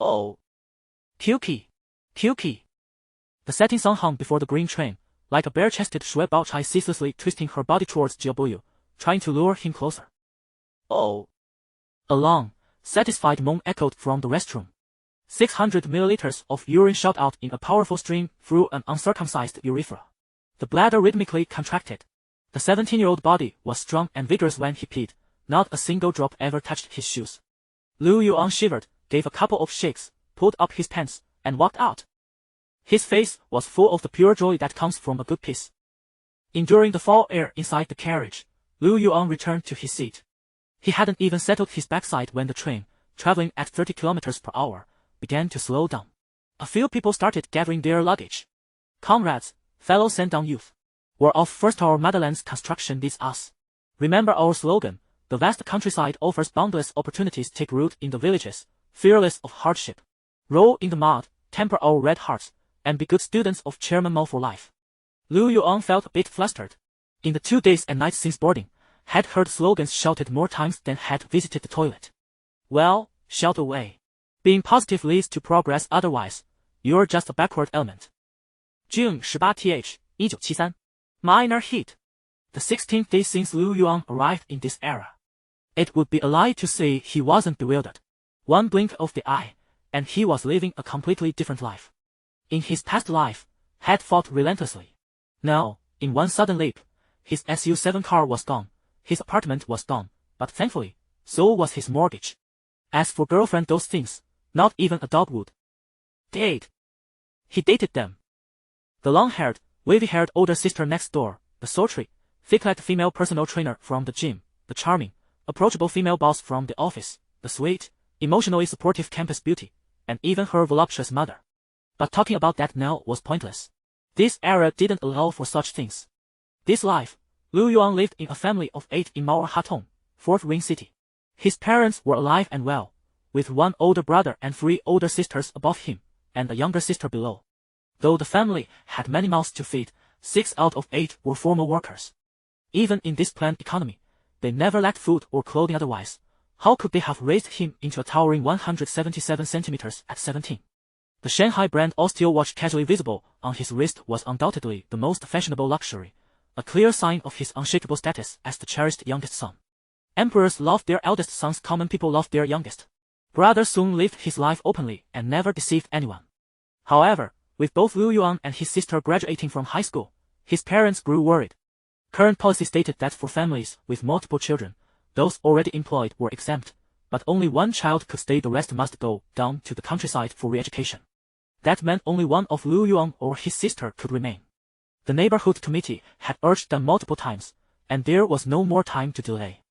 Oh. Kilky. Kilky. The setting sun hung before the green train, like a bare-chested Shuai ceaselessly twisting her body towards Jiaobuyu, trying to lure him closer. Oh. A long, satisfied moan echoed from the restroom. 600 milliliters of urine shot out in a powerful stream through an uncircumcised urethra. The bladder rhythmically contracted. The 17-year-old body was strong and vigorous when he peed. Not a single drop ever touched his shoes. Lu Yuan shivered, gave a couple of shakes, pulled up his pants, and walked out. His face was full of the pure joy that comes from a good piss. Enduring the foul air inside the carriage, Lu Yuan returned to his seat. He hadn't even settled his backside when the train, traveling at 30 kilometers per hour, began to slow down. A few people started gathering their luggage. Comrades, fellow Sandown youth. We're off first. Our motherland's construction needs us. Remember our slogan, the vast countryside offers boundless opportunities. Take root in the villages, fearless of hardship. Roll in the mud, temper our red hearts, and be good students of Chairman Mao for life. Lu Yuan felt a bit flustered. In the 2 days and nights since boarding, had heard slogans shouted more times than had visited the toilet. Well, shout away. Being positive leads to progress, otherwise, you're just a backward element. June 18th, 1973. Minor hit. The 16th day since Lu Yuan arrived in this era. It would be a lie to say he wasn't bewildered. One blink of the eye, and he was living a completely different life. In his past life, had fought relentlessly. Now, in one sudden leap, his SU-7 car was gone, his apartment was gone, but thankfully, so was his mortgage. As for girlfriend, those things, not even a dog would date. He dated them. The long-haired, wavy-haired older sister next door, the sultry, thick-legged female personal trainer from the gym, the charming, approachable female boss from the office, the sweet, emotionally supportive campus beauty, and even her voluptuous mother. But talking about that now was pointless. This era didn't allow for such things. This life, Lu Yuan lived in a family of 8 in Mao Hatong, 4th Ring City. His parents were alive and well, with one older brother and 3 older sisters above him, and a younger sister below. Though the family had many mouths to feed, 6 out of 8 were formal workers. Even in this planned economy, they never lacked food or clothing otherwise. How could they have raised him into a towering 177 centimeters at 17? The Shanghai brand Osteo watch casually visible on his wrist was undoubtedly the most fashionable luxury, a clear sign of his unshakable status as the cherished youngest son. Emperors loved their eldest sons, common people loved their youngest. Brother soon lived his life openly and never deceived anyone. However, with both Lu Yuan and his sister graduating from high school, his parents grew worried. Current policy stated that for families with multiple children, those already employed were exempt, but only one child could stay, the rest must go down to the countryside for re-education. That meant only one of Lu Yuan or his sister could remain. The neighborhood committee had urged them multiple times, and there was no more time to delay.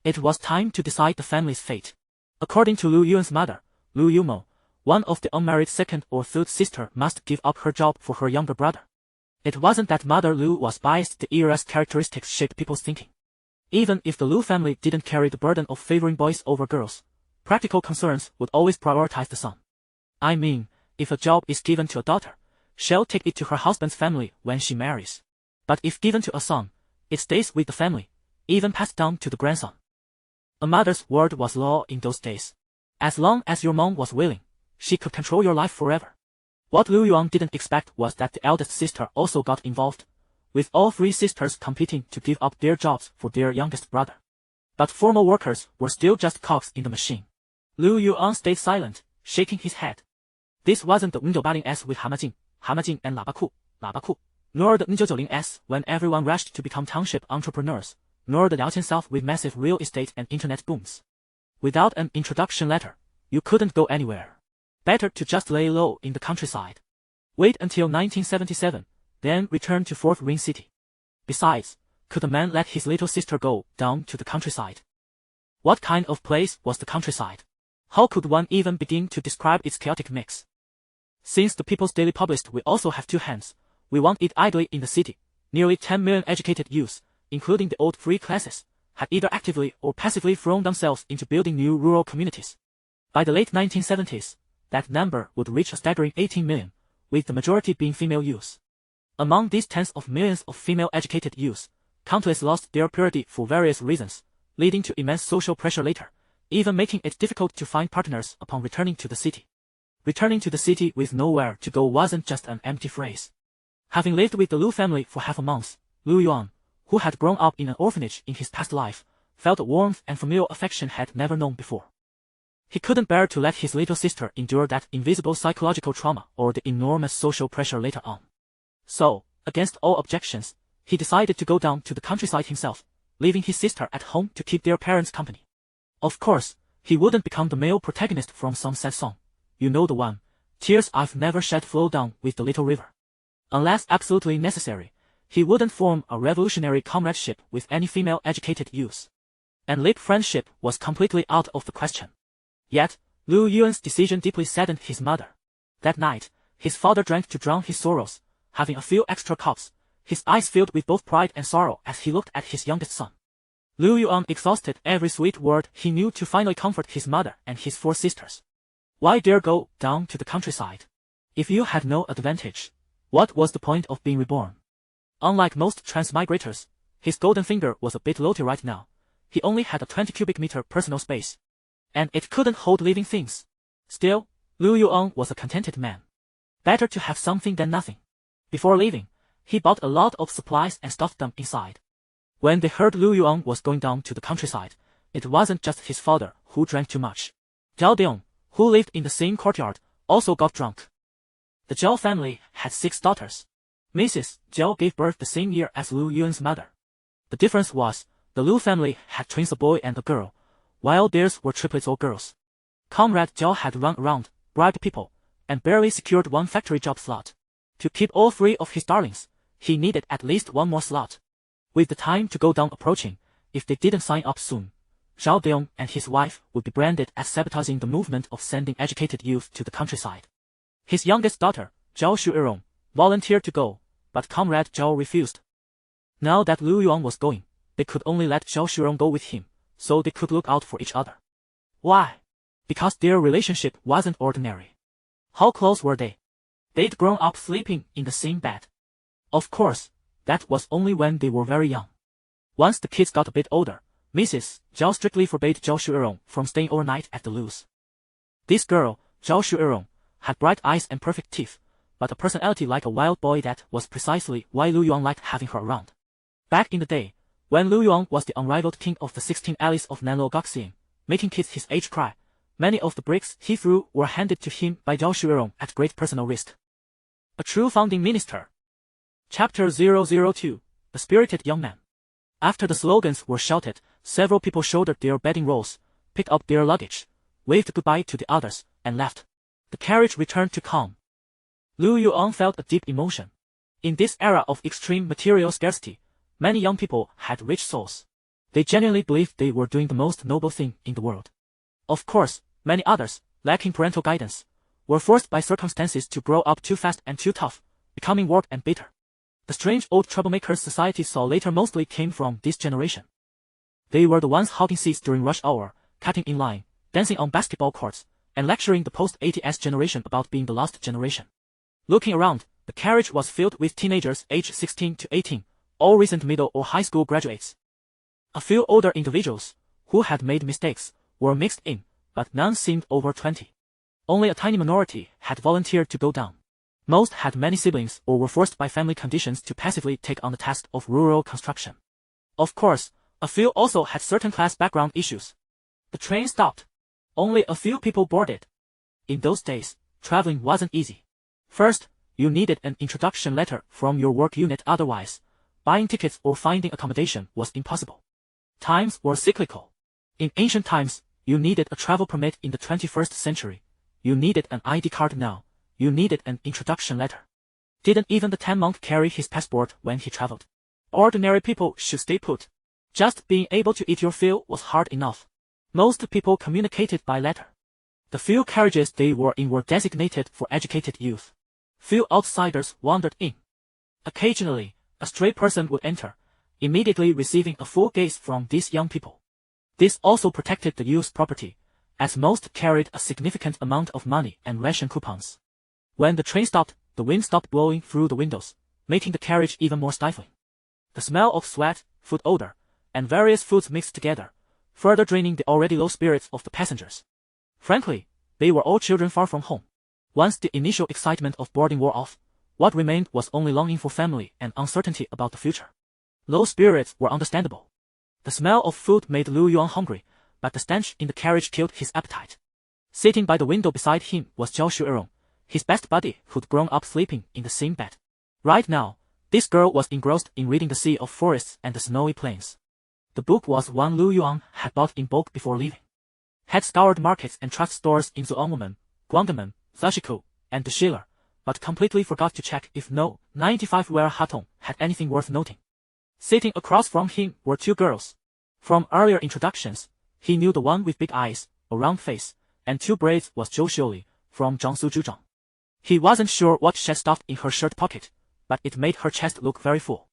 It was time to decide the family's fate. According to Lu Yuan's mother, Lu Yumo, one of the unmarried second or third sister must give up her job for her younger brother. It wasn't that Mother Lu was biased, the era's characteristics shaped people's thinking. Even if the Lu family didn't carry the burden of favoring boys over girls, practical concerns would always prioritize the son. I mean, if a job is given to a daughter, she'll take it to her husband's family when she marries. But if given to a son, it stays with the family, even passed down to the grandson. A mother's word was law in those days. As long as your mom was willing, she could control your life forever. What Lu Yuan didn't expect was that the eldest sister also got involved, with all 3 sisters competing to give up their jobs for their youngest brother. But formal workers were still just cogs in the machine. Lu Yuan stayed silent, shaking his head. This wasn't the 980S with Hamajin and Labaku, nor the 990S when everyone rushed to become township entrepreneurs, nor the Liaoqian South with massive real estate and internet booms. Without an introduction letter, you couldn't go anywhere. Better to just lay low in the countryside. Wait until 1977, then return to 4th Ring City. Besides, could a man let his little sister go down to the countryside? What kind of place was the countryside? How could one even begin to describe its chaotic mix? Since the People's Daily published We Also Have Two Hands, we want it idly in the city, nearly 10 million educated youths, including the old free classes, had either actively or passively thrown themselves into building new rural communities. By the late 1970s, that number would reach a staggering 18 million, with the majority being female youths. Among these tens of millions of female educated youths, countless lost their purity for various reasons, leading to immense social pressure later, even making it difficult to find partners upon returning to the city. returning to the city with nowhere to go wasn't just an empty phrase. Having lived with the Lu family for half a month, Lu Yuan, who had grown up in an orphanage in his past life, felt a warmth and familial affection had never known before. He couldn't bear to let his little sister endure that invisible psychological trauma or the enormous social pressure later on. So, against all objections, he decided to go down to the countryside himself, leaving his sister at home to keep their parents company. Of course, he wouldn't become the male protagonist from some sad song. You know the one, tears I've never shed flow down with the little river. Unless absolutely necessary, he wouldn't form a revolutionary comradeship with any female educated youth. And lip friendship was completely out of the question. Yet, Lu Yuan's decision deeply saddened his mother. That night, his father drank to drown his sorrows, having a few extra cups, his eyes filled with both pride and sorrow as he looked at his youngest son. Lu Yuan exhausted every sweet word he knew to finally comfort his mother and his 4 sisters. Why dare go down to the countryside? If you had no advantage, what was the point of being reborn? Unlike most transmigrators, his golden finger was a bit low right now. He only had a 20 cubic meter personal space. And it couldn't hold living things. Still, Lu Yuan was a contented man. Better to have something than nothing. Before leaving, he bought a lot of supplies and stuffed them inside. When they heard Lu Yuan was going down to the countryside, it wasn't just his father who drank too much. Zhao Dong, who lived in the same courtyard, also got drunk. The Zhao family had 6 daughters. Mrs. Zhao gave birth the same year as Lu Yuan's mother. The difference was, the Lu family had twins, a boy and a girl, while theirs were triplets or girls. Comrade Zhao had run around, bribed people, and barely secured 1 factory job slot. To keep all 3 of his darlings, he needed at least 1 more slot. With the time to go down approaching, if they didn't sign up soon, Zhao Dong and his wife would be branded as sabotaging the movement of sending educated youth to the countryside. His youngest daughter, Zhao Shuirong, volunteered to go, but Comrade Zhao refused. Now that Lu Yuan was going, they could only let Zhao Shuirong go with him, so they could look out for each other. Why? Because their relationship wasn't ordinary. How close were they? They'd grown up sleeping in the same bed. Of course, that was only when they were very young. Once the kids got a bit older, Mrs. Zhao strictly forbade Zhao Shuirong from staying overnight at the Lu's. This girl, Zhao Shuirong, had bright eyes and perfect teeth, but a personality like a wild boy. That was precisely why Lu Yuan liked having her around. Back in the day, when Lu Yuan was the unrivaled king of the 16 alleys of Nanluo Gaxian, making kids his age cry, many of the bricks he threw were handed to him by Zhao Shuirong at great personal risk. A true founding minister. Chapter 002, The Spirited Young Man. After the slogans were shouted, several people shouldered their bedding rolls, picked up their luggage, waved goodbye to the others, and left. The carriage returned to calm. Lu Yuan felt a deep emotion. In this era of extreme material scarcity, many young people had rich souls. They genuinely believed they were doing the most noble thing in the world. Of course, many others, lacking parental guidance, were forced by circumstances to grow up too fast and too tough, becoming warped and bitter. The strange old troublemakers society saw later mostly came from this generation. They were the ones hogging seats during rush hour, cutting in line, dancing on basketball courts, and lecturing the post-80s generation about being the lost generation. Looking around, the carriage was filled with teenagers aged 16 to 18, all recent middle or high school graduates. A few older individuals, who had made mistakes, were mixed in, but none seemed over 20. Only a tiny minority had volunteered to go down. Most had many siblings or were forced by family conditions to passively take on the task of rural construction. Of course, a few also had certain class background issues. The train stopped. Only a few people boarded. In those days, traveling wasn't easy. First, you needed an introduction letter from your work unit, otherwise, buying tickets or finding accommodation was impossible. Times were cyclical. In ancient times, you needed a travel permit. In the 21st century, you needed an ID card. Now, you needed an introduction letter. Didn't even the Tan monk carry his passport when he traveled? Ordinary people should stay put. Just being able to eat your fill was hard enough. Most people communicated by letter. The few carriages they were in were designated for educated youth. Few outsiders wandered in. Occasionally, a stray person would enter, immediately receiving a full gaze from these young people. This also protected the youth's property, as most carried a significant amount of money and ration coupons. When the train stopped, the wind stopped blowing through the windows, making the carriage even more stifling. The smell of sweat, food odor, and various foods mixed together, further draining the already low spirits of the passengers. Frankly, they were all children far from home. Once the initial excitement of boarding wore off, what remained was only longing for family and uncertainty about the future. Low spirits were understandable. The smell of food made Lu Yuan hungry, but the stench in the carriage killed his appetite. Sitting by the window beside him was Zhao Xuerong, his best buddy who'd grown up sleeping in the same bed. Right now, this girl was engrossed in reading The Sea of Forests and the Snowy Plains. The book was one Lu Yuan had bought in bulk before leaving. Had scoured markets and trust stores in Zuangmen, Guangdamen, Zashikou, and Deshiller, but completely forgot to check if No. 95 Ware Hatong had anything worth noting. Sitting across from him were two girls. From earlier introductions, he knew the one with big eyes, a round face, and two braids was Zhou Xiuli, from Jiangsu Zhujiang. He wasn't sure what she had stuffed in her shirt pocket, but it made her chest look very full.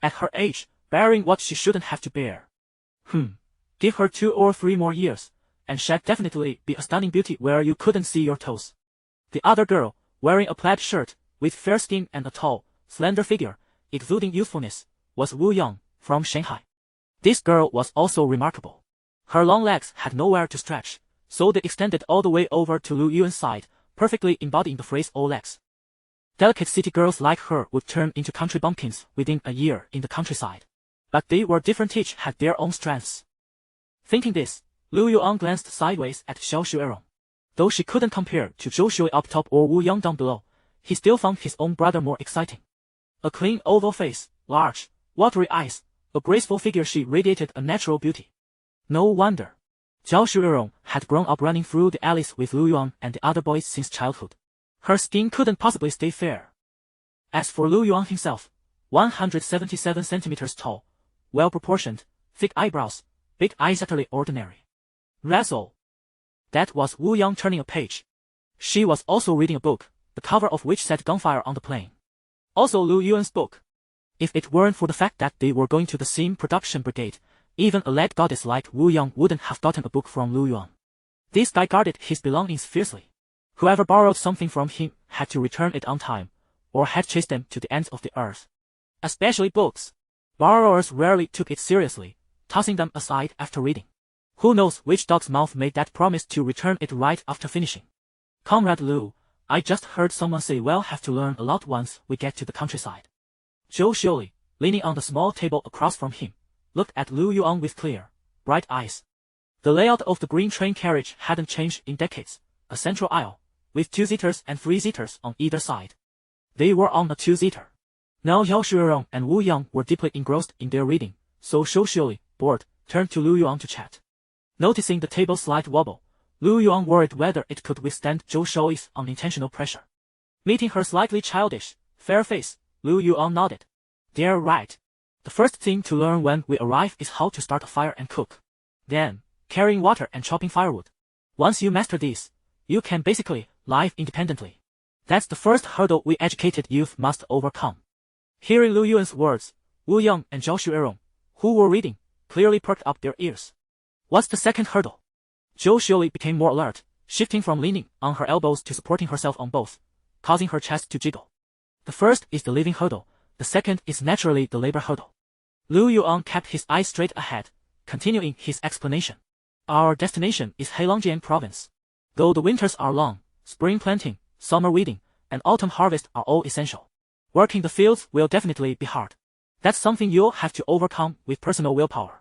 At her age, bearing what she shouldn't have to bear. Give her 2 or 3 more years, and she'd definitely be a stunning beauty where you couldn't see your toes. The other girl, wearing a plaid shirt, with fair skin and a tall, slender figure, exuding youthfulness, was Wu Yang, from Shanghai. This girl was also remarkable. Her long legs had nowhere to stretch, so they extended all the way over to Lu Yuan's side, perfectly embodying the phrase all legs. Delicate city girls like her would turn into country bumpkins within a year in the countryside. But they were different, each had their own strengths. Thinking this, Lu Yuan glanced sideways at Zhao Xuerong. Though she couldn't compare to Zhou Xiuli up top or Wu Yang down below, he still found his own brother more exciting. A clean oval face, large, watery eyes, a graceful figure, she radiated a natural beauty. No wonder. Zhao Xuerong had grown up running through the alleys with Lu Yuan and the other boys since childhood. Her skin couldn't possibly stay fair. As for Lu Yuan himself, 177 centimeters tall, well-proportioned, thick eyebrows, big eyes utterly ordinary. That's all. That was Wu Yang turning a page. She was also reading a book, the cover of which said Gunfire on the Plain. Also Lu Yuan's book. If it weren't for the fact that they were going to the same production brigade, even a lead goddess like Wu Yang wouldn't have gotten a book from Lu Yuan. This guy guarded his belongings fiercely. Whoever borrowed something from him had to return it on time, or had chased them to the ends of the earth. Especially books. Borrowers rarely took it seriously, tossing them aside after reading. Who knows which dog's mouth made that promise to return it right after finishing. Comrade Lu, I just heard someone say we'll have to learn a lot once we get to the countryside. Zhou Xiuli, leaning on the small table across from him, looked at Lu Yuan with clear, bright eyes. The layout of the green train carriage hadn't changed in decades, a central aisle, with 2-seaters and 3-seaters on either side. They were on a 2-seater. Now Zhao Xuerong and Wu Yang were deeply engrossed in their reading, so Zhou Xiuli, bored, turned to Lu Yuan to chat. Noticing the table's slight wobble, Lu Yuan worried whether it could withstand Zhou Xiuli's unintentional pressure. Meeting her slightly childish, fair face, Lu Yuan nodded. They're right. The first thing to learn when we arrive is how to start a fire and cook. Then, carrying water and chopping firewood. Once you master these, you can basically live independently. That's the first hurdle we educated youth must overcome. Hearing Lu Yuan's words, Wu Yang and Zhao Xuerong, who were reading, clearly perked up their ears. What's the second hurdle? Zhou Xiuli became more alert, shifting from leaning on her elbows to supporting herself on both, causing her chest to jiggle. The first is the living hurdle, the second is naturally the labor hurdle. Lu Yuan kept his eyes straight ahead, continuing his explanation. Our destination is Heilongjiang Province. Though the winters are long, spring planting, summer weeding, and autumn harvest are all essential. Working the fields will definitely be hard. That's something you'll have to overcome with personal willpower.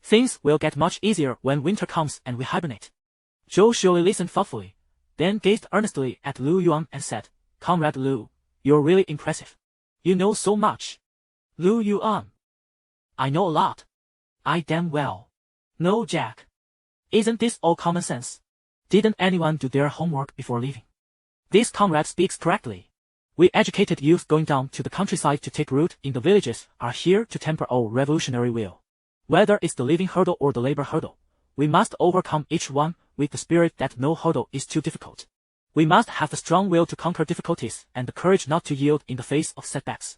Things will get much easier when winter comes and we hibernate. Zhou Xiuli listened thoughtfully, then gazed earnestly at Lu Yuan and said, Comrade Lu, you're really impressive. You know so much. Lu Yuan. I know a lot. I damn well. No, Jack. Isn't this all common sense? Didn't anyone do their homework before leaving? This comrade speaks correctly. We educated youth going down to the countryside to take root in the villages are here to temper our revolutionary will. Whether it's the living hurdle or the labor hurdle, we must overcome each one with the spirit that no hurdle is too difficult. We must have the strong will to conquer difficulties and the courage not to yield in the face of setbacks.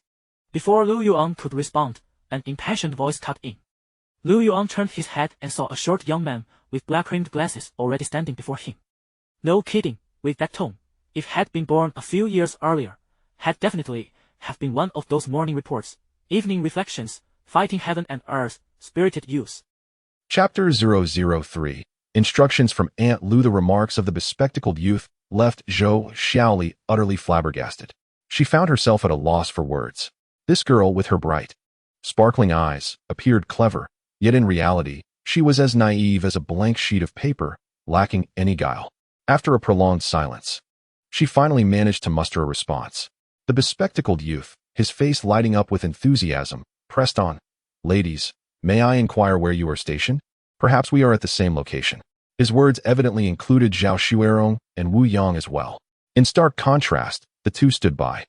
Before Lu Yuan could respond, an impassioned voice cut in. Lu Yuan turned his head and saw a short young man with black-rimmed glasses already standing before him. No kidding, with that tone, if had been born a few years earlier, had definitely have been one of those morning reports, evening reflections, fighting heaven and earth, spirited youth. Chapter 003. Instructions from Aunt Lu. The remarks of the bespectacled youth left Zhou Xiaoli utterly flabbergasted. She found herself at a loss for words. This girl, with her bright, sparkling eyes, appeared clever, yet in reality, she was as naive as a blank sheet of paper, lacking any guile. After a prolonged silence, she finally managed to muster a response. The bespectacled youth, his face lighting up with enthusiasm, pressed on. Ladies, may I inquire where you are stationed? Perhaps we are at the same location. His words evidently included Zhao Xuerong and Wu Yang as well. In stark contrast, the two stood by,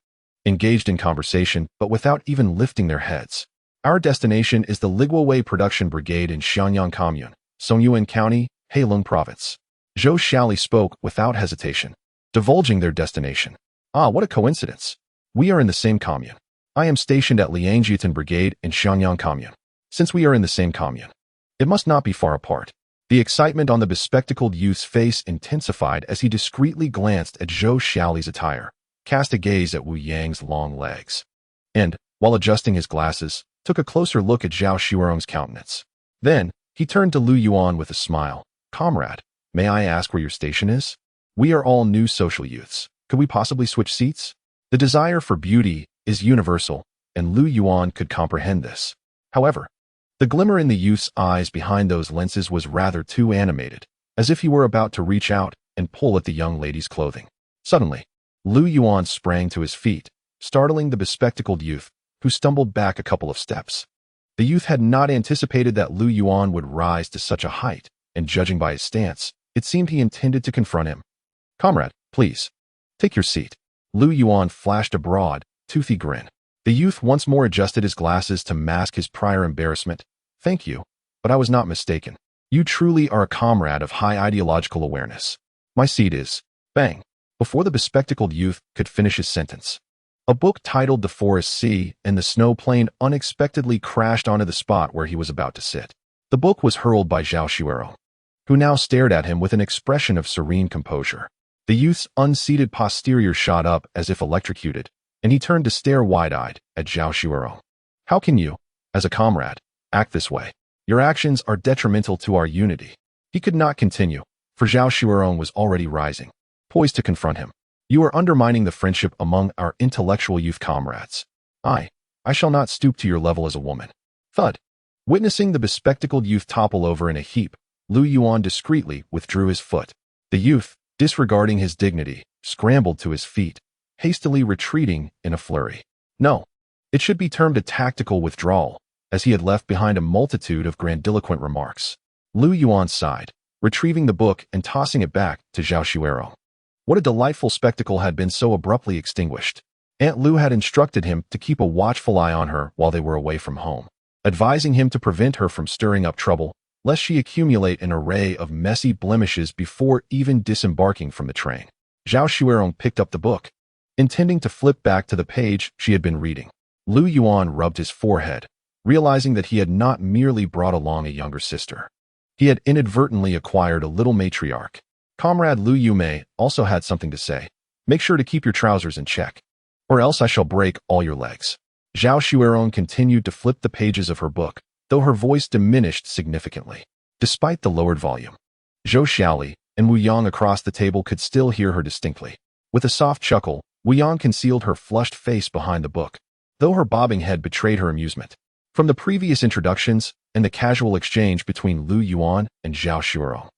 engaged in conversation, but without even lifting their heads. Our destination is the Liguowei Production Brigade in Xiangyang Commune, Songyuan County, Heilongjiang Province. Zhou Xiaoli spoke without hesitation, divulging their destination. Ah, what a coincidence. We are in the same commune. I am stationed at Liangjiang Brigade in Xiangyang Commune. Since we are in the same commune, it must not be far apart. The excitement on the bespectacled youth's face intensified as he discreetly glanced at Zhou Xiaoli's attire, cast a gaze at Wu Yang's long legs, and, while adjusting his glasses, took a closer look at Zhao Xuerong's countenance. Then, he turned to Lu Yuan with a smile. Comrade, may I ask where your station is? We are all new social youths. Could we possibly switch seats? The desire for beauty is universal, and Lu Yuan could comprehend this. However, the glimmer in the youth's eyes behind those lenses was rather too animated, as if he were about to reach out and pull at the young lady's clothing. Suddenly, Lu Yuan sprang to his feet, startling the bespectacled youth, who stumbled back a couple of steps. The youth had not anticipated that Lu Yuan would rise to such a height, and judging by his stance, it seemed he intended to confront him. Comrade, please, take your seat. Lu Yuan flashed a broad, toothy grin. The youth once more adjusted his glasses to mask his prior embarrassment. Thank you, but I was not mistaken. You truly are a comrade of high ideological awareness. My seat is... Bang! Before the bespectacled youth could finish his sentence, a book titled The Forest Sea and the Snow Plane unexpectedly crashed onto the spot where he was about to sit. The book was hurled by Zhao Xuerong, who now stared at him with an expression of serene composure. The youth's unseated posterior shot up as if electrocuted, and he turned to stare wide-eyed at Zhao Xuerong. How can you, as a comrade, act this way? Your actions are detrimental to our unity. He could not continue, for Zhao Xuerong was already rising, poised to confront him. You are undermining the friendship among our intellectual youth comrades. I shall not stoop to your level as a woman. Thud. Witnessing the bespectacled youth topple over in a heap, Lu Yuan discreetly withdrew his foot. The youth, disregarding his dignity, scrambled to his feet, hastily retreating in a flurry. No, it should be termed a tactical withdrawal, as he had left behind a multitude of grandiloquent remarks. Lu Yuan sighed, retrieving the book and tossing it back to Zhao Xuerong. What a delightful spectacle had been so abruptly extinguished. Aunt Lu had instructed him to keep a watchful eye on her while they were away from home, advising him to prevent her from stirring up trouble, lest she accumulate an array of messy blemishes before even disembarking from the train. Zhao Xuerong picked up the book, intending to flip back to the page she had been reading. Lu Yuan rubbed his forehead, realizing that he had not merely brought along a younger sister. He had inadvertently acquired a little matriarch. Comrade Lu Yume also had something to say. Make sure to keep your trousers in check, or else I shall break all your legs. Zhao Xuerong continued to flip the pages of her book, though her voice diminished significantly. Despite the lowered volume, Zhou Xiaoli and Wu Yang across the table could still hear her distinctly. With a soft chuckle, Wu Yang concealed her flushed face behind the book, though her bobbing head betrayed her amusement. From the previous introductions and the casual exchange between Lu Yuan and Zhao Xuerong,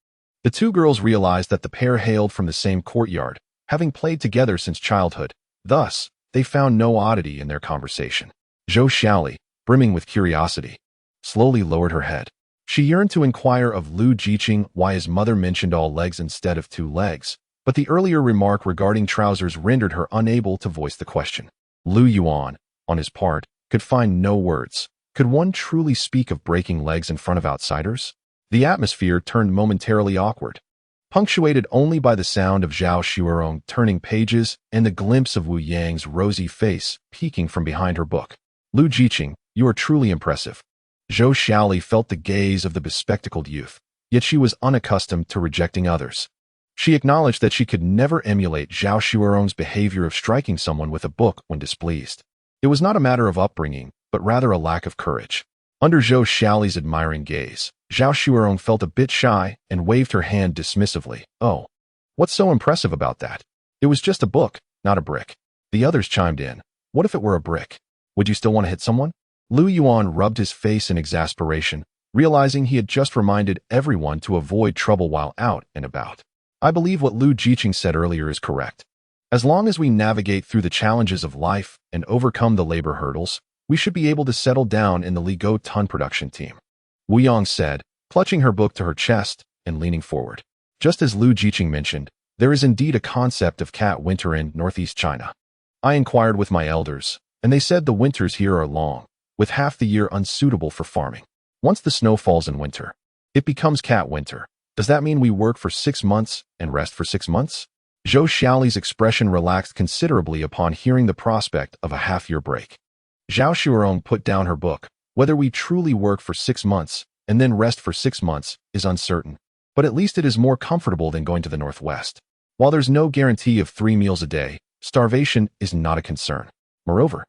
the two girls realized that the pair hailed from the same courtyard, having played together since childhood. Thus, they found no oddity in their conversation. Zhou Xiaoli, brimming with curiosity, slowly lowered her head. She yearned to inquire of Lu Jiqing why his mother mentioned all legs instead of 2 legs, but the earlier remark regarding trousers rendered her unable to voice the question. Lu Yuan, on his part, could find no words. Could one truly speak of breaking legs in front of outsiders? The atmosphere turned momentarily awkward, punctuated only by the sound of Zhao Xuerong turning pages and the glimpse of Wu Yang's rosy face peeking from behind her book. Lu Jiqing, you are truly impressive. Zhou Xiaoli felt the gaze of the bespectacled youth, yet she was unaccustomed to rejecting others. She acknowledged that she could never emulate Zhao Xuerong's behavior of striking someone with a book when displeased. It was not a matter of upbringing, but rather a lack of courage. Under Zhou Xiaoli's admiring gaze, Zhao Xuerong felt a bit shy and waved her hand dismissively. Oh, What's so impressive about that? It was just a book, not a brick. The others chimed in. What if it were a brick? Would you still want to hit someone? Lu Yuan rubbed his face in exasperation, realizing he had just reminded everyone to avoid trouble while out and about. I believe what Lu Jiqing said earlier is correct. As long as we navigate through the challenges of life and overcome the labor hurdles, we should be able to settle down in the Ligo Ton production team. Wu Yang said, clutching her book to her chest and leaning forward. Just as Lu Jiqing mentioned, there is indeed a concept of cat winter in northeast China. I inquired with my elders, and they said the winters here are long, with half the year unsuitable for farming. Once the snow falls in winter, it becomes cat winter. Does that mean we work for 6 months and rest for 6 months? Zhou Xiaoli's expression relaxed considerably upon hearing the prospect of a half-year break. Zhao Shuirong put down her book. Whether we truly work for 6 months and then rest for 6 months is uncertain, but at least it is more comfortable than going to the northwest. While there's no guarantee of 3 meals a day, starvation is not a concern. Moreover,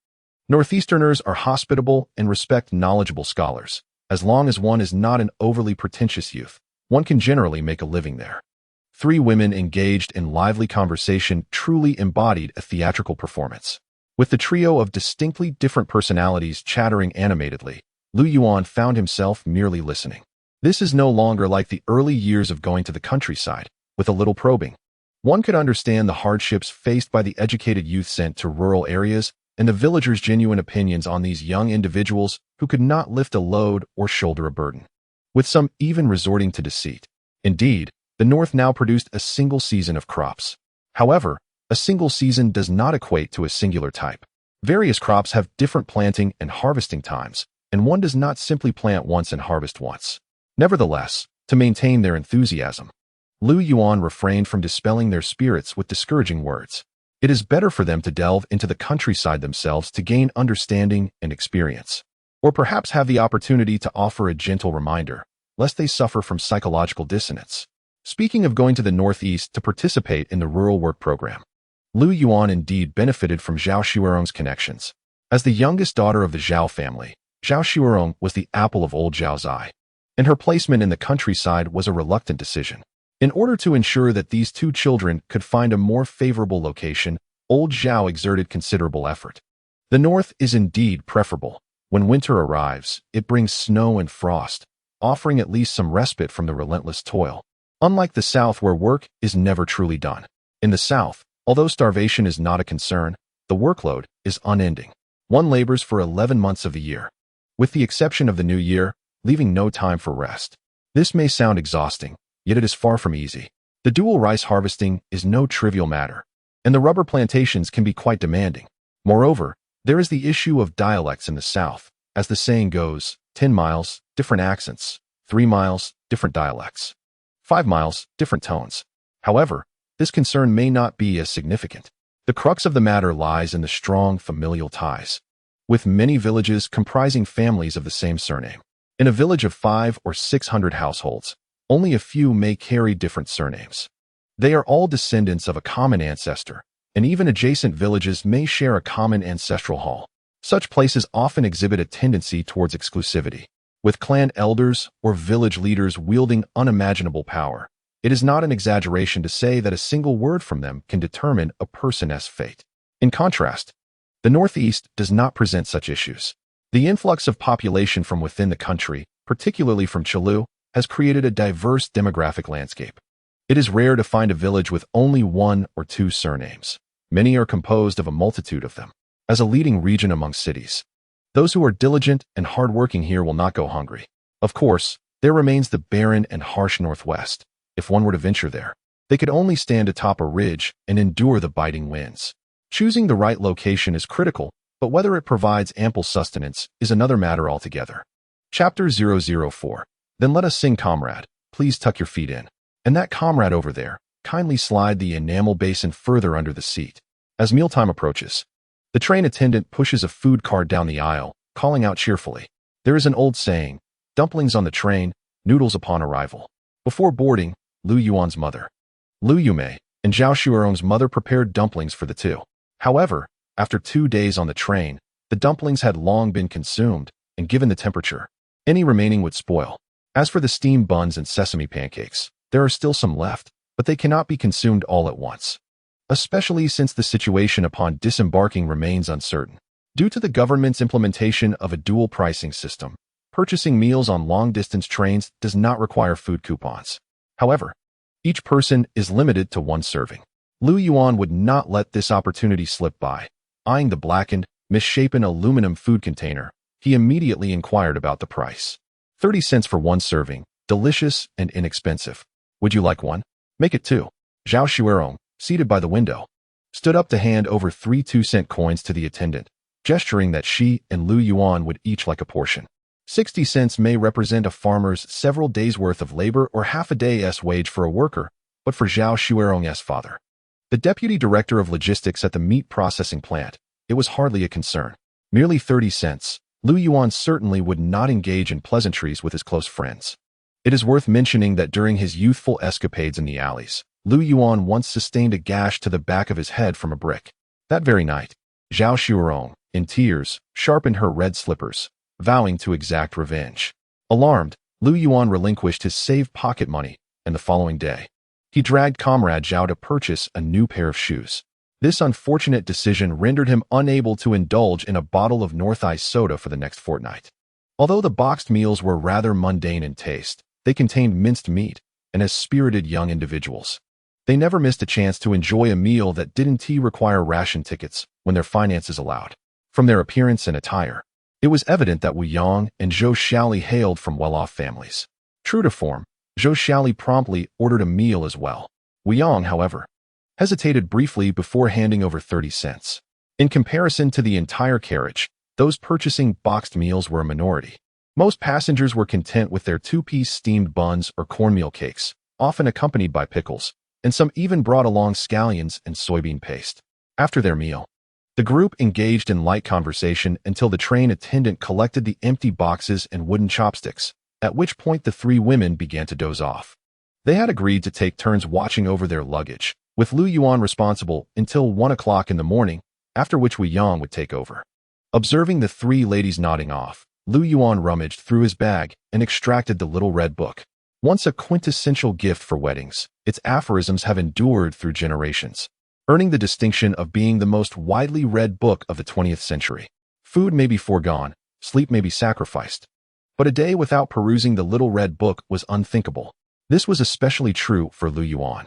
Northeasterners are hospitable and respect knowledgeable scholars. As long as one is not an overly pretentious youth, one can generally make a living there. 3 women engaged in lively conversation truly embodied a theatrical performance. With the trio of distinctly different personalities chattering animatedly, Lu Yuan found himself merely listening. This is no longer like the early years of going to the countryside, with a little probing. One could understand the hardships faced by the educated youth sent to rural areas and the villagers' genuine opinions on these young individuals who could not lift a load or shoulder a burden, with some even resorting to deceit. Indeed, the North now produced a single season of crops. However, a single season does not equate to a singular type. Various crops have different planting and harvesting times, and one does not simply plant once and harvest once. Nevertheless, to maintain their enthusiasm, Lu Yuan refrained from dispelling their spirits with discouraging words. It is better for them to delve into the countryside themselves to gain understanding and experience, or perhaps have the opportunity to offer a gentle reminder, lest they suffer from psychological dissonance. Speaking of going to the Northeast to participate in the rural work program, Lu Yuan indeed benefited from Zhao Shuirong's connections. As the youngest daughter of the Zhao family, Zhao Shuirong was the apple of old Zhao's eye, and her placement in the countryside was a reluctant decision. In order to ensure that these 2 children could find a more favorable location, old Zhao exerted considerable effort. The north is indeed preferable. When winter arrives, it brings snow and frost, offering at least some respite from the relentless toil. Unlike the south where work is never truly done. In the south, although starvation is not a concern, the workload is unending. One labors for 11 months of the year, with the exception of the new year, leaving no time for rest. This may sound exhausting, yet it is far from easy. The dual rice harvesting is no trivial matter, and the rubber plantations can be quite demanding. Moreover, there is the issue of dialects in the South. As the saying goes, 10 miles, different accents, 3 miles, different dialects, 5 miles, different tones. However, this concern may not be as significant. The crux of the matter lies in the strong familial ties, with many villages comprising families of the same surname. In a village of 500 or 600 households, only a few may carry different surnames. They are all descendants of a common ancestor, and even adjacent villages may share a common ancestral hall. Such places often exhibit a tendency towards exclusivity, with clan elders or village leaders wielding unimaginable power. It is not an exaggeration to say that a single word from them can determine a person's fate. In contrast, the Northeast does not present such issues. The influx of population from within the country, particularly from Chulu, has created a diverse demographic landscape. It is rare to find a village with only 1 or 2 surnames. Many are composed of a multitude of them. As a leading region among cities, those who are diligent and hardworking here will not go hungry. Of course, there remains the barren and harsh Northwest. If one were to venture there, they could only stand atop a ridge and endure the biting winds. Choosing the right location is critical, but whether it provides ample sustenance is another matter altogether. Chapter 004. Then let us sing, comrade. Please tuck your feet in. And that comrade over there, kindly slide the enamel basin further under the seat. As mealtime approaches, the train attendant pushes a food cart down the aisle, calling out cheerfully. There is an old saying, dumplings on the train, noodles upon arrival. Before boarding, Lu Yuan's mother, Lu Yume, and Zhao Shuirong's mother prepared dumplings for the 2. However, after 2 days on the train, the dumplings had long been consumed, and given the temperature, any remaining would spoil. As for the steamed buns and sesame pancakes, there are still some left, but they cannot be consumed all at once, especially since the situation upon disembarking remains uncertain. Due to the government's implementation of a dual pricing system, purchasing meals on long-distance trains does not require food coupons. However, each person is limited to one serving. Lu Yuan would not let this opportunity slip by. Eyeing the blackened, misshapen aluminum food container, he immediately inquired about the price. 30 cents for one serving, delicious and inexpensive. Would you like one? Make it two. Zhao Xuerong, seated by the window, stood up to hand over 3 2-cent coins to the attendant, gesturing that she and Lu Yuan would each like a portion. 60 cents may represent a farmer's several days' worth of labor or half a day's wage for a worker, but for Zhao Xuerong's father, the deputy director of logistics at the meat processing plant, it was hardly a concern. Merely 30 cents, Lu Yuan certainly would not engage in pleasantries with his close friends. It is worth mentioning that during his youthful escapades in the alleys, Lu Yuan once sustained a gash to the back of his head from a brick. That very night, Zhao Xuerong, in tears, sharpened her red slippers, vowing to exact revenge. Alarmed, Lu Yuan relinquished his saved pocket money, and the following day, he dragged comrade Zhao to purchase a new pair of shoes. This unfortunate decision rendered him unable to indulge in a bottle of North Ice soda for the next fortnight. Although the boxed meals were rather mundane in taste, they contained minced meat, and as spirited young individuals, they never missed a chance to enjoy a meal that didn't require ration tickets when their finances allowed. From their appearance and attire, it was evident that Wu Yang and Zhou Xiaoli hailed from well-off families. True to form, Zhou Xiaoli promptly ordered a meal as well. Wu Yang, however, hesitated briefly before handing over 30 cents. In comparison to the entire carriage, those purchasing boxed meals were a minority. Most passengers were content with their 2-piece steamed buns or cornmeal cakes, often accompanied by pickles, and some even brought along scallions and soybean paste. After their meal, the group engaged in light conversation until the train attendant collected the empty boxes and wooden chopsticks, at which point the 3 women began to doze off. They had agreed to take turns watching over their luggage, with Lu Yuan responsible until 1 o'clock in the morning, after which Wu Yang would take over. Observing the 3 ladies nodding off, Lu Yuan rummaged through his bag and extracted the little red book. Once a quintessential gift for weddings, its aphorisms have endured through generations, earning the distinction of being the most widely read book of the 20th century. Food may be foregone, sleep may be sacrificed, but a day without perusing the little red book was unthinkable. This was especially true for Lu Yuan,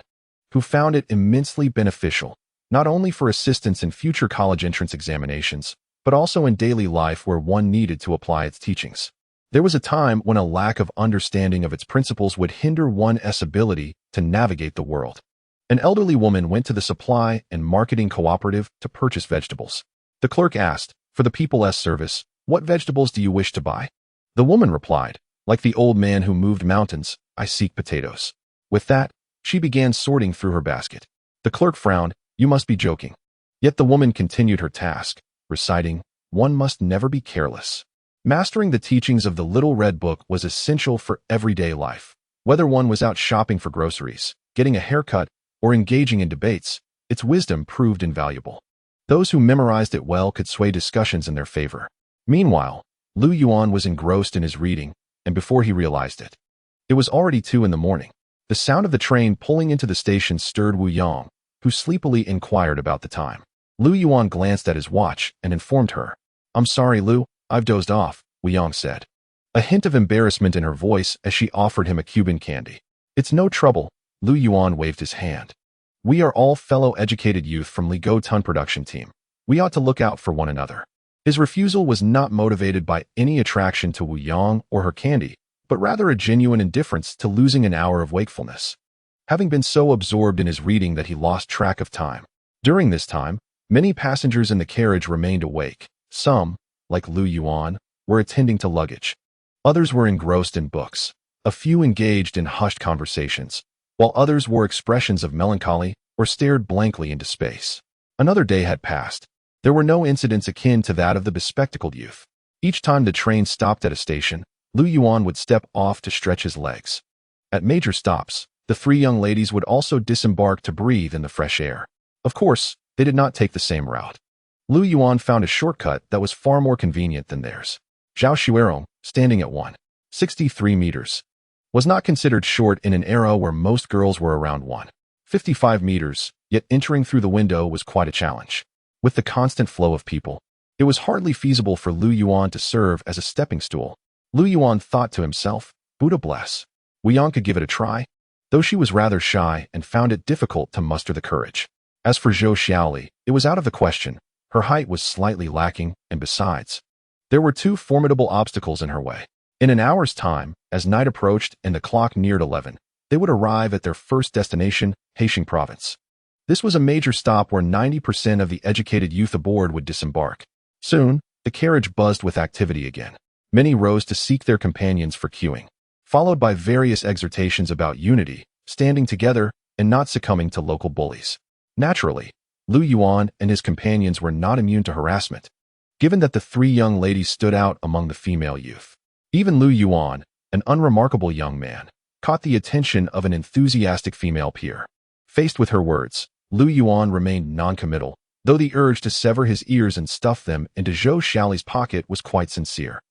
who found it immensely beneficial, not only for assistance in future college entrance examinations, but also in daily life where one needed to apply its teachings. There was a time when a lack of understanding of its principles would hinder one's ability to navigate the world. An elderly woman went to the supply and marketing cooperative to purchase vegetables. The clerk asked, "For the people's service, what vegetables do you wish to buy?" The woman replied, "Like the old man who moved mountains, I seek potatoes." With that, she began sorting through her basket. The clerk frowned. "You must be joking." Yet the woman continued her task, reciting, "One must never be careless." Mastering the teachings of the Little Red Book was essential for everyday life. Whether one was out shopping for groceries, getting a haircut, or engaging in debates, its wisdom proved invaluable. Those who memorized it well could sway discussions in their favor. Meanwhile, Lu Yuan was engrossed in his reading, and before he realized it, it was already 2 in the morning. The sound of the train pulling into the station stirred Wu Yang, who sleepily inquired about the time. Lu Yuan glanced at his watch and informed her. "I'm sorry, Lu, I've dozed off," Wu Yang said, a hint of embarrassment in her voice as she offered him a Cuban candy. "It's no trouble," Lu Yuan waved his hand. "We are all fellow educated youth from Li Go Tun production team. We ought to look out for one another." His refusal was not motivated by any attraction to Wu Yang or her candy, but rather a genuine indifference to losing an hour of wakefulness, having been so absorbed in his reading that he lost track of time. During this time, many passengers in the carriage remained awake. Some, like Lu Yuan, were attending to luggage. Others were engrossed in books. A few engaged in hushed conversations, while others wore expressions of melancholy or stared blankly into space. Another day had passed. There were no incidents akin to that of the bespectacled youth. Each time the train stopped at a station, Lu Yuan would step off to stretch his legs. At major stops, the 3 young ladies would also disembark to breathe in the fresh air. Of course, they did not take the same route. Lu Yuan found a shortcut that was far more convenient than theirs. Zhao Xuerong, standing at 1.63 meters, was not considered short in an era where most girls were around 1. 55 meters, yet entering through the window was quite a challenge. With the constant flow of people, it was hardly feasible for Lu Yuan to serve as a stepping stool. Lu Yuan thought to himself, Buddha bless. Wu Yang could give it a try, though she was rather shy and found it difficult to muster the courage. As for Zhou Xiaoli, it was out of the question. Her height was slightly lacking, and besides, there were two formidable obstacles in her way. In an hour's time, as night approached and the clock neared 11, they would arrive at their first destination, Heilongjiang Province. This was a major stop where 90% of the educated youth aboard would disembark. Soon, the carriage buzzed with activity again. Many rose to seek their companions for queuing, followed by various exhortations about unity, standing together, and not succumbing to local bullies. Naturally, Lu Yuan and his companions were not immune to harassment, given that the three young ladies stood out among the female youth. Even Lu Yuan, an unremarkable young man, caught the attention of an enthusiastic female peer. Faced with her words, Lu Yuan remained noncommittal, though the urge to sever his ears and stuff them into Zhou Xiaoli's pocket was quite sincere.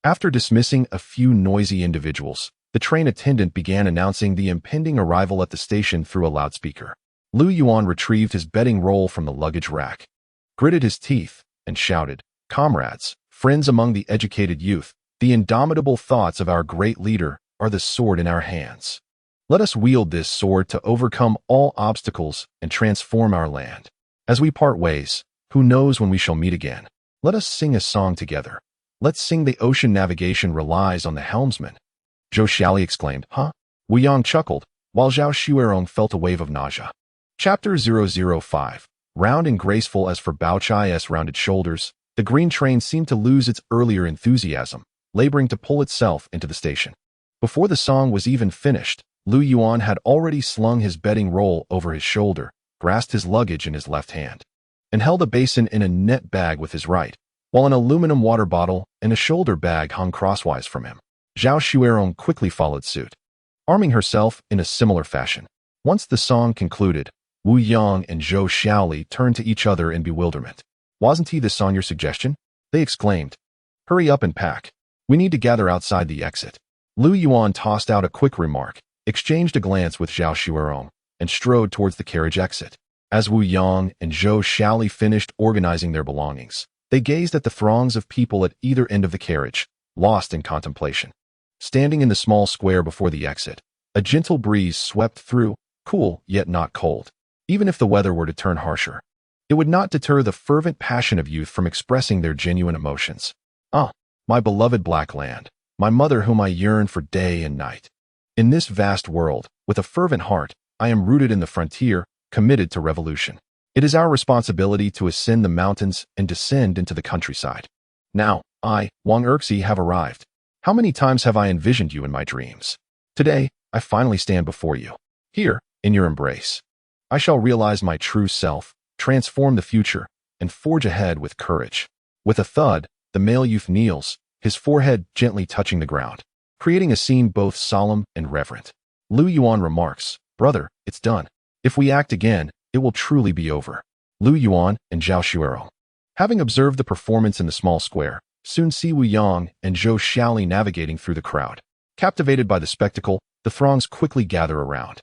After dismissing a few noisy individuals, the train attendant began announcing the impending arrival at the station through a loudspeaker. Lu Yuan retrieved his bedding roll from the luggage rack, gritted his teeth, and shouted, Comrades, friends among the educated youth, the indomitable thoughts of our great leader are the sword in our hands. Let us wield this sword to overcome all obstacles and transform our land. As we part ways, who knows when we shall meet again? Let us sing a song together. Let's sing The Ocean Navigation Relies on the Helmsman. Zhou Xiaoli exclaimed, Huh? Wu Yang chuckled, while Zhao Xuerong felt a wave of nausea. Chapter 005. Round and graceful as for Bao Chai's rounded shoulders, the green train seemed to lose its earlier enthusiasm, laboring to pull itself into the station. Before the song was even finished, Lu Yuan had already slung his bedding roll over his shoulder, grasped his luggage in his left hand, and held a basin in a net bag with his right, while an aluminum water bottle and a shoulder bag hung crosswise from him. Zhao Xuerong quickly followed suit, arming herself in a similar fashion. Once the song concluded, Wu Yang and Zhou Xiaoli turned to each other in bewilderment. Wasn't this on your suggestion? They exclaimed. Hurry up and pack. We need to gather outside the exit. Lu Yuan tossed out a quick remark, exchanged a glance with Zhao Xuerong, and strode towards the carriage exit. As Wu Yang and Zhou Xiaoli finished organizing their belongings, they gazed at the throngs of people at either end of the carriage, lost in contemplation. Standing in the small square before the exit, a gentle breeze swept through, cool yet not cold. Even if the weather were to turn harsher, it would not deter the fervent passion of youth from expressing their genuine emotions. Ah, my beloved black land, my mother whom I yearn for day and night. In this vast world, with a fervent heart, I am rooted in the frontier, committed to revolution. It is our responsibility to ascend the mountains and descend into the countryside. Now, I, Wang Erxi, have arrived. How many times have I envisioned you in my dreams? Today, I finally stand before you. Here, in your embrace. I shall realize my true self, transform the future, and forge ahead with courage. With a thud, the male youth kneels, his forehead gently touching the ground, creating a scene both solemn and reverent. Lu Yuan remarks, Brother, it's done. If we act again, it will truly be over. Lu Yuan and Zhao Xuerong, having observed the performance in the small square, soon see Wu Yang and Zhou Xiaoli navigating through the crowd. Captivated by the spectacle, the throngs quickly gather around.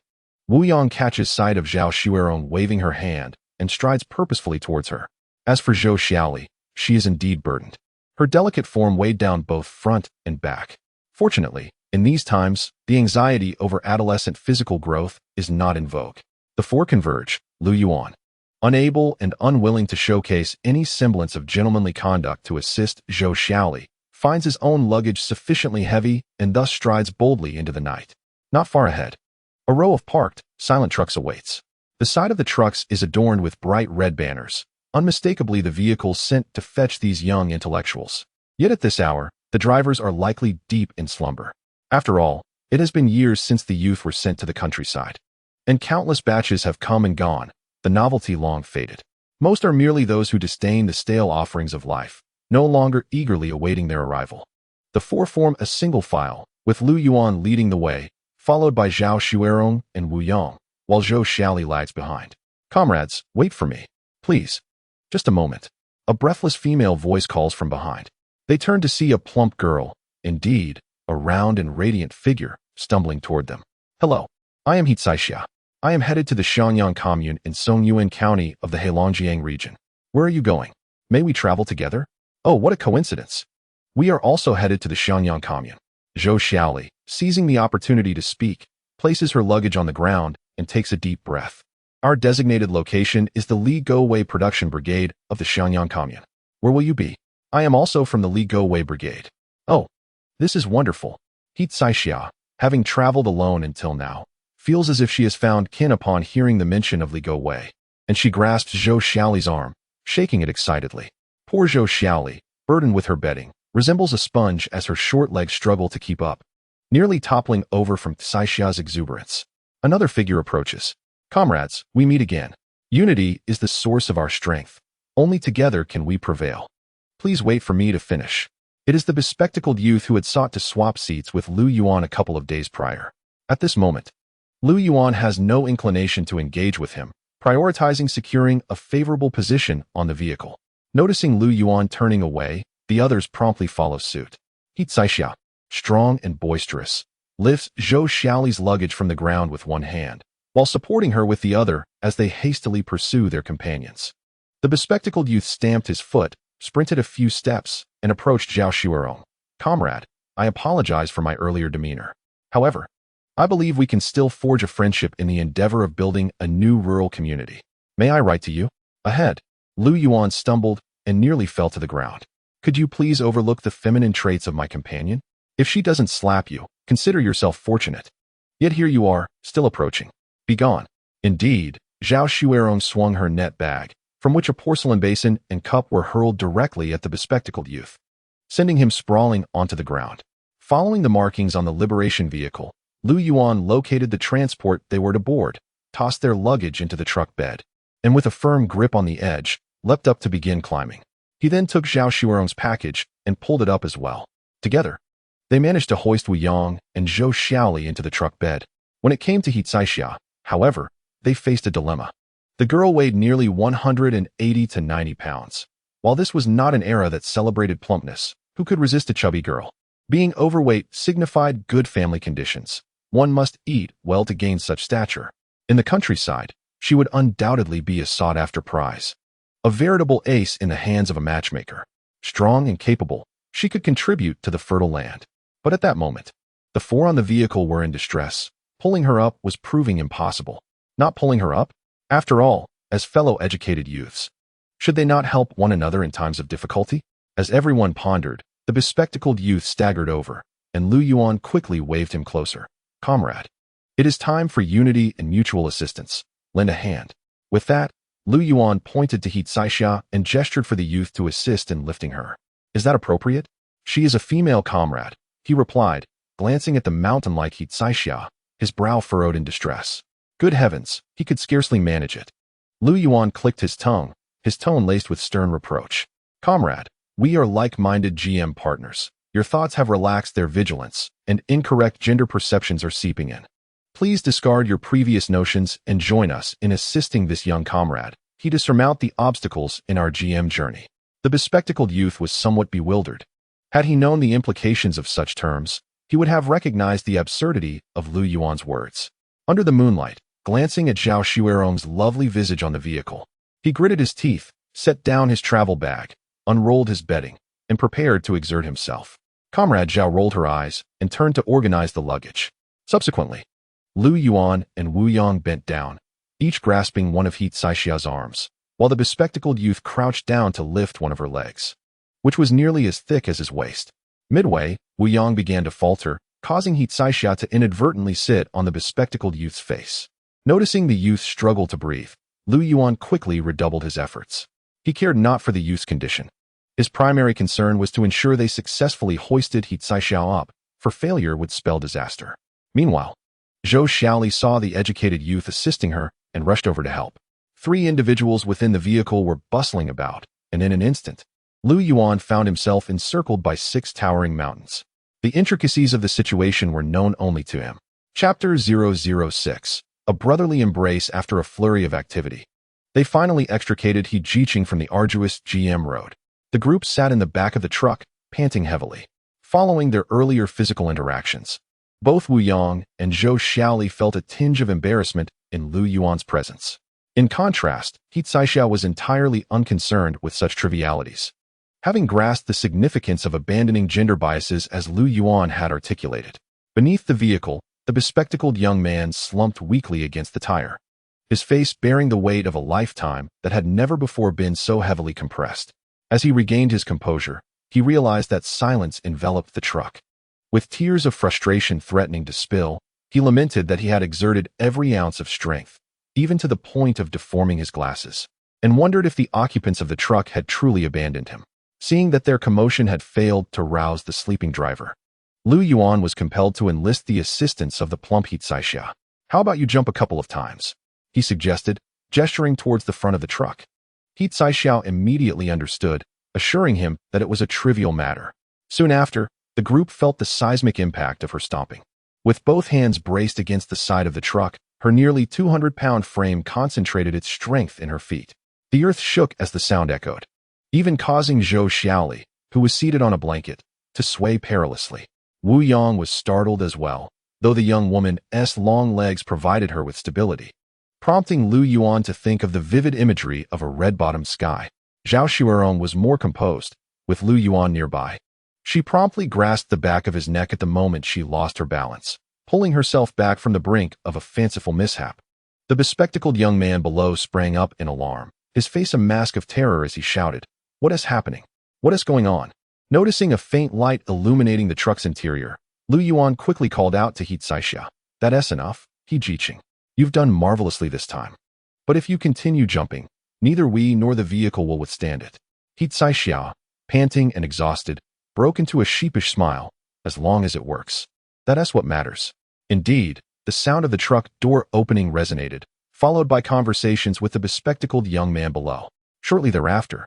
Wu Yang catches sight of Zhao Xuerong waving her hand and strides purposefully towards her. As for Zhou Xiaoli, she is indeed burdened. Her delicate form weighed down both front and back. Fortunately, in these times, the anxiety over adolescent physical growth is not in vogue. The four converge. Lu Yuan, unable and unwilling to showcase any semblance of gentlemanly conduct to assist Zhou Xiaoli, finds his own luggage sufficiently heavy and thus strides boldly into the night. Not far ahead, a row of parked, silent trucks awaits. The side of the trucks is adorned with bright red banners, unmistakably the vehicles sent to fetch these young intellectuals. Yet at this hour, the drivers are likely deep in slumber. After all, it has been years since the youth were sent to the countryside, and countless batches have come and gone, the novelty long faded. Most are merely those who disdain the stale offerings of life, no longer eagerly awaiting their arrival. The four form a single file, with Lu Yuan leading the way, followed by Zhao Xuerong and Wu Yang, while Zhou Xiaoli lags behind. Comrades, wait for me. Please. Just a moment. A breathless female voice calls from behind. They turn to see a plump girl, indeed, a round and radiant figure, stumbling toward them. Hello. I am Hitsaixia. I am headed to the Xiangyang commune in Songyuan County of the Heilongjiang region. Where are you going? May we travel together? Oh, what a coincidence. We are also headed to the Xiangyang commune. Zhou Xiaoli, seizing the opportunity to speak, places her luggage on the ground and takes a deep breath. Our designated location is the Li Gowei Production Brigade of the Xiangyang commune. Where will you be? I am also from the Li Gowei Brigade. Oh, this is wonderful. He Caixia, having traveled alone until now, feels as if she has found kin upon hearing the mention of Li Gowei, and she grasps Zhou Xiaoli's arm, shaking it excitedly. Poor Zhou Xiaoli, burdened with her bedding, resembles a sponge as her short legs struggle to keep up, nearly toppling over from Caixia's exuberance. Another figure approaches. Comrades, we meet again. Unity is the source of our strength. Only together can we prevail. Please wait for me to finish. It is the bespectacled youth who had sought to swap seats with Lu Yuan a couple of days prior. At this moment, Lu Yuan has no inclination to engage with him, prioritizing securing a favorable position on the vehicle. Noticing Lu Yuan turning away, the others promptly follow suit. He Caixia, strong and boisterous, lifts Zhou Xiaoli's luggage from the ground with one hand, while supporting her with the other as they hastily pursue their companions. The bespectacled youth stamped his foot, sprinted a few steps, and approached Zhao Shuerong. Comrade, I apologize for my earlier demeanor. However, I believe we can still forge a friendship in the endeavor of building a new rural community. May I write to you? Ahead, Lu Yuan stumbled and nearly fell to the ground. Could you please overlook the feminine traits of my companion? If she doesn't slap you, consider yourself fortunate. Yet here you are, still approaching. Begone. Indeed, Zhao Shuerong swung her net bag, from which a porcelain basin and cup were hurled directly at the bespectacled youth, sending him sprawling onto the ground. Following the markings on the liberation vehicle, Lu Yuan located the transport they were to board, tossed their luggage into the truck bed, and with a firm grip on the edge, leapt up to begin climbing. He then took Zhao Shuerong's package and pulled it up as well. Together, they managed to hoist Wu Yang and Zhou Xiaoli into the truck bed. When it came to He Caixia, however, they faced a dilemma. The girl weighed nearly 180 to 90 pounds. While this was not an era that celebrated plumpness, who could resist a chubby girl? Being overweight signified good family conditions. One must eat well to gain such stature. In the countryside, she would undoubtedly be a sought-after prize. A veritable ace in the hands of a matchmaker. Strong and capable, she could contribute to the fertile land. But at that moment, the four on the vehicle were in distress. Pulling her up was proving impossible. Not pulling her up? After all, as fellow educated youths, should they not help one another in times of difficulty? As everyone pondered, the bespectacled youth staggered over, and Lu Yuan quickly waved him closer. Comrade, it is time for unity and mutual assistance. Lend a hand. With that, Lu Yuan pointed to He Caixia and gestured for the youth to assist in lifting her. Is that appropriate? She is a female comrade, he replied, glancing at the mountain-like He Caixia, his brow furrowed in distress. Good heavens, he could scarcely manage it. Lu Yuan clicked his tongue, his tone laced with stern reproach. Comrade, we are like-minded GM partners. Your thoughts have relaxed their vigilance, and incorrect gender perceptions are seeping in. Please discard your previous notions and join us in assisting this young comrade to surmount the obstacles in our GM journey. The bespectacled youth was somewhat bewildered. Had he known the implications of such terms, he would have recognized the absurdity of Lu Yuan's words. Under the moonlight, glancing at Zhao Shuerong's lovely visage on the vehicle, he gritted his teeth, set down his travel bag, unrolled his bedding, and prepared to exert himself. Comrade Zhao rolled her eyes and turned to organize the luggage. Subsequently, Lu Yuan and Wu Yang bent down, each grasping one of He Caixia's arms, while the bespectacled youth crouched down to lift one of her legs, which was nearly as thick as his waist. Midway, Wu Yang began to falter, causing He Caixia to inadvertently sit on the bespectacled youth's face. Noticing the youth struggle to breathe, Lu Yuan quickly redoubled his efforts. He cared not for the youth's condition. His primary concern was to ensure they successfully hoisted He Caixia up, for failure would spell disaster. Meanwhile, Zhou Xiaoli saw the educated youth assisting her and rushed over to help. 3 individuals within the vehicle were bustling about, and in an instant, Lu Yuan found himself encircled by 6 towering mountains. The intricacies of the situation were known only to him. Chapter 006. A brotherly embrace after a flurry of activity. They finally extricated He Jiqing from the arduous GM road. The group sat in the back of the truck, panting heavily. Following their earlier physical interactions, both Wu Yang and Zhou Xiaoli felt a tinge of embarrassment in Lu Yuan's presence. In contrast, He Zaixiao was entirely unconcerned with such trivialities. Having grasped the significance of abandoning gender biases as Lu Yuan had articulated, beneath the vehicle, the bespectacled young man slumped weakly against the tire, his face bearing the weight of a lifetime that had never before been so heavily compressed. As he regained his composure, he realized that silence enveloped the truck. With tears of frustration threatening to spill, he lamented that he had exerted every ounce of strength, even to the point of deforming his glasses, and wondered if the occupants of the truck had truly abandoned him. Seeing that their commotion had failed to rouse the sleeping driver, Lu Yuan was compelled to enlist the assistance of the plump He Zaixiao. "How about you jump a couple of times?" he suggested, gesturing towards the front of the truck. He Zaixiao immediately understood, assuring him that it was a trivial matter. Soon after, the group felt the seismic impact of her stomping. With both hands braced against the side of the truck, her nearly 200-pound frame concentrated its strength in her feet. The earth shook as the sound echoed, even causing Zhou Xiaoli, who was seated on a blanket, to sway perilously. Wu Yang was startled as well, though the young woman's long legs provided her with stability, prompting Lu Yuan to think of the vivid imagery of a red-bottomed sky. Zhao Shuerong was more composed, with Lu Yuan nearby. She promptly grasped the back of his neck at the moment she lost her balance, pulling herself back from the brink of a fanciful mishap. The bespectacled young man below sprang up in alarm, his face a mask of terror as he shouted, "What is happening? What is going on?" Noticing a faint light illuminating the truck's interior, Lu Yuan quickly called out to He Zaixiao, "That's enough, He Jiqing. You've done marvelously this time. But if you continue jumping, neither we nor the vehicle will withstand it." He Zaixiao, panting and exhausted, broke into a sheepish smile. "As long as it works. That's what matters." Indeed, the sound of the truck door opening resonated, followed by conversations with the bespectacled young man below. Shortly thereafter,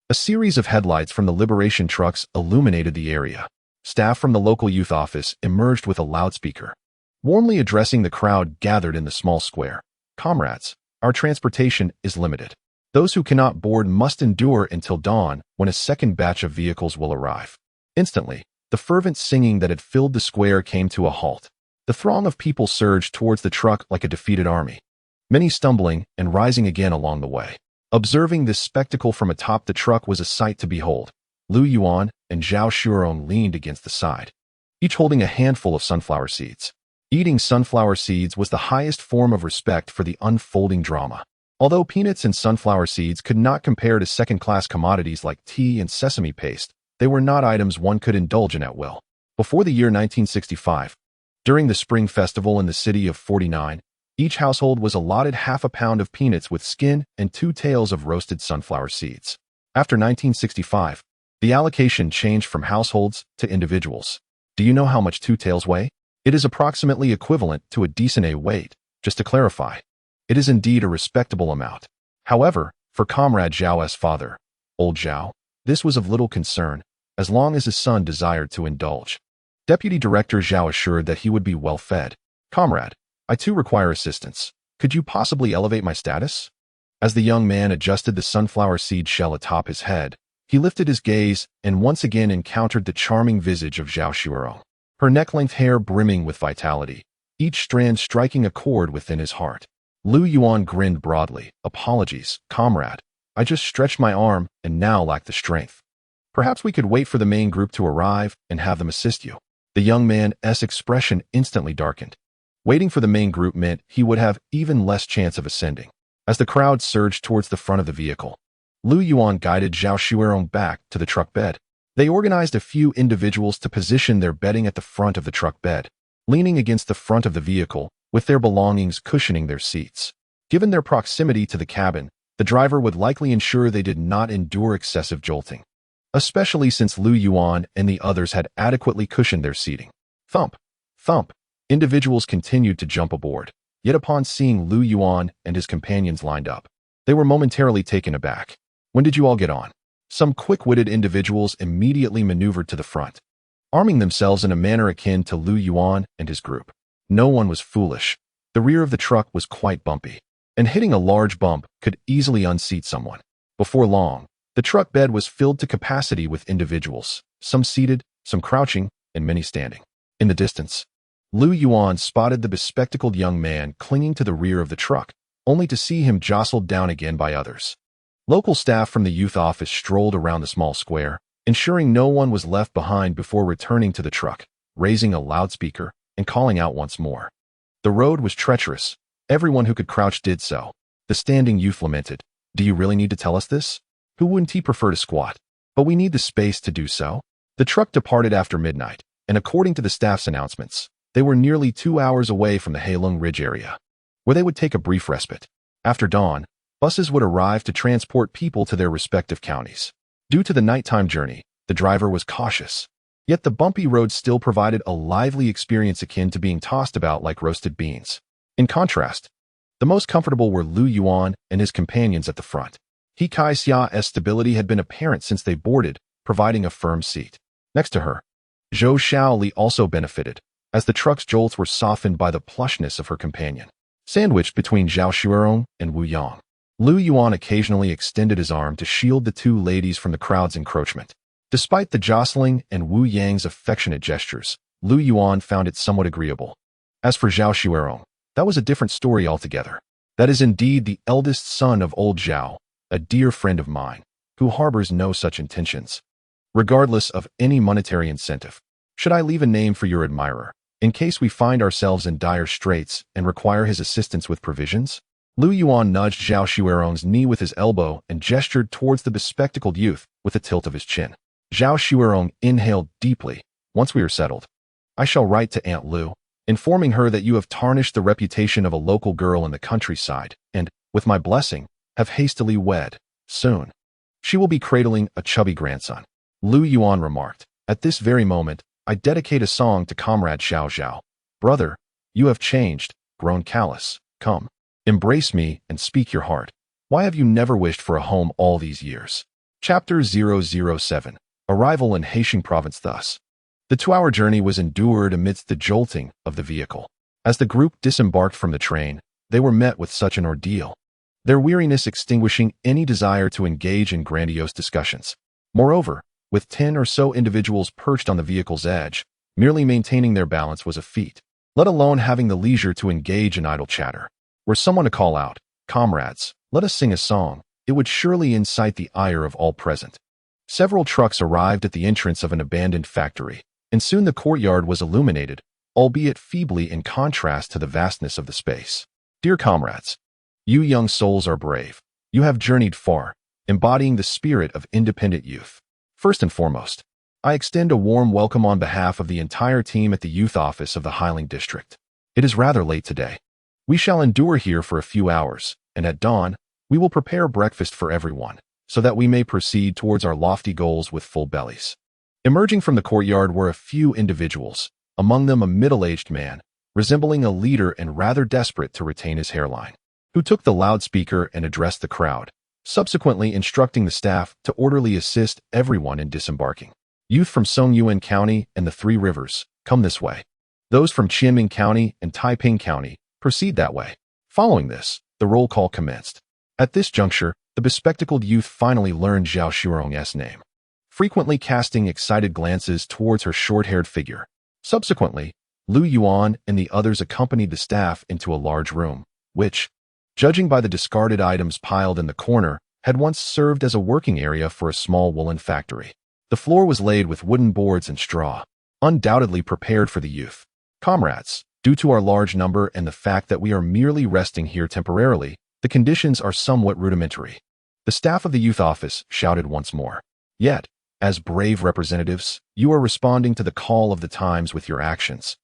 a series of headlights from the liberation trucks illuminated the area. Staff from the local youth office emerged with a loudspeaker, warmly addressing the crowd gathered in the small square. "Comrades, our transportation is limited. Those who cannot board must endure until dawn, when a second batch of vehicles will arrive." Instantly, the fervent singing that had filled the square came to a halt. The throng of people surged towards the truck like a defeated army, many stumbling and rising again along the way. Observing this spectacle from atop the truck was a sight to behold. Lu Yuan and Zhao Shuerong leaned against the side, each holding a handful of sunflower seeds. Eating sunflower seeds was the highest form of respect for the unfolding drama. Although peanuts and sunflower seeds could not compare to second-class commodities like tea and sesame paste, they were not items one could indulge in at will. Before the year 1965, during the Spring Festival in the city of 49, each household was allotted half a pound of peanuts with skin and 2 tails of roasted sunflower seeds. After 1965, the allocation changed from households to individuals. Do you know how much 2 tails weigh? It is approximately equivalent to a decent A weight. Just to clarify, it is indeed a respectable amount. However, for Comrade Zhao's father, old Zhao, this was of little concern, as long as his son desired to indulge. Deputy Director Zhao assured that he would be well fed. "Comrade, I too require assistance. Could you possibly elevate my status?" As the young man adjusted the sunflower seed shell atop his head, he lifted his gaze and once again encountered the charming visage of Zhao Shuerong, her neck-length hair brimming with vitality, each strand striking a chord within his heart. Lu Yuan grinned broadly. "Apologies, comrade. I just stretched my arm and now lack the strength. Perhaps we could wait for the main group to arrive and have them assist you." The young man's expression instantly darkened. Waiting for the main group meant he would have even less chance of ascending. As the crowd surged towards the front of the vehicle, Lu Yuan guided Zhao Shuerong back to the truck bed. They organized a few individuals to position their bedding at the front of the truck bed, leaning against the front of the vehicle, with their belongings cushioning their seats. Given their proximity to the cabin, the driver would likely ensure they did not endure excessive jolting, especially since Lu Yuan and the others had adequately cushioned their seating. Thump, thump. Individuals continued to jump aboard, yet upon seeing Lu Yuan and his companions lined up, they were momentarily taken aback. "When did you all get on?" Some quick-witted individuals immediately maneuvered to the front, arming themselves in a manner akin to Lu Yuan and his group. No one was foolish. The rear of the truck was quite bumpy, and hitting a large bump could easily unseat someone. Before long, the truck bed was filled to capacity with individuals, some seated, some crouching, and many standing. In the distance, Lu Yuan spotted the bespectacled young man clinging to the rear of the truck, only to see him jostled down again by others. Local staff from the youth office strolled around the small square, ensuring no one was left behind before returning to the truck, raising a loudspeaker and calling out once more. The road was treacherous. Everyone who could crouch did so. The standing youth lamented, "Do you really need to tell us this? Who wouldn't he prefer to squat? But we need the space to do so." The truck departed after midnight, and according to the staff's announcements, they were nearly 2 hours away from the Heilong Ridge area, where they would take a brief respite. After dawn, buses would arrive to transport people to their respective counties. Due to the nighttime journey, the driver was cautious. Yet the bumpy road still provided a lively experience akin to being tossed about like roasted beans. In contrast, the most comfortable were Lu Yuan and his companions at the front. He Kai Xia's stability had been apparent since they boarded, providing a firm seat. Next to her, Zhou Xiaoli also benefited, as the truck's jolts were softened by the plushness of her companion. Sandwiched between Zhao Shuirong and Wu Yang, Lu Yuan occasionally extended his arm to shield the two ladies from the crowd's encroachment. Despite the jostling and Wu Yang's affectionate gestures, Lu Yuan found it somewhat agreeable. As for Zhao Shuirong, that was a different story altogether. That is indeed the eldest son of old Zhao, a dear friend of mine, who harbors no such intentions. Regardless of any monetary incentive, should I leave a name for your admirer, in case we find ourselves in dire straits and require his assistance with provisions? Lu Yuan nudged Zhao Shuirong's knee with his elbow and gestured towards the bespectacled youth with a tilt of his chin. Zhao Shuirong inhaled deeply. "Once we are settled, I shall write to Aunt Lu, informing her that you have tarnished the reputation of a local girl in the countryside and, with my blessing, have hastily wed. Soon, she will be cradling a chubby grandson." Lu Yuan remarked, "At this very moment, I dedicate a song to Comrade Xiao Zhao. Brother, you have changed, grown callous. Come, embrace me and speak your heart. Why have you never wished for a home all these years?" Chapter 007. Arrival in Heilongjiang Province. Thus, the 2-hour journey was endured amidst the jolting of the vehicle. As the group disembarked from the train, they were met with such an ordeal, their weariness extinguishing any desire to engage in grandiose discussions. Moreover, with 10 or so individuals perched on the vehicle's edge, merely maintaining their balance was a feat, let alone having the leisure to engage in idle chatter. Were someone to call out, "Comrades, let us sing a song," it would surely incite the ire of all present. Several trucks arrived at the entrance of an abandoned factory, and soon the courtyard was illuminated, albeit feebly in contrast to the vastness of the space. "Dear comrades, you young souls are brave. You have journeyed far, embodying the spirit of independent youth. First and foremost, I extend a warm welcome on behalf of the entire team at the youth office of the Heilongjiang district. It is rather late today. We shall endure here for a few hours, and at dawn, we will prepare breakfast for everyone, so that we may proceed towards our lofty goals with full bellies." Emerging from the courtyard were a few individuals, among them a middle-aged man, resembling a leader and rather desperate to retain his hairline, who took the loudspeaker and addressed the crowd, subsequently instructing the staff to orderly assist everyone in disembarking. "Youth from Songyuan County and the Three Rivers, come this way. Those from Qianming County and Taiping County, proceed that way." Following this, the roll call commenced. At this juncture, the bespectacled youth finally learned Zhao Shuirong's name, frequently casting excited glances towards her short-haired figure. Subsequently, Lu Yuan and the others accompanied the staff into a large room, which, judging by the discarded items piled in the corner, had once served as a working area for a small woolen factory. The floor was laid with wooden boards and straw, undoubtedly prepared for the youth. "Comrades, due to our large number and the fact that we are merely resting here temporarily, the conditions are somewhat rudimentary," the staff of the youth office shouted once more. "Yet, as brave representatives, you are responding to the call of the times with your actions.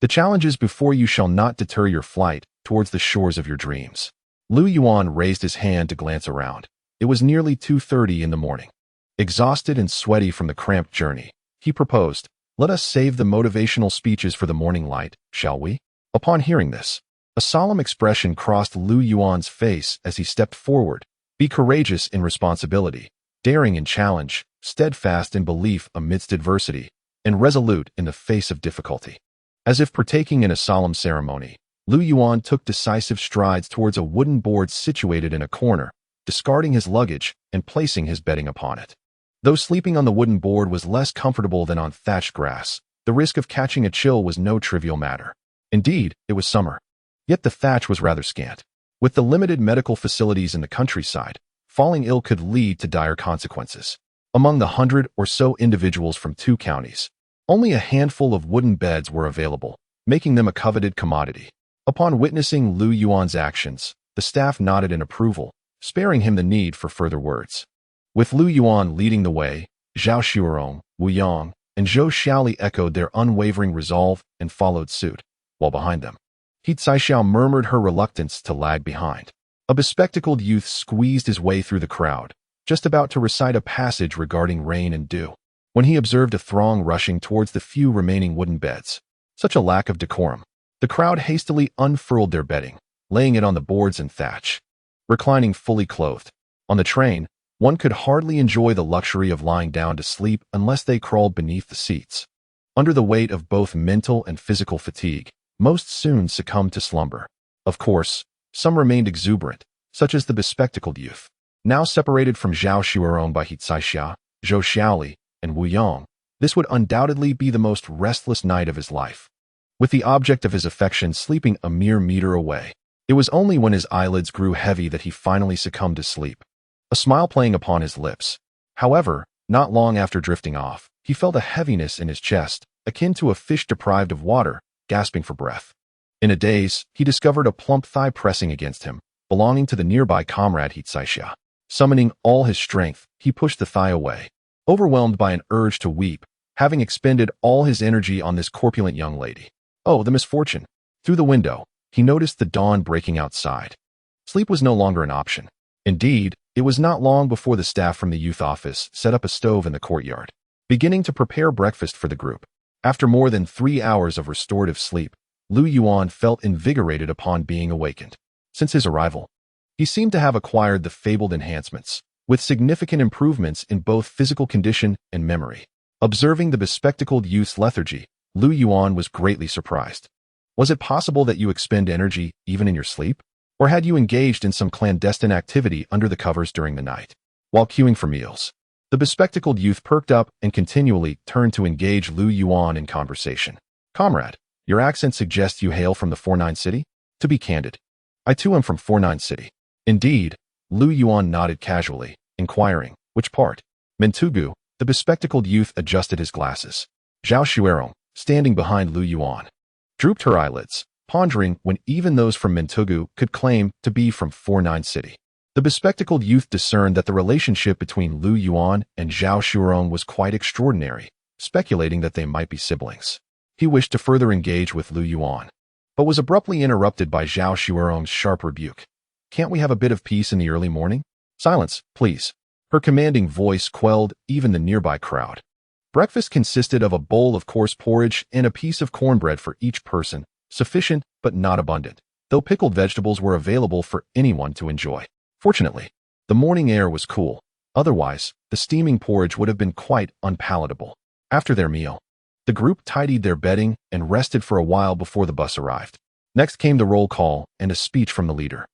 The challenges before you shall not deter your flight towards the shores of your dreams." Lu Yuan raised his hand to glance around. It was nearly 2:30 in the morning. Exhausted and sweaty from the cramped journey, he proposed, "Let us save the motivational speeches for the morning light, shall we?" Upon hearing this, a solemn expression crossed Lu Yuan's face as he stepped forward. "Be courageous in responsibility, daring in challenge, steadfast in belief amidst adversity, and resolute in the face of difficulty." As if partaking in a solemn ceremony, Lu Yuan took decisive strides towards a wooden board situated in a corner, discarding his luggage and placing his bedding upon it. Though sleeping on the wooden board was less comfortable than on thatched grass, The risk of catching a chill was no trivial matter. Indeed, it was summer. Yet the thatch was rather scant. With the limited medical facilities in the countryside, falling ill could lead to dire consequences. Among the 100 or so individuals from 2 counties, only a handful of wooden beds were available, making them a coveted commodity. Upon witnessing Lu Yuan's actions, the staff nodded in approval, sparing him the need for further words. With Lu Yuan leading the way, Zhao Shuerong, Wu Yang, and Zhou Xiaoli echoed their unwavering resolve and followed suit, while behind them, He Caixiao murmured her reluctance to lag behind. A bespectacled youth squeezed his way through the crowd, just about to recite a passage regarding rain and dew, when he observed a throng rushing towards the few remaining wooden beds. Such a lack of decorum. The crowd hastily unfurled their bedding, laying it on the boards and thatch. Reclining fully clothed. On the train, one could hardly enjoy the luxury of lying down to sleep unless they crawled beneath the seats. Under the weight of both mental and physical fatigue, most soon succumbed to slumber. Of course, some remained exuberant, such as the bespectacled youth. Now separated from Zhao Shuerong by He Caixiao, Zhou Xiaoli, and Wu Yang, this would undoubtedly be the most restless night of his life. With the object of his affection sleeping a mere meter away, it was only when his eyelids grew heavy that he finally succumbed to sleep, a smile playing upon his lips. However, not long after drifting off, he felt a heaviness in his chest, akin to a fish deprived of water, gasping for breath. In a daze, he discovered a plump thigh pressing against him, belonging to the nearby comrade He Caixiao. Summoning all his strength, he pushed the thigh away, overwhelmed by an urge to weep, having expended all his energy on this corpulent young lady. Oh, the misfortune! Through the window, he noticed the dawn breaking outside. Sleep was no longer an option. Indeed, it was not long before the staff from the youth office set up a stove in the courtyard, beginning to prepare breakfast for the group. After more than 3 hours of restorative sleep, Lu Yuan felt invigorated upon being awakened. Since his arrival, he seemed to have acquired the fabled enhancements, with significant improvements in both physical condition and memory. Observing the bespectacled youth's lethargy, Lu Yuan was greatly surprised. Was it possible that you expend energy even in your sleep? Or had you engaged in some clandestine activity under the covers during the night? While queuing for meals, the bespectacled youth perked up and continually turned to engage Lu Yuan in conversation. Comrade, your accent suggests you hail from the 49 city? To be candid, I too am from 49 city. Indeed, Lu Yuan nodded casually, inquiring, which part? Mentugu, the bespectacled youth adjusted his glasses. Zhao Shuerong, standing behind Lu Yuan, drooped her eyelids, pondering when even those from Mentugu could claim to be from 49 city. The bespectacled youth discerned that the relationship between Lu Yuan and Zhao Shuerong was quite extraordinary, speculating that they might be siblings. He wished to further engage with Lu Yuan, but was abruptly interrupted by Zhao Shuerong's sharp rebuke. Can't we have a bit of peace in the early morning? Silence, please. Her commanding voice quelled even the nearby crowd. Breakfast consisted of a bowl of coarse porridge and a piece of cornbread for each person, sufficient but not abundant, though pickled vegetables were available for anyone to enjoy. Fortunately, the morning air was cool. Otherwise, the steaming porridge would have been quite unpalatable. After their meal, the group tidied their bedding and rested for a while before the bus arrived. Next came the roll call and a speech from the leader,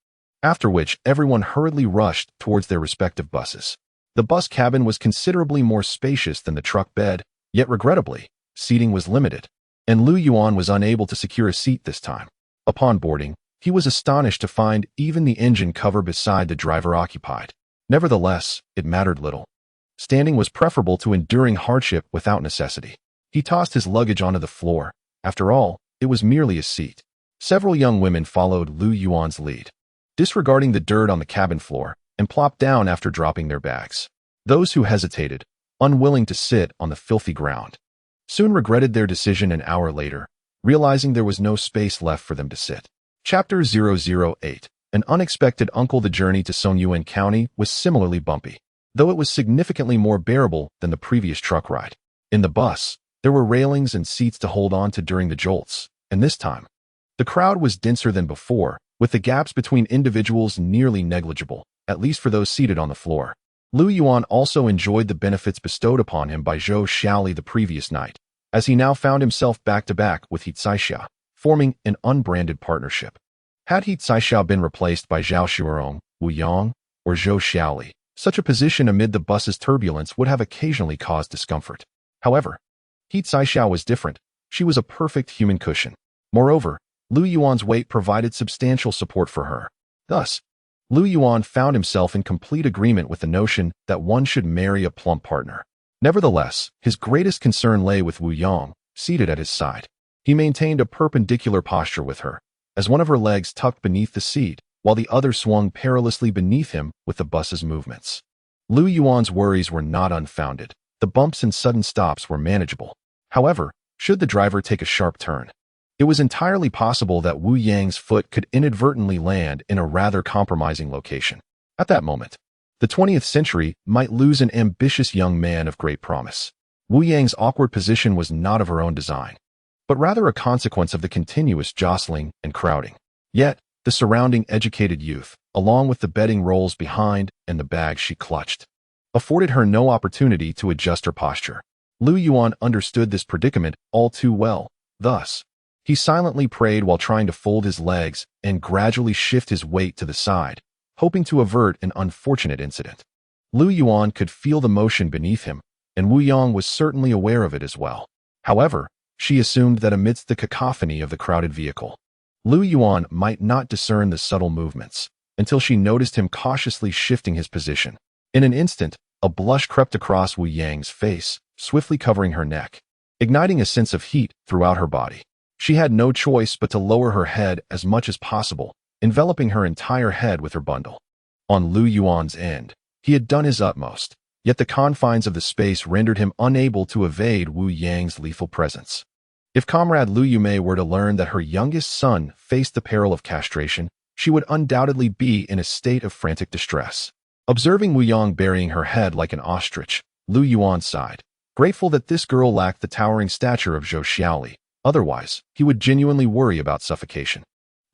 after which everyone hurriedly rushed towards their respective buses. The bus cabin was considerably more spacious than the truck bed, yet regrettably, seating was limited, and Lu Yuan was unable to secure a seat this time. Upon boarding, he was astonished to find even the engine cover beside the driver occupied. Nevertheless, it mattered little. Standing was preferable to enduring hardship without necessity. He tossed his luggage onto the floor. After all, it was merely a seat. Several young women followed Lu Yuan's lead, disregarding the dirt on the cabin floor, and plopped down after dropping their bags. Those who hesitated, unwilling to sit on the filthy ground, soon regretted their decision an hour later, realizing there was no space left for them to sit. Chapter 008. An unexpected uncle. The journey to Songyuan County was similarly bumpy, though it was significantly more bearable than the previous truck ride. In the bus, there were railings and seats to hold on to during the jolts, and this time, the crowd was denser than before, with the gaps between individuals nearly negligible, at least for those seated on the floor. Lu Yuan also enjoyed the benefits bestowed upon him by Zhou Xiaoli the previous night, as he now found himself back-to-back with He Caixiao, forming an unbranded partnership. Had He Caixiao been replaced by Zhao Shuerong, Wu Yang, or Zhou Xiaoli, such a position amid the bus's turbulence would have occasionally caused discomfort. However, He Caixiao was different, She was a perfect human cushion. Moreover, Lu Yuan's weight provided substantial support for her. Thus, Lu Yuan found himself in complete agreement with the notion that one should marry a plump partner. Nevertheless, his greatest concern lay with Wu Yang, seated at his side. He maintained a perpendicular posture with her, as one of her legs tucked beneath the seat, while the other swung perilously beneath him with the bus's movements. Lu Yuan's worries were not unfounded. The bumps and sudden stops were manageable. However, should the driver take a sharp turn, it was entirely possible that Wu Yang's foot could inadvertently land in a rather compromising location. At that moment, the 20th century might lose an ambitious young man of great promise. Wu Yang's awkward position was not of her own design, but rather a consequence of the continuous jostling and crowding. Yet, the surrounding educated youth, along with the bedding rolls behind and the bag she clutched, afforded her no opportunity to adjust her posture. Lu Yuan understood this predicament all too well. Thus, he silently prayed while trying to fold his legs and gradually shift his weight to the side, hoping to avert an unfortunate incident. Lu Yuan could feel the motion beneath him, and Wu Yang was certainly aware of it as well. However, she assumed that amidst the cacophony of the crowded vehicle, Lu Yuan might not discern the subtle movements until she noticed him cautiously shifting his position. In an instant, a blush crept across Wu Yang's face, swiftly covering her neck, igniting a sense of heat throughout her body. She had no choice but to lower her head as much as possible, enveloping her entire head with her bundle. On Lu Yuan's end, he had done his utmost, yet the confines of the space rendered him unable to evade Wu Yang's lethal presence. If Comrade Lu Yumei were to learn that her youngest son faced the peril of castration, she would undoubtedly be in a state of frantic distress. Observing Wu Yang burying her head like an ostrich, Lu Yuan sighed, grateful that this girl lacked the towering stature of Zhou Xiaoli. Otherwise, he would genuinely worry about suffocation.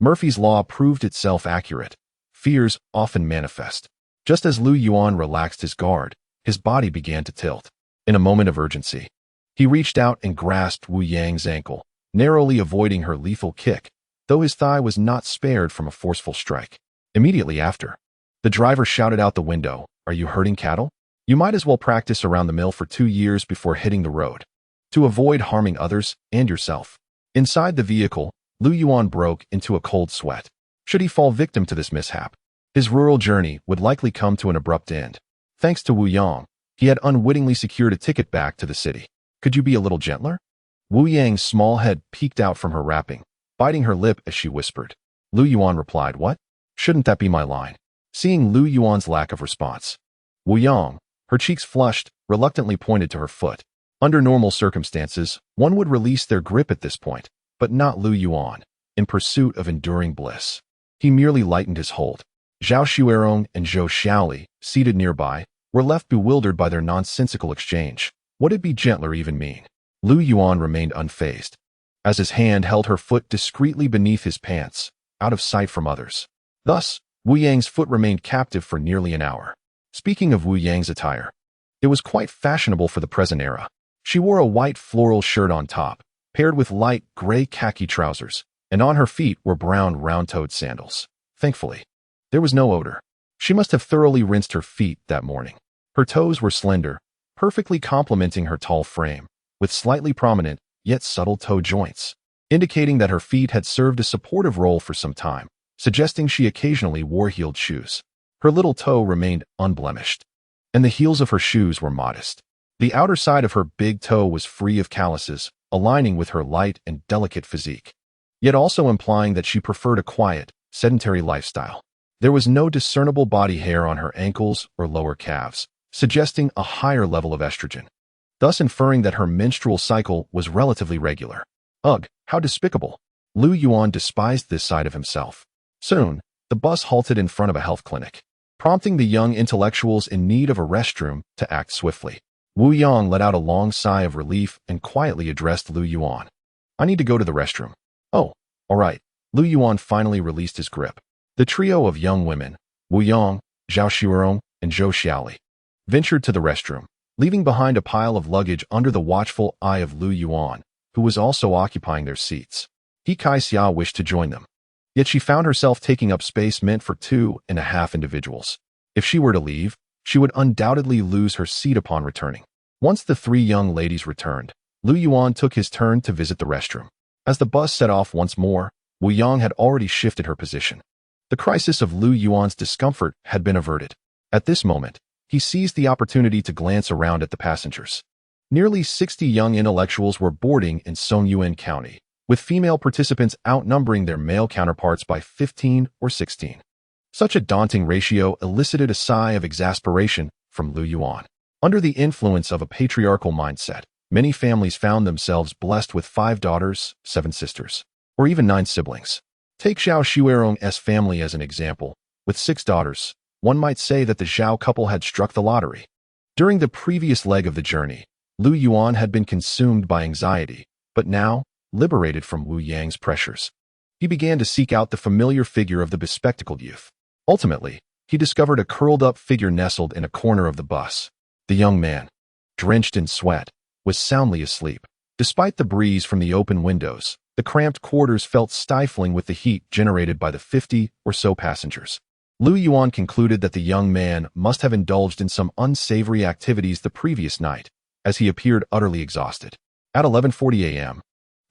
Murphy's Law proved itself accurate. Fears often manifest. Just as Lu Yuan relaxed his guard, his body began to tilt. In a moment of urgency, he reached out and grasped Wu Yang's ankle, narrowly avoiding her lethal kick, though his thigh was not spared from a forceful strike. Immediately after, the driver shouted out the window, "Are you herding cattle? You might as well practice around the mill for 2 years before hitting the road, to avoid harming others and yourself." Inside the vehicle, Lu Yuan broke into a cold sweat. Should he fall victim to this mishap, his rural journey would likely come to an abrupt end. Thanks to Wu Yang, he had unwittingly secured a ticket back to the city. "Could you be a little gentler?" Wu Yang's small head peeked out from her wrapping, biting her lip as she whispered. Lu Yuan replied, "What? Shouldn't that be my line?" Seeing Lu Yuan's lack of response, Wu Yang, her cheeks flushed, reluctantly pointed to her foot. Under normal circumstances, one would release their grip at this point, but not Lu Yuan, in pursuit of enduring bliss. He merely lightened his hold. Zhao Xuerong and Zhou Xiaoli, seated nearby, were left bewildered by their nonsensical exchange. What did "be gentler" even mean? Lu Yuan remained unfazed, as his hand held her foot discreetly beneath his pants, out of sight from others. Thus, Wu Yang's foot remained captive for nearly an hour. Speaking of Wu Yang's attire, it was quite fashionable for the present era. She wore a white floral shirt on top, paired with light gray khaki trousers, and on her feet were brown round-toed sandals. Thankfully, there was no odor. She must have thoroughly rinsed her feet that morning. Her toes were slender, perfectly complementing her tall frame, with slightly prominent, yet subtle toe joints, indicating that her feet had served a supportive role for some time, suggesting she occasionally wore heeled shoes. Her little toe remained unblemished, and the heels of her shoes were modest. The outer side of her big toe was free of calluses, aligning with her light and delicate physique, yet also implying that she preferred a quiet, sedentary lifestyle. There was no discernible body hair on her ankles or lower calves, suggesting a higher level of estrogen, thus inferring that her menstrual cycle was relatively regular. Ugh, how despicable! Lu Yuan despised this side of himself. Soon, the bus halted in front of a health clinic, prompting the young intellectuals in need of a restroom to act swiftly. Wu Yang let out a long sigh of relief and quietly addressed Lu Yuan. "I need to go to the restroom." "Oh, all right." Lu Yuan finally released his grip. The trio of young women, Wu Yang, Zhao Xuerong, and Zhou Xiaoli, ventured to the restroom, leaving behind a pile of luggage under the watchful eye of Lu Yuan, who was also occupying their seats. He Kai-Xia wished to join them, yet she found herself taking up space meant for 2.5 individuals. If she were to leave, she would undoubtedly lose her seat upon returning. Once the 3 young ladies returned, Lu Yuan took his turn to visit the restroom. As the bus set off once more, Wu Yang had already shifted her position. The crisis of Lu Yuan's discomfort had been averted. At this moment, he seized the opportunity to glance around at the passengers. Nearly 60 young intellectuals were boarding in Songyuan County, with female participants outnumbering their male counterparts by 15 or 16. Such a daunting ratio elicited a sigh of exasperation from Lu Yuan. Under the influence of a patriarchal mindset, many families found themselves blessed with 5 daughters, 7 sisters, or even 9 siblings. Take Zhao Xuerong's family as an example. With 6 daughters, one might say that the Zhao couple had struck the lottery. During the previous leg of the journey, Lu Yuan had been consumed by anxiety, but now, liberated from Wu Yang's pressures, he began to seek out the familiar figure of the bespectacled youth. Ultimately, he discovered a curled-up figure nestled in a corner of the bus. The young man, drenched in sweat, was soundly asleep. Despite the breeze from the open windows, the cramped quarters felt stifling with the heat generated by the 50 or so passengers. Lu Yuan concluded that the young man must have indulged in some unsavory activities the previous night, as he appeared utterly exhausted. At 11:40 a.m.,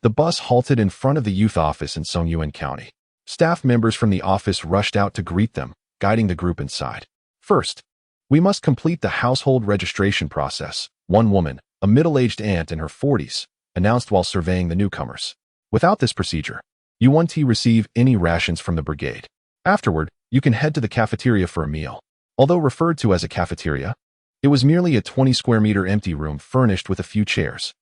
the bus halted in front of the youth office in Songyuan County. Staff members from the office rushed out to greet them, guiding the group inside. First, we must complete the household registration process, one woman, a middle-aged aunt in her 40s, announced while surveying the newcomers. Without this procedure, you won't receive any rations from the brigade. Afterward, you can head to the cafeteria for a meal. Although referred to as a cafeteria, it was merely a 20-square-meter empty room furnished with a few chairs.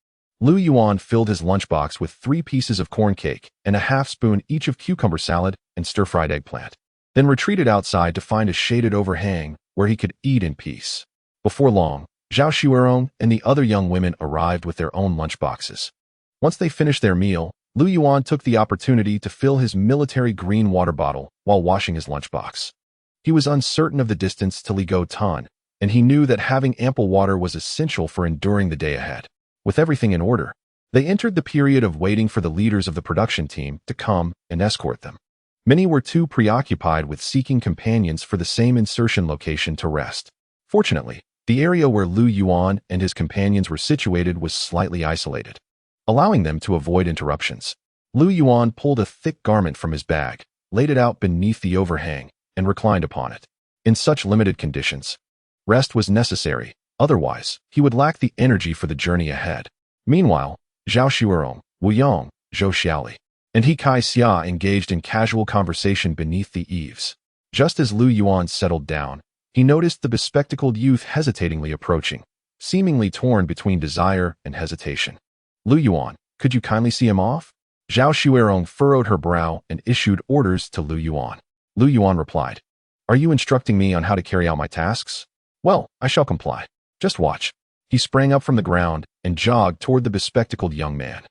Lu Yuan filled his lunchbox with 3 pieces of corn cake and a half-spoon each of cucumber salad and stir-fried eggplant, then retreated outside to find a shaded overhang where he could eat in peace. Before long, Zhao Xuerong and the other young women arrived with their own lunchboxes. Once they finished their meal, Lu Yuan took the opportunity to fill his military green water bottle while washing his lunchbox. He was uncertain of the distance to Ligo Tan, and he knew that having ample water was essential for enduring the day ahead. With everything in order, they entered the period of waiting for the leaders of the production team to come and escort them. Many were too preoccupied with seeking companions for the same insertion location to rest. Fortunately, the area where Lu Yuan and his companions were situated was slightly isolated, allowing them to avoid interruptions. Lu Yuan pulled a thick garment from his bag, laid it out beneath the overhang, and reclined upon it. In such limited conditions, rest was necessary, otherwise, he would lack the energy for the journey ahead. Meanwhile, Zhao Xuerong, Wu Yang, Zhou Xiaoli, and He Kai Xia engaged in casual conversation beneath the eaves. Just as Lu Yuan settled down, he noticed the bespectacled youth hesitatingly approaching, seemingly torn between desire and hesitation. Lu Yuan, could you kindly see him off? Zhao Xuerong furrowed her brow and issued orders to Lu Yuan. Lu Yuan replied, Are you instructing me on how to carry out my tasks? Well, I shall comply. Just watch. He sprang up from the ground and jogged toward the bespectacled young man.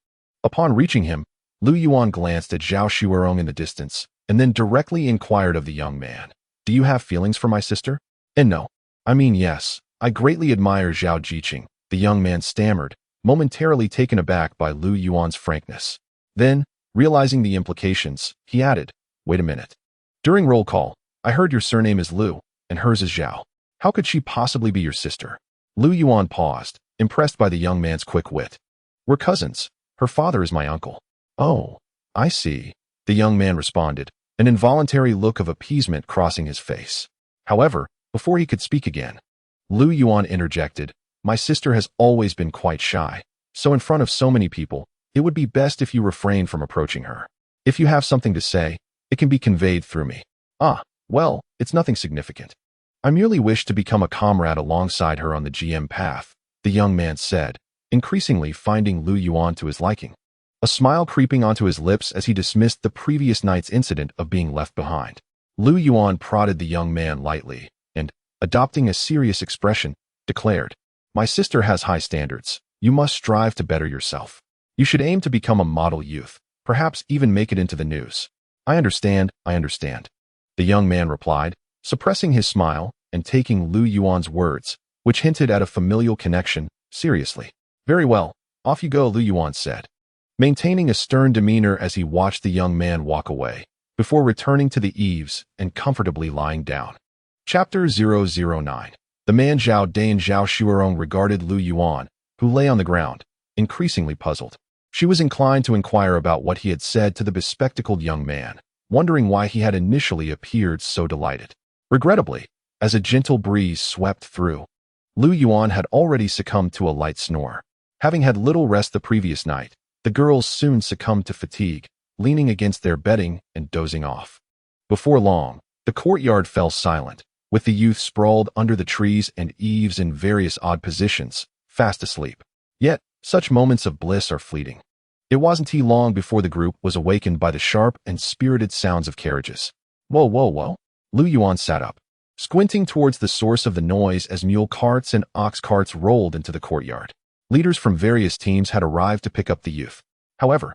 Upon reaching him, Lu Yuan glanced at Zhao Xuerong in the distance, and then directly inquired of the young man, Do you have feelings for my sister? And no, I mean yes, I greatly admire Zhao Jiqing, the young man stammered, momentarily taken aback by Lu Yuan's frankness. Then, realizing the implications, he added, Wait a minute. During roll call, I heard your surname is Lu, and hers is Zhao. How could she possibly be your sister? Lu Yuan paused, impressed by the young man's quick wit. We're cousins. Her father is my uncle. Oh, I see, the young man responded, an involuntary look of appeasement crossing his face. However, before he could speak again, Lu Yuan interjected, My sister has always been quite shy, so in front of so many people, it would be best if you refrain from approaching her. If you have something to say, it can be conveyed through me. Ah, well, it's nothing significant. I merely wish to become a comrade alongside her on the GM path, the young man said, increasingly finding Lu Yuan to his liking. A smile creeping onto his lips as he dismissed the previous night's incident of being left behind. Lu Yuan prodded the young man lightly and, adopting a serious expression, declared, My sister has high standards. You must strive to better yourself. You should aim to become a model youth, perhaps even make it into the news. I understand. The young man replied, suppressing his smile and taking Lu Yuan's words, which hinted at a familial connection, seriously. Very well, off you go, Lu Yuan said, maintaining a stern demeanor as he watched the young man walk away, before returning to the eaves and comfortably lying down. Chapter 009. The man Zhao Dai and Zhao Xuerong regarded Lu Yuan, who lay on the ground, increasingly puzzled. She was inclined to inquire about what he had said to the bespectacled young man, wondering why he had initially appeared so delighted. Regrettably, as a gentle breeze swept through, Lu Yuan had already succumbed to a light snore. Having had little rest the previous night, the girls soon succumbed to fatigue, leaning against their bedding and dozing off. Before long, the courtyard fell silent, with the youth sprawled under the trees and eaves in various odd positions, fast asleep. Yet, such moments of bliss are fleeting. It wasn't long before the group was awakened by the sharp and spirited sounds of carriages. Whoa, whoa, whoa. Lu Yuan sat up, squinting towards the source of the noise as mule carts and ox carts rolled into the courtyard. Leaders from various teams had arrived to pick up the youth. However,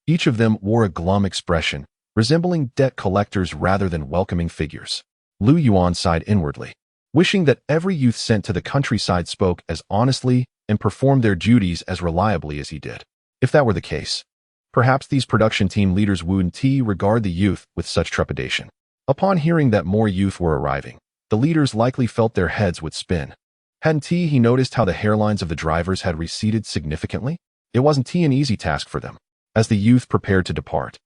each of them wore a glum expression, resembling debt collectors rather than welcoming figures. Lu Yuan sighed inwardly, wishing that every youth sent to the countryside spoke as honestly and performed their duties as reliably as he did. If that were the case, perhaps these production team leaders wouldn't regard the youth with such trepidation. Upon hearing that more youth were arriving, the leaders likely felt their heads would spin. Hadn't he noticed how the hairlines of the drivers had receded significantly? It wasn't an easy task for them. As the youth prepared to depart,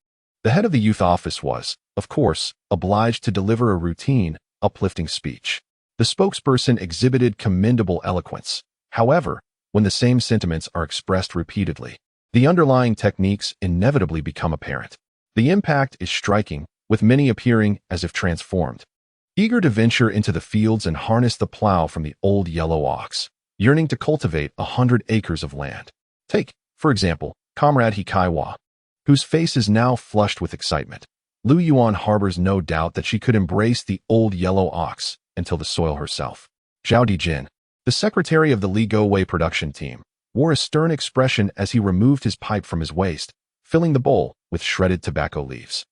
the head of the youth office was, of course, obliged to deliver a routine, uplifting speech. The spokesperson exhibited commendable eloquence. However, when the same sentiments are expressed repeatedly, the underlying techniques inevitably become apparent. The impact is striking, with many appearing as if transformed, eager to venture into the fields and harness the plow from the old yellow ox, yearning to cultivate 100 acres of land. Take, for example, Comrade Hikaiwa, whose face is now flushed with excitement. Lu Yuan harbors no doubt that she could embrace the old yellow ox until the soil herself. Zhao Dijin, the secretary of the Li Gowei production team, wore a stern expression as he removed his pipe from his waist, filling the bowl with shredded tobacco leaves.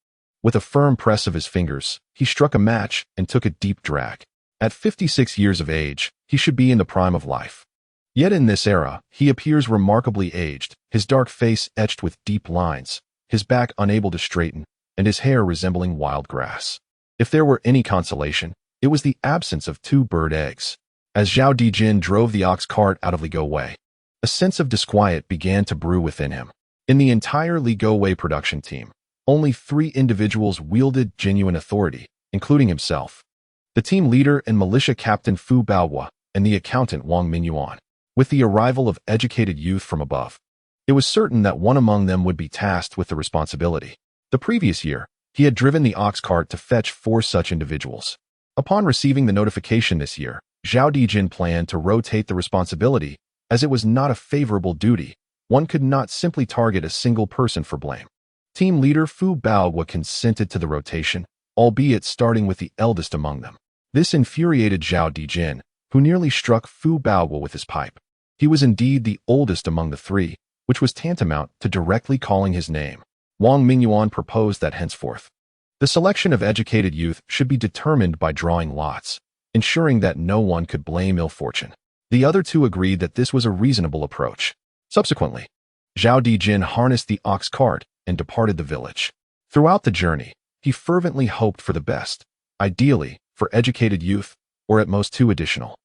With a firm press of his fingers, he struck a match and took a deep drag. At 56 years of age, he should be in the prime of life. Yet in this era, he appears remarkably aged, his dark face etched with deep lines, his back unable to straighten, and his hair resembling wild grass. If there were any consolation, it was the absence of 2 bird eggs. As Zhao Dijin drove the ox cart out of Li Gowei, a sense of disquiet began to brew within him. In the entire Li Gowei production team, only 3 individuals wielded genuine authority, including himself, the team leader and militia captain Fu Baohua, and the accountant Wang Mingyuan. With the arrival of educated youth from above, it was certain that one among them would be tasked with the responsibility. The previous year, he had driven the ox cart to fetch 4 such individuals. Upon receiving the notification this year, Zhao Dijin planned to rotate the responsibility, as it was not a favorable duty. One could not simply target a single person for blame. Team leader Fu Baohua consented to the rotation, albeit starting with the eldest among them. This infuriated Zhao Dijin, who nearly struck Fu Baohua with his pipe. He was indeed the oldest among the 3, which was tantamount to directly calling his name. Wang Mingyuan proposed that henceforth, the selection of educated youth should be determined by drawing lots, ensuring that no one could blame ill fortune. The other 2 agreed that this was a reasonable approach. Subsequently, Zhao Dijin harnessed the ox cart and departed the village. Throughout the journey, he fervently hoped for the best, ideally for educated youth, or at most 2 additional.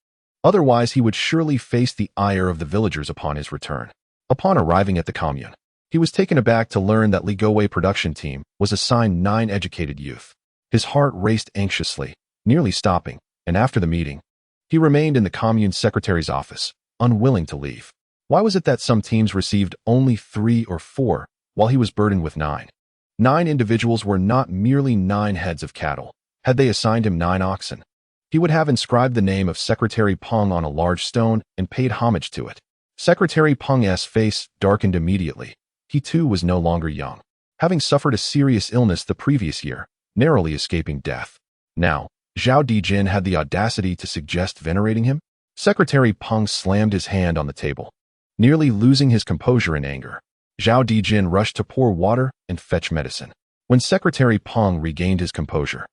Otherwise, he would surely face the ire of the villagers upon his return. Upon arriving at the commune, he was taken aback to learn that Li Gowei production team was assigned 9 educated youth. His heart raced anxiously, nearly stopping, and after the meeting, he remained in the commune secretary's office, unwilling to leave. Why was it that some teams received only 3 or 4, while he was burdened with 9? 9 individuals were not merely 9 heads of cattle. Had they assigned him 9 oxen, he would have inscribed the name of Secretary Peng on a large stone and paid homage to it. Secretary Peng's face darkened immediately. He too was no longer young, having suffered a serious illness the previous year, narrowly escaping death. Now, Zhao Dijin had the audacity to suggest venerating him. Secretary Peng slammed his hand on the table, nearly losing his composure in anger. Zhao Dijin rushed to pour water and fetch medicine. When Secretary Peng regained his composure,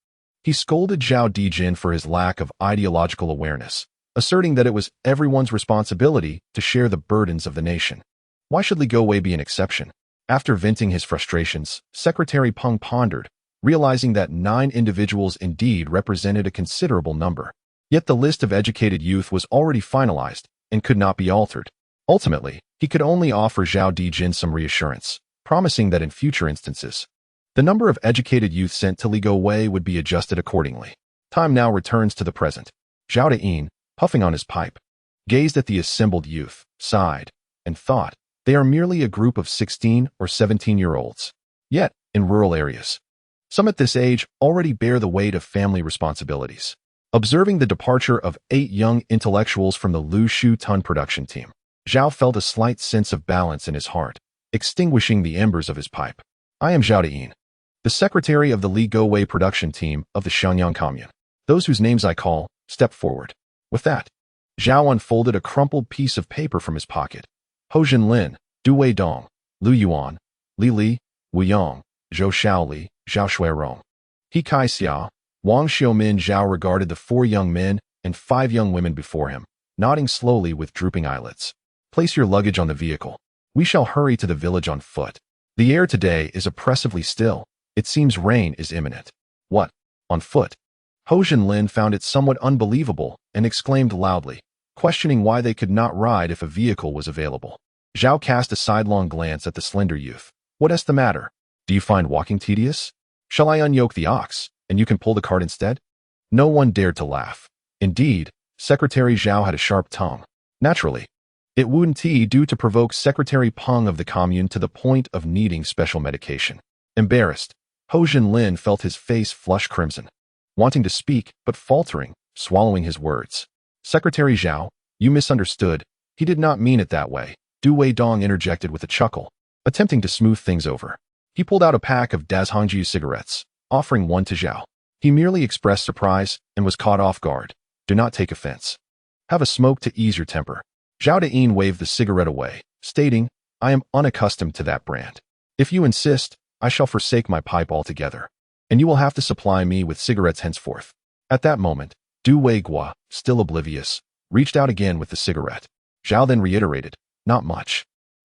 he scolded Zhao Dijin for his lack of ideological awareness, asserting that it was everyone's responsibility to share the burdens of the nation. Why should Li Gowei be an exception? After venting his frustrations, Secretary Peng pondered, realizing that 9 individuals indeed represented a considerable number. Yet the list of educated youth was already finalized and could not be altered. Ultimately, he could only offer Zhao Dijin some reassurance, promising that in future instances, the number of educated youth sent to Li Gowei would be adjusted accordingly. Time now returns to the present. Zhao Deyin, puffing on his pipe, gazed at the assembled youth, sighed, and thought, they are merely a group of 16 or 17-year-olds. Yet, in rural areas, some at this age already bear the weight of family responsibilities. Observing the departure of 8 young intellectuals from the Lu Tun production team, Zhao felt a slight sense of balance in his heart, extinguishing the embers of his pipe. I am Zhao Deyin, the secretary of the Li Gowei production team of the Shenyang Commune. Those whose names I call, step forward. With that, Zhao unfolded a crumpled piece of paper from his pocket. Ho Jinlin, Du Weidong, Lu Yuan, Li Li, Wu Yang, Zhou Shaoli, Zhao Shuirong, He Kai Xiao, Wang Xiumin. Zhao regarded the 4 young men and 5 young women before him, nodding slowly with drooping eyelids. Place your luggage on the vehicle. We shall hurry to the village on foot. The air today is oppressively still. It seems rain is imminent. What? On foot? Ho Jinlin found it somewhat unbelievable and exclaimed loudly, questioning why they could not ride if a vehicle was available. Zhao cast a sidelong glance at the slender youth. What is the matter? Do you find walking tedious? Shall I unyoke the ox, and you can pull the cart instead? No one dared to laugh. Indeed, Secretary Zhao had a sharp tongue. Naturally, it wouldn't do to provoke Secretary Peng of the commune to the point of needing special medication. Embarrassed, Ho Jinlin felt his face flush crimson, wanting to speak but faltering, swallowing his words. Secretary Zhao, you misunderstood. He did not mean it that way. Du Weidong interjected with a chuckle, attempting to smooth things over. He pulled out a pack of Dazhongjiu cigarettes, offering one to Zhao. He merely expressed surprise and was caught off guard. Do not take offense. Have a smoke to ease your temper. Zhao Deyin waved the cigarette away, stating, I am unaccustomed to that brand. If you insist, I shall forsake my pipe altogether, and you will have to supply me with cigarettes henceforth. At that moment, Du Weigua, still oblivious, reached out again with the cigarette. Zhao then reiterated, not much.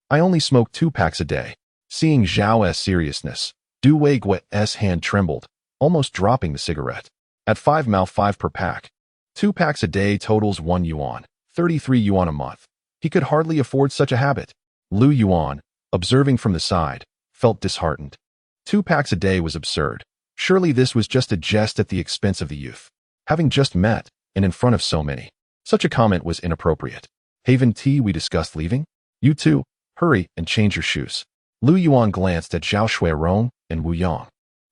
I only smoke 2 packs a day. Seeing Zhao's seriousness, Du Weigua's hand trembled, almost dropping the cigarette. At 5 mao 5 per pack, 2 packs a day totals 1 yuan, 33 yuan a month. He could hardly afford such a habit. Lu Yuan, observing from the side, felt disheartened. 2 packs a day was absurd. Surely this was just a jest at the expense of the youth. Having just met, and in front of so many, such a comment was inappropriate. Haven tea, we discussed leaving? You too, hurry and change your shoes. Lu Yuan glanced at Zhao Shuirong and Wu Yang,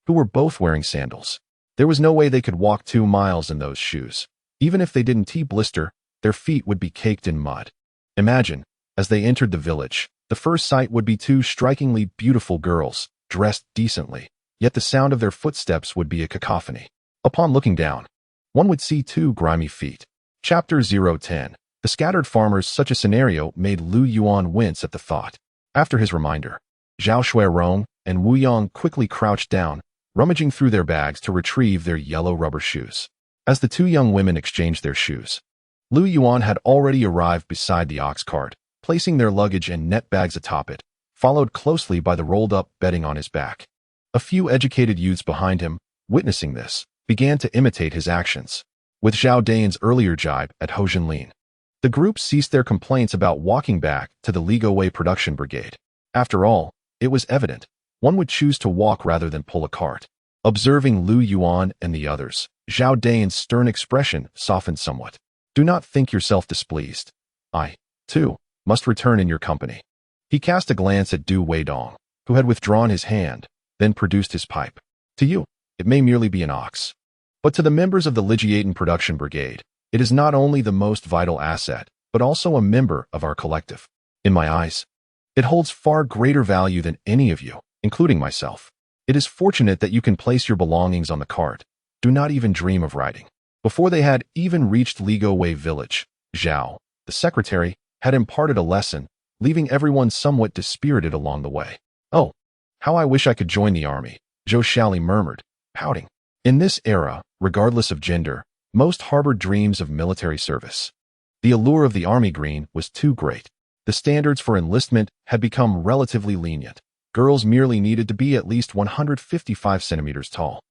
who were both wearing sandals. There was no way they could walk 2 miles in those shoes. Even if they didn't blister, their feet would be caked in mud. Imagine, as they entered the village, the first sight would be 2 strikingly beautiful girls, dressed decently, yet the sound of their footsteps would be a cacophony. Upon looking down, one would see 2 grimy feet. Chapter 010. The scattered farmers. Such a scenario made Lu Yuan wince at the thought. After his reminder, Zhao Shuirong and Wu Yang quickly crouched down, rummaging through their bags to retrieve their yellow rubber shoes. As the 2 young women exchanged their shoes, Lu Yuan had already arrived beside the ox cart, placing their luggage and net bags atop it, followed closely by the rolled-up bedding on his back. A few educated youths behind him, witnessing this, began to imitate his actions. With Zhao Dayin's earlier jibe at Ho Jinlin, the group ceased their complaints about walking back to the Li Gowei production brigade. After all, it was evident, one would choose to walk rather than pull a cart. Observing Lu Yuan and the others, Zhao Dayin's stern expression softened somewhat. Do not think yourself displeased. I, too, must return in your company. He cast a glance at Du Weidong, who had withdrawn his hand, then produced his pipe. To you, it may merely be an ox. But to the members of the Lijiatin production brigade, it is not only the most vital asset, but also a member of our collective. In my eyes, it holds far greater value than any of you, including myself. It is fortunate that you can place your belongings on the cart. Do not even dream of riding. Before they had even reached Li Gowei village, Zhao, the secretary, had imparted a lesson, leaving everyone somewhat dispirited along the way. Oh, how I wish I could join the army, Zhou Shaoli murmured, pouting. In this era, regardless of gender, most harbored dreams of military service. The allure of the army green was too great. The standards for enlistment had become relatively lenient. Girls merely needed to be at least 155 centimeters tall,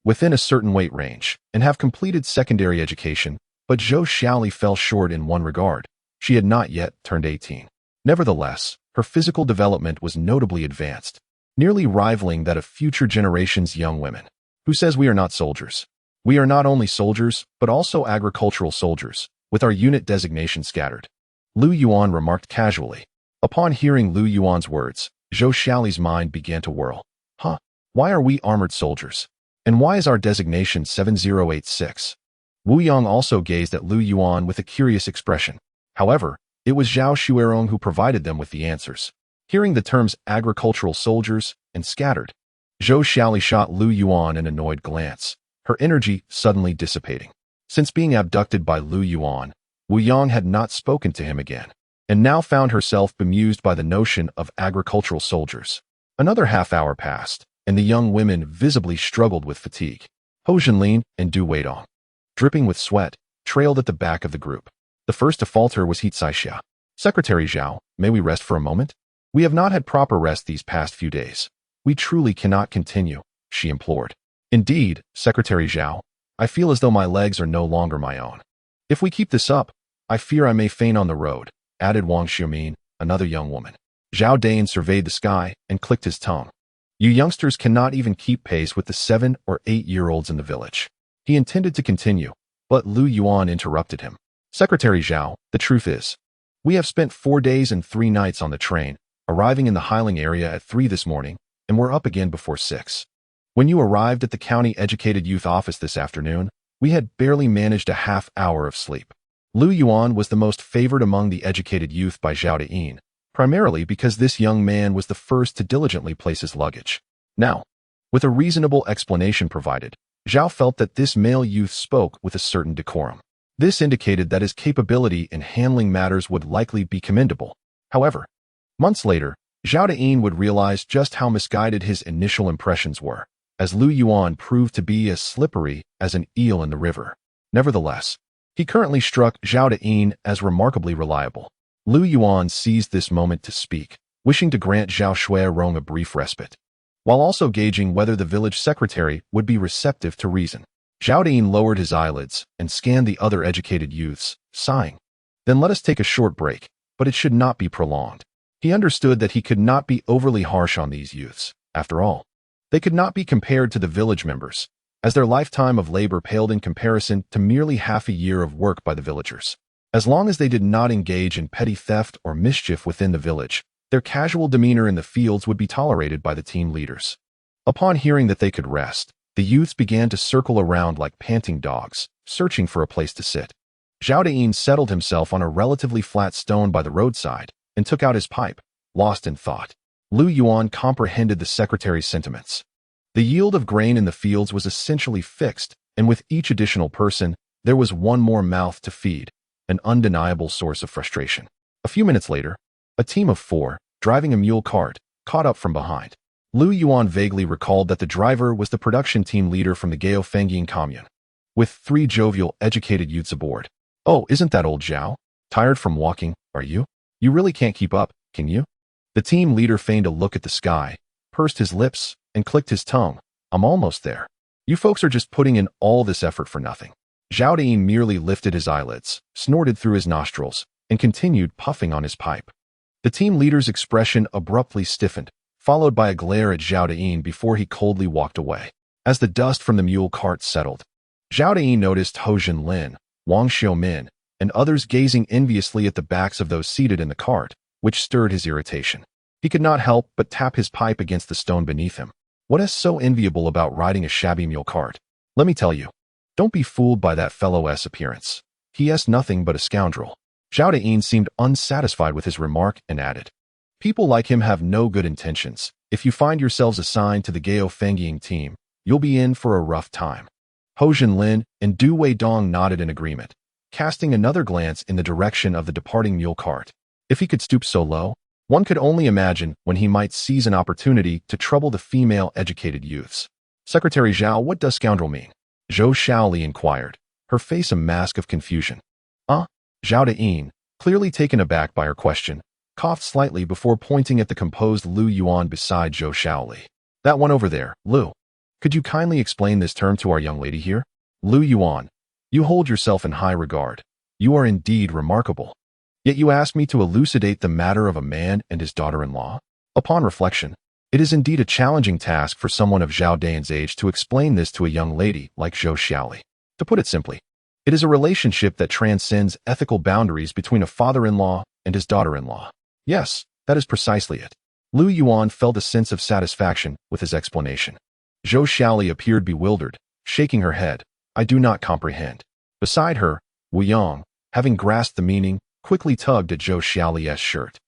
within a certain weight range, and have completed secondary education, but Zhou Shaoli fell short in one regard. She had not yet turned 18. Nevertheless, her physical development was notably advanced, nearly rivaling that of future generations' young women. Who says we are not soldiers? We are not only soldiers, but also agricultural soldiers, with our unit designation scattered. Lu Yuan remarked casually. Upon hearing Lu Yuan's words, Zhou Xiaoli's mind began to whirl. Huh? Why are we armored soldiers? And why is our designation 7086? Wu Yang also gazed at Lu Yuan with a curious expression. However, it was Zhao Xuerong who provided them with the answers. Hearing the terms agricultural soldiers and scattered, Zhou Xiaoli shot Lu Yuan an annoyed glance, her energy suddenly dissipating. Since being abducted by Lu Yuan, Wu Yang had not spoken to him again, and now found herself bemused by the notion of agricultural soldiers. Another half-hour passed, and the young women visibly struggled with fatigue. Ho Zhenlin and Du Weidong, dripping with sweat, trailed at the back of the group. The first to falter was He Caixia. Secretary Zhao, may we rest for a moment? We have not had proper rest these past few days. We truly cannot continue, she implored. Indeed, Secretary Zhao, I feel as though my legs are no longer my own. If we keep this up, I fear I may faint on the road, added Wang Xiumin, another young woman. Zhao Dane surveyed the sky and clicked his tongue. You youngsters cannot even keep pace with the 7 or 8-year-olds in the village. He intended to continue, but Lu Yuan interrupted him. Secretary Zhao, the truth is, we have spent 4 days and 3 nights on the train, arriving in the Heilongjiang area at 3 this morning, and we're up again before 6. When you arrived at the County Educated Youth Office this afternoon, we had barely managed a half-hour of sleep. Lu Yuan was the most favored among the educated youth by Zhao Deyin, primarily because this young man was the first to diligently place his luggage. Now, with a reasonable explanation provided, Zhao felt that this male youth spoke with a certain decorum. This indicated that his capability in handling matters would likely be commendable. However, months later, Zhao Deyin would realize just how misguided his initial impressions were, as Lu Yuan proved to be as slippery as an eel in the river. Nevertheless, he currently struck Zhao Deyin as remarkably reliable. Lu Yuan seized this moment to speak, wishing to grant Zhao Xuerong a brief respite, while also gauging whether the village secretary would be receptive to reason. Zhao Deyin lowered his eyelids and scanned the other educated youths, sighing. Then let us take a short break, but it should not be prolonged. He understood that he could not be overly harsh on these youths. After all, they could not be compared to the village members, as their lifetime of labor paled in comparison to merely half a year of work by the villagers. As long as they did not engage in petty theft or mischief within the village, their casual demeanor in the fields would be tolerated by the team leaders. Upon hearing that they could rest, the youths began to circle around like panting dogs, searching for a place to sit. Zhao Deyin settled himself on a relatively flat stone by the roadside and took out his pipe, lost in thought. Lu Yuan comprehended the secretary's sentiments. The yield of grain in the fields was essentially fixed, and with each additional person, there was one more mouth to feed, an undeniable source of frustration. A few minutes later, a team of 4, driving a mule cart, caught up from behind. Lu Yuan vaguely recalled that the driver was the production team leader from the Heilongjiang commune, with 3 jovial, educated youths aboard. Oh, isn't that old Zhao? Tired from walking, are you? You really can't keep up, can you? The team leader feigned a look at the sky, pursed his lips, and clicked his tongue. I'm almost there. You folks are just putting in all this effort for nothing. Zhao Deyin merely lifted his eyelids, snorted through his nostrils, and continued puffing on his pipe. The team leader's expression abruptly stiffened, followed by a glare at Zhao Deyin before he coldly walked away. As the dust from the mule cart settled, Zhao Deyin noticed Ho Zhenlin, Wang Xiumin, and others gazing enviously at the backs of those seated in the cart, which stirred his irritation. He could not help but tap his pipe against the stone beneath him. What is so enviable about riding a shabby mule cart? Let me tell you. Don't be fooled by that fellow's appearance. He is nothing but a scoundrel. Zhao Deyin seemed unsatisfied with his remark and added, people like him have no good intentions. If you find yourselves assigned to the Heilongjiang team, you'll be in for a rough time. Ho Zhenlin and Du Weidong nodded in agreement, casting another glance in the direction of the departing mule cart. If he could stoop so low, one could only imagine when he might seize an opportunity to trouble the female educated youths. Secretary Zhao, what does scoundrel mean? Zhou Xiaoli inquired, her face a mask of confusion. Zhao Deyin, clearly taken aback by her question, coughed slightly before pointing at the composed Lu Yuan beside Zhou Xiaoli. That one over there, Lu. Could you kindly explain this term to our young lady here? Lu Yuan, you hold yourself in high regard. You are indeed remarkable. Yet you ask me to elucidate the matter of a man and his daughter-in-law? Upon reflection, it is indeed a challenging task for someone of Zhao Dayan's age to explain this to a young lady like Zhou Xiaoli. To put it simply, it is a relationship that transcends ethical boundaries between a father-in-law and his daughter-in-law. Yes, that is precisely it. Lu Yuan felt a sense of satisfaction with his explanation. Zhou Xiaoli appeared bewildered, shaking her head. I do not comprehend. Beside her, Wu Yang, having grasped the meaning, quickly tugged at Zhou Xiaoli's shirt,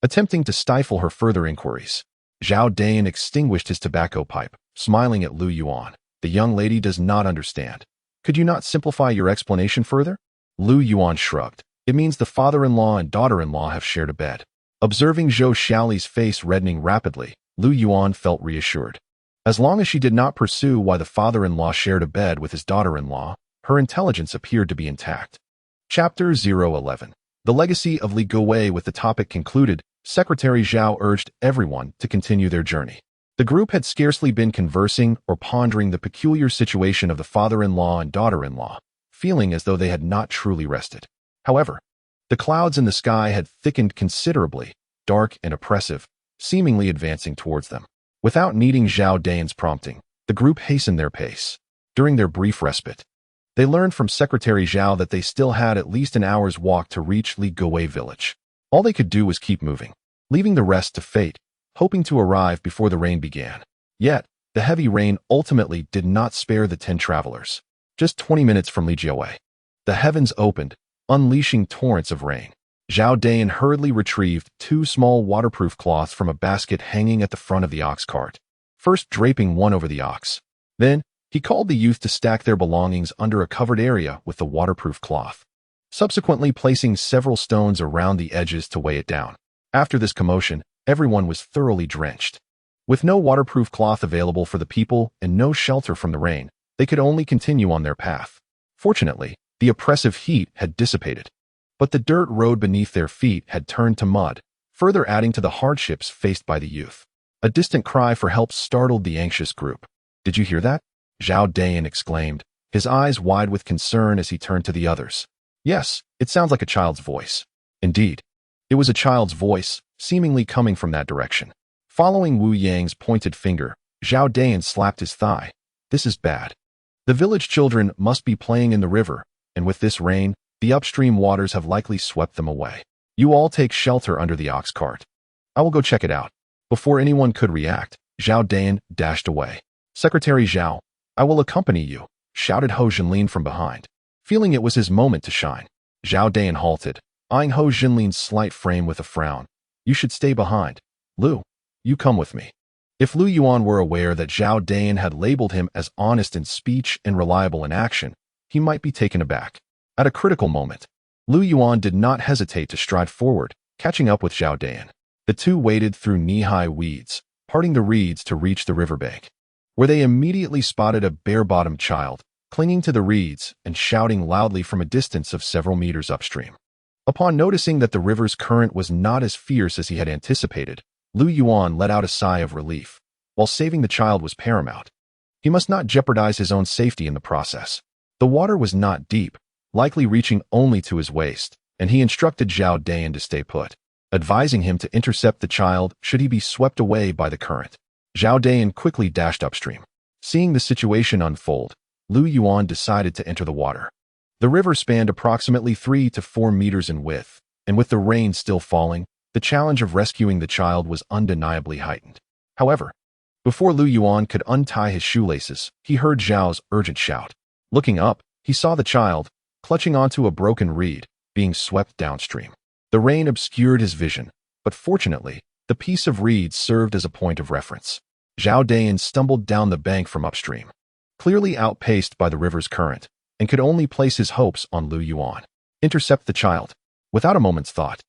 attempting to stifle her further inquiries. Zhao Dayan extinguished his tobacco pipe, smiling at Lu Yuan. The young lady does not understand. Could you not simplify your explanation further? Lu Yuan shrugged. It means the father-in-law and daughter-in-law have shared a bed. Observing Zhou Xiaoli's face reddening rapidly, Lu Yuan felt reassured. As long as she did not pursue why the father-in-law shared a bed with his daughter-in-law, her intelligence appeared to be intact. Chapter 011. The legacy of Li Guowei. With the topic concluded, Secretary Zhao urged everyone to continue their journey. The group had scarcely been conversing or pondering the peculiar situation of the father-in-law and daughter-in-law, feeling as though they had not truly rested. However, the clouds in the sky had thickened considerably, dark and oppressive, seemingly advancing towards them. Without needing Zhao Dayan's prompting, the group hastened their pace. During their brief respite, they learned from Secretary Zhao that they still had at least an hour's walk to reach Li Guowei village. All they could do was keep moving, leaving the rest to fate, hoping to arrive before the rain began. Yet, the heavy rain ultimately did not spare the 10 travelers. Just 20 minutes from Li Guowei, the heavens opened, unleashing torrents of rain. Zhao Dayan hurriedly retrieved 2 small waterproof cloths from a basket hanging at the front of the ox cart, first draping one over the ox. Then, he called the youth to stack their belongings under a covered area with the waterproof cloth, subsequently placing several stones around the edges to weigh it down. After this commotion, everyone was thoroughly drenched. With no waterproof cloth available for the people and no shelter from the rain, they could only continue on their path. Fortunately, the oppressive heat had dissipated, but the dirt road beneath their feet had turned to mud, further adding to the hardships faced by the youth. A distant cry for help startled the anxious group. Did you hear that? Zhao Dayan exclaimed, his eyes wide with concern as he turned to the others. Yes, it sounds like a child's voice. Indeed, it was a child's voice, seemingly coming from that direction. Following Wu Yang's pointed finger, Zhao Dayan slapped his thigh. This is bad. The village children must be playing in the river, and with this rain, the upstream waters have likely swept them away. You all take shelter under the ox cart. I will go check it out. Before anyone could react, Zhao Dayan dashed away. Secretary Zhao, I will accompany you, shouted Hou Jinlin from behind. Feeling it was his moment to shine, Zhao Dayan halted, eyeing Hou Jinlin's slight frame with a frown. You should stay behind. Lu, you come with me. If Lu Yuan were aware that Zhao Dayan had labeled him as honest in speech and reliable in action, he might be taken aback. At a critical moment, Lu Yuan did not hesitate to stride forward, catching up with Zhao Dayan. The two waded through knee-high weeds, parting the reeds to reach the riverbank, where they immediately spotted a bare-bottomed child, clinging to the reeds and shouting loudly from a distance of several meters upstream. Upon noticing that the river's current was not as fierce as he had anticipated, Lu Yuan let out a sigh of relief. While saving the child was paramount, he must not jeopardize his own safety in the process. The water was not deep, likely reaching only to his waist, and he instructed Zhao Dayan to stay put, advising him to intercept the child should he be swept away by the current. Zhao Dayan quickly dashed upstream. Seeing the situation unfold, Lu Yuan decided to enter the water. The river spanned approximately 3 to 4 meters in width, and with the rain still falling, the challenge of rescuing the child was undeniably heightened. However, before Lu Yuan could untie his shoelaces, he heard Zhao's urgent shout. Looking up, he saw the child, clutching onto a broken reed, being swept downstream. The rain obscured his vision, but fortunately, the piece of reed served as a point of reference. Zhao Dayan stumbled down the bank from upstream, clearly outpaced by the river's current, and could only place his hopes on Lu Yuan. Intercept the child. Without a moment's thought,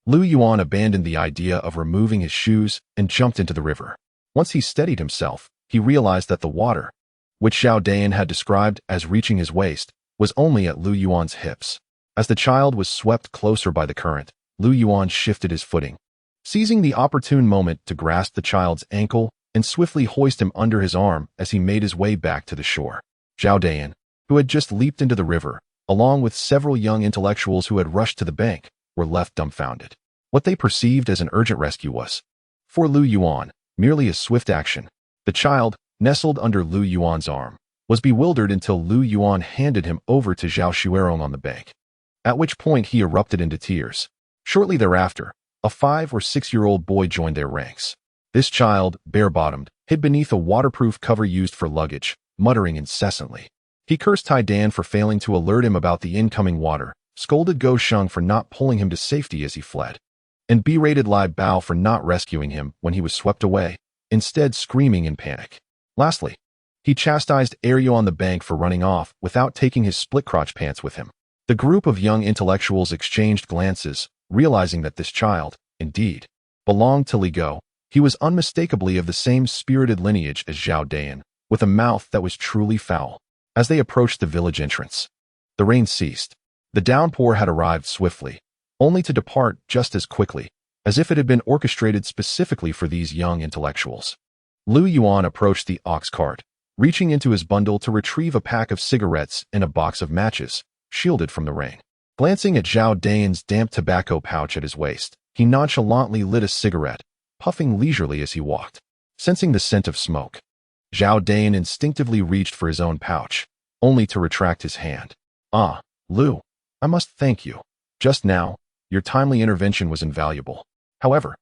Lu Yuan abandoned the idea of removing his shoes and jumped into the river. Once he steadied himself, he realized that the water, which Zhao Dayan had described as reaching his waist, was only at Lu Yuan's hips. As the child was swept closer by the current, Lu Yuan shifted his footing, seizing the opportune moment to grasp the child's ankle and swiftly hoist him under his arm as he made his way back to the shore. Zhao Dayan, who had just leaped into the river, along with several young intellectuals who had rushed to the bank, were left dumbfounded. What they perceived as an urgent rescue was, for Lu Yuan, merely a swift action. The child, nestled under Lu Yuan's arm, was bewildered until Lu Yuan handed him over to Zhao Xuerong on the bank, at which point he erupted into tears. Shortly thereafter, a 5- or 6-year-old boy joined their ranks. This child, bare-bottomed, hid beneath a waterproof cover used for luggage, muttering incessantly. He cursed Tai Dan for failing to alert him about the incoming water, scolded Go Sheng for not pulling him to safety as he fled, and berated Lai Bao for not rescuing him when he was swept away, instead screaming in panic. Lastly, he chastised Aryo on the bank for running off without taking his split-crotch pants with him. The group of young intellectuals exchanged glances, realizing that this child, indeed, belonged to Li Go. He was unmistakably of the same spirited lineage as Zhao Dayan, with a mouth that was truly foul. As they approached the village entrance, the rain ceased. The downpour had arrived swiftly, only to depart just as quickly, as if it had been orchestrated specifically for these young intellectuals. Lu Yuan approached the ox cart, reaching into his bundle to retrieve a pack of cigarettes and a box of matches, shielded from the rain. Glancing at Zhao Dayan's damp tobacco pouch at his waist, he nonchalantly lit a cigarette, puffing leisurely as he walked. Sensing the scent of smoke, Zhao Dayan instinctively reached for his own pouch, only to retract his hand. "Ah, Lu, I must thank you. Just now, your timely intervention was invaluable. However,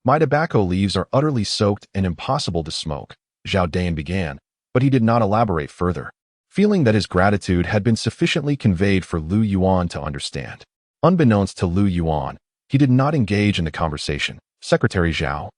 my tobacco leaves are utterly soaked and impossible to smoke," Zhao Dayan began, but he did not elaborate further, feeling that his gratitude had been sufficiently conveyed for Lu Yuan to understand. Unbeknownst to Lu Yuan, he did not engage in the conversation. "Secretary Zhao,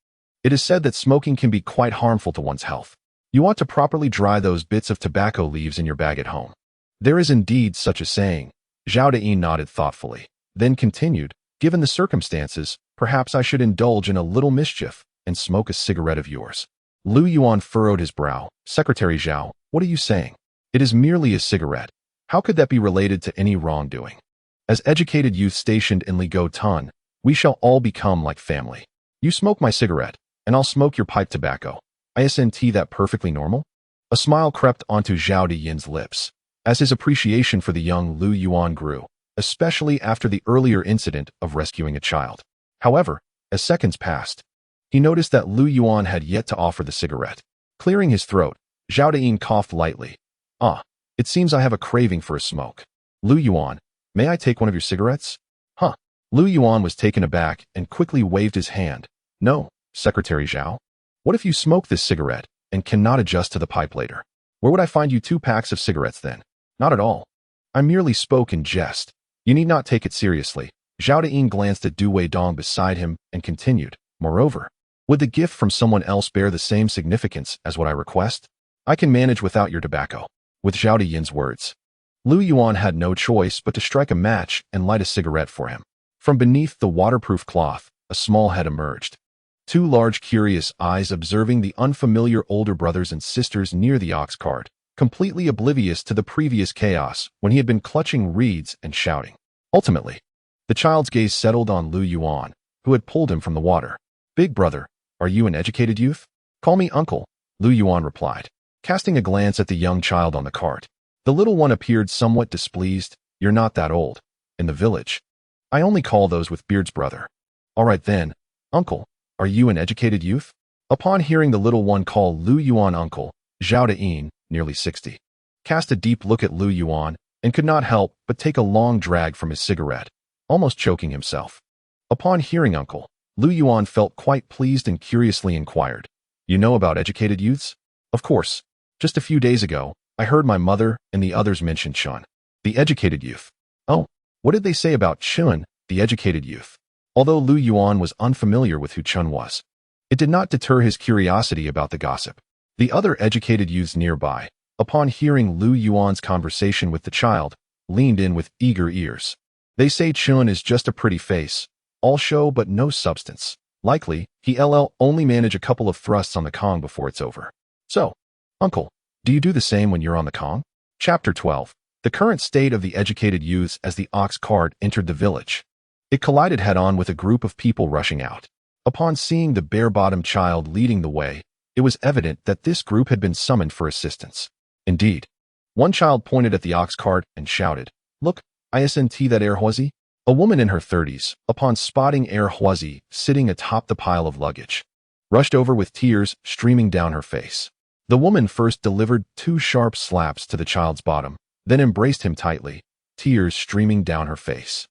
it is said that smoking can be quite harmful to one's health. You ought to properly dry those bits of tobacco leaves in your bag at home." "There is indeed such a saying." Zhao Dayan nodded thoughtfully, then continued, "Given the circumstances, perhaps I should indulge in a little mischief and smoke a cigarette of yours." Lu Yuan furrowed his brow. "Secretary Zhao, what are you saying? It is merely a cigarette. How could that be related to any wrongdoing? As educated youth stationed in Li Go Tun, we shall all become like family. You smoke my cigarette, and I'll smoke your pipe tobacco. Isn't that perfectly normal?" A smile crept onto Zhao Dayan's lips, as his appreciation for the young Lu Yuan grew, especially after the earlier incident of rescuing a child. However, as seconds passed, he noticed that Lu Yuan had yet to offer the cigarette. Clearing his throat, Zhao Dayan coughed lightly. "Ah, it seems I have a craving for a smoke. Lu Yuan, may I take one of your cigarettes?" "Huh." Lu Yuan was taken aback and quickly waved his hand. "No, Secretary Zhao. What if you smoke this cigarette and cannot adjust to the pipe later? Where would I find you 2 packs of cigarettes then?" "Not at all. I merely spoke in jest. You need not take it seriously." Zhao Dayan glanced at Du Weidong beside him and continued, "Moreover, would the gift from someone else bear the same significance as what I request? I can manage without your tobacco." With Zhao Dayan's words, Lu Yuan had no choice but to strike a match and light a cigarette for him. From beneath the waterproof cloth, a small head emerged. 2 large curious eyes observing the unfamiliar older brothers and sisters near the ox cart, completely oblivious to the previous chaos when he had been clutching reeds and shouting. Ultimately, the child's gaze settled on Lu Yuan, who had pulled him from the water. "Big brother, are you an educated youth?" "Call me uncle," Lu Yuan replied, casting a glance at the young child on the cart. The little one appeared somewhat displeased. "You're not that old. In the village, I only call those with beards brother." "All right then, uncle, are you an educated youth?" Upon hearing the little one call Lu Yuan uncle, Zhao Dayan, nearly 60, cast a deep look at Lu Yuan and could not help but take a long drag from his cigarette, almost choking himself. Upon hearing uncle, Lu Yuan felt quite pleased and curiously inquired, "You know about educated youths?" "Of course. Just a few days ago, I heard my mother and the others mention Chun, the educated youth." "Oh, what did they say about Chun, the educated youth?" Although Lu Yuan was unfamiliar with who Chun was, it did not deter his curiosity about the gossip. The other educated youths nearby, upon hearing Lu Yuan's conversation with the child, leaned in with eager ears. "They say Chun is just a pretty face, all show but no substance. Likely, he'll only manage a couple of thrusts on the Kong before it's over." "So, uncle, do you do the same when you're on the Kong?" Chapter 12. The current state of the educated youths as the ox cart entered the village. It collided head-on with a group of people rushing out. Upon seeing the bare-bottomed child leading the way, it was evident that this group had been summoned for assistance. Indeed, one child pointed at the ox cart and shouted, "Look, isn't that Hozi? A woman in her 30s, upon spotting Huazi sitting atop the pile of luggage, rushed over with tears streaming down her face. The woman first delivered 2 sharp slaps to the child's bottom, then embraced him tightly, tears streaming down her face.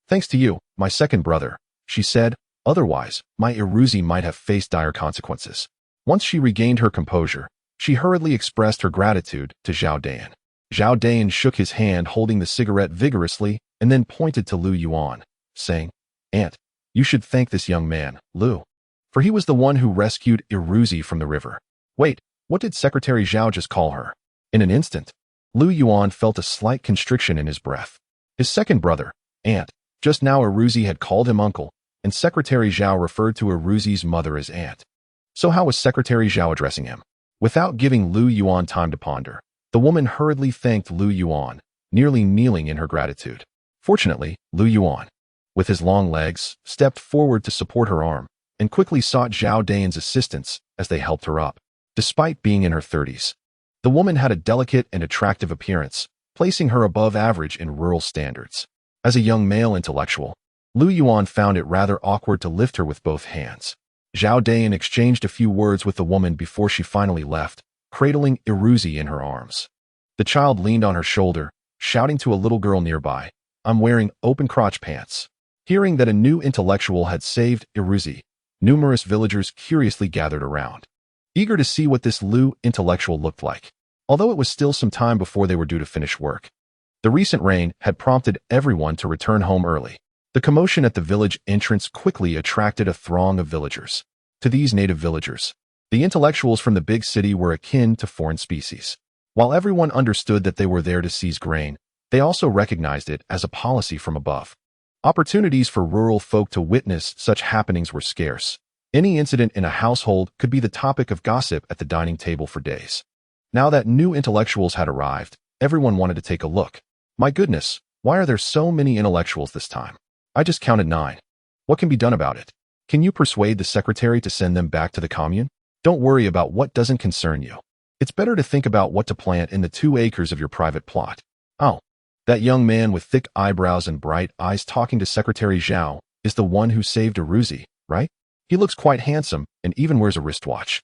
"Thanks to you, my second brother," she said, "otherwise, my Iruzi might have faced dire consequences." Once she regained her composure, she hurriedly expressed her gratitude to Zhao Dan. Zhao Dan shook his hand holding the cigarette vigorously and then pointed to Lu Yuan, saying, "Aunt, you should thank this young man, Lu, for he was the one who rescued Iruzi from the river." Wait, what did Secretary Zhao just call her? In an instant, Lu Yuan felt a slight constriction in his breath. His second brother, Aunt, just now Iruzi had called him uncle, and Secretary Zhao referred to Iruzi's mother as Aunt. So how was Secretary Zhao addressing him? Without giving Lu Yuan time to ponder, the woman hurriedly thanked Lu Yuan, nearly kneeling in her gratitude. Fortunately, Lu Yuan, with his long legs, stepped forward to support her arm, and quickly sought Zhao Dan's assistance as they helped her up. Despite being in her 30s, the woman had a delicate and attractive appearance, placing her above average in rural standards. As a young male intellectual, Lu Yuan found it rather awkward to lift her with both hands. Zhao Dan exchanged a few words with the woman before she finally left, cradling Iruzi in her arms. The child leaned on her shoulder, shouting to a little girl nearby, "I'm wearing open crotch pants." Hearing that a new intellectual had saved Iruzi, numerous villagers curiously gathered around, eager to see what this Lu intellectual looked like. Although it was still some time before they were due to finish work, the recent rain had prompted everyone to return home early. The commotion at the village entrance quickly attracted a throng of villagers. To these native villagers, the intellectuals from the big city were akin to foreign species. While everyone understood that they were there to seize grain, they also recognized it as a policy from above. Opportunities for rural folk to witness such happenings were scarce. Any incident in a household could be the topic of gossip at the dining table for days. Now that new intellectuals had arrived, everyone wanted to take a look. My goodness, why are there so many intellectuals this time? I just counted 9. What can be done about it? Can you persuade the secretary to send them back to the commune? Don't worry about what doesn't concern you. It's better to think about what to plant in the 2 acres of your private plot. Oh, that young man with thick eyebrows and bright eyes talking to Secretary Zhao is the one who saved Iruzi, right? He looks quite handsome and even wears a wristwatch.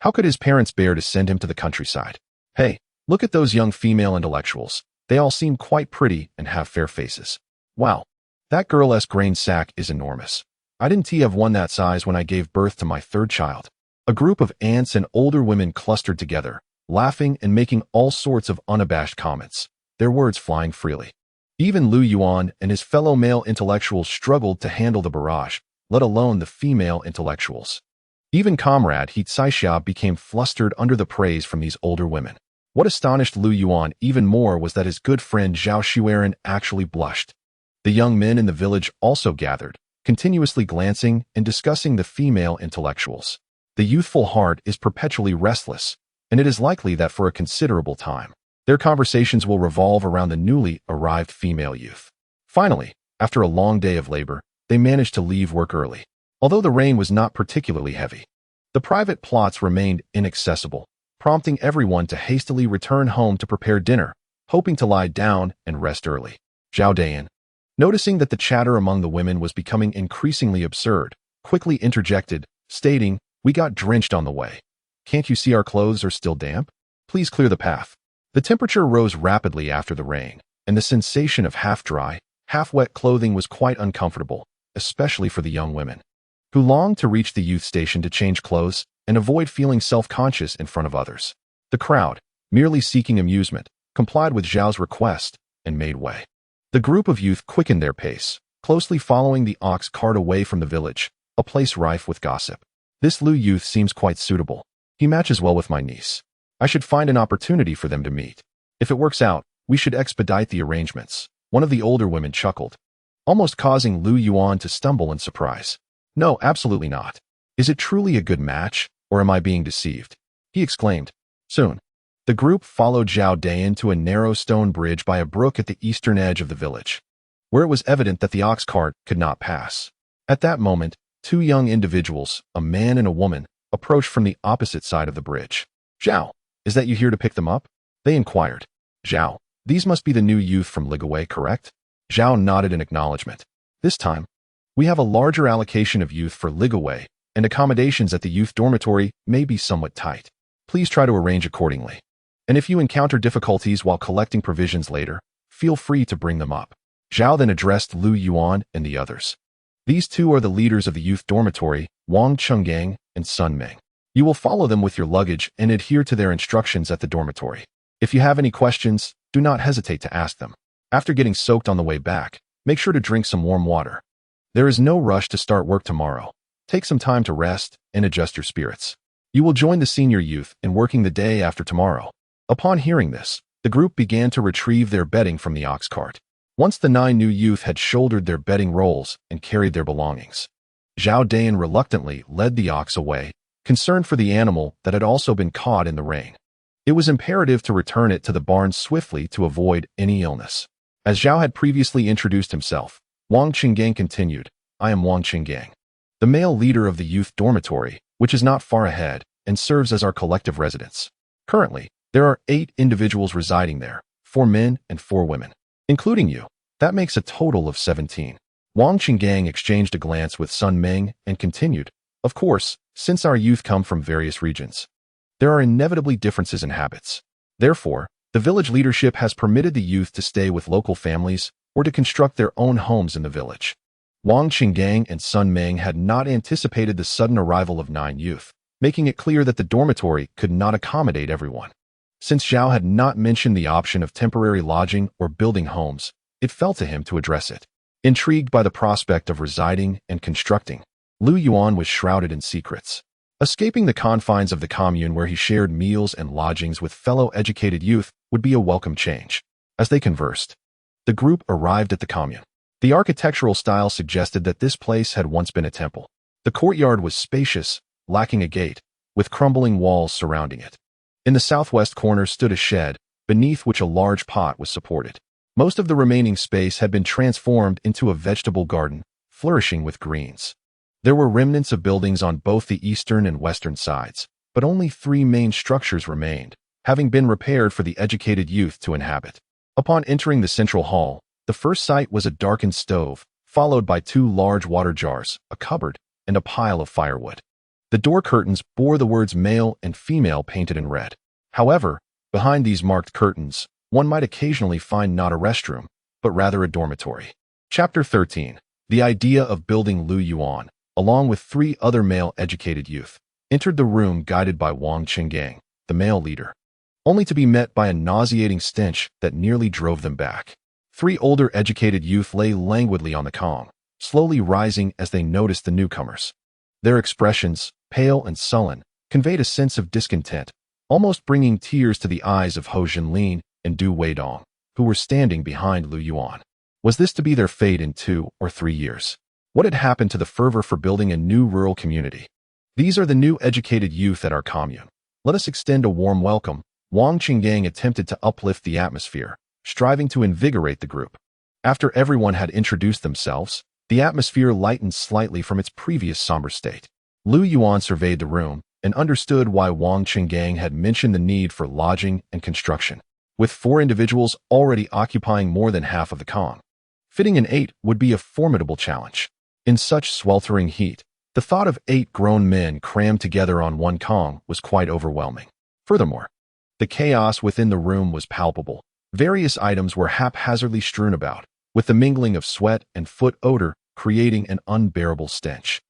How could his parents bear to send him to the countryside? Hey, look at those young female intellectuals. They all seem quite pretty and have fair faces. Wow. That girl's grain sack is enormous. I didn't have one that size when I gave birth to my 3rd child. A group of aunts and older women clustered together, laughing and making all sorts of unabashed comments, their words flying freely. Even Lu Yuan and his fellow male intellectuals struggled to handle the barrage, let alone the female intellectuals. Even comrade He Caixia became flustered under the praise from these older women. What astonished Lu Yuan even more was that his good friend Zhao Xueran actually blushed. The young men in the village also gathered, continuously glancing and discussing the female intellectuals. The youthful heart is perpetually restless, and it is likely that for a considerable time, their conversations will revolve around the newly arrived female youth. Finally, after a long day of labor, they managed to leave work early. Although the rain was not particularly heavy, the private plots remained inaccessible, prompting everyone to hastily return home to prepare dinner, hoping to lie down and rest early. Zhao Dan, noticing that the chatter among the women was becoming increasingly absurd, quickly interjected, stating, "We got drenched on the way. Can't you see our clothes are still damp? Please clear the path." The temperature rose rapidly after the rain, and the sensation of half-dry, half-wet clothing was quite uncomfortable, especially for the young women, who longed to reach the youth station to change clothes and avoid feeling self-conscious in front of others. The crowd, merely seeking amusement, complied with Zhao's request and made way. The group of youth quickened their pace, closely following the ox cart away from the village, a place rife with gossip. This Lu youth seems quite suitable. He matches well with my niece. I should find an opportunity for them to meet. If it works out, we should expedite the arrangements. One of the older women chuckled, almost causing Lu Yuan to stumble in surprise. No, absolutely not. Is it truly a good match, or am I being deceived? He exclaimed. Soon, the group followed Zhao Dan to a narrow stone bridge by a brook at the eastern edge of the village, where it was evident that the ox cart could not pass. At that moment, 2 young individuals, a man and a woman, approached from the opposite side of the bridge. Zhao, is that you here to pick them up? They inquired. Zhao, these must be the new youth from Ligawei, correct? Zhao nodded in acknowledgement. This time, we have a larger allocation of youth for ligaway, and accommodations at the youth dormitory may be somewhat tight. Please try to arrange accordingly. And if you encounter difficulties while collecting provisions later, feel free to bring them up. Zhao then addressed Lu Yuan and the others. These two are the leaders of the youth dormitory, Wang Chenggang and Sun Ming. You will follow them with your luggage and adhere to their instructions at the dormitory. If you have any questions, do not hesitate to ask them. After getting soaked on the way back, make sure to drink some warm water. There is no rush to start work tomorrow. Take some time to rest and adjust your spirits. You will join the senior youth in working the day after tomorrow. Upon hearing this, the group began to retrieve their bedding from the ox cart. Once the 9 new youth had shouldered their bedding rolls and carried their belongings, Zhao Dayan reluctantly led the ox away, concerned for the animal that had also been caught in the rain. It was imperative to return it to the barn swiftly to avoid any illness. As Zhao had previously introduced himself, Wang Qinggang continued, I am Wang Qinggang, the male leader of the youth dormitory, which is not far ahead and serves as our collective residence. Currently, there are 8 individuals residing there, 4 men and 4 women, including you. That makes a total of 17. Wang Qinggang exchanged a glance with Sun Ming and continued, of course, since our youth come from various regions, there are inevitably differences in habits. Therefore, the village leadership has permitted the youth to stay with local families or to construct their own homes in the village. Wang Qinggang and Sun Ming had not anticipated the sudden arrival of 9 youth, making it clear that the dormitory could not accommodate everyone. Since Zhao had not mentioned the option of temporary lodging or building homes, it fell to him to address it. Intrigued by the prospect of residing and constructing, Lu Yuan was shrouded in secrets. Escaping the confines of the commune where he shared meals and lodgings with fellow educated youth would be a welcome change. As they conversed, the group arrived at the commune. The architectural style suggested that this place had once been a temple. The courtyard was spacious, lacking a gate, with crumbling walls surrounding it. In the southwest corner stood a shed, beneath which a large pot was supported. Most of the remaining space had been transformed into a vegetable garden, flourishing with greens. There were remnants of buildings on both the eastern and western sides, but only 3 main structures remained, having been repaired for the educated youth to inhabit. Upon entering the central hall, the first sight was a darkened stove, followed by 2 large water jars, a cupboard, and a pile of firewood. The door curtains bore the words male and female painted in red. However, behind these marked curtains, one might occasionally find not a restroom, but rather a dormitory. Chapter 13. The idea of building Lu Yuan, along with 3 other male educated youth, entered the room guided by Wang Qinggang, the male leader, only to be met by a nauseating stench that nearly drove them back. 3 older educated youth lay languidly on the kong, slowly rising as they noticed the newcomers. Their expressions, pale and sullen, conveyed a sense of discontent, almost bringing tears to the eyes of Ho Jinlin and Du Weidong, who were standing behind Lu Yuan. Was this to be their fate in 2 or 3 years? What had happened to the fervor for building a new rural community? These are the new educated youth at our commune. Let us extend a warm welcome. Wang Qinggang attempted to uplift the atmosphere, striving to invigorate the group. After everyone had introduced themselves, the atmosphere lightened slightly from its previous somber state. Lu Yuan surveyed the room and understood why Wang Qinggang had mentioned the need for lodging and construction. With 4 individuals already occupying more than half of the kong, fitting in 8 would be a formidable challenge. In such sweltering heat, the thought of 8 grown men crammed together on one kong was quite overwhelming. Furthermore, the chaos within the room was palpable. Various items were haphazardly strewn about, with the mingling of sweat and foot odor creating an unbearable stench.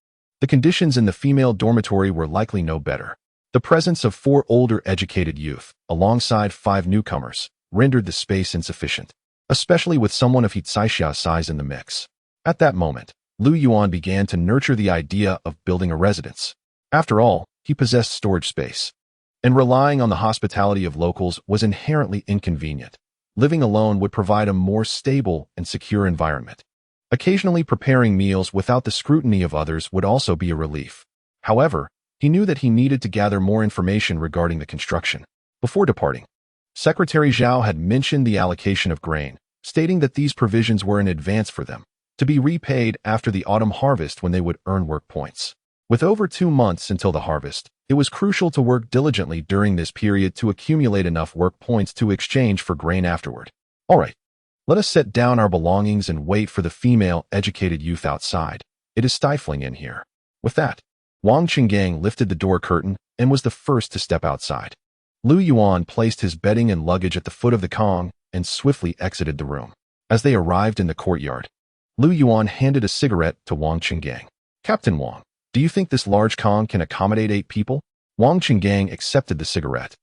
The conditions in the female dormitory were likely no better. The presence of 4 older educated youth, alongside 5 newcomers, rendered the space insufficient, especially with someone of Hitsaishia's size in the mix. At that moment, Lu Yuan began to nurture the idea of building a residence. After all, he possessed storage space, and relying on the hospitality of locals was inherently inconvenient. Living alone would provide a more stable and secure environment. Occasionally preparing meals without the scrutiny of others would also be a relief. However, he knew that he needed to gather more information regarding the construction. Before departing, Secretary Zhao had mentioned the allocation of grain, stating that these provisions were in advance for them, to be repaid after the autumn harvest when they would earn work points. With over 2 months until the harvest, it was crucial to work diligently during this period to accumulate enough work points to exchange for grain afterward. All right, Let us set down our belongings and wait for the female educated youth outside. It is stifling in here. With that, Wang Qinggang lifted the door curtain and was the first to step outside. Lu Yuan placed his bedding and luggage at the foot of the Kong and swiftly exited the room. As they arrived in the courtyard, Lu Yuan handed a cigarette to Wang Qinggang. Captain Wang, do you think this large Kong can accommodate 8 people? Wang Qinggang accepted the cigarette,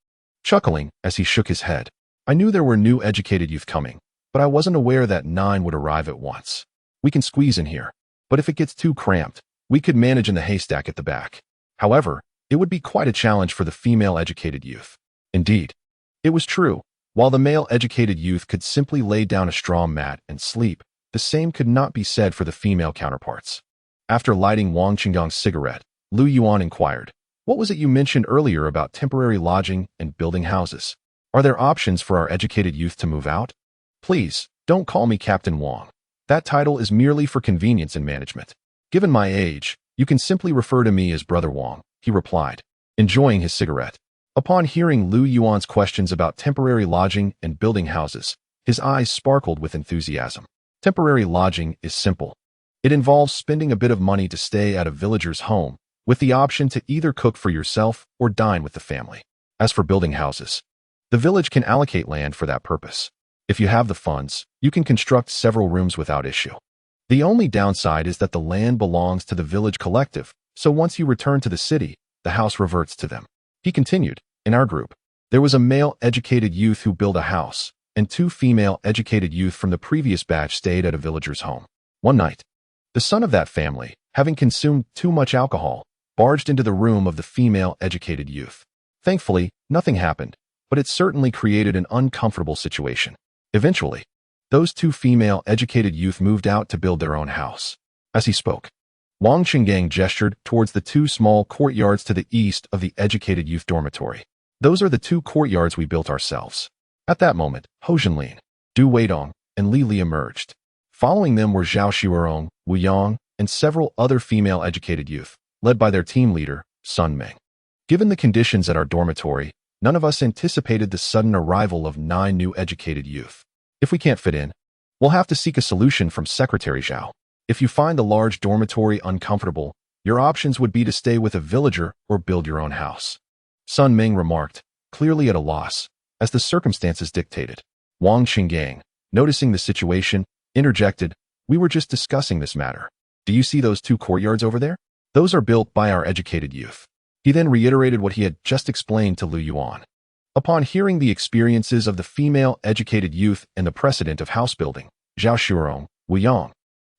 chuckling as he shook his head. I knew there were new educated youth coming, but I wasn't aware that 9 would arrive at once. We can squeeze in here, but if it gets too cramped, we could manage in the haystack at the back. However, it would be quite a challenge for the female educated youth. Indeed, it was true. While the male educated youth could simply lay down a straw mat and sleep, the same could not be said for the female counterparts. After lighting Wang Qinggang's cigarette, Lu Yuan inquired, what was it you mentioned earlier about temporary lodging and building houses? Are there options for our educated youth to move out? Please, don't call me Captain Wang. That title is merely for convenience in management. Given my age, you can simply refer to me as Brother Wang, he replied, enjoying his cigarette. Upon hearing Lu Yuan's questions about temporary lodging and building houses, his eyes sparkled with enthusiasm. Temporary lodging is simple. It involves spending a bit of money to stay at a villager's home, with the option to either cook for yourself or dine with the family. As for building houses, the village can allocate land for that purpose. If you have the funds, you can construct several rooms without issue. The only downside is that the land belongs to the village collective, so once you return to the city, the house reverts to them. He continued, in our group, there was a male educated youth who built a house, and 2 female educated youth from the previous batch stayed at a villager's home. One night, the son of that family, having consumed too much alcohol, barged into the room of the female educated youth. Thankfully, nothing happened, but it certainly created an uncomfortable situation. Eventually, those 2 female educated youth moved out to build their own house. As he spoke, Wang Qinggang gestured towards the 2 small courtyards to the east of the educated youth dormitory. Those are the 2 courtyards we built ourselves. At that moment, Hou Zhenlin, Du Weidong, and Li Li emerged. Following them were Zhao Xuerong, Wu Yang, and several other female educated youth, led by their team leader, Sun Ming. Given the conditions at our dormitory, none of us anticipated the sudden arrival of 9 new educated youth. If we can't fit in, we'll have to seek a solution from Secretary Zhao. If you find the large dormitory uncomfortable, your options would be to stay with a villager or build your own house. Sun Ming remarked, clearly at a loss, as the circumstances dictated. Wang Qinggang, noticing the situation, interjected, we were just discussing this matter. Do you see those 2 courtyards over there? Those are built by our educated youth. He then reiterated what he had just explained to Lu Yuan. Upon hearing the experiences of the female educated youth and the precedent of house building, Zhao Xuerong, Wu Yang,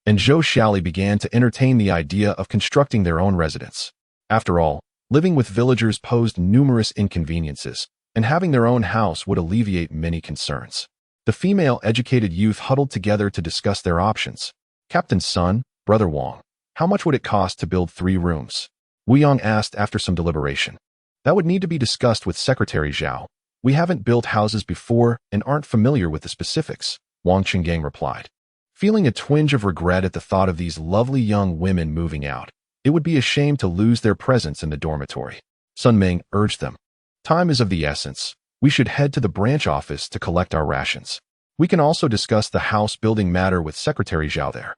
and Zhou Xiaoli began to entertain the idea of constructing their own residence. After all, living with villagers posed numerous inconveniences, and having their own house would alleviate many concerns. The female educated youth huddled together to discuss their options. Captain Sun, Brother Wang, how much would it cost to build 3 rooms? Wu Yang asked after some deliberation. That would need to be discussed with Secretary Zhao. We haven't built houses before and aren't familiar with the specifics, Wang Qinggang replied. Feeling a twinge of regret at the thought of these lovely young women moving out, it would be a shame to lose their presence in the dormitory. Sun Ming urged them. Time is of the essence. We should head to the branch office to collect our rations. We can also discuss the house building matter with Secretary Zhao there.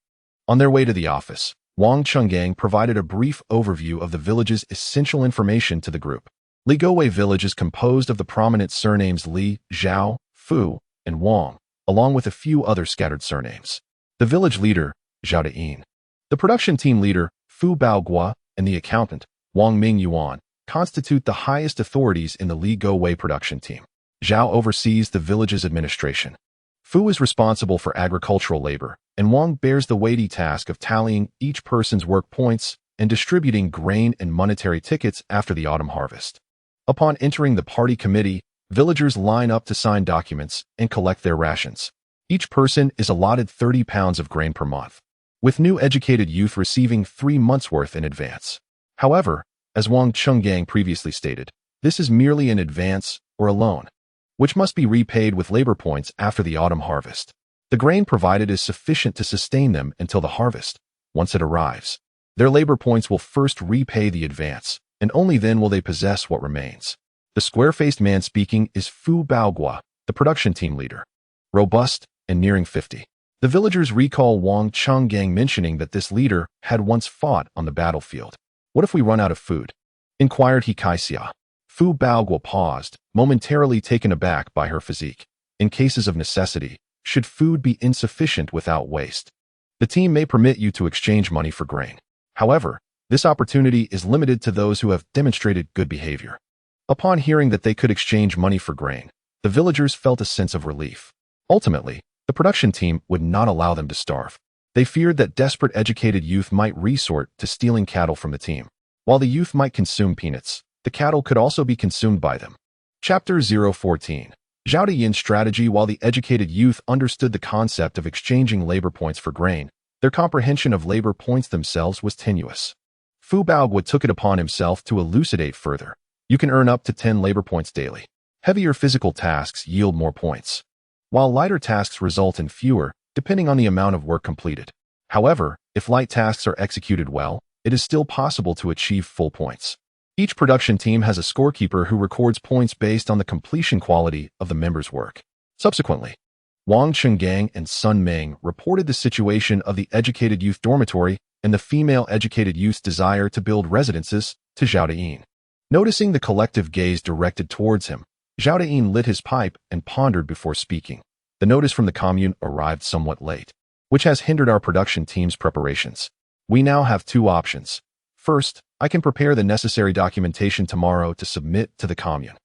On their way to the office, Wang Qinggang provided a brief overview of the village's essential information to the group. Li Gowei village is composed of the prominent surnames Li, Zhao, Fu, and Wang, along with a few other scattered surnames. The village leader, Zhao Deyin, the production team leader, Fu Baogua, and the accountant, Wang Ming Yuan, constitute the highest authorities in the Li Gowei production team. Zhao oversees the village's administration. Fu is responsible for agricultural labor, and Wang bears the weighty task of tallying each person's work points and distributing grain and monetary tickets after the autumn harvest. Upon entering the party committee, villagers line up to sign documents and collect their rations. Each person is allotted 30 pounds of grain per month, with new educated youth receiving 3 months' worth in advance. However, as Wang Qinggang previously stated, this is merely an advance or a loan, which must be repaid with labor points after the autumn harvest. The grain provided is sufficient to sustain them until the harvest. Once it arrives, their labor points will first repay the advance, and only then will they possess what remains. The square-faced man speaking is Fu Baogua, the production team leader. Robust, and nearing 50. The villagers recall Wang Chenggang mentioning that this leader had once fought on the battlefield. "What if we run out of food?" inquired He Kaixia. Fu Baoguo paused, momentarily taken aback by her physique. In cases of necessity, should food be insufficient without waste, the team may permit you to exchange money for grain. However, this opportunity is limited to those who have demonstrated good behavior. Upon hearing that they could exchange money for grain, the villagers felt a sense of relief. Ultimately, the production team would not allow them to starve. They feared that desperate educated youth might resort to stealing cattle from the team. While the youth might consume peanuts, the cattle could also be consumed by them. Chapter 014. Zhao Deyin's strategy. While the educated youth understood the concept of exchanging labor points for grain, their comprehension of labor points themselves was tenuous. Fu Baoguo took it upon himself to elucidate further. You can earn up to 10 labor points daily. Heavier physical tasks yield more points, while lighter tasks result in fewer, depending on the amount of work completed. However, if light tasks are executed well, it is still possible to achieve full points. Each production team has a scorekeeper who records points based on the completion quality of the members' work. Subsequently, Wang Chenggang and Sun Meng reported the situation of the educated youth dormitory and the female educated youth's desire to build residences to Zhao Deyin. Noticing the collective gaze directed towards him, Zhao Deyin lit his pipe and pondered before speaking. The notice from the commune arrived somewhat late, which has hindered our production team's preparations. We now have two options. First, I can prepare the necessary documentation tomorrow to submit to the commune,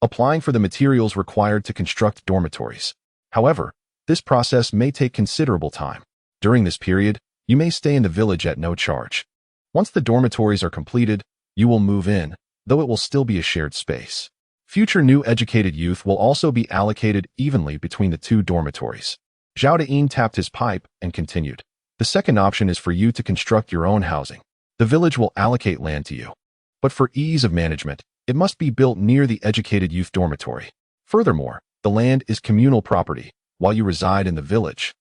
applying for the materials required to construct dormitories. However, this process may take considerable time. During this period, you may stay in the village at no charge. Once the dormitories are completed, you will move in, though it will still be a shared space. Future new educated youth will also be allocated evenly between the two dormitories. Zhao Deyin tapped his pipe and continued. The second option is for you to construct your own housing. The village will allocate land to you. But for ease of management, it must be built near the educated youth dormitory. Furthermore, the land is communal property, while you reside in the village.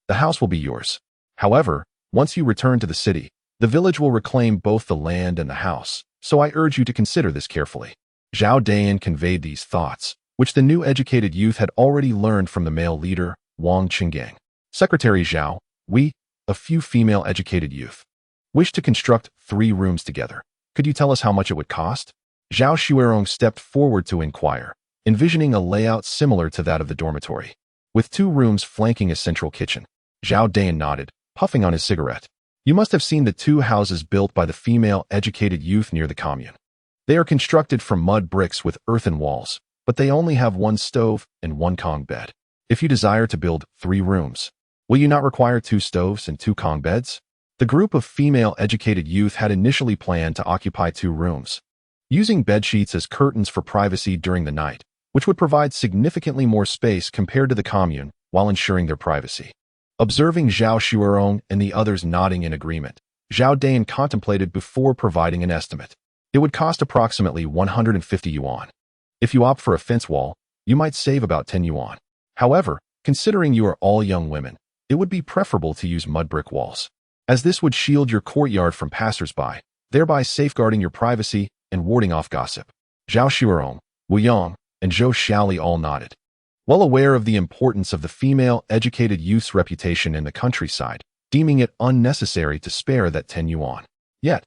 The house will be yours. However, once you return to the city, the village will reclaim both the land and the house, so I urge you to consider this carefully. Zhao Deyin conveyed these thoughts, which the new educated youth had already learned from the male leader, Wang Chenggang. Secretary Zhao, we, a few female educated youth, wish to construct 3 rooms together. Could you tell us how much it would cost? Zhao Xuerong stepped forward to inquire, envisioning a layout similar to that of the dormitory, with 2 rooms flanking a central kitchen. Zhao Deyin nodded, puffing on his cigarette. You must have seen the 2 houses built by the female educated youth near the commune. They are constructed from mud bricks with earthen walls, but they only have 1 stove and 1 Kong bed. If you desire to build 3 rooms, will you not require 2 stoves and 2 Kong beds? The group of female educated youth had initially planned to occupy 2 rooms, using bedsheets as curtains for privacy during the night, which would provide significantly more space compared to the commune while ensuring their privacy. Observing Zhao Xuerong and the others nodding in agreement, Zhao Deyin contemplated before providing an estimate. It would cost approximately 150 yuan. If you opt for a fence wall, you might save about 10 yuan. However, considering you are all young women, it would be preferable to use mud brick walls, as this would shield your courtyard from passers-by, thereby safeguarding your privacy and warding off gossip. Zhao Xuerong, Wu Yang, and Zhou Xiaoli all nodded. Well aware of the importance of the female educated youth's reputation in the countryside, deeming it unnecessary to spare that 10 yuan. Yet,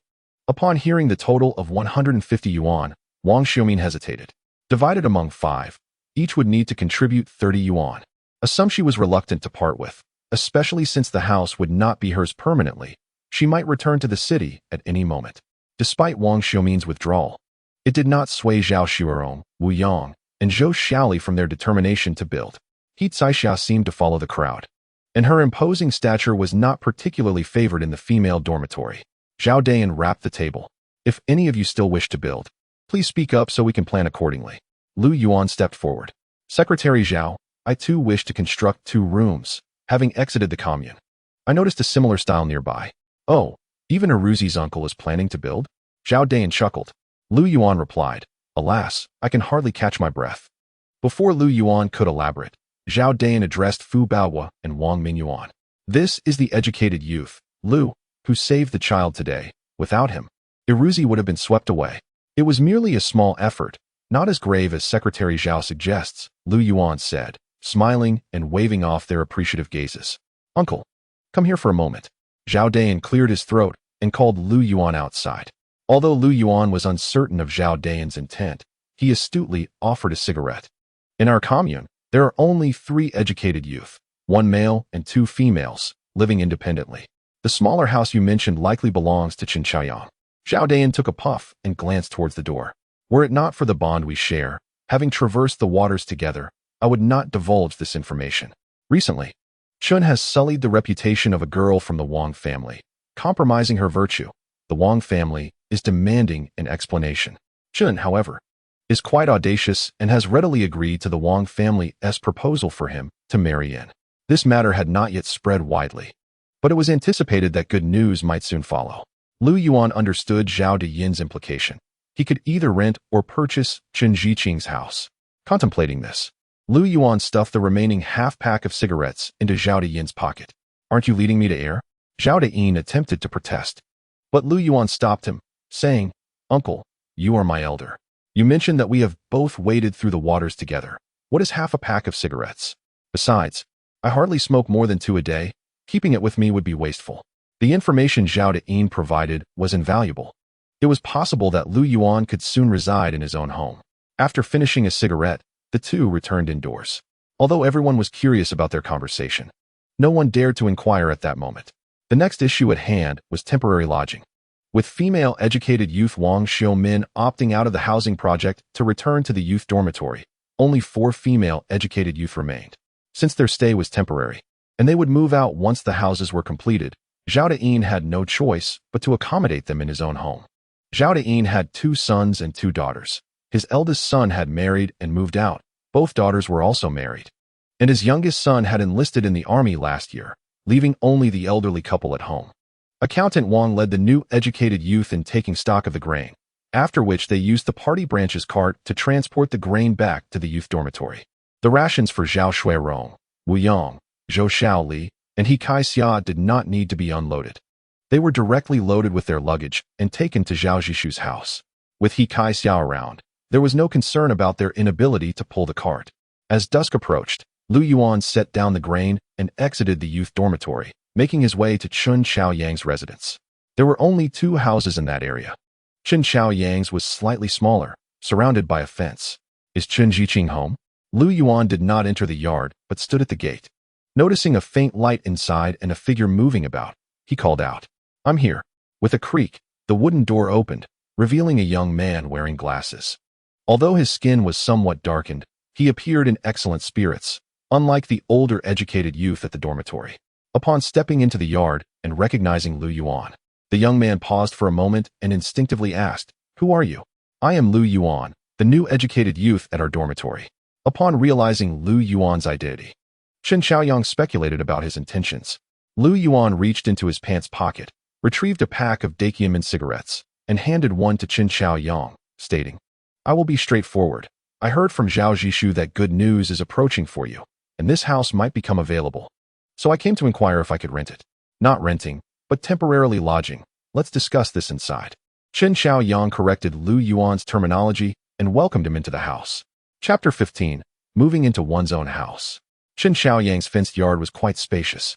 upon hearing the total of 150 yuan, Wang Xiumin hesitated. Divided among 5, each would need to contribute 30 yuan, a sum she was reluctant to part with, especially since the house would not be hers permanently. She might return to the city at any moment. Despite Wang Xiumin's withdrawal, it did not sway Zhao Xuerong, Wu Yang, and Zhou Xiaoli from their determination to build. He Caixia seemed to follow the crowd, and her imposing stature was not particularly favored in the female dormitory. Zhao Deyin rapped the table. If any of you still wish to build, please speak up so we can plan accordingly. Lu Yuan stepped forward. Secretary Zhao, I too wish to construct 2 rooms, having exited the commune. I noticed a similar style nearby. Oh, even Aruzi's uncle is planning to build? Zhao Deyin chuckled. Lu Yuan replied, Alas, I can hardly catch my breath. Before Lu Yuan could elaborate, Zhao Deyin addressed Fu Baoguo and Wang Mingyuan. This is the educated youth, Lu, who saved the child today. Without him, Aruzi would have been swept away. It was merely a small effort, not as grave as Secretary Zhao suggests, Lu Yuan said, smiling and waving off their appreciative gazes. "Uncle, come here for a moment." Zhao Dayan cleared his throat and called Lu Yuan outside. Although Lu Yuan was uncertain of Zhao Dayan's intent, he astutely offered a cigarette. "In our commune, there are only 3 educated youth, 1 male and 2 females, living independently. The smaller house you mentioned likely belongs to Chen Xiaoyang." Zhao Dayan took a puff and glanced towards the door. "Were it not for the bond we share, having traversed the waters together, I would not divulge this information. Recently, Chun has sullied the reputation of a girl from the Wang family, compromising her virtue. The Wang family is demanding an explanation. Chun, however, is quite audacious and has readily agreed to the Wang family's proposal for him to marry in. This matter had not yet spread widely, but it was anticipated that good news might soon follow." Lu Yuan understood Zhao Dayin's implication. He could either rent or purchase Chen Ziqing's house. Contemplating this, Lu Yuan stuffed the remaining half-pack of cigarettes into Zhao Dayin's pocket. "Aren't you leading me to air?" Zhao Dayin attempted to protest, but Lu Yuan stopped him, saying, "Uncle, you are my elder. You mentioned that we have both waded through the waters together. What is half a pack of cigarettes? Besides, I hardly smoke more than 2 a day. Keeping it with me would be wasteful." The information Zhao Dayin provided was invaluable. It was possible that Lu Yuan could soon reside in his own home. After finishing a cigarette, the two returned indoors. Although everyone was curious about their conversation, no one dared to inquire at that moment. The next issue at hand was temporary lodging. With female educated youth Wang Xiumin opting out of the housing project to return to the youth dormitory, only 4 female educated youth remained. Since their stay was temporary, and they would move out once the houses were completed, Zhao Dayin had no choice but to accommodate them in his own home. Zhao Dayin had 2 sons and 2 daughters. His eldest son had married and moved out. Both daughters were also married. And his youngest son had enlisted in the army last year, leaving only the elderly couple at home. Accountant Wang led the new educated youth in taking stock of the grain, after which they used the party branch's cart to transport the grain back to the youth dormitory. The rations for Zhao Shuirong, Wu Yang, Zhou Xiaoli, and He Kai Xia did not need to be unloaded. They were directly loaded with their luggage and taken to Zhao Zhishu's house. With He Kai Xia around, there was no concern about their inability to pull the cart. As dusk approached, Lu Yuan set down the grain and exited the youth dormitory, making his way to Chun Xiaoyang's residence. There were only 2 houses in that area. Chun Xiaoyang's was slightly smaller, surrounded by a fence. "Is Chun Ziqing home?" Lu Yuan did not enter the yard, but stood at the gate. Noticing a faint light inside and a figure moving about, he called out, "I'm here." With a creak, the wooden door opened, revealing a young man wearing glasses. Although his skin was somewhat darkened, he appeared in excellent spirits, unlike the older educated youth at the dormitory. Upon stepping into the yard and recognizing Lu Yuan, the young man paused for a moment and instinctively asked, "Who are you?" "I am Lu Yuan, the new educated youth at our dormitory." Upon realizing Lu Yuan's identity, Chen Xiaoyang speculated about his intentions. Lu Yuan reached into his pants pocket, retrieved a pack of Dakiamin cigarettes, and handed one to Chen Xiaoyang, stating, "I will be straightforward. I heard from Zhao Zhishu that good news is approaching for you, and this house might become available. So I came to inquire if I could rent it. Not renting, but temporarily lodging. Let's discuss this inside." Chen Xiaoyang corrected Lu Yuan's terminology and welcomed him into the house. Chapter 15. Moving into one's own house. Chen Xiaoyang's fenced yard was quite spacious,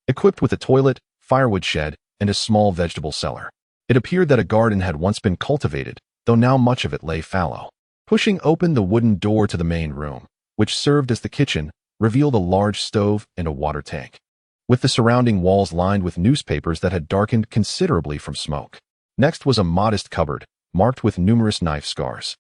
equipped with a toilet, firewood shed, and a small vegetable cellar. It appeared that a garden had once been cultivated, though now much of it lay fallow. Pushing open the wooden door to the main room, which served as the kitchen, revealed a large stove and a water tank, with the surrounding walls lined with newspapers that had darkened considerably from smoke. Next was a modest cupboard, marked with numerous knife scars,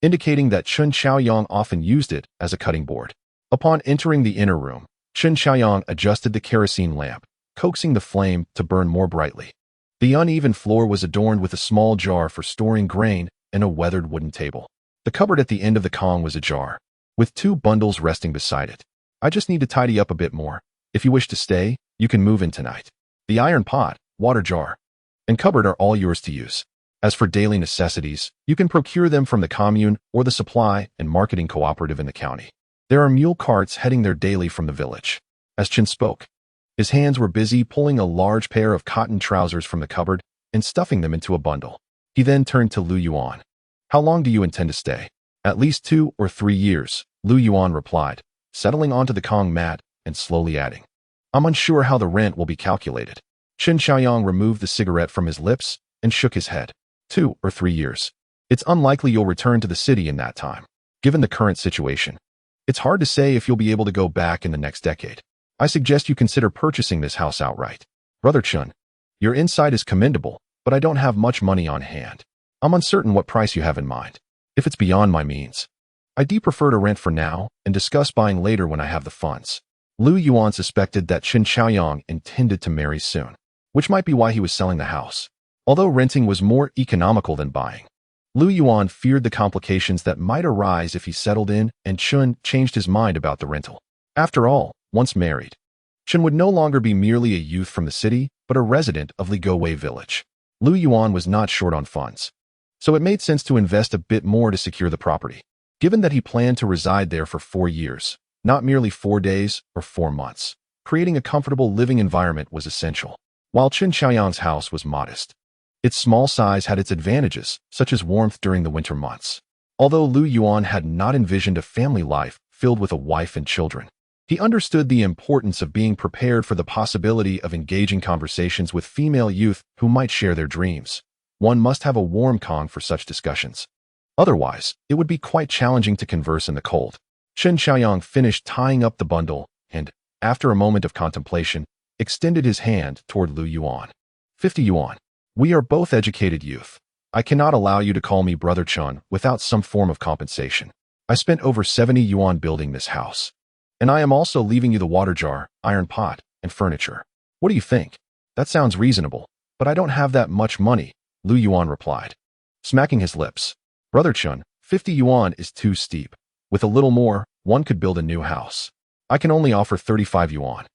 indicating that Chen Xiaoyang often used it as a cutting board. Upon entering the inner room, Chen Xiaoyang adjusted the kerosene lamp, coaxing the flame to burn more brightly. The uneven floor was adorned with a small jar for storing grain and a weathered wooden table. The cupboard at the end of the Kong was ajar, with 2 bundles resting beside it. "I just need to tidy up a bit more. If you wish to stay, you can move in tonight. The iron pot, water jar, and cupboard are all yours to use. As for daily necessities, you can procure them from the commune or the supply and marketing cooperative in the county. There are mule carts heading there daily from the village." As Chen spoke, his hands were busy pulling a large pair of cotton trousers from the cupboard and stuffing them into a bundle. He then turned to Lu Yuan. "How long do you intend to stay?" "At least 2 or 3 years," Lu Yuan replied, settling onto the Kong mat and slowly adding, "I'm unsure how the rent will be calculated." Qin Xiaoyang removed the cigarette from his lips and shook his head. 2 or 3 years. It's unlikely you'll return to the city in that time. Given the current situation, it's hard to say if you'll be able to go back in the next decade. I suggest you consider purchasing this house outright. Brother Chun, your insight is commendable, but I don't have much money on hand. I'm uncertain what price you have in mind. If it's beyond my means, I'd prefer to rent for now and discuss buying later when I have the funds. Lu Yuan suspected that Qin Xiaoyang intended to marry soon, which might be why he was selling the house. Although renting was more economical than buying, Lu Yuan feared the complications that might arise if he settled in and Chun changed his mind about the rental. After all, once married, Chun would no longer be merely a youth from the city, but a resident of Ligowei village. Lu Yuan was not short on funds, so it made sense to invest a bit more to secure the property. Given that he planned to reside there for 4 years, not merely 4 days or 4 months, creating a comfortable living environment was essential. While Qin Xiaoyang's house was modest, its small size had its advantages, such as warmth during the winter months. Although Lu Yuan had not envisioned a family life filled with a wife and children, he understood the importance of being prepared for the possibility of engaging conversations with female youth who might share their dreams. One must have a warm Kong for such discussions. Otherwise, it would be quite challenging to converse in the cold. Qin Xiaoyang finished tying up the bundle and, after a moment of contemplation, extended his hand toward Lu Yuan. 50 yuan. We are both educated youth. I cannot allow you to call me Brother Chun without some form of compensation. I spent over 70 yuan building this house. And I am also leaving you the water jar, iron pot, and furniture. What do you think? That sounds reasonable, but I don't have that much money, Lu Yuan replied, smacking his lips. Brother Chun, 50 yuan is too steep. With a little more, one could build a new house. I can only offer 35 yuan.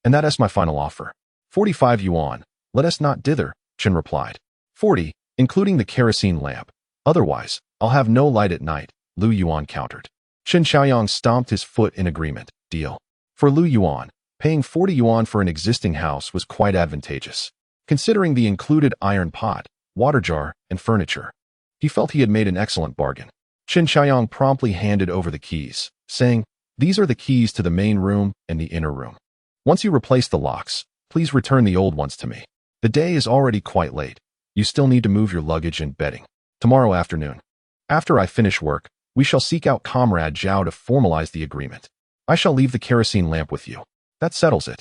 And that is my final offer. 45 yuan. Let us not dither, Chun replied. 40, including the kerosene lamp. Otherwise, I'll have no light at night, Lu Yuan countered. Qin Xiaoyang stomped his foot in agreement. Deal. For Lu Yuan, paying 40 yuan for an existing house was quite advantageous. Considering the included iron pot, water jar, and furniture, he felt he had made an excellent bargain. Qin Xiaoyang promptly handed over the keys, saying, "These are the keys to the main room and the inner room. Once you replace the locks, please return the old ones to me. The day is already quite late. You still need to move your luggage and bedding. Tomorrow afternoon, after I finish work, we shall seek out Comrade Zhao to formalize the agreement. I shall leave the kerosene lamp with you. That settles it.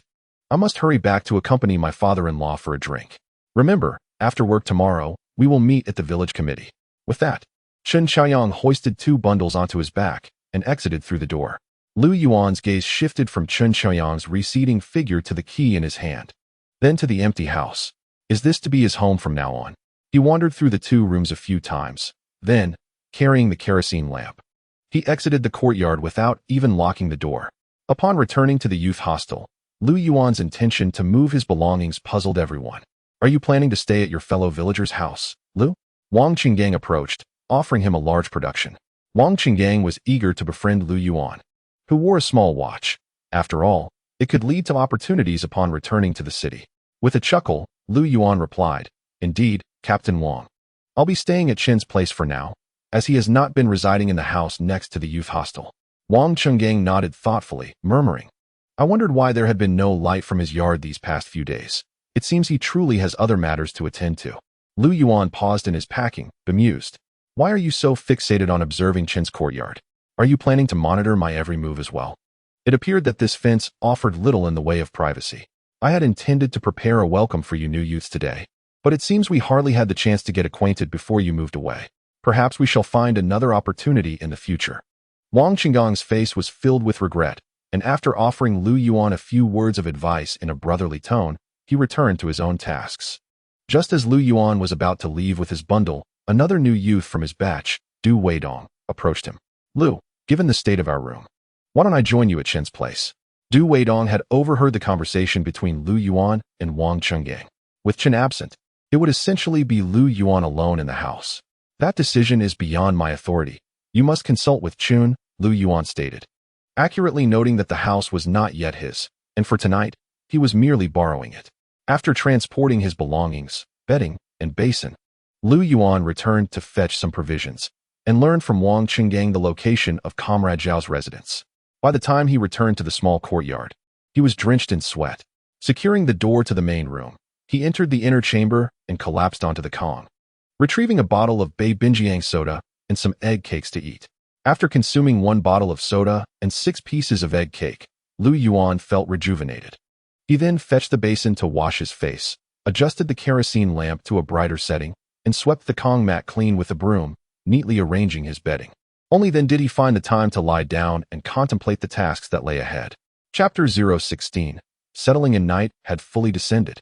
I must hurry back to accompany my father-in-law for a drink. Remember, after work tomorrow, we will meet at the village committee." With that, Qin Xiaoyang hoisted 2 bundles onto his back and exited through the door. Lu Yuan's gaze shifted from Qin Xiaoyang's receding figure to the key in his hand, then to the empty house. Is this to be his home from now on? He wandered through the 2 rooms a few times. Then, carrying the kerosene lamp, he exited the courtyard without even locking the door. Upon returning to the youth hostel, Lu Yuan's intention to move his belongings puzzled everyone. "Are you planning to stay at your fellow villager's house, Lu?" Wang Qinggang approached, offering him a large production. Wang Qinggang was eager to befriend Lu Yuan, who wore a small watch. After all, it could lead to opportunities upon returning to the city. With a chuckle, Lu Yuan replied, "Indeed, Captain Wang. I'll be staying at Qin's place for now, as he has not been residing in the house next to the youth hostel." Wang Qinggang nodded thoughtfully, murmuring, "I wondered why there had been no light from his yard these past few days. It seems he truly has other matters to attend to." Lu Yuan paused in his packing, bemused. "Why are you so fixated on observing Qin's courtyard? Are you planning to monitor my every move as well?" It appeared that this fence offered little in the way of privacy. "I had intended to prepare a welcome for you new youths today, but it seems we hardly had the chance to get acquainted before you moved away. Perhaps we shall find another opportunity in the future." Wang Qinggang's face was filled with regret, and after offering Lu Yuan a few words of advice in a brotherly tone, he returned to his own tasks. Just as Lu Yuan was about to leave with his bundle, another new youth from his batch, Du Weidong, approached him. "Lu, given the state of our room, why don't I join you at Qin's place?" Du Weidong had overheard the conversation between Lu Yuan and Wang Qinggang. With Qin absent, it would essentially be Lu Yuan alone in the house. "That decision is beyond my authority. You must consult with Chun," Lu Yuan stated, accurately noting that the house was not yet his, and for tonight, he was merely borrowing it. After transporting his belongings, bedding, and basin, Lu Yuan returned to fetch some provisions and learned from Wang Qinggang the location of Comrade Zhao's residence. By the time he returned to the small courtyard, he was drenched in sweat. Securing the door to the main room, he entered the inner chamber and collapsed onto the Kong, retrieving a bottle of Beibinjiang soda and some egg cakes to eat. After consuming 1 bottle of soda and 6 pieces of egg cake, Lu Yuan felt rejuvenated. He then fetched the basin to wash his face, adjusted the kerosene lamp to a brighter setting, and swept the Kong mat clean with a broom, neatly arranging his bedding. Only then did he find the time to lie down and contemplate the tasks that lay ahead. Chapter 016. Settling in night had fully descended,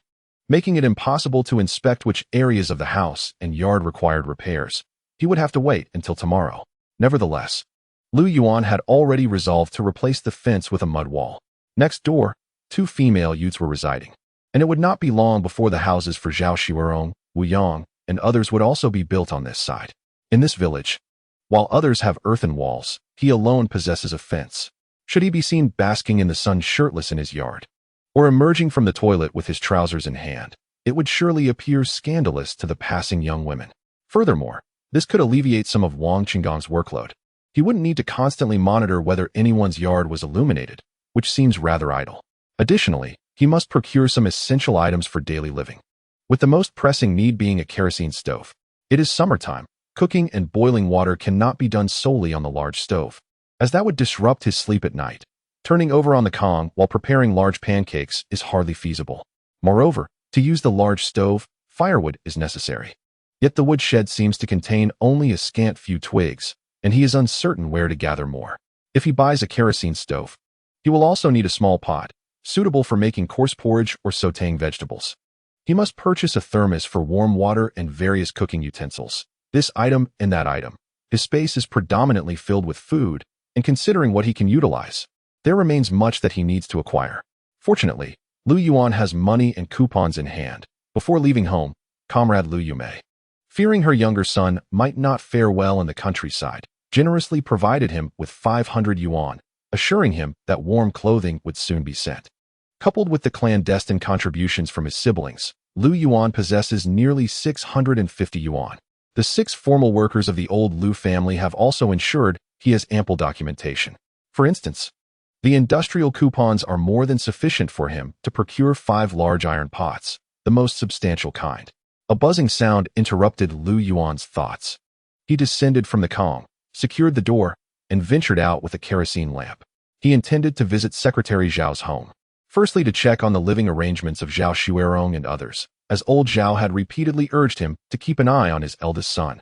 making it impossible to inspect which areas of the house and yard required repairs. He would have to wait until tomorrow. Nevertheless, Lu Yuan had already resolved to replace the fence with a mud wall. Next door, 2 female youths were residing, and it would not be long before the houses for Zhao Xuerong, Wu Yang, and others would also be built on this side. In this village, while others have earthen walls, he alone possesses a fence. Should he be seen basking in the sun shirtless in his yard, or emerging from the toilet with his trousers in hand, it would surely appear scandalous to the passing young women. Furthermore, this could alleviate some of Wang Qinggong's workload. He wouldn't need to constantly monitor whether anyone's yard was illuminated, which seems rather idle. Additionally, he must procure some essential items for daily living, with the most pressing need being a kerosene stove. It is summertime. Cooking and boiling water cannot be done solely on the large stove, as that would disrupt his sleep at night. Turning over on the Kong while preparing large pancakes is hardly feasible. Moreover, to use the large stove, firewood is necessary. Yet the woodshed seems to contain only a scant few twigs, and he is uncertain where to gather more. If he buys a kerosene stove, he will also need a small pot, suitable for making coarse porridge or sautéing vegetables. He must purchase a thermos for warm water and various cooking utensils. This item and that item. His space is predominantly filled with food, and considering what he can utilize, there remains much that he needs to acquire. Fortunately, Lu Yuan has money and coupons in hand. Before leaving home, comrade Lu Yumei, fearing her younger son might not fare well in the countryside, generously provided him with 500 yuan, assuring him that warm clothing would soon be sent. Coupled with the clandestine contributions from his siblings, Lu Yuan possesses nearly 650 yuan. The 6 formal workers of the old Lu family have also ensured he has ample documentation. For instance, the industrial coupons are more than sufficient for him to procure 5 large iron pots, the most substantial kind. A buzzing sound interrupted Lu Yuan's thoughts. He descended from the Kong, secured the door, and ventured out with a kerosene lamp. He intended to visit Secretary Zhao's home, firstly to check on the living arrangements of Zhao Xuerong and others, as old Zhao had repeatedly urged him to keep an eye on his eldest son.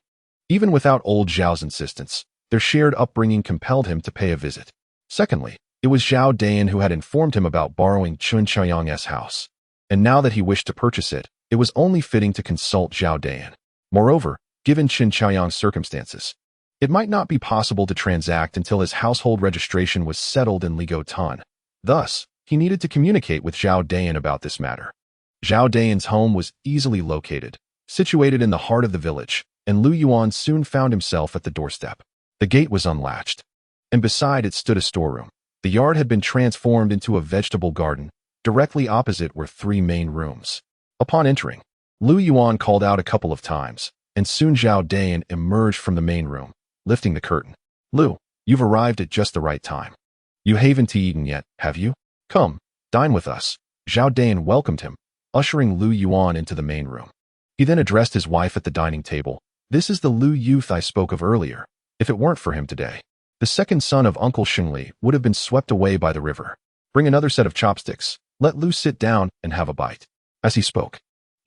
Even without old Zhao's insistence, their shared upbringing compelled him to pay a visit. Secondly, it was Zhao Dayan who had informed him about borrowing Chun Chaoyang's house, and now that he wished to purchase it, it was only fitting to consult Zhao Dayan. Moreover, given Chun Chaoyang's circumstances, it might not be possible to transact until his household registration was settled in Ligo Tan. Thus, he needed to communicate with Zhao Dayan about this matter. Zhao Dayan's home was easily located, situated in the heart of the village, and Lu Yuan soon found himself at the doorstep. The gate was unlatched, and beside it stood a storeroom. The yard had been transformed into a vegetable garden. Directly opposite were 3 main rooms. Upon entering, Lu Yuan called out a couple of times, and soon Zhao Dayan emerged from the main room, lifting the curtain. Lu, you've arrived at just the right time. You haven't eaten yet, have you? Come, dine with us. Zhao Dayan welcomed him, ushering Lu Yuan into the main room. He then addressed his wife at the dining table. This is the Lu youth I spoke of earlier. If it weren't for him today, the second son of Uncle Shengli would have been swept away by the river. Bring another set of chopsticks. Let Lu sit down and have a bite. As he spoke,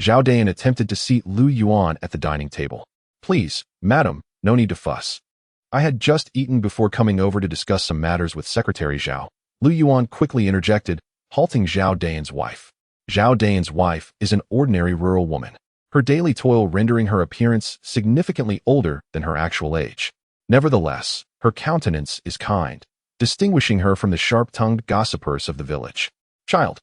Zhao Dayan attempted to seat Lu Yuan at the dining table. Please, madam, no need to fuss. I had just eaten before coming over to discuss some matters with Secretary Zhao. Lu Yuan quickly interjected, halting Zhao Dayan's wife. Zhao Dayan's wife is an ordinary rural woman, her daily toil rendering her appearance significantly older than her actual age. Nevertheless, her countenance is kind, distinguishing her from the sharp-tongued gossipers of the village. Child,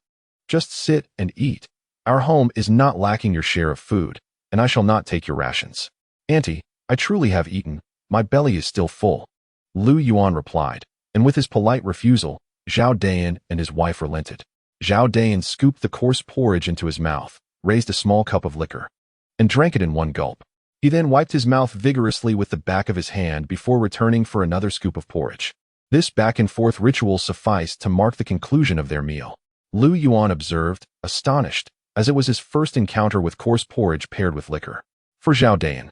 just sit and eat. Our home is not lacking your share of food, and I shall not take your rations. Auntie, I truly have eaten. My belly is still full. Lu Yuan replied, and with his polite refusal, Zhao Dayan and his wife relented. Zhao Dayan scooped the coarse porridge into his mouth, raised a small cup of liquor, and drank it in one gulp. He then wiped his mouth vigorously with the back of his hand before returning for another scoop of porridge. This back-and-forth ritual sufficed to mark the conclusion of their meal. Lu Yuan observed, astonished, as it was his first encounter with coarse porridge paired with liquor. For Zhao Dayan,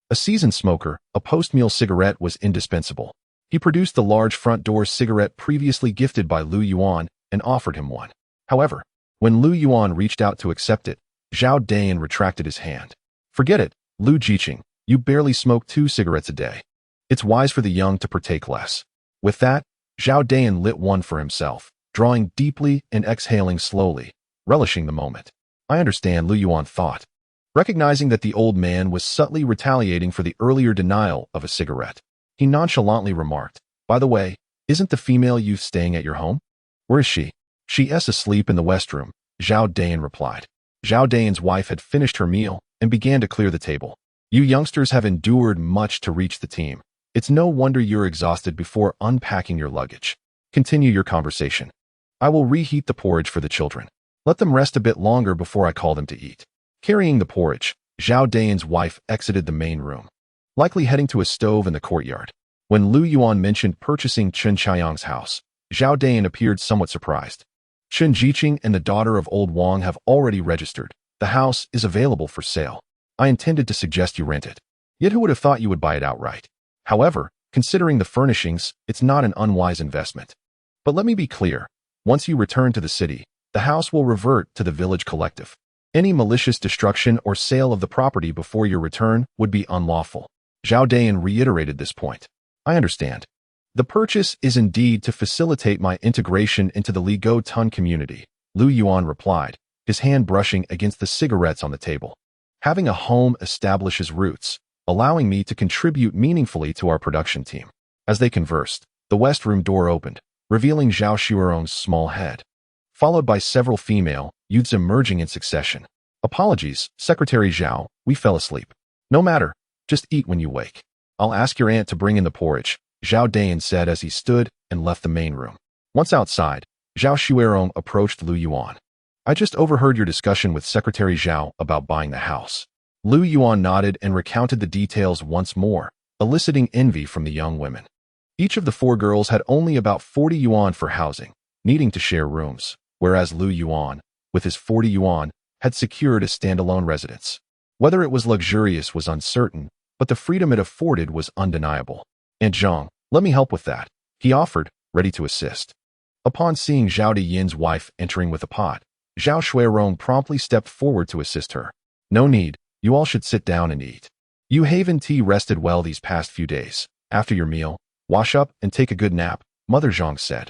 a seasoned smoker, a post-meal cigarette was indispensable. He produced the large front-door cigarette previously gifted by Lu Yuan and offered him one. However, when Lu Yuan reached out to accept it, Zhao Dayan retracted his hand. Forget it, Lu Jiqing, you barely smoke 2 cigarettes a day. It's wise for the young to partake less. With that, Zhao Dayan lit one for himself, drawing deeply and exhaling slowly, relishing the moment. I understand, Lu Yuan thought, recognizing that the old man was subtly retaliating for the earlier denial of a cigarette. He nonchalantly remarked, by the way, isn't the female youth staying at your home? Where is she? She is asleep in the West Room, Zhao Dayan replied. Zhao Dayan's wife had finished her meal and began to clear the table. You youngsters have endured much to reach the team. It's no wonder you're exhausted before unpacking your luggage. Continue your conversation. I will reheat the porridge for the children. Let them rest a bit longer before I call them to eat. Carrying the porridge, Zhao Dayan's wife exited the main room, likely heading to a stove in the courtyard. When Lu Yuan mentioned purchasing Chen Chiang's house, Zhao Dayan appeared somewhat surprised. Chen Jiqing and the daughter of Old Wang have already registered. The house is available for sale. I intended to suggest you rent it. Yet who would have thought you would buy it outright? However, considering the furnishings, it's not an unwise investment. But let me be clear. Once you return to the city, the house will revert to the village collective. Any malicious destruction or sale of the property before your return would be unlawful. Zhao Dayan reiterated this point. I understand. The purchase is indeed to facilitate my integration into the Ligo Tun community, Lu Yuan replied, his hand brushing against the cigarettes on the table. Having a home establishes roots, allowing me to contribute meaningfully to our production team. As they conversed, the West Room door opened, revealing Zhao Shuerong's small head, followed by several female youths emerging in succession. Apologies, Secretary Zhao, we fell asleep. No matter, just eat when you wake. I'll ask your aunt to bring in the porridge, Zhao Dayan said as he stood and left the main room. Once outside, Zhao Shuerong approached Lu Yuan. I just overheard your discussion with Secretary Zhao about buying the house. Lu Yuan nodded and recounted the details once more, eliciting envy from the young women. Each of the 4 girls had only about 40 yuan for housing, needing to share rooms, whereas Lu Yuan, with his 40 yuan, had secured a standalone residence. Whether it was luxurious was uncertain, but the freedom it afforded was undeniable. Aunt Zhang, let me help with that, he offered, ready to assist. Upon seeing Zhao Diyin's wife entering with a pot, Zhao Shuerong promptly stepped forward to assist her. No need, you all should sit down and eat. You haven't rested well these past few days. After your meal, wash up and take a good nap, Mother Zhang said,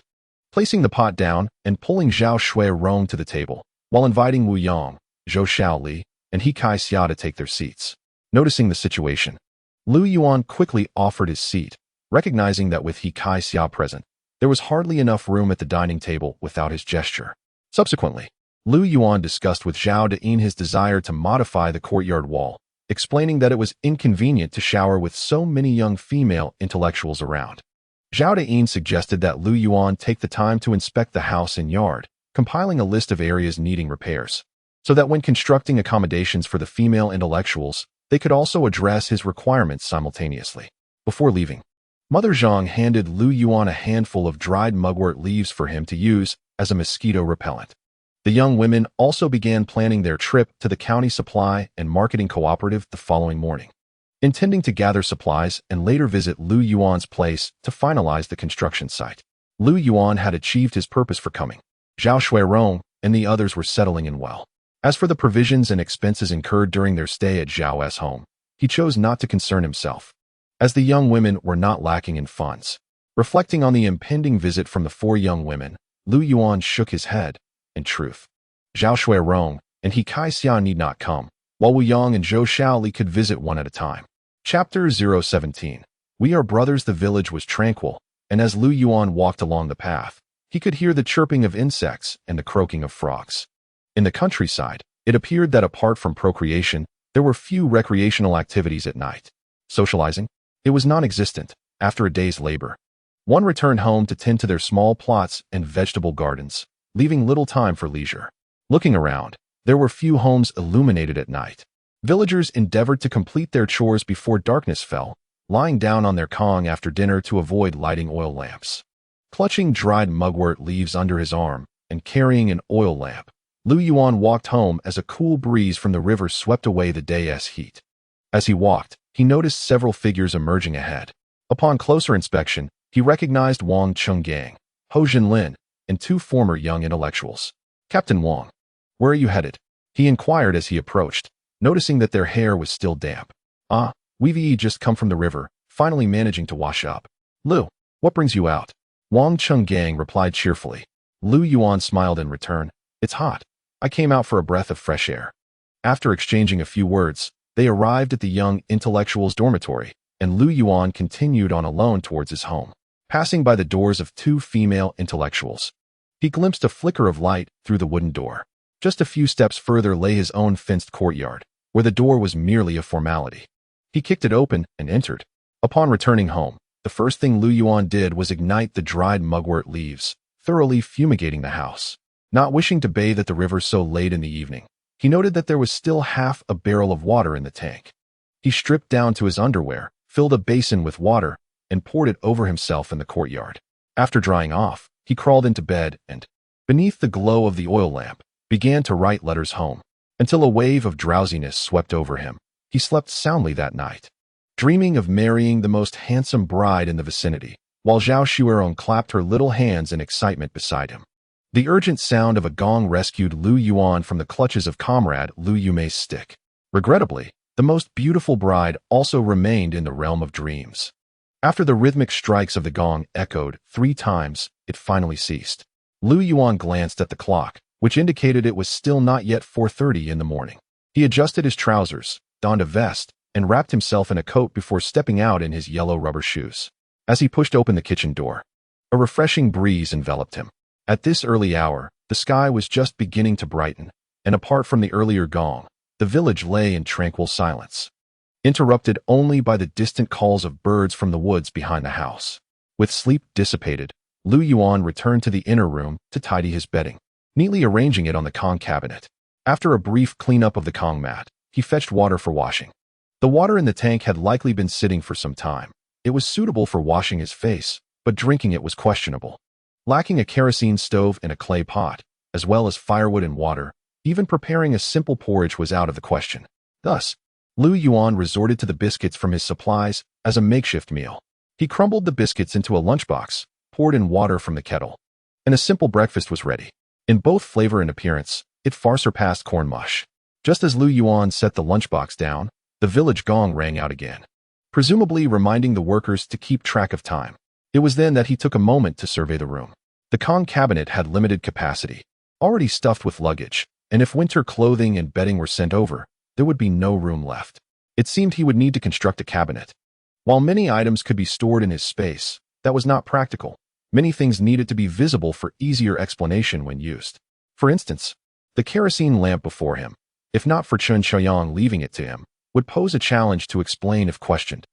placing the pot down and pulling Zhao Shuerong to the table, while inviting Wu Yang, Zhou Shaoli, and He Kai Xia to take their seats. Noticing the situation, Lu Yuan quickly offered his seat, recognizing that with He Kai Xia present, there was hardly enough room at the dining table without his gesture. Subsequently, Lu Yuan discussed with Zhao Dayin his desire to modify the courtyard wall, explaining that it was inconvenient to shower with so many young female intellectuals around. Zhao Dayin suggested that Lu Yuan take the time to inspect the house and yard, compiling a list of areas needing repairs, so that when constructing accommodations for the female intellectuals, they could also address his requirements simultaneously. Before leaving, Mother Zhang handed Lu Yuan a handful of dried mugwort leaves for him to use as a mosquito repellent. The young women also began planning their trip to the county supply and marketing cooperative the following morning, intending to gather supplies and later visit Lu Yuan's place to finalize the construction site. Lu Yuan had achieved his purpose for coming. Zhao Shuerong and the others were settling in well. As for the provisions and expenses incurred during their stay at Zhao's home, he chose not to concern himself, as the young women were not lacking in funds. Reflecting on the impending visit from the 4 young women, Lu Yuan shook his head. In truth, Zhao Shuerong and He Kai Xia need not come, while Wu Yang and Zhou Shaoli could visit one at a time. Chapter 017. We Are Brothers. The village was tranquil, and as Lu Yuan walked along the path, he could hear the chirping of insects and the croaking of frogs. In the countryside, it appeared that apart from procreation, there were few recreational activities at night. Socializing? It was non-existent. After a day's labor, one returned home to tend to their small plots and vegetable gardens, leaving little time for leisure. Looking around, there were few homes illuminated at night. Villagers endeavored to complete their chores before darkness fell, lying down on their kong after dinner to avoid lighting oil lamps. Clutching dried mugwort leaves under his arm and carrying an oil lamp, Lu Yuan walked home as a cool breeze from the river swept away the day's heat. As he walked, he noticed several figures emerging ahead. Upon closer inspection, he recognized Wang Chenggang, Ho Jinlin, and two former young intellectuals. "Captain Wang, where are you headed?" he inquired as he approached, noticing that their hair was still damp. "Ah, we've just come from the river, finally managing to wash up." "Lu, what brings you out?" Wang Chenggang replied cheerfully. Lu Yuan smiled in return. "It's hot. I came out for a breath of fresh air." After exchanging a few words, they arrived at the young intellectual's dormitory, and Lu Yuan continued on alone towards his home. Passing by the doors of two female intellectuals, he glimpsed a flicker of light through the wooden door. Just a few steps further lay his own fenced courtyard, where the door was merely a formality. He kicked it open and entered. Upon returning home, the first thing Lu Yuan did was ignite the dried mugwort leaves, thoroughly fumigating the house. Not wishing to bathe at the river so late in the evening, he noted that there was still half a barrel of water in the tank. He stripped down to his underwear, filled a basin with water, and poured it over himself in the courtyard. After drying off, he crawled into bed and, beneath the glow of the oil lamp, began to write letters home. Until a wave of drowsiness swept over him, he slept soundly that night, dreaming of marrying the most handsome bride in the vicinity, while Zhao Xuerong clapped her little hands in excitement beside him. The urgent sound of a gong rescued Lu Yuan from the clutches of comrade Lu Yumei's stick. Regrettably, the most beautiful bride also remained in the realm of dreams. After the rhythmic strikes of the gong echoed 3 times, it finally ceased. Lu Yuan glanced at the clock, which indicated it was still not yet 4:30 in the morning. He adjusted his trousers, donned a vest, and wrapped himself in a coat before stepping out in his yellow rubber shoes. As he pushed open the kitchen door, a refreshing breeze enveloped him. At this early hour, the sky was just beginning to brighten, and apart from the earlier gong, the village lay in tranquil silence, interrupted only by the distant calls of birds from the woods behind the house. With sleep dissipated, Lu Yuan returned to the inner room to tidy his bedding, neatly arranging it on the Kong cabinet. After a brief cleanup of the Kong mat, he fetched water for washing. The water in the tank had likely been sitting for some time. It was suitable for washing his face, but drinking it was questionable. Lacking a kerosene stove and a clay pot, as well as firewood and water, even preparing a simple porridge was out of the question. Thus, Lu Yuan resorted to the biscuits from his supplies as a makeshift meal. He crumbled the biscuits into a lunchbox, poured in water from the kettle, and a simple breakfast was ready. In both flavor and appearance, it far surpassed corn mush. Just as Lu Yuan set the lunchbox down, the village gong rang out again, presumably reminding the workers to keep track of time. It was then that he took a moment to survey the room. The Kong cabinet had limited capacity, already stuffed with luggage, and if winter clothing and bedding were sent over, there would be no room left. It seemed he would need to construct a cabinet. While many items could be stored in his space, that was not practical. Many things needed to be visible for easier explanation when used. For instance, the kerosene lamp before him, if not for Chen Xiaoyang leaving it to him, would pose a challenge to explain if questioned,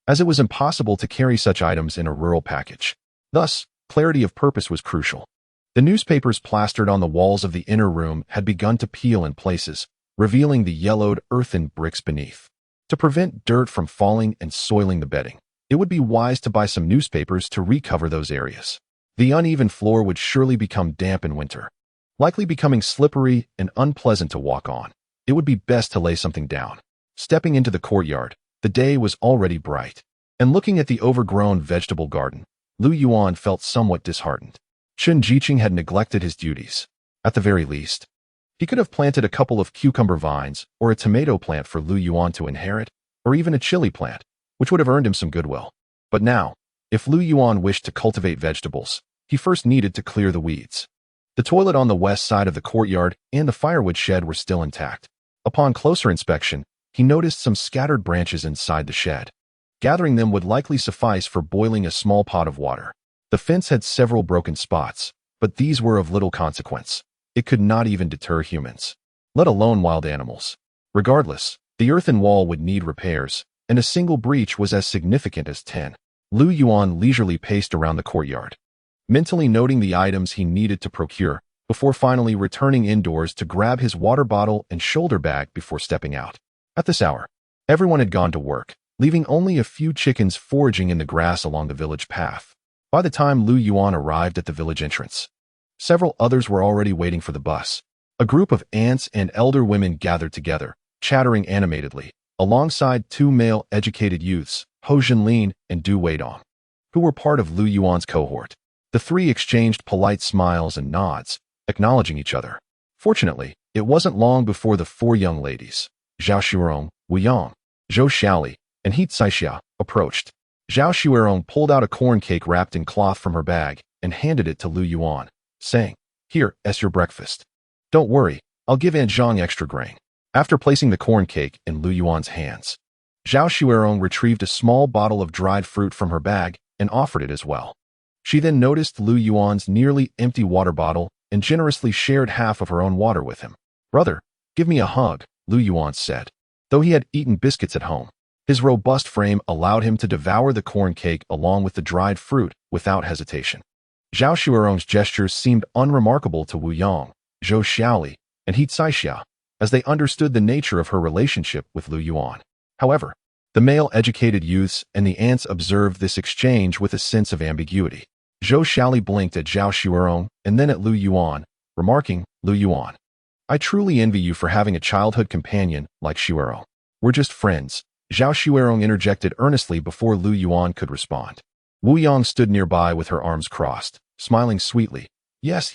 as it was impossible to carry such items in a rural package. Thus, clarity of purpose was crucial. The newspapers plastered on the walls of the inner room had begun to peel in places, revealing the yellowed earthen bricks beneath. To prevent dirt from falling and soiling the bedding, it would be wise to buy some newspapers to recover those areas. The uneven floor would surely become damp in winter, likely becoming slippery and unpleasant to walk on. It would be best to lay something down. Stepping into the courtyard, the day was already bright, and looking at the overgrown vegetable garden, Lu Yuan felt somewhat disheartened. Chen Jiqing had neglected his duties. At the very least, he could have planted a couple of cucumber vines or a tomato plant for Lu Yuan to inherit, or even a chili plant, which would have earned him some goodwill. But now, if Lu Yuan wished to cultivate vegetables, he first needed to clear the weeds. The toilet on the west side of the courtyard and the firewood shed were still intact. Upon closer inspection, he noticed some scattered branches inside the shed. Gathering them would likely suffice for boiling a small pot of water. The fence had several broken spots, but these were of little consequence. It could not even deter humans, let alone wild animals. Regardless, the earthen wall would need repairs, and a single breach was as significant as 10. Lu Yuan leisurely paced around the courtyard, mentally noting the items he needed to procure, before finally returning indoors to grab his water bottle and shoulder bag before stepping out. At this hour, everyone had gone to work, leaving only a few chickens foraging in the grass along the village path. By the time Lu Yuan arrived at the village entrance, several others were already waiting for the bus. A group of aunts and elder women gathered together, chattering animatedly, alongside two male educated youths, Ho Jinlin and Du Weidong, who were part of Lu Yuan's cohort. The three exchanged polite smiles and nods, acknowledging each other. Fortunately, it wasn't long before the four young ladies, Zhao Xuerong, Wu Yang, Zhou Xiaoli, and He Caixia, approached. Zhao Xuerong pulled out a corn cake wrapped in cloth from her bag and handed it to Lu Yuan, saying, "Here, it's your breakfast. Don't worry, I'll give Aunt Zhang extra grain." After placing the corn cake in Lu Yuan's hands, Zhao Xuerong retrieved a small bottle of dried fruit from her bag and offered it as well. She then noticed Lu Yuan's nearly empty water bottle and generously shared half of her own water with him. "Brother, give me a hug," Lu Yuan said. Though he had eaten biscuits at home, his robust frame allowed him to devour the corn cake along with the dried fruit without hesitation. Zhao Xuerong's gestures seemed unremarkable to Wu Yang, Zhou Xiaoli, and He Caixia, as they understood the nature of her relationship with Lu Yuan. However, the male educated youths and the aunts observed this exchange with a sense of ambiguity. Zhou Xiaoli blinked at Zhao Xuerong and then at Lu Yuan, remarking, "Lu Yuan, I truly envy you for having a childhood companion like Xuerong." "We're just friends," Zhao Xuerong interjected earnestly before Lu Yuan could respond. Wu Yang stood nearby with her arms crossed, smiling sweetly. Yes,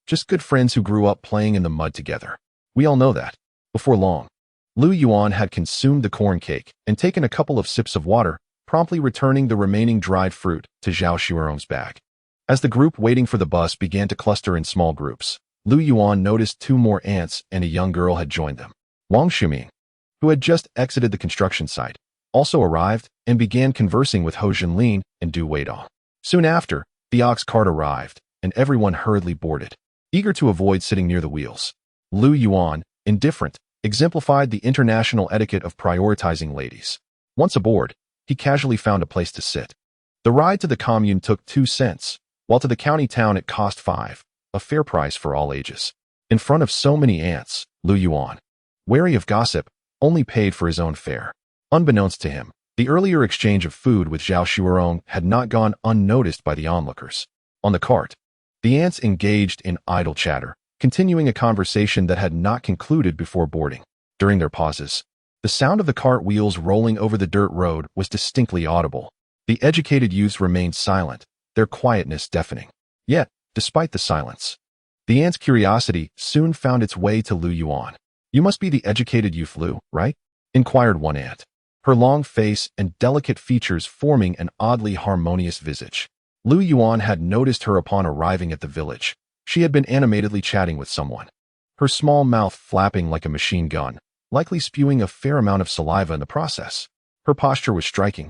just good friends who grew up playing in the mud together. We all know that." Before long, Lu Yuan had consumed the corn cake and taken a couple of sips of water, promptly returning the remaining dried fruit to Zhao Xuerong's bag. As the group waiting for the bus began to cluster in small groups, Lu Yuan noticed two more aunts and a young girl had joined them. Wang Shuming, who had just exited the construction site, also arrived and began conversing with Ho Jinlin and Du Weidong. Soon after, the ox cart arrived, and everyone hurriedly boarded, eager to avoid sitting near the wheels. Lu Yuan, indifferent, exemplified the international etiquette of prioritizing ladies. Once aboard, he casually found a place to sit. The ride to the commune took 2 cents, while to the county town it cost 5, a fair price for all ages. In front of so many aunts, Lu Yuan, wary of gossip, only paid for his own fare. Unbeknownst to him, the earlier exchange of food with Zhao Xuerong had not gone unnoticed by the onlookers. On the cart, the aunts engaged in idle chatter, continuing a conversation that had not concluded before boarding. During their pauses, the sound of the cart wheels rolling over the dirt road was distinctly audible. The educated youths remained silent, their quietness deafening. Yet, despite the silence, the aunt's curiosity soon found its way to Lu Yuan. "You must be the educated youth Lu, right?" inquired one aunt, her long face and delicate features forming an oddly harmonious visage. Lu Yuan had noticed her upon arriving at the village. She had been animatedly chatting with someone, her small mouth flapping like a machine gun, likely spewing a fair amount of saliva in the process. Her posture was striking,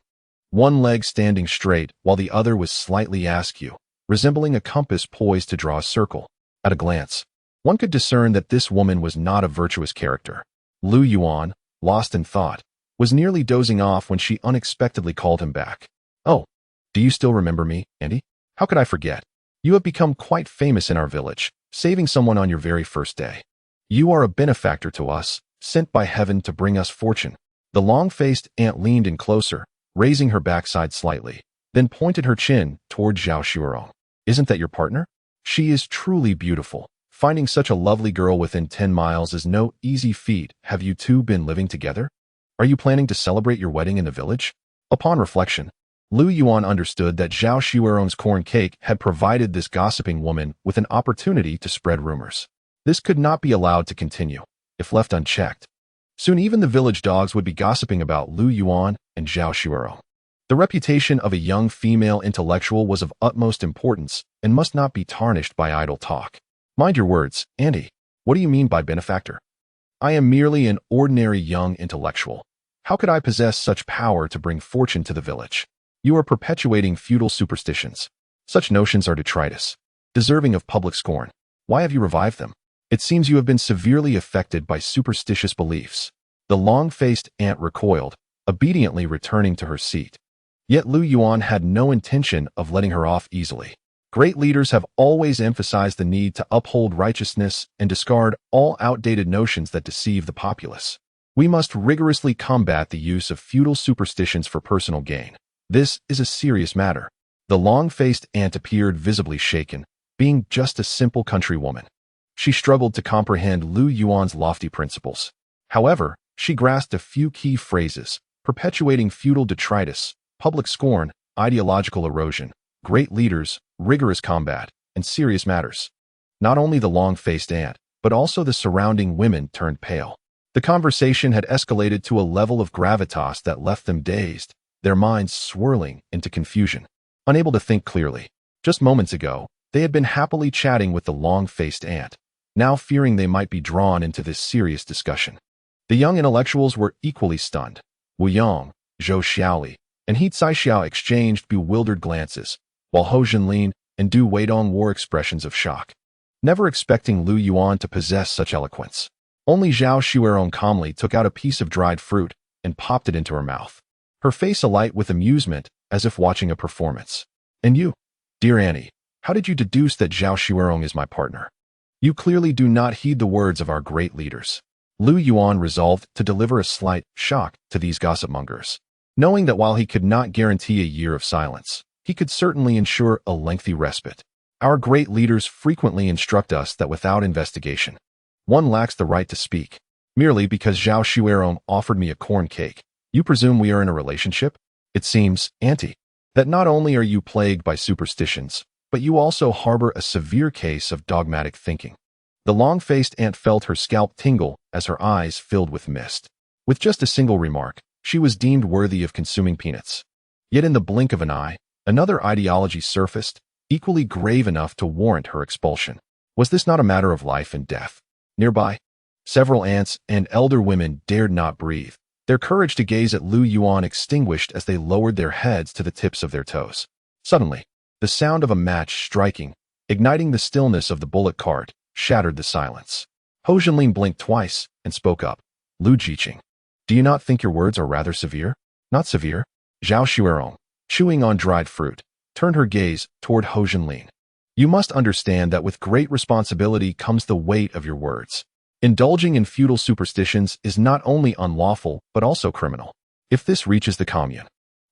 one leg standing straight while the other was slightly askew, resembling a compass poised to draw a circle. At a glance, one could discern that this woman was not a virtuous character. Lu Yuan, lost in thought, was nearly dozing off when she unexpectedly called him back. "Oh, do you still remember me, Andy? How could I forget? You have become quite famous in our village, saving someone on your very first day. You are a benefactor to us, sent by heaven to bring us fortune." The long-faced aunt leaned in closer, raising her backside slightly, then pointed her chin toward Zhao Xuerong. "Isn't that your partner? She is truly beautiful. Finding such a lovely girl within 10 miles is no easy feat. Have you two been living together? Are you planning to celebrate your wedding in the village?" Upon reflection, Lu Yuan understood that Zhao Xuerong's corn cake had provided this gossiping woman with an opportunity to spread rumors. This could not be allowed to continue, if left unchecked. Soon even the village dogs would be gossiping about Lu Yuan and Zhao Xuerong. The reputation of a young female intellectual was of utmost importance and must not be tarnished by idle talk. "Mind your words, Andy. What do you mean by benefactor? I am merely an ordinary young intellectual. How could I possess such power to bring fortune to the village? You are perpetuating feudal superstitions. Such notions are detritus, deserving of public scorn. Why have you revived them? It seems you have been severely affected by superstitious beliefs." The long-faced aunt recoiled, obediently returning to her seat. Yet Lu Yuan had no intention of letting her off easily. Great leaders have always emphasized the need to uphold righteousness and discard all outdated notions that deceive the populace. We must rigorously combat the use of feudal superstitions for personal gain. This is a serious matter. The long-faced aunt appeared visibly shaken, being just a simple country woman. She struggled to comprehend Lu Yuan's lofty principles. However, she grasped a few key phrases: perpetuating feudal detritus, public scorn, ideological erosion, great leaders, rigorous combat, and serious matters. Not only the long-faced aunt, but also the surrounding women turned pale. The conversation had escalated to a level of gravitas that left them dazed, their minds swirling into confusion, unable to think clearly. Just moments ago, they had been happily chatting with the long-faced aunt, now fearing they might be drawn into this serious discussion. The young intellectuals were equally stunned. Wu Yang, Zhou Xiaoli, and He Caixiao exchanged bewildered glances, while Hou Zhenlin and Du Weidong wore expressions of shock, never expecting Lu Yuan to possess such eloquence. Only Zhao Xuerong calmly took out a piece of dried fruit and popped it into her mouth, her face alight with amusement as if watching a performance. And you, dear Annie, how did you deduce that Zhao Xuerong is my partner? You clearly do not heed the words of our great leaders. Lu Yuan resolved to deliver a slight shock to these gossip-mongers, knowing that while he could not guarantee a year of silence, he could certainly ensure a lengthy respite. Our great leaders frequently instruct us that without investigation, one lacks the right to speak. Merely because Zhao Xuerong offered me a corn cake, you presume we are in a relationship? It seems, Auntie, that not only are you plagued by superstitions, but you also harbor a severe case of dogmatic thinking. The long-faced aunt felt her scalp tingle as her eyes filled with mist. With just a single remark, she was deemed worthy of consuming peanuts. Yet in the blink of an eye, another ideology surfaced, equally grave enough to warrant her expulsion. Was this not a matter of life and death? Nearby, several aunts and elder women dared not breathe, their courage to gaze at Lu Yuan extinguished as they lowered their heads to the tips of their toes. Suddenly, the sound of a match striking, igniting the stillness of the bullet cart, shattered the silence. Hou Zhenlin blinked twice and spoke up. Lu Jiqing, do you not think your words are rather severe? Not severe? Zhao Xuerong, chewing on dried fruit, turned her gaze toward Hou Zhenlin. You must understand that with great responsibility comes the weight of your words. Indulging in feudal superstitions is not only unlawful, but also criminal. If this reaches the commune,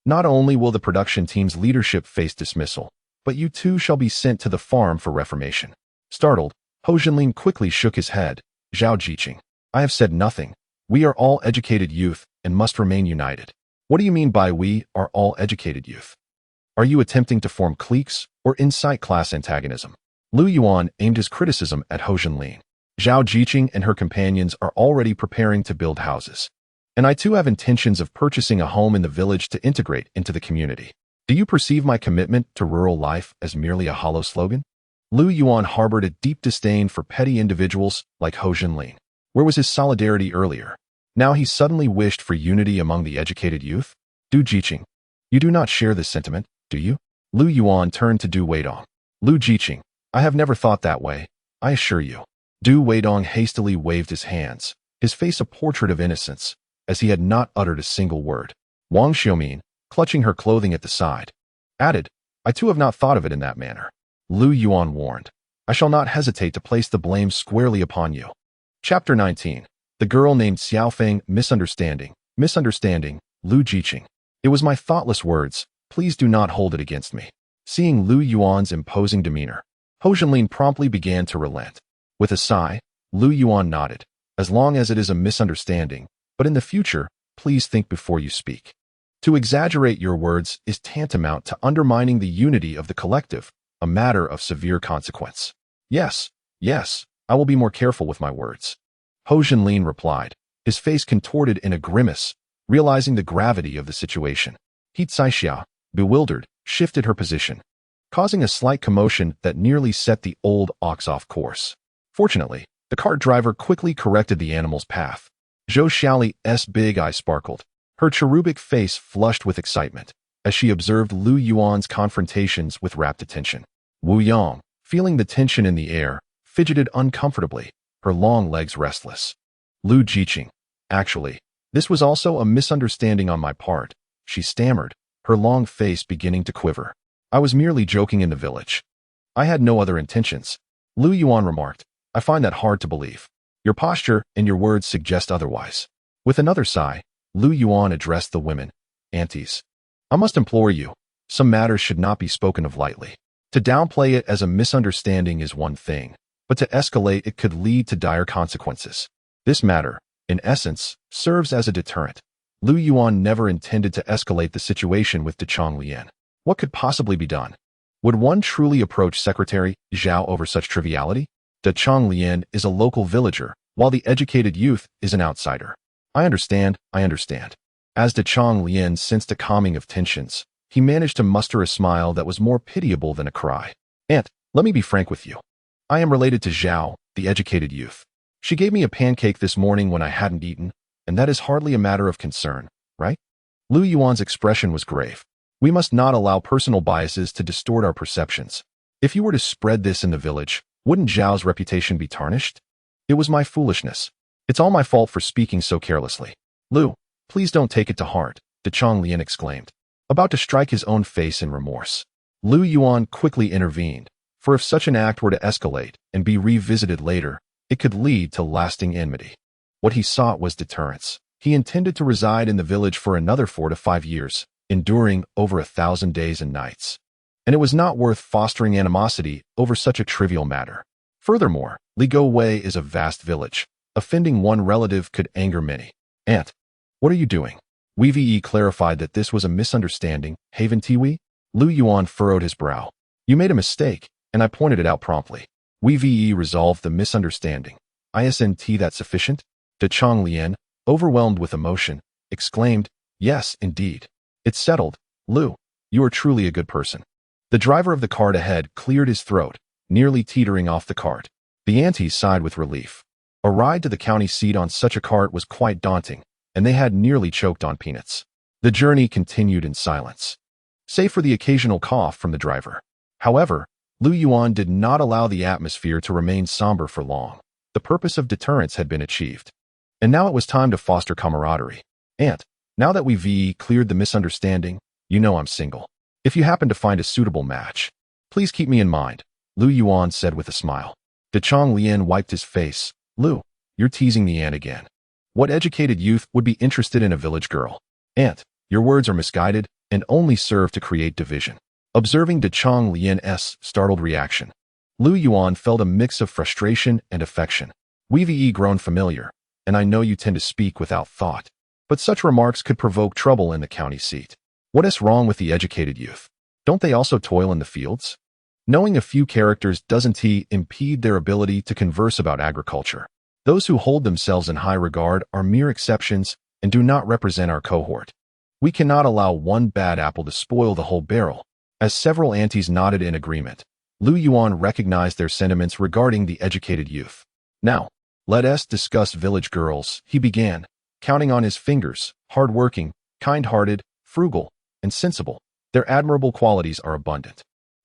not only will the production team's leadership face dismissal, but you too shall be sent to the farm for reformation. Startled, Hou Zhenlin quickly shook his head. Zhao Jiqing, I have said nothing. We are all educated youth and must remain united. What do you mean by we are all educated youth? Are you attempting to form cliques or incite class antagonism? Lu Yuan aimed his criticism at Hou Zhenlin. Zhao Jiqing and her companions are already preparing to build houses. And I too have intentions of purchasing a home in the village to integrate into the community. Do you perceive my commitment to rural life as merely a hollow slogan? Lu Yuan harbored a deep disdain for petty individuals like Hou Zhenlin. Where was his solidarity earlier? Now he suddenly wished for unity among the educated youth? Du Jiqing, you do not share this sentiment, do you? Lu Yuan turned to Du Weidong. Lu Jiqing, I have never thought that way, I assure you. Du Weidong hastily waved his hands, his face a portrait of innocence, as he had not uttered a single word. Wang Xiumin, clutching her clothing at the side, added, I too have not thought of it in that manner. Lu Yuan warned, I shall not hesitate to place the blame squarely upon you. Chapter 19. The girl named Xiaofeng. Misunderstanding. Lu Jiqing. It was my thoughtless words, please do not hold it against me. Seeing Lu Yuan's imposing demeanor, Hou Zhenlin promptly began to relent. With a sigh, Lu Yuan nodded, as long as it is a misunderstanding, but in the future, please think before you speak. To exaggerate your words is tantamount to undermining the unity of the collective, a matter of severe consequence. Yes, I will be more careful with my words. Hou Zhenlin replied, his face contorted in a grimace, realizing the gravity of the situation. He Caixiao, bewildered, shifted her position, causing a slight commotion that nearly set the old ox off course. Fortunately, the cart driver quickly corrected the animal's path. Zhou Xiaoli's big eye sparkled, her cherubic face flushed with excitement, as she observed Lu Yuan's confrontations with rapt attention. Wu Yang, feeling the tension in the air, fidgeted uncomfortably, her long legs restless. Lu Jiqing, actually, this was also a misunderstanding on my part, she stammered, her long face beginning to quiver. I was merely joking in the village. I had no other intentions. Lu Yuan remarked, I find that hard to believe. Your posture and your words suggest otherwise. With another sigh, Lu Yuan addressed the women. Aunties, I must implore you, Some matters should not be spoken of lightly. To downplay it as a misunderstanding is one thing, but to escalate it could lead to dire consequences. This matter, in essence, serves as a deterrent. Lu Yuan never intended to escalate the situation with Heilongjiang. What could possibly be done? Would one truly approach Secretary Zhao over such triviality? Heilongjiang is a local villager, while the educated youth is an outsider. I understand. As Heilongjiang sensed a calming of tensions, he managed to muster a smile that was more pitiable than a cry. Aunt, let me be frank with you. I am related to Zhao, the educated youth. She gave me a pancake this morning when I hadn't eaten, and that is hardly a matter of concern, right? Lu Yuan's expression was grave. We must not allow personal biases to distort our perceptions. If you were to spread this in the village, wouldn't Zhao's reputation be tarnished? It was my foolishness. It's all my fault for speaking so carelessly. Lu, please don't take it to heart, Heilongjiang exclaimed, about to strike his own face in remorse. Lu Yuan quickly intervened, for if such an act were to escalate and be revisited later, it could lead to lasting enmity. What he sought was deterrence. He intended to reside in the village for another 4 to 5 years, enduring over 1,000 days and nights. And it was not worth fostering animosity over such a trivial matter. Furthermore, Ligo Wei is a vast village. Offending one relative could anger many. Aunt, what are you doing? Wei clarified that this was a misunderstanding. Haven Tiwi? Lu Yuan furrowed his brow. You made a mistake, and I pointed it out promptly. Wei resolved the misunderstanding. Isn't that sufficient? Heilongjiang, overwhelmed with emotion, exclaimed, Yes, indeed. It's settled. Lu, you are truly a good person. The driver of the cart ahead cleared his throat, nearly teetering off the cart. The aunties sighed with relief. A ride to the county seat on such a cart was quite daunting, and they had nearly choked on peanuts. The journey continued in silence, save for the occasional cough from the driver. However, Lu Yuan did not allow the atmosphere to remain somber for long. The purpose of deterrence had been achieved. And now it was time to foster camaraderie. Aunt, now that we've cleared the misunderstanding, you know I'm single. If you happen to find a suitable match, please keep me in mind, Lu Yuan said with a smile. Heilongjiang wiped his face. Lu, you're teasing the aunt again. What educated youth would be interested in a village girl? Aunt, your words are misguided and only serve to create division. Observing Heilongjiang's startled reaction, Lu Yuan felt a mix of frustration and affection. We've grown familiar, and I know you tend to speak without thought, but such remarks could provoke trouble in the county seat. What is wrong with the educated youth? Don't they also toil in the fields? Knowing a few characters doesn't impede their ability to converse about agriculture. Those who hold themselves in high regard are mere exceptions and do not represent our cohort. We cannot allow one bad apple to spoil the whole barrel. As several aunties nodded in agreement, Lu Yuan recognized their sentiments regarding the educated youth. Now, let us discuss village girls, he began, counting on his fingers, hard-working, kind-hearted, frugal, and sensible. Their admirable qualities are abundant.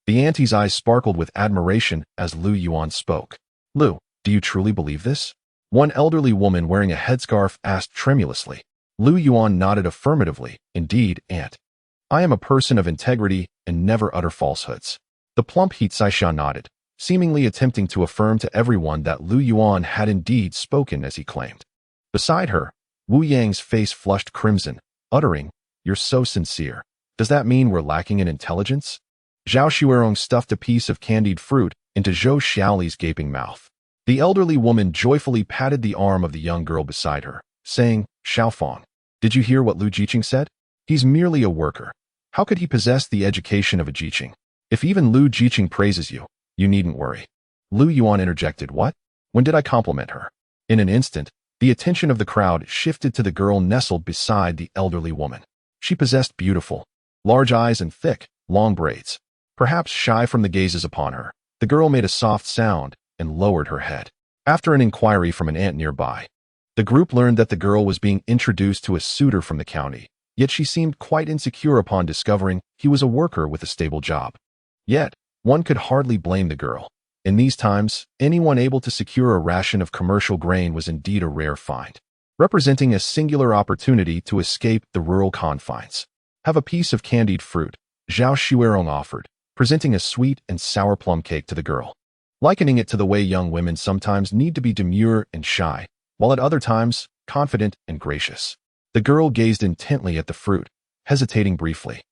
The auntie's eyes sparkled with admiration as Lu Yuan spoke. Lu, do you truly believe this? One elderly woman wearing a headscarf asked tremulously. Lu Yuan nodded affirmatively. Indeed, aunt. I am a person of integrity and never utter falsehoods. The plump Heitsaisha nodded, seemingly attempting to affirm to everyone that Lu Yuan had indeed spoken as he claimed. Beside her, Wu Yang's face flushed crimson, uttering, You're so sincere. Does that mean we're lacking in intelligence? Zhao Xuerong stuffed a piece of candied fruit into Zhou Xiaoli's gaping mouth. The elderly woman joyfully patted the arm of the young girl beside her, saying, Xiaofang, did you hear what Lu Jiqing said? He's merely a worker. How could he possess the education of a Jiqing? If even Lu Jiqing praises you, you needn't worry. Lu Yuan interjected, What? When did I compliment her? In an instant, the attention of the crowd shifted to the girl nestled beside the elderly woman. She possessed beautiful, large eyes and thick, long braids. Perhaps shy from the gazes upon her, the girl made a soft sound and lowered her head. After an inquiry from an aunt nearby, the group learned that the girl was being introduced to a suitor from the county, yet she seemed quite insecure upon discovering he was a worker with a stable job. Yet, one could hardly blame the girl. In these times, anyone able to secure a ration of commercial grain was indeed a rare find, representing a singular opportunity to escape the rural confines. Have a piece of candied fruit, Zhao Xuerong offered, presenting a sweet and sour plum cake to the girl, likening it to the way young women sometimes need to be demure and shy, while at other times, confident and gracious. The girl gazed intently at the fruit, hesitating briefly.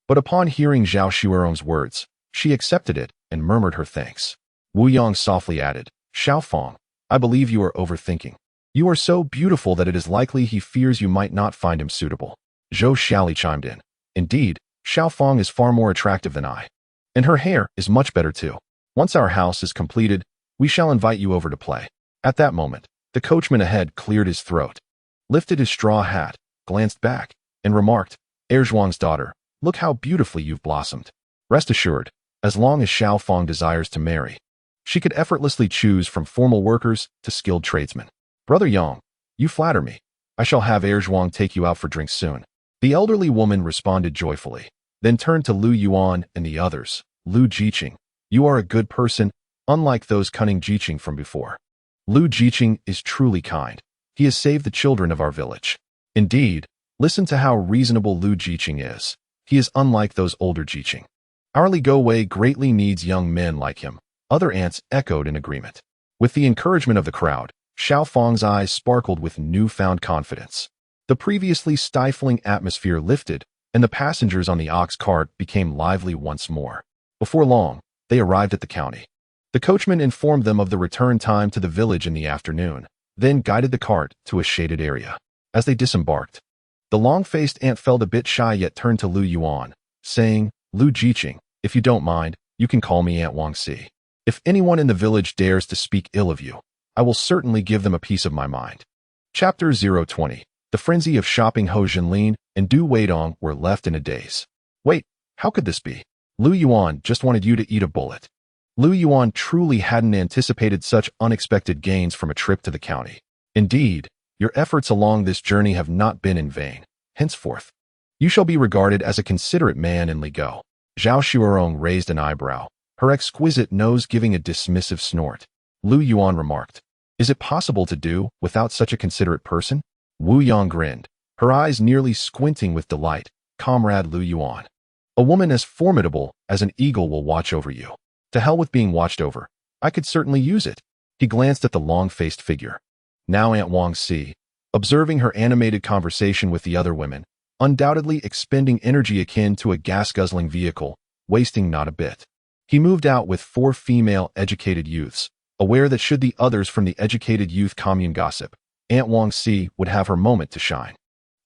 But upon hearing Zhao Shuerong's words, she accepted it and murmured her thanks. Wu Yang softly added, Xiaofang, I believe you are overthinking. You are so beautiful that it is likely he fears you might not find him suitable. Zhou Xiaoli chimed in. Indeed, Xiaofang is far more attractive than I. And her hair is much better too. Once our house is completed, we shall invite you over to play. At that moment, the coachman ahead cleared his throat, lifted his straw hat, glanced back, and remarked, Heilongjiang's daughter, look how beautifully you've blossomed. Rest assured, as long as Xiaofang desires to marry, she could effortlessly choose from formal workers to skilled tradesmen. Brother Yang, you flatter me. I shall have Heilongjiang take you out for drinks soon. The elderly woman responded joyfully, then turned to Lu Yuan and the others. Lu Jiqing, you are a good person, unlike those cunning Jiqing from before. Lu Jiqing is truly kind. He has saved the children of our village. Indeed, listen to how reasonable Lu Jiqing is. He is unlike those older Jiqing. Our Li Gowei greatly needs young men like him. Other aunts echoed in agreement. With the encouragement of the crowd, Xiaofang's eyes sparkled with newfound confidence. The previously stifling atmosphere lifted, and the passengers on the ox cart became lively once more. Before long, they arrived at the county. The coachman informed them of the return time to the village in the afternoon, then guided the cart to a shaded area. As they disembarked, the long-faced aunt felt a bit shy yet turned to Lu Yuan, saying, Lu Jiqing, if you don't mind, you can call me Aunt Wangxi. If anyone in the village dares to speak ill of you, I will certainly give them a piece of my mind. Chapter 020. The frenzy of shopping. Ho Jinlin and Du Weidong were left in a daze. Wait, how could this be? Lu Yuan just wanted you to eat a bullet. Lu Yuan truly hadn't anticipated such unexpected gains from a trip to the county. Indeed, your efforts along this journey have not been in vain. Henceforth, you shall be regarded as a considerate man in Li Go. Zhao Shuerong raised an eyebrow, her exquisite nose giving a dismissive snort. Lu Yuan remarked, Is it possible to do without such a considerate person? Wu Yang grinned, her eyes nearly squinting with delight. Comrade Lu Yuan, a woman as formidable as an eagle will watch over you. To hell with being watched over. I could certainly use it. He glanced at the long-faced figure. Now Aunt Wangxi, observing her animated conversation with the other women, undoubtedly expending energy akin to a gas-guzzling vehicle, wasting not a bit. He moved out with 4 female educated youths, aware that should the others from the educated youth commune gossip, Aunt Wangxi would have her moment to shine.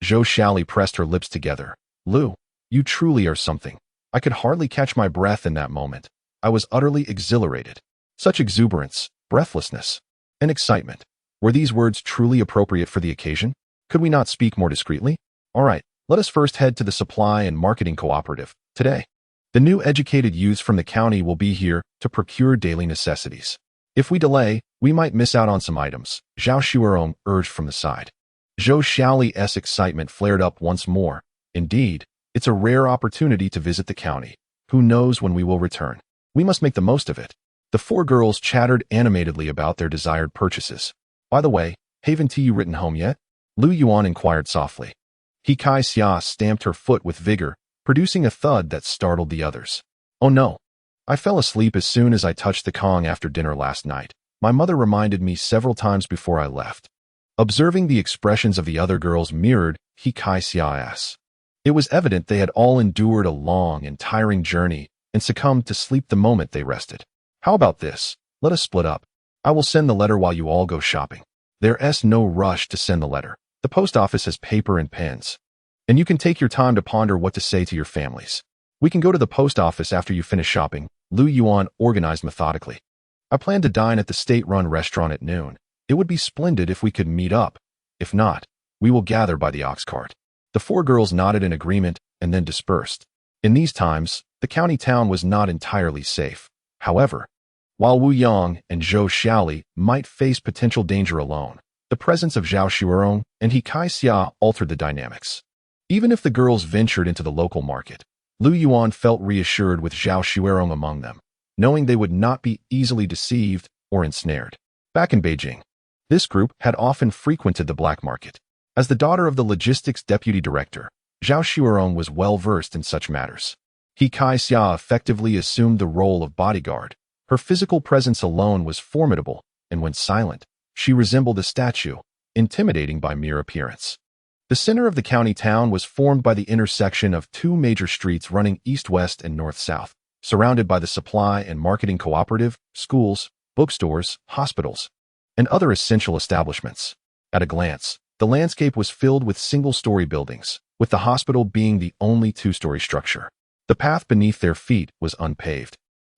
Zhou Xiaoli pressed her lips together. Lu, you truly are something. I could hardly catch my breath in that moment. I was utterly exhilarated. Such exuberance, breathlessness, and excitement. Were these words truly appropriate for the occasion? Could we not speak more discreetly? All right, let us first head to the supply and marketing cooperative. Today, the new educated youths from the county will be here to procure daily necessities. If we delay, we might miss out on some items, Zhao Shuerong urged from the side. Zhou Xiaoli's excitement flared up once more. Indeed, it's a rare opportunity to visit the county. Who knows when we will return? We must make the most of it. The 4 girls chattered animatedly about their desired purchases. By the way, haven't you written home yet? Lu Yuan inquired softly. He Kai Xia stamped her foot with vigor, producing a thud that startled the others. Oh no. I fell asleep as soon as I touched the Kong after dinner last night. My mother reminded me several times before I left. Observing the expressions of the other girls mirrored He Kai Xia's. It was evident they had all endured a long and tiring journey and succumbed to sleep the moment they rested. How about this? Let us split up. I will send the letter while you all go shopping. There's no rush to send the letter. The post office has paper and pens. And you can take your time to ponder what to say to your families. We can go to the post office after you finish shopping, Lu Yuan organized methodically. I plan to dine at the state-run restaurant at noon. It would be splendid if we could meet up. If not, we will gather by the ox cart. The 4 girls nodded in agreement and then dispersed. In these times, the county town was not entirely safe. However, while Wu Yang and Zhou Xiaoli might face potential danger alone, the presence of Zhao Shuerong and He Kai Xia altered the dynamics. Even if the girls ventured into the local market, Lu Yuan felt reassured with Zhao Shuerong among them, knowing they would not be easily deceived or ensnared. Back in Beijing, this group had often frequented the black market. As the daughter of the logistics deputy director, Zhao Shuerong was well versed in such matters. He Kai Xia effectively assumed the role of bodyguard. Her physical presence alone was formidable, and when silent, she resembled a statue, intimidating by mere appearance. The center of the county town was formed by the intersection of two major streets running east-west and north-south, surrounded by the supply and marketing cooperative, schools, bookstores, hospitals, and other essential establishments. At a glance, the landscape was filled with single-story buildings, with the hospital being the only two-story structure. The path beneath their feet was unpaved.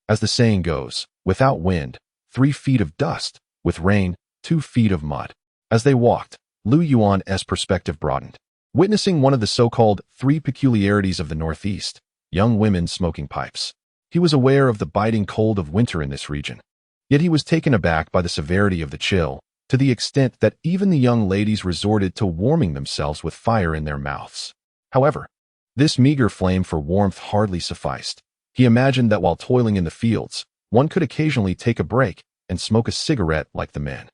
As the saying goes, without wind, 3 feet of dust, with rain, 2 feet of mud. As they walked, Lu Yuan's perspective broadened. Witnessing one of the so-called 3 peculiarities of the Northeast, young women smoking pipes. He was aware of the biting cold of winter in this region. Yet he was taken aback by the severity of the chill, to the extent that even the young ladies resorted to warming themselves with fire in their mouths. However, this meager flame for warmth hardly sufficed. He imagined that while toiling in the fields, one could occasionally take a break and smoke a cigarette like the men.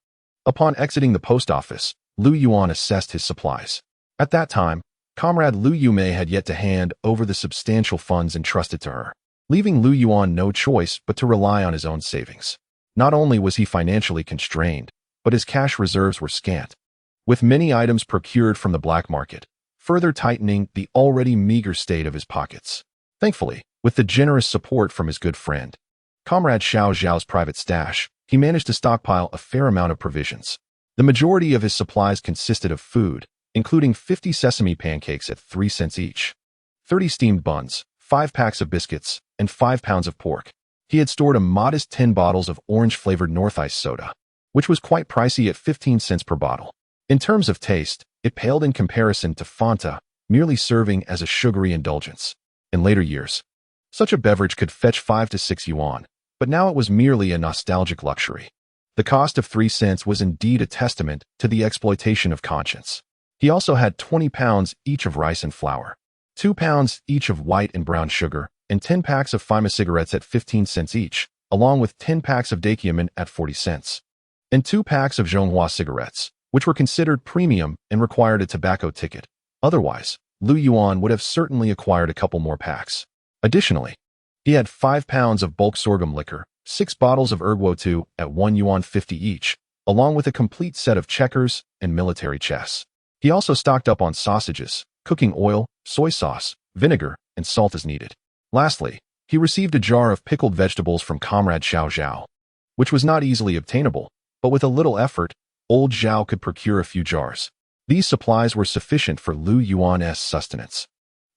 Upon exiting the post office, Lu Yuan assessed his supplies. At that time, Comrade Lu Yumei had yet to hand over the substantial funds entrusted to her, leaving Lu Yuan no choice but to rely on his own savings. Not only was he financially constrained, but his cash reserves were scant, with many items procured from the black market, further tightening the already meager state of his pockets. Thankfully, with the generous support from his good friend, Comrade Xiao Zhao's private stash, he managed to stockpile a fair amount of provisions. The majority of his supplies consisted of food, including 50 sesame pancakes at 3 cents each, 30 steamed buns, 5 packs of biscuits, and 5 pounds of pork. He had stored a modest 10 bottles of orange-flavored North Ice soda, which was quite pricey at 15 cents per bottle. In terms of taste, it paled in comparison to Fanta, merely serving as a sugary indulgence. In later years, such a beverage could fetch 5 to 6 yuan, but now it was merely a nostalgic luxury. The cost of 3 cents was indeed a testament to the exploitation of conscience. He also had 20 pounds each of rice and flour, 2 pounds each of white and brown sugar, and 10 packs of Fima cigarettes at 15 cents each, along with 10 packs of Dakiaman at 40 cents, and 2 packs of Zhonghua cigarettes, which were considered premium and required a tobacco ticket. Otherwise, Lu Yuan would have certainly acquired a couple more packs. Additionally, he had 5 pounds of bulk sorghum liquor, 6 bottles of Erguo at 1 yuan 50 each, along with a complete set of checkers and military chess. He also stocked up on sausages, cooking oil, soy sauce, vinegar, and salt as needed. Lastly, he received a jar of pickled vegetables from Comrade Xiao Zhao, which was not easily obtainable, but with a little effort, old Zhao could procure a few jars. These supplies were sufficient for Lu Yuan's sustenance,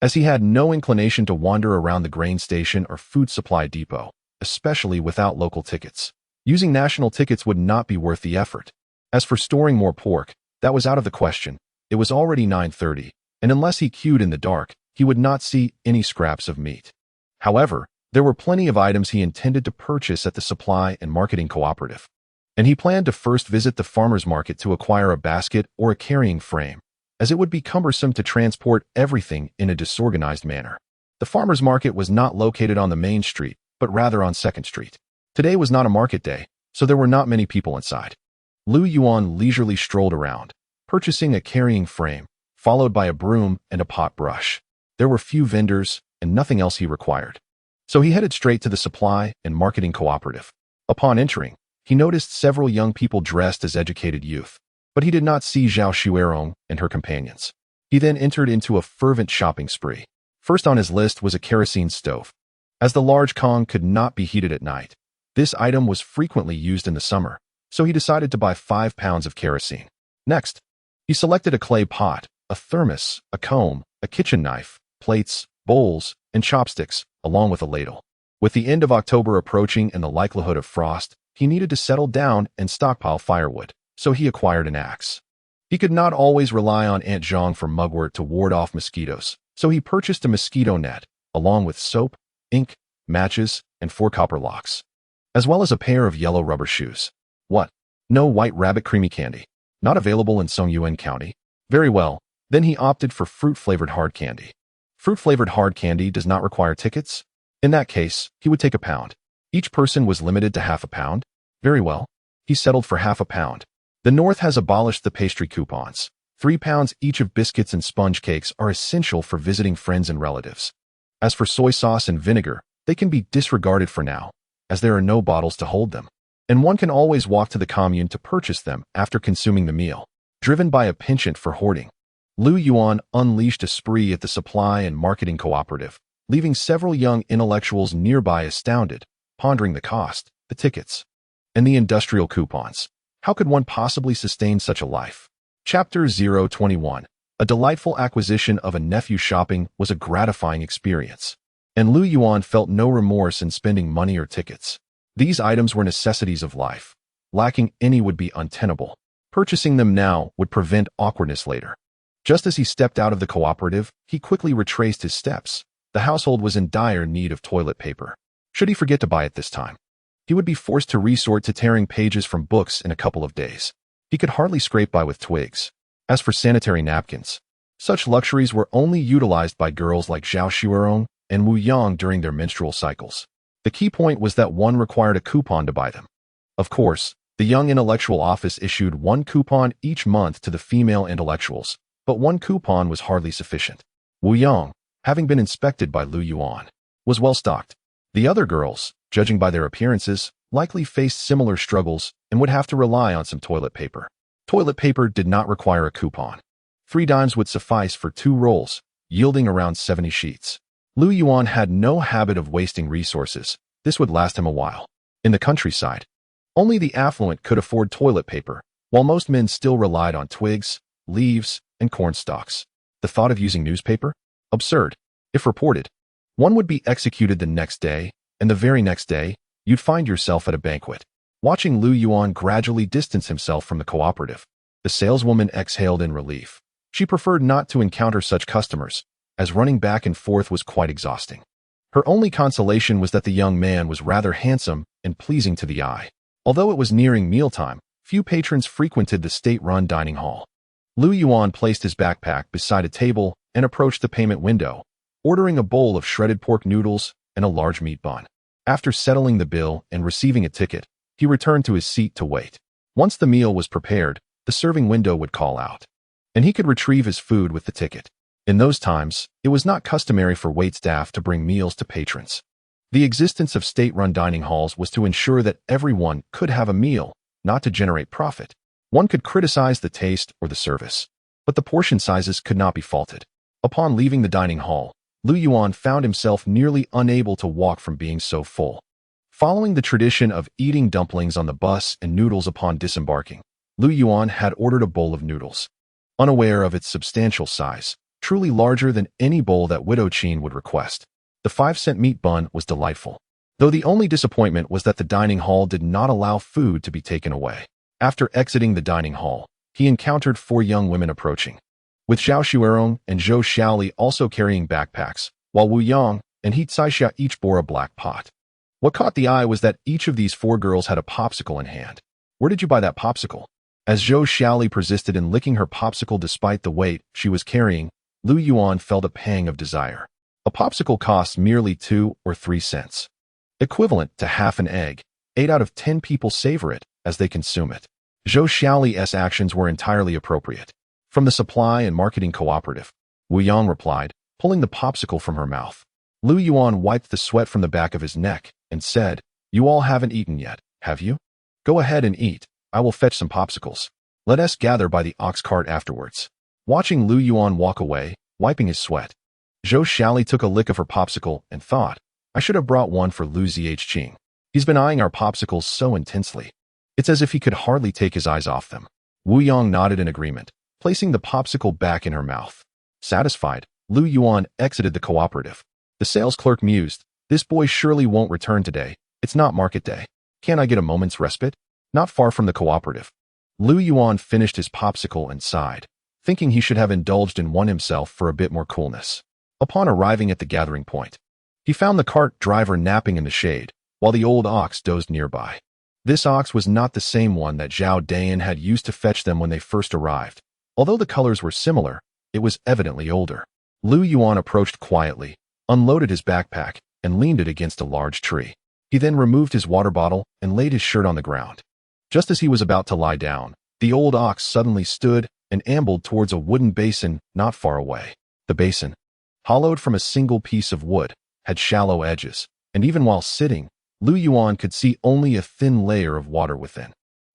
as he had no inclination to wander around the grain station or food supply depot, especially without local tickets. Using national tickets would not be worth the effort. As for storing more pork, that was out of the question. It was already 9:30, and unless he queued in the dark, he would not see any scraps of meat. However, there were plenty of items he intended to purchase at the supply and marketing cooperative, and he planned to first visit the farmer's market to acquire a basket or a carrying frame, as it would be cumbersome to transport everything in a disorganized manner. The farmer's market was not located on the main street, but rather on 2nd Street. Today was not a market day, so there were not many people inside. Lu Yuan leisurely strolled around, purchasing a carrying frame, followed by a broom and a pot brush. There were few vendors and nothing else he required, so he headed straight to the supply and marketing cooperative. Upon entering, he noticed several young people dressed as educated youth, but he did not see Zhao Xuerong and her companions. He then entered into a fervent shopping spree. First on his list was a kerosene stove. As the large Kong could not be heated at night, this item was frequently used in the summer, so he decided to buy 5 pounds of kerosene. Next, he selected a clay pot, a thermos, a comb, a kitchen knife, plates, bowls, and chopsticks, along with a ladle. With the end of October approaching and the likelihood of frost, he needed to settle down and stockpile firewood, so he acquired an axe. He could not always rely on Aunt Zhang for mugwort to ward off mosquitoes, so he purchased a mosquito net, along with soap, ink, matches, and 4 copper locks, as well as a pair of yellow rubber shoes. What? No white rabbit creamy candy? Not available in Songyuan County? Very well, then he opted for fruit-flavored hard candy. Fruit-flavored hard candy does not require tickets? In that case, he would take a pound. Each person was limited to half a pound? Very well, he settled for half a pound. The North has abolished the pastry coupons. 3 pounds each of biscuits and sponge cakes are essential for visiting friends and relatives. As for soy sauce and vinegar, they can be disregarded for now, as there are no bottles to hold them, and one can always walk to the commune to purchase them after consuming the meal, driven by a penchant for hoarding. Lu Yuan unleashed a spree at the supply and marketing cooperative, leaving several young intellectuals nearby astounded, pondering the cost, the tickets, and the industrial coupons. How could one possibly sustain such a life? Chapter 021. A delightful acquisition of a nephew. Shopping was a gratifying experience, and Lu Yuan felt no remorse in spending money or tickets. These items were necessities of life. Lacking any would be untenable. Purchasing them now would prevent awkwardness later. Just as he stepped out of the cooperative, he quickly retraced his steps. The household was in dire need of toilet paper. Should he forget to buy it this time, he would be forced to resort to tearing pages from books in a couple of days. He could hardly scrape by with twigs. As for sanitary napkins, such luxuries were only utilized by girls like Zhao Shuerong and Wu Yang during their menstrual cycles. The key point was that one required a coupon to buy them. Of course, the young intellectual office issued one coupon each month to the female intellectuals, but one coupon was hardly sufficient. Wu Yang, having been inspected by Lu Yuan, was well stocked. The other girls, judging by their appearances, likely faced similar struggles and would have to rely on some toilet paper. Toilet paper did not require a coupon. 3 dimes would suffice for 2 rolls, yielding around 70 sheets. Lu Yuan had no habit of wasting resources. This would last him a while. In the countryside, only the affluent could afford toilet paper, while most men still relied on twigs, leaves, and corn stalks. The thought of using newspaper? Absurd. If reported, one would be executed the next day, and the very next day, you'd find yourself at a banquet. Watching Lu Yuan gradually distance himself from the cooperative, the saleswoman exhaled in relief. She preferred not to encounter such customers, as running back and forth was quite exhausting. Her only consolation was that the young man was rather handsome and pleasing to the eye. Although it was nearing mealtime, few patrons frequented the state-run dining hall. Lu Yuan placed his backpack beside a table and approached the payment window, ordering a bowl of shredded pork noodles and a large meat bun. After settling the bill and receiving a ticket, he returned to his seat to wait. Once the meal was prepared, the serving window would call out, and he could retrieve his food with the ticket. In those times, it was not customary for waitstaff to bring meals to patrons. The existence of state-run dining halls was to ensure that everyone could have a meal, not to generate profit. One could criticize the taste or the service, but the portion sizes could not be faulted. Upon leaving the dining hall, Lu Yuan found himself nearly unable to walk from being so full. Following the tradition of eating dumplings on the bus and noodles upon disembarking, Lu Yuan had ordered a bowl of noodles. Unaware of its substantial size, truly larger than any bowl that Widow Qin would request, the 5-cent meat bun was delightful. Though the only disappointment was that the dining hall did not allow food to be taken away. After exiting the dining hall, he encountered 4 young women approaching, with Zhao Shuerong and Zhou Xiaoli also carrying backpacks, while Wu Yang and He Caixia each bore a black pot. What caught the eye was that each of these 4 girls had a popsicle in hand. Where did you buy that popsicle? As Zhou Xiaoli persisted in licking her popsicle despite the weight she was carrying, Lu Yuan felt a pang of desire. A popsicle costs merely 2 or 3 cents. Equivalent to half an egg. 8 out of 10 people savor it as they consume it. Zhou Xiaoli's actions were entirely appropriate. From the supply and marketing cooperative, Wu Yang replied, pulling the popsicle from her mouth. Lu Yuan wiped the sweat from the back of his neck and said, "You all haven't eaten yet, have you? Go ahead and eat. I will fetch some popsicles. Let us gather by the ox cart afterwards." Watching Lu Yuan walk away, wiping his sweat, Zhou Xiaoli took a lick of her popsicle and thought, "I should have brought one for Lu Ziqing. He's been eyeing our popsicles so intensely. It's as if he could hardly take his eyes off them." Wu Yang nodded in agreement, placing the popsicle back in her mouth. Satisfied, Lu Yuan exited the cooperative. The sales clerk mused, "This boy surely won't return today. It's not market day. Can't I get a moment's respite?" Not far from the cooperative, Lu Yuan finished his popsicle and sighed, thinking he should have indulged in one himself for a bit more coolness. Upon arriving at the gathering point, he found the cart driver napping in the shade, while the old ox dozed nearby. This ox was not the same one that Zhao Dayan had used to fetch them when they first arrived. Although the colors were similar, it was evidently older. Lu Yuan approached quietly, unloaded his backpack, and leaned it against a large tree. He then removed his water bottle and laid his shirt on the ground. Just as he was about to lie down, the old ox suddenly stood and ambled towards a wooden basin not far away. The basin, hollowed from a single piece of wood, had shallow edges, and even while sitting, Lu Yuan could see only a thin layer of water within.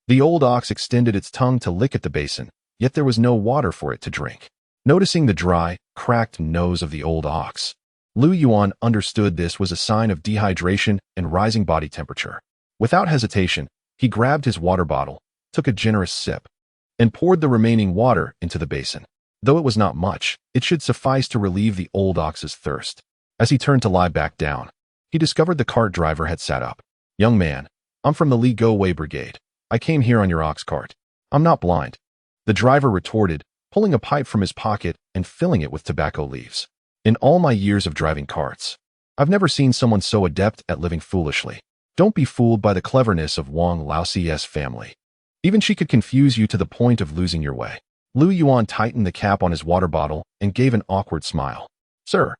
The old ox extended its tongue to lick at the basin, yet there was no water for it to drink. noticing the dry, cracked nose of the old ox. Lu Yuan understood this was a sign of dehydration and rising body temperature. Without hesitation, he grabbed his water bottle, took a generous sip, and poured the remaining water into the basin. Though it was not much, it should suffice to relieve the old ox's thirst. As he turned to lie back down, he discovered the cart driver had sat up. "Young man, I'm from the Li Go Wei Brigade. I came here on your ox cart. I'm not blind," the driver retorted, pulling a pipe from his pocket and filling it with tobacco leaves. "In all my years of driving carts, I've never seen someone so adept at living foolishly. Don't be fooled by the cleverness of Wang Laoxi's family. Even she could confuse you to the point of losing your way." Lu Yuan tightened the cap on his water bottle and gave an awkward smile. "Sir,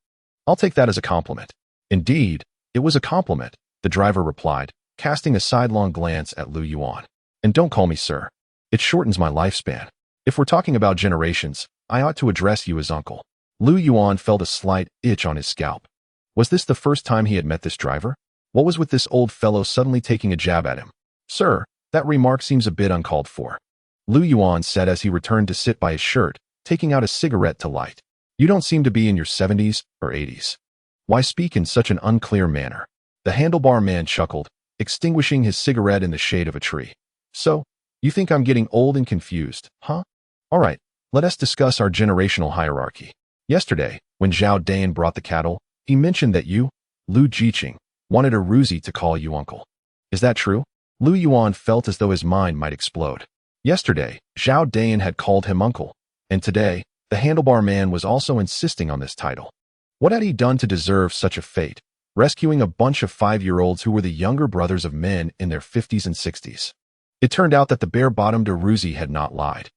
I'll take that as a compliment." "Indeed, it was a compliment," the driver replied, casting a sidelong glance at Lu Yuan. "And don't call me sir. It shortens my lifespan. If we're talking about generations, I ought to address you as uncle." Lu Yuan felt a slight itch on his scalp. Was this the first time he had met this driver? What was with this old fellow suddenly taking a jab at him? "Sir, that remark seems a bit uncalled for," Lu Yuan said as he returned to sit by his shirt, taking out a cigarette to light. "You don't seem to be in your 70s or 80s. Why speak in such an unclear manner?" The handlebar man chuckled, extinguishing his cigarette in the shade of a tree. "So, you think I'm getting old and confused, huh? All right, let us discuss our generational hierarchy. Yesterday, when Zhao Dan brought the cattle, he mentioned that you, Lu Jiqing, wanted a Ruzi to call you uncle. Is that true?" Lu Yuan felt as though his mind might explode. Yesterday, Zhao Dan had called him uncle, and today, the handlebar man was also insisting on this title. What had he done to deserve such a fate, rescuing a bunch of 5-year-olds who were the younger brothers of men in their 50s and 60s? It turned out that the bare-bottomed Aruzi had not lied.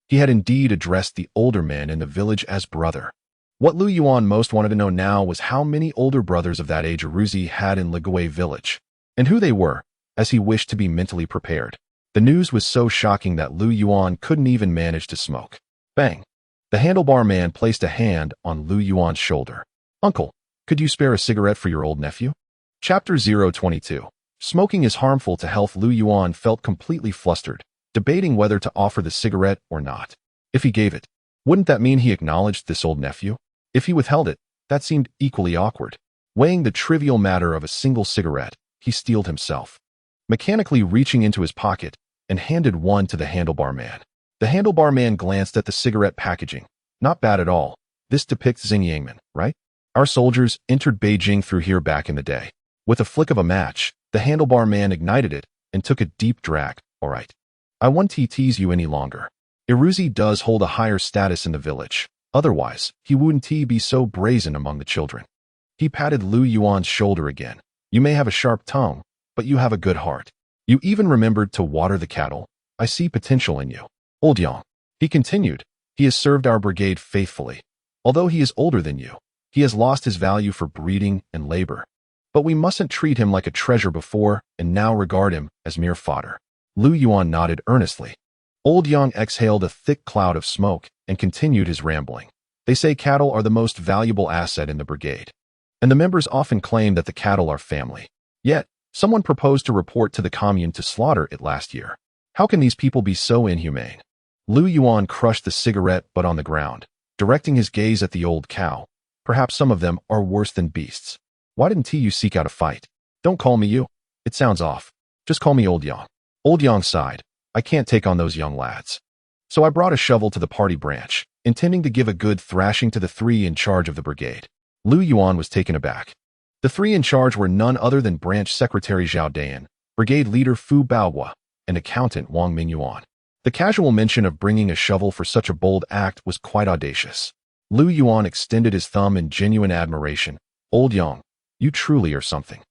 He had indeed addressed the older men in the village as brother. What Lu Yuan most wanted to know now was how many older brothers of that age Aruzi had in Ligui village, and who they were, as he wished to be mentally prepared. The news was so shocking that Lu Yuan couldn't even manage to smoke. Bang! The handlebar man placed a hand on Lu Yuan's shoulder. "Uncle, could you spare a cigarette for your old nephew?" Chapter 022. Smoking is harmful to health. Lu Yuan felt completely flustered, debating whether to offer the cigarette or not. If he gave it, wouldn't that mean he acknowledged this old nephew? If he withheld it, that seemed equally awkward. Weighing the trivial matter of a single cigarette, he steeled himself, mechanically reaching into his pocket and handed one to the handlebar man. The handlebar man glanced at the cigarette packaging. "Not bad at all. This depicts Xinjiangmen, right? Our soldiers entered Beijing through here back in the day." With a flick of a match, the handlebar man ignited it and took a deep drag. "All right. I won't tease you any longer. Iruzi does hold a higher status in the village. Otherwise, he wouldn't be so brazen among the children." He patted Lu Yuan's shoulder again. "You may have a sharp tongue, but you have a good heart. You even remembered to water the cattle. I see potential in you. Old Yang," he continued, "he has served our brigade faithfully. Although he is older than you, he has lost his value for breeding and labor. But we mustn't treat him like a treasure before and now regard him as mere fodder." Lu Yuan nodded earnestly. Old Yang exhaled a thick cloud of smoke and continued his rambling. "They say cattle are the most valuable asset in the brigade, and the members often claim that the cattle are family. Yet, someone proposed to report to the commune to slaughter it last year. How can these people be so inhumane?" Lu Yuan crushed the cigarette butt on the ground, directing his gaze at the old cow. "Perhaps some of them are worse than beasts. Why didn't you seek out a fight?" "Don't call me you. It sounds off. Just call me Old Yang." Old Yang sighed. "I can't take on those young lads. So I brought a shovel to the party branch, intending to give a good thrashing to the 3 in charge of the brigade." Lu Yuan was taken aback. The 3 in charge were none other than Branch Secretary Zhao Dan, Brigade Leader Fu Baohua, and Accountant Wang Mingyuan. The casual mention of bringing a shovel for such a bold act was quite audacious. Lu Yuan extended his thumb in genuine admiration. "Old Yang, you truly are something."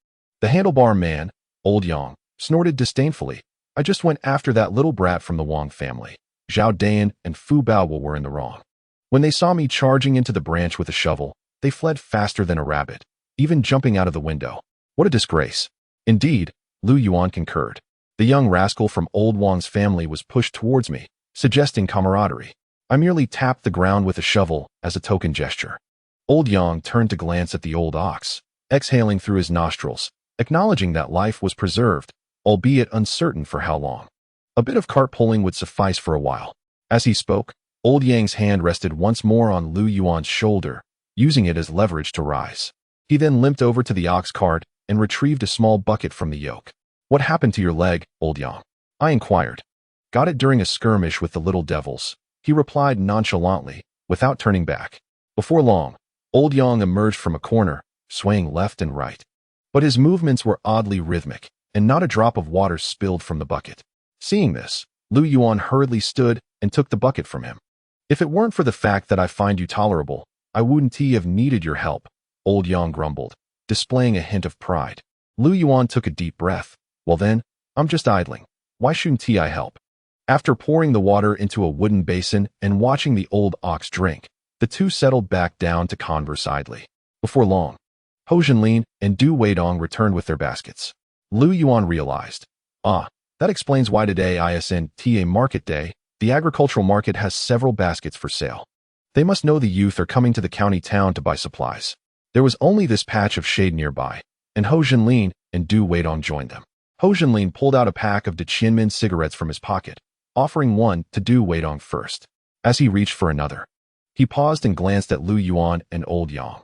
The handlebar man, Old Yang, snorted disdainfully. "I just went after that little brat from the Wang family. Zhao Dan and Fu Baohua were in the wrong. When they saw me charging into the branch with a shovel, they fled faster than a rabbit, even jumping out of the window. What a disgrace." "Indeed," Lu Yuan concurred. "The young rascal from old Wang's family was pushed towards me, suggesting camaraderie. I merely tapped the ground with a shovel as a token gesture." Old Yang turned to glance at the old ox, exhaling through his nostrils, acknowledging that life was preserved, albeit uncertain for how long. A bit of cart pulling would suffice for a while. As he spoke, Old Yang's hand rested once more on Lu Yuan's shoulder, using it as leverage to rise. He then limped over to the ox cart and retrieved a small bucket from the yoke. "What happened to your leg, Old Yang?" I inquired. "Got it during a skirmish with the little devils," he replied nonchalantly, without turning back. Before long, Old Yang emerged from a corner, swaying left and right. But his movements were oddly rhythmic, and not a drop of water spilled from the bucket. Seeing this, Lu Yuan hurriedly stood and took the bucket from him. "If it weren't for the fact that I find you tolerable, I wouldn't have needed your help," Old Yang grumbled, displaying a hint of pride. Lu Yuan took a deep breath. "Well then, I'm just idling. Why shouldn't I help?" After pouring the water into a wooden basin and watching the old ox drink, the two settled back down to converse idly. Before long, Ho Zhenlin and Du Weidong returned with their baskets. Lu Yuan realized, that explains why today isn't a market day. The agricultural market has several baskets for sale. They must know the youth are coming to the county town to buy supplies. There was only this patch of shade nearby, and Ho Zhenlin and Du Weidong joined them. Ho Zhenlin pulled out a pack of De Qianmin cigarettes from his pocket, offering one to Du Weidong first. As he reached for another, he paused and glanced at Lu Yuan and Old Yang.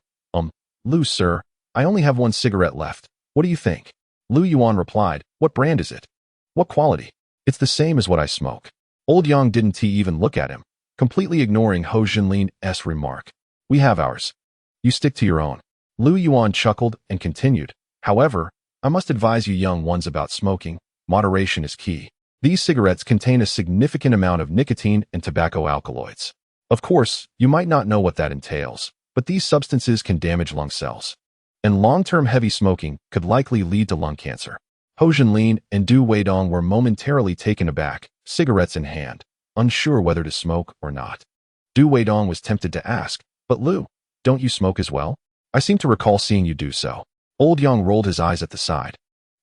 Lu, sir, I only have one cigarette left. What do you think?" Lu Yuan replied, "What brand is it? What quality?" "It's the same as what I smoke." Old Yang didn't even look at him, completely ignoring Ho Zhenlin's remark. "We have ours. You stick to your own." Lu Yuan chuckled and continued, "However, I must advise you young ones about smoking. Moderation is key. These cigarettes contain a significant amount of nicotine and tobacco alkaloids. Of course, you might not know what that entails, but these substances can damage lung cells, and long-term heavy smoking could likely lead to lung cancer." Ho Zhenlin and Du Weidong were momentarily taken aback, cigarettes in hand, unsure whether to smoke or not. Du Weidong was tempted to ask, "But Lu, don't you smoke as well? I seem to recall seeing you do so." Old Yang rolled his eyes at the side,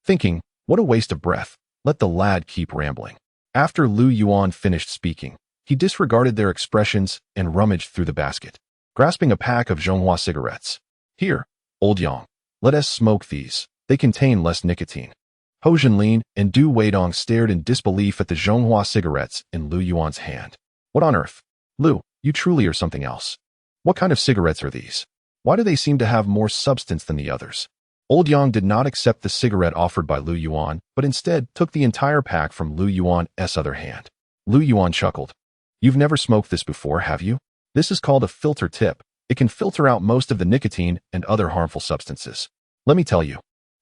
thinking, what a waste of breath, let the lad keep rambling. After Lu Yuan finished speaking, he disregarded their expressions and rummaged through the basket, grasping a pack of Zhonghua cigarettes. "Here, Old Yang, let us smoke these. They contain less nicotine." Ho Zhenlin and Du Weidong stared in disbelief at the Zhonghua cigarettes in Lu Yuan's hand. "What on earth? Lu, you truly are something else. What kind of cigarettes are these? Why do they seem to have more substance than the others?" Old Yang did not accept the cigarette offered by Lu Yuan, but instead took the entire pack from Lu Yuan's other hand. Lu Yuan chuckled. "You've never smoked this before, have you? This is called a filter tip. It can filter out most of the nicotine and other harmful substances. Let me tell you,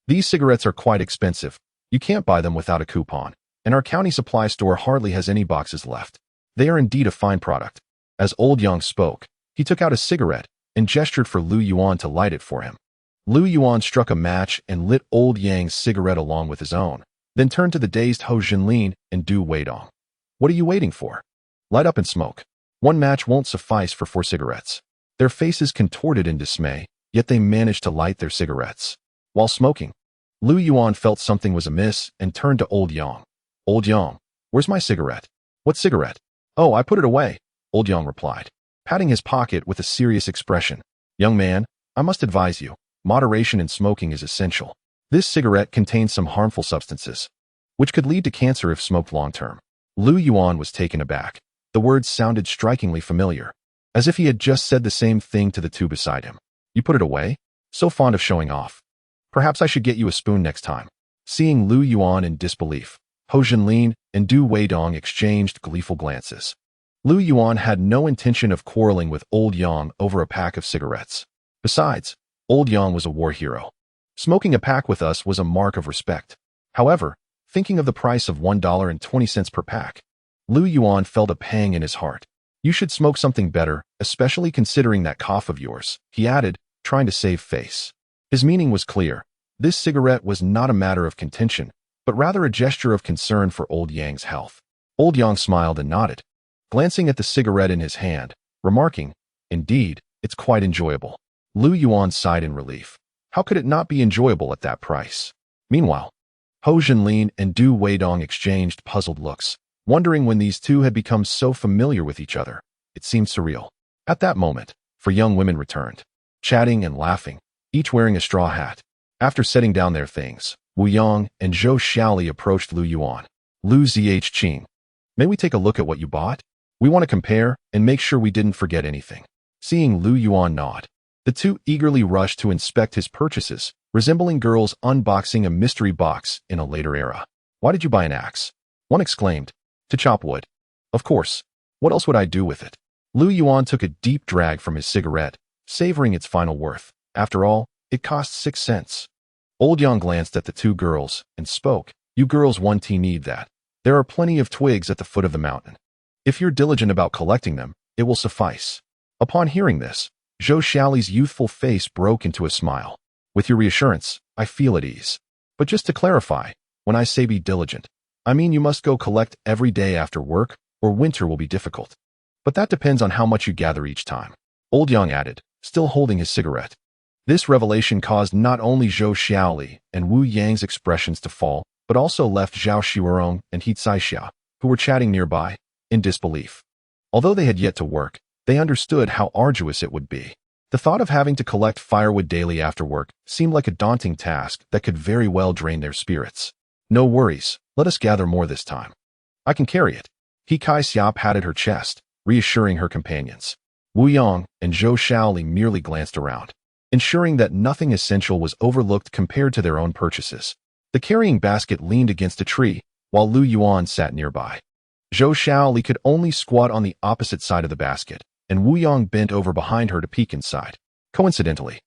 these cigarettes are quite expensive. You can't buy them without a coupon, and our county supply store hardly has any boxes left. They are indeed a fine product." As Old Yang spoke, he took out a cigarette and gestured for Lu Yuan to light it for him. Lu Yuan struck a match and lit Old Yang's cigarette along with his own, then turned to the dazed Ho Zhenlin and Du Weidong. "What are you waiting for? Light up and smoke. One match won't suffice for 4 cigarettes." Their faces contorted in dismay, yet they managed to light their cigarettes. While smoking, Lu Yuan felt something was amiss and turned to Old Yang. "Old Yang, where's my cigarette?" "What cigarette?" "Oh, I put it away," Old Yang replied, patting his pocket with a serious expression. "Young man, I must advise you, moderation in smoking is essential. This cigarette contains some harmful substances, which could lead to cancer if smoked long-term." Lu Yuan was taken aback. The words sounded strikingly familiar, as if he had just said the same thing to the two beside him. "You put it away? So fond of showing off. Perhaps I should get you a spoon next time." Seeing Lu Yuan in disbelief, Ho Zhenlin and Du Weidong exchanged gleeful glances. Lu Yuan had no intention of quarreling with Old Yang over a pack of cigarettes. Besides, Old Yang was a war hero. Smoking a pack with us was a mark of respect. However, thinking of the price of $1.20 per pack, Lu Yuan felt a pang in his heart. "You should smoke something better, especially considering that cough of yours," he added, trying to save face. His meaning was clear. This cigarette was not a matter of contention, but rather a gesture of concern for Old Yang's health. Old Yang smiled and nodded, glancing at the cigarette in his hand, remarking, "Indeed, it's quite enjoyable." Lu Yuan sighed in relief. How could it not be enjoyable at that price? Meanwhile, Ho Zhenlin and Du Weidong exchanged puzzled looks, wondering when these two had become so familiar with each other. It seemed surreal. At that moment, 4 young women returned, chatting and laughing, each wearing a straw hat. After setting down their things, Wu Yang and Zhou Xiaoli approached Lu Yuan. "Lu Zhqing, may we take a look at what you bought?" We want to compare and make sure we didn't forget anything. Seeing Lu Yuan nod, the two eagerly rushed to inspect his purchases, resembling girls unboxing a mystery box in a later era. Why did you buy an axe? One exclaimed. To chop wood. Of course. What else would I do with it? Lu Yuan took a deep drag from his cigarette, savoring its final worth. After all, it cost 6 cents. Old Yang glanced at the two girls and spoke. You girls won't need that. There are plenty of twigs at the foot of the mountain. If you're diligent about collecting them, it will suffice. Upon hearing this, Zhou Xiaoli's youthful face broke into a smile. With your reassurance, I feel at ease. But just to clarify, when I say be diligent, I mean you must go collect every day after work, or winter will be difficult. But that depends on how much you gather each time. Old Yang added, still holding his cigarette. This revelation caused not only Zhou Xiaoli and Wu Yang's expressions to fall, but also left Zhao Xiurong and He Caixia, who were chatting nearby, in disbelief. Although they had yet to work, they understood how arduous it would be. The thought of having to collect firewood daily after work seemed like a daunting task that could very well drain their spirits. No worries, let us gather more this time. I can carry it. He Caixia patted her chest, reassuring her companions. Wu Yang and Zhou Xiaoli merely glanced around, ensuring that nothing essential was overlooked compared to their own purchases. The carrying basket leaned against a tree, while Lu Yuan sat nearby. Zhou Xiaoli could only squat on the opposite side of the basket, and Wu Yang bent over behind her to peek inside. Coincidentally,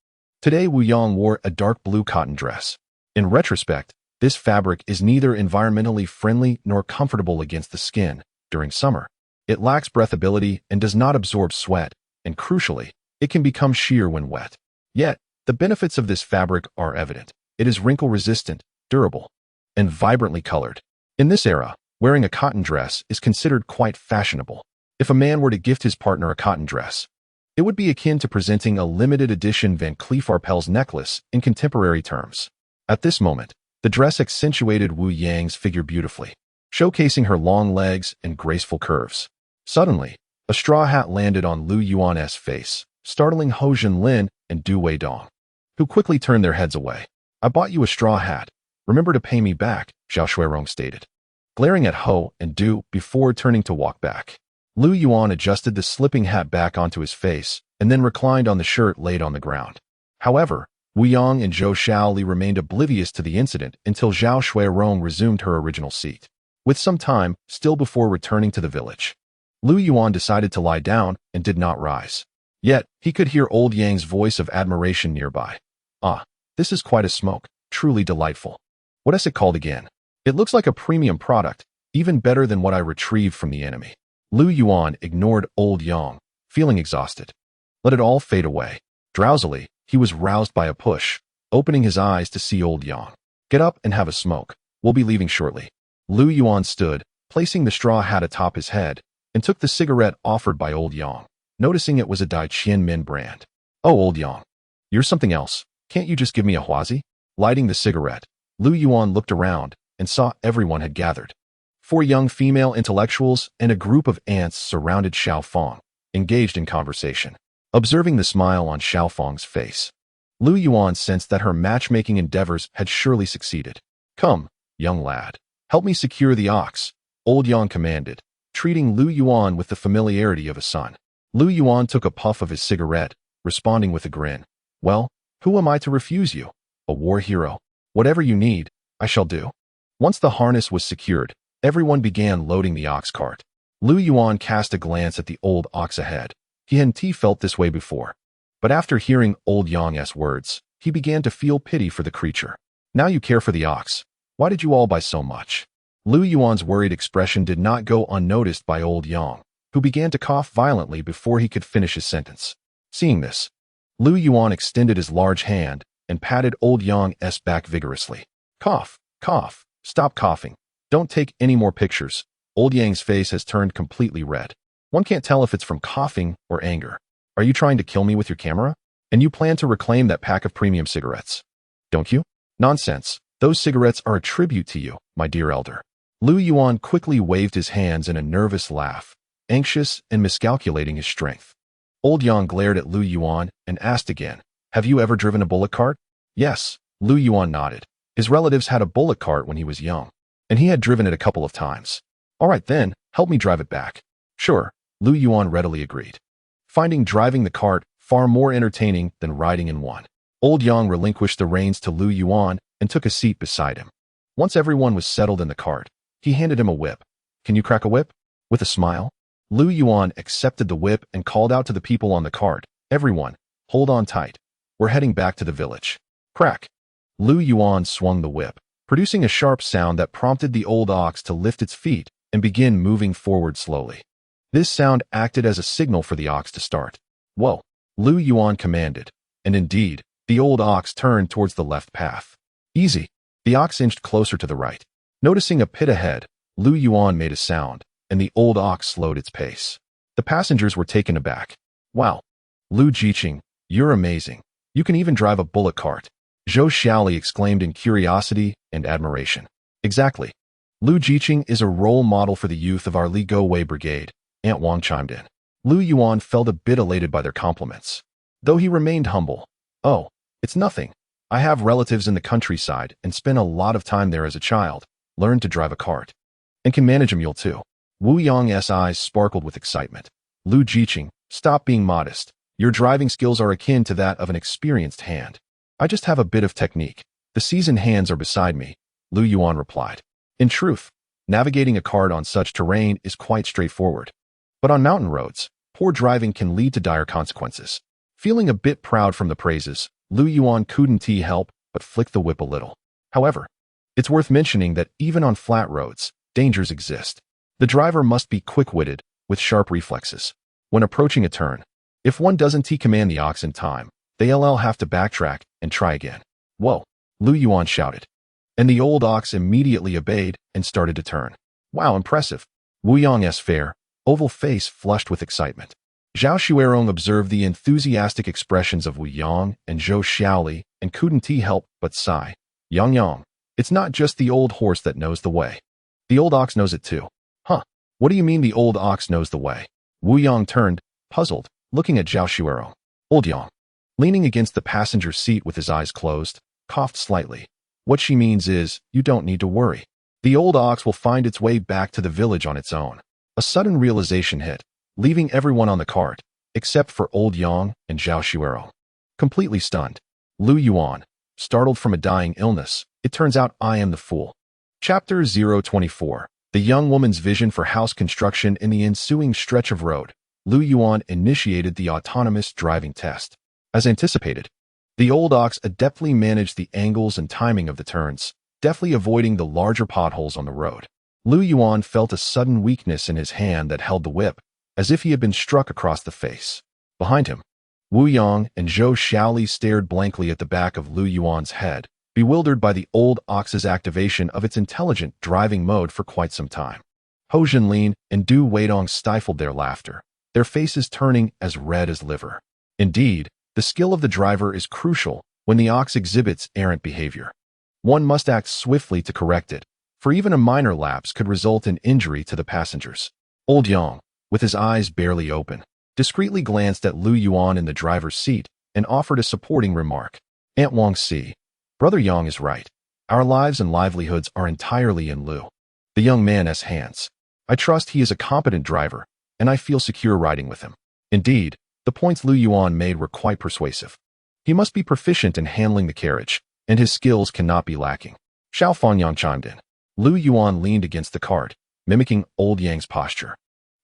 today Wu Yang wore a dark blue cotton dress. In retrospect, this fabric is neither environmentally friendly nor comfortable against the skin during summer. It lacks breathability and does not absorb sweat, and crucially, it can become sheer when wet. Yet, the benefits of this fabric are evident. It is wrinkle-resistant, durable, and vibrantly colored. In this era, wearing a cotton dress is considered quite fashionable. If a man were to gift his partner a cotton dress, it would be akin to presenting a limited edition Van Cleef Arpels necklace in contemporary terms. At this moment, the dress accentuated Wu Yang's figure beautifully, showcasing her long legs and graceful curves. Suddenly, a straw hat landed on Lu Yuan's face, startling Ho Zhenlin and Du Weidong, who quickly turned their heads away. I bought you a straw hat. Remember to pay me back, Zhao Shuirong stated, glaring at Ho and Du before turning to walk back. Lu Yuan adjusted the slipping hat back onto his face and then reclined on the shirt laid on the ground. However, Wu Yang and Zhou Xiaoli remained oblivious to the incident until Zhao Shuirong resumed her original seat. With some time still before returning to the village, Lu Yuan decided to lie down and did not rise. Yet, he could hear Old Yang's voice of admiration nearby. Ah, this is quite a smoke, truly delightful. What is it called again? It looks like a premium product, even better than what I retrieved from the enemy. Lu Yuan ignored Old Yang, feeling exhausted. Let it all fade away. Drowsily, he was roused by a push, opening his eyes to see Old Yang. Get up and have a smoke. We'll be leaving shortly. Lu Yuan stood, placing the straw hat atop his head, and took the cigarette offered by Old Yang, noticing it was a Dai Qian Min brand. Oh, Old Yang, you're something else. Can't you just give me a huazi? Lighting the cigarette, Lu Yuan looked around and saw everyone had gathered. 4 young female intellectuals and a group of ants surrounded Xiao Fong, engaged in conversation. Observing the smile on Xiao Fong's face, Lu Yuan sensed that her matchmaking endeavors had surely succeeded. Come, young lad, help me secure the ox, Old Yang commanded, treating Lu Yuan with the familiarity of a son. Lu Yuan took a puff of his cigarette, responding with a grin. Well, who am I to refuse you? A war hero. Whatever you need, I shall do. Once the harness was secured, everyone began loading the ox cart. Lu Yuan cast a glance at the old ox ahead. He hadn't felt this way before. But after hearing Old Yang's words, he began to feel pity for the creature. Now you care for the ox. Why did you all buy so much? Lu Yuan's worried expression did not go unnoticed by Old Yang, who began to cough violently before he could finish his sentence. Seeing this, Lu Yuan extended his large hand and patted Old Yang's back vigorously. Cough, cough, stop coughing. Don't take any more pictures. Old Yang's face has turned completely red. One can't tell if it's from coughing or anger. Are you trying to kill me with your camera? And you plan to reclaim that pack of premium cigarettes, don't you? Nonsense. Those cigarettes are a tribute to you, my dear elder. Lu Yuan quickly waved his hands in a nervous laugh, anxious and miscalculating his strength. Old Yang glared at Lu Yuan and asked again, have you ever driven a bullock cart? Yes, Lu Yuan nodded. His relatives had a bullock cart when he was young, and he had driven it a couple of times. All right then, help me drive it back. Sure, Lu Yuan readily agreed, finding driving the cart far more entertaining than riding in one. Old Yang relinquished the reins to Lu Yuan and took a seat beside him. Once everyone was settled in the cart, he handed him a whip. "Can you crack a whip?" With a smile, Lu Yuan accepted the whip and called out to the people on the cart, "Everyone, hold on tight. We're heading back to the village." Crack! Lu Yuan swung the whip, producing a sharp sound that prompted the old ox to lift its feet and begin moving forward slowly. This sound acted as a signal for the ox to start. "Whoa!" Lu Yuan commanded, and indeed, the old ox turned towards the left path. "Easy." The ox inched closer to the right. Noticing a pit ahead, Lu Yuan made a sound, and the old ox slowed its pace. The passengers were taken aback. "Wow! Lu Jiqing, you're amazing. You can even drive a bullock cart." Zhou Xiaoli exclaimed in curiosity and admiration. "Exactly. Lu Jiqing is a role model for the youth of our Li Gowei brigade," Aunt Wang chimed in. Lu Yuan felt a bit elated by their compliments, though he remained humble. "Oh, it's nothing. I have relatives in the countryside and spent a lot of time there as a child, learned to drive a cart, and can manage a mule too." Wu Yang's eyes sparkled with excitement. "Lu Jiqing, stop being modest. Your driving skills are akin to that of an experienced hand." "I just have a bit of technique. The seasoned hands are beside me," Lu Yuan replied. In truth, navigating a cart on such terrain is quite straightforward. But on mountain roads, poor driving can lead to dire consequences. Feeling a bit proud from the praises, Lu Yuan couldn't help but flick the whip a little. However, it's worth mentioning that even on flat roads, dangers exist. The driver must be quick-witted, with sharp reflexes. When approaching a turn, if one doesn't command the ox in time, they'll have to backtrack and try again. "Whoa!" Lu Yuan shouted. And the old ox immediately obeyed and started to turn. "Wow, impressive." Wu Yang's fair, oval face flushed with excitement. Zhao Xuerong observed the enthusiastic expressions of Wu Yang and Zhou Xiaoli and couldn't help but sigh. Yang, it's not just the old horse that knows the way. The old ox knows it too." "Huh? What do you mean the old ox knows the way?" Wu Yang turned, puzzled, looking at Zhao Xuerong. Old Yang, leaning against the passenger seat with his eyes closed, coughed slightly. "What she means is, you don't need to worry. The old ox will find its way back to the village on its own." A sudden realization hit, leaving everyone on the cart, except for Old Yang and Zhao Xuerong. Completely stunned, Lu Yuan, startled from a dying illness, "It turns out I am the fool." Chapter 024. The young woman's vision for house construction. In the ensuing stretch of road, Lu Yuan initiated the autonomous driving test. As anticipated, the old ox adeptly managed the angles and timing of the turns, deftly avoiding the larger potholes on the road. Lu Yuan felt a sudden weakness in his hand that held the whip, as if he had been struck across the face. Behind him, Wu Yang and Zhou Xiaoli stared blankly at the back of Lu Yuan's head, bewildered by the old ox's activation of its intelligent driving mode for quite some time. Ho Jinlin and Du Weidong stifled their laughter, their faces turning as red as liver. Indeed, the skill of the driver is crucial when the ox exhibits errant behavior. One must act swiftly to correct it, for even a minor lapse could result in injury to the passengers. Old Yang, with his eyes barely open, discreetly glanced at Lu Yuan in the driver's seat and offered a supporting remark. "Aunt Wang Si, Brother Yang is right. Our lives and livelihoods are entirely in Lu, the young man's hands. I trust he is a competent driver, and I feel secure riding with him." Indeed, the points Lu Yuan made were quite persuasive. He must be proficient in handling the carriage, and his skills cannot be lacking. Xiao Fangyang chimed in. Lu Yuan leaned against the cart, mimicking Old Yang's posture,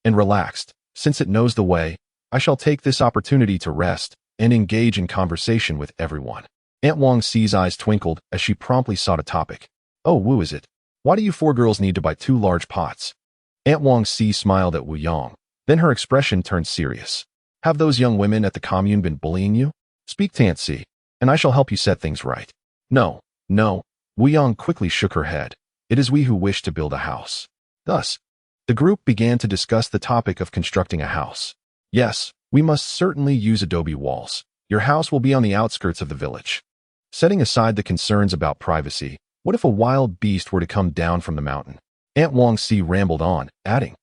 and relaxed. "Since it knows the way, I shall take this opportunity to rest and engage in conversation with everyone." Aunt Wang Si's eyes twinkled as she promptly sought a topic. "Oh, Wu, is it? Why do you four girls need to buy 2 large pots?" Aunt Wang Si smiled at Wu Yang, then her expression turned serious. "Have those young women at the commune been bullying you? Speak to Aunt Si, and I shall help you set things right." No. Wu Yang quickly shook her head. "It is we who wish to build a house." Thus, the group began to discuss the topic of constructing a house. "Yes, we must certainly use adobe walls. Your house will be on the outskirts of the village." Setting aside the concerns about privacy, what if a wild beast were to come down from the mountain? Aunt Wang Si rambled on, adding,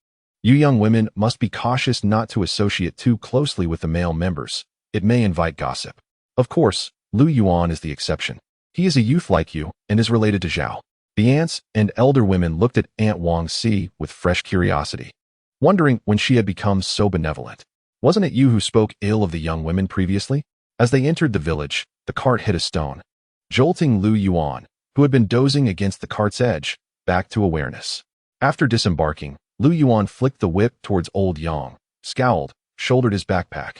"You young women must be cautious not to associate too closely with the male members. It may invite gossip." Of course, Lu Yuan is the exception. He is a youth like you and is related to Zhao. The aunts and elder women looked at Aunt Wang Si with fresh curiosity. wondering when she had become so benevolent. Wasn't it you who spoke ill of the young women previously? As they entered the village, the cart hit a stone, jolting Lu Yuan, who had been dozing against the cart's edge, back to awareness. After disembarking, Lu Yuan flicked the whip towards old Yang, scowled, shouldered his backpack,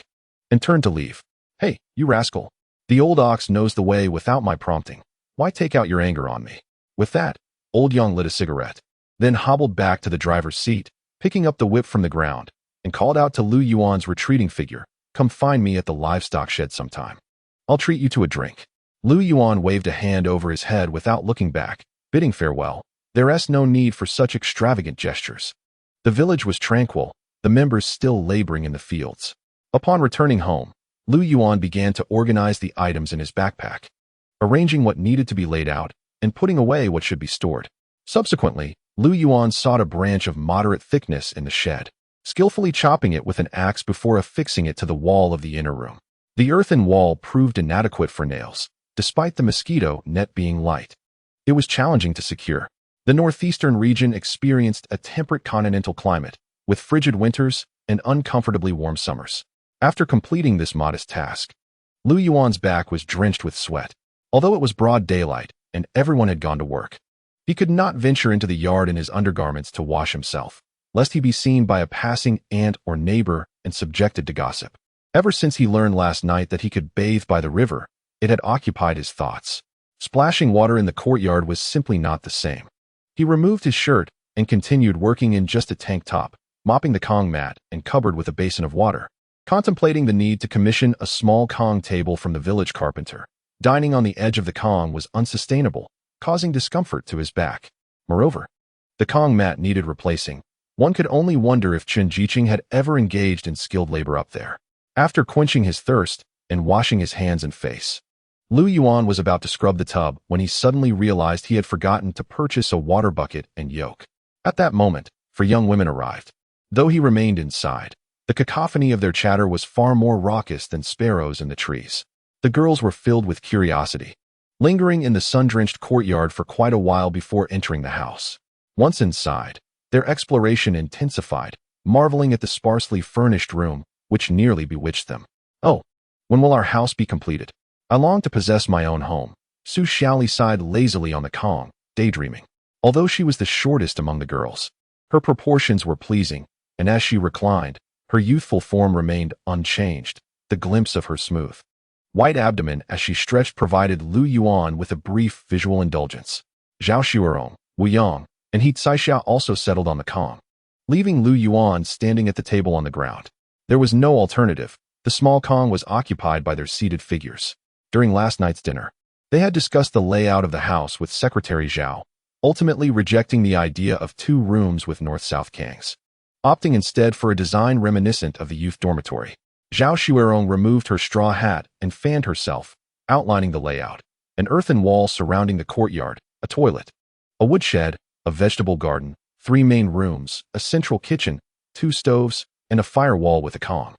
and turned to leave. Hey, you rascal. The old ox knows the way without my prompting. Why take out your anger on me? With that, old Yang lit a cigarette, then hobbled back to the driver's seat, picking up the whip from the ground, and called out to Lu Yuan's retreating figure, come find me at the livestock shed sometime. I'll treat you to a drink. Lu Yuan waved a hand over his head without looking back, bidding farewell. There's no need for such extravagant gestures. The village was tranquil, the members still laboring in the fields. Upon returning home, Lu Yuan began to organize the items in his backpack, arranging what needed to be laid out and putting away what should be stored. Subsequently, Lu Yuan sought a branch of moderate thickness in the shed, skillfully chopping it with an axe before affixing it to the wall of the inner room. The earthen wall proved inadequate for nails, despite the mosquito net being light. It was challenging to secure. The northeastern region experienced a temperate continental climate, with frigid winters and uncomfortably warm summers. After completing this modest task, Lu Yuan's back was drenched with sweat. Although it was broad daylight and everyone had gone to work, he could not venture into the yard in his undergarments to wash himself, lest he be seen by a passing aunt or neighbor and subjected to gossip. Ever since he learned last night that he could bathe by the river, it had occupied his thoughts. Splashing water in the courtyard was simply not the same. He removed his shirt and continued working in just a tank top, mopping the Kong mat and cupboard with a basin of water, contemplating the need to commission a small Kong table from the village carpenter. Dining on the edge of the Kong was unsustainable, causing discomfort to his back. Moreover, the Kong mat needed replacing. One could only wonder if Chen Jiqing had ever engaged in skilled labor up there. After quenching his thirst and washing his hands and face, Lu Yuan was about to scrub the tub when he suddenly realized he had forgotten to purchase a water bucket and yoke. At that moment, 4 young women arrived. Though he remained inside, the cacophony of their chatter was far more raucous than sparrows in the trees. The girls were filled with curiosity, lingering in the sun-drenched courtyard for quite a while before entering the house. Once inside, their exploration intensified, marveling at the sparsely furnished room, which nearly bewitched them. Oh, when will our house be completed? I long to possess my own home. Su Xiaoli sighed lazily on the Kong, daydreaming. Although she was the shortest among the girls, her proportions were pleasing, and as she reclined, her youthful form remained unchanged. The glimpse of her smooth, white abdomen as she stretched provided Lu Yuan with a brief visual indulgence. Zhao Xuerong, Wu Yang, and He Caixia also settled on the Kong, leaving Lu Yuan standing at the table on the ground. There was no alternative. The small Kong was occupied by their seated figures. During last night's dinner, they had discussed the layout of the house with Secretary Zhao, ultimately rejecting the idea of 2 rooms with north-south kangs, opting instead for a design reminiscent of the youth dormitory. Zhao Xuerong removed her straw hat and fanned herself, outlining the layout: an earthen wall surrounding the courtyard, a toilet, a woodshed, a vegetable garden, 3 main rooms, a central kitchen, 2 stoves, and a firewall with a Kong.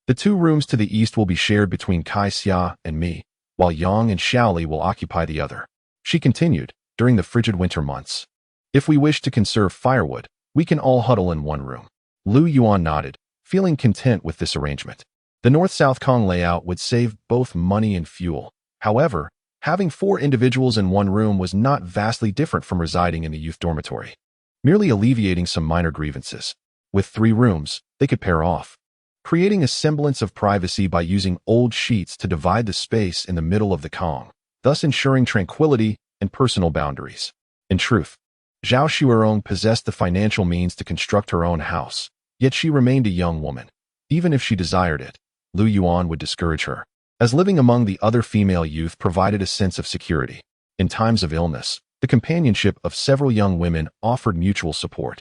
The 2 rooms to the east will be shared between Kai Xia and me, while Yang and Xiaoli will occupy the other. She continued, during the frigid winter months, if we wish to conserve firewood, we can all huddle in 1 room. Lu Yuan nodded, feeling content with this arrangement. The north-south Kong layout would save both money and fuel. However, having 4 individuals in 1 room was not vastly different from residing in the youth dormitory, merely alleviating some minor grievances. With 3 rooms, they could pair off, creating a semblance of privacy by using old sheets to divide the space in the middle of the Kong, thus ensuring tranquility and personal boundaries. In truth, Zhao Xuerong possessed the financial means to construct her own house, yet she remained a young woman. Even if she desired it, Lu Yuan would discourage her, as living among the other female youth provided a sense of security. In times of illness, the companionship of several young women offered mutual support.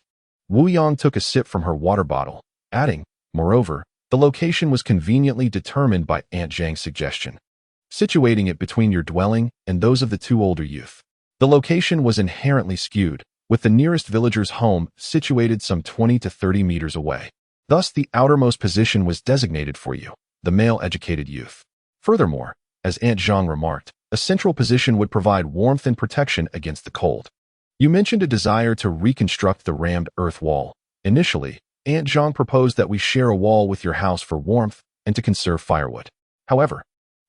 Wu Yang took a sip from her water bottle, adding, moreover, the location was conveniently determined by Aunt Zhang's suggestion, situating it between your dwelling and those of the 2 older youth. The location was inherently skewed, with the nearest villager's home situated some 20 to 30 meters away. Thus, the outermost position was designated for you, the male-educated youth. Furthermore, as Aunt Zhang remarked, a central position would provide warmth and protection against the cold. You mentioned a desire to reconstruct the rammed earth wall. Initially, Aunt Zhang proposed that we share a wall with your house for warmth and to conserve firewood. However,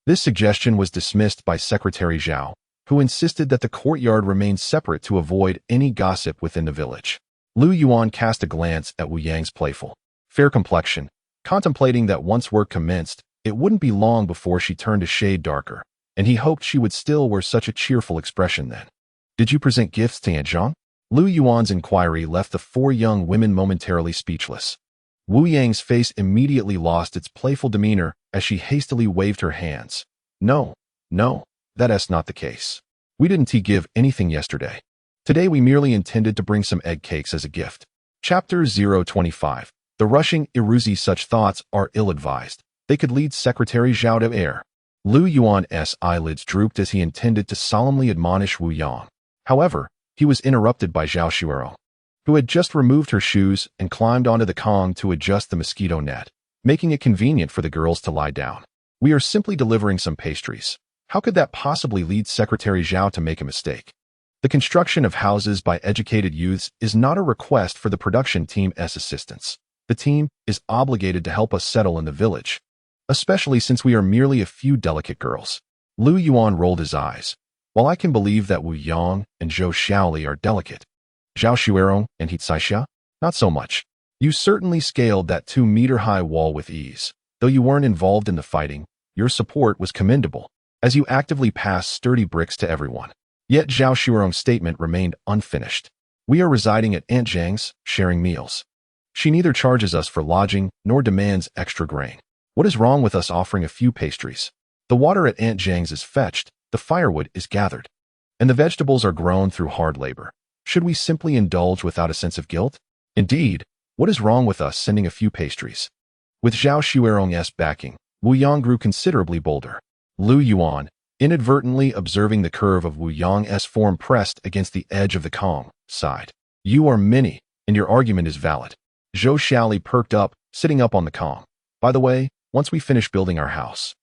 this suggestion was dismissed by Secretary Zhao, who insisted that the courtyard remain separate to avoid any gossip within the village. Lu Yuan cast a glance at Wu Yang's playful, fair complexion, contemplating that once work commenced, it wouldn't be long before she turned a shade darker, and he hoped she would still wear such a cheerful expression then. Did you present gifts to Aunt Zhang? Lu Yuan's inquiry left the four young women momentarily speechless. Wu Yang's face immediately lost its playful demeanor as she hastily waved her hands. No, that's not the case. We didn't give anything yesterday. Today we merely intended to bring some egg cakes as a gift. Chapter 025. The rushing Iruzi. Such thoughts are ill-advised. They could lead Secretary Zhao to err. Lu Yuan's eyelids drooped as he intended to solemnly admonish Wu Yang. However, he was interrupted by Zhao Xuerong, who had just removed her shoes and climbed onto the Kong to adjust the mosquito net, making it convenient for the girls to lie down. We are simply delivering some pastries. How could that possibly lead Secretary Zhao to make a mistake? The construction of houses by educated youths is not a request for the production team's assistance. The team is obligated to help us settle in the village, especially since we are merely a few delicate girls. Lu Yuan rolled his eyes. While I can believe that Wu Yang and Zhou Xiaoli are delicate, Zhao Xuerong and He Caixia, not so much. You certainly scaled that 2-meter-high wall with ease. Though you weren't involved in the fighting, your support was commendable, as you actively passed sturdy bricks to everyone. Yet Zhao Xuerong's statement remained unfinished. We are residing at Aunt Zhang's, sharing meals. She neither charges us for lodging nor demands extra grain. What is wrong with us offering a few pastries? The water at Aunt Zhang's is fetched, the firewood is gathered, and the vegetables are grown through hard labor. Should we simply indulge without a sense of guilt? Indeed, what is wrong with us sending a few pastries? With Zhao Xuerong's backing, Wu Yang grew considerably bolder. Lu Yuan, inadvertently observing the curve of Wu Yang's form pressed against the edge of the Kong, sighed. You are many, and your argument is valid. Zhou Xiaoli perked up, sitting up on the Kong. By the way, once we finish building our house,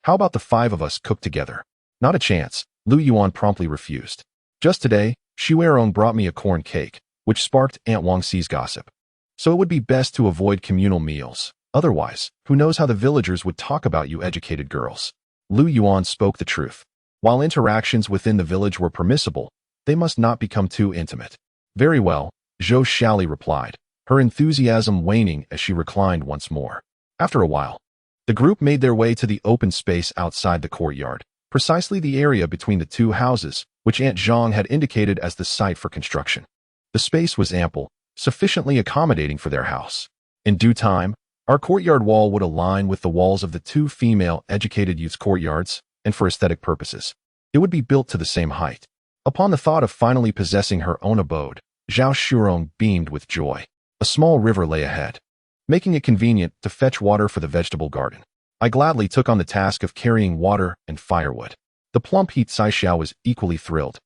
how about the 5 of us cook together? Not a chance, Lu Yuan promptly refused. Just today, Xuerong brought me a corn cake, which sparked Aunt Wang Xi's gossip. So it would be best to avoid communal meals. Otherwise, who knows how the villagers would talk about you educated girls. Lu Yuan spoke the truth. While interactions within the village were permissible, they must not become too intimate. Very well, Zhou Xiaoli replied, her enthusiasm waning as she reclined once more. After a while, the group made their way to the open space outside the courtyard, precisely the area between the 2 houses, which Aunt Zhang had indicated as the site for construction. The space was ample, sufficiently accommodating for their house. In due time, our courtyard wall would align with the walls of the 2 female educated youths' courtyards, and for aesthetic purposes, it would be built to the same height. Upon the thought of finally possessing her own abode, Zhao Xuerong beamed with joy. A small river lay ahead, making it convenient to fetch water for the vegetable garden. I gladly took on the task of carrying water and firewood. The plump He Caixia was equally thrilled,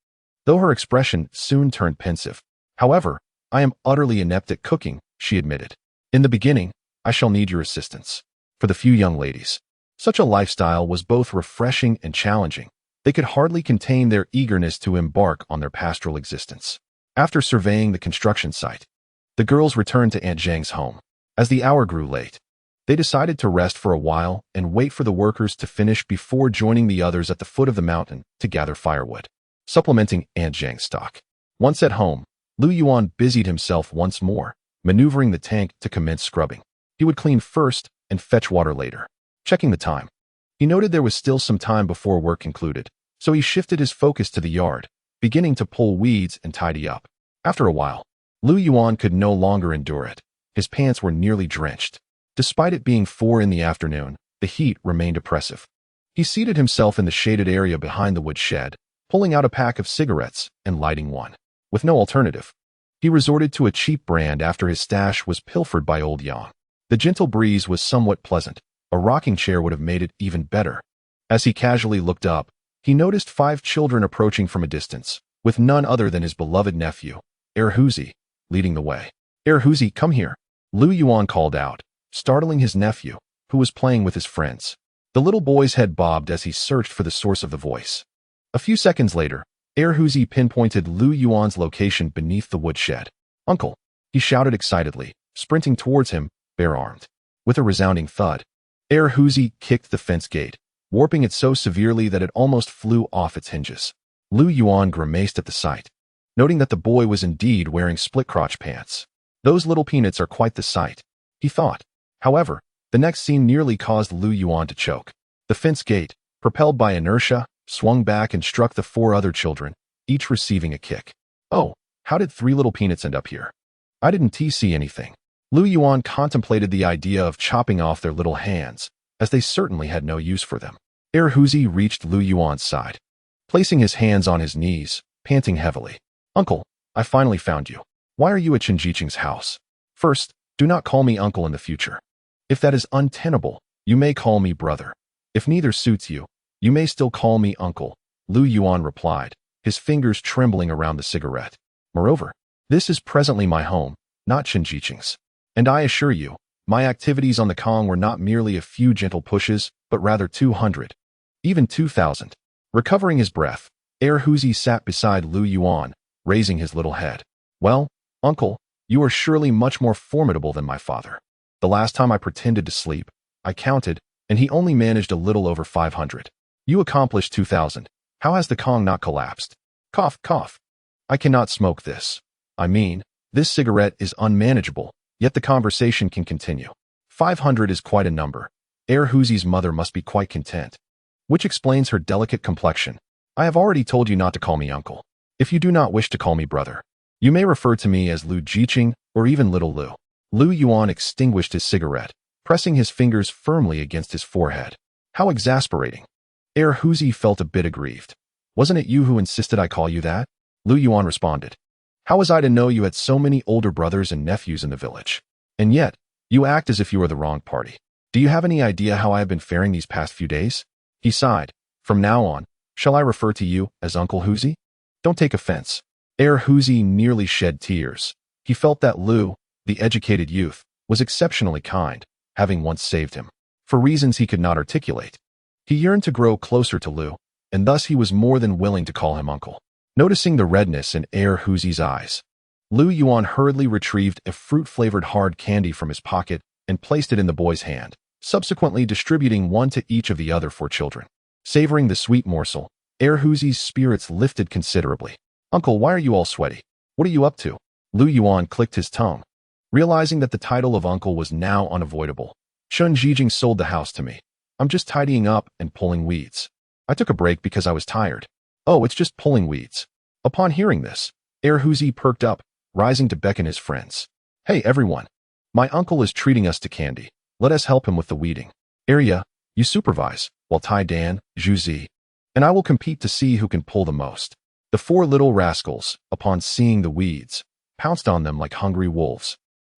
though her expression soon turned pensive. However, I am utterly inept at cooking, she admitted. In the beginning, I shall need your assistance. For the few young ladies, such a lifestyle was both refreshing and challenging. They could hardly contain their eagerness to embark on their pastoral existence. After surveying the construction site, the girls returned to Aunt Zhang's home. As the hour grew late, they decided to rest for a while and wait for the workers to finish before joining the others at the foot of the mountain to gather firewood, supplementing Aunt Zhang's stock. Once at home, Lu Yuan busied himself once more, maneuvering the tank to commence scrubbing. He would clean first and fetch water later. Checking the time, he noted there was still some time before work concluded, so he shifted his focus to the yard, beginning to pull weeds and tidy up. After a while, Lu Yuan could no longer endure it. His pants were nearly drenched. Despite it being 4 in the afternoon, the heat remained oppressive. He seated himself in the shaded area behind the woodshed, pulling out a pack of cigarettes and lighting one. With no alternative, he resorted to a cheap brand after his stash was pilfered by old Yang. The gentle breeze was somewhat pleasant. A rocking chair would have made it even better. As he casually looked up, he noticed 5 children approaching from a distance, with none other than his beloved nephew, Erhuzi, leading the way. Erhuzi, come here, Lu Yuan called out, startling his nephew, who was playing with his friends. The little boy's head bobbed as he searched for the source of the voice. A few seconds later, Erhuzi pinpointed Lu Yuan's location beneath the woodshed. Uncle, he shouted excitedly, sprinting towards him, bare-armed. With a resounding thud, Huzi kicked the fence gate, warping it so severely that it almost flew off its hinges. Lu Yuan grimaced at the sight, noting that the boy was indeed wearing split-crotch pants. Those little peanuts are quite the sight, he thought. However, the next scene nearly caused Lu Yuan to choke. The fence gate, propelled by inertia, swung back and struck the 4 other children, each receiving a kick. Oh, how did 3 little peanuts end up here? I didn't see anything. Lu Yuan contemplated the idea of chopping off their little hands, as they certainly had no use for them. Huzi reached Lu Yuan's side, placing his hands on his knees, panting heavily. Uncle, I finally found you. Why are you at Chenjiching's house? First, do not call me uncle in the future. If that is untenable, you may call me brother. If neither suits you, you may still call me uncle, Lu Yuan replied, his fingers trembling around the cigarette. Moreover, this is presently my home, not Chenjiching's. And I assure you, my activities on the Kong were not merely a few gentle pushes, but rather 200. Even 2,000. Recovering his breath, Huzi sat beside Lu Yuan, raising his little head. Well, uncle, you are surely much more formidable than my father. The last time I pretended to sleep, I counted, and he only managed a little over 500. You accomplished 2,000. How has the Kong not collapsed? Cough, cough. I cannot smoke this. I mean, this cigarette is unmanageable, yet the conversation can continue. 500 is quite a number. Huzi's mother must be quite content. Which explains her delicate complexion. I have already told you not to call me uncle. If you do not wish to call me brother, you may refer to me as Lu Jiqing or even Little Lu. Lu Yuan extinguished his cigarette, pressing his fingers firmly against his forehead. How exasperating. Huzi felt a bit aggrieved. Wasn't it you who insisted I call you that? Lu Yuan responded. How was I to know you had so many older brothers and nephews in the village? And yet, you act as if you were the wrong party. Do you have any idea how I have been faring these past few days? He sighed. From now on, shall I refer to you as Uncle Huzi? Don't take offense. Huzi nearly shed tears. He felt that Lu, the educated youth, was exceptionally kind, having once saved him. For reasons he could not articulate. He yearned to grow closer to Lu, and thus he was more than willing to call him uncle. Noticing the redness in Huzi's eyes, Lu Yuan hurriedly retrieved a fruit-flavored hard candy from his pocket and placed it in the boy's hand, subsequently distributing one to each of the other 4 children. Savoring the sweet morsel, Huzi's spirits lifted considerably. Uncle, why are you all sweaty? What are you up to? Lu Yuan clicked his tongue, realizing that the title of uncle was now unavoidable. Chenjiching sold the house to me. I'm just tidying up and pulling weeds. I took a break because I was tired. Oh, it's just pulling weeds. Upon hearing this, Huzi perked up, rising to beckon his friends. Hey everyone. My uncle is treating us to candy. Let us help him with the weeding. Arya, you supervise, while Tai Dan, Zhuzi, and I will compete to see who can pull the most. The 4 little rascals, upon seeing the weeds, pounced on them like hungry wolves,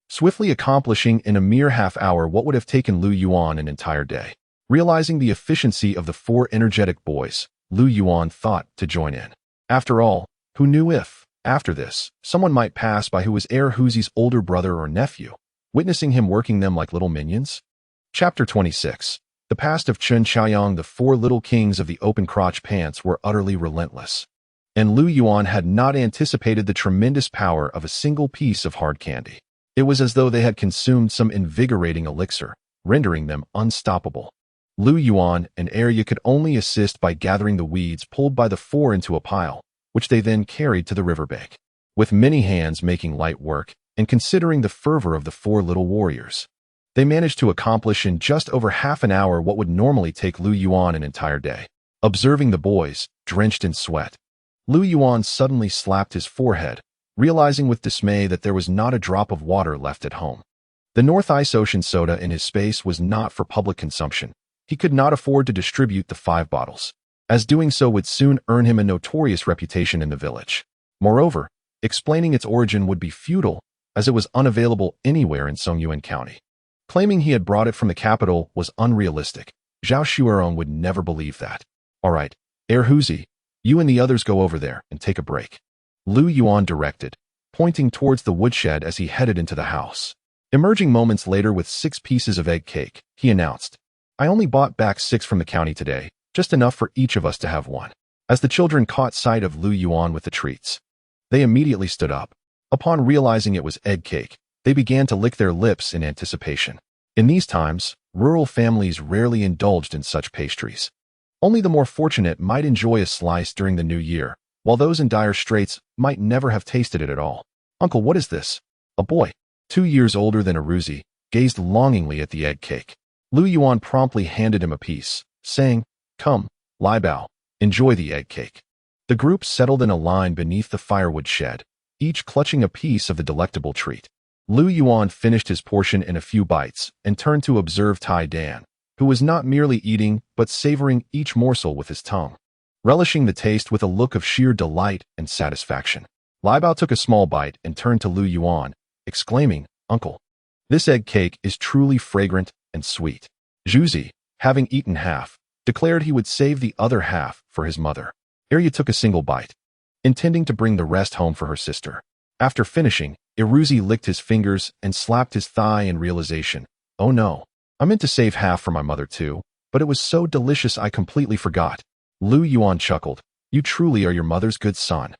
swiftly accomplishing in a mere half-hour what would have taken Lu Yuan an entire day. Realizing the efficiency of the 4 energetic boys, Lu Yuan thought to join in. After all, who knew if, after this, someone might pass by who was Huzi's older brother or nephew, witnessing him working them like little minions? Chapter 26. The past of Chen Xiaoyang. The 4 little kings of the open crotch pants were utterly relentless, and Lu Yuan had not anticipated the tremendous power of a single piece of hard candy. It was as though they had consumed some invigorating elixir, rendering them unstoppable. Lu Yuan and Arya could only assist by gathering the weeds pulled by the 4 into a pile, which they then carried to the riverbank. With many hands making light work, and considering the fervor of the 4 little warriors, they managed to accomplish in just over half an hour what would normally take Lu Yuan an entire day. Observing the boys, drenched in sweat, Lu Yuan suddenly slapped his forehead, realizing with dismay that there was not a drop of water left at home. The North Ice Ocean soda in his space was not for public consumption. He could not afford to distribute the 5 bottles, as doing so would soon earn him a notorious reputation in the village. Moreover, explaining its origin would be futile, as it was unavailable anywhere in Songyuan County. Claiming he had brought it from the capital was unrealistic. Zhao Shuerong would never believe that. All right, Huzi, you and the others go over there and take a break. Lu Yuan directed, pointing towards the woodshed as he headed into the house. Emerging moments later with 6 pieces of egg cake, he announced, I only bought back 6 from the county today, just enough for each of us to have one. As the children caught sight of Lu Yuan with the treats, they immediately stood up. Upon realizing it was egg cake, They began to lick their lips in anticipation. In these times, rural families rarely indulged in such pastries. Only the more fortunate might enjoy a slice during the new year, while those in dire straits might never have tasted it at all. "Uncle, what is this?" A boy, 2 years older than Aruzi, gazed longingly at the egg cake. Lu Yuan promptly handed him a piece, saying, "Come, Lai Bao, enjoy the egg cake." The group settled in a line beneath the firewood shed, each clutching a piece of the delectable treat. Lu Yuan finished his portion in a few bites and turned to observe Tai Dan, who was not merely eating but savoring each morsel with his tongue, relishing the taste with a look of sheer delight and satisfaction. Lai Bao took a small bite and turned to Lu Yuan, exclaiming, "Uncle, this egg cake is truly fragrant and sweet." Zhuzi, having eaten half, declared he would save the other half for his mother. Arya took a single bite, intending to bring the rest home for her sister. After finishing, Iruzi licked his fingers and slapped his thigh in realization. "Oh no, I meant to save half for my mother too, but it was so delicious I completely forgot." Lu Yuan chuckled, "You truly are your mother's good son.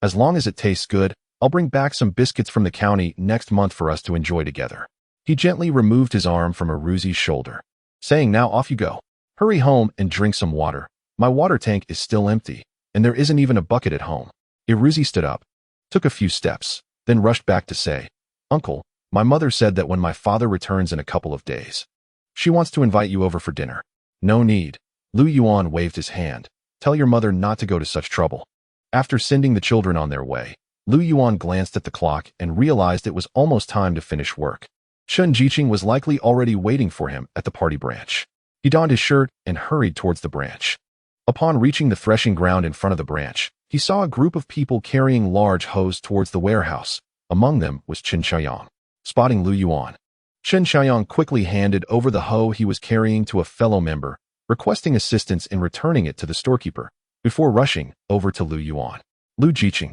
As long as it tastes good, I'll bring back some biscuits from the county next month for us to enjoy together." He gently removed his arm from Iruzi's shoulder, saying, "Now off you go. Hurry home and drink some water. My water tank is still empty, and there isn't even a bucket at home." Iruzi stood up, took a few steps, then rushed back to say, "Uncle, my mother said that when my father returns in a couple of days, she wants to invite you over for dinner." "No need." Lu Yuan waved his hand. "Tell your mother not to go to such trouble." After sending the children on their way, Lu Yuan glanced at the clock and realized it was almost time to finish work. Chen Jiqing was likely already waiting for him at the party branch. He donned his shirt and hurried towards the branch. Upon reaching the threshing ground in front of the branch, he saw a group of people carrying large hoes towards the warehouse. Among them was Chen Xiaoyang. Spotting Lu Yuan, Chen Xiaoyang quickly handed over the hoe he was carrying to a fellow member, requesting assistance in returning it to the storekeeper, before rushing over to Lu Yuan. "Lu Jiqing,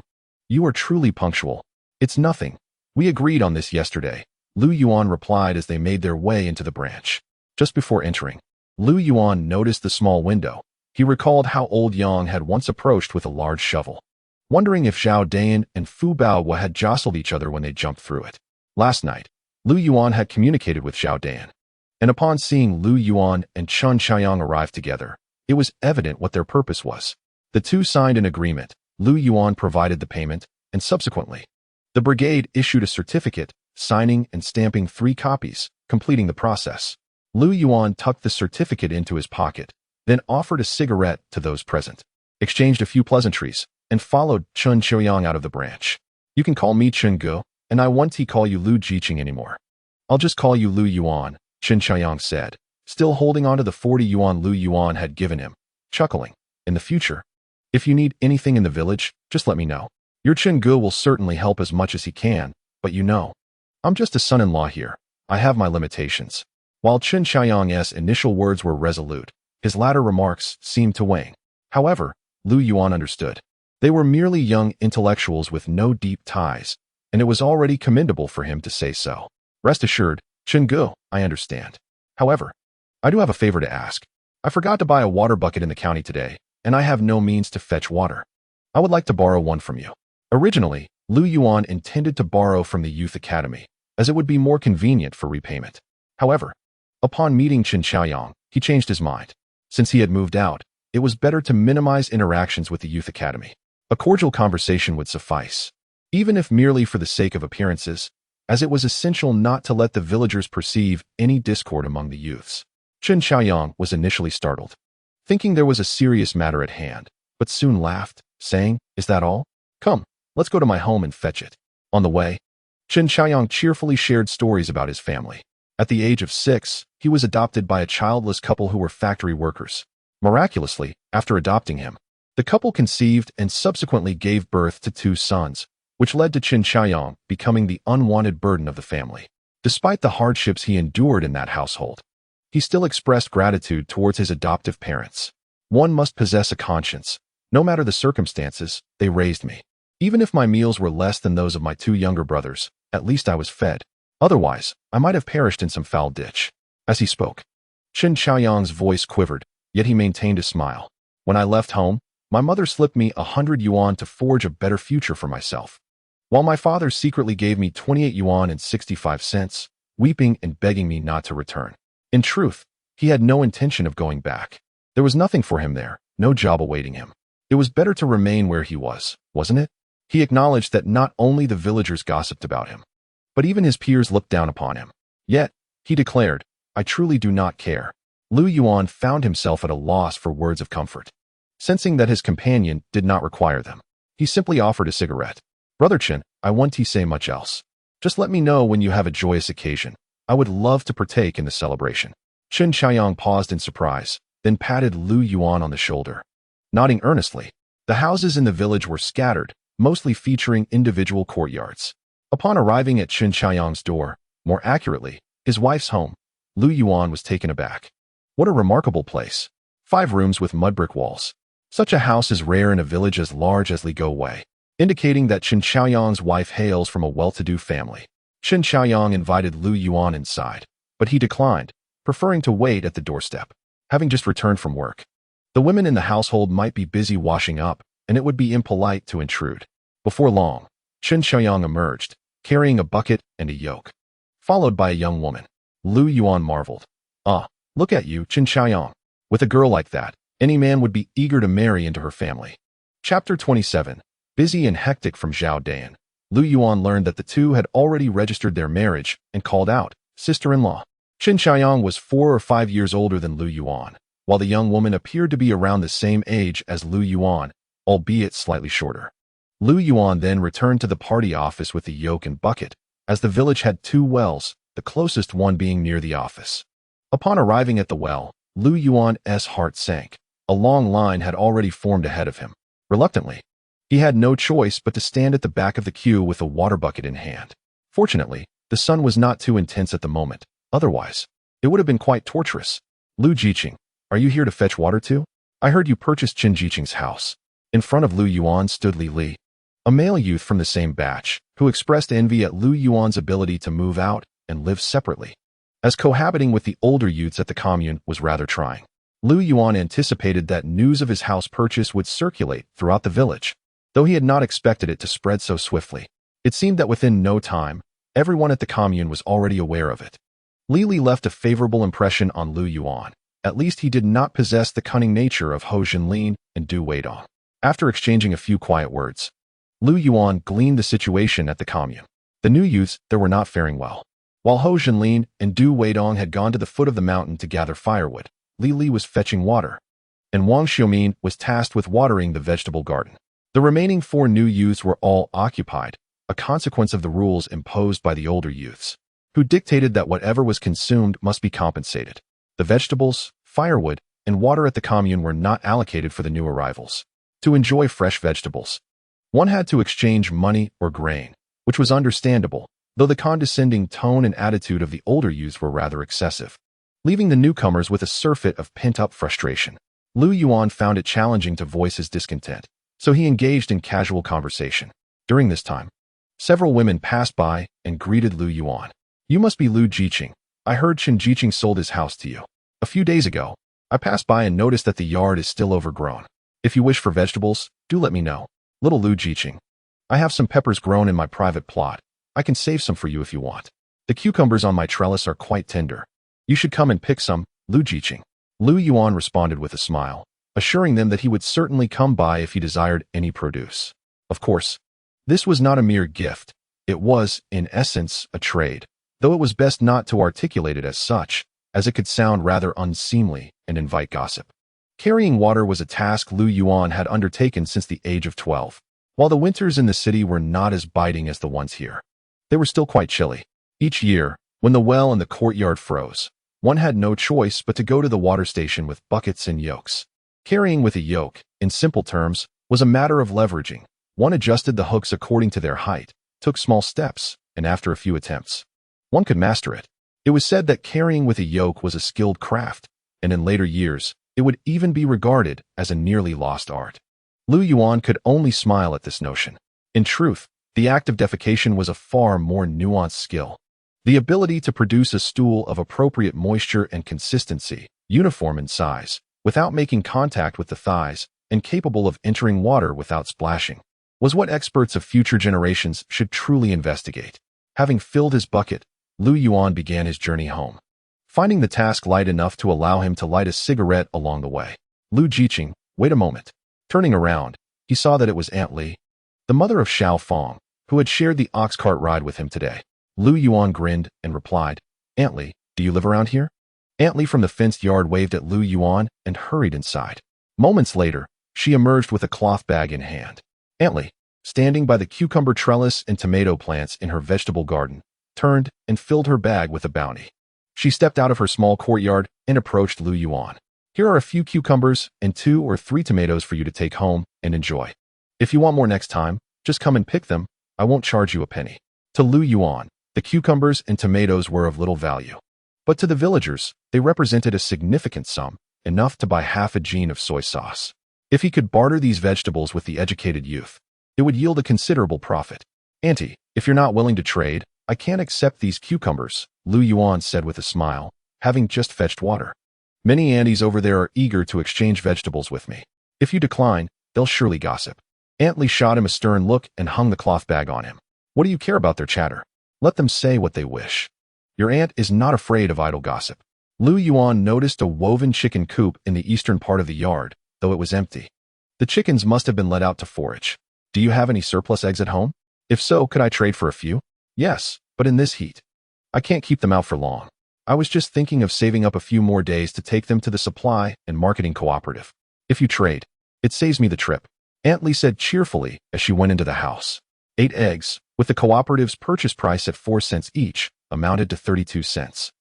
you are truly punctual." "It's nothing. We agreed on this yesterday," Lu Yuan replied as they made their way into the branch. Just before entering, Lu Yuan noticed the small window. He recalled how old Yang had once approached with a large shovel, wondering if Zhao Dan and Fu Bao had jostled each other when they jumped through it. Last night, Lu Yuan had communicated with Zhao Dan, and upon seeing Lu Yuan and Chen Xiaoyang arrive together, it was evident what their purpose was. The two signed an agreement. Lu Yuan provided the payment, and subsequently, the brigade issued a certificate, signing and stamping 3 copies, completing the process. Lu Yuan tucked the certificate into his pocket, then offered a cigarette to those present, exchanged a few pleasantries, and followed Chen Xiaoyang out of the branch. "You can call me Chen Ge, and I won't call you Lu Jiqing anymore. I'll just call you Lu Yuan," Chen Xiaoyang said, still holding on to the 40 yuan Lu Yuan had given him, chuckling. "In the future, if you need anything in the village, just let me know. Your Chen Ge will certainly help as much as he can, but you know, I'm just a son-in-law here. I have my limitations." While Chen Xiaoyang's initial words were resolute, his latter remarks seemed to wane. However, Lu Yuan understood. They were merely young intellectuals with no deep ties, and it was already commendable for him to say so. "Rest assured, Chen Ge, I understand. However, I do have a favor to ask. I forgot to buy a water bucket in the county today, and I have no means to fetch water. I would like to borrow one from you." Originally, Lu Yuan intended to borrow from the youth academy, as it would be more convenient for repayment. However, upon meeting Chen Xiaoyang, he changed his mind. Since he had moved out, it was better to minimize interactions with the youth academy. A cordial conversation would suffice, even if merely for the sake of appearances, as it was essential not to let the villagers perceive any discord among the youths. Chen Xiaoyang was initially startled, thinking there was a serious matter at hand, but soon laughed, saying, "Is that all? Come, let's go to my home and fetch it." On the way, Chen Xiaoyang cheerfully shared stories about his family. At the age of 6, he was adopted by a childless couple who were factory workers. Miraculously, after adopting him, the couple conceived and subsequently gave birth to 2 sons, which led to Chen Xiaoyang becoming the unwanted burden of the family. Despite the hardships he endured in that household, he still expressed gratitude towards his adoptive parents. "One must possess a conscience. No matter the circumstances, they raised me. Even if my meals were less than those of my 2 younger brothers, at least I was fed. Otherwise, I might have perished in some foul ditch." As he spoke, Chen Xiaoyang's voice quivered, yet he maintained a smile. "When I left home, my mother slipped me 100 yuan to forge a better future for myself. while my father secretly gave me 28 yuan and 65 cents, weeping and begging me not to return. In truth, he had no intention of going back. There was nothing for him there, no job awaiting him. It was better to remain where he was, wasn't it? He acknowledged that not only the villagers gossiped about him, but even his peers looked down upon him. Yet, he declared, I truly do not care. Lu Yuan found himself at a loss for words of comfort. Sensing that his companion did not require them, he simply offered a cigarette. Brother Chen, I won't say much else. Just let me know when you have a joyous occasion. I would love to partake in the celebration. Chen Xiaoyang paused in surprise, then patted Lu Yuan on the shoulder. Nodding earnestly, the houses in the village were scattered, mostly featuring individual courtyards. Upon arriving at Chen Xiaoyang's door, more accurately, his wife's home, Lu Yuan was taken aback. What a remarkable place. 5 rooms with mud brick walls. Such a house is rare in a village as large as Li Go Wei, indicating that Chen Xiaoyang's wife hails from a well-to-do family. Chen Xiaoyang invited Lu Yuan inside, but he declined, preferring to wait at the doorstep, having just returned from work. The women in the household might be busy washing up, and it would be impolite to intrude. Before long, Chen Xiaoyang emerged, carrying a bucket and a yoke. Followed by a young woman. Lu Yuan marveled. Ah, look at you, Chen Xiaoyang. With a girl like that, any man would be eager to marry into her family. Chapter 27. Busy and hectic from Zhao Dan, Lu Yuan learned that the two had already registered their marriage and called out, sister-in-law. Chen Xiaoyang was 4 or 5 years older than Lu Yuan, while the young woman appeared to be around the same age as Lu Yuan, albeit slightly shorter. Lu Yuan then returned to the party office with the yoke and bucket, as the village had 2 wells, the closest one being near the office. Upon arriving at the well, Lu Yuan's heart sank. A long line had already formed ahead of him. Reluctantly, he had no choice but to stand at the back of the queue with a water bucket in hand. Fortunately, the sun was not too intense at the moment. Otherwise, it would have been quite torturous. Lu Jiqing, are you here to fetch water too? I heard you purchased Chen Jiqing's house. In front of Lu Yuan stood Li Li, a male youth from the same batch, who expressed envy at Lu Yuan's ability to move out and live separately, as cohabiting with the older youths at the commune was rather trying. Lu Yuan anticipated that news of his house purchase would circulate throughout the village, though he had not expected it to spread so swiftly. It seemed that within no time, everyone at the commune was already aware of it. Li Li left a favorable impression on Lu Yuan. At least he did not possess the cunning nature of Hou Jinlin and Du Weidong. After exchanging a few quiet words, Lu Yuan gleaned the situation at the commune. The new youths there were not faring well. While Hou Jinlin and Du Weidong had gone to the foot of the mountain to gather firewood, Li Li was fetching water, and Wang Xiumin was tasked with watering the vegetable garden. The remaining 4 new youths were all occupied, a consequence of the rules imposed by the older youths, who dictated that whatever was consumed must be compensated. The vegetables, firewood, and water at the commune were not allocated for the new arrivals. To enjoy fresh vegetables, one had to exchange money or grain, which was understandable, though the condescending tone and attitude of the older youths were rather excessive, leaving the newcomers with a surfeit of pent-up frustration. Lu Yuan found it challenging to voice his discontent, so he engaged in casual conversation. During this time, several women passed by and greeted Lu Yuan. You must be Lu Jiqing. I heard Chen Jiqing sold his house to you. A few days ago, I passed by and noticed that the yard is still overgrown. If you wish for vegetables, do let me know. Little Lu Jiqing. I have some peppers grown in my private plot. I can save some for you if you want. The cucumbers on my trellis are quite tender. You should come and pick some, Lu Jiqing. Lu Yuan responded with a smile, assuring them that he would certainly come by if he desired any produce. Of course, this was not a mere gift. It was, in essence, a trade, though it was best not to articulate it as such, as it could sound rather unseemly and invite gossip. Carrying water was a task Lu Yuan had undertaken since the age of 12. While the winters in the city were not as biting as the ones here, they were still quite chilly. Each year, when the well in the courtyard froze, one had no choice but to go to the water station with buckets and yokes. Carrying with a yoke, in simple terms, was a matter of leveraging. One adjusted the hooks according to their height, took small steps, and after a few attempts, one could master it. It was said that carrying with a yoke was a skilled craft, and in later years, it would even be regarded as a nearly lost art. Lu Yuan could only smile at this notion. In truth, the act of defecation was a far more nuanced skill. The ability to produce a stool of appropriate moisture and consistency, uniform in size, without making contact with the thighs, and capable of entering water without splashing. was what experts of future generations should truly investigate. Having filled his bucket, Lu Yuan began his journey home, finding the task light enough to allow him to light a cigarette along the way. Lu Jiqing, wait a moment. Turning around, he saw that it was Aunt Li, the mother of Xiao Fong, who had shared the ox cart ride with him today. Lu Yuan grinned and replied, Aunt Li, do you live around here? Aunt Li from the fenced yard waved at Lu Yuan and hurried inside. Moments later, she emerged with a cloth bag in hand. Aunt Li, standing by the cucumber trellis and tomato plants in her vegetable garden, turned and filled her bag with a bounty. She stepped out of her small courtyard and approached Lu Yuan. Here are a few cucumbers and 2 or 3 tomatoes for you to take home and enjoy. If you want more next time, just come and pick them. I won't charge you a penny. To Lu Yuan, the cucumbers and tomatoes were of little value. But to the villagers, they represented a significant sum, enough to buy half a gene of soy sauce. If he could barter these vegetables with the educated youth, it would yield a considerable profit. Auntie, if you're not willing to trade, I can't accept these cucumbers, Lu Yuan said with a smile, having just fetched water. Many aunties over there are eager to exchange vegetables with me. If you decline, they'll surely gossip. Aunt Li shot him a stern look and hung the cloth bag on him. What do you care about their chatter? Let them say what they wish. Your aunt is not afraid of idle gossip. Lu Yuan noticed a woven chicken coop in the eastern part of the yard, though it was empty. The chickens must have been let out to forage. Do you have any surplus eggs at home? If so, could I trade for a few? Yes, but in this heat, I can't keep them out for long. I was just thinking of saving up a few more days to take them to the supply and marketing cooperative. If you trade, it saves me the trip, Aunt Li said cheerfully as she went into the house. 8 eggs, with the cooperative's purchase price at 4 cents each, amounted to 32 cents.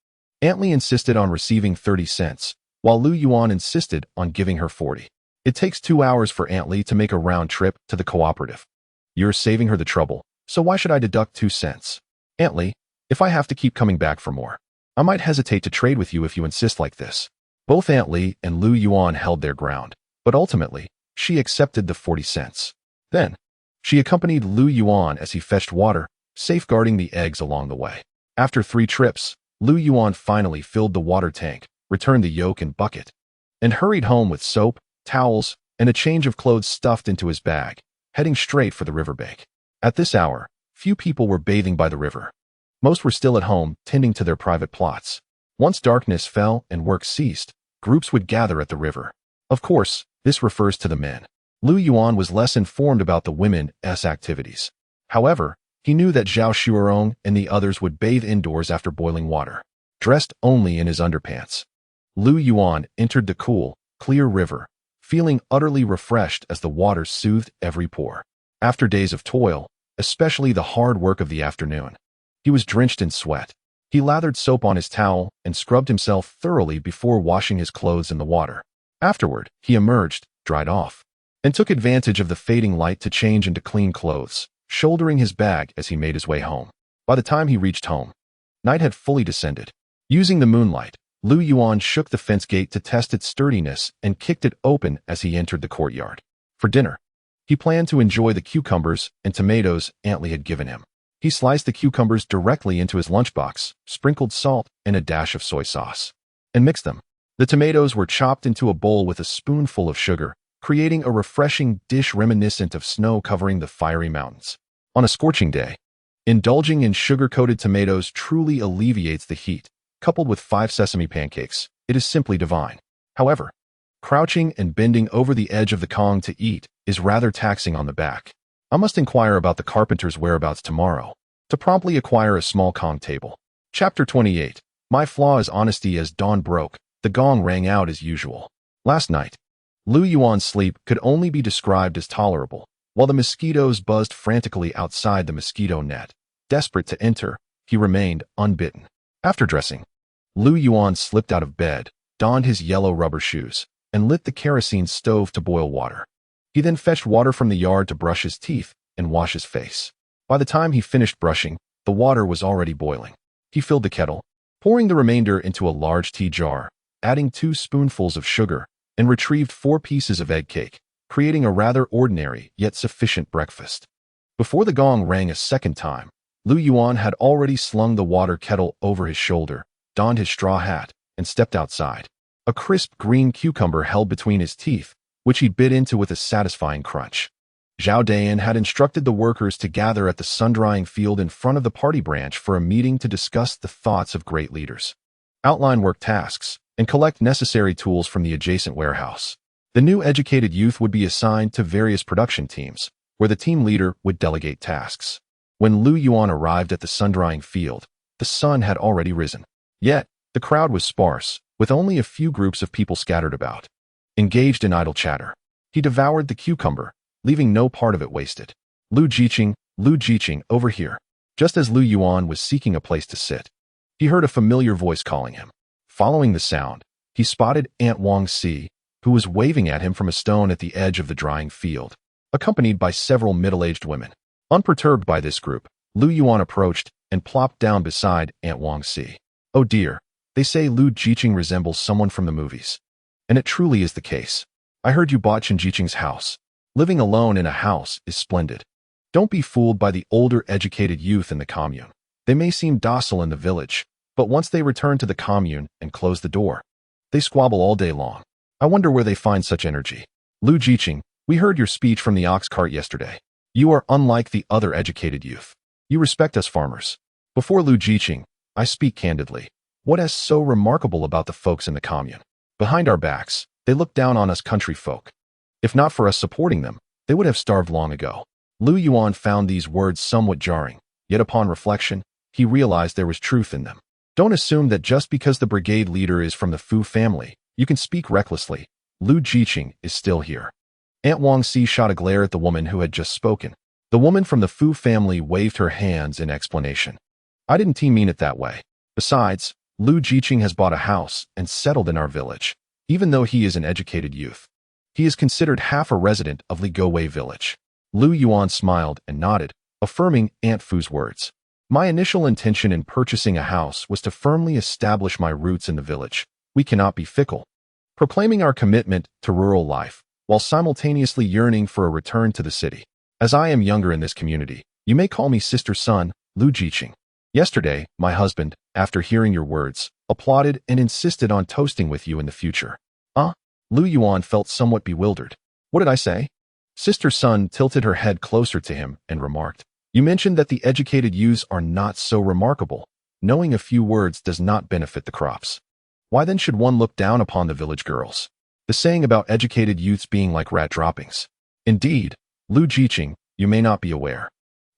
Aunt Li insisted on receiving 30 cents, while Lu Yuan insisted on giving her 40. It takes 2 hours for Aunt Li to make a round trip to the cooperative. You're saving her the trouble, so why should I deduct 2 cents? Aunt Li, if I have to keep coming back for more, I might hesitate to trade with you if you insist like this. Both Aunt Li and Lu Yuan held their ground, but ultimately, she accepted the 40 cents. Then, she accompanied Lu Yuan as he fetched water, safeguarding the eggs along the way. After 3 trips, Lu Yuan finally filled the water tank, returned the yoke and bucket, and hurried home with soap, towels, and a change of clothes stuffed into his bag, heading straight for the riverbank. At this hour, few people were bathing by the river. Most were still at home, tending to their private plots. Once darkness fell and work ceased, groups would gather at the river. Of course, this refers to the men. Lu Yuan was less informed about the women's activities. However, he knew that Zhao Shuorong and the others would bathe indoors after boiling water, dressed only in his underpants. Lu Yuan entered the cool, clear river, feeling utterly refreshed as the water soothed every pore. After days of toil, especially the hard work of the afternoon, he was drenched in sweat. He lathered soap on his towel and scrubbed himself thoroughly before washing his clothes in the water. Afterward, he emerged, dried off, and took advantage of the fading light to change into clean clothes, shouldering his bag as he made his way home. By the time he reached home, night had fully descended. Using the moonlight, Lu Yuan shook the fence gate to test its sturdiness and kicked it open as he entered the courtyard. For dinner, he planned to enjoy the cucumbers and tomatoes Aunt Li had given him. He sliced the cucumbers directly into his lunchbox, sprinkled salt and a dash of soy sauce, and mixed them. The tomatoes were chopped into a bowl with a spoonful of sugar, creating a refreshing dish reminiscent of snow covering the fiery mountains. On a scorching day, indulging in sugar-coated tomatoes truly alleviates the heat. Coupled with 5 sesame pancakes, it is simply divine. However, crouching and bending over the edge of the Kong to eat is rather taxing on the back. I must inquire about the carpenter's whereabouts tomorrow to promptly acquire a small Kong table. Chapter 28. My flaw is honesty. As dawn broke, the gong rang out as usual. Last night, Lu Yuan's sleep could only be described as tolerable, while the mosquitoes buzzed frantically outside the mosquito net. Desperate to enter, he remained unbitten. After dressing, Lu Yuan slipped out of bed, donned his yellow rubber shoes, and lit the kerosene stove to boil water. He then fetched water from the yard to brush his teeth and wash his face. By the time he finished brushing, the water was already boiling. He filled the kettle, pouring the remainder into a large tea jar, adding 2 spoonfuls of sugar, and retrieved 4 pieces of egg cake, creating a rather ordinary yet sufficient breakfast. Before the gong rang a second time, Lu Yuan had already slung the water kettle over his shoulder, donned his straw hat, and stepped outside. A crisp green cucumber held between his teeth, which he bit into with a satisfying crunch. Zhao Dayan had instructed the workers to gather at the sun-drying field in front of the party branch for a meeting to discuss the thoughts of great leaders, outline work tasks, and collect necessary tools from the adjacent warehouse. The new educated youth would be assigned to various production teams, where the team leader would delegate tasks. When Lu Yuan arrived at the sun-drying field, the sun had already risen. Yet, the crowd was sparse, with only a few groups of people scattered about. Engaged in idle chatter, he devoured the cucumber, leaving no part of it wasted. Lu Jiqing, over here. Just as Lu Yuan was seeking a place to sit, he heard a familiar voice calling him. Following the sound, he spotted Aunt Wang Si, who was waving at him from a stone at the edge of the drying field, accompanied by several middle-aged women. Unperturbed by this group, Lu Yuan approached and plopped down beside Aunt Wang Si. Oh dear, they say Lu Jiqing resembles someone from the movies. And it truly is the case. I heard you bought Chen Jiqing's house. Living alone in a house is splendid. Don't be fooled by the older educated youth in the commune. They may seem docile in the village, but once they return to the commune and close the door, they squabble all day long. I wonder where they find such energy. Lu Jiqing, we heard your speech from the ox cart yesterday. You are unlike the other educated youth. You respect us farmers. Before Lu Jiqing, I speak candidly. What is so remarkable about the folks in the commune? Behind our backs, they look down on us country folk. If not for us supporting them, they would have starved long ago. Lu Yuan found these words somewhat jarring, yet upon reflection, he realized there was truth in them. Don't assume that just because the brigade leader is from the Fu family, you can speak recklessly. Lu Jiqing is still here. Aunt Wang Si shot a glare at the woman who had just spoken. The woman from the Fu family waved her hands in explanation. I didn't mean it that way. Besides, Lu Jiqing has bought a house and settled in our village. Even though he is an educated youth, he is considered half a resident of Li Gowei village. Lu Yuan smiled and nodded, affirming Aunt Fu's words. My initial intention in purchasing a house was to firmly establish my roots in the village. We cannot be fickle. Proclaiming our commitment to rural life, while simultaneously yearning for a return to the city. As I am younger in this community, you may call me Sister Sun, Lu Jiqing. Yesterday, my husband, after hearing your words, applauded and insisted on toasting with you in the future. Lu Yuan felt somewhat bewildered. What did I say? Sister Sun tilted her head closer to him and remarked, you mentioned that the educated youths are not so remarkable. Knowing a few words does not benefit the crops. Why then should one look down upon the village girls? The saying about educated youths being like rat droppings. Indeed, Lu Jiqing, you may not be aware,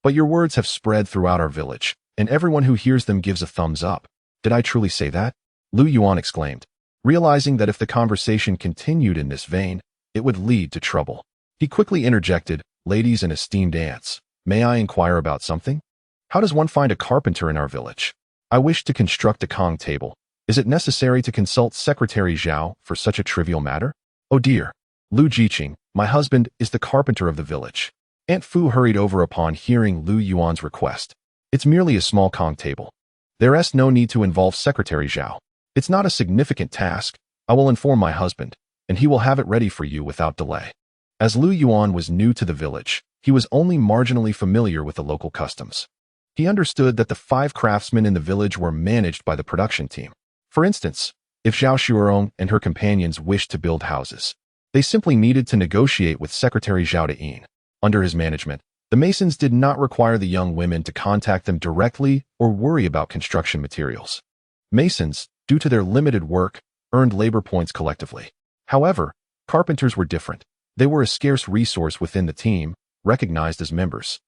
but your words have spread throughout our village, and everyone who hears them gives a thumbs up. Did I truly say that? Lu Yuan exclaimed, realizing that if the conversation continued in this vein, it would lead to trouble. He quickly interjected, ladies and esteemed aunts, may I inquire about something? How does one find a carpenter in our village? I wish to construct a Kong table. Is it necessary to consult Secretary Zhao for such a trivial matter? Oh dear. Lu Jiqing, my husband, is the carpenter of the village. Aunt Fu hurried over upon hearing Lu Yuan's request. It's merely a small Kong table. There is no need to involve Secretary Zhao. It's not a significant task. I will inform my husband, and he will have it ready for you without delay. As Lu Yuan was new to the village, he was only marginally familiar with the local customs. He understood that the 5 craftsmen in the village were managed by the production team. For instance, if Zhao Shuorong and her companions wished to build houses, they simply needed to negotiate with Secretary Zhao Deyin. Under his management, the masons did not require the young women to contact them directly or worry about construction materials. Masons, due to their limited work, earned labor points collectively. However, carpenters were different. They were a scarce resource within the team, recognized as members,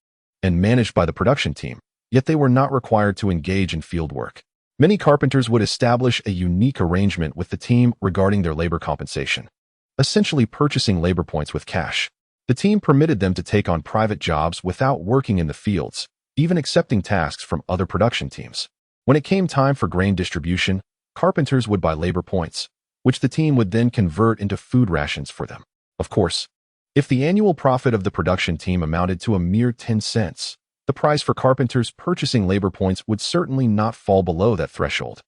and managed by the production team, yet they were not required to engage in field work. Many carpenters would establish a unique arrangement with the team regarding their labor compensation, essentially purchasing labor points with cash. The team permitted them to take on private jobs without working in the fields, even accepting tasks from other production teams. When it came time for grain distribution, carpenters would buy labor points, which the team would then convert into food rations for them. Of course, if the annual profit of the production team amounted to a mere 10 cents, the price for carpenters purchasing labor points would certainly not fall below that threshold.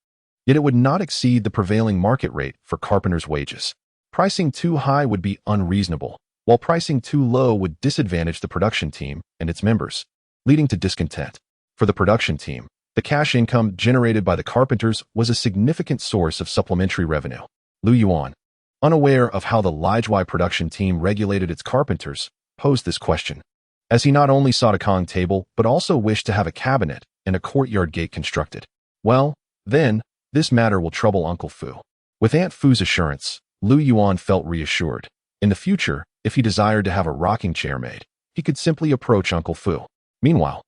Yet it would not exceed the prevailing market rate for carpenters' wages. Pricing too high would be unreasonable, while pricing too low would disadvantage the production team and its members, leading to discontent. For the production team, the cash income generated by the carpenters was a significant source of supplementary revenue. Lu Yuan, unaware of how the Lijui production team regulated its carpenters, posed this question, as he not only sought a Kong table but also wished to have a cabinet and a courtyard gate constructed. Well, then, this matter will trouble Uncle Fu. With Aunt Fu's assurance, Lu Yuan felt reassured. In the future, if he desired to have a rocking chair made, he could simply approach Uncle Fu. Meanwhile,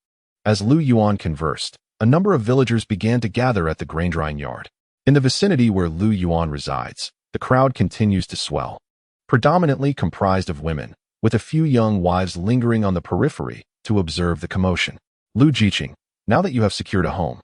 as Lu Yuan conversed, a number of villagers began to gather at the grain-drying yard. In the vicinity where Lu Yuan resides, the crowd continues to swell. Predominantly comprised of women, with a few young wives lingering on the periphery to observe the commotion. Lu Jiqing, now that you have secured a home,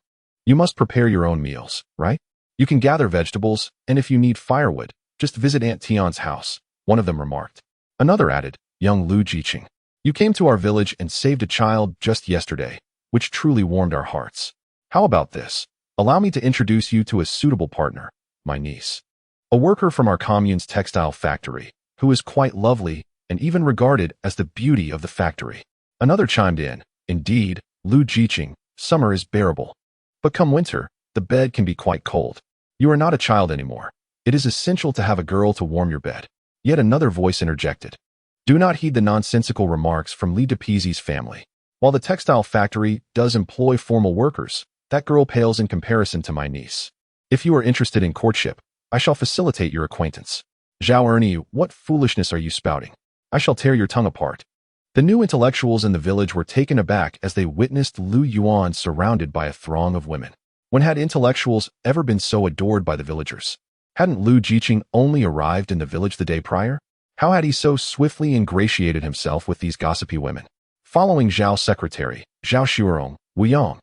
you must prepare your own meals, right? You can gather vegetables, and if you need firewood, just visit Aunt Tian's house, one of them remarked. Another added, young Lu Jiqing, you came to our village and saved a child just yesterday, which truly warmed our hearts. How about this? Allow me to introduce you to a suitable partner, my niece. A worker from our commune's textile factory, who is quite lovely and even regarded as the beauty of the factory. Another chimed in, indeed, Lu Jiqing, summer is bearable. But come winter, the bed can be quite cold. You are not a child anymore. It is essential to have a girl to warm your bed. Yet another voice interjected. Do not heed the nonsensical remarks from Li Depizzi's family. While the textile factory does employ formal workers, that girl pales in comparison to my niece. If you are interested in courtship, I shall facilitate your acquaintance. Zhao Ernie, what foolishness are you spouting? I shall tear your tongue apart. The new intellectuals in the village were taken aback as they witnessed Lu Yuan surrounded by a throng of women. When had intellectuals ever been so adored by the villagers? Hadn't Lu Jiqing only arrived in the village the day prior? How had he so swiftly ingratiated himself with these gossipy women? Following Zhao's secretary, Zhao Shuirong, Wu Yang,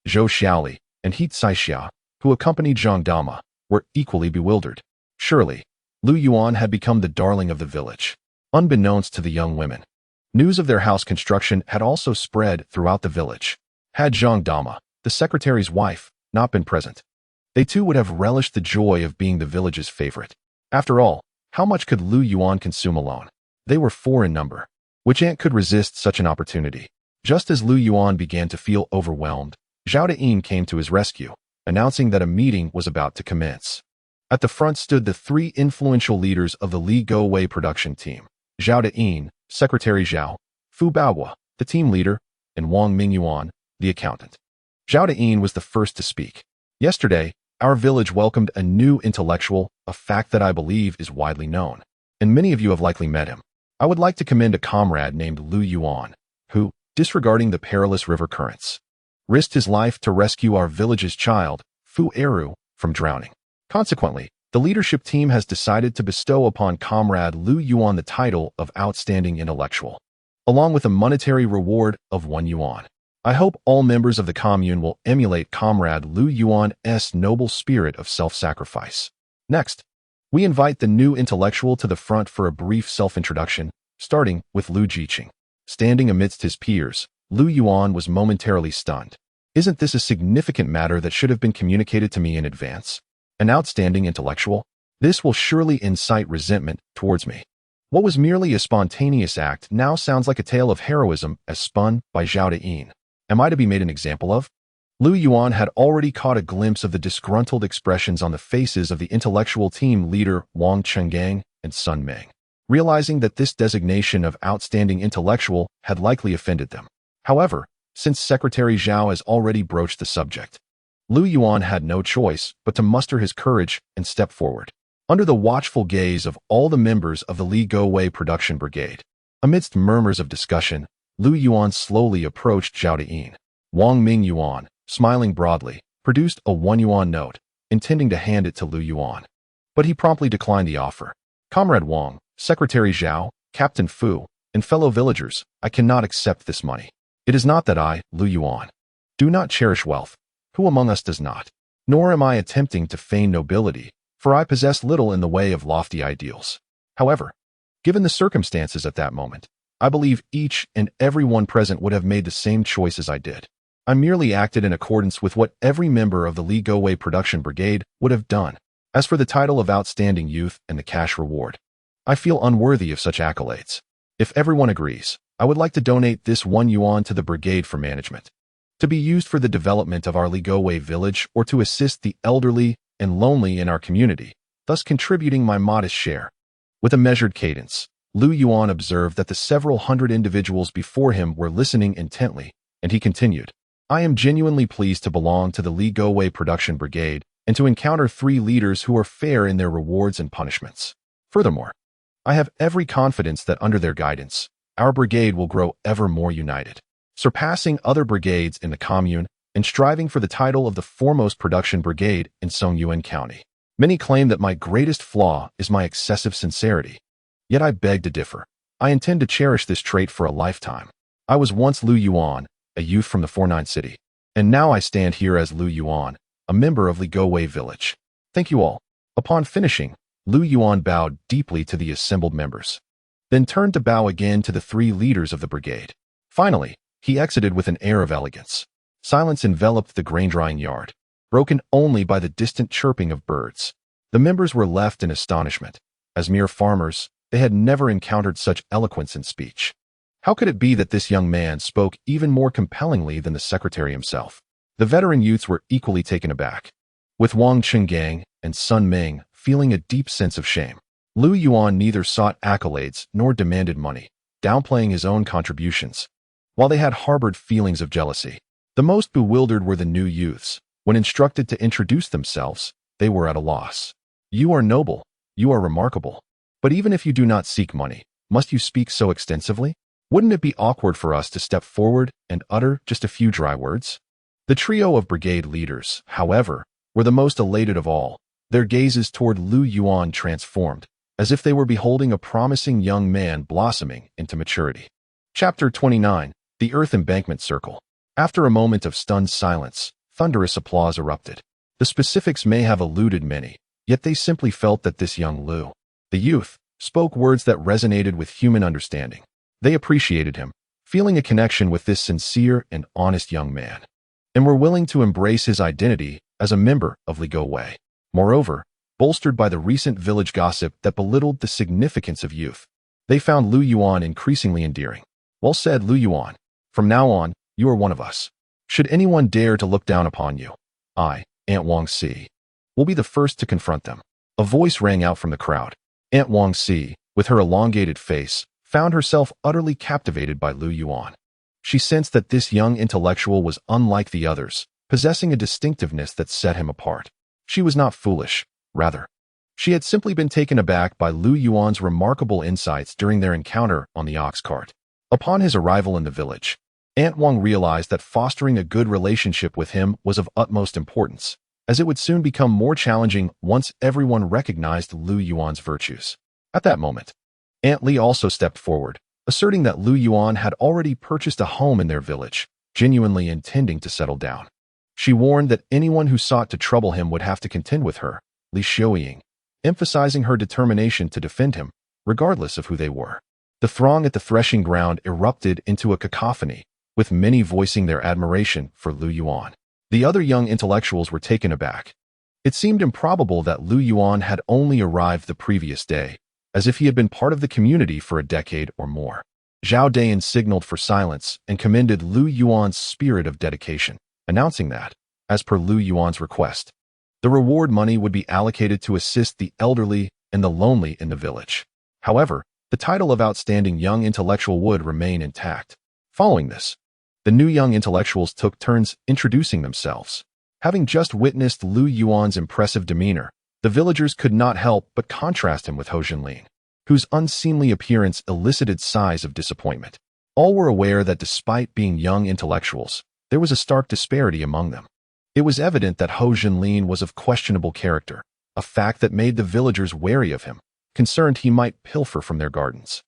Zhou Xiaoli, and He Caixia, who accompanied Zhang Dama, were equally bewildered. Surely, Lu Yuan had become the darling of the village. Unbeknownst to the young women, news of their house construction had also spread throughout the village. Had Zhang Dama, the secretary's wife, not been present, they too would have relished the joy of being the village's favorite. After all, how much could Lu Yuan consume alone? They were 4 in number. Which aunt could resist such an opportunity? Just as Lu Yuan began to feel overwhelmed, Zhao Deyin came to his rescue, announcing that a meeting was about to commence. At the front stood the 3 influential leaders of the Li Gowei production team, Zhao Deyin, Secretary Zhao, Fu Baohua, the team leader, and Wang Mingyuan, the accountant. Zhao Deyin was the first to speak. Yesterday, our village welcomed a new intellectual, a fact that I believe is widely known, and many of you have likely met him. I would like to commend a comrade named Lu Yuan, who, disregarding the perilous river currents, risked his life to rescue our village's child, Fu Eru, from drowning. Consequently, the leadership team has decided to bestow upon Comrade Lu Yuan the title of Outstanding Intellectual, along with a monetary reward of 1 yuan. I hope all members of the commune will emulate Comrade Lu Yuan's noble spirit of self-sacrifice. Next, we invite the new intellectual to the front for a brief self-introduction, starting with Lu Jiqing. Standing amidst his peers, Lu Yuan was momentarily stunned. Isn't this a significant matter that should have been communicated to me in advance? An outstanding intellectual? This will surely incite resentment towards me. What was merely a spontaneous act now sounds like a tale of heroism as spun by Zhao Deyin. Am I to be made an example of? Lu Yuan had already caught a glimpse of the disgruntled expressions on the faces of the intellectual team leader Wang Chenggang and Sun Meng, realizing that this designation of outstanding intellectual had likely offended them. However, since Secretary Zhao has already broached the subject, Lu Yuan had no choice but to muster his courage and step forward. Under the watchful gaze of all the members of the Li Gowei production brigade, amidst murmurs of discussion, Lu Yuan slowly approached Zhao Deyin. Wang Mingyuan, smiling broadly, produced a 1 yuan note, intending to hand it to Lu Yuan. But he promptly declined the offer. Comrade Wang, Secretary Zhao, Captain Fu, and fellow villagers, I cannot accept this money. It is not that I, Lu Yuan, do not cherish wealth. Who among us does not? Nor am I attempting to feign nobility, for I possess little in the way of lofty ideals. However, given the circumstances at that moment, I believe each and every one present would have made the same choice as I did. I merely acted in accordance with what every member of the Li Gowei production brigade would have done. As for the title of Outstanding Youth and the cash reward, I feel unworthy of such accolades. If everyone agrees, I would like to donate this 1 yuan to the brigade for management, to be used for the development of our Li Gowei village or to assist the elderly and lonely in our community, thus contributing my modest share. With a measured cadence, Lu Yuan observed that the several hundred individuals before him were listening intently, and he continued, I am genuinely pleased to belong to the Li Gowei Production Brigade and to encounter 3 leaders who are fair in their rewards and punishments. Furthermore, I have every confidence that under their guidance, our brigade will grow ever more united, surpassing other brigades in the commune and striving for the title of the foremost production brigade in Songyuan County. Many claim that my greatest flaw is my excessive sincerity. Yet I beg to differ. I intend to cherish this trait for a lifetime. I was once Lu Yuan, a youth from the 49 city, and now I stand here as Lu Yuan, a member of Li Gowei village. Thank you all. Upon finishing, Lu Yuan bowed deeply to the assembled members, then turned to bow again to the 3 leaders of the brigade. Finally, he exited with an air of elegance. Silence enveloped the grain-drying yard, broken only by the distant chirping of birds. The members were left in astonishment. As mere farmers, they had never encountered such eloquence in speech. How could it be that this young man spoke even more compellingly than the secretary himself? The veteran youths were equally taken aback, with Wang Chenggang and Sun Ming feeling a deep sense of shame. Lu Yuan neither sought accolades nor demanded money, downplaying his own contributions, while they had harbored feelings of jealousy. The most bewildered were the new youths. When instructed to introduce themselves, they were at a loss. You are noble, you are remarkable. But even if you do not seek money, must you speak so extensively? Wouldn't it be awkward for us to step forward and utter just a few dry words? The trio of brigade leaders, however, were the most elated of all, their gazes toward Lu Yuan transformed, as if they were beholding a promising young man blossoming into maturity. Chapter 29, The Earth Embankment Circle. After a moment of stunned silence, thunderous applause erupted. The specifics may have eluded many, yet they simply felt that this young Lu, the youth, spoke words that resonated with human understanding. They appreciated him, feeling a connection with this sincere and honest young man, and were willing to embrace his identity as a member of Li Gowei. Moreover, bolstered by the recent village gossip that belittled the significance of youth, they found Lu Yuan increasingly endearing. Well said, Lu Yuan. From now on, you are one of us. Should anyone dare to look down upon you, I, Aunt Wang Si, will be the first to confront them. A voice rang out from the crowd. Aunt Wang Si, with her elongated face, found herself utterly captivated by Lu Yuan. She sensed that this young intellectual was unlike the others, possessing a distinctiveness that set him apart. She was not foolish, rather. She had simply been taken aback by Lu Yuan's remarkable insights during their encounter on the ox cart. Upon his arrival in the village, Aunt Wang realized that fostering a good relationship with him was of utmost importance, as it would soon become more challenging once everyone recognized Lu Yuan's virtues. At that moment, Aunt Li also stepped forward, asserting that Lu Yuan had already purchased a home in their village, genuinely intending to settle down. She warned that anyone who sought to trouble him would have to contend with her, Li Xiuying, emphasizing her determination to defend him, regardless of who they were. The throng at the threshing ground erupted into a cacophony, with many voicing their admiration for Lu Yuan. The other young intellectuals were taken aback. It seemed improbable that Lu Yuan had only arrived the previous day, as if he had been part of the community for a decade or more. Zhao Dayan signaled for silence and commended Lu Yuan's spirit of dedication, announcing that, as per Lu Yuan's request, the reward money would be allocated to assist the elderly and the lonely in the village. However, the title of outstanding young intellectual would remain intact. Following this, the new young intellectuals took turns introducing themselves. Having just witnessed Lu Yuan's impressive demeanor, the villagers could not help but contrast him with Ho Zhenlin, whose unseemly appearance elicited sighs of disappointment. All were aware that despite being young intellectuals, there was a stark disparity among them. It was evident that Ho Zhenlin was of questionable character, a fact that made the villagers wary of him, concerned he might pilfer from their gardens.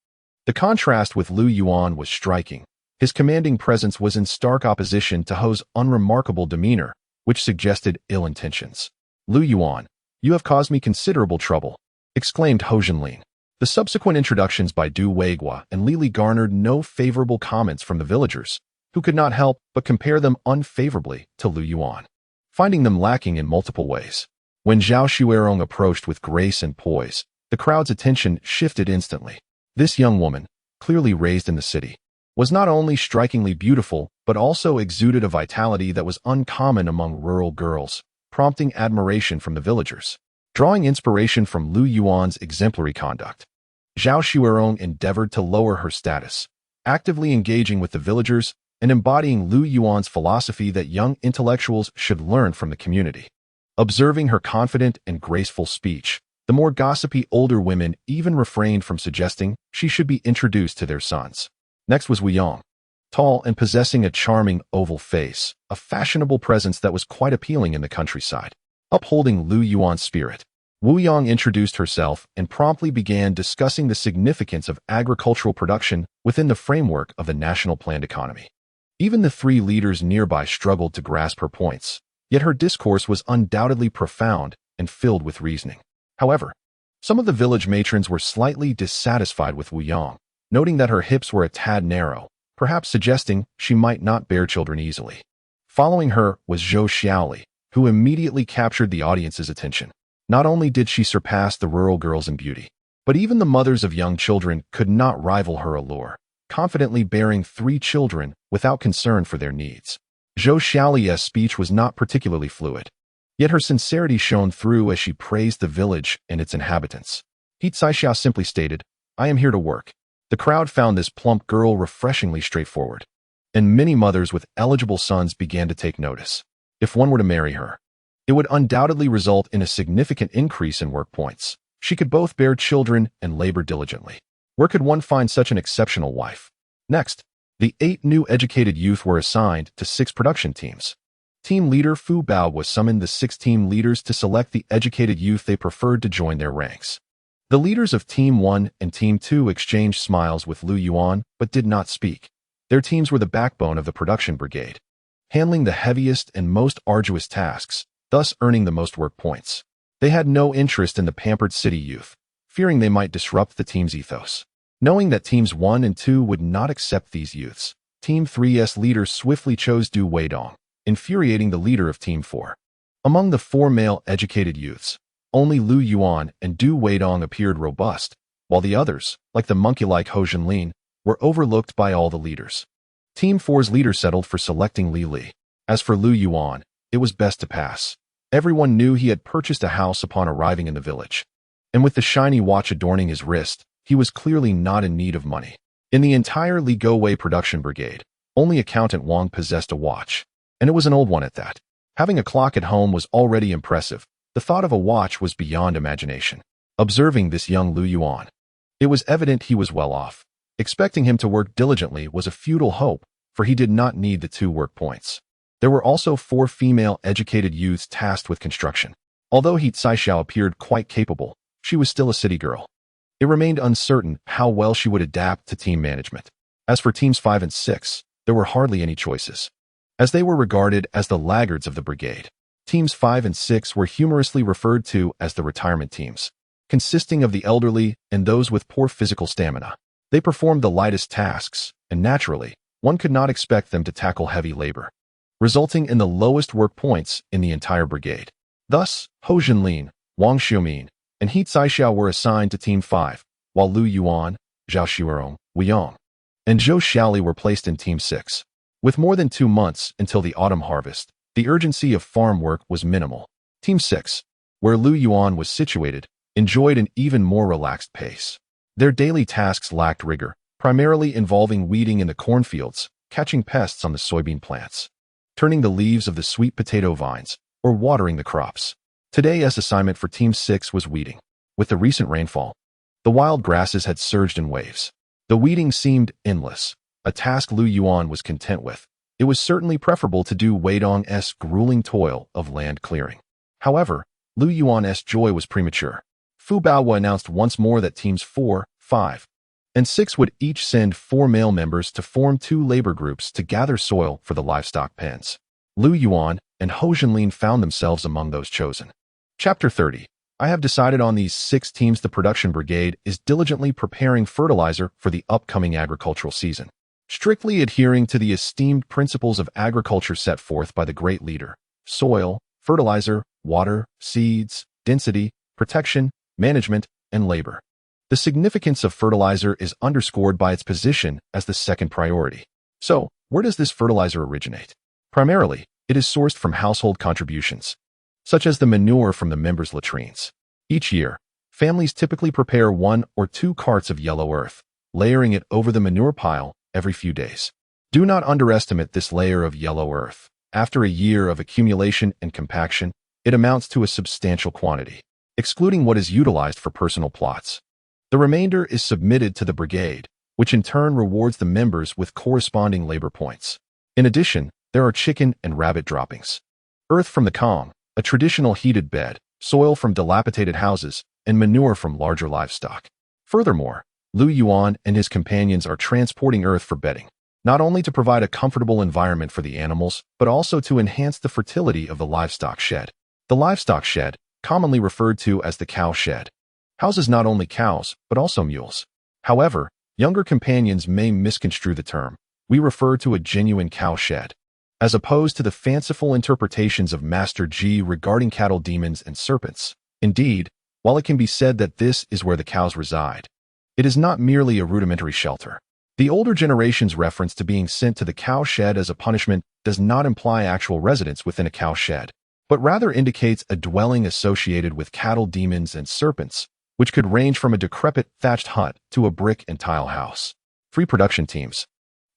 The contrast with Lu Yuan was striking. His commanding presence was in stark opposition to Ho's unremarkable demeanor, which suggested ill intentions. Lu Yuan, you have caused me considerable trouble, exclaimed Ho Zhenlin. The subsequent introductions by Du Weigua and Li Li garnered no favorable comments from the villagers, who could not help but compare them unfavorably to Lu Yuan, finding them lacking in multiple ways. When Zhao Xuerong approached with grace and poise, the crowd's attention shifted instantly. This young woman, clearly raised in the city, was not only strikingly beautiful, but also exuded a vitality that was uncommon among rural girls, prompting admiration from the villagers. Drawing inspiration from Lu Yuan's exemplary conduct, Zhao Xuerong endeavored to lower her status, actively engaging with the villagers and embodying Lu Yuan's philosophy that young intellectuals should learn from the community. Observing her confident and graceful speech, the more gossipy older women even refrained from suggesting she should be introduced to their sons. Next was Wu Yang. Tall and possessing a charming oval face, a fashionable presence that was quite appealing in the countryside. Upholding Lu Yuan's spirit, Wu Yang introduced herself and promptly began discussing the significance of agricultural production within the framework of the national planned economy. Even the three leaders nearby struggled to grasp her points, yet her discourse was undoubtedly profound and filled with reasoning. However, some of the village matrons were slightly dissatisfied with Wu Yang, noting that her hips were a tad narrow, perhaps suggesting she might not bear children easily. Following her was Zhou Xiaoli, who immediately captured the audience's attention. Not only did she surpass the rural girls in beauty, but even the mothers of young children could not rival her allure, confidently bearing 3 children without concern for their needs. Zhou Xiaoli's speech was not particularly fluid, yet her sincerity shone through as she praised the village and its inhabitants. He Caixia simply stated, "I am here to work." The crowd found this plump girl refreshingly straightforward, and many mothers with eligible sons began to take notice. If one were to marry her, it would undoubtedly result in a significant increase in work points. She could both bear children and labor diligently. Where could one find such an exceptional wife? Next, the 8 new educated youth were assigned to 6 production teams. Team leader Fu Bao was summoned the 6 team leaders to select the educated youth they preferred to join their ranks. The leaders of Team 1 and Team 2 exchanged smiles with Lu Yuan but did not speak. Their teams were the backbone of the production brigade, handling the heaviest and most arduous tasks, thus earning the most work points. They had no interest in the pampered city youth, fearing they might disrupt the team's ethos. Knowing that Teams 1 and 2 would not accept these youths, Team 3's leader swiftly chose Du Weidong, infuriating the leader of Team 4. Among the 4 male educated youths, only Lu Yuan and Du Weidong appeared robust, while the others, like the monkey-like Hou Zhenlin, were overlooked by all the leaders. Team 4's leader settled for selecting Li Li. As for Lu Yuan, it was best to pass. Everyone knew he had purchased a house upon arriving in the village, and with the shiny watch adorning his wrist, he was clearly not in need of money. In the entire Li Gowei production brigade, only accountant Wang possessed a watch, and it was an old one at that. Having a clock at home was already impressive. The thought of a watch was beyond imagination. Observing this young Lu Yuan, it was evident he was well off. Expecting him to work diligently was a futile hope, for he did not need the 2 work points. There were also 4 female educated youths tasked with construction. Although He Caixia appeared quite capable, she was still a city girl. It remained uncertain how well she would adapt to team management. As for Teams 5 and 6, there were hardly any choices, as they were regarded as the laggards of the brigade. Teams 5 and 6 were humorously referred to as the retirement teams, consisting of the elderly and those with poor physical stamina. They performed the lightest tasks, and naturally, one could not expect them to tackle heavy labor, resulting in the lowest work points in the entire brigade. Thus, Hou Zhenlin, Wang Xiumin, and He Caixia were assigned to Team 5, while Lu Yuan, Zhao Xuerong, Wu Yang, and Zhou Xiaoli were placed in Team 6. With more than 2 months until the autumn harvest, the urgency of farm work was minimal. Team 6, where Lu Yuan was situated, enjoyed an even more relaxed pace. Their daily tasks lacked rigor, primarily involving weeding in the cornfields, catching pests on the soybean plants, turning the leaves of the sweet potato vines, or watering the crops. Today's assignment for Team 6 was weeding. With the recent rainfall, the wild grasses had surged in waves. The weeding seemed endless, a task Lu Yuan was content with. It was certainly preferable to do Weidong's grueling toil of land clearing. However, Lu Yuan's joy was premature. Fu Bao announced once more that Teams 4, 5, and 6 would each send 4 male members to form 2 labor groups to gather soil for the livestock pens. Lu Yuan and Hou Zhenlin found themselves among those chosen. Chapter 30. I have decided on these 6 teams. The production brigade is diligently preparing fertilizer for the upcoming agricultural season, strictly adhering to the esteemed principles of agriculture set forth by the great leader: soil, fertilizer, water, seeds, density, protection, management, and labor. The significance of fertilizer is underscored by its position as the second priority. So, where does this fertilizer originate? Primarily, it is sourced from household contributions, such as the manure from the members' latrines. Each year, Families typically prepare 1 or 2 carts of yellow earth, layering it over the manure pile every few days. Do not underestimate this layer of yellow earth. After a year of accumulation and compaction, it amounts to a substantial quantity, excluding what is utilized for personal plots. The remainder is submitted to the brigade, which in turn rewards the members with corresponding labor points. In addition, there are chicken and rabbit droppings, earth from the Kong, a traditional heated bed, soil from dilapidated houses, and manure from larger livestock. Furthermore, Lu Yuan and his companions are transporting earth for bedding, not only to provide a comfortable environment for the animals, but also to enhance the fertility of the livestock shed. The livestock shed, commonly referred to as the cow shed, houses not only cows, but also mules. However, younger companions may misconstrue the term. We refer to a genuine cow shed, as opposed to the fanciful interpretations of Master Ji regarding cattle demons and serpents. Indeed, while it can be said that this is where the cows reside, it is not merely a rudimentary shelter. The older generation's reference to being sent to the cow shed as a punishment does not imply actual residence within a cow shed, but rather indicates a dwelling associated with cattle demons and serpents, which could range from a decrepit thatched hut to a brick and tile house. Free production teams,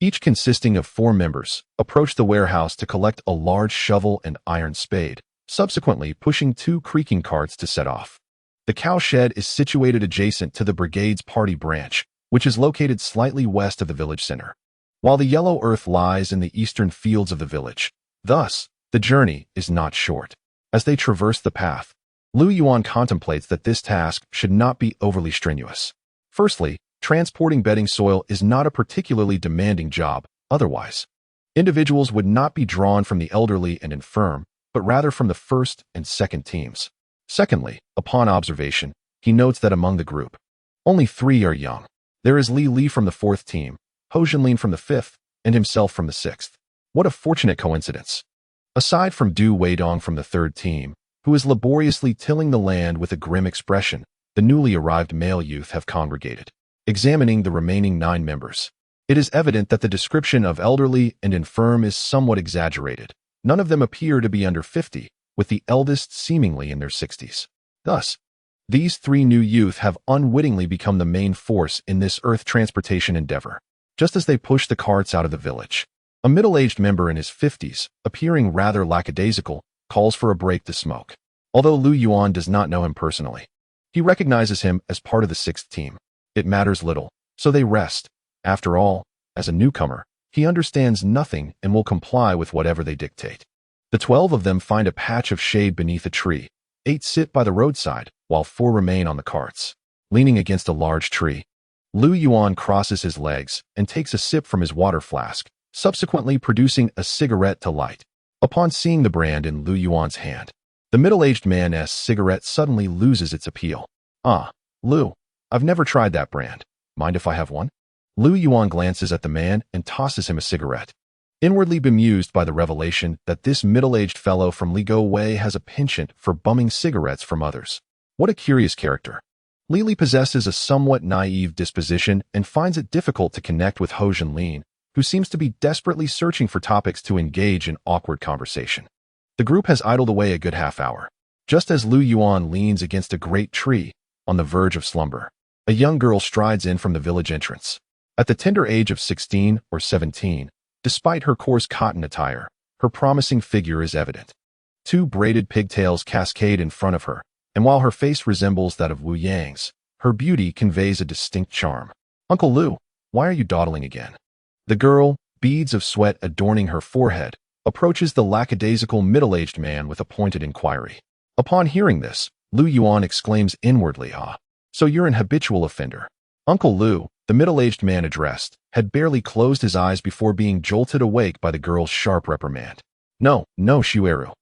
each consisting of 4 members, approach the warehouse to collect a large shovel and iron spade, subsequently pushing 2 creaking carts to set off. The cow shed is situated adjacent to the brigade's party branch, which is located slightly west of the village center, while the yellow earth lies in the eastern fields of the village. Thus, the journey is not short. As they traverse the path, Lu Yuan contemplates that this task should not be overly strenuous. Firstly, transporting bedding soil is not a particularly demanding job. Otherwise, individuals would not be drawn from the elderly and infirm, but rather from the first and second teams. Secondly, upon observation, he notes that among the group, only 3 are young. There is Li from the 4th team, Ho Jinlin from the 5th, and himself from the 6th. What a fortunate coincidence. Aside from Du Weidong from the 3rd team, who is laboriously tilling the land with a grim expression, the newly arrived male youth have congregated. Examining the remaining 9 members, it is evident that the description of elderly and infirm is somewhat exaggerated. None of them appear to be under 50, with the eldest seemingly in their 60s. Thus, these 3 new youth have unwittingly become the main force in this earth transportation endeavor. Just as they push the carts out of the village, a middle-aged member in his 50s, appearing rather lackadaisical, calls for a break to smoke. Although Lu Yuan does not know him personally, he recognizes him as part of the 6th team. It matters little, so they rest. After all, as a newcomer, he understands nothing and will comply with whatever they dictate. The 12 of them find a patch of shade beneath a tree. 8 sit by the roadside, while 4 remain on the carts. Leaning against a large tree, Lu Yuan crosses his legs and takes a sip from his water flask, subsequently producing a cigarette to light. Upon seeing the brand in Lu Yuan's hand, the middle-aged man's cigarette suddenly loses its appeal. Ah, Lu, I've never tried that brand. Mind if I have one? Lu Yuan glances at the man and tosses him a cigarette, inwardly bemused by the revelation that this middle-aged fellow from Ligo Wei has a penchant for bumming cigarettes from others. What a curious character. Li possesses a somewhat naive disposition and finds it difficult to connect with Ho Jinlin, who seems to be desperately searching for topics to engage in awkward conversation. The group has idled away a good half hour. Just as Lu Yuan leans against a great tree, on the verge of slumber, a young girl strides in from the village entrance. At the tender age of 16 or 17, despite her coarse cotton attire, her promising figure is evident. 2 braided pigtails cascade in front of her, and while her face resembles that of Wu Yang's, her beauty conveys a distinct charm. Uncle Lu, why are you dawdling again? The girl, beads of sweat adorning her forehead, approaches the lackadaisical middle-aged man with a pointed inquiry. Upon hearing this, Lu Yuan exclaims inwardly, "Ah, so you're an habitual offender." Uncle Lu, the middle-aged man addressed, had barely closed his eyes before being jolted awake by the girl's sharp reprimand. No, Shueru.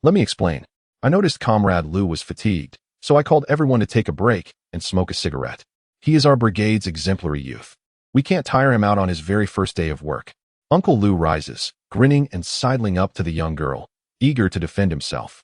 Let me explain. I noticed Comrade Lu was fatigued, so I called everyone to take a break and smoke a cigarette. He is our brigade's exemplary youth. We can't tire him out on his very first day of work. Uncle Lu rises, grinning and sidling up to the young girl, eager to defend himself.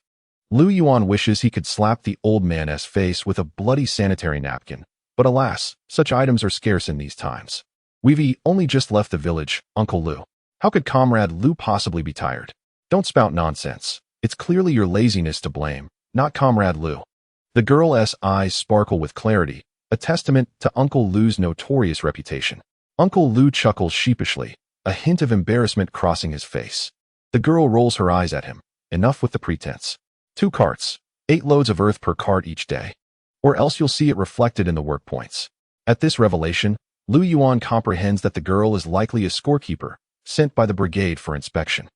Lu Yuan wishes he could slap the old man's face with a bloody sanitary napkin, but alas, such items are scarce in these times. We've only just left the village, Uncle Lu. How could Comrade Lu possibly be tired? Don't spout nonsense. It's clearly your laziness to blame, not Comrade Lu. The girl's eyes sparkle with clarity, a testament to Uncle Lu's notorious reputation. Uncle Lu chuckles sheepishly, a hint of embarrassment crossing his face. The girl rolls her eyes at him. Enough with the pretense. 2 carts, 8 loads of earth per cart each day. Or else you'll see it reflected in the work points. At this revelation, Lu Yuan comprehends that the girl is likely a scorekeeper, sent by the brigade for inspection.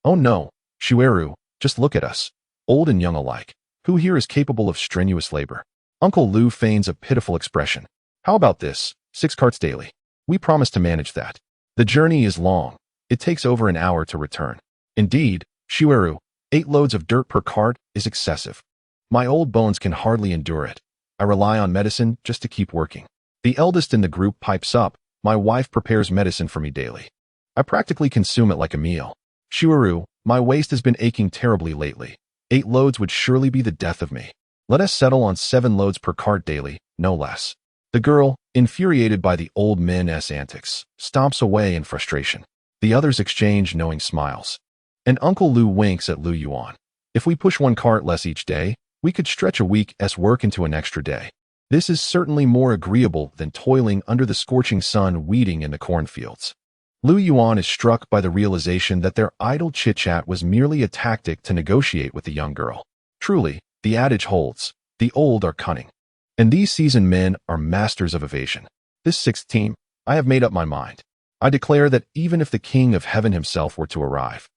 Oh no, Shueru, just look at us. Old and young alike. Who here is capable of strenuous labor? Uncle Lu feigns a pitiful expression. How about this? 6 carts daily. We promise to manage that. The journey is long. It takes over an hour to return. Indeed, Shueru, 8 loads of dirt per cart is excessive. My old bones can hardly endure it. I rely on medicine just to keep working. The eldest in the group pipes up. My wife prepares medicine for me daily. I practically consume it like a meal. Shueru, my waist has been aching terribly lately. 8 loads would surely be the death of me. Let us settle on 7 loads per cart daily, no less. The girl, infuriated by the old men's antics, stomps away in frustration. The others exchange knowing smiles. And Uncle Lu winks at Lu Yuan. If we push 1 cart less each day, we could stretch a week's work into an extra day. This is certainly more agreeable than toiling under the scorching sun weeding in the cornfields. Lu Yuan is struck by the realization that their idle chit-chat was merely a tactic to negotiate with the young girl. Truly, the adage holds, the old are cunning. And these seasoned men are masters of evasion. This 6th team, I have made up my mind. I declare that even if the King of Heaven himself were to arrive,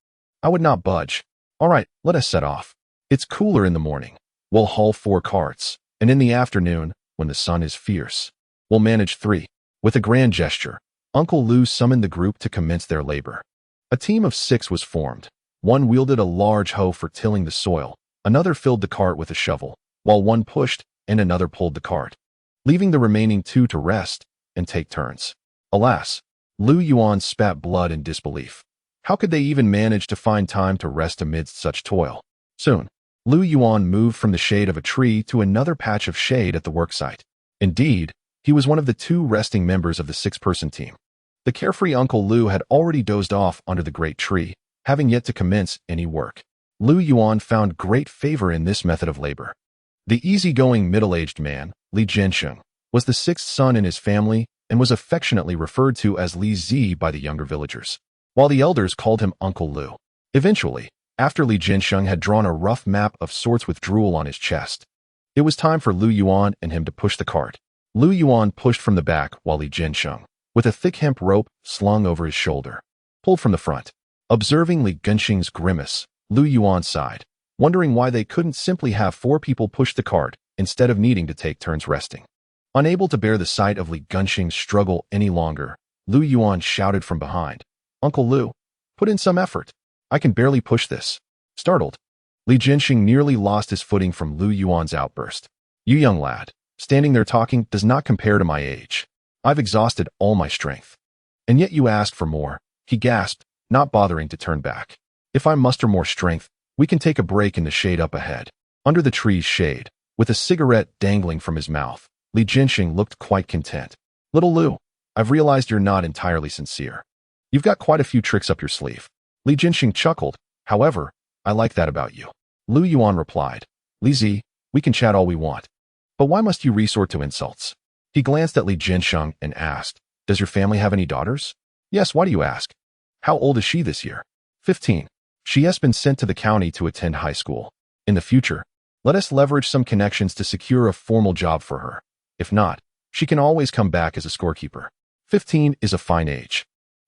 I would not budge. All right, let us set off. It's cooler in the morning. We'll haul 4 carts, and in the afternoon, when the sun is fierce, we'll manage 3. With a grand gesture, Uncle Lu summoned the group to commence their labor. A team of 6 was formed. One wielded a large hoe for tilling the soil, another filled the cart with a shovel, while one pushed and another pulled the cart, leaving the remaining 2 to rest and take turns. Alas, Lu Yuan spat blood in disbelief. How could they even manage to find time to rest amidst such toil? Soon, Lu Yuan moved from the shade of a tree to another patch of shade at the worksite. Indeed, he was one of the 2 resting members of the 6-person team. The carefree Uncle Lu had already dozed off under the great tree, having yet to commence any work. Lu Yuan found great favor in this method of labor. The easygoing middle-aged man, Li Jiansheng, was the 6th son in his family and was affectionately referred to as Li Zi by the younger villagers, while the elders called him Uncle Lu. Eventually, after Li Jiansheng had drawn a rough map of sorts with drool on his chest, it was time for Lu Yuan and him to push the cart. Lu Yuan pushed from the back while Li Jiansheng, with a thick hemp rope slung over his shoulder, pulled from the front. Observing Li Gensheng's grimace, Lu Yuan sighed, wondering why they couldn't simply have 4 people push the cart instead of needing to take turns resting. Unable to bear the sight of Li Gensheng's struggle any longer, Lu Yuan shouted from behind, "Uncle Lu, put in some effort. I can barely push this." Startled, Li Gensheng nearly lost his footing from Lu Yuan's outburst. "You young lad, standing there talking does not compare to my age. I've exhausted all my strength. And yet you ask for more," he gasped, not bothering to turn back. "If I muster more strength, we can take a break in the shade up ahead." Under the tree's shade, with a cigarette dangling from his mouth, Li Jiansheng looked quite content. "Little Lu, I've realized you're not entirely sincere. You've got quite a few tricks up your sleeve." Li Jiansheng chuckled. "However, I like that about you." Lu Yuan replied, "Li Zi, we can chat all we want. But why must you resort to insults?" He glanced at Li Jiansheng and asked, "Does your family have any daughters?" "Yes, why do you ask?" "How old is she this year?" 15. She has been sent to the county to attend high school. In the future, let us leverage some connections to secure a formal job for her. If not, she can always come back as a scorekeeper. 15 is a fine age.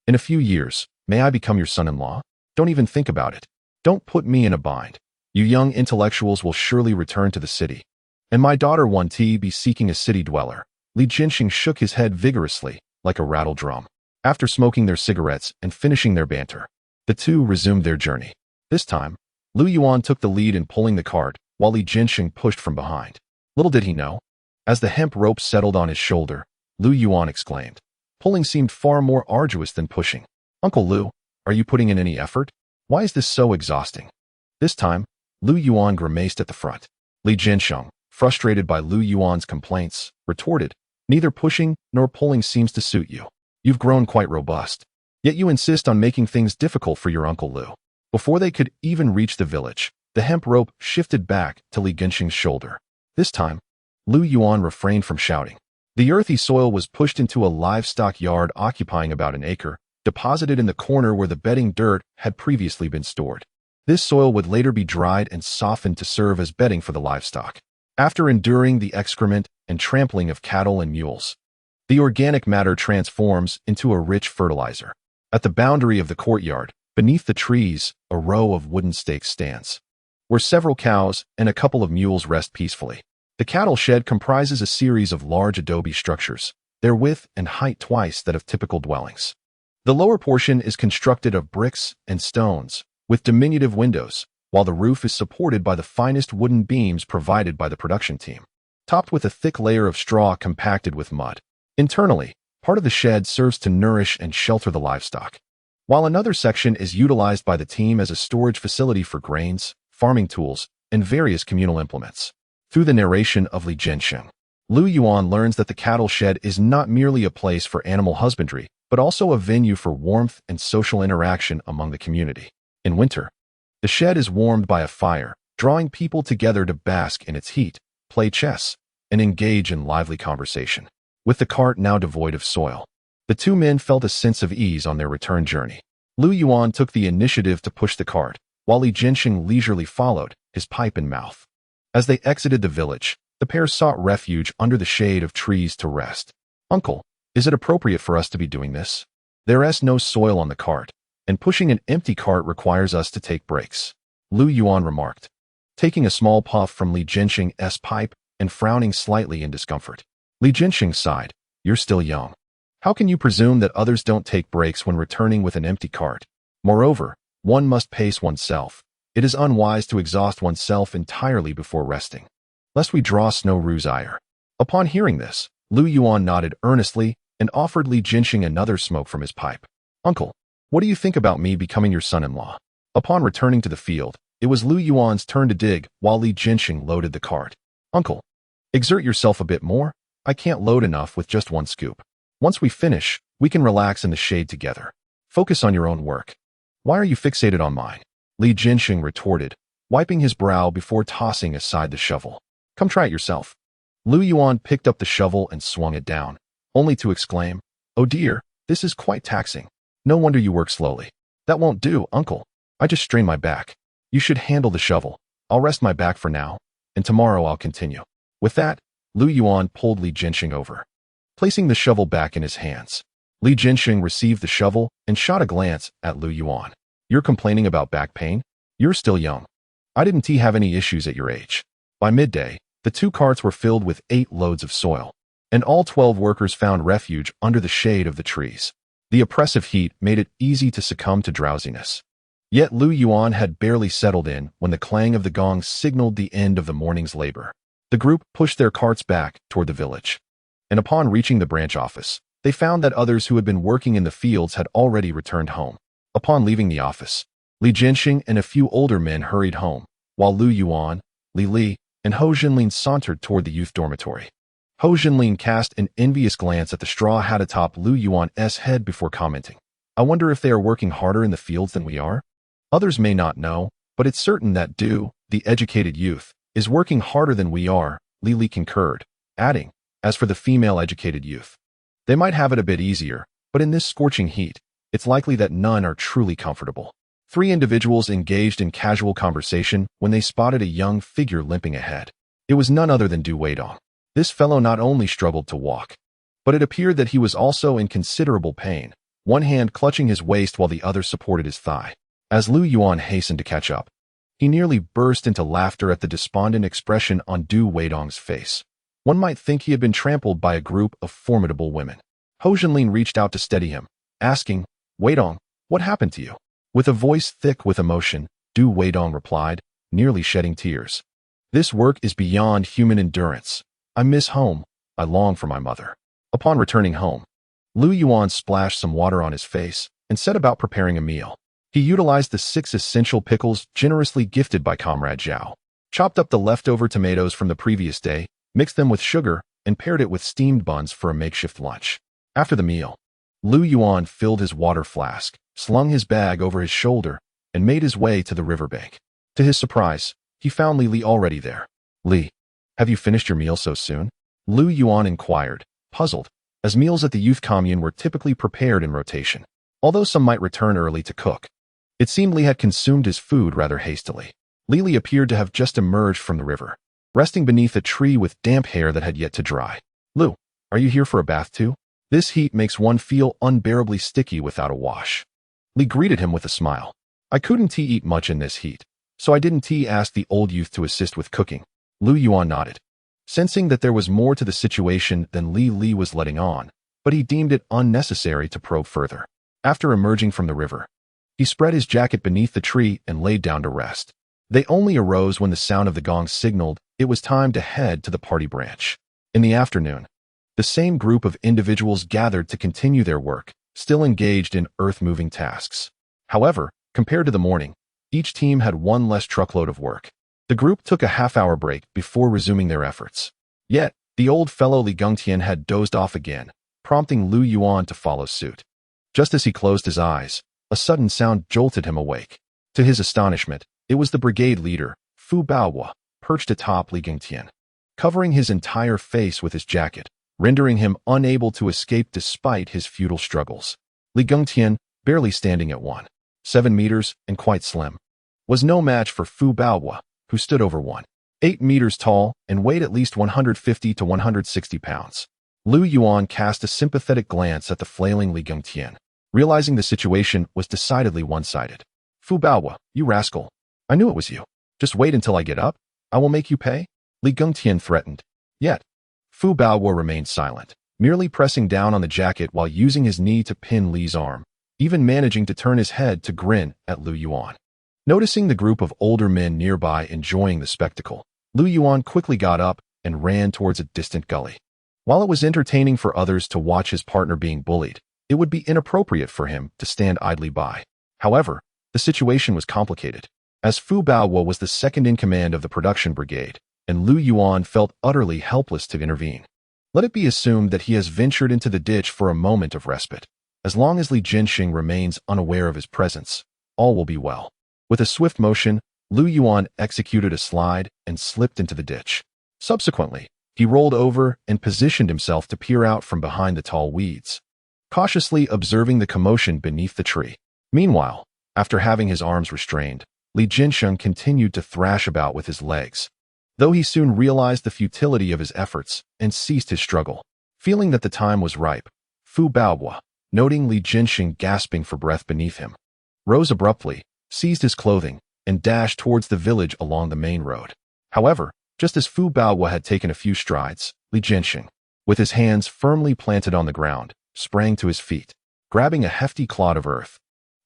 In a few years, may I become your son-in-law? Don't even think about it. Don't put me in a bind. You young intellectuals will surely return to the city. And my daughter won't be seeking a city dweller. Li Jiansheng shook his head vigorously, like a rattle drum. After smoking their cigarettes and finishing their banter, the 2 resumed their journey. This time, Lu Yuan took the lead in pulling the cart, while Li Jiansheng pushed from behind. Little did he know, as the hemp rope settled on his shoulder, Lu Yuan exclaimed. Pulling seemed far more arduous than pushing. "Uncle Lu, are you putting in any effort? Why is this so exhausting?" This time, Lu Yuan grimaced at the front. Li Jiansheng, frustrated by Lu Yuan's complaints, retorted, "Neither pushing nor pulling seems to suit you. You've grown quite robust. Yet you insist on making things difficult for your Uncle Lu." Before they could even reach the village, the hemp rope shifted back to Li Gensheng's shoulder. This time, Lu Yuan refrained from shouting. The earthy soil was pushed into a livestock yard occupying about an acre, deposited in the corner where the bedding dirt had previously been stored. This soil would later be dried and softened to serve as bedding for the livestock. After enduring the excrement and trampling of cattle and mules, the organic matter transforms into a rich fertilizer. At the boundary of the courtyard, beneath the trees, a row of wooden stakes stands, where several cows and a couple of mules rest peacefully. The cattle shed comprises a series of large adobe structures, their width and height twice that of typical dwellings. The lower portion is constructed of bricks and stones, with diminutive windows, while the roof is supported by the finest wooden beams provided by the production team, topped with a thick layer of straw compacted with mud. Internally, part of the shed serves to nourish and shelter the livestock, while another section is utilized by the team as a storage facility for grains, farming tools, and various communal implements. Through the narration of Li Jiansheng, Lu Yuan learns that the cattle shed is not merely a place for animal husbandry, but also a venue for warmth and social interaction among the community. In winter, the shed is warmed by a fire, drawing people together to bask in its heat, play chess, and engage in lively conversation. With the cart now devoid of soil, the two men felt a sense of ease on their return journey. Lu Yuan took the initiative to push the cart, while Li Jiansheng leisurely followed, his pipe in mouth. As they exited the village, the pair sought refuge under the shade of trees to rest. "Uncle, is it appropriate for us to be doing this? There is no soil on the cart, and pushing an empty cart requires us to take breaks," Lu Yuan remarked, taking a small puff from Li Jiansheng's pipe and frowning slightly in discomfort. Li Jiansheng sighed. "You're still young. How can you presume that others don't take breaks when returning with an empty cart? Moreover, one must pace oneself. It is unwise to exhaust oneself entirely before resting, lest we draw snow ruse ire." Upon hearing this, Lu Yuan nodded earnestly and offered Li Jiansheng another smoke from his pipe. "Uncle, what do you think about me becoming your son-in-law?" Upon returning to the field, it was Lu Yuan's turn to dig while Li Jiansheng loaded the cart. "Uncle, exert yourself a bit more. I can't load enough with just one scoop. Once we finish, we can relax in the shade together. Focus on your own work. Why are you fixated on mine?" Li Jiansheng retorted, wiping his brow before tossing aside the shovel. "Come try it yourself." Lu Yuan picked up the shovel and swung it down, only to exclaim, "Oh dear, this is quite taxing. No wonder you work slowly." "That won't do, uncle. I just strained my back. You should handle the shovel. I'll rest my back for now, and tomorrow I'll continue." With that, Lu Yuan pulled Li Jiansheng over, placing the shovel back in his hands. Li Jiansheng received the shovel and shot a glance at Lu Yuan. "You're complaining about back pain? You're still young. I didn't have any issues at your age." By midday, the two carts were filled with 8 loads of soil, and all 12 workers found refuge under the shade of the trees. The oppressive heat made it easy to succumb to drowsiness. Yet Lu Yuan had barely settled in when the clang of the gong signaled the end of the morning's labor. The group pushed their carts back toward the village, and upon reaching the branch office, they found that others who had been working in the fields had already returned home. Upon leaving the office, Li Jiansheng and a few older men hurried home, while Lu Yuan, Li, and Ho Jinlin sauntered toward the youth dormitory. Ho Jinlin cast an envious glance at the straw hat atop Lu Yuan's head before commenting, "I wonder if they are working harder in the fields than we are? Others may not know, but it's certain that Du, the educated youth, is working harder than we are." Li concurred, adding, "As for the female educated youth, they might have it a bit easier, but in this scorching heat, it's likely that none are truly comfortable." 3 individuals engaged in casual conversation when they spotted a young figure limping ahead. It was none other than Du Weidong. This fellow not only struggled to walk, but it appeared that he was also in considerable pain, one hand clutching his waist while the other supported his thigh. As Lu Yuan hastened to catch up, he nearly burst into laughter at the despondent expression on Du Weidong's face. One might think he had been trampled by a group of formidable women. Ho Jinlin reached out to steady him, asking, "Weidong, what happened to you?" With a voice thick with emotion, Du Weidong replied, nearly shedding tears, "This work is beyond human endurance. I miss home. I long for my mother." Upon returning home, Lu Yuan splashed some water on his face and set about preparing a meal. He utilized the 6 essential pickles generously gifted by Comrade Zhao, chopped up the leftover tomatoes from the previous day, mixed them with sugar, and paired it with steamed buns for a makeshift lunch. After the meal, Lu Yuan filled his water flask, slung his bag over his shoulder, and made his way to the riverbank. To his surprise, he found Li already there. "Li, Have you finished your meal so soon? Lu Yuan inquired, puzzled, as meals at the youth commune were typically prepared in rotation. Although some might return early to cook, it seemed Li had consumed his food rather hastily. Li appeared to have just emerged from the river, resting beneath a tree with damp hair that had yet to dry. Lu, are you here for a bath too? This heat makes one feel unbearably sticky without a wash. Li greeted him with a smile. I couldn't eat much in this heat, so I didn't ask the old youth to assist with cooking. Lu Yuan nodded, sensing that there was more to the situation than Li was letting on, but he deemed it unnecessary to probe further. After emerging from the river, he spread his jacket beneath the tree and laid down to rest. They only arose when the sound of the gong signaled it was time to head to the party branch. In the afternoon, the same group of individuals gathered to continue their work, still engaged in earth-moving tasks. However, compared to the morning, each team had one less truckload of work. The group took a half-hour break before resuming their efforts. Yet, the old fellow Li Gengtian had dozed off again, prompting Lu Yuan to follow suit. Just as he closed his eyes, a sudden sound jolted him awake. To his astonishment, it was the brigade leader, Fu Baohua, perched atop Li Gengtian, covering his entire face with his jacket, rendering him unable to escape despite his futile struggles. Li Gengtian, barely standing at 1.7 meters and quite slim, was no match for Fu Baohua, who stood over 1.8 meters tall and weighed at least 150 to 160 pounds. Lu Yuan cast a sympathetic glance at the flailing Li Gengtian, realizing the situation was decidedly one-sided. Fu Baohua, you rascal. I knew it was you. Just wait until I get up. I will make you pay. Li Gengtian threatened. Yet, Fu Baohua remained silent, merely pressing down on the jacket while using his knee to pin Li's arm, even managing to turn his head to grin at Lu Yuan. Noticing the group of older men nearby enjoying the spectacle, Lu Yuan quickly got up and ran towards a distant gully. While it was entertaining for others to watch his partner being bullied, it would be inappropriate for him to stand idly by. However, the situation was complicated, as Fu Baohua was the second in command of the production brigade, and Lu Yuan felt utterly helpless to intervene. Let it be assumed that he has ventured into the ditch for a moment of respite. As long as Li Jinxing remains unaware of his presence, all will be well. With a swift motion, Lu Yuan executed a slide and slipped into the ditch. Subsequently, he rolled over and positioned himself to peer out from behind the tall weeds, cautiously observing the commotion beneath the tree. Meanwhile, after having his arms restrained, Li Jinxing continued to thrash about with his legs, though he soon realized the futility of his efforts and ceased his struggle. Feeling that the time was ripe, Fu Baohua, noting Li Jinxing gasping for breath beneath him, rose abruptly, seized his clothing, and dashed towards the village along the main road. However, just as Fu Baohua had taken a few strides, Li Jinxing, with his hands firmly planted on the ground, sprang to his feet, grabbing a hefty clod of earth.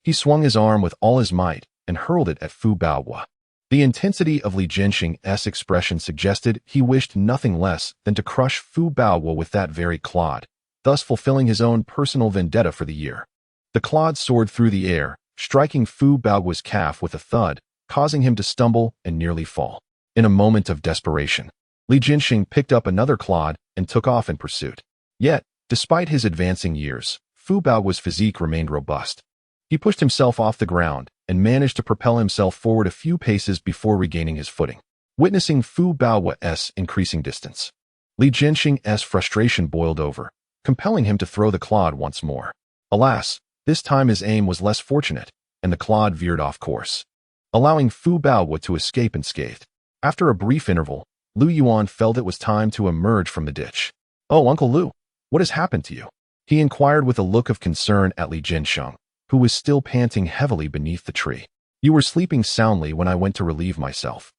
He swung his arm with all his might and hurled it at Fu Baohua. The intensity of Li Jinxing's expression suggested he wished nothing less than to crush Fu Baohua with that very clod, thus fulfilling his own personal vendetta for the year. The clod soared through the air, striking Fu Baohua's calf with a thud, causing him to stumble and nearly fall. In a moment of desperation, Li Jinxing picked up another clod and took off in pursuit. Yet, despite his advancing years, Fu Baohua's physique remained robust. He pushed himself off the ground and managed to propel himself forward a few paces before regaining his footing. Witnessing Fu Baohua's increasing distance, Li Jinxing's frustration boiled over, compelling him to throw the clod once more. Alas, this time his aim was less fortunate, and the clod veered off course, allowing Fu Baohua to escape unscathed. After a brief interval, Lu Yuan felt it was time to emerge from the ditch. "Oh, Uncle Lu, what has happened to you?" he inquired with a look of concern at Li Jinxing, who was still panting heavily beneath the tree. "You were sleeping soundly when I went to relieve myself.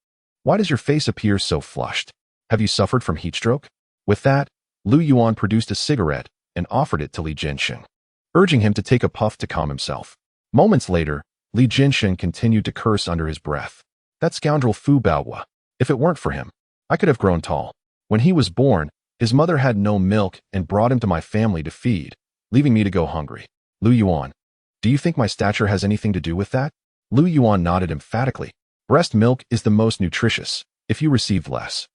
Why does your face appear so flushed? Have you suffered from heat stroke?" With that, Lu Yuan produced a cigarette and offered it to Li Jinxing, urging him to take a puff to calm himself. Moments later, Li Jinxing continued to curse under his breath. "That scoundrel Fu Baohua. If it weren't for him, I could have grown tall. When he was born, his mother had no milk and brought him to my family to feed, leaving me to go hungry." Lu Yuan, do you think my stature has anything to do with that? Lu Yuan nodded emphatically. "Breast milk is the most nutritious, if you received less.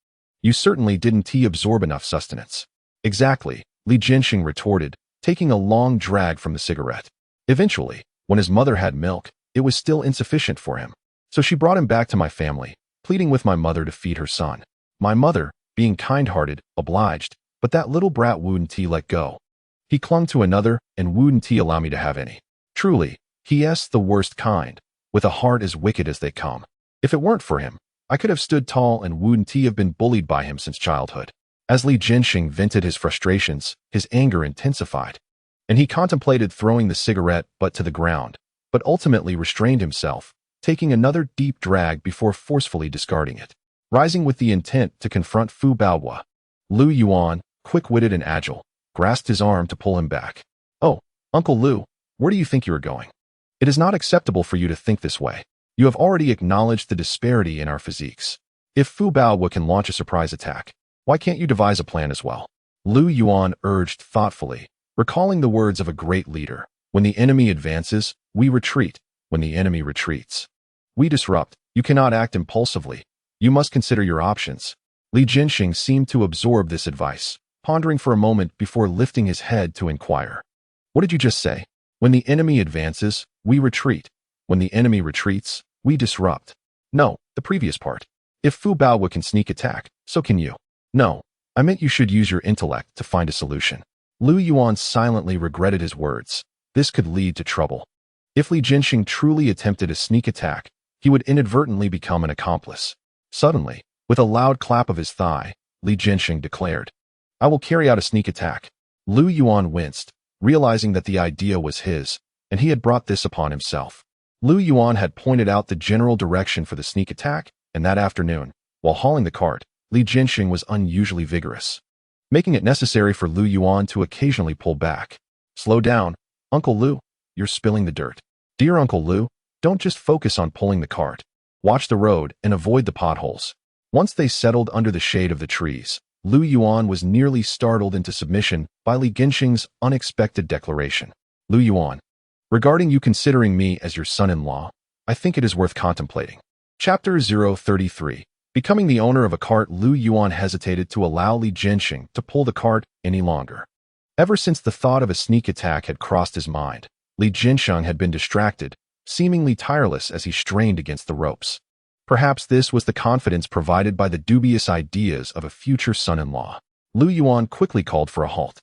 You certainly didn't absorb enough sustenance." "Exactly," Li Jinxing retorted, taking a long drag from the cigarette. "Eventually, when his mother had milk, it was still insufficient for him. So she brought him back to my family, pleading with my mother to feed her son. My mother, being kind-hearted, obliged, but that little brat wouldn't he let go. He clung to another, and wouldn't he allow me to have any. Truly, he's the worst kind, with a heart as wicked as they come. If it weren't for him, I could have stood tall and wouldn't he have been bullied by him since childhood. As Li Jinxing vented his frustrations, his anger intensified, and he contemplated throwing the cigarette butt to the ground, but ultimately restrained himself, taking another deep drag before forcefully discarding it. Rising with the intent to confront Fu Baohua, Lu Yuan, quick-witted and agile, grasped his arm to pull him back. "Oh, Uncle Lu, where do you think you are going? It is not acceptable for you to think this way. You have already acknowledged the disparity in our physiques. If Fu Baohua can launch a surprise attack, why can't you devise a plan as well?" Lu Yuan urged thoughtfully, recalling the words of a great leader. "When the enemy advances, we retreat. When the enemy retreats, we disrupt. You cannot act impulsively. You must consider your options." Li Jinxing seemed to absorb this advice, pondering for a moment before lifting his head to inquire. "What did you just say? When the enemy advances, we retreat. When the enemy retreats, we disrupt." "No, the previous part. If Fu Baohua can sneak attack, so can you." "No, I meant you should use your intellect to find a solution." Lu Yuan silently regretted his words. This could lead to trouble. If Li Jinxing truly attempted a sneak attack, he would inadvertently become an accomplice. Suddenly, with a loud clap of his thigh, Li Jinxing declared, "I will carry out a sneak attack." Lu Yuan winced, realizing that the idea was his, and he had brought this upon himself. Lu Yuan had pointed out the general direction for the sneak attack, and that afternoon, while hauling the cart, Li Jinxing was unusually vigorous, making it necessary for Lu Yuan to occasionally pull back. "Slow down, Uncle Lu, you're spilling the dirt." "Dear Uncle Lu, don't just focus on pulling the cart. Watch the road and avoid the potholes." Once they settled under the shade of the trees, Lu Yuan was nearly startled into submission by Li Jinxing's unexpected declaration. "Lu Yuan, regarding you considering me as your son-in-law, I think it is worth contemplating." Chapter 033. Becoming the owner of a cart, Lu Yuan hesitated to allow Li Jinxing to pull the cart any longer. Ever since the thought of a sneak attack had crossed his mind, Li Jinxing had been distracted, seemingly tireless as he strained against the ropes. Perhaps this was the confidence provided by the dubious ideas of a future son-in-law. Lu Yuan quickly called for a halt,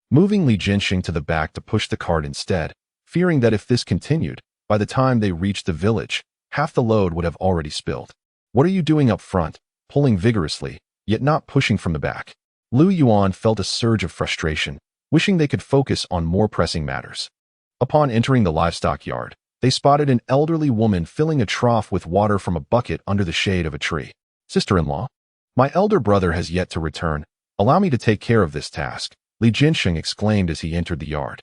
moving Li Jinxing to the back to push the cart instead, fearing that if this continued, by the time they reached the village, half the load would have already spilled. "What are you doing up front, pulling vigorously, yet not pushing from the back?" Lu Yuan felt a surge of frustration, wishing they could focus on more pressing matters. Upon entering the livestock yard, they spotted an elderly woman filling a trough with water from a bucket under the shade of a tree. "Sister-in-law, my elder brother has yet to return. Allow me to take care of this task," Li Jinxing exclaimed as he entered the yard.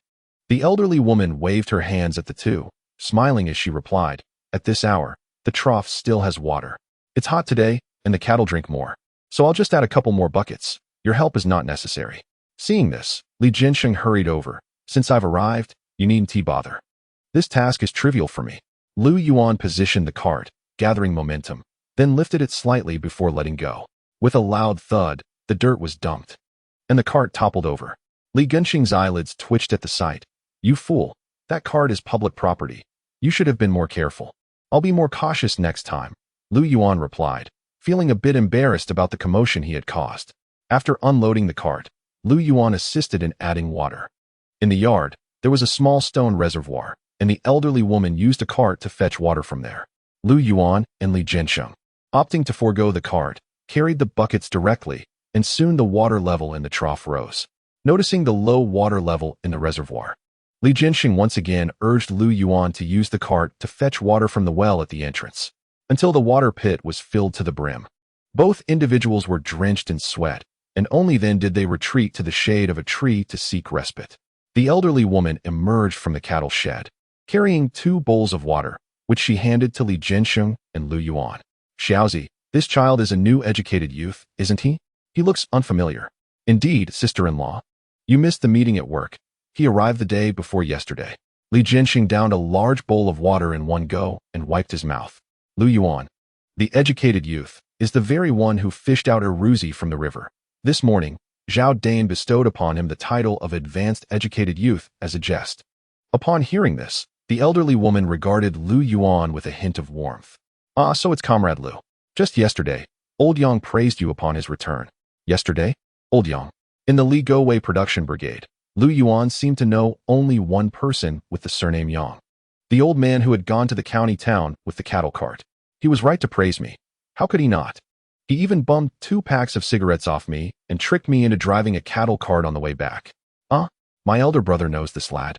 The elderly woman waved her hands at the two, smiling as she replied, "At this hour, the trough still has water. It's hot today, and the cattle drink more, so I'll just add a couple more buckets. Your help is not necessary." Seeing this, Li Jinxing hurried over. "Since I've arrived, you needn't bother. This task is trivial for me." Lu Yuan positioned the cart, gathering momentum, then lifted it slightly before letting go. With a loud thud, the dirt was dumped, and the cart toppled over. Li Jinxing's eyelids twitched at the sight. "You fool, that cart is public property. You should have been more careful." "I'll be more cautious next time," Lu Yuan replied, feeling a bit embarrassed about the commotion he had caused. After unloading the cart, Lu Yuan assisted in adding water. In the yard, there was a small stone reservoir, and the elderly woman used a cart to fetch water from there. Lu Yuan and Li Jinxing, opting to forego the cart, carried the buckets directly, and soon the water level in the trough rose. Noticing the low water level in the reservoir, Li Jinxing once again urged Lu Yuan to use the cart to fetch water from the well at the entrance, until the water pit was filled to the brim. Both individuals were drenched in sweat, and only then did they retreat to the shade of a tree to seek respite. The elderly woman emerged from the cattle shed, carrying 2 bowls of water, which she handed to Li Jinxing and Lu Yuan. "Xiaozi, this child is a new educated youth, isn't he? He looks unfamiliar." "Indeed, sister-in-law. You missed the meeting at work. He arrived the day before yesterday." Li Jinxing downed a large bowl of water in one go and wiped his mouth. Lu Yuan, the educated youth, is the very one who fished out Eruzi from the river. This morning, Zhao Dane bestowed upon him the title of Advanced Educated Youth as a jest. Upon hearing this, the elderly woman regarded Lu Yuan with a hint of warmth. "Ah, so it's Comrade Lu. Just yesterday, old Yang praised you upon his return. Yesterday? Old Yang. In the Li Gowei production brigade, Lu Yuan seemed to know only one person with the surname Yang. The old man who had gone to the county town with the cattle cart. He was right to praise me. How could he not? He even bummed 2 packs of cigarettes off me and tricked me into driving a cattle cart on the way back. My elder brother knows this lad.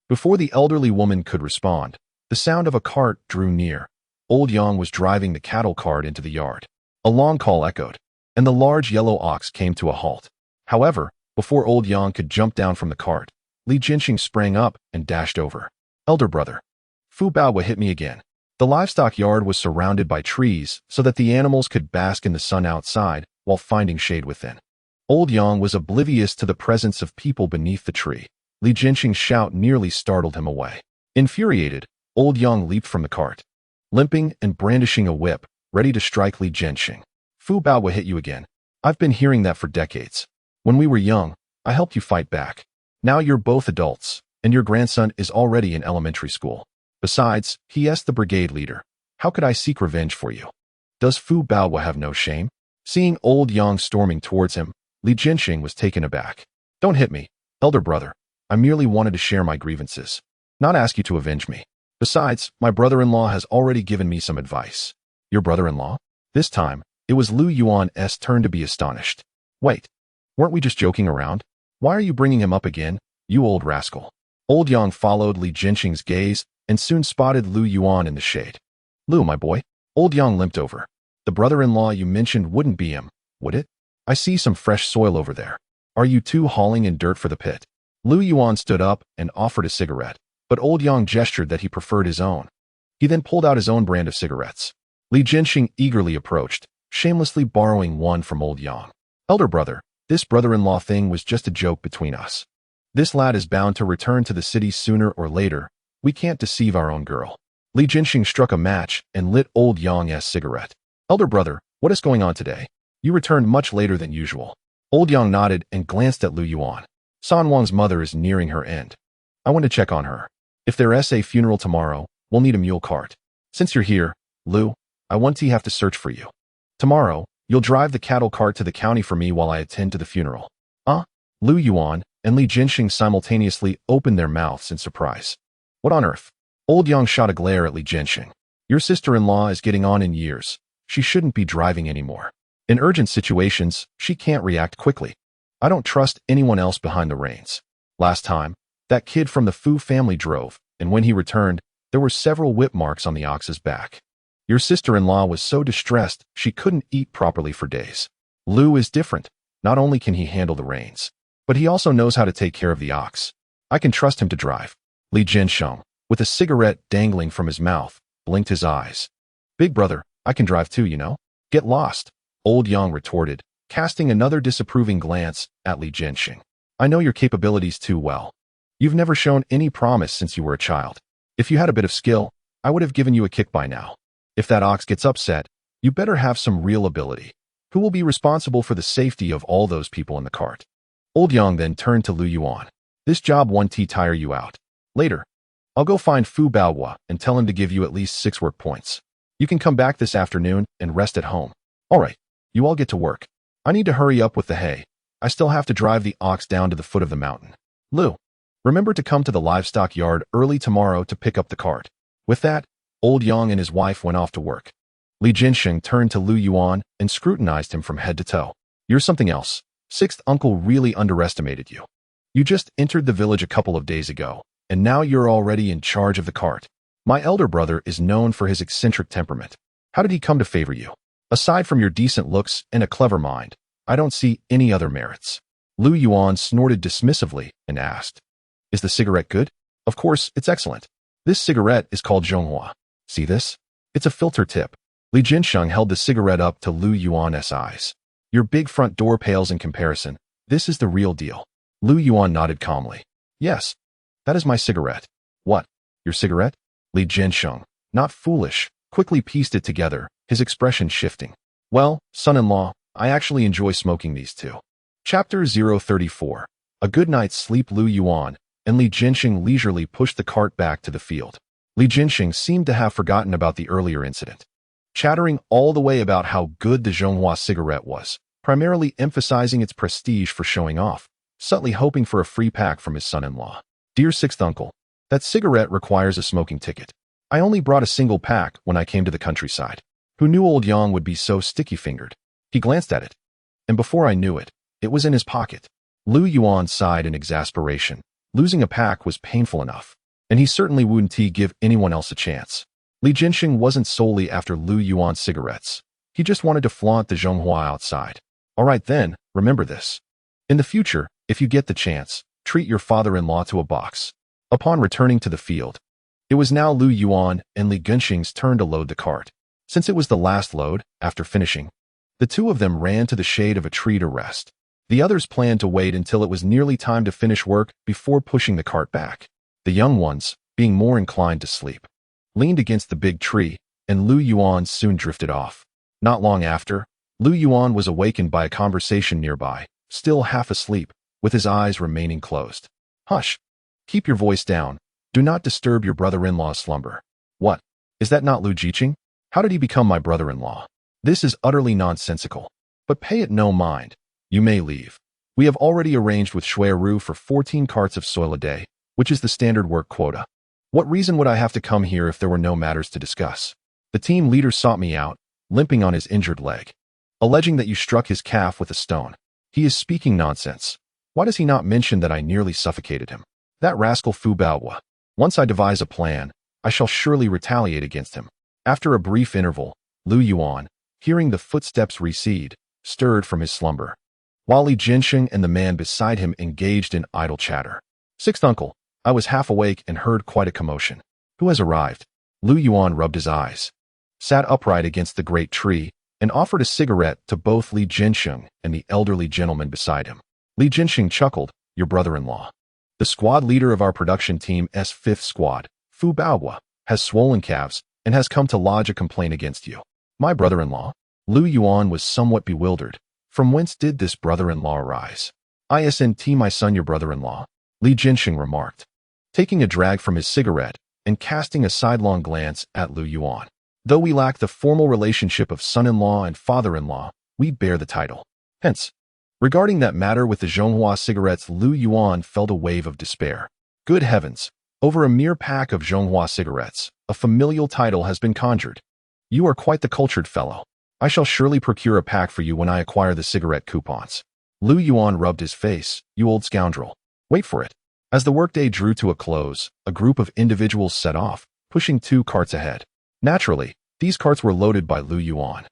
Before the elderly woman could respond, the sound of a cart drew near. Old Yang was driving the cattle cart into the yard. A long call echoed, and the large yellow ox came to a halt. However, before Old Yang could jump down from the cart, Li Jinxing sprang up and dashed over. Elder brother. Fu Baowa hit me again. The livestock yard was surrounded by trees so that the animals could bask in the sun outside while finding shade within. Old Yang was oblivious to the presence of people beneath the tree. Li Jinxing's shout nearly startled him away. Infuriated, Old Yang leaped from the cart, limping and brandishing a whip, ready to strike Li Jinxing. Fu Baowa hit you again. I've been hearing that for decades. When we were young, I helped you fight back. Now you're both adults, and your grandson is already in elementary school. Besides, he asked the brigade leader, how could I seek revenge for you? Does Fu Baowa have no shame? Seeing Old Yang storming towards him, Li Jinxing was taken aback. Don't hit me, elder brother. I merely wanted to share my grievances, not ask you to avenge me. Besides, my brother-in-law has already given me some advice. Your brother-in-law? This time, it was Lu Yuan's turn to be astonished. Wait, weren't we just joking around? Why are you bringing him up again, you old rascal? Old Yang followed Li Jinxing's gaze and soon spotted Lu Yuan in the shade. Lu, my boy. Old Yang limped over. The brother-in-law you mentioned wouldn't be him, would it? I see some fresh soil over there. Are you two hauling in dirt for the pit? Lu Yuan stood up and offered a cigarette, but Old Yang gestured that he preferred his own. He then pulled out his own brand of cigarettes. Li Jinxing eagerly approached, shamelessly borrowing one from Old Yang. Elder brother, this brother-in-law thing was just a joke between us. This lad is bound to return to the city sooner or later. We can't deceive our own girl. Li Jinxing struck a match and lit Old Yang's cigarette. Elder brother, what is going on today? You returned much later than usual. Old Yang nodded and glanced at Lu Yuan. San Wang's mother is nearing her end. I want to check on her. If there's a funeral tomorrow, we'll need a mule cart. Since you're here, Lu, I want to have to search for you. Tomorrow, you'll drive the cattle cart to the county for me while I attend to the funeral. Lu Yuan and Li Jinxing simultaneously opened their mouths in surprise. What on earth? Old Yang shot a glare at Li Jinxing. Your sister-in-law is getting on in years. She shouldn't be driving anymore. In urgent situations, she can't react quickly. I don't trust anyone else behind the reins. Last time, that kid from the Fu family drove, and when he returned, there were several whip marks on the ox's back. Your sister-in-law was so distressed she couldn't eat properly for days. Lu is different. Not only can he handle the reins, but he also knows how to take care of the ox. I can trust him to drive. Li Jinxing, with a cigarette dangling from his mouth, blinked his eyes. Big brother, I can drive too, you know? Get lost. Old Yang retorted, casting another disapproving glance at Li Jinxing. I know your capabilities too well. You've never shown any promise since you were a child. If you had a bit of skill, I would have given you a kick by now. If that ox gets upset, you better have some real ability. Who will be responsible for the safety of all those people in the cart? Old Yang then turned to Lu Yuan. This job won't tire you out. Later, I'll go find Fu Baowa and tell him to give you at least 6 work points. You can come back this afternoon and rest at home. All right, you all get to work. I need to hurry up with the hay. I still have to drive the ox down to the foot of the mountain. Lu, remember to come to the livestock yard early tomorrow to pick up the cart. With that, Old Yang and his wife went off to work. Li Jinxing turned to Lu Yuan and scrutinized him from head to toe. You're something else. Sixth uncle really underestimated you. You just entered the village a couple of days ago, and now you're already in charge of the cart. My elder brother is known for his eccentric temperament. How did he come to favor you? Aside from your decent looks and a clever mind, I don't see any other merits. Lu Yuan snorted dismissively and asked, Is the cigarette good? Of course, it's excellent. This cigarette is called Zhonghua. See this? It's a filter tip. Li Jinxing held the cigarette up to Lu Yuan's eyes. Your big front door pales in comparison. This is the real deal. Lu Yuan nodded calmly. Yes, that is my cigarette. What? Your cigarette? Li Jinxing, not foolish, quickly pieced it together, his expression shifting. Well, son-in-law, I actually enjoy smoking these too. Chapter 034. A good night's sleep. Lu Yuan and Li Jinxing leisurely pushed the cart back to the field. Li Jinxing seemed to have forgotten about the earlier incident. Chattering all the way about how good the Zhonghua cigarette was, primarily emphasizing its prestige for showing off, subtly hoping for a free pack from his son-in-law. Dear sixth uncle, that cigarette requires a smoking ticket. I only brought a single pack when I came to the countryside. Who knew old Yang would be so sticky-fingered? He glanced at it, and before I knew it, it was in his pocket. Lu Yuan sighed in exasperation. Losing a pack was painful enough, and he certainly wouldn't give anyone else a chance. Li Jinxing wasn't solely after Lu Yuan's cigarettes. He just wanted to flaunt the Zhonghua outside. All right then, remember this. In the future, if you get the chance, treat your father-in-law to a box. Upon returning to the field, it was now Lu Yuan and Li Jinxing's turn to load the cart. Since it was the last load, after finishing, the two of them ran to the shade of a tree to rest. The others planned to wait until it was nearly time to finish work before pushing the cart back. The young ones, being more inclined to sleep, leaned against the big tree, and Lu Yuan soon drifted off. Not long after, Lu Yuan was awakened by a conversation nearby, still half asleep, with his eyes remaining closed. Hush! Keep your voice down. Do not disturb your brother-in-law's slumber. What? Is that not Lu Jiqing? How did he become my brother-in-law? This is utterly nonsensical. But pay it no mind. You may leave. We have already arranged with Shuiru for 14 carts of soil a day, which is the standard work quota. What reason would I have to come here if there were no matters to discuss? The team leader sought me out, limping on his injured leg, alleging that you struck his calf with a stone. He is speaking nonsense. Why does he not mention that I nearly suffocated him? That rascal Fu Baohua. Once I devise a plan, I shall surely retaliate against him. After a brief interval, Lu Yuan, hearing the footsteps recede, stirred from his slumber, while Li Jinxing and the man beside him engaged in idle chatter. Sixth uncle, I was half awake and heard quite a commotion. Who has arrived? Lu Yuan rubbed his eyes, sat upright against the great tree, and offered a cigarette to both Li Jinxing and the elderly gentleman beside him. Li Jinxing chuckled, your brother-in-law. The squad leader of our production team's 5th squad, Fu Baohua, has swollen calves and has come to lodge a complaint against you. My brother-in-law? Lu Yuan was somewhat bewildered. From whence did this brother-in-law arise? Isn't my son your brother-in-law? Li Jinxing remarked, taking a drag from his cigarette and casting a sidelong glance at Lu Yuan. Though we lack the formal relationship of son-in-law and father-in-law, we bear the title. Hence, regarding that matter with the Zhonghua cigarettes, Lu Yuan felt a wave of despair. Good heavens! Over a mere pack of Zhonghua cigarettes, a familial title has been conjured. You are quite the cultured fellow. I shall surely procure a pack for you when I acquire the cigarette coupons. Lu Yuan rubbed his face. You old scoundrel. Wait for it. As the workday drew to a close, a group of individuals set off, pushing 2 carts ahead. Naturally, these carts were loaded by Lu Yuan,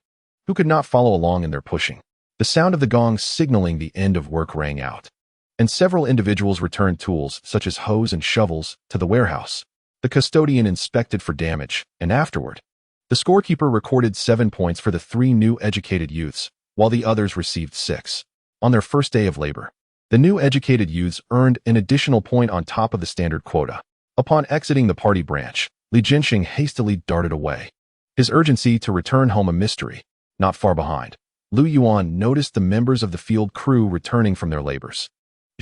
who could not follow along in their pushing. The sound of the gong signaling the end of work rang out, and several individuals returned tools, such as hoes and shovels, to the warehouse. The custodian inspected for damage, and afterward, the scorekeeper recorded 7 points for the 3 new educated youths, while the others received 6. On their first day of labor, the new educated youths earned an additional point on top of the standard quota. Upon exiting the party branch, Li Jinxing hastily darted away, his urgency to return home a mystery. Not far behind, Lu Yuan noticed the members of the field crew returning from their labors.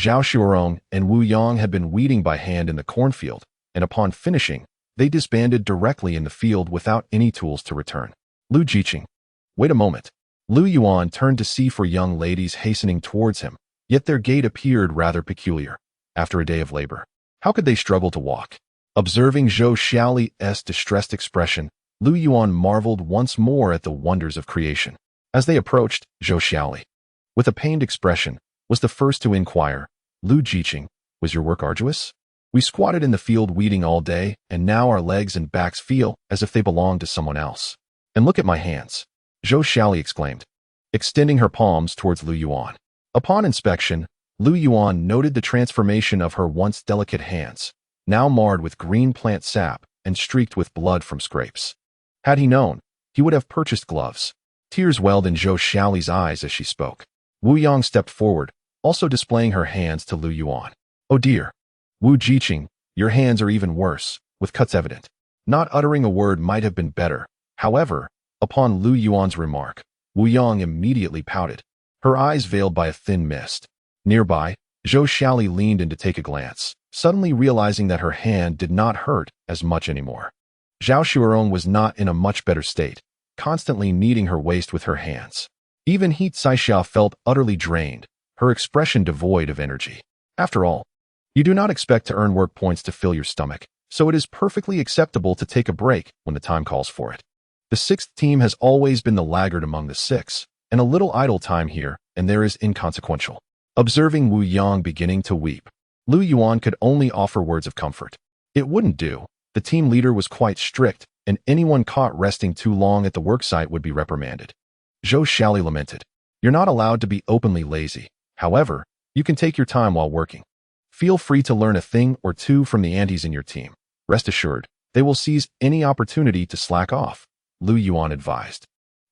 Zhao Shuorong and Wu Yang had been weeding by hand in the cornfield, and upon finishing, they disbanded directly in the field without any tools to return. Lu Jiqing. Wait a moment. Lu Yuan turned to see 4 young ladies hastening towards him, yet their gait appeared rather peculiar. After a day of labor, how could they struggle to walk? Observing Zhou Xiaoli's distressed expression, Lu Yuan marveled once more at the wonders of creation. As they approached, Zhou Xiaoli, with a pained expression, was the first to inquire, Lu Jiqing, was your work arduous? We squatted in the field weeding all day, and now our legs and backs feel as if they belonged to someone else. And look at my hands, Zhou Xiaoli exclaimed, extending her palms towards Lu Yuan. Upon inspection, Lu Yuan noted the transformation of her once delicate hands, now marred with green plant sap and streaked with blood from scrapes. Had he known, he would have purchased gloves. Tears welled in Zhou Xiaoli's eyes as she spoke. Wu Yang stepped forward, also displaying her hands to Lu Yuan. Oh dear. Wu Jiqing, your hands are even worse, with cuts evident. Not uttering a word might have been better. However, upon Lu Yuan's remark, Wu Yang immediately pouted, her eyes veiled by a thin mist. Nearby, Zhou Xiaoli leaned in to take a glance, suddenly realizing that her hand did not hurt as much anymore. Zhao Shuorong was not in a much better state, constantly kneading her waist with her hands. Even He Saixia felt utterly drained, her expression devoid of energy. After all, you do not expect to earn work points to fill your stomach, so it is perfectly acceptable to take a break when the time calls for it. The sixth team has always been the laggard among the six, and a little idle time here and there is inconsequential. Observing Wu Yang beginning to weep, Lu Yuan could only offer words of comfort. It wouldn't do. The team leader was quite strict, and anyone caught resting too long at the worksite would be reprimanded. Zhou Xiaoli lamented. You're not allowed to be openly lazy. However, you can take your time while working. Feel free to learn a thing or two from the aunties in your team. Rest assured, they will seize any opportunity to slack off, Lu Yuan advised.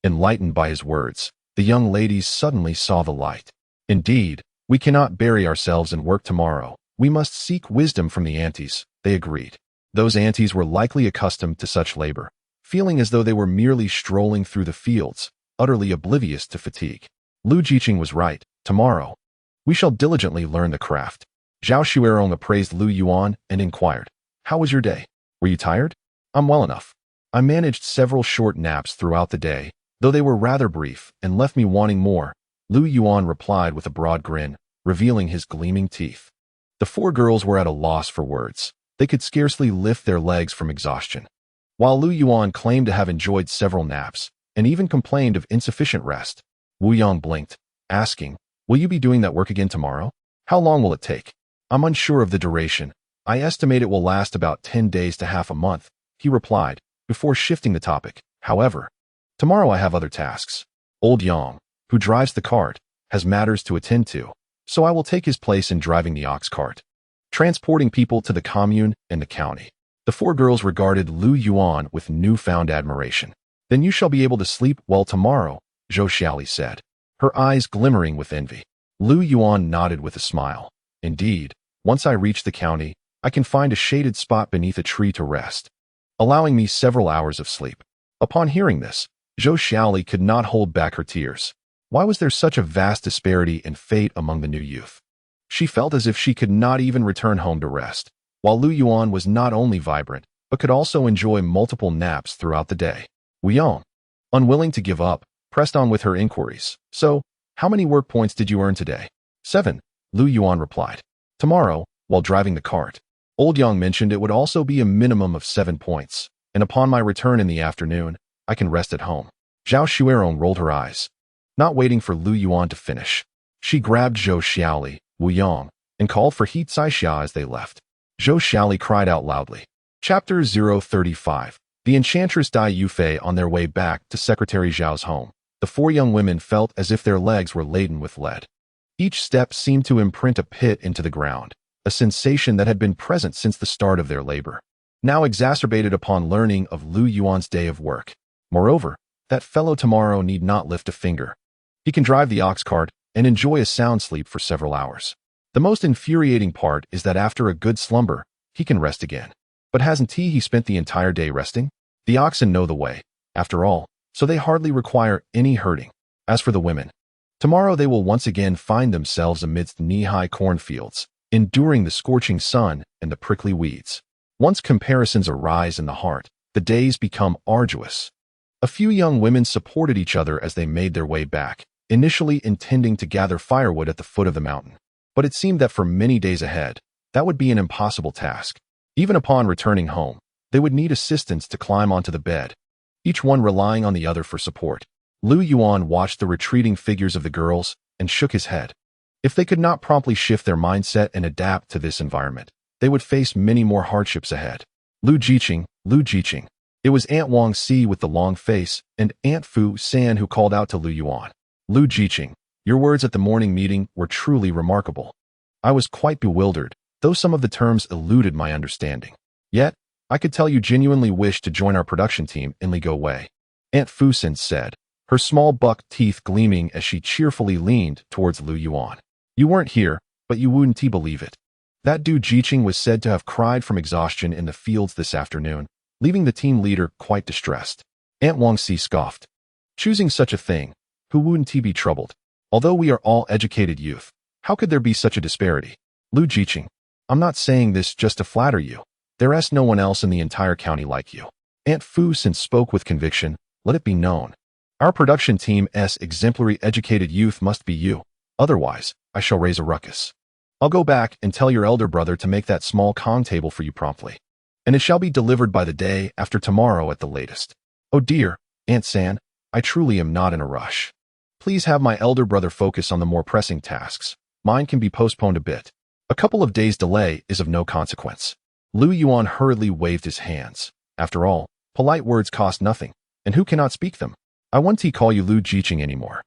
Enlightened by his words, the young ladies suddenly saw the light. Indeed, we cannot bury ourselves in work tomorrow. We must seek wisdom from the aunties, they agreed. Those aunties were likely accustomed to such labor, feeling as though they were merely strolling through the fields, utterly oblivious to fatigue. Lu Jiqing was right. Tomorrow, we shall diligently learn the craft. Zhao Xuerong appraised Lu Yuan and inquired, how was your day? Were you tired? I'm well enough. I managed several short naps throughout the day, though they were rather brief and left me wanting more, Lu Yuan replied with a broad grin, revealing his gleaming teeth. The four girls were at a loss for words. They could scarcely lift their legs from exhaustion. While Lu Yuan claimed to have enjoyed several naps, and even complained of insufficient rest, Wu Yang blinked, asking, will you be doing that work again tomorrow? How long will it take? I'm unsure of the duration. I estimate it will last about 10 days to half a month, he replied, before shifting the topic. However, tomorrow I have other tasks. Old Yang, who drives the cart, has matters to attend to, so I will take his place in driving the ox cart, transporting people to the commune and the county. The four girls regarded Lu Yuan with newfound admiration. Then you shall be able to sleep well tomorrow, Zhou Xiaoli said, her eyes glimmering with envy. Lu Yuan nodded with a smile. Indeed, once I reach the county, I can find a shaded spot beneath a tree to rest, allowing me several hours of sleep. Upon hearing this, Zhou Xiaoli could not hold back her tears. Why was there such a vast disparity in fate among the new youth? She felt as if she could not even return home to rest, while Lu Yuan was not only vibrant, but could also enjoy multiple naps throughout the day. Wu Yang, unwilling to give up, pressed on with her inquiries. So, how many work points did you earn today? 7, Lu Yuan replied. Tomorrow, while driving the cart, Old Yang mentioned it would also be a minimum of 7 points, and upon my return in the afternoon, I can rest at home. Zhao Xuerong rolled her eyes. Not waiting for Lu Yuan to finish, she grabbed Zhou Xiaoli, Wu Yang, and called for He Saixia as they left. Zhou Xiaoli cried out loudly. Chapter 035. The Enchantress Dai Yufei on their way back to Secretary Zhao's home. The four young women felt as if their legs were laden with lead. Each step seemed to imprint a pit into the ground, a sensation that had been present since the start of their labor, now exacerbated upon learning of Lu Yuan's day of work. Moreover, that fellow tomorrow need not lift a finger. He can drive the ox cart and enjoy a sound sleep for several hours. The most infuriating part is that after a good slumber, he can rest again. But hasn't he spent the entire day resting? The oxen know the way, after all, so they hardly require any herding. As for the women, tomorrow they will once again find themselves amidst knee-high cornfields, enduring the scorching sun and the prickly weeds. Once comparisons arise in the heart, the days become arduous. A few young women supported each other as they made their way back, initially intending to gather firewood at the foot of the mountain. But it seemed that for many days ahead, that would be an impossible task. Even upon returning home, they would need assistance to climb onto the bed, each one relying on the other for support. Lu Yuan watched the retreating figures of the girls and shook his head. If they could not promptly shift their mindset and adapt to this environment, they would face many more hardships ahead. Lu Jiqing. It was Aunt Wang Si with the long face and Aunt Fu San who called out to Lu Yuan. Lu Jiqing, your words at the morning meeting were truly remarkable. I was quite bewildered, though some of the terms eluded my understanding. Yet, I could tell you genuinely wished to join our production team in Li Go Wei. Aunt Fu San said, her small buck teeth gleaming as she cheerfully leaned towards Lu Yuan. You weren't here, but you wouldn't believe it. That dude Jiqing was said to have cried from exhaustion in the fields this afternoon, leaving the team leader quite distressed. Aunt Wang Si scoffed. Choosing such a thing, who wouldn't be troubled? Although we are all educated youth, how could there be such a disparity? Lu Jiqing, I'm not saying this just to flatter you. There's no one else in the entire county like you. Aunt Fu San spoke with conviction. Let it be known, Our production team's exemplary educated youth must be you. Otherwise, I shall raise a ruckus. I'll go back and tell your elder brother to make that small con table for you promptly. And it shall be delivered by the day after tomorrow at the latest. Oh dear, Aunt San, I truly am not in a rush. Please have my elder brother focus on the more pressing tasks. Mine can be postponed a bit. A couple of days' delay is of no consequence. Lu Yuan hurriedly waved his hands. After all, polite words cost nothing, and who cannot speak them? I won't call you Lu Jiqing anymore.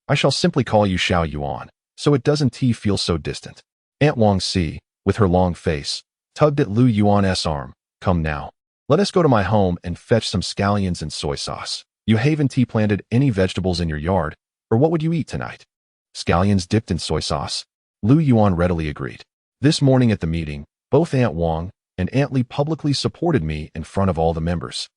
I shall simply call you Xiao Yuan, so it doesn't feel so distant. Aunt Wang Si, with her long face, tugged at Lu Yuan's arm. Come now. Let us go to my home and fetch some scallions and soy sauce. You haven't planted any vegetables in your yard, or what would you eat tonight? Scallions dipped in soy sauce? Lu Yuan readily agreed. This morning at the meeting, both Aunt Wang and Aunt Li publicly supported me in front of all the members.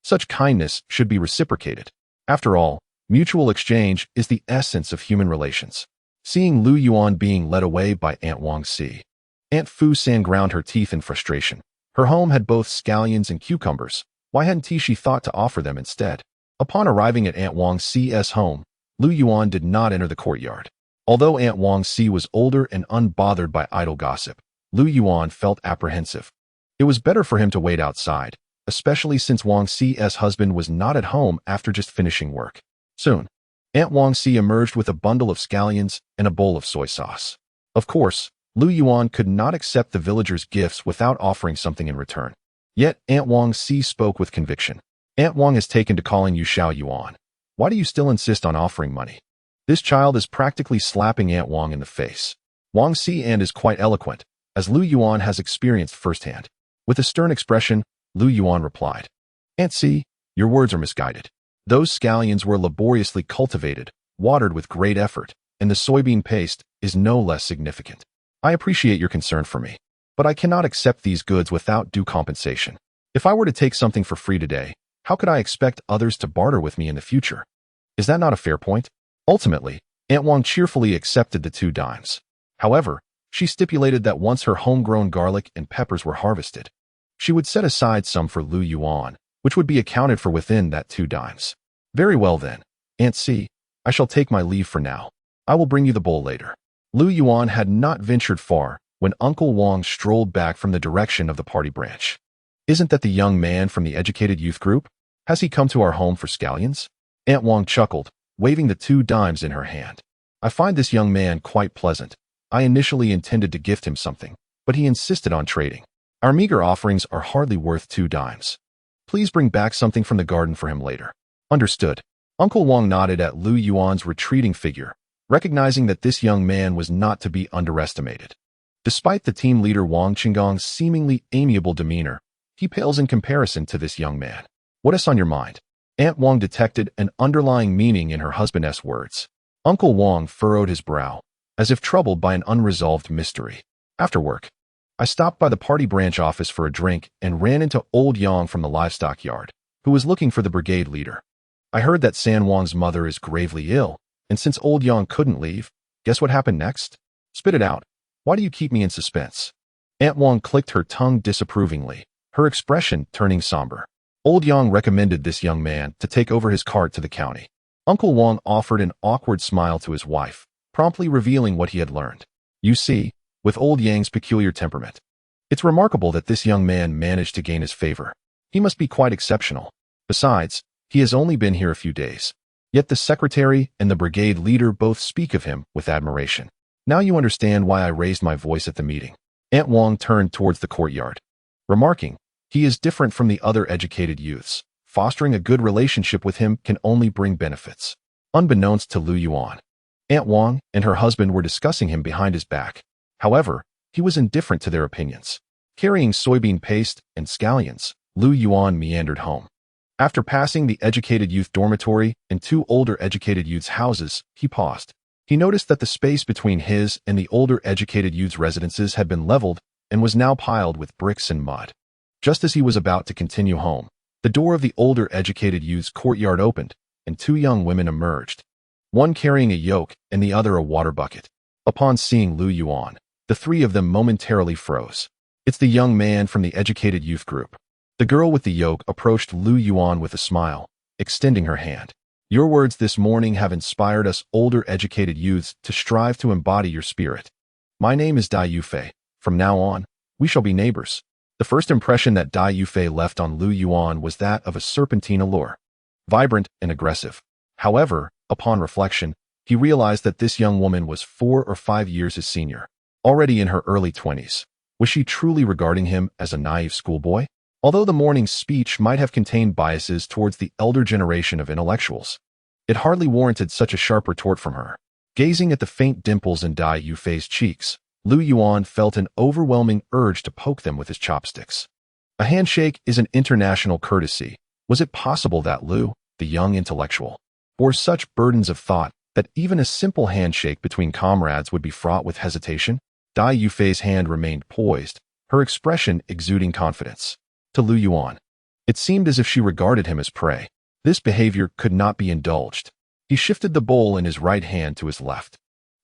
Such kindness should be reciprocated. After all, mutual exchange is the essence of human relations. Seeing Lu Yuan being led away by Aunt Wang Si, Aunt Fu San ground her teeth in frustration. Her home had both scallions and cucumbers. Why hadn't she thought to offer them instead? Upon arriving at Aunt Wang Si's home, Lu Yuan did not enter the courtyard. Although Aunt Wang Si was older and unbothered by idle gossip, Lu Yuan felt apprehensive. It was better for him to wait outside, especially since Wang Si's husband was not at home after just finishing work. Soon, Aunt Wang Si emerged with a bundle of scallions and a bowl of soy sauce. Of course, Lu Yuan could not accept the villagers' gifts without offering something in return. Yet Aunt Wang Si spoke with conviction. Aunt Wang has taken to calling you Xiao Yuan. Why do you still insist on offering money? This child is practically slapping Aunt Wang in the face. Wang Si is quite eloquent, as Lu Yuan has experienced firsthand. With a stern expression, Lu Yuan replied, Aunt Si, your words are misguided. Those scallions were laboriously cultivated, watered with great effort, and the soybean paste is no less significant. I appreciate your concern for me, but I cannot accept these goods without due compensation. If I were to take something for free today, how could I expect others to barter with me in the future? Is that not a fair point? Ultimately, Aunt Wang cheerfully accepted the 2 dimes. However, she stipulated that once her homegrown garlic and peppers were harvested, she would set aside some for Lu Yuan, which would be accounted for within that 2 dimes. Very well then, Aunt Si, I shall take my leave for now. I will bring you the bowl later. Lu Yuan had not ventured far when Uncle Wang strolled back from the direction of the party branch. Isn't that the young man from the educated youth group? Has he come to our home for scallions? Aunt Wang chuckled, waving the 2 dimes in her hand. I find this young man quite pleasant. I initially intended to gift him something, but he insisted on trading. Our meager offerings are hardly worth 2 dimes. Please bring back something from the garden for him later. Understood. Uncle Wang nodded at Lu Yuan's retreating figure, recognizing that this young man was not to be underestimated. Despite the team leader Wang Qinggong's seemingly amiable demeanor, he pales in comparison to this young man. What is on your mind? Aunt Wang detected an underlying meaning in her husband's words. Uncle Wang furrowed his brow, as if troubled by an unresolved mystery. After work, I stopped by the party branch office for a drink and ran into old Yang from the livestock yard, who was looking for the brigade leader. I heard that San Wang's mother is gravely ill, and since old Yang couldn't leave, guess what happened next? Spit it out. Why do you keep me in suspense? Aunt Wang clicked her tongue disapprovingly, her expression turning somber. Old Yang recommended this young man to take over his cart to the county. Uncle Wang offered an awkward smile to his wife, promptly revealing what he had learned. You see, with old Yang's peculiar temperament, it's remarkable that this young man managed to gain his favor. He must be quite exceptional. Besides, he has only been here a few days. Yet the secretary and the brigade leader both speak of him with admiration. Now you understand why I raised my voice at the meeting. Aunt Wang turned towards the courtyard, remarking, he is different from the other educated youths. Fostering a good relationship with him can only bring benefits. Unbeknownst to Lu Yuan, Aunt Wang and her husband were discussing him behind his back. However, he was indifferent to their opinions. Carrying soybean paste and scallions, Lu Yuan meandered home. After passing the educated youth dormitory and 2 older educated youths' houses, he paused. He noticed that the space between his and the older educated youths' residences had been leveled and was now piled with bricks and mud. Just as he was about to continue home, the door of the older educated youth's courtyard opened, and 2 young women emerged, one carrying a yoke and the other a water bucket. Upon seeing Lu Yuan, the 3 of them momentarily froze. It's the young man from the educated youth group. The girl with the yoke approached Lu Yuan with a smile, extending her hand. Your words this morning have inspired us older educated youths to strive to embody your spirit. My name is Dai Yufei. From now on, we shall be neighbors. The first impression that Dai Yufei left on Lu Yuan was that of a serpentine allure, vibrant and aggressive. However, upon reflection, he realized that this young woman was 4 or 5 years his senior, already in her early 20s. Was she truly regarding him as a naive schoolboy? Although the morning's speech might have contained biases towards the elder generation of intellectuals, it hardly warranted such a sharp retort from her. Gazing at the faint dimples in Dai Yufei's cheeks, Lu Yuan felt an overwhelming urge to poke them with his chopsticks. A handshake is an international courtesy. Was it possible that Lu, the young intellectual, bore such burdens of thought that even a simple handshake between comrades would be fraught with hesitation? Dai Yufei's hand remained poised, her expression exuding confidence. To Lu Yuan, it seemed as if she regarded him as prey. This behavior could not be indulged. He shifted the bowl in his right hand to his left,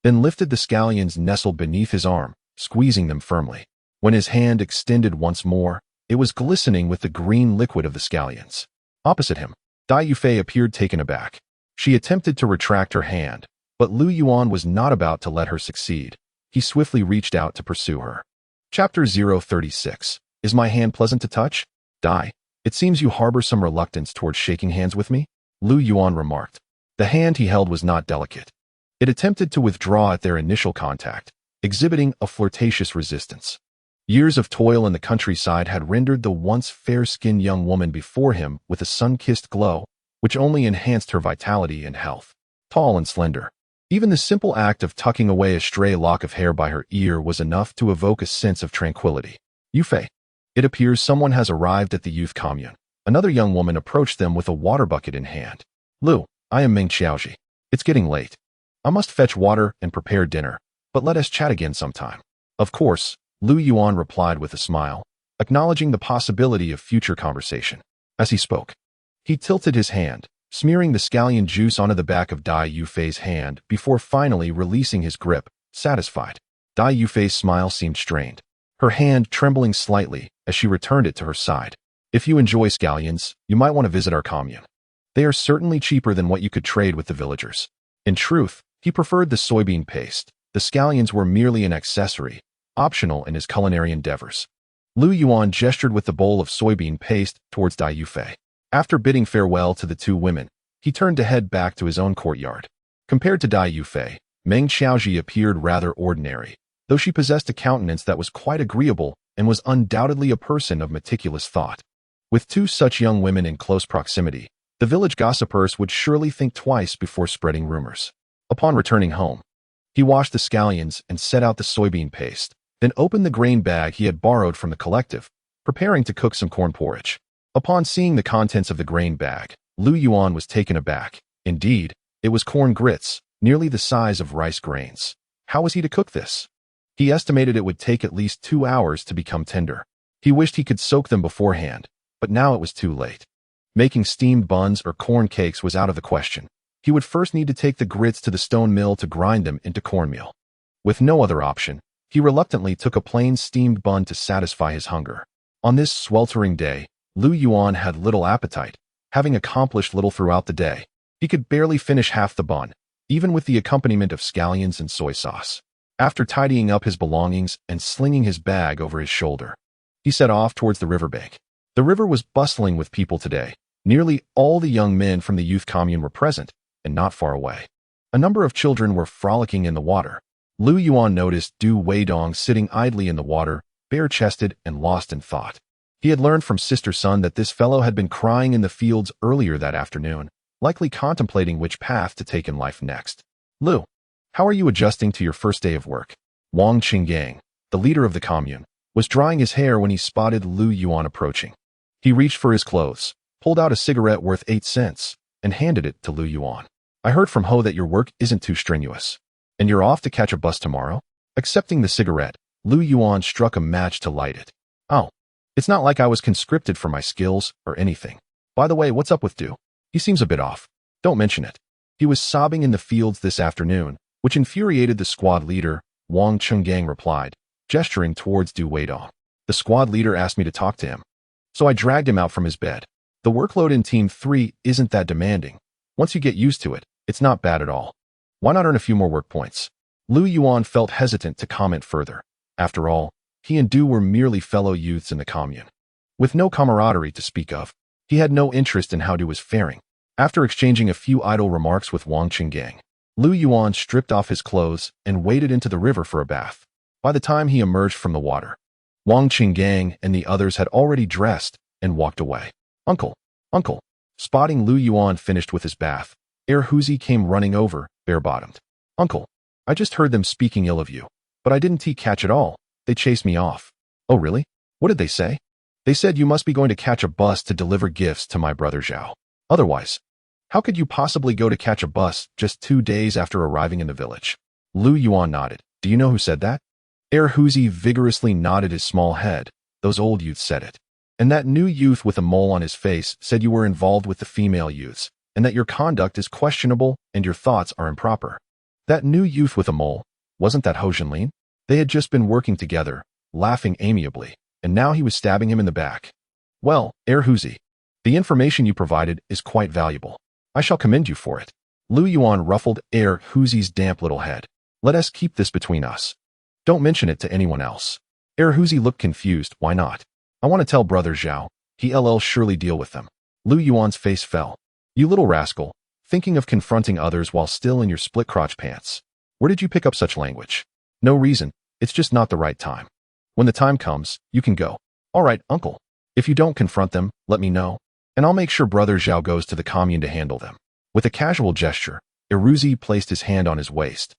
then lifted the scallions nestled beneath his arm, squeezing them firmly. When his hand extended once more, it was glistening with the green liquid of the scallions. Opposite him, Dai Yufei appeared taken aback. She attempted to retract her hand, but Lu Yuan was not about to let her succeed. He swiftly reached out to pursue her. Chapter 036. Is my hand pleasant to touch? Dai, it seems you harbor some reluctance towards shaking hands with me, Lu Yuan remarked. The hand he held was not delicate. It attempted to withdraw at their initial contact, exhibiting a flirtatious resistance. Years of toil in the countryside had rendered the once fair-skinned young woman before him with a sun-kissed glow, which only enhanced her vitality and health. Tall and slender, even the simple act of tucking away a stray lock of hair by her ear was enough to evoke a sense of tranquility. Yufei, it appears someone has arrived at the youth commune. Another young woman approached them with a water bucket in hand. Lu, I am Meng Xiaoji. It's getting late. I must fetch water and prepare dinner, but let us chat again sometime. Of course, Lu Yuan replied with a smile, acknowledging the possibility of future conversation. As he spoke, he tilted his hand, smearing the scallion juice onto the back of Dai Yufei's hand before finally releasing his grip, satisfied. Dai Yufei's smile seemed strained, her hand trembling slightly as she returned it to her side. If you enjoy scallions, you might want to visit our commune. They are certainly cheaper than what you could trade with the villagers. In truth, he preferred the soybean paste. The scallions were merely an accessory, optional in his culinary endeavors. Lu Yuan gestured with the bowl of soybean paste towards Dai Yufei. After bidding farewell to the two women, he turned to head back to his own courtyard. Compared to Dai Yufei, Meng Xiaoji appeared rather ordinary, though she possessed a countenance that was quite agreeable and was undoubtedly a person of meticulous thought. With two such young women in close proximity, the village gossipers would surely think twice before spreading rumors. Upon returning home, he washed the scallions and set out the soybean paste, then opened the grain bag he had borrowed from the collective, preparing to cook some corn porridge. Upon seeing the contents of the grain bag, Lu Yuan was taken aback. Indeed, it was corn grits, nearly the size of rice grains. How was he to cook this? He estimated it would take at least 2 hours to become tender. He wished he could soak them beforehand, but now it was too late. Making steamed buns or corn cakes was out of the question. He would first need to take the grits to the stone mill to grind them into cornmeal. With no other option, he reluctantly took a plain steamed bun to satisfy his hunger. On this sweltering day, Lu Yuan had little appetite, having accomplished little throughout the day. He could barely finish half the bun, even with the accompaniment of scallions and soy sauce. After tidying up his belongings and slinging his bag over his shoulder, he set off towards the riverbank. The river was bustling with people today. Nearly all the young men from the youth commune were present, and not far away. A number of children were frolicking in the water. Lu Yuan noticed Du Weidong sitting idly in the water, bare-chested and lost in thought. He had learned from Sister Sun that this fellow had been crying in the fields earlier that afternoon, likely contemplating which path to take in life next. Lu, how are you adjusting to your first day of work? Wang Qinggang, the leader of the commune, was drying his hair when he spotted Lu Yuan approaching. He reached for his clothes, pulled out a cigarette worth 8 cents, and handed it to Lu Yuan. I heard from Ho that your work isn't too strenuous, and you're off to catch a bus tomorrow? Accepting the cigarette, Lu Yuan struck a match to light it. Oh, it's not like I was conscripted for my skills or anything. By the way, what's up with Du? He seems a bit off. Don't mention it. He was sobbing in the fields this afternoon, which infuriated the squad leader, Wang Qinggang replied, gesturing towards Du Weidong. The squad leader asked me to talk to him, so I dragged him out from his bed. The workload in Team 3 isn't that demanding, Once you get used to it, it's not bad at all. Why not earn a few more work points? Lu Yuan felt hesitant to comment further. After all, he and Du were merely fellow youths in the commune. With no camaraderie to speak of, he had no interest in how Du was faring. After exchanging a few idle remarks with Wang Qinggang, Lu Yuan stripped off his clothes and waded into the river for a bath. By the time he emerged from the water, Wang Qinggang and the others had already dressed and walked away. Uncle! Uncle! Spotting Lu Yuan finished with his bath, Huzi came running over, bare-bottomed. Uncle! I just heard them speaking ill of you, but I didn't catch it all. They chased me off. Oh really? What did they say? They said you must be going to catch a bus to deliver gifts to my brother Zhao. Otherwise, how could you possibly go to catch a bus just 2 days after arriving in the village? Lu Yuan nodded. Do you know who said that? Huzi vigorously nodded his small head. Those old youths said it. And that new youth with a mole on his face said you were involved with the female youths, and that your conduct is questionable and your thoughts are improper. That new youth with a mole, wasn't that Ho Jinlin? They had just been working together, laughing amiably, and now he was stabbing him in the back. Well, Huzi, the information you provided is quite valuable. I shall commend you for it. Lu Yuan ruffled Huzi's damp little head. Let us keep this between us. Don't mention it to anyone else. Huzi looked confused. Why not? I want to tell brother Zhao. He'll surely deal with them. Lu Yuan's face fell. You little rascal, thinking of confronting others while still in your split-crotch pants. Where did you pick up such language? No reason, it's just not the right time. When the time comes, you can go. All right, uncle. If you don't confront them, let me know, and I'll make sure brother Zhao goes to the commune to handle them. With a casual gesture, Huzi placed his hand on his waist.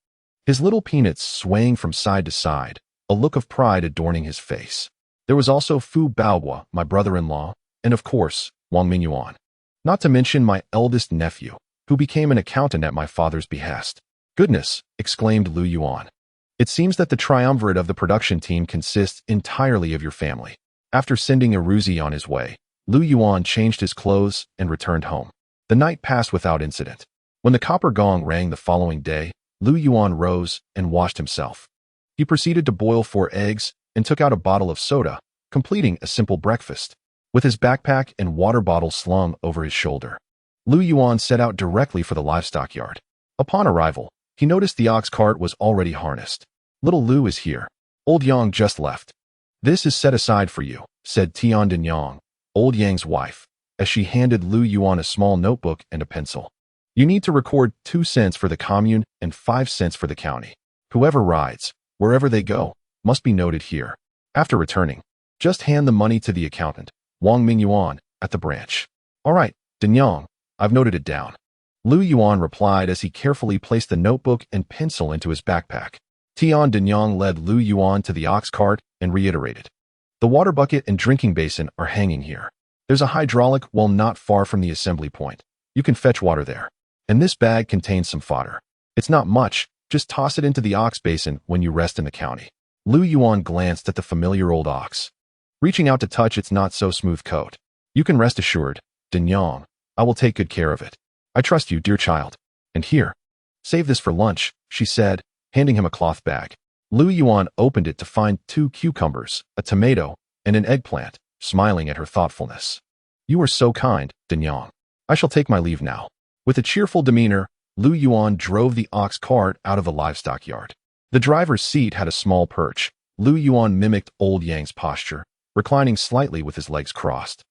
His little peanuts swaying from side to side, a look of pride adorning his face. There was also Fu Baohua, my brother-in-law, and of course, Wang Mingyuan. Not to mention my eldest nephew, who became an accountant at my father's behest. Goodness, exclaimed Lu Yuan. It seems that the triumvirate of the production team consists entirely of your family. After sending Huzi on his way, Lu Yuan changed his clothes and returned home. The night passed without incident. When the copper gong rang the following day, Lu Yuan rose and washed himself. He proceeded to boil 4 eggs and took out a bottle of soda, completing a simple breakfast. With his backpack and water bottle slung over his shoulder, Lu Yuan set out directly for the livestock yard. Upon arrival, he noticed the ox cart was already harnessed. Little Lu is here. Old Yang just left. This is set aside for you, said Tian Yang, old Yang's wife, as she handed Lu Yuan a small notebook and a pencil. You need to record 2 cents for the commune and 5 cents for the county. Whoever rides, wherever they go, must be noted here. After returning, just hand the money to the accountant, Wang Mingyuan, at the branch. All right, Yang, I've noted it down. Lu Yuan replied as he carefully placed the notebook and pencil into his backpack. Tian Yang led Lu Yuan to the ox cart and reiterated. The water bucket and drinking basin are hanging here. There's a hydraulic well not far from the assembly point. You can fetch water there. And this bag contains some fodder. It's not much, just toss it into the ox basin when you rest in the county. Lu Yuan glanced at the familiar old ox, reaching out to touch its not-so-smooth coat. You can rest assured, Yang, I will take good care of it. I trust you, dear child. And here, save this for lunch, she said, handing him a cloth bag. Lu Yuan opened it to find 2 cucumbers, a tomato, and an eggplant, smiling at her thoughtfulness. You are so kind, Yang. I shall take my leave now. With a cheerful demeanor, Lu Yuan drove the ox cart out of the livestock yard. The driver's seat had a small perch. Lu Yuan mimicked old Yang's posture, reclining slightly with his legs crossed,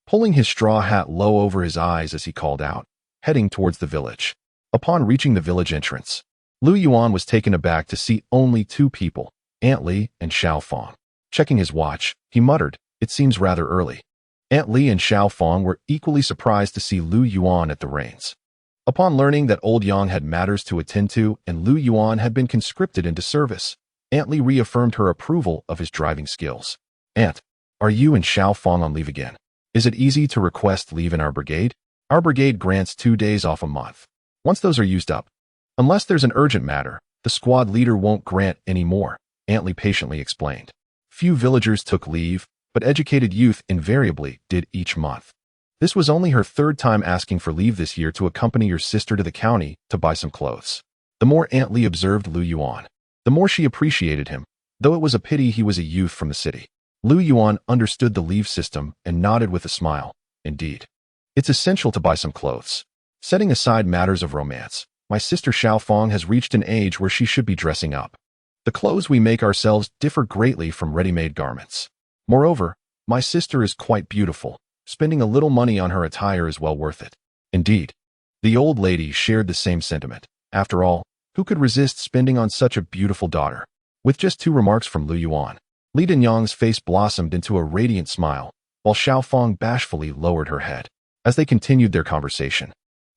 pulling his straw hat low over his eyes as he called out, heading towards the village. Upon reaching the village entrance, Lu Yuan was taken aback to see only 2 people, Aunt Li and Xiao Fang. Checking his watch, he muttered, "It seems rather early." Aunt Li and Xiao Fang were equally surprised to see Lu Yuan at the reins. Upon learning that old Yang had matters to attend to and Lu Yuan had been conscripted into service, Aunt Li reaffirmed her approval of his driving skills. "Aunt, are you and Xiao Fang on leave again? Is it easy to request leave in our brigade? Our brigade grants 2 days off a month. Once those are used up, unless there's an urgent matter, the squad leader won't grant any more," Aunt Li patiently explained. Few villagers took leave, but educated youth invariably did each month. This was only her 3rd time asking for leave this year to accompany your sister to the county to buy some clothes. The more Aunt Li observed Lu Yuan, the more she appreciated him, though it was a pity he was a youth from the city. Lu Yuan understood the leave system and nodded with a smile. Indeed, it's essential to buy some clothes. Setting aside matters of romance, my sister Xiaofeng has reached an age where she should be dressing up. The clothes we make ourselves differ greatly from ready-made garments. Moreover, my sister is quite beautiful. Spending a little money on her attire is well worth it. Indeed. The old lady shared the same sentiment. After all, who could resist spending on such a beautiful daughter? With just 2 remarks from Lu Yuan, Li Danyang's face blossomed into a radiant smile, while Xiaofeng bashfully lowered her head. As they continued their conversation,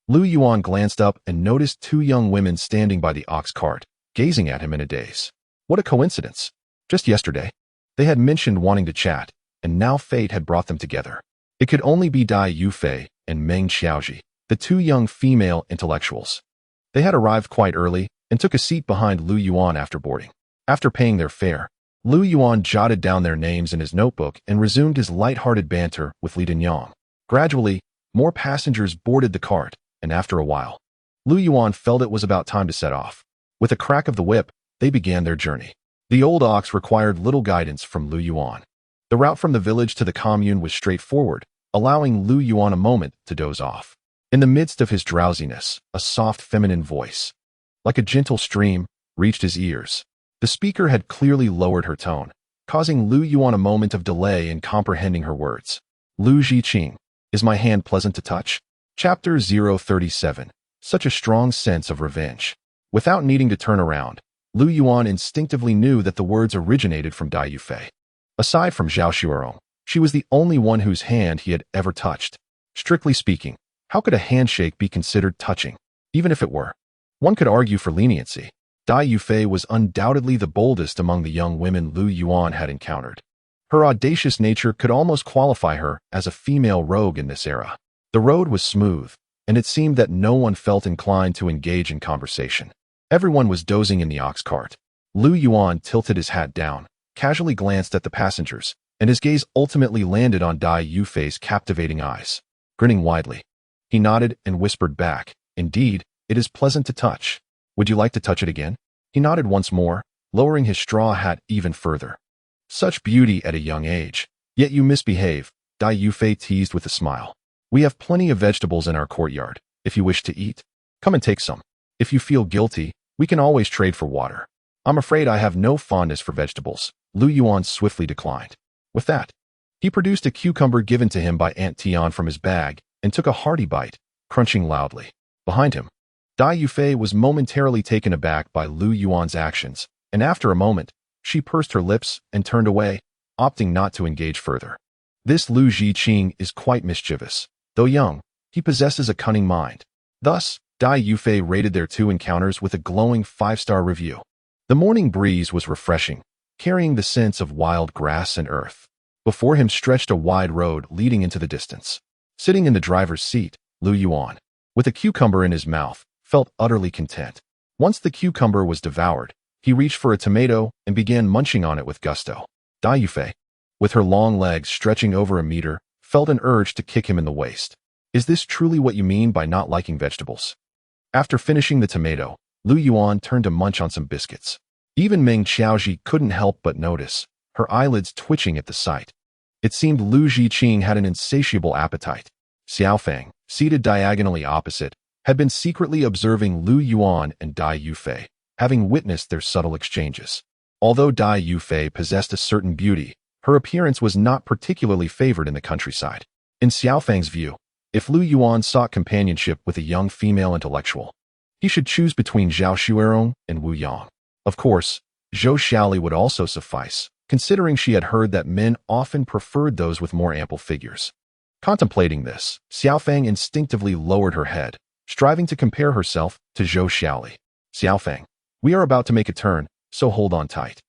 Lu Yuan glanced up and noticed 2 young women standing by the ox cart, gazing at him in a daze. What a coincidence. Just yesterday, they had mentioned wanting to chat, and now fate had brought them together. It could only be Dai Yufei and Meng Xiaoji, the 2 young female intellectuals. They had arrived quite early and took a seat behind Lu Yuan after boarding. After paying their fare, Lu Yuan jotted down their names in his notebook and resumed his light-hearted banter with Li Danyang. Gradually, more passengers boarded the cart, and after a while, Lu Yuan felt it was about time to set off. With a crack of the whip, they began their journey. The old ox required little guidance from Lu Yuan. The route from the village to the commune was straightforward, allowing Lu Yuan a moment to doze off. In the midst of his drowsiness, a soft feminine voice, like a gentle stream, reached his ears. The speaker had clearly lowered her tone, causing Lu Yuan a moment of delay in comprehending her words. Lu Zhiqing, is my hand pleasant to touch? Chapter 037. Such a strong sense of revenge. Without needing to turn around, Lu Yuan instinctively knew that the words originated from Dai Yufei. Aside from Zhao Xuerong, she was the only one whose hand he had ever touched. Strictly speaking, how could a handshake be considered touching? Even if it were, one could argue for leniency. Dai Yufei was undoubtedly the boldest among the young women Lu Yuan had encountered. Her audacious nature could almost qualify her as a female rogue in this era. The road was smooth, and it seemed that no one felt inclined to engage in conversation. Everyone was dozing in the ox cart. Lu Yuan tilted his hat down, casually glanced at the passengers, and his gaze ultimately landed on Dai Yufei's captivating eyes. Grinning widely, he nodded and whispered back, "Indeed, it is pleasant to touch. Would you like to touch it again?" He nodded once more, lowering his straw hat even further. "Such beauty at a young age. Yet you misbehave," Dai Yufei teased with a smile. "We have plenty of vegetables in our courtyard. If you wish to eat, come and take some. If you feel guilty, we can always trade for water." "I'm afraid I have no fondness for vegetables," Lu Yuan swiftly declined. With that, he produced a cucumber given to him by Aunt Tian from his bag and took a hearty bite, crunching loudly. Behind him, Dai Yufei was momentarily taken aback by Lu Yuan's actions, and after a moment, she pursed her lips and turned away, opting not to engage further. This Lu Zhiqing is quite mischievous. Though young, he possesses a cunning mind. Thus, Dai Yufei rated their 2 encounters with a glowing 5-star review. The morning breeze was refreshing, carrying the sense of wild grass and earth. Before him stretched a wide road leading into the distance. Sitting in the driver's seat, Lu Yuan, with a cucumber in his mouth, felt utterly content. Once the cucumber was devoured, he reached for a tomato and began munching on it with gusto. Dai Yufei, with her long legs stretching over a meter, felt an urge to kick him in the waist. "Is this truly what you mean by not liking vegetables?" After finishing the tomato, Lu Yuan turned to munch on some biscuits. Even Meng Xiaoji couldn't help but notice, her eyelids twitching at the sight. It seemed Lu Zhiqing had an insatiable appetite. Xiaofeng, seated diagonally opposite, had been secretly observing Lu Yuan and Dai Yufei, having witnessed their subtle exchanges. Although Dai Yufei possessed a certain beauty, her appearance was not particularly favored in the countryside. In Xiaofeng's view, if Lu Yuan sought companionship with a young female intellectual, he should choose between Zhao Xuerong and Wu Yang. Of course, Zhou Xiaoli would also suffice, considering she had heard that men often preferred those with more ample figures. Contemplating this, Xiaofeng instinctively lowered her head, striving to compare herself to Zhou Xiaoli. "Xiaofeng, we are about to make a turn, so hold on tight."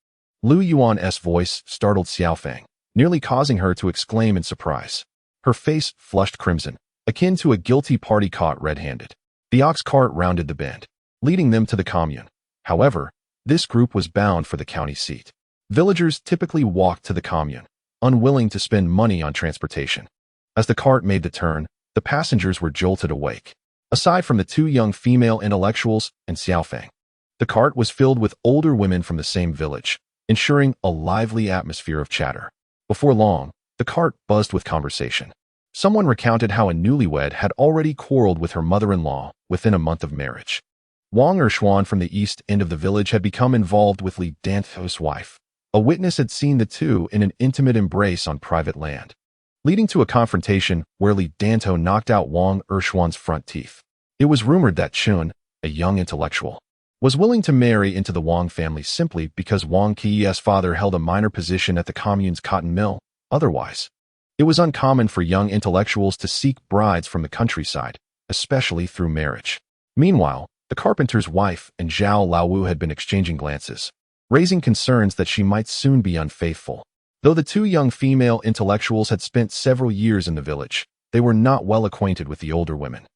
Lu Yuan's voice startled Xiaofeng, nearly causing her to exclaim in surprise. Her face flushed crimson, akin to a guilty party caught red-handed. The ox cart rounded the bend, leading them to the commune. However, this group was bound for the county seat. Villagers typically walked to the commune, unwilling to spend money on transportation. As the cart made the turn, the passengers were jolted awake. Aside from the 2 young female intellectuals and Xiaofeng, the cart was filled with older women from the same village, ensuring a lively atmosphere of chatter. Before long, the cart buzzed with conversation. Someone recounted how a newlywed had already quarreled with her mother-in-law within a month of marriage. Wang Ershuan from the east end of the village had become involved with Li Danto's wife. A witness had seen the two in an intimate embrace on private land, leading to a confrontation where Li Danto knocked out Wang Ershuan's front teeth. It was rumored that Chun, a young intellectual, was willing to marry into the Wang family simply because Wang Qi's father held a minor position at the commune's cotton mill. Otherwise, it was uncommon for young intellectuals to seek brides from the countryside, especially through marriage. Meanwhile, the carpenter's wife and Zhao Laowu had been exchanging glances, raising concerns that she might soon be unfaithful. Though the two young female intellectuals had spent several years in the village, they were not well acquainted with the older women,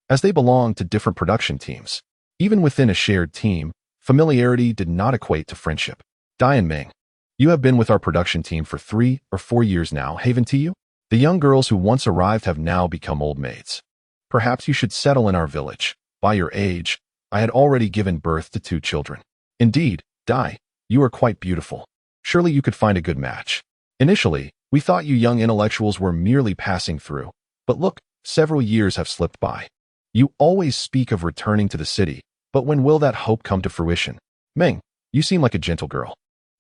as they belonged to different production teams. Even within a shared team, familiarity did not equate to friendship. Dai and Ming, you have been with our production team for 3 or 4 years now, haven't you? The young girls who once arrived have now become old maids. Perhaps you should settle in our village. By your age, I had already given birth to 2 children. Indeed, Dai, you are quite beautiful. Surely you could find a good match. Initially, we thought you young intellectuals were merely passing through, but look, several years have slipped by. You always speak of returning to the city, but when will that hope come to fruition? Ming, you seem like a gentle girl,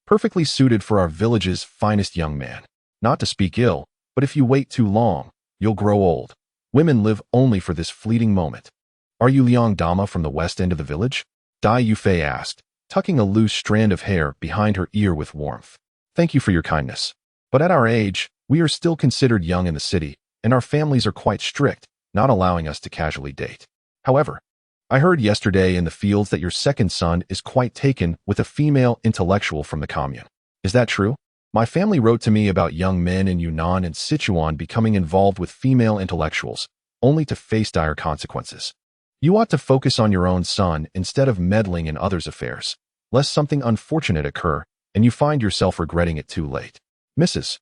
perfectly suited for our village's finest young man. Not to speak ill, but if you wait too long, you'll grow old. Women live only for this fleeting moment. Are you Liang Dama from the west end of the village? Dai Yufei asked, tucking a loose strand of hair behind her ear with warmth. Thank you for your kindness. But at our age, we are still considered young in the city, and our families are quite strict, not allowing us to casually date. However, I heard yesterday in the fields that your second son is quite taken with a female intellectual from the commune. Is that true? My family wrote to me about young men in Yunnan and Sichuan becoming involved with female intellectuals, only to face dire consequences. You ought to focus on your own son instead of meddling in others' affairs, lest something unfortunate occur and you find yourself regretting it too late. Mrs.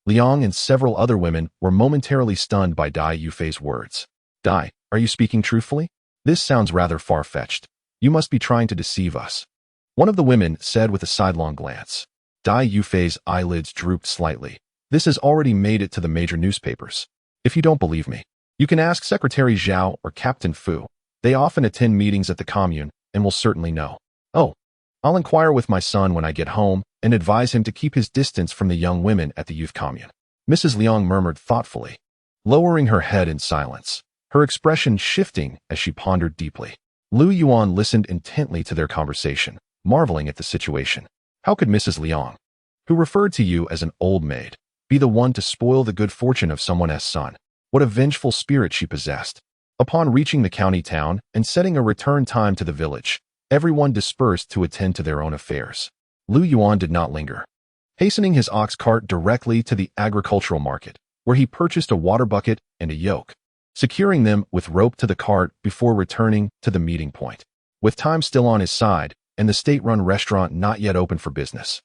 Liang and several other women were momentarily stunned by Dai Yufei's words. Dai, are you speaking truthfully? This sounds rather far-fetched. You must be trying to deceive us. One of the women said with a sidelong glance. Dai Yufei's eyelids drooped slightly. This has already made it to the major newspapers. If you don't believe me, you can ask Secretary Zhao or Captain Fu. They often attend meetings at the commune and will certainly know. Oh, I'll inquire with my son when I get home and advise him to keep his distance from the young women at the youth commune. Mrs. Liang murmured thoughtfully, lowering her head in silence, her expression shifting as she pondered deeply. Lu Yuan listened intently to their conversation, marveling at the situation. How could Mrs. Liang, who referred to you as an old maid, be the one to spoil the good fortune of someone's son? What a vengeful spirit she possessed. Upon reaching the county town and setting a return time to the village, everyone dispersed to attend to their own affairs. Lu Yuan did not linger, hastening his ox cart directly to the agricultural market, where he purchased a water bucket and a yoke, securing them with rope to the cart before returning to the meeting point. With time still on his side and the state-run restaurant not yet open for business,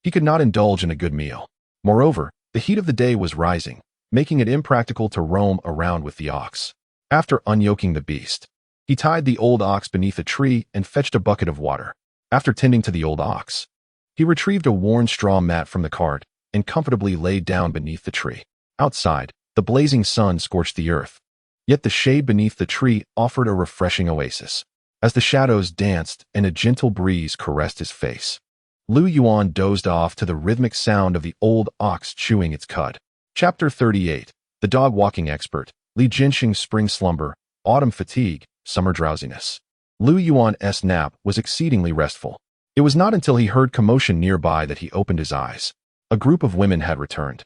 he could not indulge in a good meal. Moreover, the heat of the day was rising, making it impractical to roam around with the ox. After unyoking the beast, he tied the old ox beneath a tree and fetched a bucket of water. After tending to the old ox, he retrieved a worn straw mat from the cart and comfortably laid down beneath the tree. Outside, the blazing sun scorched the earth, yet the shade beneath the tree offered a refreshing oasis. As the shadows danced and a gentle breeze caressed his face, Lu Yuan dozed off to the rhythmic sound of the old ox chewing its cud. Chapter 38. The Dog Walking Expert. Li Jinxing's spring slumber, autumn fatigue, summer drowsiness. Lu Yuan's nap was exceedingly restful. It was not until he heard commotion nearby that he opened his eyes. A group of women had returned,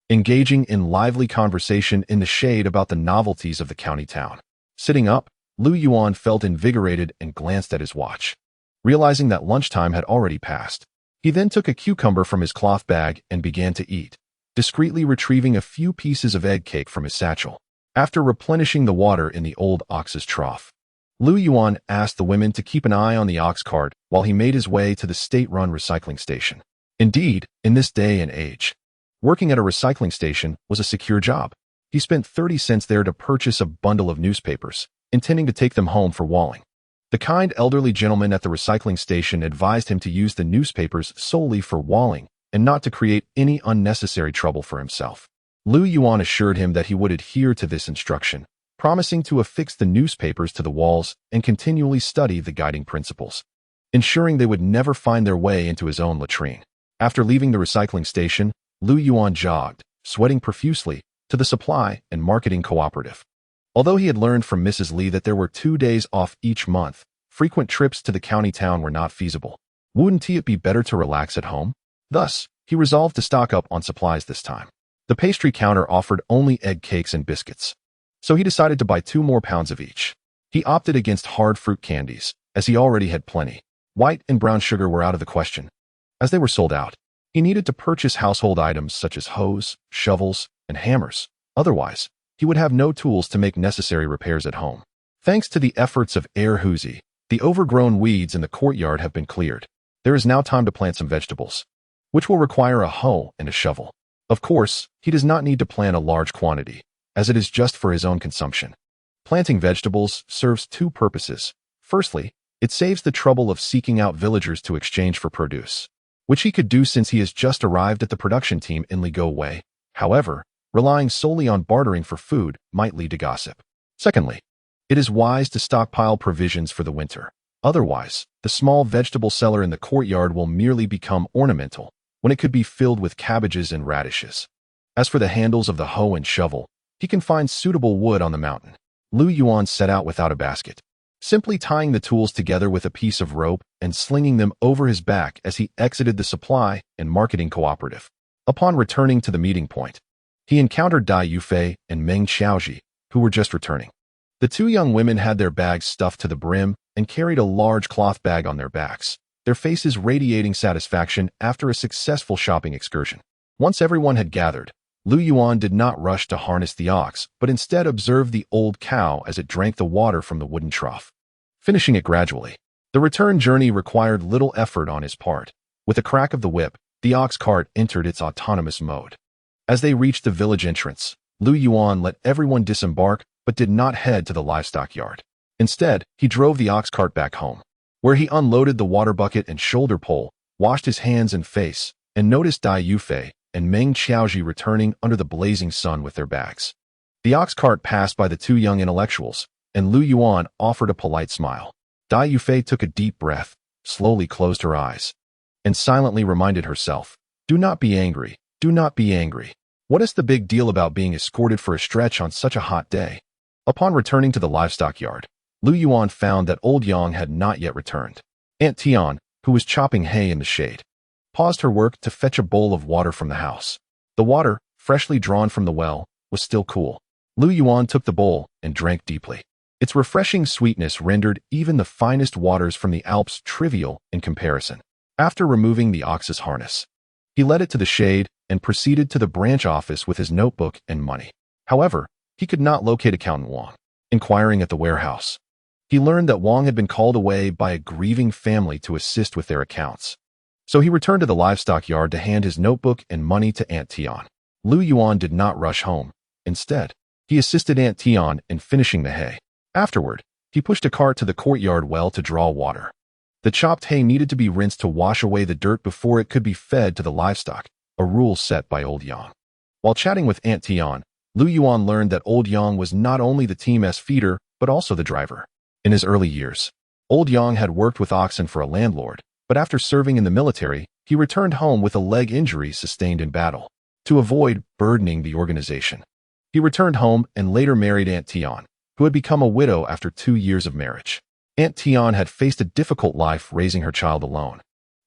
engaging in lively conversation in the shade about the novelties of the county town. Sitting up, Lu Yuan felt invigorated and glanced at his watch, realizing that lunchtime had already passed. He then took a cucumber from his cloth bag and began to eat, discreetly retrieving a few pieces of egg cake from his satchel. After replenishing the water in the old ox's trough, Lu Yuan asked the women to keep an eye on the ox cart while he made his way to the state-run recycling station. Indeed, in this day and age, working at a recycling station was a secure job. He spent 30 cents there to purchase a bundle of newspapers, intending to take them home for walling. The kind elderly gentleman at the recycling station advised him to use the newspapers solely for walling and not to create any unnecessary trouble for himself. Lu Yuan assured him that he would adhere to this instruction, promising to affix the newspapers to the walls and continually study the guiding principles, ensuring they would never find their way into his own latrine. After leaving the recycling station, Lu Yuan jogged, sweating profusely, to the supply and marketing cooperative. Although he had learned from Mrs. Li that there were 2 days off each month, frequent trips to the county town were not feasible. Wouldn't it be better to relax at home? Thus, he resolved to stock up on supplies this time. The pastry counter offered only egg cakes and biscuits, so he decided to buy 2 more pounds of each. He opted against hard fruit candies, as he already had plenty. White and brown sugar were out of the question, as they were sold out. He needed to purchase household items such as hose, shovels, and hammers. Otherwise, he would have no tools to make necessary repairs at home. Thanks to the efforts of Heir Huzi, the overgrown weeds in the courtyard have been cleared. There is now time to plant some vegetables, which will require a hoe and a shovel. Of course, he does not need to plant a large quantity, as it is just for his own consumption. Planting vegetables serves 2 purposes. Firstly, it saves the trouble of seeking out villagers to exchange for produce, which he could do since he has just arrived at the production team in Li Go Wei. However, relying solely on bartering for food might lead to gossip. Secondly, it is wise to stockpile provisions for the winter. Otherwise, the small vegetable cellar in the courtyard will merely become ornamental, when it could be filled with cabbages and radishes. As for the handles of the hoe and shovel, he can find suitable wood on the mountain. Lu Yuan set out without a basket, simply tying the tools together with a piece of rope and slinging them over his back as he exited the supply and marketing cooperative. Upon returning to the meeting point, he encountered Dai Yufei and Meng Xiaoji, who were just returning. The 2 young women had their bags stuffed to the brim and carried a large cloth bag on their backs, their faces radiating satisfaction after a successful shopping excursion. Once everyone had gathered, Lu Yuan did not rush to harness the ox, but instead observed the old cow as it drank the water from the wooden trough, finishing it gradually. The return journey required little effort on his part. With a crack of the whip, the ox cart entered its autonomous mode. As they reached the village entrance, Lu Yuan let everyone disembark but did not head to the livestock yard. Instead, he drove the ox cart back home, where he unloaded the water bucket and shoulder pole, washed his hands and face, and noticed Dai Yufei and Meng Xiaoji returning under the blazing sun with their bags. The ox cart passed by the 2 young intellectuals, and Lu Yuan offered a polite smile. Dai Yufei took a deep breath, slowly closed her eyes, and silently reminded herself, "Do not be angry, do not be angry. What is the big deal about being escorted for a stretch on such a hot day?" Upon returning to the livestock yard, Lu Yuan found that old Yang had not yet returned. Aunt Tian, who was chopping hay in the shade, paused her work to fetch a bowl of water from the house. The water, freshly drawn from the well, was still cool. Lu Yuan took the bowl and drank deeply. Its refreshing sweetness rendered even the finest waters from the Alps trivial in comparison. After removing the ox's harness, he led it to the shade and proceeded to the branch office with his notebook and money. However, he could not locate Accountant Wang. Inquiring at the warehouse, he learned that Wang had been called away by a grieving family to assist with their accounts. So he returned to the livestock yard to hand his notebook and money to Aunt Tian. Lu Yuan did not rush home. Instead, he assisted Aunt Tian in finishing the hay. Afterward, he pushed a cart to the courtyard well to draw water. The chopped hay needed to be rinsed to wash away the dirt before it could be fed to the livestock, a rule set by old Yang. While chatting with Aunt Tian, Lu Yuan learned that old Yang was not only the team's feeder, but also the driver. In his early years, old Yang had worked with oxen for a landlord, but after serving in the military, he returned home with a leg injury sustained in battle. To avoid burdening the organization, he returned home and later married Aunt Tian, who had become a widow after 2 years of marriage. Aunt Tian had faced a difficult life raising her child alone,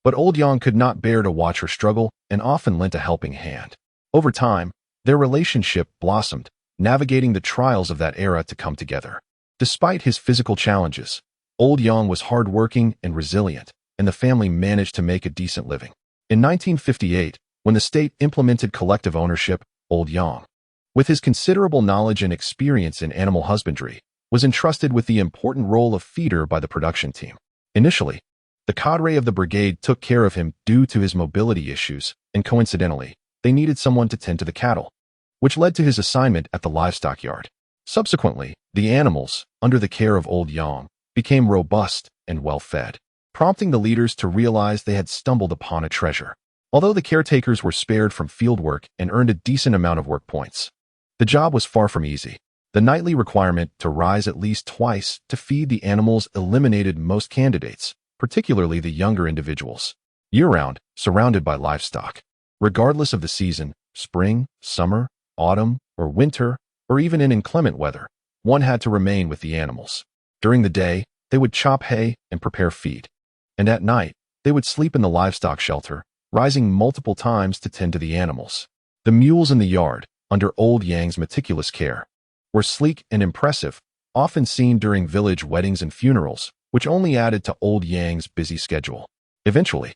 but old Yang could not bear to watch her struggle and often lent a helping hand. Over time, their relationship blossomed, navigating the trials of that era to come together. Despite his physical challenges, old Yang was hardworking and resilient, and the family managed to make a decent living. In 1958, when the state implemented collective ownership, old Yang, with his considerable knowledge and experience in animal husbandry, was entrusted with the important role of feeder by the production team. Initially, the cadre of the brigade took care of him due to his mobility issues, and coincidentally, they needed someone to tend to the cattle, which led to his assignment at the livestock yard. Subsequently, the animals, under the care of old Yang, became robust and well-fed, prompting the leaders to realize they had stumbled upon a treasure. although the caretakers were spared from field work and earned a decent amount of work points. The job was far from easy. The nightly requirement to rise at least twice to feed the animals eliminated most candidates, particularly the younger individuals. Year-round, surrounded by livestock. Regardless of the season, spring, summer, autumn, or winter, or even in inclement weather, one had to remain with the animals. During the day, they would chop hay and prepare feed. And at night, they would sleep in the livestock shelter, rising multiple times to tend to the animals. The mules in the yard, under Old Yang's meticulous care, were sleek and impressive, often seen during village weddings and funerals, which only added to Old Yang's busy schedule. Eventually,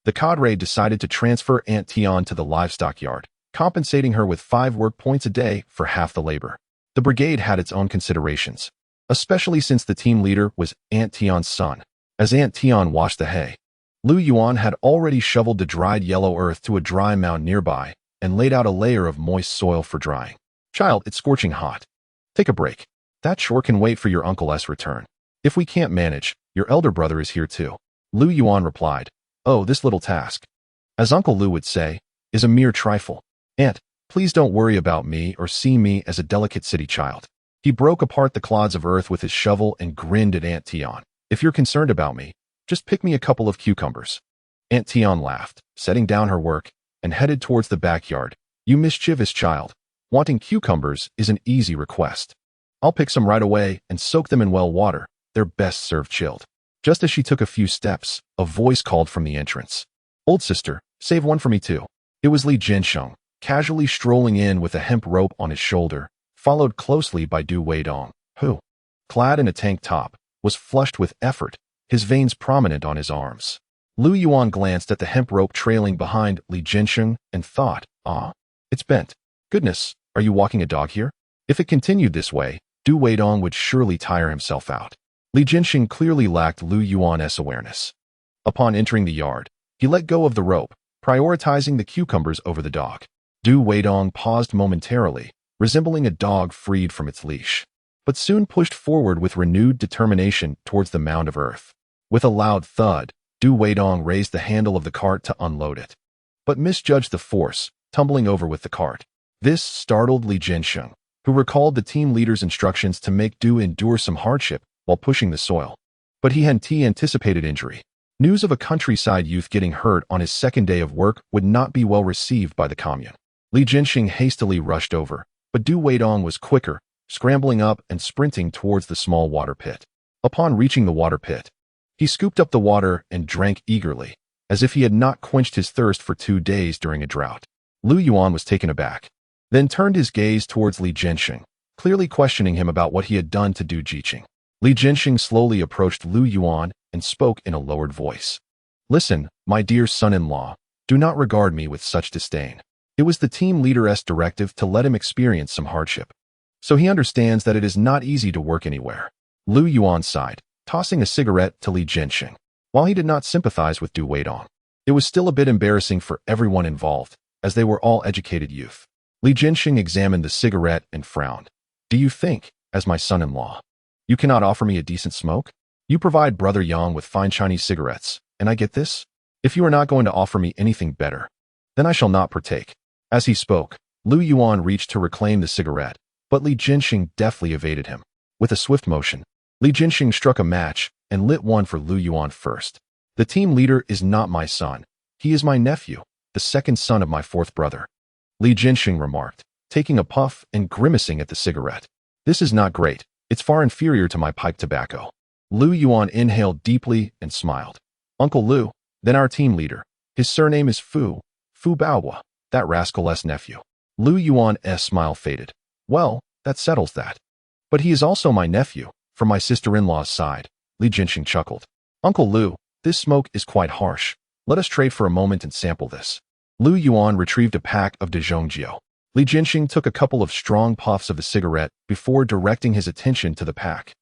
the cadre decided to transfer Aunt Tian to the livestock yard, compensating her with 5 work points a day for half the labor. The brigade had its own considerations, especially since the team leader was Aunt Tian's son. As Aunt Tian washed the hay, Lu Yuan had already shoveled the dried yellow earth to a dry mound nearby and laid out a layer of moist soil for drying. Child, it's scorching hot. Take a break. That chore can wait for your uncle's return. If we can't manage, your elder brother is here too. Lu Yuan replied, oh, this little task, as Uncle Lu would say, is a mere trifle. Aunt, please don't worry about me or see me as a delicate city child. He broke apart the clods of earth with his shovel and grinned at Aunt Tian. If you're concerned about me, just pick me a couple of cucumbers. Aunt Tian laughed, setting down her work, and headed towards the backyard. You mischievous child. Wanting cucumbers is an easy request. I'll pick some right away and soak them in well water. They're best served chilled. Just as she took a few steps, a voice called from the entrance. Old sister, save one for me too. It was Li Jiansheng, casually strolling in with a hemp rope on his shoulder, followed closely by Du Weidong, who, clad in a tank top, was flushed with effort, his veins prominent on his arms. Lu Yuan glanced at the hemp rope trailing behind Li Jiansheng and thought, ah, it's bent. Goodness, are you walking a dog here? If it continued this way, Du Weidong would surely tire himself out. Li Jiansheng clearly lacked Lu Yuan's awareness. Upon entering the yard, he let go of the rope, prioritizing the cucumbers over the dog. Du Weidong paused momentarily, resembling a dog freed from its leash, but soon pushed forward with renewed determination towards the mound of earth. With a loud thud, Du Weidong raised the handle of the cart to unload it, but misjudged the force, tumbling over with the cart. This startled Li Jiansheng, who recalled the team leader's instructions to make Du endure some hardship while pushing the soil. But he hadn't anticipated injury. News of a countryside youth getting hurt on his second day of work would not be well received by the commune. Li Jiansheng hastily rushed over, but Du Weidong was quicker, scrambling up and sprinting towards the small water pit. Upon reaching the water pit, he scooped up the water and drank eagerly, as if he had not quenched his thirst for 2 days during a drought. Lu Yuan was taken aback, then turned his gaze towards Li Jiansheng, clearly questioning him about what he had done to Du Jiqing. Li Jiansheng slowly approached Lu Yuan and spoke in a lowered voice. Listen, my dear son-in-law, do not regard me with such disdain. It was the team leader's directive to let him experience some hardship. So he understands that it is not easy to work anywhere. Lu Yuan sighed, tossing a cigarette to Li Jiansheng. While he did not sympathize with Du Weidong, it was still a bit embarrassing for everyone involved, as they were all educated youth. Li Jiansheng examined the cigarette and frowned. Do you think, as my son-in-law, you cannot offer me a decent smoke? You provide Brother Yang with fine Chinese cigarettes, and I get this? If you are not going to offer me anything better, then I shall not partake. As he spoke, Lu Yuan reached to reclaim the cigarette, but Li Jiansheng deftly evaded him. With a swift motion, Li Jiansheng struck a match and lit one for Lu Yuan first. The team leader is not my son. He is my nephew, the second son of my fourth brother. Li Jiansheng remarked, taking a puff and grimacing at the cigarette. This is not great. It's far inferior to my pipe tobacco. Lu Yuan inhaled deeply and smiled. Uncle Lu, then our team leader. His surname is Fu Baohua, that rascal's nephew. Lu Yuan's smile faded. Well, that settles that. But he is also my nephew, from my sister-in-law's side. Li Jiansheng chuckled. Uncle Lu, this smoke is quite harsh. Let us trade for a moment and sample this. Lu Yuan retrieved a pack of Dezhongjiao. Li Jiansheng took a couple of strong puffs of the cigarette before directing his attention to the pack.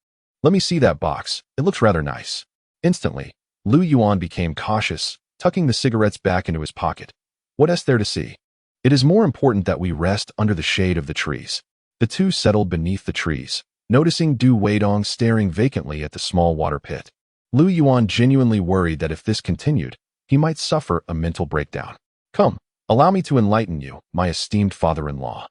Let me see that box. It looks rather nice. Instantly, Lu Yuan became cautious, tucking the cigarettes back into his pocket. What is there to see? It is more important that we rest under the shade of the trees. The two settled beneath the trees, noticing Du Weidong staring vacantly at the small water pit. Lu Yuan genuinely worried that if this continued, he might suffer a mental breakdown. Come, allow me to enlighten you, my esteemed father-in-law.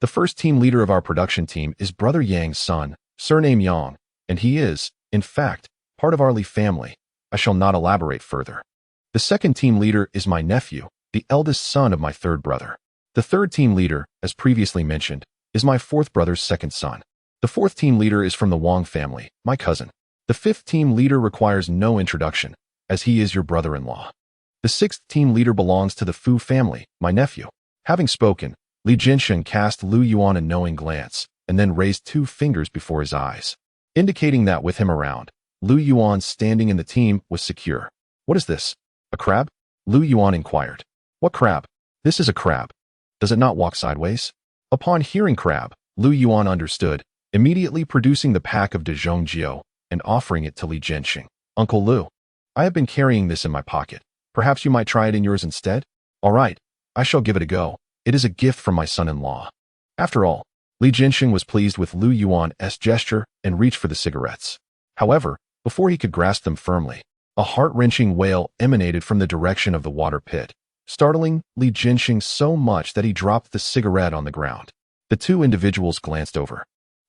The first team leader of our production team is Brother Yang's son, surname Yang, and he is, in fact, part of our Li family. I shall not elaborate further. The second team leader is my nephew, the eldest son of my third brother. The third team leader, as previously mentioned, is my fourth brother's second son. The fourth team leader is from the Wang family, my cousin. The fifth team leader requires no introduction, as he is your brother-in-law. The sixth team leader belongs to the Fu family, my nephew. Having spoken, Li Jinsheng cast Lu Yuan a knowing glance, and then raised 2 fingers before his eyes, indicating that with him around, Lu Yuan standing in the team was secure. What is this? A crab? Lu Yuan inquired. What crab? This is a crab. Does it not walk sideways? Upon hearing crab, Lu Yuan understood, immediately producing the pack of Dezhongjiao and offering it to Li Jinsheng. Uncle Lu, I have been carrying this in my pocket. Perhaps you might try it in yours instead? All right, I shall give it a go. It is a gift from my son-in-law. After all, Li Jinsheng was pleased with Lu Yuan's gesture and reached for the cigarettes. However, before he could grasp them firmly, a heart-wrenching wail emanated from the direction of the water pit, startling Li Jinsheng so much that he dropped the cigarette on the ground. The 2 individuals glanced over,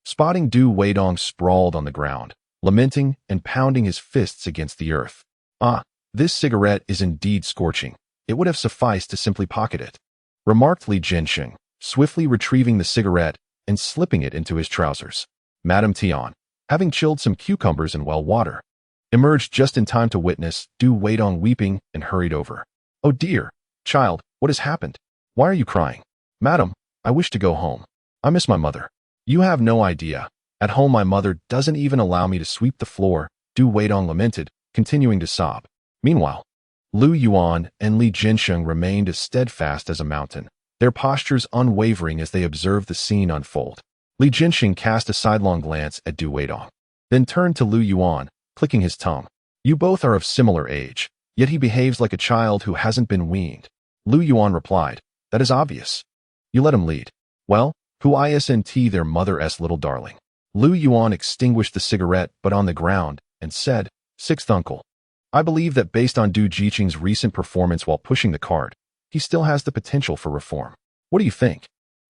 spotting Du Weidong sprawled on the ground, lamenting and pounding his fists against the earth. Ah, this cigarette is indeed scorching. It would have sufficed to simply pocket it, remarked Li Jinsheng, swiftly retrieving the cigarette and slipping it into his trousers. Madame Tian, having chilled some cucumbers in well water, emerged just in time to witness Du Weidong weeping and hurried over. Oh dear, child, what has happened? Why are you crying? Madam, I wish to go home. I miss my mother. You have no idea. At home my mother doesn't even allow me to sweep the floor, Du Weidong lamented, continuing to sob. Meanwhile, Lu Yuan and Li Jinsheng remained as steadfast as a mountain, their postures unwavering as they observed the scene unfold. Li Jinsheng cast a sidelong glance at Du Weidong, then turned to Lu Yuan, clicking his tongue. You both are of similar age, yet he behaves like a child who hasn't been weaned. Lu Yuan replied, that is obvious. You let him lead. Well, who isn't their mother's little darling? Lu Yuan extinguished the cigarette but on the ground and said, Sixth uncle, I believe that based on Du Jiqing's recent performance while pushing the cart, he still has the potential for reform. What do you think?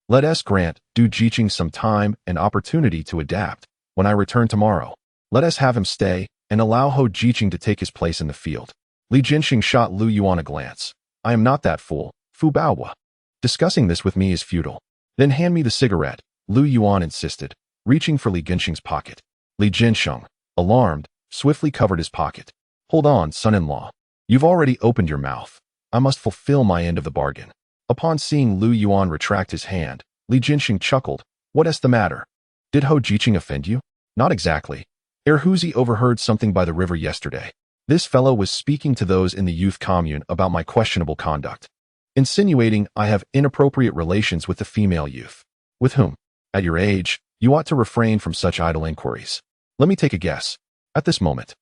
Let us grant Du Jiqing some time and opportunity to adapt. When I return tomorrow, let us have him stay and allow Ho Jiqing to take his place in the field. Li Jinsheng shot Lu Yuan a glance. I am not that fool, Fu Baohua. Discussing this with me is futile. Then hand me the cigarette, Lu Yuan insisted, reaching for Li Jinsheng's pocket. Li Jinsheng, alarmed, swiftly covered his pocket. Hold on, son-in-law. You've already opened your mouth. I must fulfill my end of the bargain. Upon seeing Lu Yuan retract his hand, Li Jinsheng chuckled. What's the matter? Did Ho Jiqing offend you? Not exactly. Erhuzi overheard something by the river yesterday. This fellow was speaking to those in the youth commune about my questionable conduct, insinuating I have inappropriate relations with the female youth. With whom? At your age, you ought to refrain from such idle inquiries. Let me take a guess. At this moment,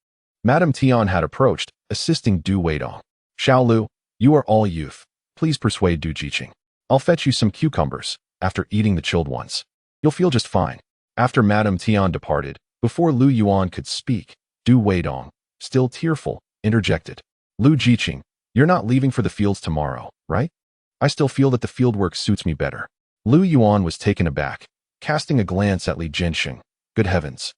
Madame Tian had approached, assisting Du Weidong. Xiao Lu, you are all youth. Please persuade Du Jiqing. I'll fetch you some cucumbers, after eating the chilled ones. You'll feel just fine. After Madame Tian departed, before Lu Yuan could speak, Du Weidong, still tearful, interjected. Lu Jiqing, you're not leaving for the fields tomorrow, right? I still feel that the fieldwork suits me better. Lu Yuan was taken aback, casting a glance at Li Jinsheng. Good heavens!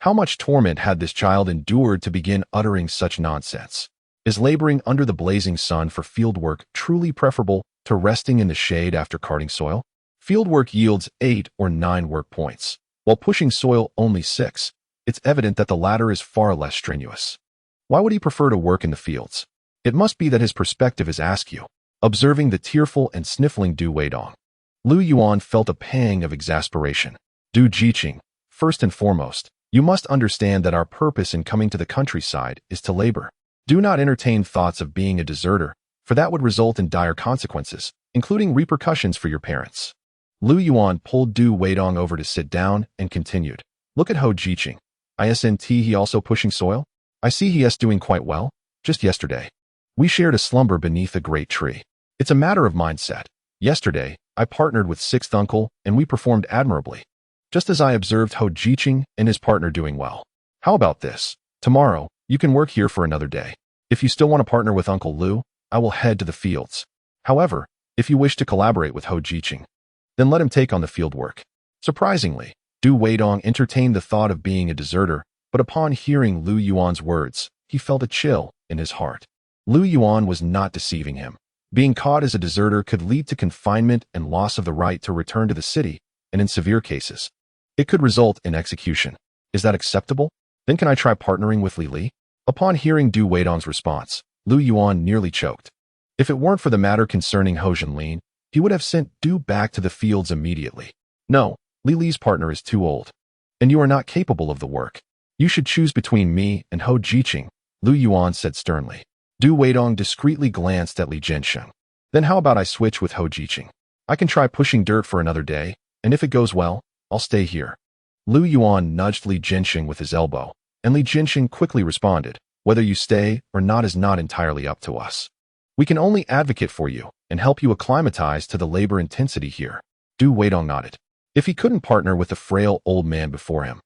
How much torment had this child endured to begin uttering such nonsense? Is laboring under the blazing sun for fieldwork truly preferable to resting in the shade after carting soil? Fieldwork yields 8 or 9 work points, while pushing soil only 6. It's evident that the latter is far less strenuous. Why would he prefer to work in the fields? It must be that his perspective is askew. Observing the tearful and sniffling Du Weidong, Lu Yuan felt a pang of exasperation. Du Jiqing, first and foremost, you must understand that our purpose in coming to the countryside is to labor. Do not entertain thoughts of being a deserter, for that would result in dire consequences, including repercussions for your parents. Lu Yuan pulled Du Weidong over to sit down and continued. Look at Ho Jiqing. Isn't he also pushing soil? I see he is doing quite well. Just yesterday, we shared a slumber beneath a great tree. It's a matter of mindset. Yesterday, I partnered with Sixth Uncle and we performed admirably, just as I observed Ho Jiqing and his partner doing well. How about this? Tomorrow, you can work here for another day. If you still want to partner with Uncle Lu, I will head to the fields. However, if you wish to collaborate with Hou Jiqing, then let him take on the field work. Surprisingly, Du Weidong entertained the thought of being a deserter, but upon hearing Lu Yuan's words, he felt a chill in his heart. Lu Yuan was not deceiving him. Being caught as a deserter could lead to confinement and loss of the right to return to the city, and in severe cases, it could result in execution. Is that acceptable? Then can I try partnering with Li Li? Upon hearing Du Weidong's response, Lu Yuan nearly choked. If it weren't for the matter concerning Hou Jinlin, he would have sent Du back to the fields immediately. No, Li Li's partner is too old, and you are not capable of the work. You should choose between me and Hou Jiqing, Lu Yuan said sternly. Du Weidong discreetly glanced at Li Jiansheng. Then how about I switch with Hou Jiqing? I can try pushing dirt for another day, and if it goes well, I'll stay here. Lu Yuan nudged Li Jiansheng with his elbow, and Li Jiansheng quickly responded, whether you stay or not is not entirely up to us. We can only advocate for you and help you acclimatize to the labor intensity here. Du Weidong nodded. If he couldn't partner with the frail old man before him,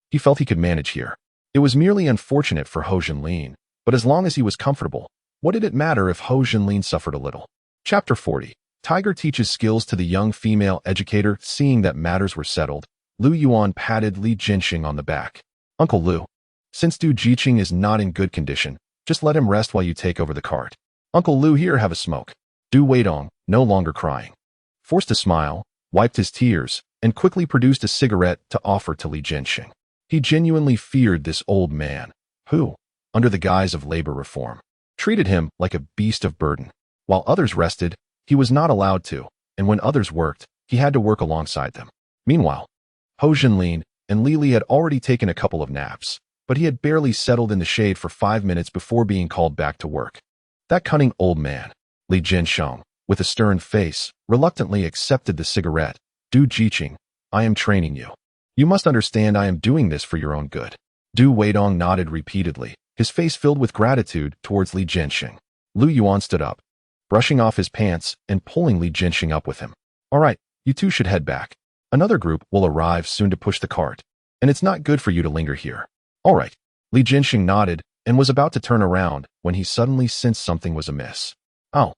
he felt he could manage here. It was merely unfortunate for Hou Jinlin, but as long as he was comfortable, what did it matter if Hou Jinlin suffered a little? Chapter 40. Tiger teaches skills to the young female educator. Seeing that matters were settled, Lu Yuan patted Li Jiansheng on the back. Uncle Lu, since Du Jiqing is not in good condition, just let him rest while you take over the cart. Uncle Lu, here, have a smoke. Du Weidong, no longer crying, forced to smile, wiped his tears, and quickly produced a cigarette to offer to Li Jiansheng. He genuinely feared this old man, who, under the guise of labor reform, treated him like a beast of burden. While others rested, he was not allowed to, and when others worked, he had to work alongside them. Meanwhile, Hou Jinlin and Li Li had already taken a couple of naps, but he had barely settled in the shade for 5 minutes before being called back to work. That cunning old man, Li Jiansheng, with a stern face, reluctantly accepted the cigarette. Du Jiqing, I am training you. You must understand I am doing this for your own good. Du Weidong nodded repeatedly, his face filled with gratitude towards Li Jiansheng. Lu Yuan stood up, brushing off his pants and pulling Li Jiansheng up with him. All right, you two should head back. Another group will arrive soon to push the cart, and it's not good for you to linger here. All right. Li Jiansheng nodded and was about to turn around when he suddenly sensed something was amiss. Oh,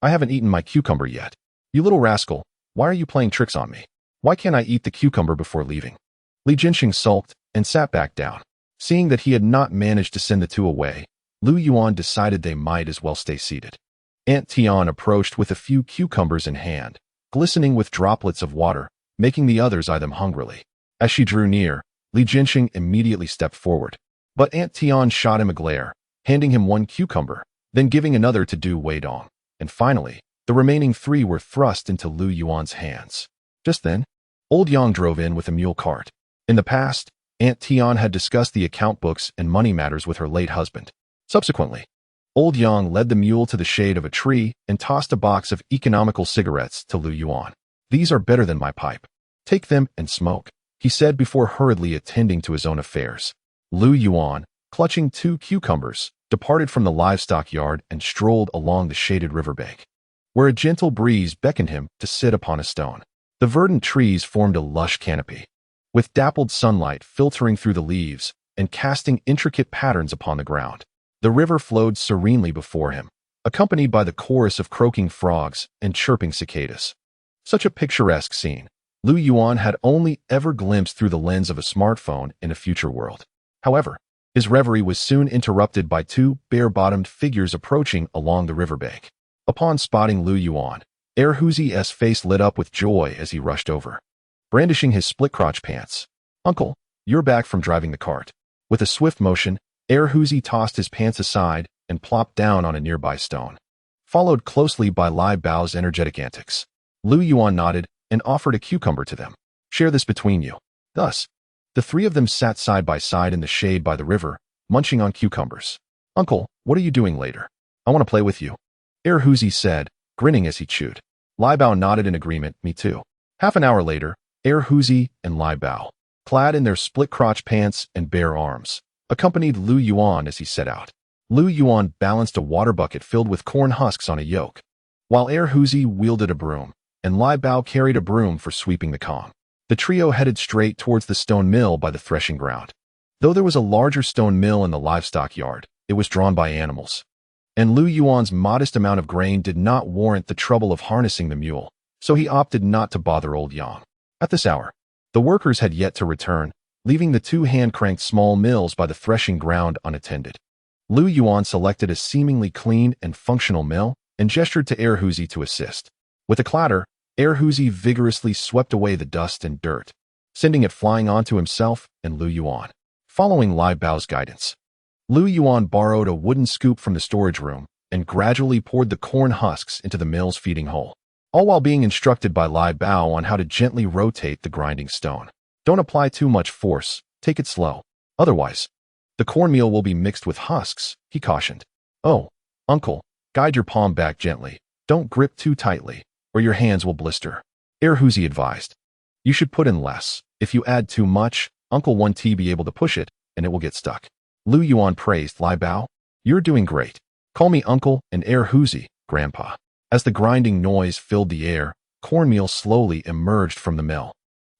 I haven't eaten my cucumber yet. You little rascal, why are you playing tricks on me? Why can't I eat the cucumber before leaving? Li Jiansheng sulked and sat back down. Seeing that he had not managed to send the two away, Lu Yuan decided they might as well stay seated. Aunt Tian approached with a few cucumbers in hand, glistening with droplets of water, making the others eye them hungrily. As she drew near, Li Jiansheng immediately stepped forward. But Aunt Tian shot him a glare, handing him one cucumber, then giving another to Du Weidong. And finally, the remaining 3 were thrust into Lu Yuan's hands. Just then, Old Yang drove in with a mule cart. In the past, Aunt Tian had discussed the account books and money matters with her late husband. Subsequently, Old Yang led the mule to the shade of a tree and tossed a box of economical cigarettes to Lu Yuan. These are better than my pipe. Take them and smoke, he said before hurriedly attending to his own affairs. Lu Yuan, clutching 2 cucumbers, departed from the livestock yard and strolled along the shaded riverbank, where a gentle breeze beckoned him to sit upon a stone. The verdant trees formed a lush canopy, with dappled sunlight filtering through the leaves and casting intricate patterns upon the ground. The river flowed serenely before him, accompanied by the chorus of croaking frogs and chirping cicadas. Such a picturesque scene, Lu Yuan had only ever glimpsed through the lens of a smartphone in a future world. However, his reverie was soon interrupted by 2 bare-bottomed figures approaching along the riverbank. Upon spotting Lu Yuan, Erhuzi's face lit up with joy as he rushed over, brandishing his split-crotch pants. Uncle, you're back from driving the cart. With a swift motion, Erhuzi tossed his pants aside and plopped down on a nearby stone, followed closely by Lai Bao's energetic antics. Lu Yuan nodded and offered a cucumber to them. Share this between you. Thus, the 3 of them sat side by side in the shade by the river, munching on cucumbers. Uncle, what are you doing later? I want to play with you, Erhuzi said, grinning as he chewed. Lai Bao nodded in agreement. Me too. Half an hour later, Erhuzi and Lai Bao, clad in their split-crotch pants and bare arms, accompanied Lu Yuan as he set out. Lu Yuan balanced a water bucket filled with corn husks on a yoke, while Erhuzi wielded a broom, and Lai Bao carried a broom for sweeping the calm. The trio headed straight towards the stone mill by the threshing ground. Though there was a larger stone mill in the livestock yard, it was drawn by animals, and Lu Yuan's modest amount of grain did not warrant the trouble of harnessing the mule, so he opted not to bother old Yang. At this hour, the workers had yet to return, leaving the two hand-cranked small mills by the threshing ground unattended. Lu Yuan selected a seemingly clean and functional mill and gestured to Erhuzi to assist. With a clatter, Erhuzi vigorously swept away the dust and dirt, sending it flying onto himself and Lu Yuan. Following Lai Bao's guidance, Lu Yuan borrowed a wooden scoop from the storage room and gradually poured the corn husks into the mill's feeding hole, all while being instructed by Lai Bao on how to gently rotate the grinding stone. Don't apply too much force, take it slow. Otherwise, the cornmeal will be mixed with husks, he cautioned. Oh, uncle, guide your palm back gently. Don't grip too tightly, or your hands will blister. Erhuzi advised. You should put in less. If you add too much, Uncle won't be able to push it, and it will get stuck. Lu Yuan praised Lai Bao. You're doing great. Call me uncle and Erhuzi, grandpa. As the grinding noise filled the air, cornmeal slowly emerged from the mill.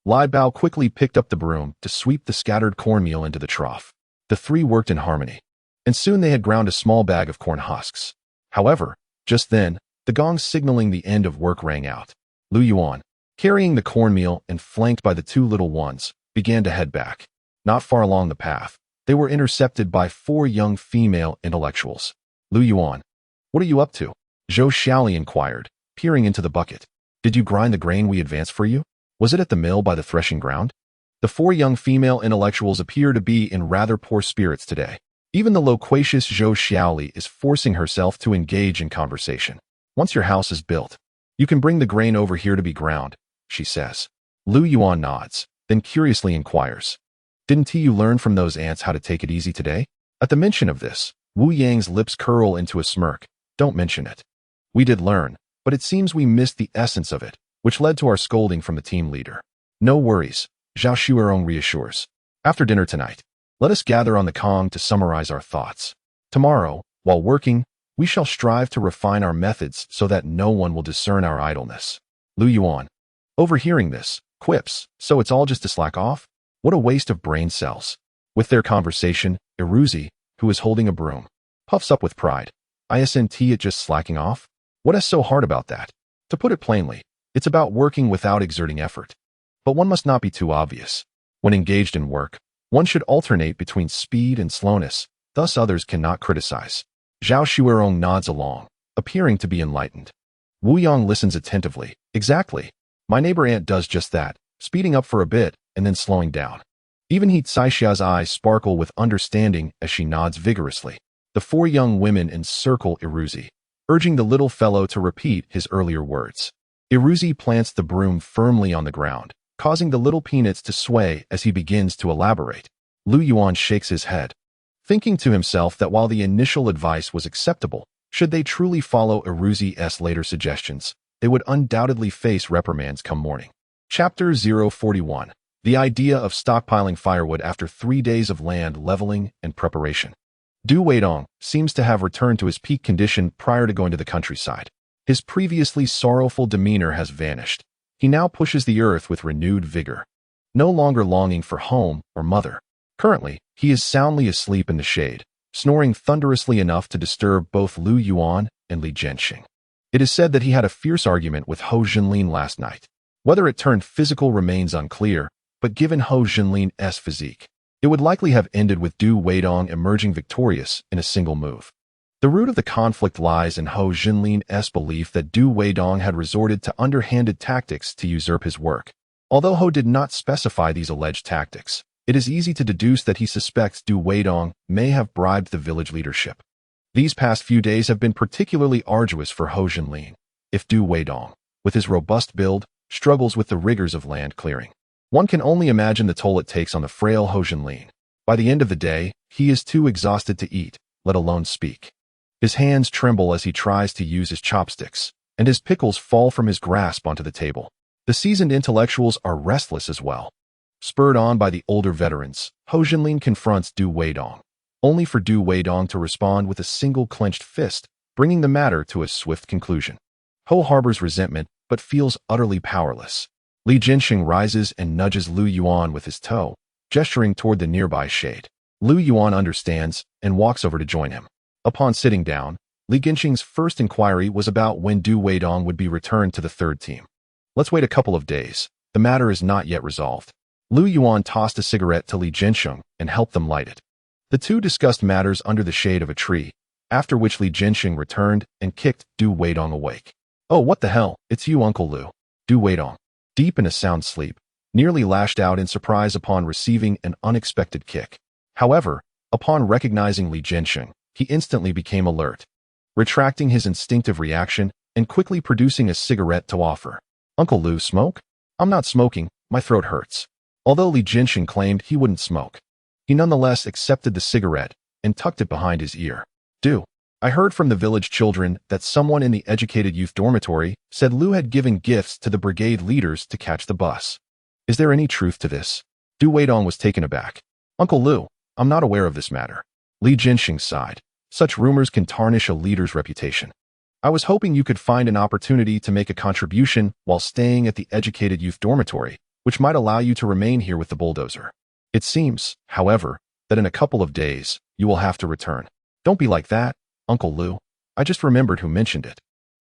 Lai Bao quickly picked up the broom to sweep the scattered cornmeal into the trough. The three worked in harmony, and soon they had ground a small bag of corn husks. However, just then, the gong signaling the end of work rang out. Lu Yuan, carrying the cornmeal and flanked by the two little ones, began to head back. Not far along the path, they were intercepted by four young female intellectuals. Lu Yuan, what are you up to? Zhou Xiaoli inquired, peering into the bucket. Did you grind the grain we advanced for you? Was it at the mill by the threshing ground? The four young female intellectuals appear to be in rather poor spirits today. Even the loquacious Zhou Xiaoli is forcing herself to engage in conversation. Once your house is built, you can bring the grain over here to be ground, she says. Lu Yuan nods, then curiously inquires. Didn't you learn from those ants how to take it easy today? At the mention of this, Wu Yang's lips curl into a smirk. Don't mention it. We did learn, but it seems we missed the essence of it, which led to our scolding from the team leader. No worries, Zhao Shuerong reassures. After dinner tonight, let us gather on the Kong to summarize our thoughts. Tomorrow, while working, we shall strive to refine our methods so that no one will discern our idleness. Lu Yuan, overhearing this, quips, so it's all just to slack off? What a waste of brain cells. With their conversation, Erhuzi, who is holding a broom, puffs up with pride. Isn't it just slacking off? What is so hard about that? To put it plainly, it's about working without exerting effort. But one must not be too obvious. When engaged in work, one should alternate between speed and slowness, thus others cannot criticize. Zhao Shuerong nods along, appearing to be enlightened. Wu Yang listens attentively. Exactly. My neighbor ant does just that, speeding up for a bit and then slowing down. Even He Tsaixua's eyes sparkle with understanding as she nods vigorously. The four young women encircle Erhuzi, urging the little fellow to repeat his earlier words. Erhuzi plants the broom firmly on the ground, causing the little peanuts to sway as he begins to elaborate. Lu Yuan shakes his head, thinking to himself that while the initial advice was acceptable, should they truly follow Erhuzi's later suggestions, they would undoubtedly face reprimands come morning. Chapter 041. The idea of stockpiling firewood after 3 days of land leveling and preparation. Du Weidong seems to have returned to his peak condition prior to going to the countryside. His previously sorrowful demeanor has vanished. He now pushes the earth with renewed vigor, no longer longing for home or mother. Currently, he is soundly asleep in the shade, snoring thunderously enough to disturb both Lu Yuan and Li Jianxing. It is said that he had a fierce argument with Hou Jinlin last night. Whether it turned physical remains unclear, but given Hou Jinlin's physique, it would likely have ended with Du Weidong emerging victorious in a single move. The root of the conflict lies in Hou Jinlin's belief that Du Weidong had resorted to underhanded tactics to usurp his work. Although Hou did not specify these alleged tactics, it is easy to deduce that he suspects Du Weidong may have bribed the village leadership. These past few days have been particularly arduous for Hou Jinlin. If Du Weidong, with his robust build, struggles with the rigors of land clearing, one can only imagine the toll it takes on the frail Hou Jinlin. By the end of the day, he is too exhausted to eat, let alone speak. His hands tremble as he tries to use his chopsticks, and his pickles fall from his grasp onto the table. The seasoned intellectuals are restless as well. Spurred on by the older veterans, Hou Jinlin confronts Du Weidong, only for Du Weidong to respond with a single clenched fist, bringing the matter to a swift conclusion. Hou harbors resentment, but feels utterly powerless. Li Jianxing rises and nudges Lu Yuan with his toe, gesturing toward the nearby shade. Lu Yuan understands and walks over to join him. Upon sitting down, Li Ginqing's first inquiry was about when Du Weidong would be returned to the third team. Let's wait a couple of days. The matter is not yet resolved. Lu Yuan tossed a cigarette to Li Jinsheng and helped them light it. The two discussed matters under the shade of a tree, after which Li Jinsheng returned and kicked Du Weidong awake. "Oh, what the hell, it's you, Uncle Lu." Du Weidong, deep in a sound sleep, nearly lashed out in surprise upon receiving an unexpected kick. However, upon recognizing Li Jinsheng, he instantly became alert, retracting his instinctive reaction and quickly producing a cigarette to offer. "Uncle Lu, smoke?" "I'm not smoking, my throat hurts." Although Li Jinsheng claimed he wouldn't smoke, he nonetheless accepted the cigarette and tucked it behind his ear. "Du, I heard from the village children that someone in the educated youth dormitory said Lu had given gifts to the brigade leaders to catch the bus. Is there any truth to this?" Du Weidong was taken aback. "Uncle Lu, I'm not aware of this matter." Li Jinsheng sighed. "Such rumors can tarnish a leader's reputation. I was hoping you could find an opportunity to make a contribution while staying at the educated youth dormitory, which might allow you to remain here with the bulldozer. It seems, however, that in a couple of days, you will have to return." "Don't be like that, Uncle Lu. I just remembered who mentioned it.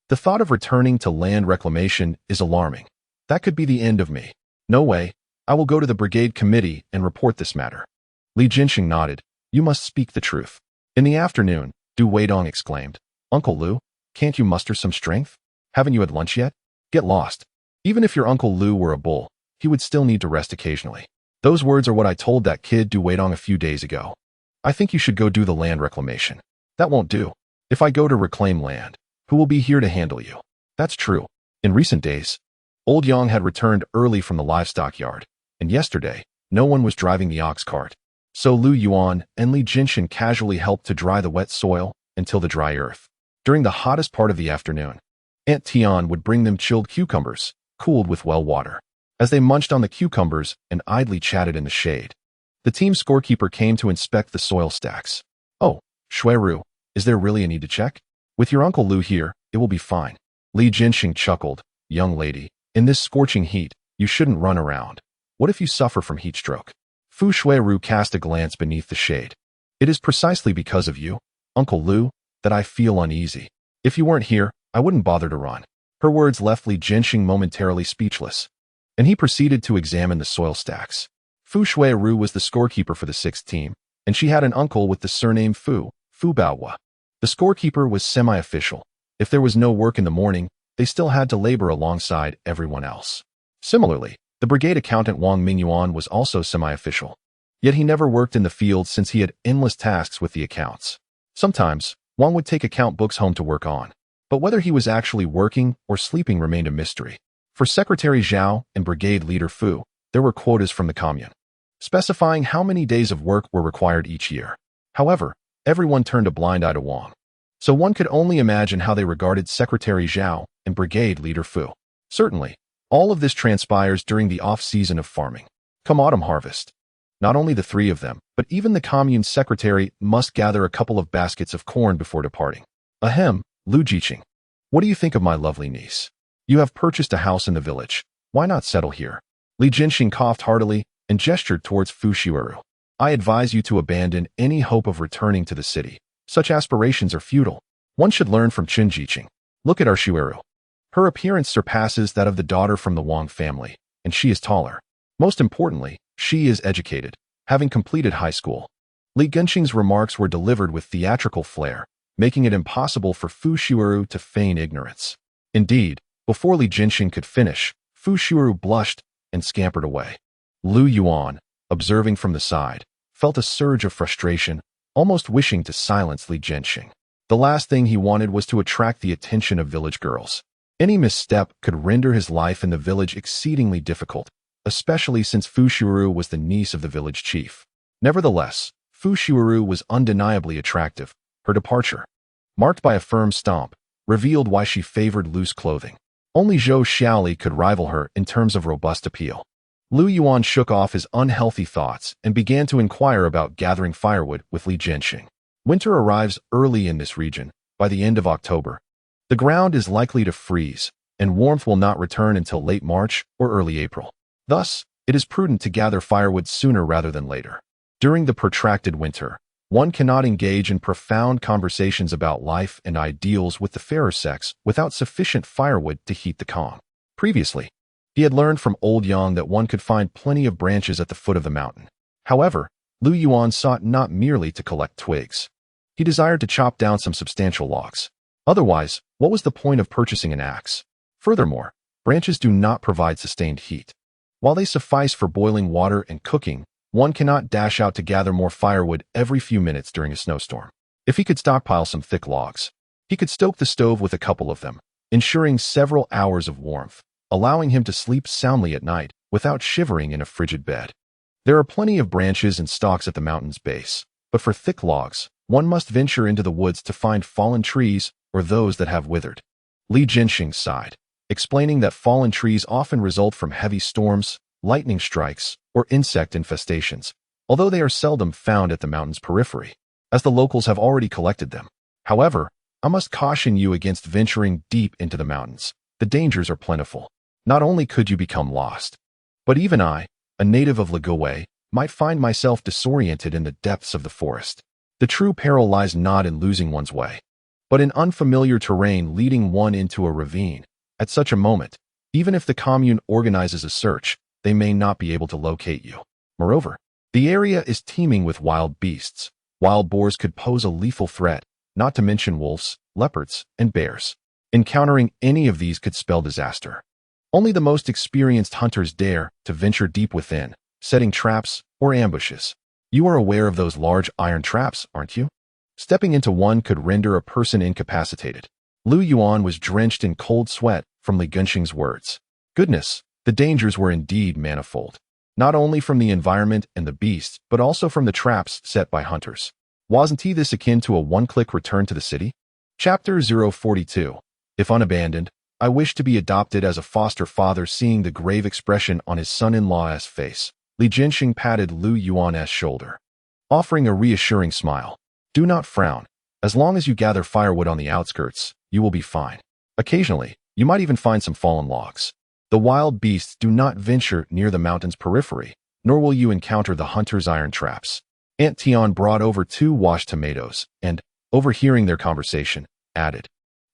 The thought of returning to land reclamation is alarming. That could be the end of me. No way. I will go to the brigade committee and report this matter." Li Jinsheng nodded. "You must speak the truth." In the afternoon, Du Weidong exclaimed, "Uncle Lu, can't you muster some strength? Haven't you had lunch yet? Get lost." Even if your Uncle Lu were a bull, he would still need to rest occasionally. "Those words are what I told that kid Du Weidong a few days ago. I think you should go do the land reclamation." "That won't do. If I go to reclaim land, who will be here to handle you?" "That's true." In recent days, Old Yang had returned early from the livestock yard, and yesterday, no one was driving the ox cart. So Lu Yuan and Li Jinsheng casually helped to dry the wet soil until the dry earth. During the hottest part of the afternoon, Aunt Tian would bring them chilled cucumbers, cooled with well water. As they munched on the cucumbers and idly chatted in the shade, the team scorekeeper came to inspect the soil stacks. "Oh, Shuiru, is there really a need to check? With your Uncle Lu here, it will be fine." Li Jinsheng chuckled. "Young lady, in this scorching heat, you shouldn't run around. What if you suffer from heat stroke?" Fu Shuiru cast a glance beneath the shade. "It is precisely because of you, Uncle Lu, that I feel uneasy. If you weren't here, I wouldn't bother to run." Her words left Li Jinsheng momentarily speechless, and he proceeded to examine the soil stacks. Fu Shuiru was the scorekeeper for the 6th team, and she had an uncle with the surname Fu Baohua. The scorekeeper was semi-official. If there was no work in the morning, they still had to labor alongside everyone else. Similarly, the brigade accountant Wang Mingyuan was also semi-official. Yet he never worked in the field since he had endless tasks with the accounts. Sometimes, Wang would take account books home to work on, but whether he was actually working or sleeping remained a mystery. For Secretary Zhao and Brigade Leader Fu, there were quotas from the commune, specifying how many days of work were required each year. However, everyone turned a blind eye to Wang. So one could only imagine how they regarded Secretary Zhao and Brigade Leader Fu. Certainly, all of this transpires during the off-season of farming. Come autumn harvest, not only the three of them, but even the commune secretary must gather a couple of baskets of corn before departing. Ahem, Lu Jiqing. What do you think of my lovely niece? You have purchased a house in the village. Why not settle here? Li Jinxing coughed heartily and gestured towards Fu Shuiru. I advise you to abandon any hope of returning to the city. Such aspirations are futile. One should learn from Qin Jiqing. Look at our Shuiru. Her appearance surpasses that of the daughter from the Wang family, and she is taller. Most importantly, she is educated, having completed high school. Li Genqing's remarks were delivered with theatrical flair, making it impossible for Fu Shuiru to feign ignorance. Indeed, before Li Genqing could finish, Fu Shuiru blushed and scampered away. Lu Yuan, observing from the side, felt a surge of frustration, almost wishing to silence Li Genqing. The last thing he wanted was to attract the attention of village girls. Any misstep could render his life in the village exceedingly difficult, especially since Fu Shuiru was the niece of the village chief. Nevertheless, Fu Shuiru was undeniably attractive. Her departure, marked by a firm stomp, revealed why she favored loose clothing. Only Zhou Xiaoli could rival her in terms of robust appeal. Lu Yuan shook off his unhealthy thoughts and began to inquire about gathering firewood with Li Genqing. Winter arrives early in this region, by the end of October. The ground is likely to freeze, and warmth will not return until late March or early April. Thus, it is prudent to gather firewood sooner rather than later. During the protracted winter, One cannot engage in profound conversations about life and ideals with the fairer sex without sufficient firewood to heat the calm. Previously, he had learned from old Yang that one could find plenty of branches at the foot of the mountain. However, Lu Yuan sought not merely to collect twigs. He desired to chop down some substantial logs. Otherwise, what was the point of purchasing an axe? Furthermore, branches do not provide sustained heat. While they suffice for boiling water and cooking, one cannot dash out to gather more firewood every few minutes during a snowstorm. If he could stockpile some thick logs, he could stoke the stove with a couple of them, ensuring several hours of warmth, allowing him to sleep soundly at night without shivering in a frigid bed. There are plenty of branches and stalks at the mountain's base, but for thick logs, one must venture into the woods to find fallen trees or those that have withered. Li Jinxing sighed, explaining that fallen trees often result from heavy storms, lightning strikes, or insect infestations, although they are seldom found at the mountain's periphery, as the locals have already collected them. However, I must caution you against venturing deep into the mountains. The dangers are plentiful. Not only could you become lost, but even I, a native of Legoway, might find myself disoriented in the depths of the forest. The true peril lies not in losing one's way, but in unfamiliar terrain leading one into a ravine. At such a moment, even if the commune organizes a search, they may not be able to locate you. Moreover, the area is teeming with wild beasts. Wild boars could pose a lethal threat, not to mention wolves, leopards, and bears. Encountering any of these could spell disaster. Only the most experienced hunters dare to venture deep within, setting traps or ambushes. You are aware of those large iron traps, aren't you? Stepping into one could render a person incapacitated. Lu Yuan was drenched in cold sweat from Li Gunxing's words. Goodness, the dangers were indeed manifold. Not only from the environment and the beasts, but also from the traps set by hunters. Wasn't this akin to a one-click return to the city? Chapter 042. If unabandoned, I wish to be adopted as a foster father. Seeing the grave expression on his son-in-law's face, Li Jinxing patted Lu Yuan's shoulder, offering a reassuring smile. Do not frown. As long as you gather firewood on the outskirts, you will be fine. Occasionally, you might even find some fallen logs. The wild beasts do not venture near the mountain's periphery, nor will you encounter the hunter's iron traps. Aunt Tian brought over 2 washed tomatoes and, overhearing their conversation, added,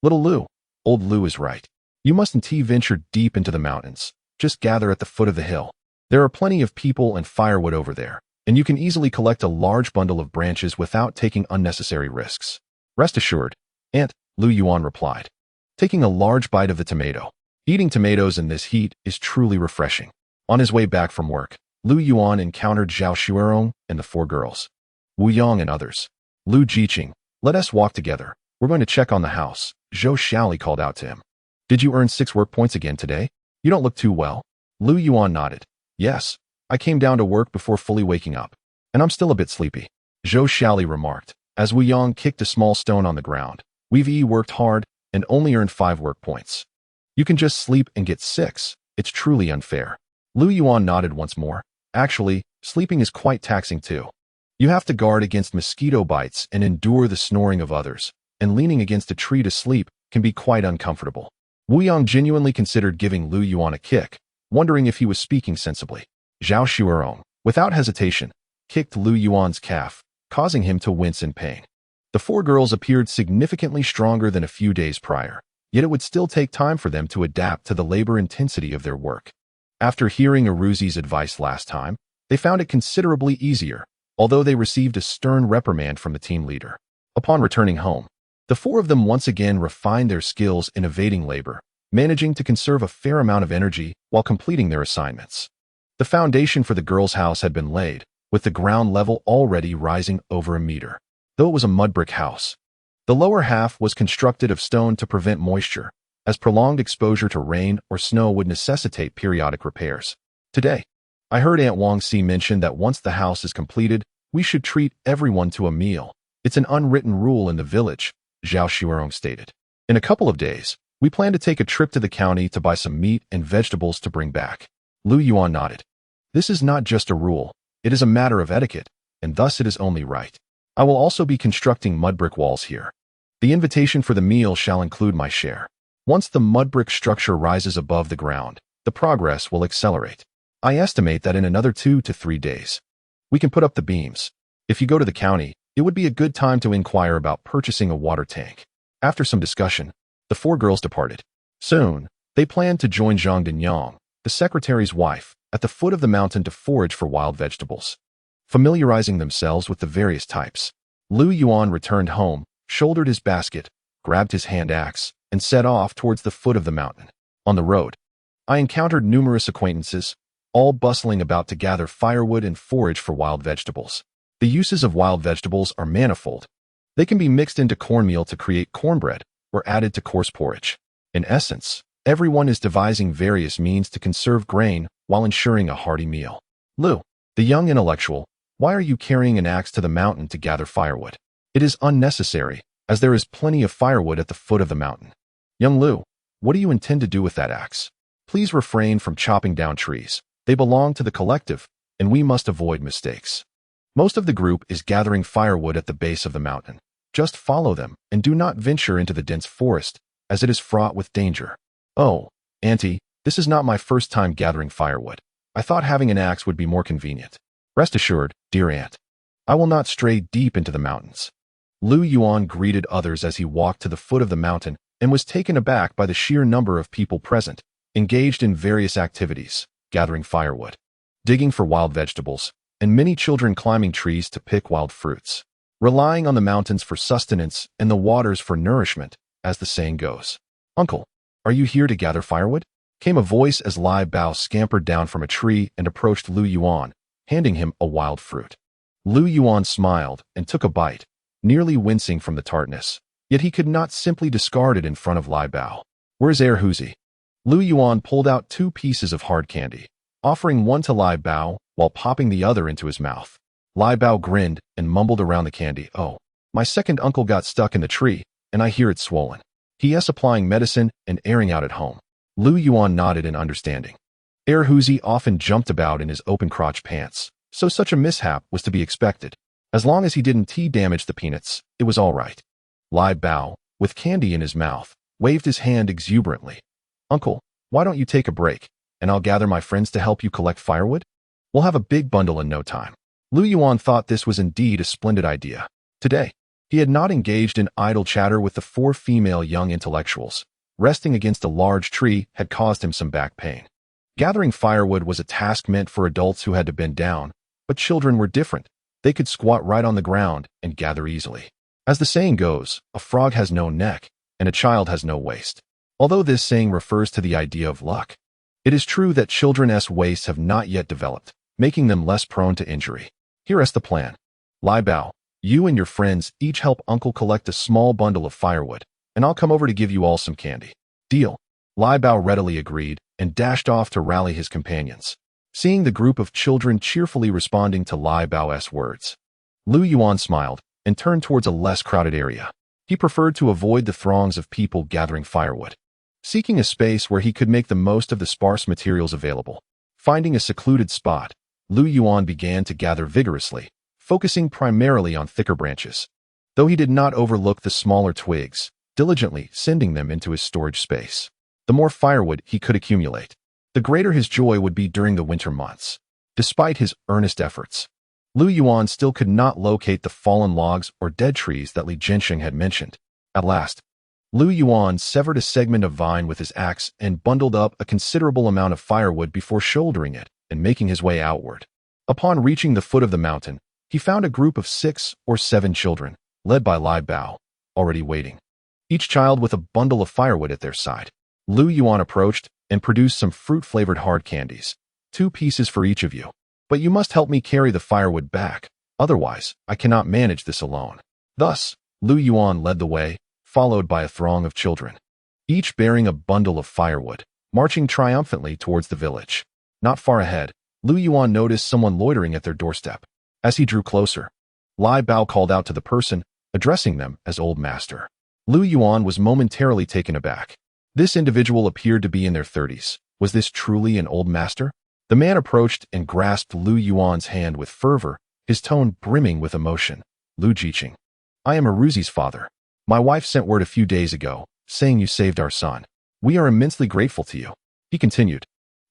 Little Lu, old Lu is right. You mustn't venture deep into the mountains. Just gather at the foot of the hill. There are plenty of people and firewood over there, and you can easily collect a large bundle of branches without taking unnecessary risks. Rest assured, Aunt, Lu Yuan replied, taking a large bite of the tomato. Eating tomatoes in this heat is truly refreshing. On his way back from work, Lu Yuan encountered Zhao Shuerong and the 4 girls, Wu Yang and others. Lu Jiqing, let us walk together. We're going to check on the house, Zhou Xiaoli called out to him. Did you earn 6 work points again today? You don't look too well. Lu Yuan nodded. Yes, I came down to work before fully waking up, and I'm still a bit sleepy, Zhou Xiaoli remarked, as Wu Yang kicked a small stone on the ground. We've worked hard and only earned 5 work points. You can just sleep and get 6. It's truly unfair. Lu Yuan nodded once more. Actually, sleeping is quite taxing too. You have to guard against mosquito bites and endure the snoring of others, and leaning against a tree to sleep can be quite uncomfortable. Wu Yang genuinely considered giving Lu Yuan a kick, wondering if he was speaking sensibly. Zhao Shuerong, without hesitation, kicked Lu Yuan's calf, causing him to wince in pain. The 4 girls appeared significantly stronger than a few days prior, yet it would still take time for them to adapt to the labor intensity of their work. After hearing Aruzi's advice last time, they found it considerably easier, although they received a stern reprimand from the team leader. Upon returning home, the 4 of them once again refined their skills in evading labor, managing to conserve a fair amount of energy while completing their assignments. The foundation for the girls' house had been laid, with the ground level already rising over a meter. Though it was a mud brick house, the lower half was constructed of stone to prevent moisture, as prolonged exposure to rain or snow would necessitate periodic repairs. Today, I heard Aunt Wang Si mention that once the house is completed, we should treat everyone to a meal. It's an unwritten rule in the village, Zhao Shuerong stated. In a couple of days, we plan to take a trip to the county to buy some meat and vegetables to bring back. Lu Yuan nodded. This is not just a rule, it is a matter of etiquette, and thus it is only right. I will also be constructing mud brick walls here. The invitation for the meal shall include my share. Once the mud brick structure rises above the ground, the progress will accelerate. I estimate that in another 2 to 3 days, we can put up the beams. If you go to the county, It would be a good time to inquire about purchasing a water tank. After some discussion, the 4 girls departed. Soon, they planned to join Zhang Dinyang, the secretary's wife, at the foot of the mountain to forage for wild vegetables. Familiarizing themselves with the various types, Lu Yuan returned home, shouldered his basket, grabbed his hand axe, and set off towards the foot of the mountain. On the road, I encountered numerous acquaintances, all bustling about to gather firewood and forage for wild vegetables. The uses of wild vegetables are manifold. They can be mixed into cornmeal to create cornbread, or added to coarse porridge. In essence, everyone is devising various means to conserve grain while ensuring a hearty meal. Lu, the young intellectual, why are you carrying an axe to the mountain to gather firewood? It is unnecessary, as there is plenty of firewood at the foot of the mountain. Young Lu, what do you intend to do with that axe? Please refrain from chopping down trees. They belong to the collective, and we must avoid mistakes. Most of the group is gathering firewood at the base of the mountain. Just follow them and do not venture into the dense forest, as it is fraught with danger. Oh, Auntie, this is not my first time gathering firewood. I thought having an axe would be more convenient. Rest assured, dear aunt, I will not stray deep into the mountains. Lu Yuan greeted others as he walked to the foot of the mountain and was taken aback by the sheer number of people present, engaged in various activities, gathering firewood, digging for wild vegetables, and many children climbing trees to pick wild fruits, relying on the mountains for sustenance and the waters for nourishment, as the saying goes. Uncle, are you here to gather firewood? Came a voice as Lai Bao scampered down from a tree and approached Lu Yuan, handing him a wild fruit. Lu Yuan smiled and took a bite, nearly wincing from the tartness, yet he could not simply discard it in front of Lai Bao. Where's Huzi? Lu Yuan pulled out 2 pieces of hard candy, offering one to Lai Bao while popping the other into his mouth. Lai Bao grinned and mumbled around the candy. Oh, my second uncle got stuck in the tree, and I hear it's swollen. He.s. applying medicine and airing out at home. Lu Yuan nodded in understanding. Huzi often jumped about in his open-crotch pants, so such a mishap was to be expected. As long as he didn't damage the peanuts, it was all right. Lai Bao, with candy in his mouth, waved his hand exuberantly. Uncle, why don't you take a break, and I'll gather my friends to help you collect firewood? We'll have a big bundle in no time. Lu Yuan thought this was indeed a splendid idea. Today, he had not engaged in idle chatter with the 4 female young intellectuals. Resting against a large tree had caused him some back pain. Gathering firewood was a task meant for adults who had to bend down, but children were different. They could squat right on the ground and gather easily. As the saying goes, a frog has no neck, and a child has no waist. Although this saying refers to the idea of luck, it is true that children's waists have not yet developed, making them less prone to injury. Here's the plan. Lai Bao, you and your friends each help Uncle collect a small bundle of firewood, and I'll come over to give you all some candy. Deal. Lai Bao readily agreed and dashed off to rally his companions. Seeing the group of children cheerfully responding to Lai Bao's words, Lu Yuan smiled and turned towards a less crowded area. He preferred to avoid the throngs of people gathering firewood. Seeking a space where he could make the most of the sparse materials available, finding a secluded spot, Lu Yuan began to gather vigorously, focusing primarily on thicker branches. Though he did not overlook the smaller twigs, diligently sending them into his storage space. The more firewood he could accumulate, the greater his joy would be during the winter months. Despite his earnest efforts, Lu Yuan still could not locate the fallen logs or dead trees that Li Jinsheng had mentioned. At last, Lu Yuan severed a segment of vine with his axe and bundled up a considerable amount of firewood before shouldering it and making his way outward. Upon reaching the foot of the mountain, he found a group of 6 or 7 children, led by Lai Bao, already waiting. Each child with a bundle of firewood at their side. Lu Yuan approached and produced some fruit-flavored hard candies, 2 pieces for each of you. But you must help me carry the firewood back, otherwise I cannot manage this alone. Thus, Lu Yuan led the way, followed by a throng of children, each bearing a bundle of firewood, marching triumphantly towards the village. Not far ahead, Lu Yuan noticed someone loitering at their doorstep. As he drew closer, Lai Bao called out to the person, addressing them as Old Master. Lu Yuan was momentarily taken aback. This individual appeared to be in their 30s. Was this truly an old master? The man approached and grasped Lu Yuan's hand with fervor, his tone brimming with emotion. Lu Jiqing, I am Aruzi's father. My wife sent word a few days ago, saying you saved our son. We are immensely grateful to you. He continued.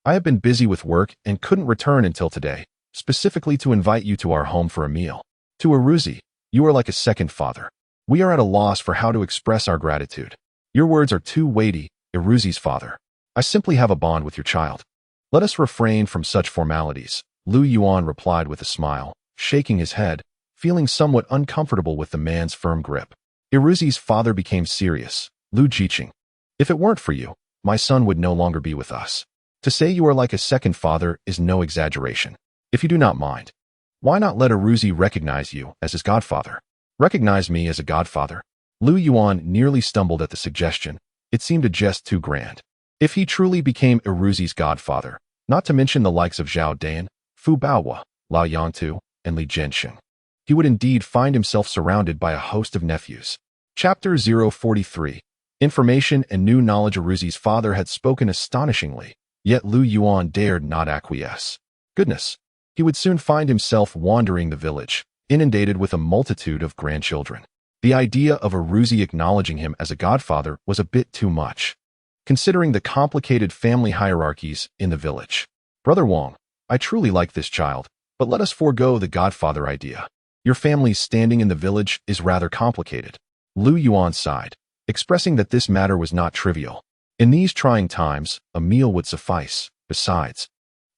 I have been busy with work and couldn't return until today, specifically to invite you to our home for a meal. To Aruzi, You are like a second father. We are at a loss for how to express our gratitude. Your words are too weighty, Iruzi's father. I simply have a bond with your child. Let us refrain from such formalities, Lu Yuan replied with a smile, shaking his head, feeling somewhat uncomfortable with the man's firm grip. Iruzi's father became serious. Lu Jiqing. If it weren't for you, my son would no longer be with us. To say you are like a second father is no exaggeration. If you do not mind, why not let Iruzi recognize you as his godfather? Recognize me as a godfather? Lu Yuan nearly stumbled at the suggestion. It seemed a jest too grand. If he truly became Iruzi's godfather, not to mention the likes of Zhao Dan, Fu Baohua, Lao Yangtu, and Li Jianxing, he would indeed find himself surrounded by a host of nephews. Chapter 043. Information and new knowledge. Iruzi's father had spoken astonishingly, yet Lu Yuan dared not acquiesce. Goodness! He would soon find himself wandering the village, inundated with a multitude of grandchildren. The idea of Iruzi acknowledging him as a godfather was a bit too much, considering the complicated family hierarchies in the village. Brother Wang, I truly like this child, but let us forego the godfather idea. Your family's standing in the village is rather complicated. Lu Yuan sighed, expressing that this matter was not trivial. In these trying times, a meal would suffice. Besides,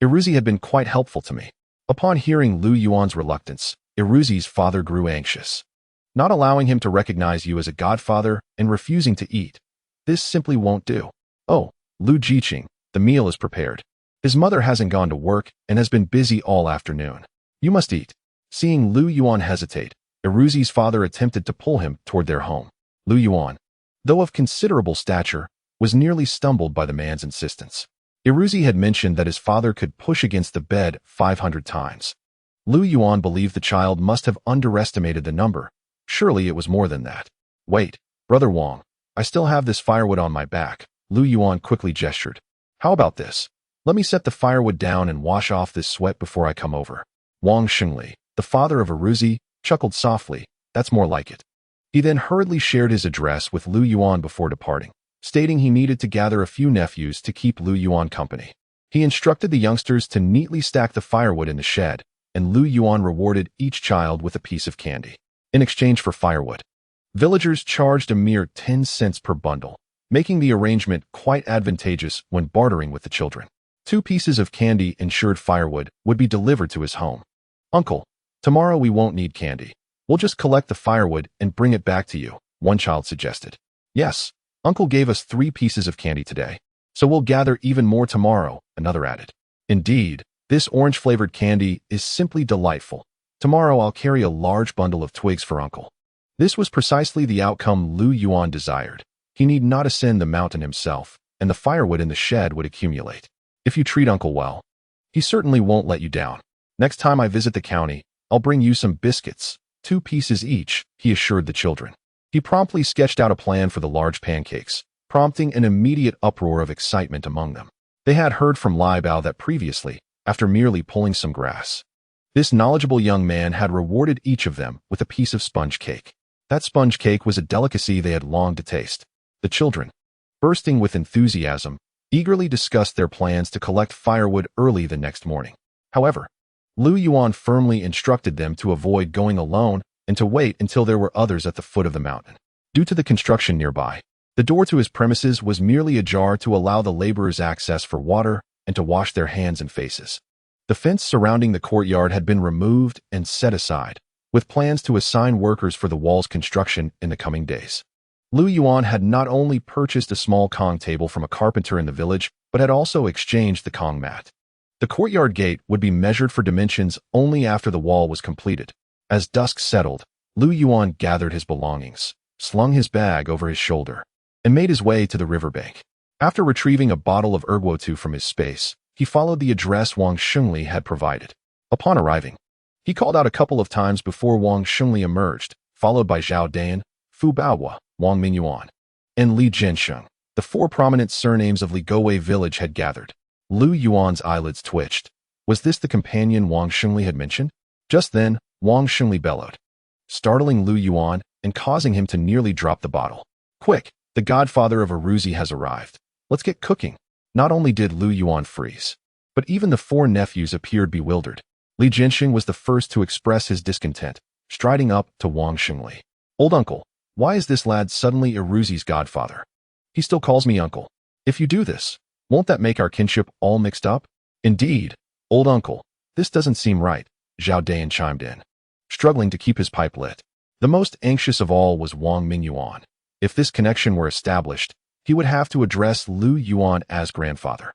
Iruzi had been quite helpful to me. Upon hearing Lu Yuan's reluctance, Iruzi's father grew anxious. Not allowing him to recognize you as a godfather and refusing to eat. This simply won't do. Oh, Lu Jiqing, the meal is prepared. His mother hasn't gone to work and has been busy all afternoon. You must eat. Seeing Lu Yuan hesitate, Iruzi's father attempted to pull him toward their home. Lu Yuan, though of considerable stature, was nearly stumbled by the man's insistence. Iruzi had mentioned that his father could push against the bed 500 times. Lu Yuan believed the child must have underestimated the number. Surely it was more than that. Wait, Brother Wang, I still have this firewood on my back. Lu Yuan quickly gestured. How about this? Let me set the firewood down and wash off this sweat before I come over. Wang Xingli, the father of Iruzi, chuckled softly. That's more like it. He then hurriedly shared his address with Lu Yuan before departing, stating he needed to gather a few nephews to keep Lu Yuan company. He instructed the youngsters to neatly stack the firewood in the shed, and Lu Yuan rewarded each child with a piece of candy. In exchange for firewood, villagers charged a mere 10 cents per bundle, making the arrangement quite advantageous when bartering with the children. 2 pieces of candy ensured firewood would be delivered to his home. Uncle, tomorrow we won't need candy. We'll just collect the firewood and bring it back to you, one child suggested. Yes, Uncle gave us 3 pieces of candy today, so we'll gather even more tomorrow, another added. Indeed, this orange-flavored candy is simply delightful. Tomorrow I'll carry a large bundle of twigs for Uncle. This was precisely the outcome Lu Yuan desired. He need not ascend the mountain himself, and the firewood in the shed would accumulate. If you treat Uncle well, he certainly won't let you down. Next time I visit the county, I'll bring you some biscuits, 2 pieces each, he assured the children. He promptly sketched out a plan for the large pancakes, prompting an immediate uproar of excitement among them. They had heard from Lai Bao that previously, after merely pulling some grass, this knowledgeable young man had rewarded each of them with a piece of sponge cake. That sponge cake was a delicacy they had longed to taste. The children, bursting with enthusiasm, eagerly discussed their plans to collect firewood early the next morning. However, Lu Yuan firmly instructed them to avoid going alone and to wait until there were others at the foot of the mountain. Due to the construction nearby, the door to his premises was merely ajar to allow the laborers access for water and to wash their hands and faces. The fence surrounding the courtyard had been removed and set aside, with plans to assign workers for the wall's construction in the coming days. Lu Yuan had not only purchased a small Kong table from a carpenter in the village, but had also exchanged the Kong mat. The courtyard gate would be measured for dimensions only after the wall was completed. As dusk settled, Lu Yuan gathered his belongings, slung his bag over his shoulder, and made his way to the riverbank. After retrieving a bottle of erguotu from his space, he followed the address Wang Xingli had provided. Upon arriving, he called out a couple of times before Wang Xingli emerged, followed by Zhao Dan, Fu Baohua, Wang Mingyuan, and Li Jianxing. The 4 prominent surnames of Li Gowei village had gathered. Lu Yuan's eyelids twitched. Was this the companion Wang Xingli had mentioned? Just then, Wang Xingli bellowed, startling Lu Yuan and causing him to nearly drop the bottle. Quick, the godfather of Iruzi has arrived. Let's get cooking. Not only did Lu Yuan freeze, but even the 4 nephews appeared bewildered. Li Jianxing was the first to express his discontent, striding up to Wang Xingli. Old uncle, why is this lad suddenly Iruzi's godfather? He still calls me uncle. If you do this, won't that make our kinship all mixed up? Indeed, old uncle, this doesn't seem right, Zhao Dayan chimed in, struggling to keep his pipe lit. The most anxious of all was Wang Mingyuan. If this connection were established, he would have to address Lu Yuan as grandfather.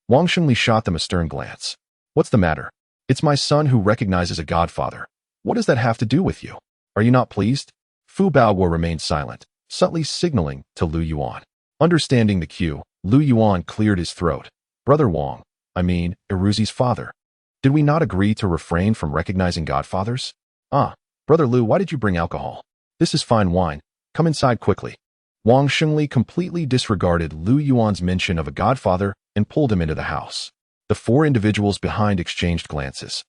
Wang Xingli shot them a stern glance. What's the matter? It's my son who recognizes a godfather. What does that have to do with you? Are you not pleased? Fu Baoguo remained silent, subtly signaling to Lu Yuan. Understanding the cue, Lu Yuan cleared his throat. Brother Wang, Iruzi's father. Did we not agree to refrain from recognizing godfathers? Brother Lu, why did you bring alcohol? This is fine wine. Come inside quickly. Wang Xingli completely disregarded Lu Yuan's mention of a godfather and pulled him into the house. The four individuals behind exchanged glances,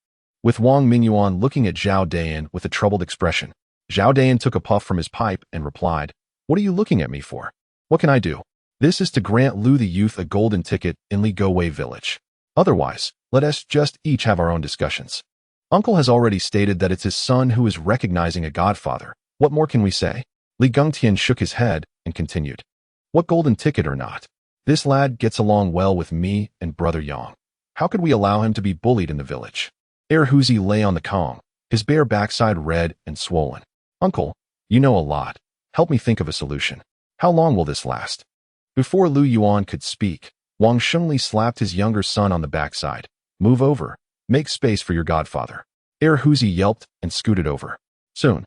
with Wang Mingyuan looking at Zhao Dayan with a troubled expression. Zhao Dayan took a puff from his pipe and replied, "What are you looking at me for? What can I do? This is to grant Lu the youth a golden ticket in Li Gowei village. Otherwise, let us just each have our own discussions. Uncle has already stated that it's his son who is recognizing a godfather. What more can we say?" Li Gengtian shook his head and continued, "What golden ticket or not? This lad gets along well with me and Brother Yang. How could we allow him to be bullied in the village?" Huzi lay on the kong, his bare backside red and swollen. "Uncle, you know a lot. Help me think of a solution. How long will this last?" Before Lu Yuan could speak, Wang Xingli slapped his younger son on the backside. "Move over. Make space for your godfather." Huzi yelped and scooted over. Soon,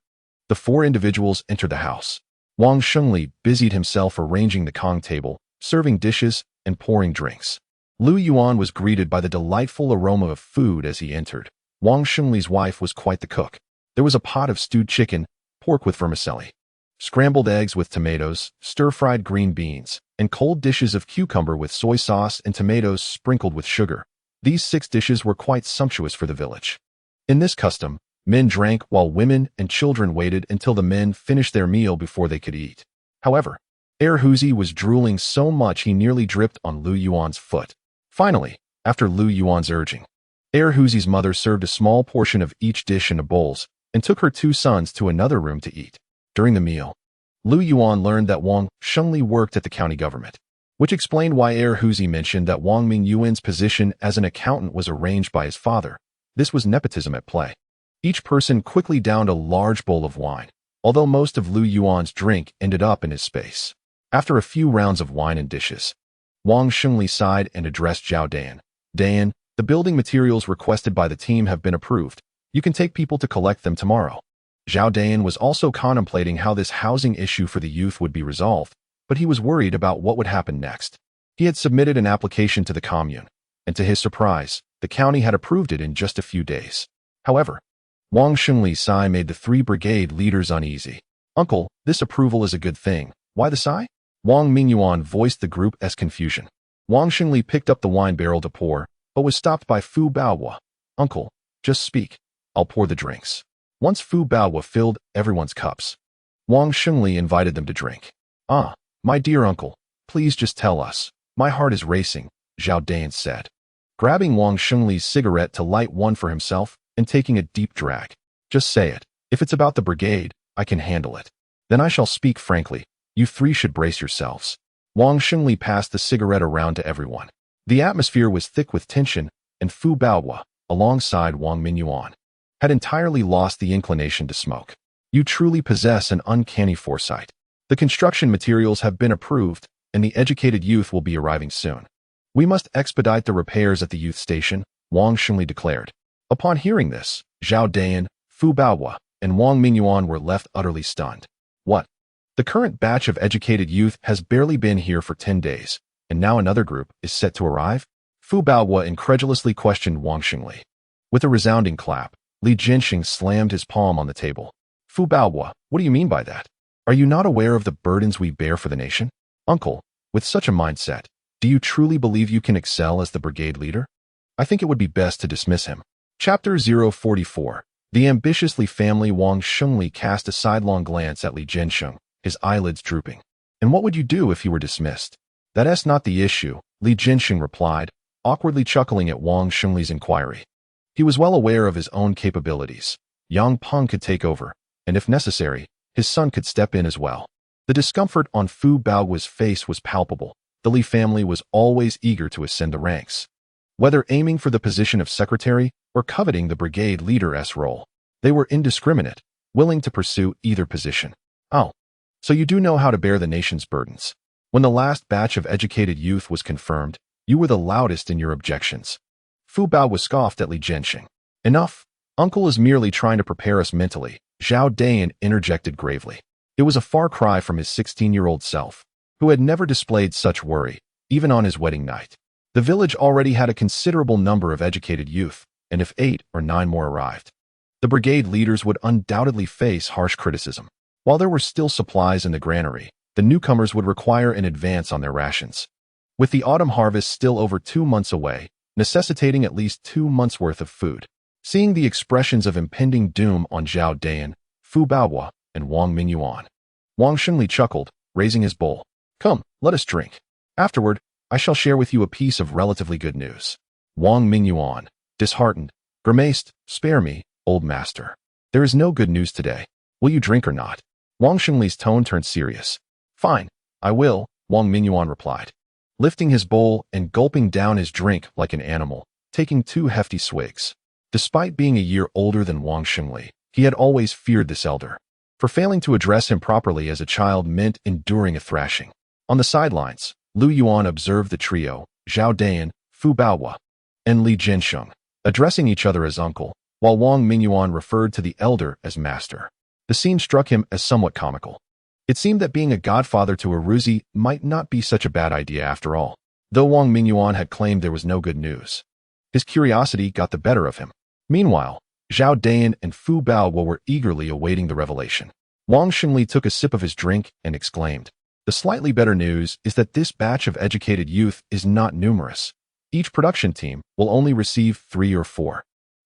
the four individuals entered the house. Wang Xingli busied himself arranging the kong table, serving dishes, and pouring drinks. Lu Yuan was greeted by the delightful aroma of food as he entered. Wang Xingli's wife was quite the cook. There was a pot of stewed chicken, pork with vermicelli, scrambled eggs with tomatoes, stir-fried green beans, and cold dishes of cucumber with soy sauce and tomatoes sprinkled with sugar. These 6 dishes were quite sumptuous for the village. In this custom, men drank while women and children waited until the men finished their meal before they could eat. However, Huzi was drooling so much he nearly dripped on Lu Yuan's foot. Finally, after Lu Yuan's urging, Huzi's mother served a small portion of each dish into bowls and took her 2 sons to another room to eat. During the meal, Lu Yuan learned that Wang Xingli worked at the county government, which explained why Huzi mentioned that Wang Mingyuan's position as an accountant was arranged by his father. This was nepotism at play. Each person quickly downed a large bowl of wine, although most of Lu Yuan's drink ended up in his space. After a few rounds of wine and dishes, Wang Xingli sighed and addressed Zhao Dayan. "Dayan, the building materials requested by the team have been approved. You can take people to collect them tomorrow." Zhao Dayan was also contemplating how this housing issue for the youth would be resolved, but he was worried about what would happen next. He had submitted an application to the commune, and to his surprise, the county had approved it in just a few days. However, Wang Xingli's sigh made the 3 brigade leaders uneasy. "Uncle, this approval is a good thing. Why the sigh?" Wang Mingyuan voiced the group as confusion. Wang Xingli picked up the wine barrel to pour, but was stopped by Fu Baoguo. "Uncle, just speak. I'll pour the drinks." Once Fu Baoguo filled everyone's cups, Wang Xingli invited them to drink. My dear uncle, please just tell us. My heart is racing," Zhao Dayan said, grabbing Wang Xingli's cigarette to light one for himself and taking a deep drag. "Just say it. If it's about the brigade, I can handle it. Then I shall speak frankly. You 3 should brace yourselves." Wang Xingli passed the cigarette around to everyone. The atmosphere was thick with tension, and Fu Baoguo, alongside Wang Mingyuan, had entirely lost the inclination to smoke. "You truly possess an uncanny foresight. The construction materials have been approved, and the educated youth will be arriving soon. We must expedite the repairs at the youth station," Wang Xingli declared. Upon hearing this, Zhao Dayan, Fu Baoguo, and Wang Mingyuan were left utterly stunned. What? The current batch of educated youth has barely been here for 10 days, and now another group is set to arrive? Fu Baoguo incredulously questioned Wang Xingli. With a resounding clap, Li Jianxing slammed his palm on the table. "Fu Baoguo, what do you mean by that? Are you not aware of the burdens we bear for the nation? Uncle, with such a mindset, do you truly believe you can excel as the brigade leader? I think it would be best to dismiss him." Chapter 044. The ambitiously family. Wang Xingli cast a sidelong glance at Li Jianxing, his eyelids drooping. "And what would you do if he were dismissed?" "That's not the issue," Li Jianxing replied, awkwardly chuckling at Wang Xingli's inquiry. He was well aware of his own capabilities. Yang Peng could take over, and if necessary, his son could step in as well. The discomfort on Fu Baoguo's face was palpable. The Li family was always eager to ascend the ranks. Whether aiming for the position of secretary or coveting the brigade leader's role, they were indiscriminate, willing to pursue either position. Oh, so you do know how to bear the nation's burdens. When the last batch of educated youth was confirmed, you were the loudest in your objections. Fu Baoguo scoffed at Li Jianxing. Enough. Uncle is merely trying to prepare us mentally, Zhao Dayan interjected gravely. It was a far cry from his 16-year-old self, who had never displayed such worry, even on his wedding night. The village already had a considerable number of educated youth, and if 8 or 9 more arrived, the brigade leaders would undoubtedly face harsh criticism. While there were still supplies in the granary, the newcomers would require an advance on their rations. With the autumn harvest still over 2 months away, necessitating at least 2 months' worth of food. Seeing the expressions of impending doom on Zhao Dayan, Fu Baoguo, and Wang Mingyuan, Wang Shengli chuckled, raising his bowl. Come, let us drink. Afterward, I shall share with you a piece of relatively good news. Wang Mingyuan, disheartened, grimaced, Spare me, old master. There is no good news today. Will you drink or not? Wang Shengli's tone turned serious. Fine, I will, Wang Mingyuan replied, lifting his bowl and gulping down his drink like an animal, taking 2 hefty swigs. Despite being a year older than Wang Shengli, he had always feared this elder. For failing to address him properly as a child meant enduring a thrashing. On the sidelines, Lu Yuan observed the trio, Zhao Dayan, Fu Baoguo, and Li Jianxing, addressing each other as uncle, while Wang Mingyuan referred to the elder as master. The scene struck him as somewhat comical. It seemed that being a godfather to a Ruzi might not be such a bad idea after all, though Wang Mingyuan had claimed there was no good news. His curiosity got the better of him. Meanwhile, Zhao Dayan and Fu Baoguo were eagerly awaiting the revelation. Wang Shengli took a sip of his drink and exclaimed, The slightly better news is that this batch of educated youth is not numerous. Each production team will only receive 3 or 4.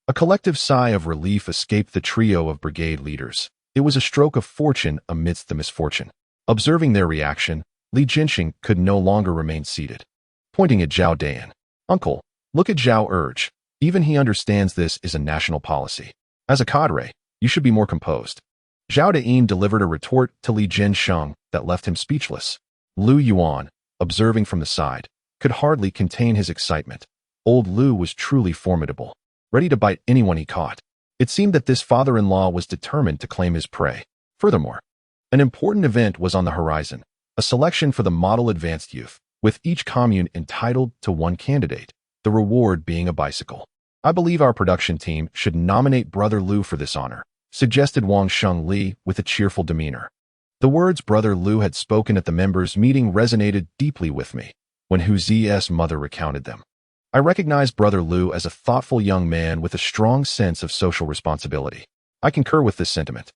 A collective sigh of relief escaped the trio of brigade leaders. It was a stroke of fortune amidst the misfortune. Observing their reaction, Li Jianxing could no longer remain seated. Pointing at Zhao Dayan, Uncle, look at Zhao urge. Even he understands this is a national policy. As a cadre, you should be more composed. Zhao Dayan delivered a retort to Li Jianxing that left him speechless. Lu Yuan, observing from the side, could hardly contain his excitement. Old Lu was truly formidable, ready to bite anyone he caught. It seemed that this father-in-law was determined to claim his prey. Furthermore, an important event was on the horizon, a selection for the model advanced youth, with each commune entitled to 1 candidate, the reward being a bicycle. I believe our production team should nominate Brother Lu for this honor, suggested Wang Shengli with a cheerful demeanor. The words Brother Lu had spoken at the members' meeting resonated deeply with me when Hu Zi's mother recounted them. I recognized Brother Lu as a thoughtful young man with a strong sense of social responsibility. I concur with this sentiment.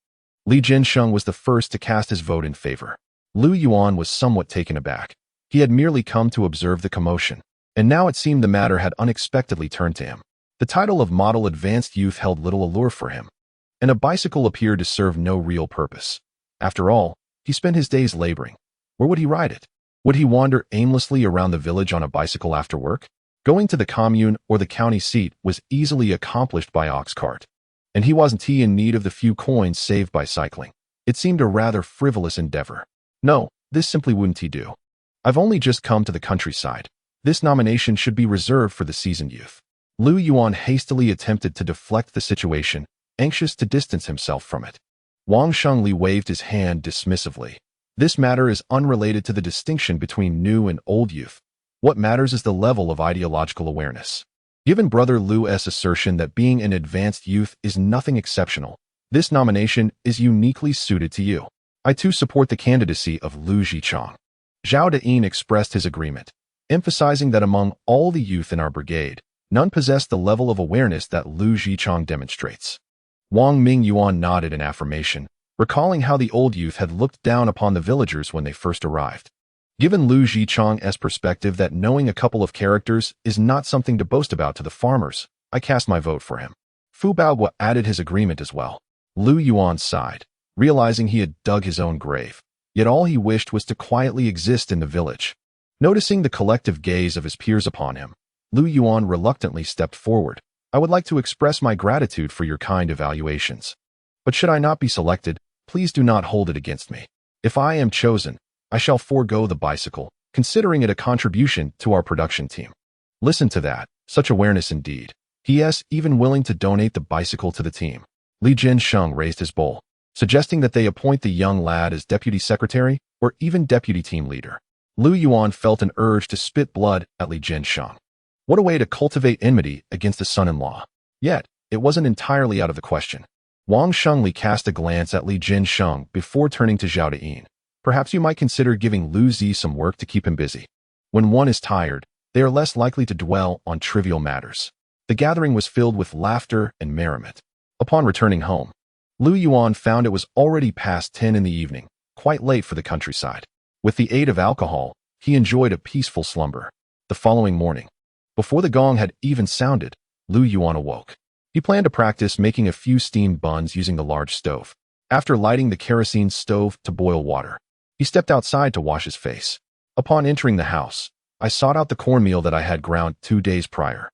Li Jianxing was the first to cast his vote in favor. Lu Yuan was somewhat taken aback. He had merely come to observe the commotion, and now it seemed the matter had unexpectedly turned to him. The title of Model Advanced Youth held little allure for him, and a bicycle appeared to serve no real purpose. After all, he spent his days laboring. Where would he ride it? Would he wander aimlessly around the village on a bicycle after work? Going to the commune or the county seat was easily accomplished by ox cart, and he wasn't in need of the few coins saved by cycling. It seemed a rather frivolous endeavor. No, this simply wouldn't he do. I've only just come to the countryside. This nomination should be reserved for the seasoned youth. Lu Yuan hastily attempted to deflect the situation, anxious to distance himself from it. Wang Shengli waved his hand dismissively. This matter is unrelated to the distinction between new and old youth. What matters is the level of ideological awareness. Given Brother Lu's assertion that being an advanced youth is nothing exceptional, this nomination is uniquely suited to you. I too support the candidacy of Lu Jichang. Zhao Dayan expressed his agreement, emphasizing that among all the youth in our brigade, none possessed the level of awareness that Lu Jichang demonstrates. Wang Mingyuan nodded in affirmation, recalling how the old youth had looked down upon the villagers when they first arrived. Given Lu Jichang's perspective that knowing a couple of characters is not something to boast about to the farmers, I cast my vote for him. Fu Baoguo added his agreement as well. Lu Yuan sighed, realizing he had dug his own grave. Yet all he wished was to quietly exist in the village. Noticing the collective gaze of his peers upon him, Lu Yuan reluctantly stepped forward, I would like to express my gratitude for your kind evaluations. But should I not be selected, please do not hold it against me. If I am chosen, I shall forego the bicycle, considering it a contribution to our production team. Listen to that, such awareness indeed. He is even willing to donate the bicycle to the team. Li Jiansheng raised his bowl, suggesting that they appoint the young lad as deputy secretary or even deputy team leader. Lu Yuan felt an urge to spit blood at Li Jiansheng. What a way to cultivate enmity against a son-in-law. Yet, it wasn't entirely out of the question. Wang Shengli cast a glance at Li Jiansheng before turning to Zhao Deyin. Perhaps you might consider giving Lu Zi some work to keep him busy. When one is tired, they are less likely to dwell on trivial matters. The gathering was filled with laughter and merriment. Upon returning home, Lu Yuan found it was already past 10 in the evening, quite late for the countryside. With the aid of alcohol, he enjoyed a peaceful slumber. The following morning, before the gong had even sounded, Lu Yuan awoke. He planned to practice making a few steamed buns using the large stove. After lighting the kerosene stove to boil water, he stepped outside to wash his face. Upon entering the house, I sought out the cornmeal that I had ground 2 days prior,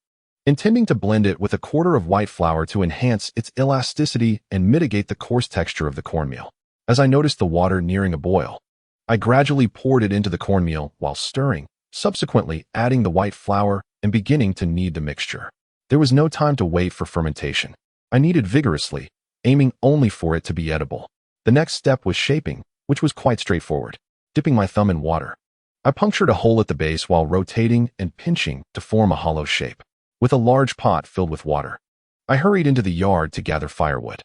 intending to blend it with a quarter of white flour to enhance its elasticity and mitigate the coarse texture of the cornmeal. As I noticed the water nearing a boil, I gradually poured it into the cornmeal while stirring, subsequently adding the white flour and beginning to knead the mixture. There was no time to wait for fermentation. I kneaded vigorously, aiming only for it to be edible. The next step was shaping, which was quite straightforward. Dipping my thumb in water, I punctured a hole at the base while rotating and pinching to form a hollow shape. With a large pot filled with water, I hurried into the yard to gather firewood,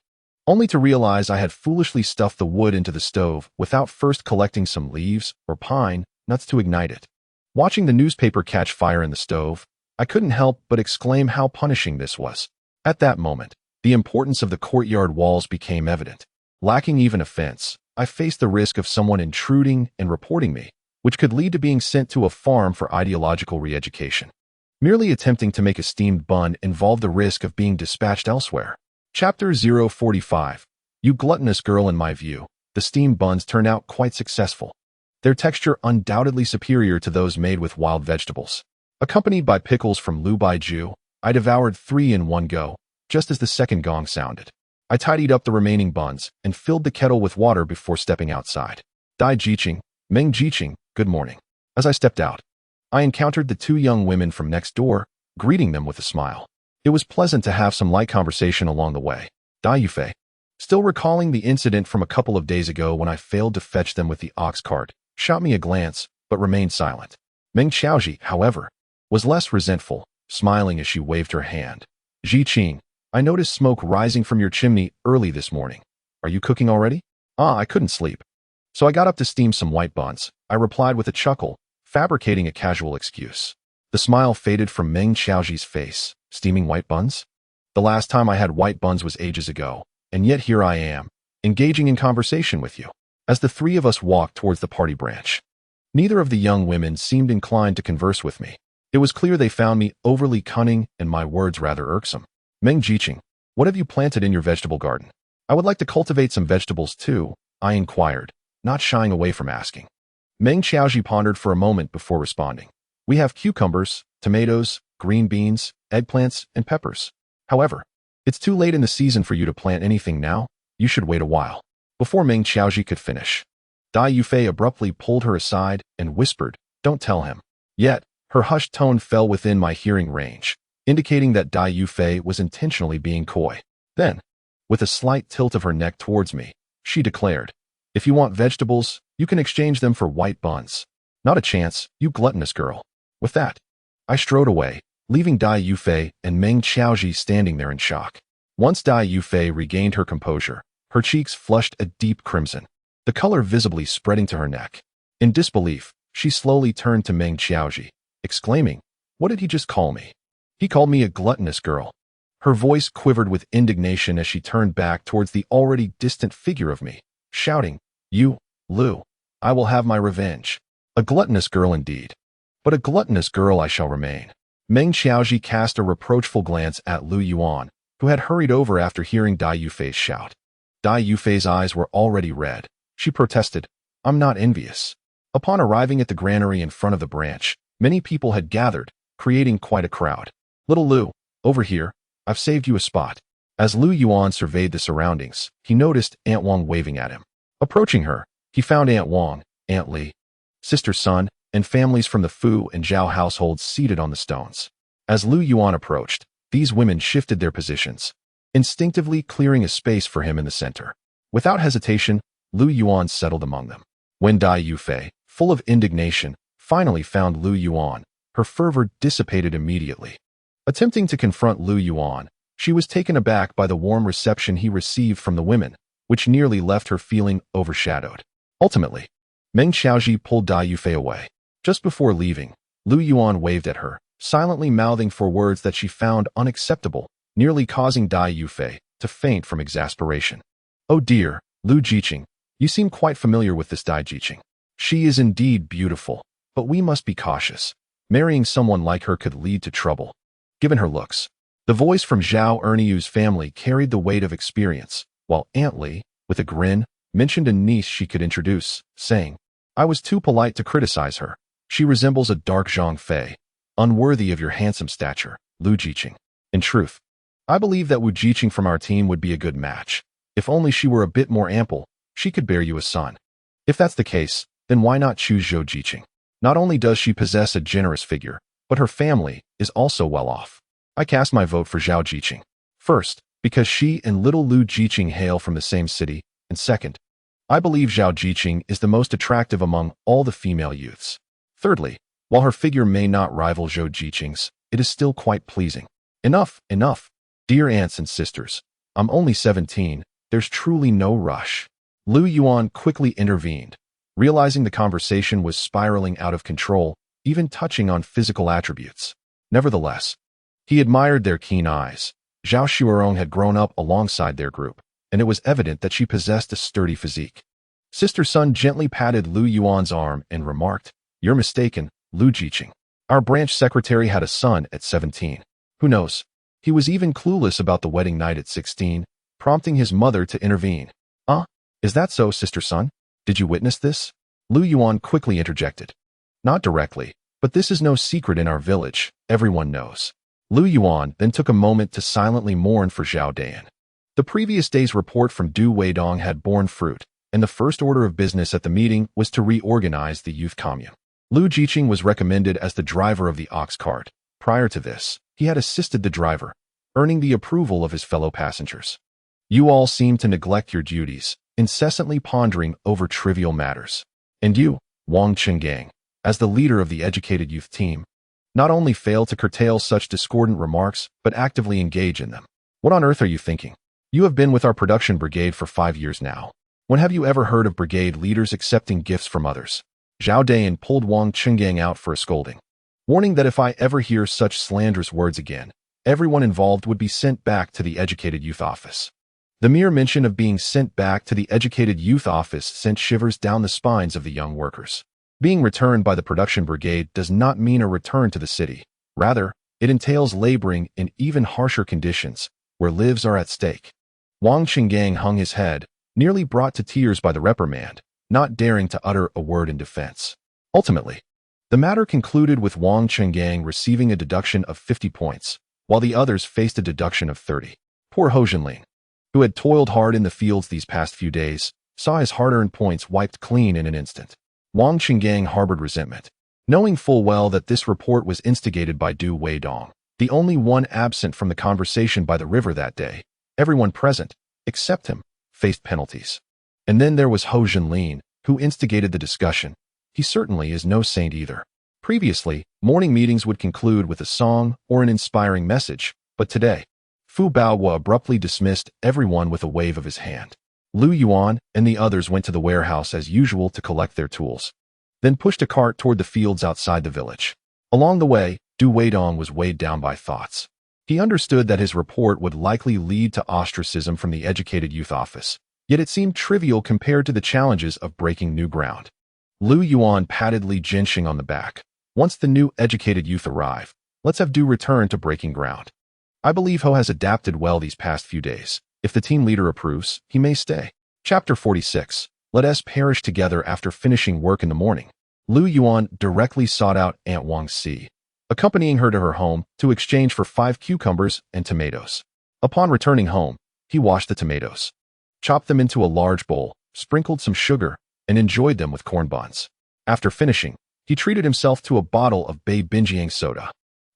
only to realize I had foolishly stuffed the wood into the stove without first collecting some leaves or pine nuts to ignite it. Watching the newspaper catch fire in the stove, I couldn't help but exclaim how punishing this was. At that moment, the importance of the courtyard walls became evident. Lacking even a fence, I faced the risk of someone intruding and reporting me, which could lead to being sent to a farm for ideological re-education. Merely attempting to make a steamed bun involved the risk of being dispatched elsewhere. Chapter 045. You gluttonous girl. In my view, the steamed buns turned out quite successful. Their texture undoubtedly superior to those made with wild vegetables. Accompanied by pickles from Lu Baiju, I devoured 3 in one go, just as the second gong sounded. I tidied up the remaining buns and filled the kettle with water before stepping outside. Dai Jiqing, Meng Jiqing, good morning. As I stepped out, I encountered the 2 young women from next door, greeting them with a smile. It was pleasant to have some light conversation along the way. Dai Yufei, still recalling the incident from a couple of days ago when I failed to fetch them with the ox cart, shot me a glance, but remained silent. Meng Xiaoji, however, was less resentful, smiling as she waved her hand. Jiqing, I noticed smoke rising from your chimney early this morning. Are you cooking already? I couldn't sleep. So I got up to steam some white buns, I replied with a chuckle, fabricating a casual excuse. The smile faded from Meng Xiaoji's face. Steaming white buns? The last time I had white buns was ages ago, and yet here I am, engaging in conversation with you. As the 3 of us walked towards the party branch, neither of the young women seemed inclined to converse with me. It was clear they found me overly cunning and my words rather irksome. Meng Jiqing, what have you planted in your vegetable garden? I would like to cultivate some vegetables too, I inquired, not shying away from asking. Meng Xiaoji pondered for a moment before responding. We have cucumbers, tomatoes, green beans, eggplants, and peppers. However, it's too late in the season for you to plant anything now. You should wait a while. Before Meng Xiaoji could finish, Dai Yufei abruptly pulled her aside and whispered, don't tell him. Yet, her hushed tone fell within my hearing range, indicating that Dai Yufei was intentionally being coy. Then, with a slight tilt of her neck towards me, she declared, if you want vegetables, you can exchange them for white buns. Not a chance, you gluttonous girl. With that, I strode away, leaving Dai Yufei and Meng Xiaoji standing there in shock. Once Dai Yufei regained her composure, her cheeks flushed a deep crimson, the color visibly spreading to her neck. In disbelief, she slowly turned to Meng Xiaoji, exclaiming, what did he just call me? He called me a gluttonous girl. Her voice quivered with indignation as she turned back towards the already distant figure of me, shouting, you, Lu, I will have my revenge. A gluttonous girl indeed. But a gluttonous girl I shall remain. Meng Xiaoji cast a reproachful glance at Lu Yuan, who had hurried over after hearing Dai Yufei's shout. Dai Yufei's eyes were already red. She protested, I'm not envious. Upon arriving at the granary in front of the branch, many people had gathered, creating quite a crowd. Little Lu, over here, I've saved you a spot. As Lu Yuan surveyed the surroundings, he noticed Aunt Wang waving at him. Approaching her, he found Aunt Wang, Aunt Li, Sister Sun, and families from the Fu and Zhao households seated on the stones. As Lu Yuan approached, these women shifted their positions, instinctively clearing a space for him in the center. Without hesitation, Lu Yuan settled among them. When Dai Yufei, full of indignation, finally found Lu Yuan, her fervor dissipated immediately. Attempting to confront Lu Yuan, she was taken aback by the warm reception he received from the women, which nearly left her feeling overshadowed. Ultimately, Meng Xiaoji pulled Dai Yufei away. Just before leaving, Lu Yuan waved at her, silently mouthing for words that she found unacceptable, nearly causing Dai Yufei to faint from exasperation. Oh dear, Lu Jiqing, you seem quite familiar with this Dai Jiqing. She is indeed beautiful, but we must be cautious. Marrying someone like her could lead to trouble. Given her looks, the voice from Zhao Erniu's family carried the weight of experience, while Aunt Li, with a grin, mentioned a niece she could introduce, saying, I was too polite to criticize her. She resembles a dark Zhang Fei, unworthy of your handsome stature, Lu Jiqing. In truth, I believe that Wu Jiqing from our team would be a good match. If only she were a bit more ample, she could bear you a son. If that's the case, then why not choose Zhou Jiqing? Not only does she possess a generous figure, but her family is also well off. I cast my vote for Zhao Jiqing. First, because she and little Lu Jiqing hail from the same city, and second, I believe Zhao Jiqing is the most attractive among all the female youths. Thirdly, while her figure may not rival Zhou Jiqing's, it is still quite pleasing. Enough, enough. Dear aunts and sisters, I'm only 17, there's truly no rush. Lu Yuan quickly intervened, realizing the conversation was spiraling out of control, even touching on physical attributes. Nevertheless, he admired their keen eyes. Zhao Shuarong had grown up alongside their group, and it was evident that she possessed a sturdy physique. Sister Sun gently patted Lu Yuan's arm and remarked, You're mistaken, Lu Jiqing. Our branch secretary had a son at 17. Who knows? He was even clueless about the wedding night at 16, prompting his mother to intervene. Is that so, Sister Sun? Did you witness this? Lu Yuan quickly interjected. Not directly, but this is no secret in our village, everyone knows. Lu Yuan then took a moment to silently mourn for Zhao Dayan. The previous day's report from Du Weidong had borne fruit, and the first order of business at the meeting was to reorganize the youth commune. Lu Jiqing was recommended as the driver of the ox cart. Prior to this, he had assisted the driver, earning the approval of his fellow passengers. You all seem to neglect your duties, incessantly pondering over trivial matters. And you, Wang Qinggang, as the leader of the educated youth team, not only fail to curtail such discordant remarks, but actively engage in them. What on earth are you thinking? You have been with our production brigade for 5 years now. When have you ever heard of brigade leaders accepting gifts from others? Zhao Dayan pulled Wang Qinggang out for a scolding, warning that if I ever hear such slanderous words again, everyone involved would be sent back to the educated youth office. The mere mention of being sent back to the educated youth office sent shivers down the spines of the young workers. Being returned by the production brigade does not mean a return to the city. Rather, it entails laboring in even harsher conditions, where lives are at stake. Wang Qinggang hung his head, nearly brought to tears by the reprimand, not daring to utter a word in defense. Ultimately, the matter concluded with Wang Qinggang receiving a deduction of 50 points, while the others faced a deduction of 30. Poor Ho Jinling, who had toiled hard in the fields these past few days, saw his hard-earned points wiped clean in an instant. Wang Qinggang harbored resentment, knowing full well that this report was instigated by Du Weidong, the only one absent from the conversation by the river that day. Everyone present, except him, faced penalties. And then there was Ho Jinling, who instigated the discussion. He certainly is no saint either. Previously, morning meetings would conclude with a song or an inspiring message, but today, Fu Baohua abruptly dismissed everyone with a wave of his hand. Lu Yuan and the others went to the warehouse as usual to collect their tools, then pushed a cart toward the fields outside the village. Along the way, Du Weidong was weighed down by thoughts. He understood that his report would likely lead to ostracism from the educated youth office, yet it seemed trivial compared to the challenges of breaking new ground. Lu Yuan patted Li Jinxing on the back. Once the new educated youth arrive, let's have Du return to breaking ground. I believe Ho has adapted well these past few days. If the team leader approves, he may stay. Chapter 46. Let us perish together after finishing work in the morning. Lu Yuan directly sought out Aunt Wang Si, accompanying her to her home to exchange for 5 cucumbers and tomatoes. Upon returning home, he washed the tomatoes, chopped them into a large bowl, sprinkled some sugar, and enjoyed them with corn buns. After finishing, he treated himself to a bottle of Heilongjiang soda.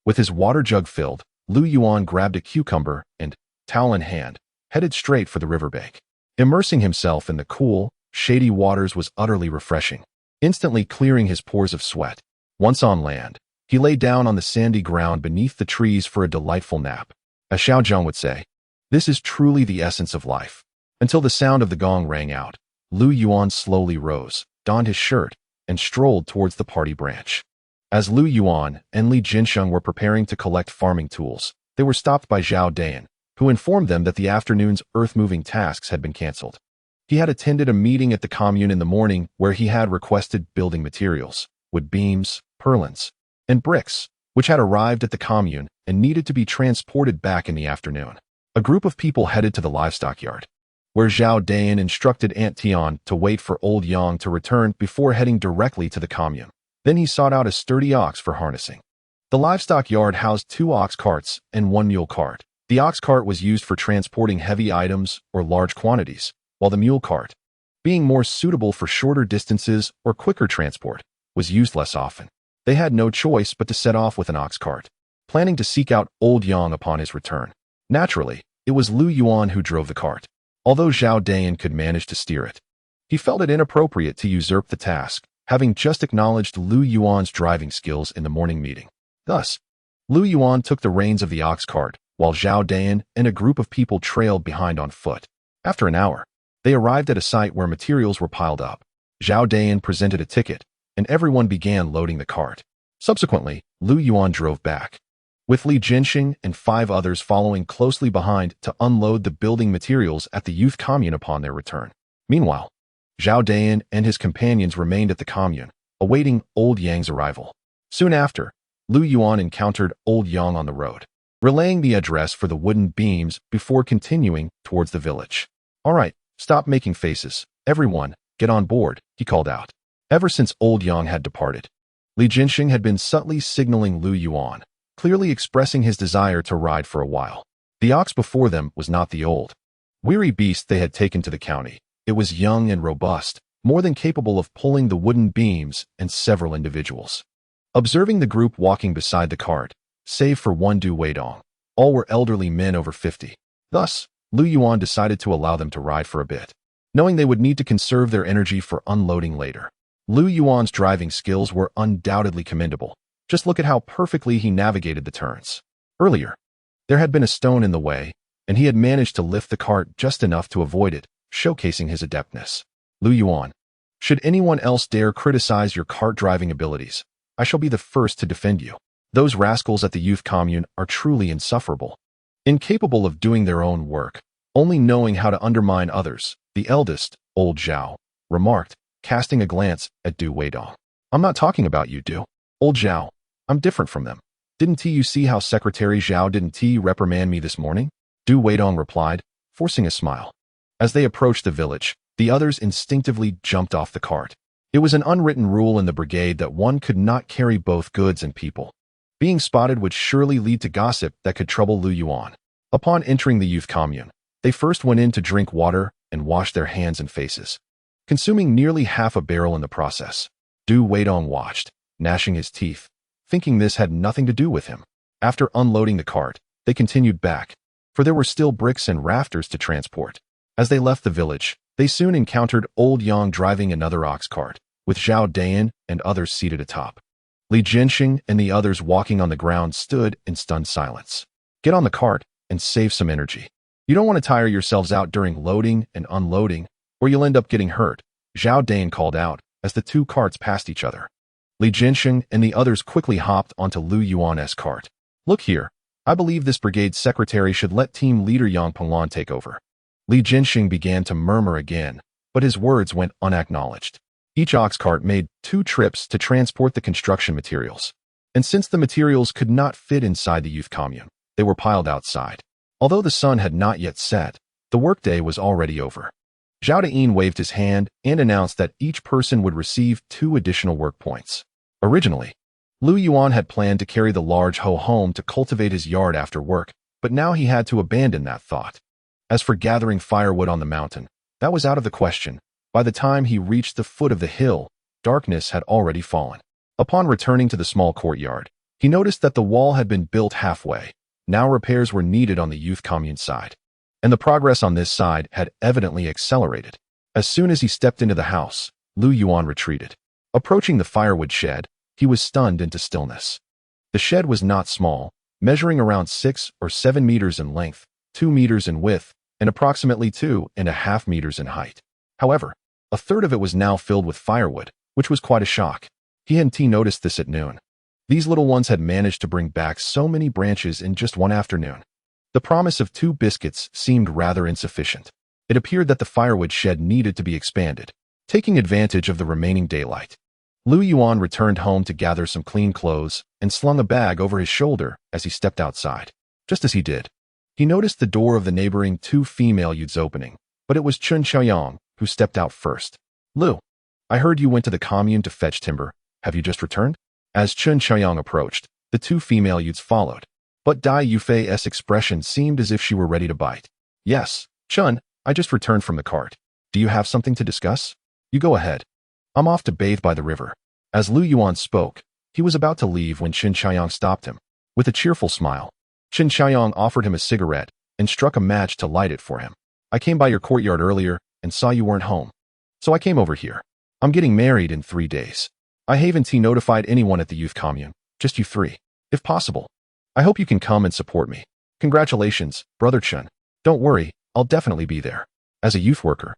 With his water jug filled, Lu Yuan grabbed a cucumber and, towel in hand, headed straight for the riverbank. Immersing himself in the cool, shady waters was utterly refreshing, instantly clearing his pores of sweat. Once on land, he lay down on the sandy ground beneath the trees for a delightful nap. As Xiao Zhang would say, this is truly the essence of life. Until the sound of the gong rang out, Lu Yuan slowly rose, donned his shirt, and strolled towards the party branch. As Lu Yuan and Li Jinsheng were preparing to collect farming tools, they were stopped by Zhao Dayan, who informed them that the afternoon's earth-moving tasks had been cancelled. He had attended a meeting at the commune in the morning where he had requested building materials, wood beams, purlins, and bricks, which had arrived at the commune and needed to be transported back in the afternoon. A group of people headed to the livestock yard, where Zhao Dayan instructed Aunt Tian to wait for old Yang to return before heading directly to the commune. Then he sought out a sturdy ox for harnessing. The livestock yard housed 2 ox carts and 1 mule cart. The ox cart was used for transporting heavy items or large quantities, while the mule cart, being more suitable for shorter distances or quicker transport, was used less often. They had no choice but to set off with an ox cart, planning to seek out old Yang upon his return. Naturally, it was Lu Yuan who drove the cart, although Zhao Dayan could manage to steer it. He felt it inappropriate to usurp the task, having just acknowledged Lu Yuan's driving skills in the morning meeting. Thus, Lu Yuan took the reins of the ox cart, while Zhao Dayan and a group of people trailed behind on foot. After an hour, they arrived at a site where materials were piled up. Zhao Dayan presented a ticket, and everyone began loading the cart. Subsequently, Lu Yuan drove back, with Li Jinsheng and 5 others following closely behind to unload the building materials at the youth commune upon their return. Meanwhile, Zhao Dayan and his companions remained at the commune, awaiting old Yang's arrival. Soon after, Lu Yuan encountered old Yang on the road, relaying the address for the wooden beams before continuing towards the village. "All right, stop making faces. Everyone, get on board," he called out. Ever since old Yang had departed, Li Jinsheng had been subtly signaling Lu Yuan, clearly expressing his desire to ride for a while. The ox before them was not the old, weary beast they had taken to the county. It was young and robust, more than capable of pulling the wooden beams and several individuals. Observing the group walking beside the cart, save for one Du Weidong, all were elderly men over 50. Thus, Lu Yuan decided to allow them to ride for a bit, knowing they would need to conserve their energy for unloading later. Lu Yuan's driving skills were undoubtedly commendable. Just look at how perfectly he navigated the turns. Earlier, there had been a stone in the way, and he had managed to lift the cart just enough to avoid it, showcasing his adeptness. Lu Yuan, should anyone else dare criticize your cart driving abilities, I shall be the first to defend you. Those rascals at the youth commune are truly insufferable. Incapable of doing their own work, only knowing how to undermine others, the eldest, old Zhao, remarked, casting a glance at Du Weidong. "I'm not talking about you, Du. Old Zhao, I'm different from them. Didn't you see how Secretary Zhao didn't reprimand me this morning?" Du Weidong replied, forcing a smile. As they approached the village, the others instinctively jumped off the cart. It was an unwritten rule in the brigade that one could not carry both goods and people. Being spotted would surely lead to gossip that could trouble Lu Yuan. Upon entering the youth commune, they first went in to drink water and wash their hands and faces, consuming nearly half a barrel in the process. Du Weidong watched, gnashing his teeth, thinking this had nothing to do with him. After unloading the cart, they continued back, for there were still bricks and rafters to transport. As they left the village, they soon encountered old Yang driving another ox cart, with Zhao Dayan and others seated atop. Li Jinsheng and the others walking on the ground stood in stunned silence. "Get on the cart and save some energy. You don't want to tire yourselves out during loading and unloading, or you'll end up getting hurt," Zhao Dayan called out as the 2 carts passed each other. Li Jinsheng and the others quickly hopped onto Lu Yuan's cart. "Look here, I believe this brigade's secretary should let team leader Yang Penglan take over." Li Jinsheng began to murmur again, but his words went unacknowledged. Each ox cart made 2 trips to transport the construction materials, and since the materials could not fit inside the youth commune, they were piled outside. Although the sun had not yet set, the workday was already over. Zhao Dayan waved his hand and announced that each person would receive 2 additional work points. Originally, Lu Yuan had planned to carry the large hoe home to cultivate his yard after work, but now he had to abandon that thought. As for gathering firewood on the mountain, that was out of the question. By the time he reached the foot of the hill, darkness had already fallen. Upon returning to the small courtyard, he noticed that the wall had been built halfway. Now repairs were needed on the youth commune side, and the progress on this side had evidently accelerated. As soon as he stepped into the house, Lu Yuan retreated. Approaching the firewood shed, he was stunned into stillness. The shed was not small, measuring around 6 or 7 meters in length, 2 meters in width, and approximately 2.5 meters in height. However, a third of it was now filled with firewood, which was quite a shock. He and T noticed this at noon. These little ones had managed to bring back so many branches in just one afternoon. The promise of 2 biscuits seemed rather insufficient. It appeared that the firewood shed needed to be expanded. Taking advantage of the remaining daylight, Lu Yuan returned home to gather some clean clothes and slung a bag over his shoulder as he stepped outside. Just as he did, he noticed the door of the neighboring 2 female youths opening, but it was Chun Xiaoyang who stepped out first. Lu, I heard you went to the commune to fetch timber. Have you just returned? As Chun Xiaoyang approached, the 2 female youths followed, but Dai Yufei's expression seemed as if she were ready to bite. Yes, Chun, I just returned from the cart. Do you have something to discuss? You go ahead. I'm off to bathe by the river. As Lu Yuan spoke, he was about to leave when Chun Xiaoyang stopped him. With a cheerful smile, Chun Xiaoyang offered him a cigarette and struck a match to light it for him. I came by your courtyard earlier and saw you weren't home, so I came over here. I'm getting married in 3 days. I haven't notified anyone at the youth commune, just you 3. If possible, I hope you can come and support me. Congratulations, Brother Chun. Don't worry, I'll definitely be there. As a youth worker,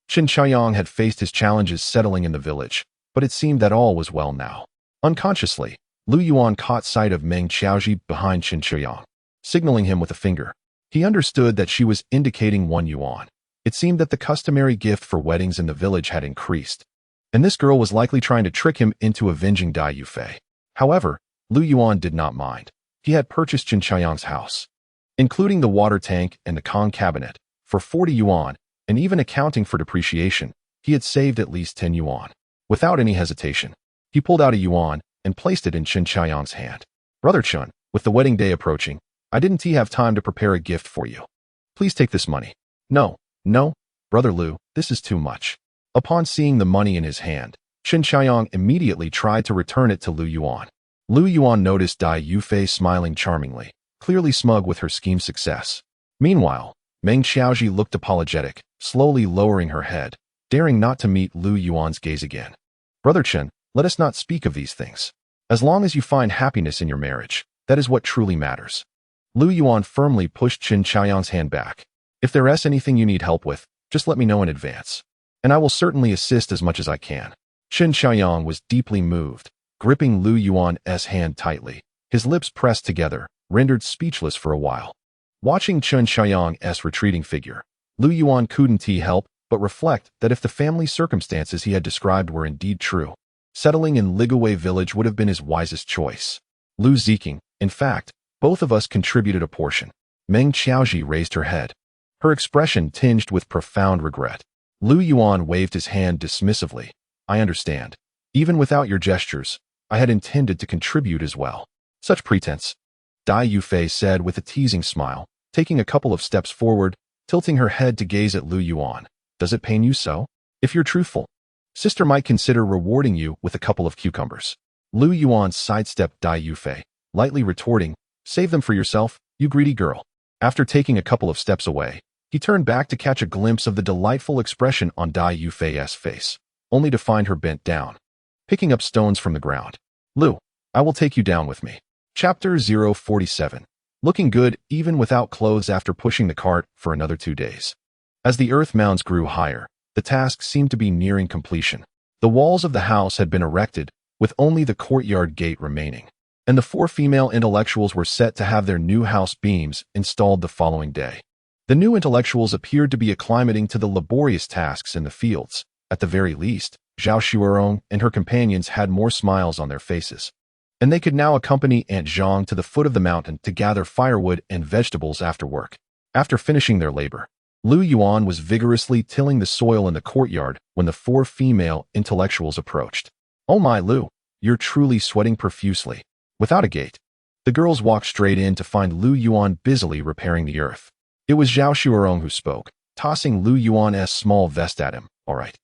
Chun Xiaoyang had faced his challenges settling in the village, but it seemed that all was well now. Unconsciously, Lu Yuan caught sight of Meng Xiaoji behind Chun Xiaoyang, signaling him with a finger. He understood that she was indicating 1 yuan. It seemed that the customary gift for weddings in the village had increased, and this girl was likely trying to trick him into avenging Dai Yufei. However, Lu Yuan did not mind. He had purchased Chun Xiaoyang's house, including the water tank and the Kong cabinet, for 40 yuan, and even accounting for depreciation, he had saved at least 10 yuan. Without any hesitation, he pulled out a yuan and placed it in Chun Xiaoyang's hand. Brother Chun, with the wedding day approaching, I didn't have time to prepare a gift for you. Please take this money. No, Brother Lu, this is too much. Upon seeing the money in his hand, Chun Xiaoyang immediately tried to return it to Lu Yuan. Lu Yuan noticed Dai Yufei smiling charmingly, clearly smug with her scheme's success. Meanwhile, Meng Xiaoji looked apologetic, slowly lowering her head, daring not to meet Lu Yuan's gaze again. Brother Chun, let us not speak of these things. As long as you find happiness in your marriage, that is what truly matters. Lu Yuan firmly pushed Chun Xiaoyang's hand back. If there is anything you need help with, just let me know in advance, and I will certainly assist as much as I can. Chun Xiaoyang was deeply moved, gripping Lu Yuan's hand tightly. His lips pressed together, rendered speechless for a while. Watching Chun Xiaoyang's retreating figure, Lu Yuan couldn't help but reflect that if the family circumstances he had described were indeed true, settling in Ligawei village would have been his wisest choice. Lu Ziking, in fact, both of us contributed a portion. Meng Xiaoji raised her head, her expression tinged with profound regret. Lu Yuan waved his hand dismissively. I understand. Even without your gestures, I had intended to contribute as well. Such pretense, Dai Yufei said with a teasing smile, taking a couple of steps forward, tilting her head to gaze at Lu Yuan. Does it pain you so? If you're truthful, sister might consider rewarding you with a couple of cucumbers. Lu Yuan sidestepped Dai Yufei, lightly retorting, save them for yourself, you greedy girl. After taking a couple of steps away, he turned back to catch a glimpse of the delightful expression on Dai Yufei's face, only to find her bent down, picking up stones from the ground. Lu, I will take you down with me. Chapter 047. Looking good even without clothes after pushing the cart for another 2 days. As the earth mounds grew higher, the task seemed to be nearing completion. The walls of the house had been erected, with only the courtyard gate remaining, and the 4 female intellectuals were set to have their new house beams installed the following day. The new intellectuals appeared to be acclimating to the laborious tasks in the fields. At the very least, Zhao Shuerong and her companions had more smiles on their faces, and they could now accompany Aunt Zhang to the foot of the mountain to gather firewood and vegetables after work. After finishing their labor, Lu Yuan was vigorously tilling the soil in the courtyard when the 4 female intellectuals approached. Oh my Lu, you're truly sweating profusely. Without a gate, the girls walked straight in to find Lu Yuan busily repairing the earth. It was Zhao Shuerong who spoke, tossing Lu Yuan's small vest at him. All right,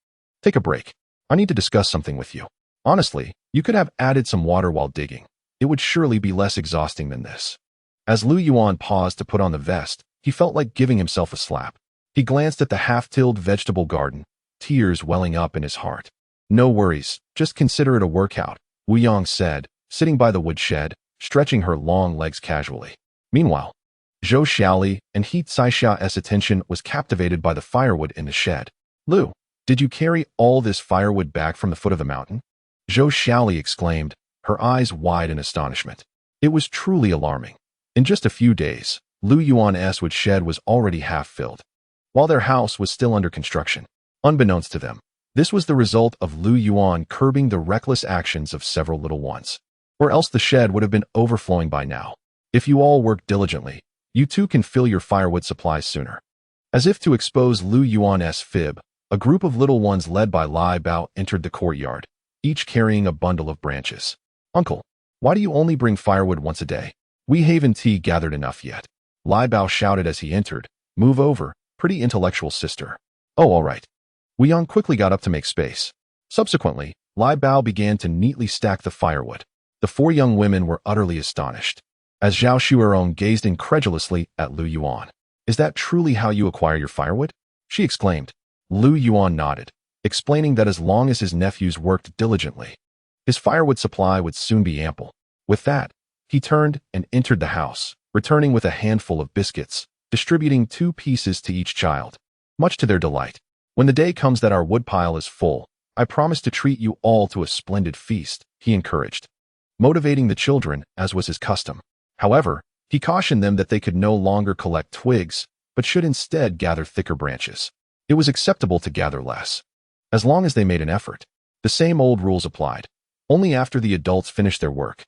take a break. I need to discuss something with you. Honestly, you could have added some water while digging. It would surely be less exhausting than this. As Lu Yuan paused to put on the vest, he felt like giving himself a slap. He glanced at the half-tilled vegetable garden, tears welling up in his heart. No worries, just consider it a workout, Wu Yang said, sitting by the woodshed, stretching her long legs casually. Meanwhile, Zhou Xiaoli and He Caisha's attention was captivated by the firewood in the shed. Lu, did you carry all this firewood back from the foot of the mountain? Zhou Xiaoli exclaimed, her eyes wide in astonishment. It was truly alarming. In just a few days, Lu Yuan's woodshed was already half filled, while their house was still under construction. Unbeknownst to them, this was the result of Lu Yuan curbing the reckless actions of several little ones. Or else the shed would have been overflowing by now. If you all work diligently, you too can fill your firewood supplies sooner. As if to expose Lu Yuan's fib, a group of little ones led by Lai Bao entered the courtyard, each carrying a bundle of branches. Uncle, why do you only bring firewood once a day? We haven't gathered enough yet. Lai Bao shouted as he entered. Move over, pretty intellectual sister. Oh, all right. Wu Yang quickly got up to make space. Subsequently, Lai Bao began to neatly stack the firewood. The four young women were utterly astonished, as Zhao Shuerong gazed incredulously at Lu Yuan. Is that truly how you acquire your firewood? She exclaimed. Lu Yuan nodded, explaining that as long as his nephews worked diligently, his firewood supply would soon be ample. With that, he turned and entered the house, returning with a handful of biscuits, distributing 2 pieces to each child, much to their delight. When the day comes that our woodpile is full, I promise to treat you all to a splendid feast, he encouraged, motivating the children as was his custom. However, he cautioned them that they could no longer collect twigs, but should instead gather thicker branches. It was acceptable to gather less, as long as they made an effort. The same old rules applied. Only after the adults finished their work,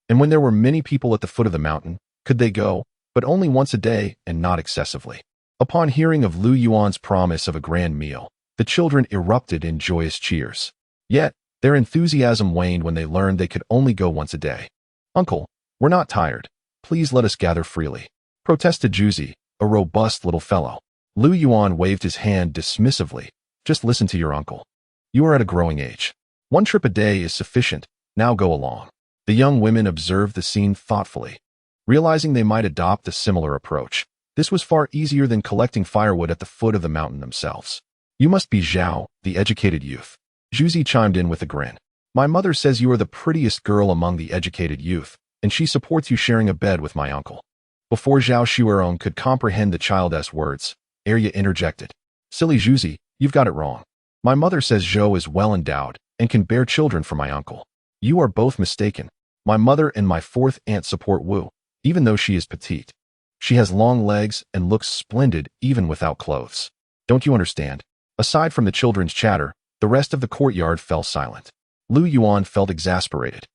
and when there were many people at the foot of the mountain, could they go, but only once a day and not excessively. Upon hearing of Lu Yuan's promise of a grand meal, the children erupted in joyous cheers. Yet, their enthusiasm waned when they learned they could only go once a day. Uncle, we're not tired. Please let us gather freely, protested Juzi, a robust little fellow. Lu Yuan waved his hand dismissively. Just listen to your uncle. You are at a growing age. 1 trip a day is sufficient, now go along. The young women observed the scene thoughtfully, realizing they might adopt a similar approach. This was far easier than collecting firewood at the foot of the mountain themselves. You must be Zhao, the educated youth. Juzi chimed in with a grin. My mother says you are the prettiest girl among the educated youth, and she supports you sharing a bed with my uncle. Before Zhao Shuerong could comprehend the child's words, Arya interjected. Silly Juzi, you've got it wrong. My mother says Zhou is well endowed and can bear children for my uncle. You are both mistaken. My mother and my 4th aunt support Wu, even though she is petite. She has long legs and looks splendid even without clothes. Don't you understand? Aside from the children's chatter, the rest of the courtyard fell silent. Lu Yuan felt exasperated.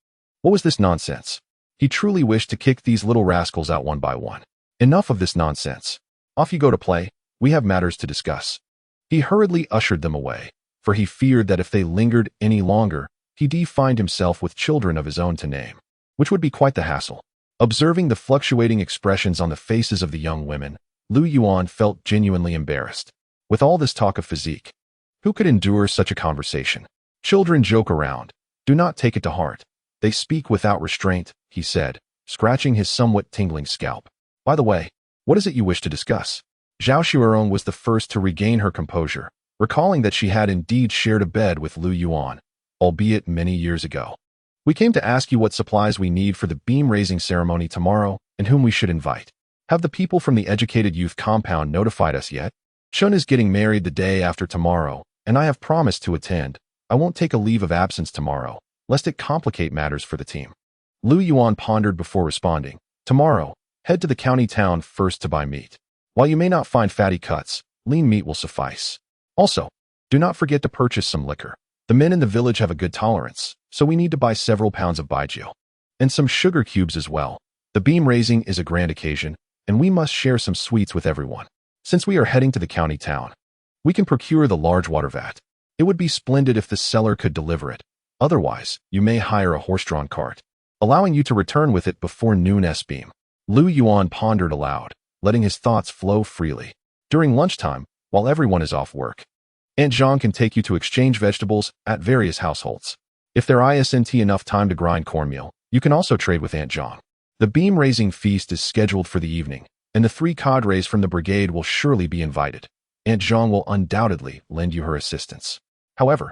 What was this nonsense? He truly wished to kick these little rascals out one by one. Enough of this nonsense. Off you go to play. We have matters to discuss. He hurriedly ushered them away, for he feared that if they lingered any longer, he'd find himself with children of his own to name, which would be quite the hassle. Observing the fluctuating expressions on the faces of the young women, Lu Yuan felt genuinely embarrassed. With all this talk of physique, who could endure such a conversation? Children joke around. Do not take it to heart. They speak without restraint, he said, scratching his somewhat tingling scalp. By the way, what is it you wish to discuss? Zhao Shuerong was the first to regain her composure, recalling that she had indeed shared a bed with Lu Yuan, albeit many years ago. We came to ask you what supplies we need for the beam-raising ceremony tomorrow and whom we should invite. Have the people from the Educated Youth Compound notified us yet? Shun is getting married the day after tomorrow, and I have promised to attend. I won't take a leave of absence tomorrow, lest it complicate matters for the team. Lu Yuan pondered before responding. Tomorrow, head to the county town first to buy meat. While you may not find fatty cuts, lean meat will suffice. Also, do not forget to purchase some liquor. The men in the village have a good tolerance, so we need to buy several pounds of baijiu. And some sugar cubes as well. The beam raising is a grand occasion, and we must share some sweets with everyone. Since we are heading to the county town, we can procure the large water vat. It would be splendid if the seller could deliver it. Otherwise, you may hire a horse-drawn cart, allowing you to return with it before noon s-beam. Lu Yuan pondered aloud, letting his thoughts flow freely. During lunchtime, while everyone is off work, Aunt Zhang can take you to exchange vegetables at various households. If there isn't enough time to grind cornmeal, you can also trade with Aunt Zhang. The beam-raising feast is scheduled for the evening, and the 3 cadres from the brigade will surely be invited. Aunt Zhang will undoubtedly lend you her assistance. However,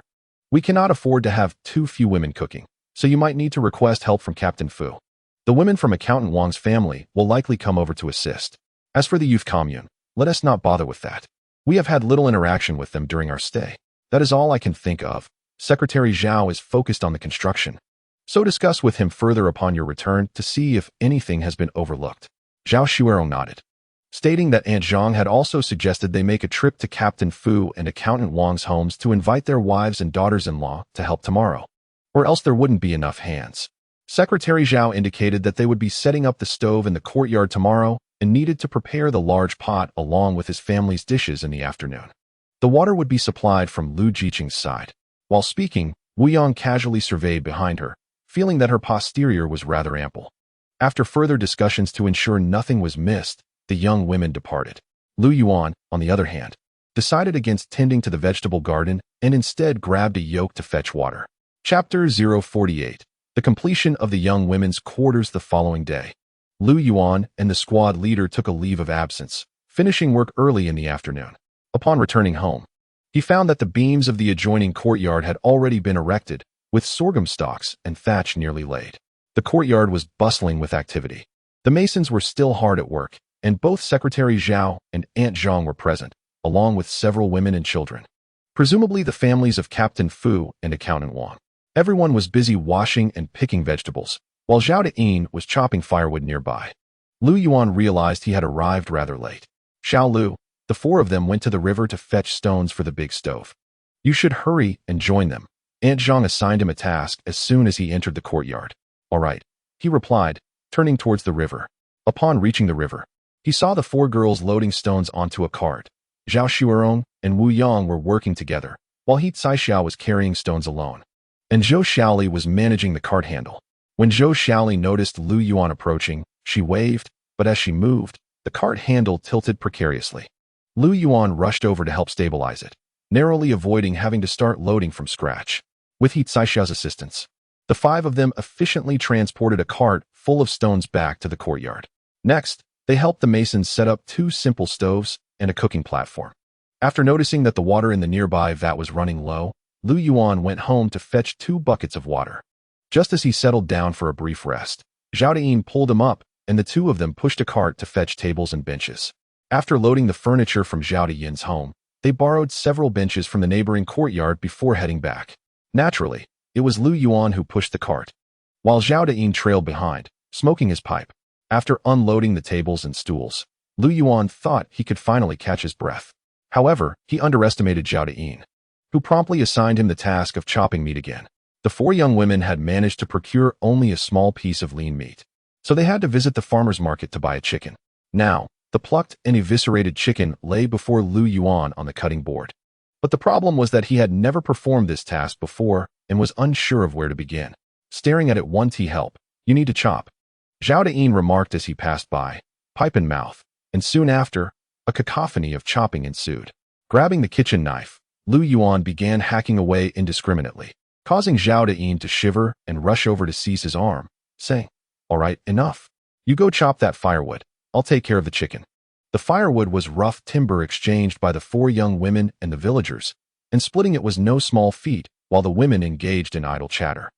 we cannot afford to have too few women cooking, so you might need to request help from Captain Fu. The women from Accountant Wang's family will likely come over to assist. As for the youth commune, let us not bother with that. We have had little interaction with them during our stay. That is all I can think of. Secretary Zhao is focused on the construction, so discuss with him further upon your return to see if anything has been overlooked. Zhao Shuerong nodded, stating that Aunt Zhang had also suggested they make a trip to Captain Fu and Accountant Wang's homes to invite their wives and daughters-in-law to help tomorrow, or else there wouldn't be enough hands. Secretary Zhao indicated that they would be setting up the stove in the courtyard tomorrow and needed to prepare the large pot along with his family's dishes in the afternoon. The water would be supplied from Lu Jiqing's side. While speaking, Wu Yang casually surveyed behind her, feeling that her posterior was rather ample. After further discussions to ensure nothing was missed, the young women departed. Lu Yuan, on the other hand, decided against tending to the vegetable garden and instead grabbed a yoke to fetch water. Chapter 048. The completion of the young women's quarters the following day. Lu Yuan and the squad leader took a leave of absence, finishing work early in the afternoon. Upon returning home, he found that the beams of the adjoining courtyard had already been erected, with sorghum stalks and thatch nearly laid. The courtyard was bustling with activity. The masons were still hard at work, and both Secretary Zhao and Aunt Zhang were present, along with several women and children. Presumably the families of Captain Fu and Accountant Wang. Everyone was busy washing and picking vegetables, while Zhao Deyin was chopping firewood nearby. Lu Yuan realized he had arrived rather late. Xiao Lu, the 4 of them went to the river to fetch stones for the big stove. You should hurry and join them. Aunt Zhang assigned him a task as soon as he entered the courtyard. All right, he replied, turning towards the river. Upon reaching the river, he saw the 4 girls loading stones onto a cart. Zhao Shuerong and Wu Yang were working together, while He Caixiao was carrying stones alone, and Zhou Xiaoli was managing the cart handle. When Zhou Xiaoli noticed Lu Yuan approaching, she waved, but as she moved, the cart handle tilted precariously. Lu Yuan rushed over to help stabilize it, narrowly avoiding having to start loading from scratch. With He Caixiao's assistance, the 5 of them efficiently transported a cart full of stones back to the courtyard. Next, they helped the masons set up 2 simple stoves and a cooking platform. After noticing that the water in the nearby vat was running low, Lu Yuan went home to fetch 2 buckets of water. Just as he settled down for a brief rest, Zhao Deyin pulled him up, and the 2 of them pushed a cart to fetch tables and benches. After loading the furniture from Zhao Deyin's home, they borrowed several benches from the neighboring courtyard before heading back. Naturally, it was Lu Yuan who pushed the cart, while Zhao Deyin trailed behind, smoking his pipe. After unloading the tables and stools, Lu Yuan thought he could finally catch his breath. However, he underestimated Zhao Deyin, who promptly assigned him the task of chopping meat again. The 4 young women had managed to procure only a small piece of lean meat, so they had to visit the farmer's market to buy a chicken. Now, the plucked and eviscerated chicken lay before Lu Yuan on the cutting board. But the problem was that he had never performed this task before and was unsure of where to begin. Staring at it, "One tea help. You need to chop," Zhao Deyin remarked as he passed by, pipe in mouth, and soon after, a cacophony of chopping ensued. Grabbing the kitchen knife, Lu Yuan began hacking away indiscriminately, causing Zhao Deyin to shiver and rush over to seize his arm, saying, "All right, enough. You go chop that firewood. I'll take care of the chicken." The firewood was rough timber exchanged by the 4 young women and the villagers, and splitting it was no small feat while the women engaged in idle chatter.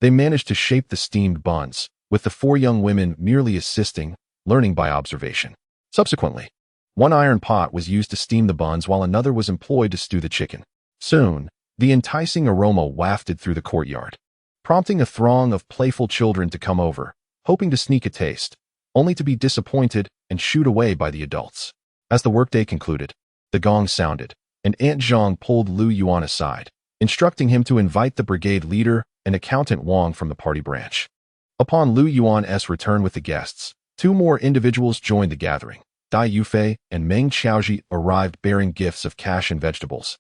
They managed to shape the steamed buns, with the 4 young women merely assisting, learning by observation. Subsequently, 1 iron pot was used to steam the buns while another was employed to stew the chicken. Soon, the enticing aroma wafted through the courtyard, prompting a throng of playful children to come over, hoping to sneak a taste, only to be disappointed and shooed away by the adults. As the workday concluded, the gong sounded, and Aunt Zhang pulled Lu Yuan aside, instructing him to invite the brigade leader and Accountant Wang from the party branch. Upon Lu Yuan's return with the guests, 2 more individuals joined the gathering. Dai Yufei and Meng Qiaoji arrived bearing gifts of cash and vegetables,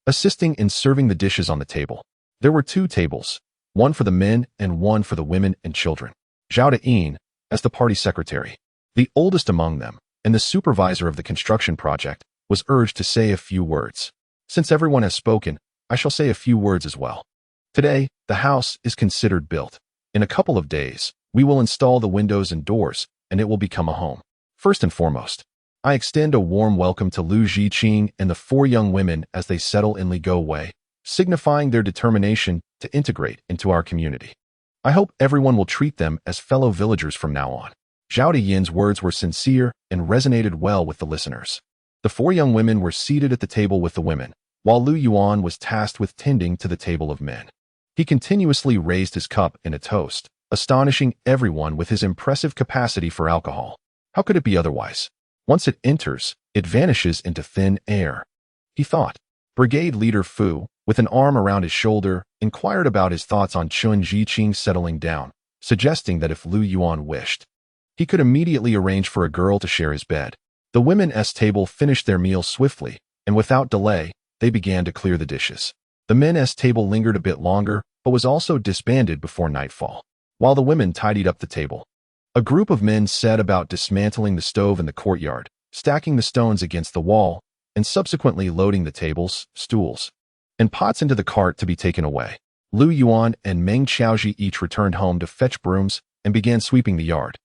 assisting in serving the dishes on the table. There were 2 tables, one for the men and one for the women and children. Zhao Deyin, as the party secretary, the oldest among them, and the supervisor of the construction project, was urged to say a few words. Since everyone has spoken, I shall say a few words as well. Today, the house is considered built. In a couple of days, we will install the windows and doors, and it will become a home. First and foremost, I extend a warm welcome to Lu Ziqing and the 4 young women as they settle in Ligo Wei, signifying their determination to integrate into our community. I hope everyone will treat them as fellow villagers from now on. Zhao Deyin's words were sincere and resonated well with the listeners. The 4 young women were seated at the table with the women, while Lu Yuan was tasked with tending to the table of men. He continuously raised his cup in a toast, astonishing everyone with his impressive capacity for alcohol. How could it be otherwise? Once it enters, it vanishes into thin air, he thought. Brigade leader Fu, with an arm around his shoulder, inquired about his thoughts on Chun Ziqing settling down, suggesting that if Lu Yuan wished, he could immediately arrange for a girl to share his bed. The women's table finished their meal swiftly, and without delay, they began to clear the dishes. The men's table lingered a bit longer, but was also disbanded before nightfall. While the women tidied up the table, a group of men set about dismantling the stove in the courtyard, stacking the stones against the wall, and subsequently loading the tables, stools, and pots into the cart to be taken away. Lu Yuan and Meng Qiaoji each returned home to fetch brooms and began sweeping the yard,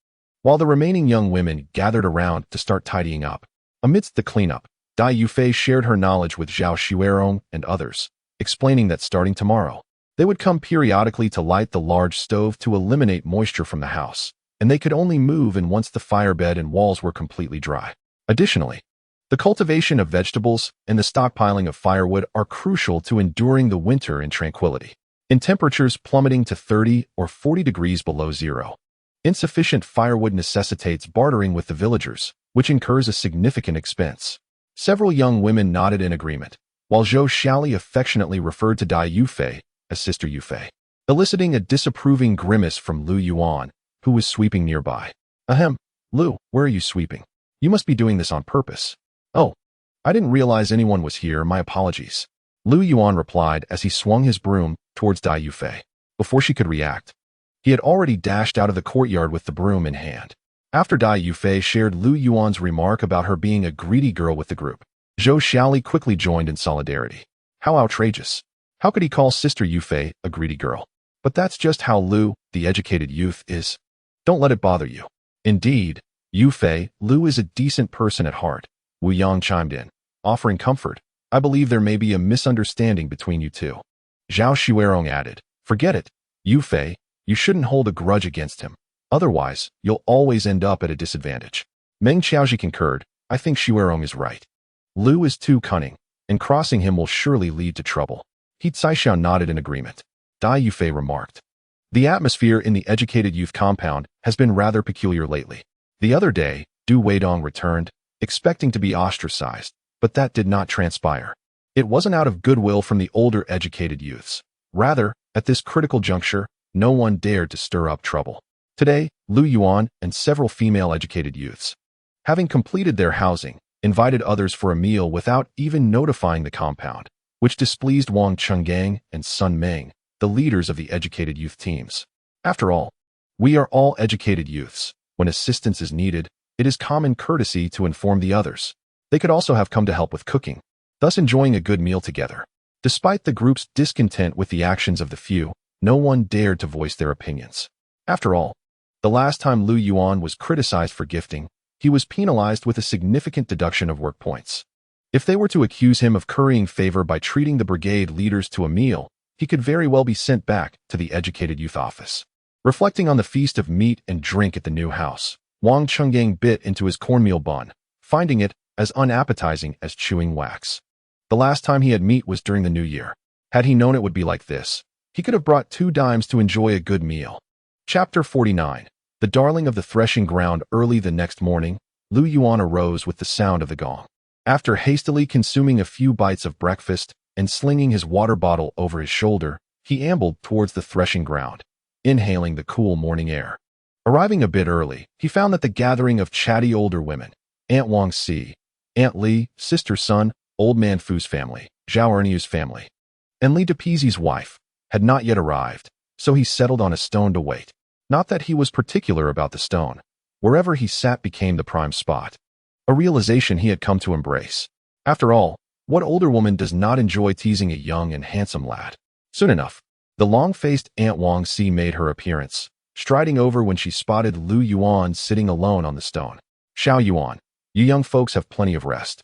while the remaining young women gathered around to start tidying up. Amidst the cleanup, Dai Yufei shared her knowledge with Zhao Xuerong and others, explaining that starting tomorrow, they would come periodically to light the large stove to eliminate moisture from the house, and they could only move in once the firebed and walls were completely dry. Additionally, the cultivation of vegetables and the stockpiling of firewood are crucial to enduring the winter in tranquility. In temperatures plummeting to 30 or 40 degrees below zero, insufficient firewood necessitates bartering with the villagers, which incurs a significant expense. Several young women nodded in agreement, while Zhou Xiaoli affectionately referred to Dai Yufei as Sister Yufei, eliciting a disapproving grimace from Lu Yuan, who was sweeping nearby. Ahem, Lu, where are you sweeping? You must be doing this on purpose. Oh, I didn't realize anyone was here, my apologies. Lu Yuan replied as he swung his broom towards Dai Yufei. Before she could react, he had already dashed out of the courtyard with the broom in hand. After Dai Yufei shared Lu Yuan's remark about her being a greedy girl with the group, Zhou Xiaoli quickly joined in solidarity. How outrageous. How could he call Sister Yufei a greedy girl? But that's just how Lu, the educated youth, is. Don't let it bother you. Indeed, Yufei, Lu is a decent person at heart, Wu Yang chimed in, offering comfort. I believe there may be a misunderstanding between you two. Zhao Xuerong added, forget it, Yufei, you shouldn't hold a grudge against him. Otherwise, you'll always end up at a disadvantage. Meng Qiaoji concurred, I think Xuerong is right. Lu is too cunning, and crossing him will surely lead to trouble. He Caishiao nodded in agreement. Dai Yufei remarked, the atmosphere in the educated youth compound has been rather peculiar lately. The other day, Du Weidong returned, expecting to be ostracized, but that did not transpire. It wasn't out of goodwill from the older educated youths. Rather, at this critical juncture, no one dared to stir up trouble. Today, Lu Yuan and several female educated youths, having completed their housing, invited others for a meal without even notifying the compound, which displeased Wang Chenggang and Sun Meng, the leaders of the educated youth teams. After all, we are all educated youths. When assistance is needed, it is common courtesy to inform the others. They could also have come to help with cooking, thus enjoying a good meal together. Despite the group's discontent with the actions of the few, no one dared to voice their opinions. After all, the last time Lu Yuan was criticized for gifting, he was penalized with a significant deduction of work points. If they were to accuse him of currying favor by treating the brigade leaders to a meal, he could very well be sent back to the educated youth office. Reflecting on the feast of meat and drink at the new house, Wang Chenggang bit into his cornmeal bun, finding it as unappetizing as chewing wax. The last time he had meat was during the New Year. Had he known it would be like this, he could have brought 2 dimes to enjoy a good meal. Chapter 49. The darling of the threshing ground. Early the next morning, Lu Yuan arose with the sound of the gong. After hastily consuming a few bites of breakfast and slinging his water bottle over his shoulder, he ambled towards the threshing ground, inhaling the cool morning air. Arriving a bit early, he found that the gathering of chatty older women, Aunt Wang Si, Aunt Li, Sister Sun, Old Man Fu's family, Zhao Erniu's family, and Li Depeasy's wife, had not yet arrived. so he settled on a stone to wait. Not that he was particular about the stone. Wherever he sat became the prime spot. A realization he had come to embrace. After all, what older woman does not enjoy teasing a young and handsome lad? Soon enough, the long-faced Aunt Wang Si made her appearance, striding over when she spotted Lu Yuan sitting alone on the stone. Xiao Yuan, you young folks have plenty of rest.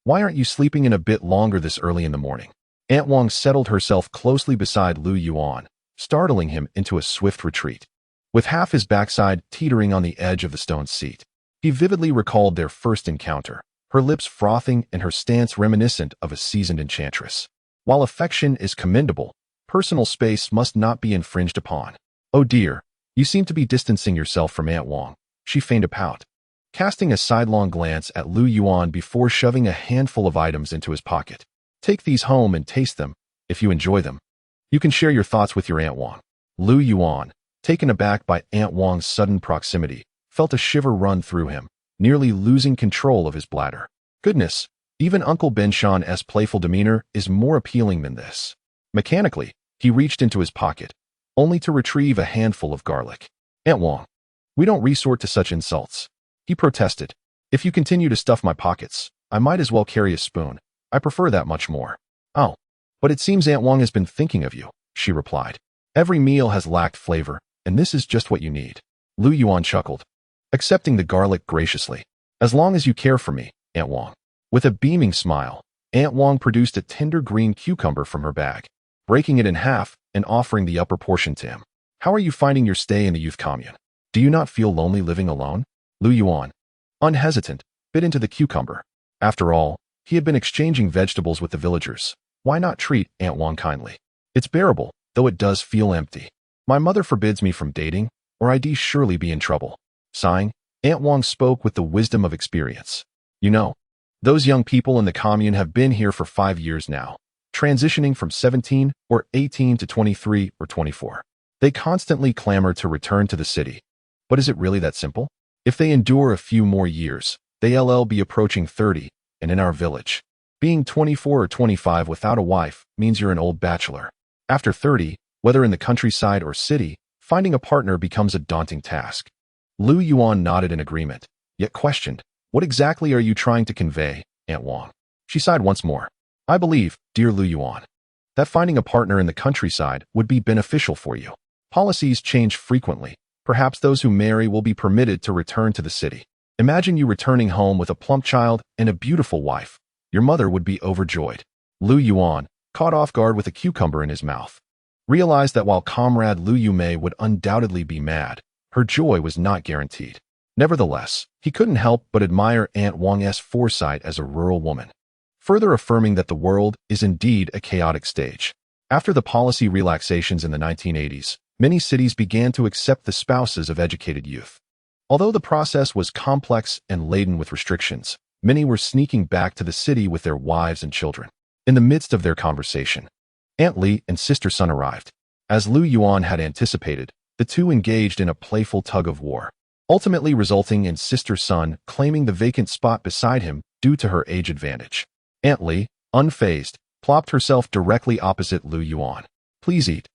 Why aren't you sleeping in a bit longer this early in the morning? Aunt Wang settled herself closely beside Lu Yuan, startling him into a swift retreat. With half his backside teetering on the edge of the stone seat, he vividly recalled their first encounter, her lips frothing and her stance reminiscent of a seasoned enchantress. While affection is commendable, personal space must not be infringed upon. Oh dear, you seem to be distancing yourself from Aunt Wang. She feigned a pout, casting a sidelong glance at Lu Yuan before shoving a handful of items into his pocket. Take these home and taste them. If you enjoy them, you can share your thoughts with your Aunt Wang. Lu Yuan, taken aback by Aunt Wang's sudden proximity, felt a shiver run through him, nearly losing control of his bladder. Goodness, even Uncle Ben Shan's playful demeanor is more appealing than this. Mechanically, he reached into his pocket, only to retrieve a handful of garlic. Aunt Wang, we don't resort to such insults, he protested. If you continue to stuff my pockets, I might as well carry a spoon. I prefer that much more. Oh, but it seems Aunt Wang has been thinking of you, she replied. Every meal has lacked flavor, and this is just what you need. Lu Yuan chuckled, accepting the garlic graciously. As long as you care for me, Aunt Wang. With a beaming smile, Aunt Wang produced a tender green cucumber from her bag, breaking it in half and offering the upper portion to him. How are you finding your stay in the youth commune? Do you not feel lonely living alone? Lu Yuan, unhesitant, bit into the cucumber. After all, he had been exchanging vegetables with the villagers. Why not treat Aunt Wang kindly? It's bearable, though it does feel empty. My mother forbids me from dating, or I'd surely be in trouble. Sighing, Aunt Wang spoke with the wisdom of experience. You know, those young people in the commune have been here for 5 years now, transitioning from 17 or 18 to 23 or 24. They constantly clamor to return to the city. But is it really that simple? If they endure a few more years, they'll be approaching 30, and in our village, being 24 or 25 without a wife means you're an old bachelor. After 30, whether in the countryside or city, finding a partner becomes a daunting task. Lu Yuan nodded in agreement, yet questioned, what exactly are you trying to convey, Aunt Wang? She sighed once more. I believe, dear Lu Yuan, that finding a partner in the countryside would be beneficial for you. Policies change frequently. Perhaps those who marry will be permitted to return to the city. Imagine you returning home with a plump child and a beautiful wife. Your mother would be overjoyed. Lu Yuan, caught off guard with a cucumber in his mouth, realized that while comrade Lu Yumei would undoubtedly be mad, her joy was not guaranteed. Nevertheless, he couldn't help but admire Aunt Wang's foresight as a rural woman, further affirming that the world is indeed a chaotic stage. After the policy relaxations in the 1980s, many cities began to accept the spouses of educated youth. Although the process was complex and laden with restrictions, many were sneaking back to the city with their wives and children. In the midst of their conversation, Aunt Li and Sister Sun arrived. As Lu Yuan had anticipated, the two engaged in a playful tug-of-war, ultimately resulting in Sister Sun claiming the vacant spot beside him due to her age advantage. Aunt Li, unfazed, plopped herself directly opposite Lu Yuan. Please eat.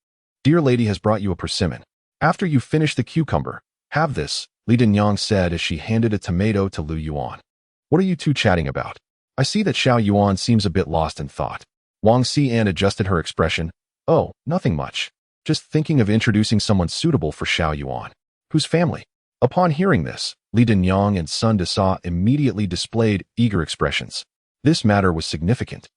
Dear lady has brought you a persimmon. After you finish the cucumber, have this, Li Dinyang said as she handed a tomato to Lu Yuan. What are you two chatting about? I see that Xiao Yuan seems a bit lost in thought. Wang Xian adjusted her expression. Oh, nothing much. Just thinking of introducing someone suitable for Xiao Yuan. Whose family? Upon hearing this, Li Dinyang and Sun Desa immediately displayed eager expressions. This matter was significant.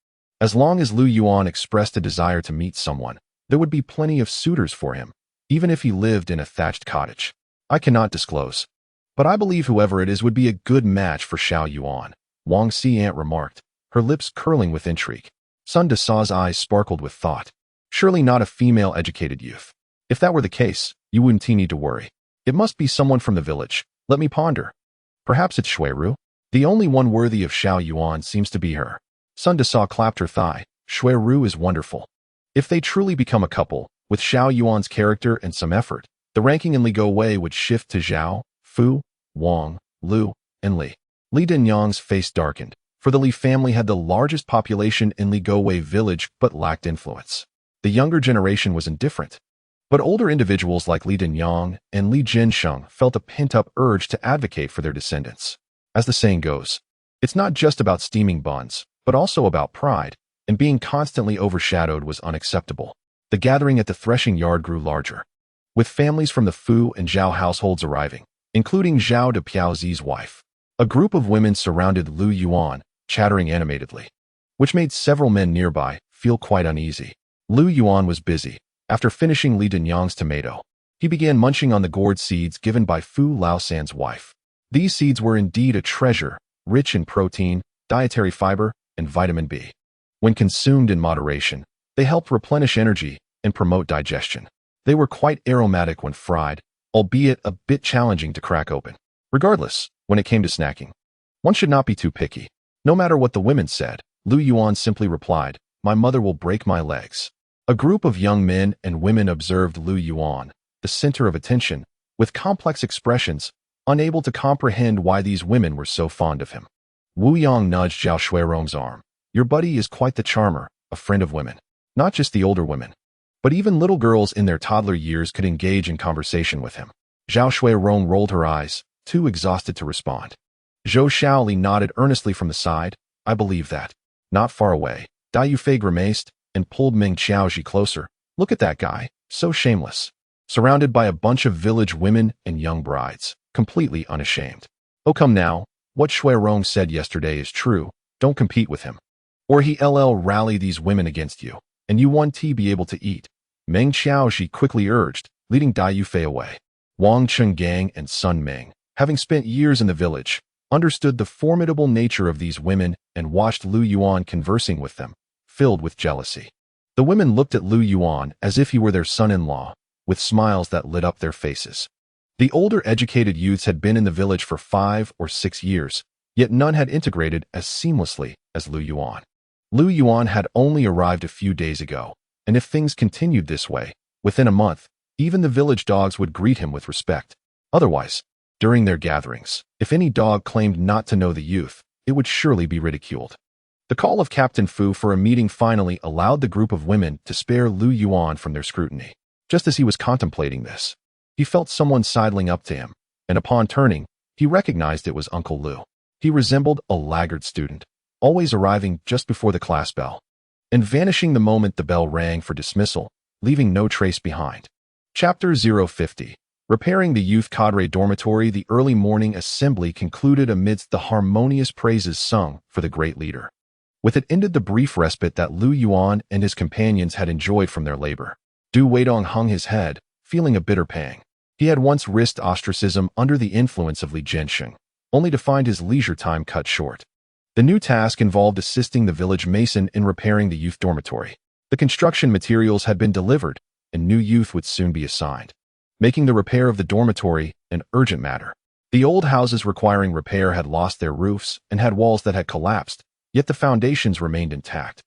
As long as Lu Yuan expressed a desire to meet someone, there would be plenty of suitors for him, even if he lived in a thatched cottage. I cannot disclose, but I believe whoever it is would be a good match for Xiao Yuan, Wang Xian remarked, her lips curling with intrigue. Sun Desa's eyes sparkled with thought. Surely not a female educated youth. If that were the case, you wouldn't need to worry. It must be someone from the village. Let me ponder. Perhaps it's Shui Ru. The only one worthy of Xiao Yuan seems to be her. Sun Desa clapped her thigh. Shui Ru is wonderful. If they truly become a couple, with Xiao Yuan's character and some effort, the ranking in Li Go Wei would shift to Zhao, Fu, Wang, Lu, and Li. Li Dinyang's face darkened, for the Li family had the largest population in Li Go Wei village but lacked influence. The younger generation was indifferent. But older individuals like Li Dinyang and Li Jinsheng felt a pent-up urge to advocate for their descendants. As the saying goes, it's not just about steaming buns, but also about pride, and being constantly overshadowed was unacceptable. The gathering at the threshing yard grew larger, with families from the Fu and Zhao households arriving, including Zhao de Piaozi's wife. A group of women surrounded Lu Yuan, chattering animatedly, which made several men nearby feel quite uneasy. Lu Yuan was busy. After finishing Li Dinyang's tomato, he began munching on the gourd seeds given by Fu Laosan's wife. These seeds were indeed a treasure, rich in protein, dietary fiber, and vitamin B. When consumed in moderation, they helped replenish energy and promote digestion. They were quite aromatic when fried, albeit a bit challenging to crack open. Regardless, when it came to snacking, one should not be too picky. No matter what the women said, Lu Yuan simply replied, "My mother will break my legs." A group of young men and women observed Lu Yuan, the center of attention, with complex expressions, unable to comprehend why these women were so fond of him. Wu Yang nudged Zhao Shuirong's arm. "Your buddy is quite the charmer, a friend of women. Not just the older women, but even little girls in their toddler years could engage in conversation with him." Zhao Shuirong rolled her eyes, too exhausted to respond. Zhou Shaoli nodded earnestly from the side. "I believe that." Not far away, Dai Yufei grimaced and pulled Meng Qiaoji closer. "Look at that guy, so shameless. Surrounded by a bunch of village women and young brides, completely unashamed. Oh come now, what Shuirong said yesterday is true, don't compete with him. Or he'll rally these women against you, and you won't be able to eat." Meng Qiaoji quickly urged, leading Dai Yufei away. Wang Chenggang and Sun Ming, having spent years in the village, understood the formidable nature of these women and watched Lu Yuan conversing with them, filled with jealousy. The women looked at Lu Yuan as if he were their son-in-law, with smiles that lit up their faces. The older educated youths had been in the village for 5 or 6 years, yet none had integrated as seamlessly as Lu Yuan. Lu Yuan had only arrived a few days ago, and if things continued this way, within a month, even the village dogs would greet him with respect. Otherwise, during their gatherings, if any dog claimed not to know the youth, it would surely be ridiculed. The call of Captain Fu for a meeting finally allowed the group of women to spare Lu Yuan from their scrutiny. Just as he was contemplating this, he felt someone sidling up to him, and upon turning, he recognized it was Uncle Lu. He resembled a laggard student, always arriving just before the class bell, and vanishing the moment the bell rang for dismissal, leaving no trace behind. Chapter 050. Repairing the youth cadre dormitory. The early morning assembly concluded amidst the harmonious praises sung for the great leader. With it ended the brief respite that Lu Yuan and his companions had enjoyed from their labor. Du Weidong hung his head, feeling a bitter pang. He had once risked ostracism under the influence of Li Jinsheng, only to find his leisure time cut short. The new task involved assisting the village mason in repairing the youth dormitory. The construction materials had been delivered, and new youth would soon be assigned, making the repair of the dormitory an urgent matter. The old houses requiring repair had lost their roofs and had walls that had collapsed, yet the foundations remained intact,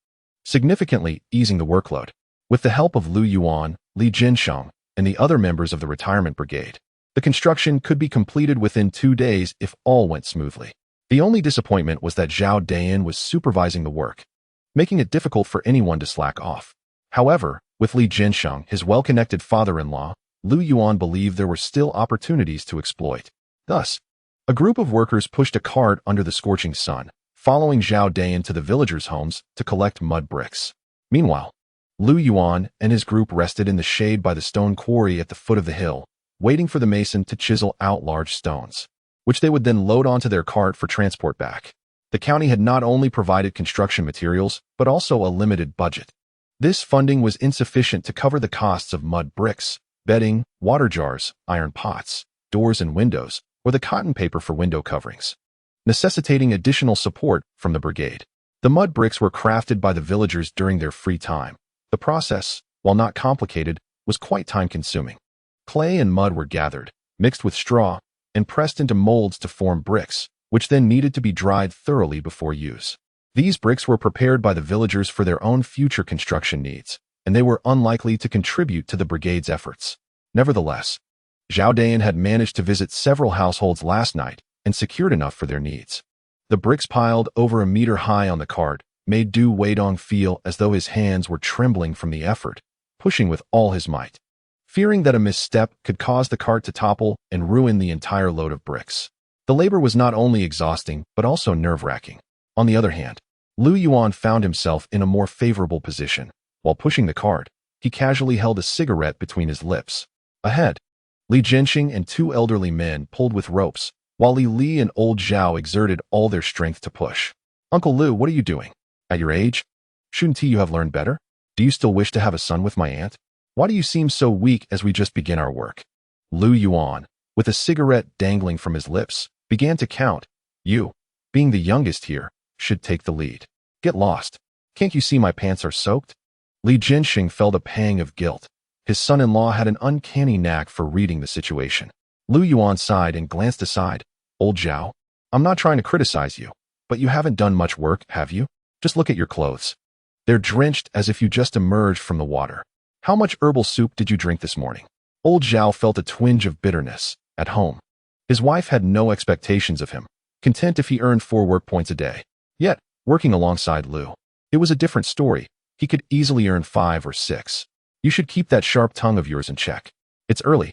significantly easing the workload. With the help of Lu Yuan, Li Jinsheng, and the other members of the retirement brigade, the construction could be completed within 2 days if all went smoothly. The only disappointment was that Zhao Dayan was supervising the work, making it difficult for anyone to slack off. However, with Li Jinsheng, his well-connected father-in-law, Lu Yuan believed there were still opportunities to exploit. Thus, a group of workers pushed a cart under the scorching sun, following Zhao Dayan to the villagers' homes to collect mud bricks. Meanwhile, Lu Yuan and his group rested in the shade by the stone quarry at the foot of the hill, waiting for the mason to chisel out large stones, which they would then load onto their cart for transport back. The county had not only provided construction materials, but also a limited budget. This funding was insufficient to cover the costs of mud bricks, bedding, water jars, iron pots, doors and windows, or the cotton paper for window coverings, necessitating additional support from the brigade. The mud bricks were crafted by the villagers during their free time. The process, while not complicated, was quite time-consuming. Clay and mud were gathered, mixed with straw, and pressed into molds to form bricks, which then needed to be dried thoroughly before use. These bricks were prepared by the villagers for their own future construction needs, and they were unlikely to contribute to the brigade's efforts. Nevertheless, Zhao Dayan had managed to visit several households last night and secured enough for their needs. The bricks piled over a meter high on the cart made Du Weidong feel as though his hands were trembling from the effort, pushing with all his might. fearing that a misstep could cause the cart to topple and ruin the entire load of bricks. The labor was not only exhausting, but also nerve-wracking. On the other hand, Lu Yuan found himself in a more favorable position. While pushing the cart, he casually held a cigarette between his lips. Ahead, Li Jianxing and two elderly men pulled with ropes, while Li Li and old Zhao exerted all their strength to push. Uncle Lu, what are you doing? At your age? Shouldn't you have learned better? Do you still wish to have a son with my aunt? Why do you seem so weak as we just begin our work? Lu Yuan, with a cigarette dangling from his lips, began to count. You, being the youngest here, should take the lead. Get lost. Can't you see my pants are soaked? Li Jianxing felt a pang of guilt. His son-in-law had an uncanny knack for reading the situation. Lu Yuan sighed and glanced aside. Old Zhao, I'm not trying to criticize you, but you haven't done much work, have you? Just look at your clothes. They're drenched as if you just emerged from the water. How much herbal soup did you drink this morning? Old Zhao felt a twinge of bitterness. At home, his wife had no expectations of him, content if he earned 4 work points a day. Yet, working alongside Lu, it was a different story. He could easily earn 5 or 6. You should keep that sharp tongue of yours in check. It's early,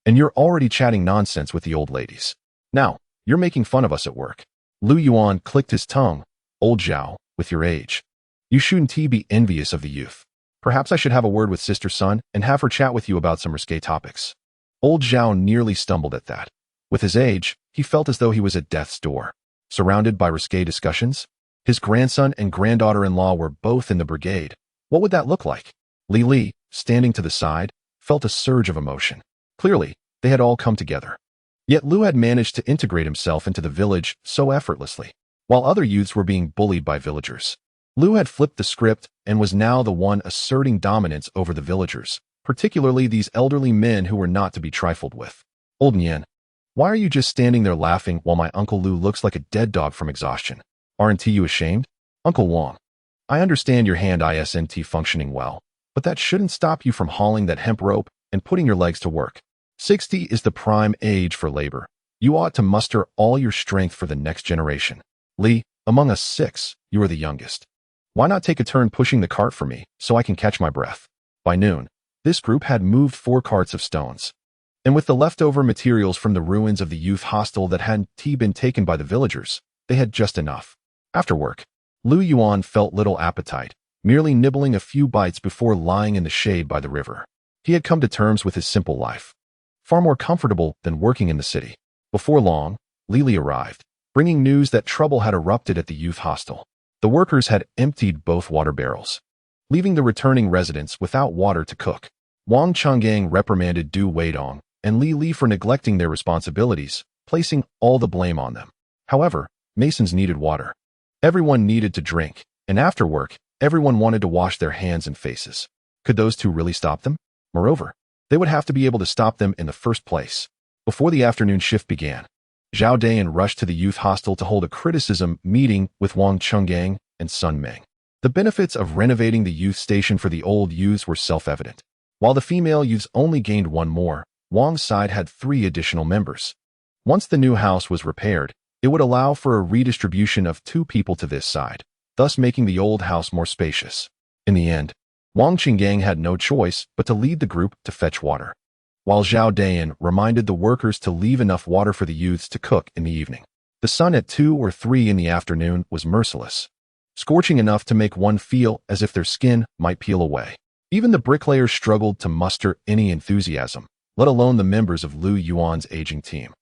and you're already chatting nonsense with the old ladies. Now, you're making fun of us at work. Lu Yuan clicked his tongue. Old Zhao, with your age, you shouldn't be envious of the youth. Perhaps I should have a word with Sister Sun and have her chat with you about some risque topics. Old Zhao nearly stumbled at that. With his age, he felt as though he was at death's door. Surrounded by risque discussions, his grandson and granddaughter-in-law were both in the brigade. What would that look like? Li Li, standing to the side, felt a surge of emotion. Clearly, they had all come together. Yet Lu had managed to integrate himself into the village so effortlessly. While other youths were being bullied by villagers, Lu had flipped the script and was now the one asserting dominance over the villagers, particularly these elderly men who were not to be trifled with. Old Nian, why are you just standing there laughing while my Uncle Lu looks like a dead dog from exhaustion? Aren't you ashamed? Uncle Wang, I understand your hand isn't functioning well, but that shouldn't stop you from hauling that hemp rope and putting your legs to work. 60 is the prime age for labor. You ought to muster all your strength for the next generation. Li, among us 6, you are the youngest. Why not take a turn pushing the cart for me so I can catch my breath? By noon, this group had moved 4 carts of stones. And with the leftover materials from the ruins of the youth hostel that hadn't been taken by the villagers, they had just enough. After work, Lu Yuan felt little appetite, merely nibbling a few bites before lying in the shade by the river. He had come to terms with his simple life, far more comfortable than working in the city. Before long, Li arrived, bringing news that trouble had erupted at the youth hostel. The workers had emptied both water barrels, leaving the returning residents without water to cook. Wang Changgang reprimanded Du Weidong and Li Li for neglecting their responsibilities, placing all the blame on them. However, masons needed water. Everyone needed to drink, and after work, everyone wanted to wash their hands and faces. Could those two really stop them? Moreover, they would have to be able to stop them in the first place. Before the afternoon shift began, Zhao Dayan rushed to the youth hostel to hold a criticism meeting with Wang Changgang and Sun Meng. The benefits of renovating the youth station for the old youths were self-evident. While the female youths only gained 1 more, Wang's side had 3 additional members. Once the new house was repaired, it would allow for a redistribution of 2 people to this side, thus making the old house more spacious. In the end, Wang Qinggang had no choice but to lead the group to fetch water, while Zhao Dayan reminded the workers to leave enough water for the youths to cook in the evening. The sun at 2 or 3 in the afternoon was merciless, scorching enough to make one feel as if their skin might peel away. Even the bricklayers struggled to muster any enthusiasm, let alone the members of Lu Yuan's aging team.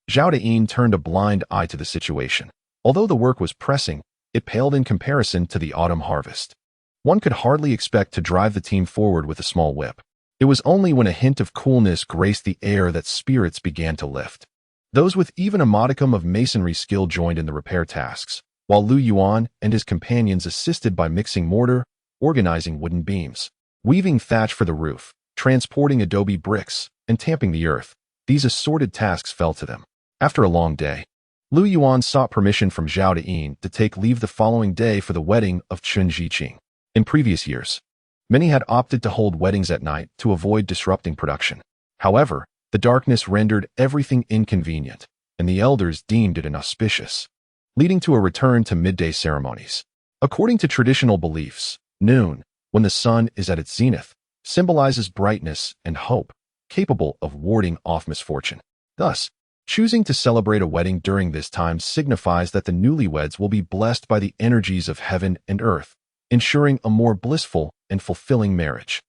Zhao Dayan turned a blind eye to the situation. Although the work was pressing, it paled in comparison to the autumn harvest. One could hardly expect to drive the team forward with a small whip. It was only when a hint of coolness graced the air that spirits began to lift. Those with even a modicum of masonry skill joined in the repair tasks, while Lu Yuan and his companions assisted by mixing mortar, organizing wooden beams, weaving thatch for the roof, transporting adobe bricks, and tamping the earth. These assorted tasks fell to them. After a long day, Lu Yuan sought permission from Zhao Dayan to take leave the following day for the wedding of Chun Ziqing. In previous years, many had opted to hold weddings at night to avoid disrupting production. However, the darkness rendered everything inconvenient, and the elders deemed it inauspicious, leading to a return to midday ceremonies. According to traditional beliefs, noon, when the sun is at its zenith, symbolizes brightness and hope, capable of warding off misfortune. Thus, choosing to celebrate a wedding during this time signifies that the newlyweds will be blessed by the energies of heaven and earth, ensuring a more blissful and fulfilling marriage.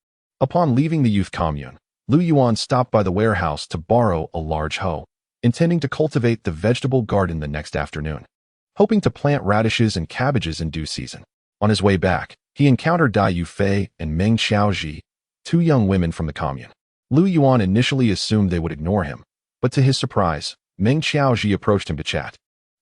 Upon leaving the youth commune, Lu Yuan stopped by the warehouse to borrow a large hoe, intending to cultivate the vegetable garden the next afternoon, hoping to plant radishes and cabbages in due season. On his way back, he encountered Dai Yufei and Meng Xiaozhi, two young women from the commune. Lu Yuan initially assumed they would ignore him, but to his surprise, Meng Xiaozhi approached him to chat.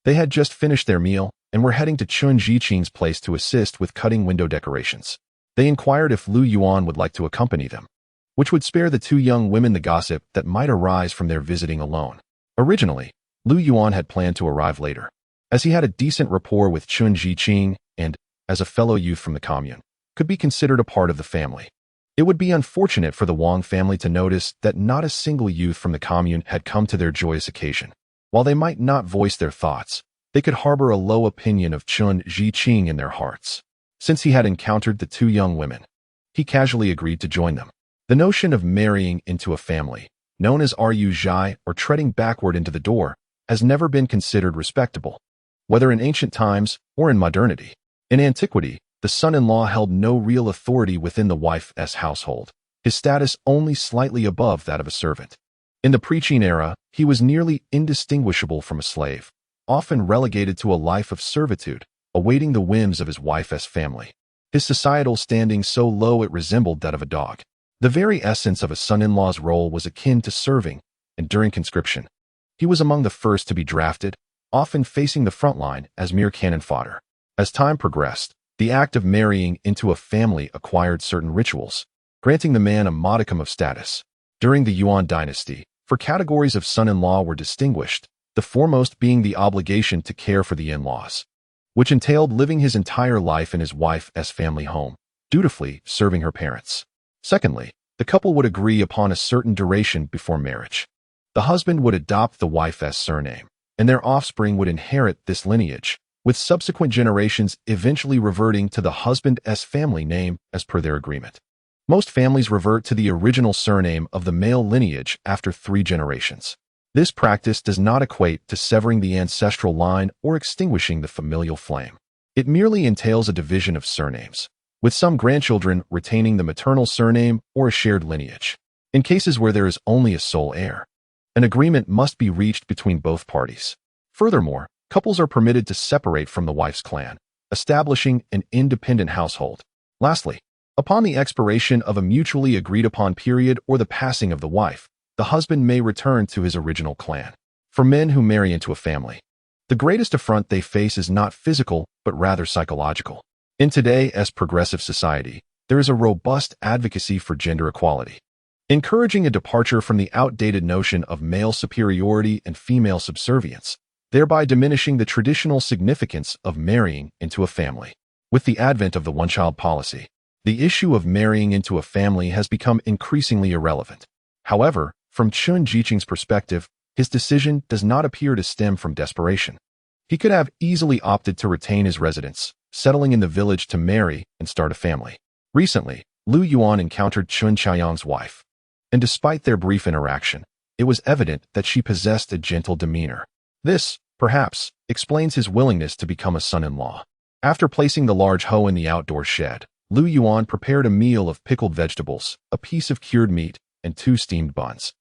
They had just finished their meal and were heading to Chun Jiqing's place to assist with cutting window decorations. They inquired if Lu Yuan would like to accompany them, which would spare the two young women the gossip that might arise from their visiting alone. Originally, Lu Yuan had planned to arrive later, as he had a decent rapport with Chun Jiqing and, as a fellow youth from the commune, could be considered a part of the family. It would be unfortunate for the Wang family to notice that not a single youth from the commune had come to their joyous occasion. While they might not voice their thoughts, they could harbor a low opinion of Chun Jiqing in their hearts. Since he had encountered the two young women, he casually agreed to join them. The notion of marrying into a family, known as Ru Zhai or treading backward into the door, has never been considered respectable, whether in ancient times or in modernity. In antiquity, the son-in-law held no real authority within the wife's household, his status only slightly above that of a servant. In the pre-Qin era, he was nearly indistinguishable from a slave, often relegated to a life of servitude, awaiting the whims of his wife's family. His societal standing so low it resembled that of a dog. The very essence of a son-in-law's role was akin to serving, and during conscription, he was among the first to be drafted, often facing the front line as mere cannon fodder. As time progressed, the act of marrying into a family acquired certain rituals, granting the man a modicum of status. During the Yuan dynasty, four categories of son-in-law were distinguished, the foremost being the obligation to care for the in-laws, which entailed living his entire life in his wife's family home, dutifully serving her parents. Secondly, the couple would agree upon a certain duration before marriage. The husband would adopt the wife's surname, and their offspring would inherit this lineage, with subsequent generations eventually reverting to the husband's family name as per their agreement. Most families revert to the original surname of the male lineage after 3 generations. This practice does not equate to severing the ancestral line or extinguishing the familial flame. It merely entails a division of surnames, with some grandchildren retaining the maternal surname or a shared lineage. In cases where there is only a sole heir, an agreement must be reached between both parties. Furthermore, couples are permitted to separate from the wife's clan, establishing an independent household. Lastly, upon the expiration of a mutually agreed-upon period or the passing of the wife, the husband may return to his original clan. For men who marry into a family, the greatest affront they face is not physical, but rather psychological. In today's progressive society, there is a robust advocacy for gender equality, encouraging a departure from the outdated notion of male superiority and female subservience, thereby diminishing the traditional significance of marrying into a family. With the advent of the one-child policy, the issue of marrying into a family has become increasingly irrelevant. However, from Chun Jiqing's perspective, his decision does not appear to stem from desperation. He could have easily opted to retain his residence, settling in the village to marry and start a family. Recently, Lu Yuan encountered Chun Chaiyang's wife, and despite their brief interaction, it was evident that she possessed a gentle demeanor. This, perhaps, explains his willingness to become a son-in-law. After placing the large hoe in the outdoor shed, Lu Yuan prepared a meal of pickled vegetables, a piece of cured meat, and 2 steamed buns,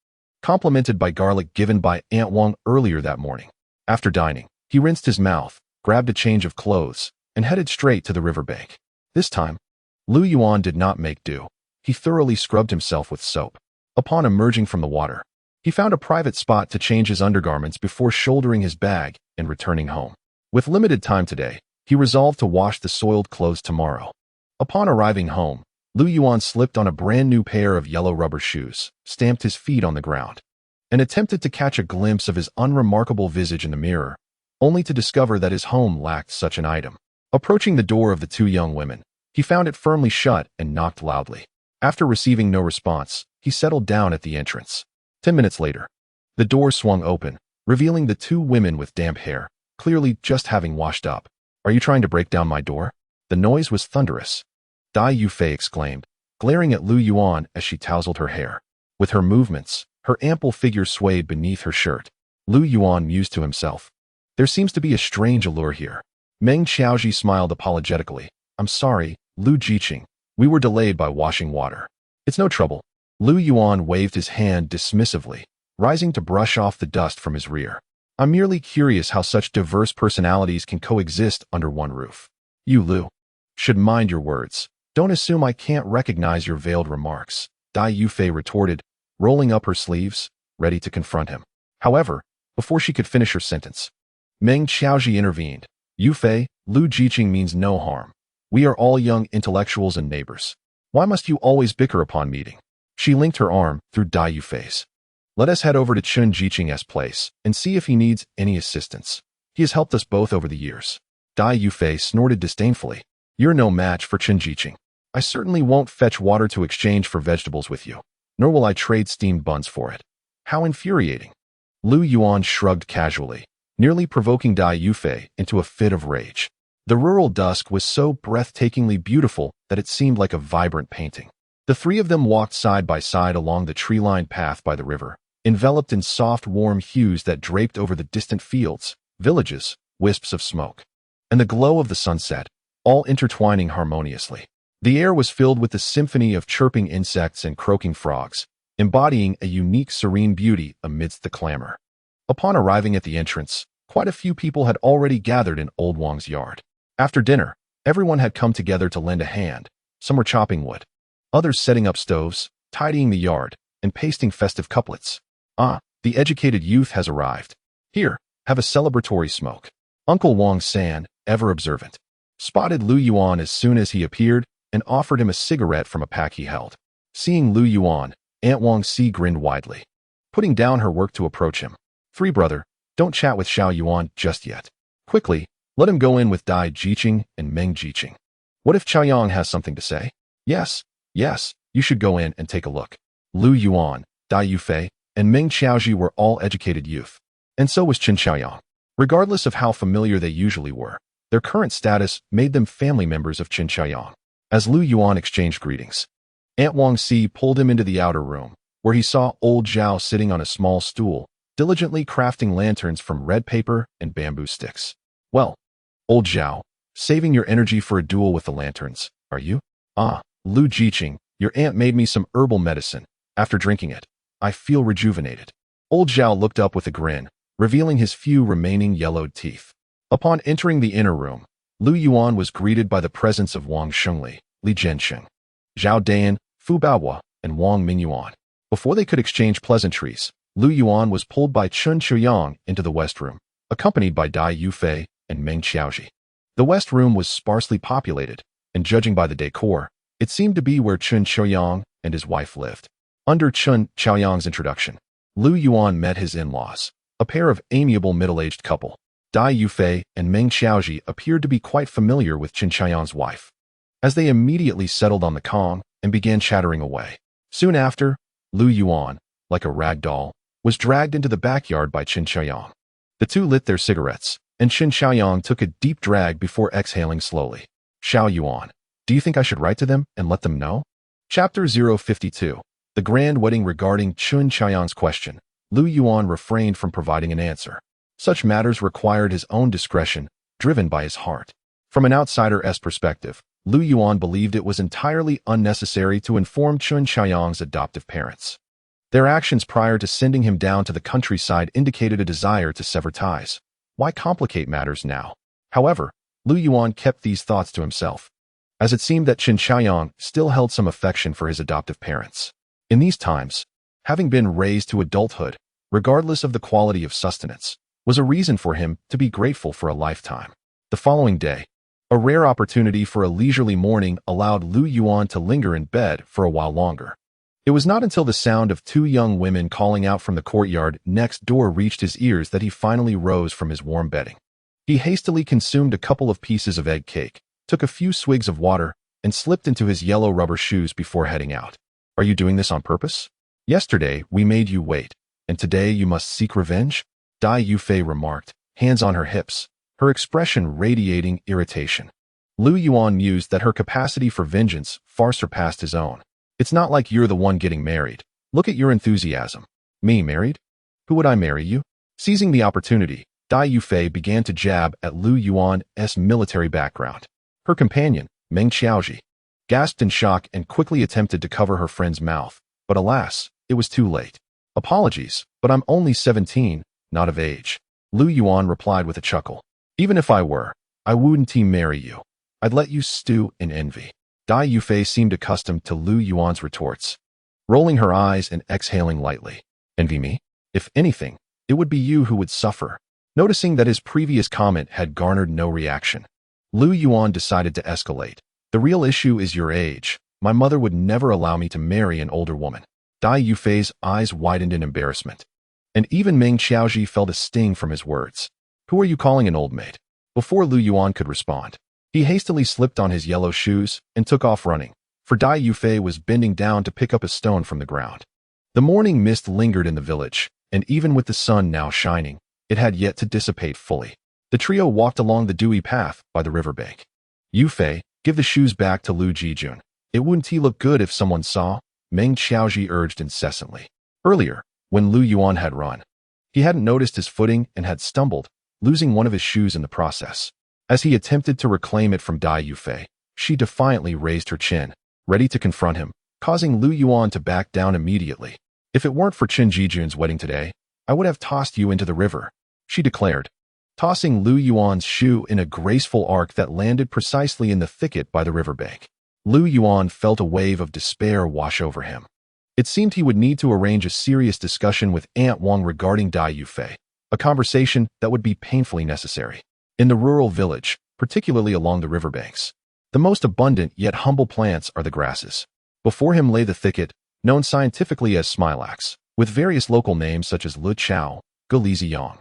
complemented by garlic given by Aunt Wang earlier that morning. After dining, he rinsed his mouth, grabbed a change of clothes, and headed straight to the riverbank. This time, Lu Yuan did not make do. He thoroughly scrubbed himself with soap. Upon emerging from the water, he found a private spot to change his undergarments before shouldering his bag and returning home. With limited time today, he resolved to wash the soiled clothes tomorrow. Upon arriving home, Lu Yuan slipped on a brand new pair of yellow rubber shoes, stamped his feet on the ground, and attempted to catch a glimpse of his unremarkable visage in the mirror, only to discover that his home lacked such an item. Approaching the door of the 2 young women, he found it firmly shut and knocked loudly. After receiving no response, he settled down at the entrance. 10 minutes later, the door swung open, revealing the 2 women with damp hair, clearly just having washed up. "Are you trying to break down my door?" The noise was thunderous. Dai Yufei exclaimed, glaring at Lu Yuan as she tousled her hair. With her movements, her ample figure swayed beneath her shirt. Lu Yuan mused to himself. There seems to be a strange allure here. Meng Qiaoji smiled apologetically. I'm sorry, Lu Jiqing. We were delayed by washing water. It's no trouble. Lu Yuan waved his hand dismissively, rising to brush off the dust from his rear. I'm merely curious how such diverse personalities can coexist under one roof. You, Lu, should mind your words. Don't assume I can't recognize your veiled remarks, Dai Yufei retorted, rolling up her sleeves, ready to confront him. However, before she could finish her sentence, Meng Qiaoji intervened. Yufei, Lu Jiqing means no harm. We are all young intellectuals and neighbors. Why must you always bicker upon meeting? She linked her arm through Dai Yufei's. Let us head over to Chun Jiqing's place and see if he needs any assistance. He has helped us both over the years. Dai Yufei snorted disdainfully. You're no match for Chun Jiqing. I certainly won't fetch water to exchange for vegetables with you, nor will I trade steamed buns for it. How infuriating. Lu Yuan shrugged casually, nearly provoking Dai Yufei into a fit of rage. The rural dusk was so breathtakingly beautiful that it seemed like a vibrant painting. The three of them walked side by side along the tree-lined path by the river, enveloped in soft, warm hues that draped over the distant fields, villages, wisps of smoke, and the glow of the sunset, all intertwining harmoniously. The air was filled with the symphony of chirping insects and croaking frogs, embodying a unique serene beauty amidst the clamor. Upon arriving at the entrance, quite a few people had already gathered in Old Wang's yard. After dinner, everyone had come together to lend a hand. Some were chopping wood, others setting up stoves, tidying the yard, and pasting festive couplets. Ah, the educated youth has arrived. Here, have a celebratory smoke. Uncle Wang San, ever observant, spotted Lu Yuan as soon as he appeared and offered him a cigarette from a pack he held. Seeing Lu Yuan, Aunt Wang Si grinned widely, putting down her work to approach him. Three brother, don't chat with Xiao Yuan just yet. Quickly, let him go in with Dai Jiqing and Meng Jiqing. What if Chaoyang has something to say? Yes, you should go in and take a look. Lu Yuan, Dai Yufei, and Meng Qiaoji were all educated youth, and so was Qin Xiaoyang. Regardless of how familiar they usually were, their current status made them family members of Qin Xiaoyang. As Lu Yuan exchanged greetings, Aunt Wang Si pulled him into the outer room, where he saw old Zhao sitting on a small stool, diligently crafting lanterns from red paper and bamboo sticks. Well, old Zhao, saving your energy for a duel with the lanterns, are you? Ah, Lu Jiqing, your aunt made me some herbal medicine. After drinking it, I feel rejuvenated. Old Zhao looked up with a grin, revealing his few remaining yellowed teeth. Upon entering the inner room, Lu Yuan was greeted by the presence of Wang Shengli, Li Zhensheng, Zhao Dan, Fu Baohua, and Wang Mingyuan. Before they could exchange pleasantries, Lu Yuan was pulled by Chun Chuyang into the West Room, accompanied by Dai Yufei and Meng Qiaoji. The West Room was sparsely populated, and judging by the decor, it seemed to be where Chun Chuyang and his wife lived. Under Chun Chaoyang's introduction, Lu Yuan met his in-laws, a pair of amiable middle-aged couple. Dai Yufei and Meng Qiaoji appeared to be quite familiar with Qin Chaoyang's wife, as they immediately settled on the Kong and began chattering away. Soon after, Lu Yuan, like a rag doll, was dragged into the backyard by Qin Chaoyang. The two lit their cigarettes, and Qin Chaoyang took a deep drag before exhaling slowly. Xiao Yuan, do you think I should write to them and let them know? Chapter 052. The Grand Wedding. Regarding Chun Chaoyang's question, Lu Yuan refrained from providing an answer. Such matters required his own discretion, driven by his heart. From an outsider's perspective, Lu Yuan believed it was entirely unnecessary to inform Chun Chaoyang's adoptive parents. Their actions prior to sending him down to the countryside indicated a desire to sever ties. Why complicate matters now? However, Lu Yuan kept these thoughts to himself, as it seemed that Qin Chaoyang still held some affection for his adoptive parents. In these times, having been raised to adulthood, regardless of the quality of sustenance, was a reason for him to be grateful for a lifetime. The following day, a rare opportunity for a leisurely morning allowed Lu Yuan to linger in bed for a while longer. It was not until the sound of two young women calling out from the courtyard next door reached his ears that he finally rose from his warm bedding. He hastily consumed a couple of pieces of egg cake, took a few swigs of water, and slipped into his yellow rubber shoes before heading out. Are you doing this on purpose? Yesterday, we made you wait, and today you must seek revenge? Dai Yufei remarked, hands on her hips, her expression radiating irritation. Lu Yuan mused that her capacity for vengeance far surpassed his own. It's not like you're the one getting married. Look at your enthusiasm. Me married? Who would I marry you? Seizing the opportunity, Dai Yufei began to jab at Lu Yuan's military background. Her companion, Meng Qiaoji, gasped in shock and quickly attempted to cover her friend's mouth, but alas, it was too late. Apologies, but I'm only 17, not of age. Lu Yuan replied with a chuckle. Even if I were, I wouldn't marry you. I'd let you stew in envy. Dai Yufei seemed accustomed to Lu Yuan's retorts, rolling her eyes and exhaling lightly. Envy me? If anything, it would be you who would suffer. Noticing that his previous comment had garnered no reaction, Lu Yuan decided to escalate. The real issue is your age. My mother would never allow me to marry an older woman. Dai Yufei's eyes widened in embarrassment, and even Meng Qiaoji felt a sting from his words. Who are you calling an old maid? Before Lu Yuan could respond, he hastily slipped on his yellow shoes and took off running, for Dai Yufei was bending down to pick up a stone from the ground. The morning mist lingered in the village, and even with the sun now shining, it had yet to dissipate fully. The trio walked along the dewy path by the riverbank. Yufei, give the shoes back to Lu Jijun. It wouldn't look good if someone saw, Meng Qiaoji urged incessantly. Earlier, when Lu Yuan had run, he hadn't noticed his footing and had stumbled, losing one of his shoes in the process. As he attempted to reclaim it from Dai Yufei, she defiantly raised her chin, ready to confront him, causing Lu Yuan to back down immediately. If it weren't for Qin Jijun's wedding today, I would have tossed you into the river, she declared, tossing Lu Yuan's shoe in a graceful arc that landed precisely in the thicket by the riverbank. Lu Yuan felt a wave of despair wash over him. It seemed he would need to arrange a serious discussion with Aunt Wang regarding Dai Yufei, a conversation that would be painfully necessary. In the rural village, particularly along the riverbanks, the most abundant yet humble plants are the grasses. Before him lay the thicket, known scientifically as smilax, with various local names such as Lu Chao, Galiziyang,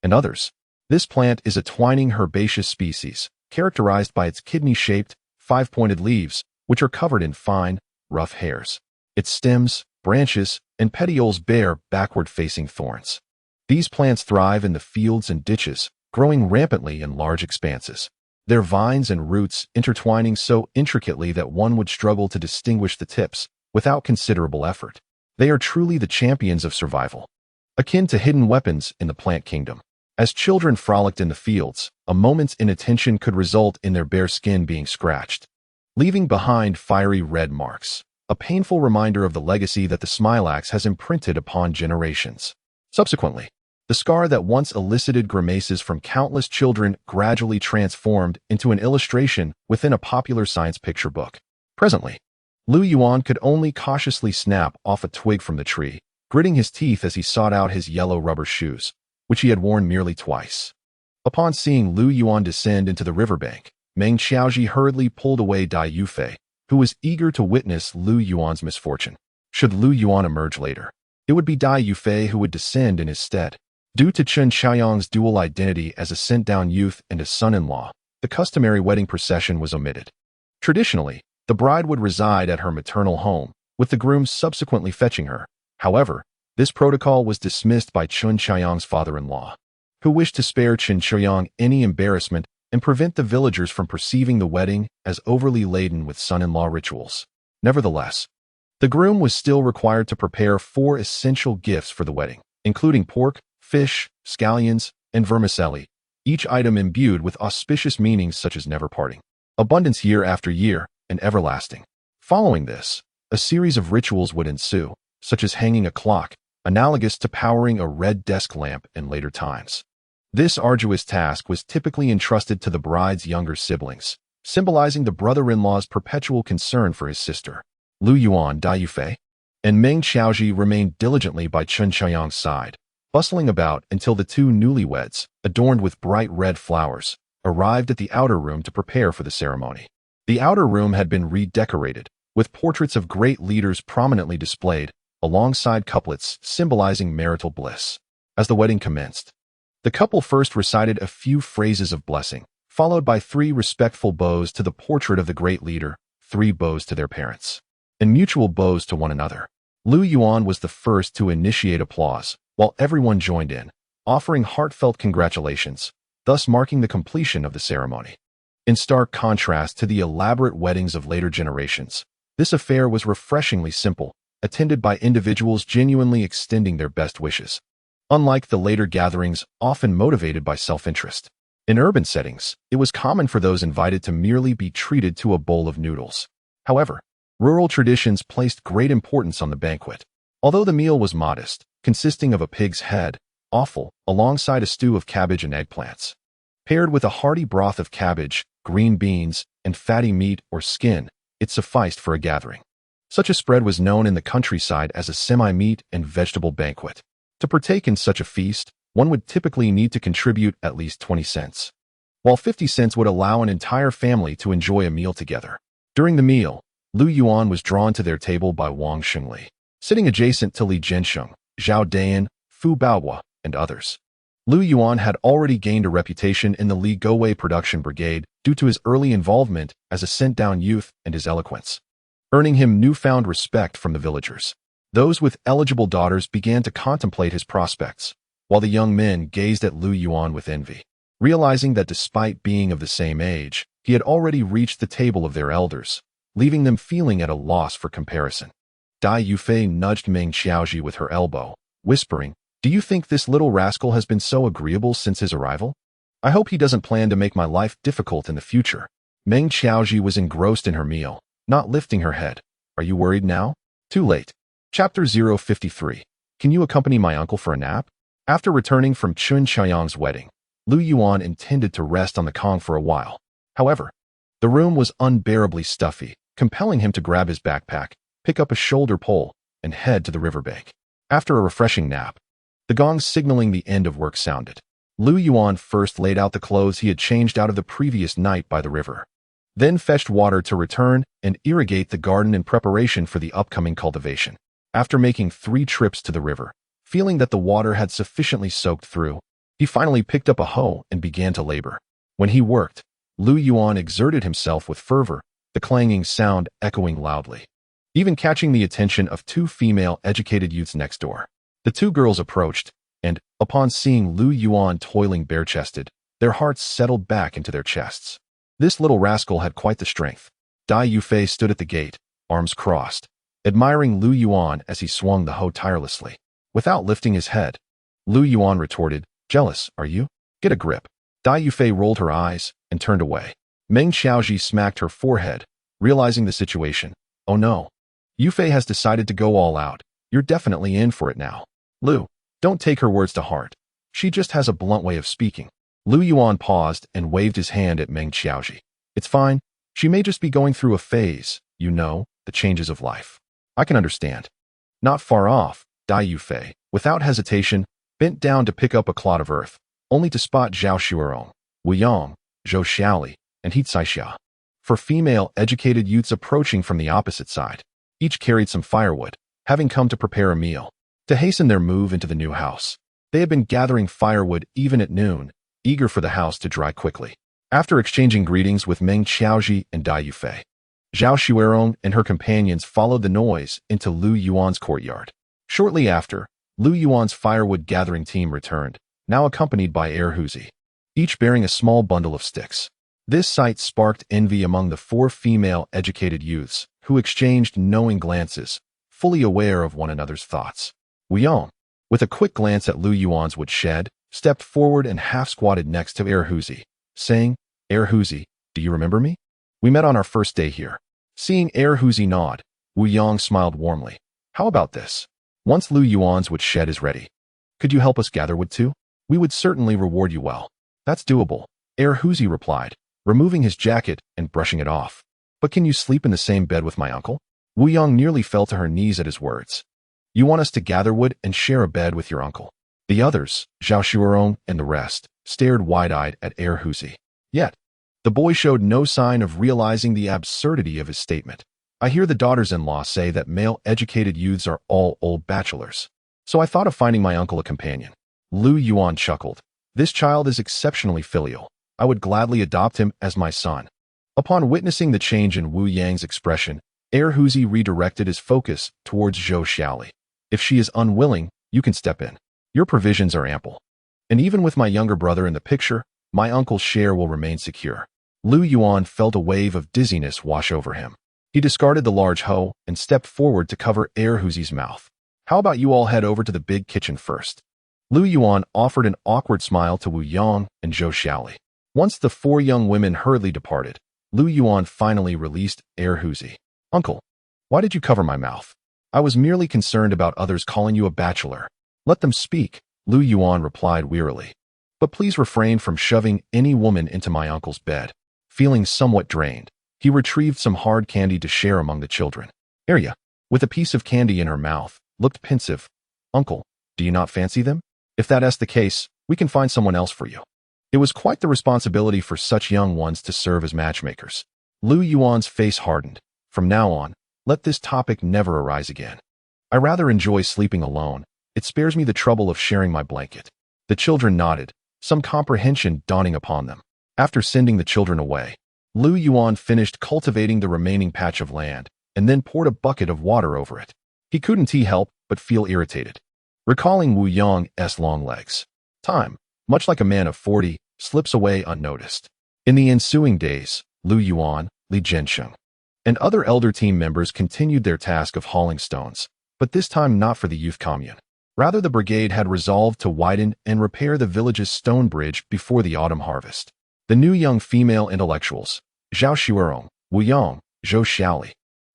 and others. This plant is a twining herbaceous species, characterized by its kidney-shaped, five-pointed leaves, which are covered in fine, rough hairs. Its stems, branches, and petioles bear backward-facing thorns. These plants thrive in the fields and ditches, growing rampantly in large expanses. Their vines and roots intertwining so intricately that one would struggle to distinguish the tips without considerable effort. They are truly the champions of survival, akin to hidden weapons in the plant kingdom. As children frolicked in the fields, a moment's inattention could result in their bare skin being scratched, leaving behind fiery red marks, a painful reminder of the legacy that the smilax has imprinted upon generations. Subsequently, the scar that once elicited grimaces from countless children gradually transformed into an illustration within a popular science picture book. Presently, Lu Yuan could only cautiously snap off a twig from the tree, gritting his teeth as he sought out his yellow rubber shoes, which he had worn merely twice. Upon seeing Lu Yuan descend into the riverbank, Meng Qiaoji hurriedly pulled away Dai Yufei, who was eager to witness Lu Yuan's misfortune. Should Lu Yuan emerge later, it would be Dai Yufei who would descend in his stead. Due to Chen Xiaoyang's dual identity as a sent-down youth and a son-in-law, the customary wedding procession was omitted. Traditionally, the bride would reside at her maternal home, with the groom subsequently fetching her. However, this protocol was dismissed by Chen Xiaoyang's father-in-law, who wished to spare Chen Xiaoyang any embarrassment and prevent the villagers from perceiving the wedding as overly laden with son-in-law rituals. Nevertheless, the groom was still required to prepare 4 essential gifts for the wedding, including pork, fish, scallions, and vermicelli, each item imbued with auspicious meanings such as never parting, abundance year after year, and everlasting. Following this, a series of rituals would ensue, such as hanging a clock, analogous to powering a red desk lamp in later times. This arduous task was typically entrusted to the bride's younger siblings, symbolizing the brother-in-law's perpetual concern for his sister. Lu Yuan, Dai Yufei, and Meng Qiaoji remained diligently by Chen Xiaoyang's side, bustling about until the 2 newlyweds, adorned with bright red flowers, arrived at the outer room to prepare for the ceremony. The outer room had been redecorated, with portraits of great leaders prominently displayed, alongside couplets symbolizing marital bliss. As the wedding commenced, the couple first recited a few phrases of blessing, followed by 3 respectful bows to the portrait of the great leader, 3 bows to their parents, and mutual bows to one another. Lu Yuan was the first to initiate applause, while everyone joined in, offering heartfelt congratulations, thus marking the completion of the ceremony. In stark contrast to the elaborate weddings of later generations, this affair was refreshingly simple, attended by individuals genuinely extending their best wishes. Unlike the later gatherings, often motivated by self-interest. In urban settings, it was common for those invited to merely be treated to a bowl of noodles. However, rural traditions placed great importance on the banquet. Although the meal was modest, consisting of a pig's head, offal, alongside a stew of cabbage and eggplants, paired with a hearty broth of cabbage, green beans, and fatty meat or skin, it sufficed for a gathering. Such a spread was known in the countryside as a semi-meat and vegetable banquet. To partake in such a feast, one would typically need to contribute at least 20 cents, while 50 cents would allow an entire family to enjoy a meal together. During the meal, Lu Yuan was drawn to their table by Wang Xingli, sitting adjacent to Li Jiansheng, Zhao Dayan, Fu Baohua, and others. Lu Yuan had already gained a reputation in the Li Gowei production brigade due to his early involvement as a sent-down youth and his eloquence, earning him newfound respect from the villagers. Those with eligible daughters began to contemplate his prospects, while the young men gazed at Lu Yuan with envy, realizing that despite being of the same age, he had already reached the table of their elders, leaving them feeling at a loss for comparison. Dai Yufei nudged Meng Xiaoji with her elbow, whispering, "Do you think this little rascal has been so agreeable since his arrival? I hope he doesn't plan to make my life difficult in the future." Meng Xiaoji was engrossed in her meal, not lifting her head. "Are you worried now?" "Too late." Chapter 053. Can you accompany my uncle for a nap? After returning from Chun Chaoyang's wedding, Lu Yuan intended to rest on the Kong for a while. However, the room was unbearably stuffy, compelling him to grab his backpack, pick up a shoulder pole, and head to the riverbank. After a refreshing nap, the gong signaling the end of work sounded. Lu Yuan first laid out the clothes he had changed out of the previous night by the river, then fetched water to return and irrigate the garden in preparation for the upcoming cultivation. After making 3 trips to the river, feeling that the water had sufficiently soaked through, he finally picked up a hoe and began to labor. When he worked, Lu Yuan exerted himself with fervor, the clanging sound echoing loudly, even catching the attention of 2 female educated youths next door. The 2 girls approached, and, upon seeing Lu Yuan toiling bare-chested, their hearts settled back into their chests. This little rascal had quite the strength. Dai Yufei stood at the gate, arms crossed, admiring Lu Yuan as he swung the hoe tirelessly. Without lifting his head, Lu Yuan retorted, "Jealous, are you? Get a grip." Dai Yufei rolled her eyes and turned away. Meng Xiaoji smacked her forehead, realizing the situation. "Oh no. Yufei has decided to go all out. You're definitely in for it now." "Lu, don't take her words to heart. She just has a blunt way of speaking." Lu Yuan paused and waved his hand at Meng Xiaoji. "It's fine. She may just be going through a phase, you know, the changes of life. I can understand." Not far off, Dai Yufei, without hesitation, bent down to pick up a clod of earth, only to spot Zhao Shuerong, Wu Yang, Zhou Xiaoli, and He Caixia. 4 female educated youths approaching from the opposite side. Each carried some firewood, having come to prepare a meal, to hasten their move into the new house. They had been gathering firewood even at noon, eager for the house to dry quickly. After exchanging greetings with Meng Xiaoji and Dai Yufei, Zhao Shuerong and her companions followed the noise into Lu Yuan's courtyard. Shortly after, Lu Yuan's firewood gathering team returned, now accompanied by Erhuzi, each bearing a small bundle of sticks. This sight sparked envy among the 4 female educated youths, who exchanged knowing glances, fully aware of one another's thoughts. Wu Yang, with a quick glance at Lu Yuan's woodshed, stepped forward and half-squatted next to Erhuzi, saying, "Erhuzi, do you remember me? We met on our first day here." Seeing Erhuzi nod, Wu Yang smiled warmly. "How about this? Once Lu Yuan's woodshed is ready, could you help us gather wood too? We would certainly reward you well." "That's doable," Erhuzi replied, removing his jacket and brushing it off. "But can you sleep in the same bed with my uncle?" Wu Yang nearly fell to her knees at his words. "You want us to gather wood and share a bed with your uncle?" The others, Zhao Shuerong and the rest, stared wide-eyed at Erhuzi. Yet, the boy showed no sign of realizing the absurdity of his statement. "I hear the daughters-in-law say that male educated youths are all old bachelors. So I thought of finding my uncle a companion." Lu Yuan chuckled. "This child is exceptionally filial. I would gladly adopt him as my son." Upon witnessing the change in Wu Yang's expression, Erhuzi redirected his focus towards Zhou Xiaoli. "If she is unwilling, you can step in. Your provisions are ample. And even with my younger brother in the picture, my uncle's share will remain secure." Lu Yuan felt a wave of dizziness wash over him. He discarded the large hoe and stepped forward to cover Erhuzi's mouth. How about you all head over to the big kitchen first? Lu Yuan offered an awkward smile to Wu Yang and Zhou Xiaoli. Once the four young women hurriedly departed, Lu Yuan finally released Erhuzi. Uncle, why did you cover my mouth? I was merely concerned about others calling you a bachelor. Let them speak, Lu Yuan replied wearily. But please refrain from shoving any woman into my uncle's bed. Feeling somewhat drained, he retrieved some hard candy to share among the children. Arya, with a piece of candy in her mouth, looked pensive. Uncle, do you not fancy them? If that's the case, we can find someone else for you. It was quite the responsibility for such young ones to serve as matchmakers. Lu Yuan's face hardened. From now on, let this topic never arise again. I rather enjoy sleeping alone. It spares me the trouble of sharing my blanket. The children nodded, some comprehension dawning upon them. After sending the children away, Lu Yuan finished cultivating the remaining patch of land and then poured a bucket of water over it. He couldn't help but feel irritated, recalling Wu Yang's long legs. Time, much like a man of 40, slips away unnoticed. In the ensuing days, Lu Yuan, Li Zhensheng, and other elder team members continued their task of hauling stones, but this time not for the youth commune. Rather, the brigade had resolved to widen and repair the village's stone bridge before the autumn harvest. The new young female intellectuals, Zhao Shuerong, Wu Yang, Zhou Xiaoli,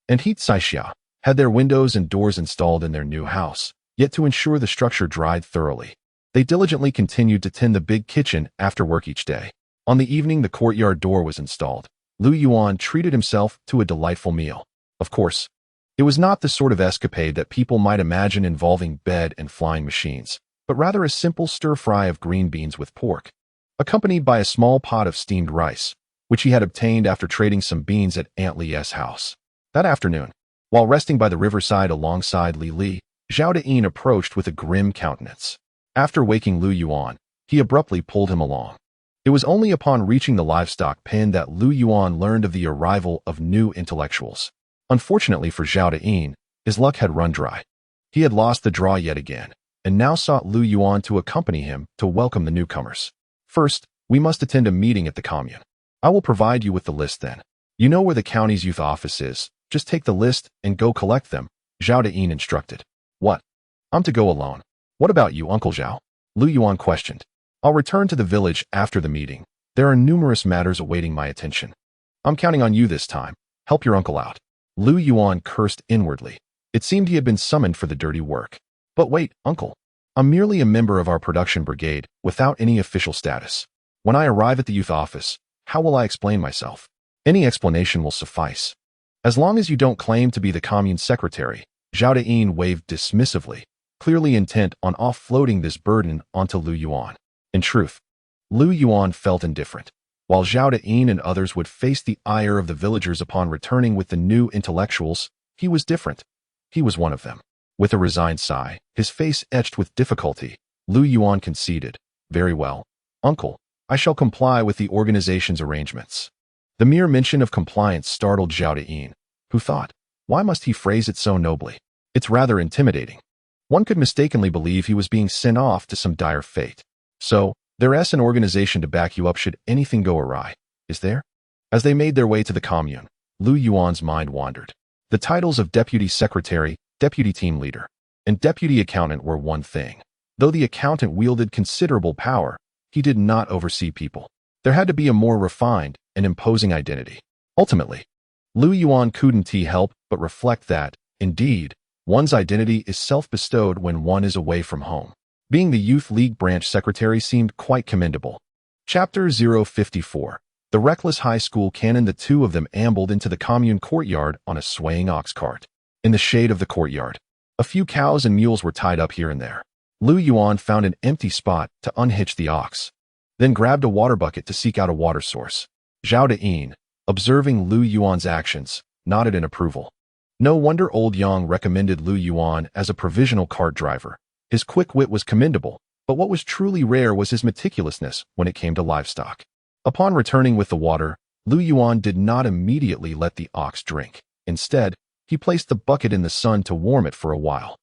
and He Caixia, had their windows and doors installed in their new house, yet to ensure the structure dried thoroughly. They diligently continued to tend the big kitchen after work each day. On the evening the courtyard door was installed, Lu Yuan treated himself to a delightful meal. Of course, it was not the sort of escapade that people might imagine involving bed and flying machines, but rather a simple stir-fry of green beans with pork, accompanied by a small pot of steamed rice, which he had obtained after trading some beans at Aunt Li's house. That afternoon, while resting by the riverside alongside Li, Zhao Deyin approached with a grim countenance. After waking Lu Yuan, he abruptly pulled him along. It was only upon reaching the livestock pen that Lu Yuan learned of the arrival of new intellectuals. Unfortunately for Zhao Deyin, his luck had run dry. He had lost the draw yet again, and now sought Lu Yuan to accompany him to welcome the newcomers. First, we must attend a meeting at the commune. I will provide you with the list then. You know where the county's youth office is. Just take the list and go collect them, Zhao Deyin instructed. What? I'm to go alone. What about you, Uncle Zhao? Lu Yuan questioned. I'll return to the village after the meeting. There are numerous matters awaiting my attention. I'm counting on you this time. Help your uncle out. Lu Yuan cursed inwardly. It seemed he had been summoned for the dirty work. But wait, uncle. I'm merely a member of our production brigade, without any official status. When I arrive at the youth office, how will I explain myself? Any explanation will suffice. As long as you don't claim to be the commune secretary, Zhao Deyin waved dismissively, clearly intent on offloading this burden onto Lu Yuan. In truth, Lu Yuan felt indifferent. While Zhao Deyin and others would face the ire of the villagers upon returning with the new intellectuals, he was different. He was one of them. With a resigned sigh, his face etched with difficulty, Lu Yuan conceded, Very well, uncle, I shall comply with the organization's arrangements. The mere mention of compliance startled Zhao Deyin, who thought, why must he phrase it so nobly? It's rather intimidating. One could mistakenly believe he was being sent off to some dire fate. So, there's an organization to back you up should anything go awry, is there? As they made their way to the commune, Lu Yuan's mind wandered. The titles of deputy secretary, deputy team leader, and deputy accountant were one thing. Though the accountant wielded considerable power, he did not oversee people. There had to be a more refined and imposing identity. Ultimately, Lu Yuan couldn't help but reflect that, indeed, one's identity is self-bestowed when one is away from home. Being the Youth League branch secretary seemed quite commendable. Chapter 054. The reckless high school canon. The two of them ambled into the commune courtyard on a swaying ox cart. In the shade of the courtyard, a few cows and mules were tied up here and there. Lu Yuan found an empty spot to unhitch the ox, then grabbed a water bucket to seek out a water source. Zhao Deyin, observing Lu Yuan's actions, nodded in approval. No wonder old Yang recommended Lu Yuan as a provisional cart driver. His quick wit was commendable, but what was truly rare was his meticulousness when it came to livestock. Upon returning with the water, Lu Yuan did not immediately let the ox drink. Instead, he placed the bucket in the sun to warm it for a while.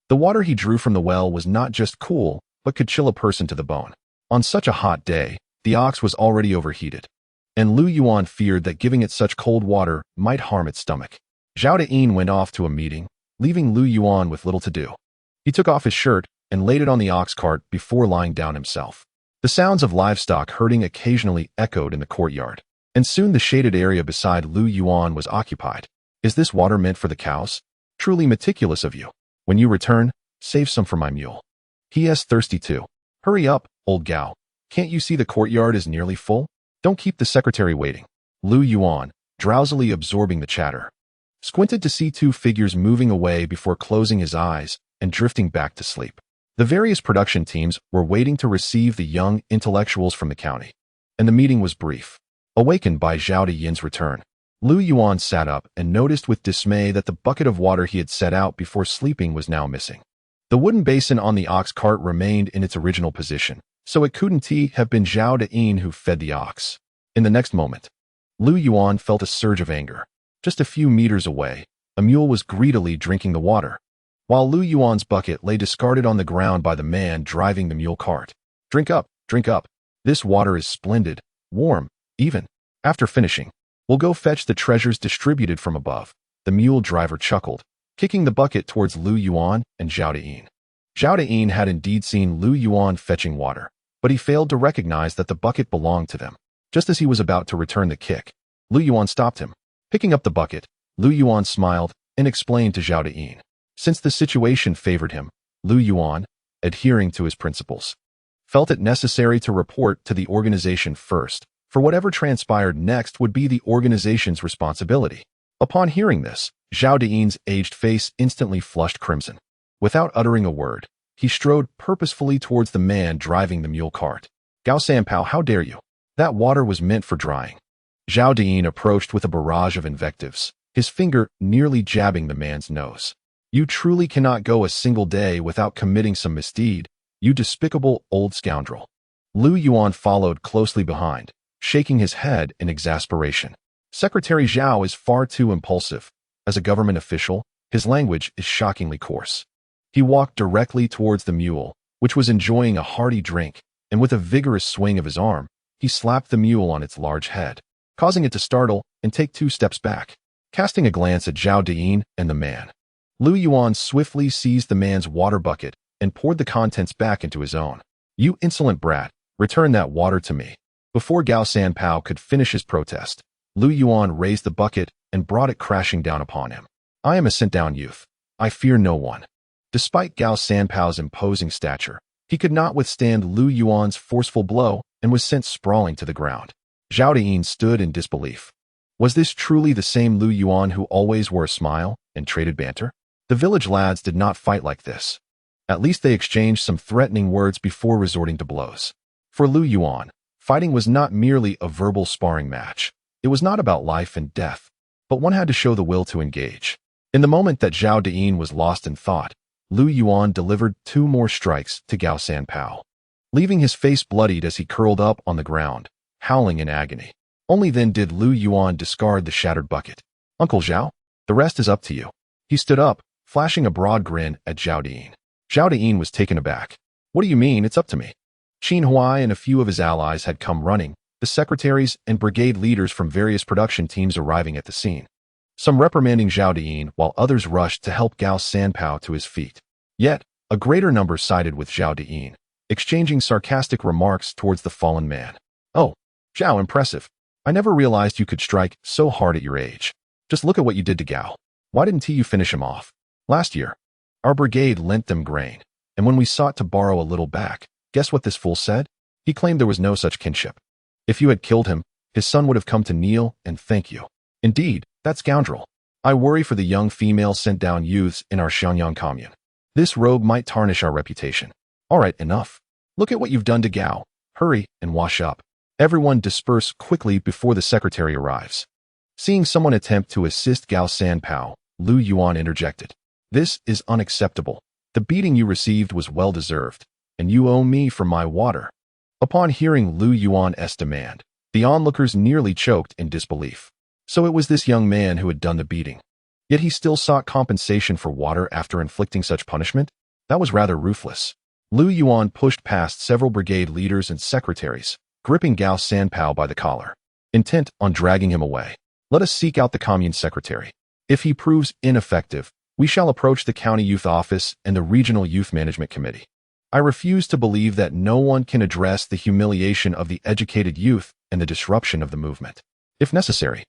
The water he drew from the well was not just cool, but could chill a person to the bone. On such a hot day, the ox was already overheated, and Lu Yuan feared that giving it such cold water might harm its stomach. Zhao Deyin went off to a meeting, leaving Lu Yuan with little to do. He took off his shirt and laid it on the ox cart before lying down himself. The sounds of livestock herding occasionally echoed in the courtyard, and soon the shaded area beside Lu Yuan was occupied. Is this water meant for the cows? Truly meticulous of you. When you return, save some for my mule. He is thirsty too. Hurry up, old Gao. Can't you see the courtyard is nearly full? Don't keep the secretary waiting. Lu Yuan, drowsily absorbing the chatter, squinted to see two figures moving away before closing his eyes and drifting back to sleep. The various production teams were waiting to receive the young intellectuals from the county, and the meeting was brief. Awakened by Zhao Deyin's return, Lu Yuan sat up and noticed with dismay that the bucket of water he had set out before sleeping was now missing. The wooden basin on the ox cart remained in its original position, so it couldn't have been Zhao Deyin who fed the ox. In the next moment, Lu Yuan felt a surge of anger. Just a few meters away, a mule was greedily drinking the water, while Lu Yuan's bucket lay discarded on the ground by the man driving the mule cart. Drink up, drink up. This water is splendid, warm, even. After finishing, we'll go fetch the treasures distributed from above. The mule driver chuckled, kicking the bucket towards Lu Yuan and Zhao Deyin. Zhao Deyin had indeed seen Lu Yuan fetching water, but he failed to recognize that the bucket belonged to them. Just as he was about to return the kick, Lu Yuan stopped him. Picking up the bucket, Lu Yuan smiled and explained to Zhao Deyin. Since the situation favored him, Lu Yuan, adhering to his principles, felt it necessary to report to the organization first, for whatever transpired next would be the organization's responsibility. Upon hearing this, Zhao Deyin's aged face instantly flushed crimson. Without uttering a word, he strode purposefully towards the man driving the mule cart. Gao Sanpao, how dare you? That water was meant for drying. Zhao Deyin approached with a barrage of invectives, his finger nearly jabbing the man's nose. You truly cannot go a single day without committing some misdeed, you despicable old scoundrel. Lu Yuan followed closely behind, shaking his head in exasperation. Secretary Zhao is far too impulsive. As a government official, his language is shockingly coarse. He walked directly towards the mule, which was enjoying a hearty drink, and with a vigorous swing of his arm, he slapped the mule on its large head, causing it to startle and take 2 steps back. Casting a glance at Zhao Deyin and the man, Lu Yuan swiftly seized the man's water bucket and poured the contents back into his own. You insolent brat, return that water to me. Before Gao Sanpao could finish his protest, Lu Yuan raised the bucket and brought it crashing down upon him. I am a sent-down youth. I fear no one. Despite Gao Sanpao's imposing stature, he could not withstand Lu Yuan's forceful blow and was sent sprawling to the ground. Zhao Deyin stood in disbelief. Was this truly the same Lu Yuan who always wore a smile and traded banter? The village lads did not fight like this. At least they exchanged some threatening words before resorting to blows. For Lu Yuan, fighting was not merely a verbal sparring match. It was not about life and death, but one had to show the will to engage. In the moment that Zhao Deyin was lost in thought, Lu Yuan delivered 2 more strikes to Gao Sanpao, leaving his face bloodied as he curled up on the ground, howling in agony. Only then did Lu Yuan discard the shattered bucket. Uncle Zhao, the rest is up to you. He stood up, flashing a broad grin at Zhao Deyin. Zhao Deyin was taken aback. What do you mean, it's up to me? Qin Huai and a few of his allies had come running, the secretaries and brigade leaders from various production teams arriving at the scene. Some reprimanding Zhao Deyin while others rushed to help Gao Sanpao to his feet. Yet, a greater number sided with Zhao Deyin, exchanging sarcastic remarks towards the fallen man. Oh, Zhao, impressive. I never realized you could strike so hard at your age. Just look at what you did to Gao. Why didn't you finish him off? Last year, our brigade lent them grain, and when we sought to borrow a little back, guess what this fool said? He claimed there was no such kinship. If you had killed him, his son would have come to kneel and thank you. Indeed, that scoundrel. I worry for the young female sent-down youths in our Xianyang commune. This rogue might tarnish our reputation. All right, enough. Look at what you've done to Gao. Hurry and wash up. Everyone disperse quickly before the secretary arrives. Seeing someone attempt to assist Gao Sanpao, Lu Yuan interjected. This is unacceptable. The beating you received was well-deserved, and you owe me for my water. Upon hearing Lu Yuan's demand, the onlookers nearly choked in disbelief. So it was this young man who had done the beating. Yet he still sought compensation for water after inflicting such punishment? That was rather ruthless. Lu Yuan pushed past several brigade leaders and secretaries, gripping Gao Sanpao by the collar, intent on dragging him away. Let us seek out the commune secretary. If he proves ineffective, we shall approach the county youth office and the regional youth management committee. I refuse to believe that no one can address the humiliation of the educated youth and the disruption of the movement. If necessary,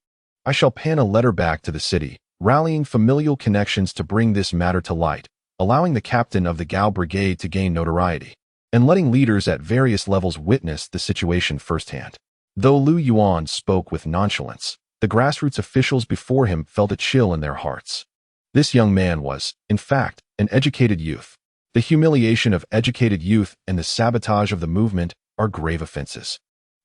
I shall pen a letter back to the city, rallying familial connections to bring this matter to light, allowing the captain of the Gao Brigade to gain notoriety, and letting leaders at various levels witness the situation firsthand. Though Lu Yuan spoke with nonchalance, the grassroots officials before him felt a chill in their hearts. This young man was, in fact, an educated youth. The humiliation of educated youth and the sabotage of the movement are grave offenses.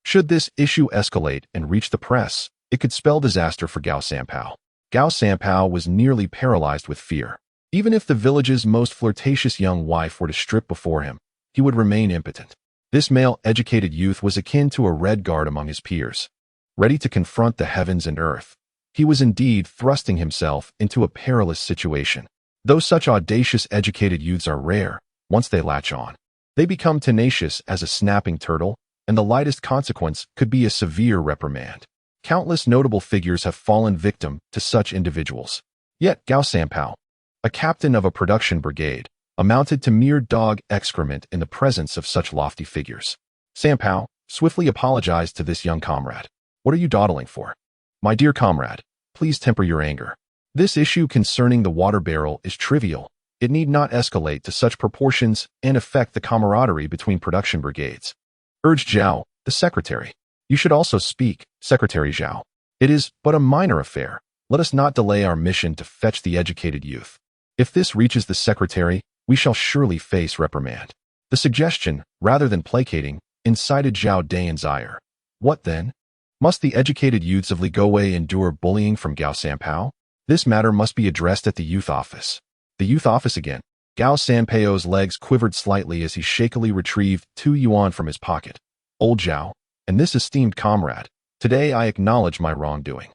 Should this issue escalate and reach the press, it could spell disaster for Gao Sanpao. Gao Sanpao was nearly paralyzed with fear. Even if the village's most flirtatious young wife were to strip before him, he would remain impotent. This male educated youth was akin to a red guard among his peers. Ready to confront the heavens and earth, he was indeed thrusting himself into a perilous situation. Though such audacious educated youths are rare, once they latch on, they become tenacious as a snapping turtle, and the lightest consequence could be a severe reprimand. Countless notable figures have fallen victim to such individuals. Yet Gao Sanpao, a captain of a production brigade, amounted to mere dog excrement in the presence of such lofty figures. Sanpao swiftly apologized to this young comrade. "What are you dawdling for? My dear comrade, please temper your anger. This issue concerning the water barrel is trivial. It need not escalate to such proportions and affect the camaraderie between production brigades," urged Zhao, the secretary. "You should also speak, Secretary Zhao. It is but a minor affair. Let us not delay our mission to fetch the educated youth. If this reaches the secretary, we shall surely face reprimand." The suggestion, rather than placating, incited Zhao Dayan's ire. What then? Must the educated youths of Ligowei endure bullying from Gao Sanpao? This matter must be addressed at the youth office. The youth office again. Gao Sanpao's legs quivered slightly as he shakily retrieved 2 yuan from his pocket. "Old Zhao, and this esteemed comrade, today I acknowledge my wrongdoing.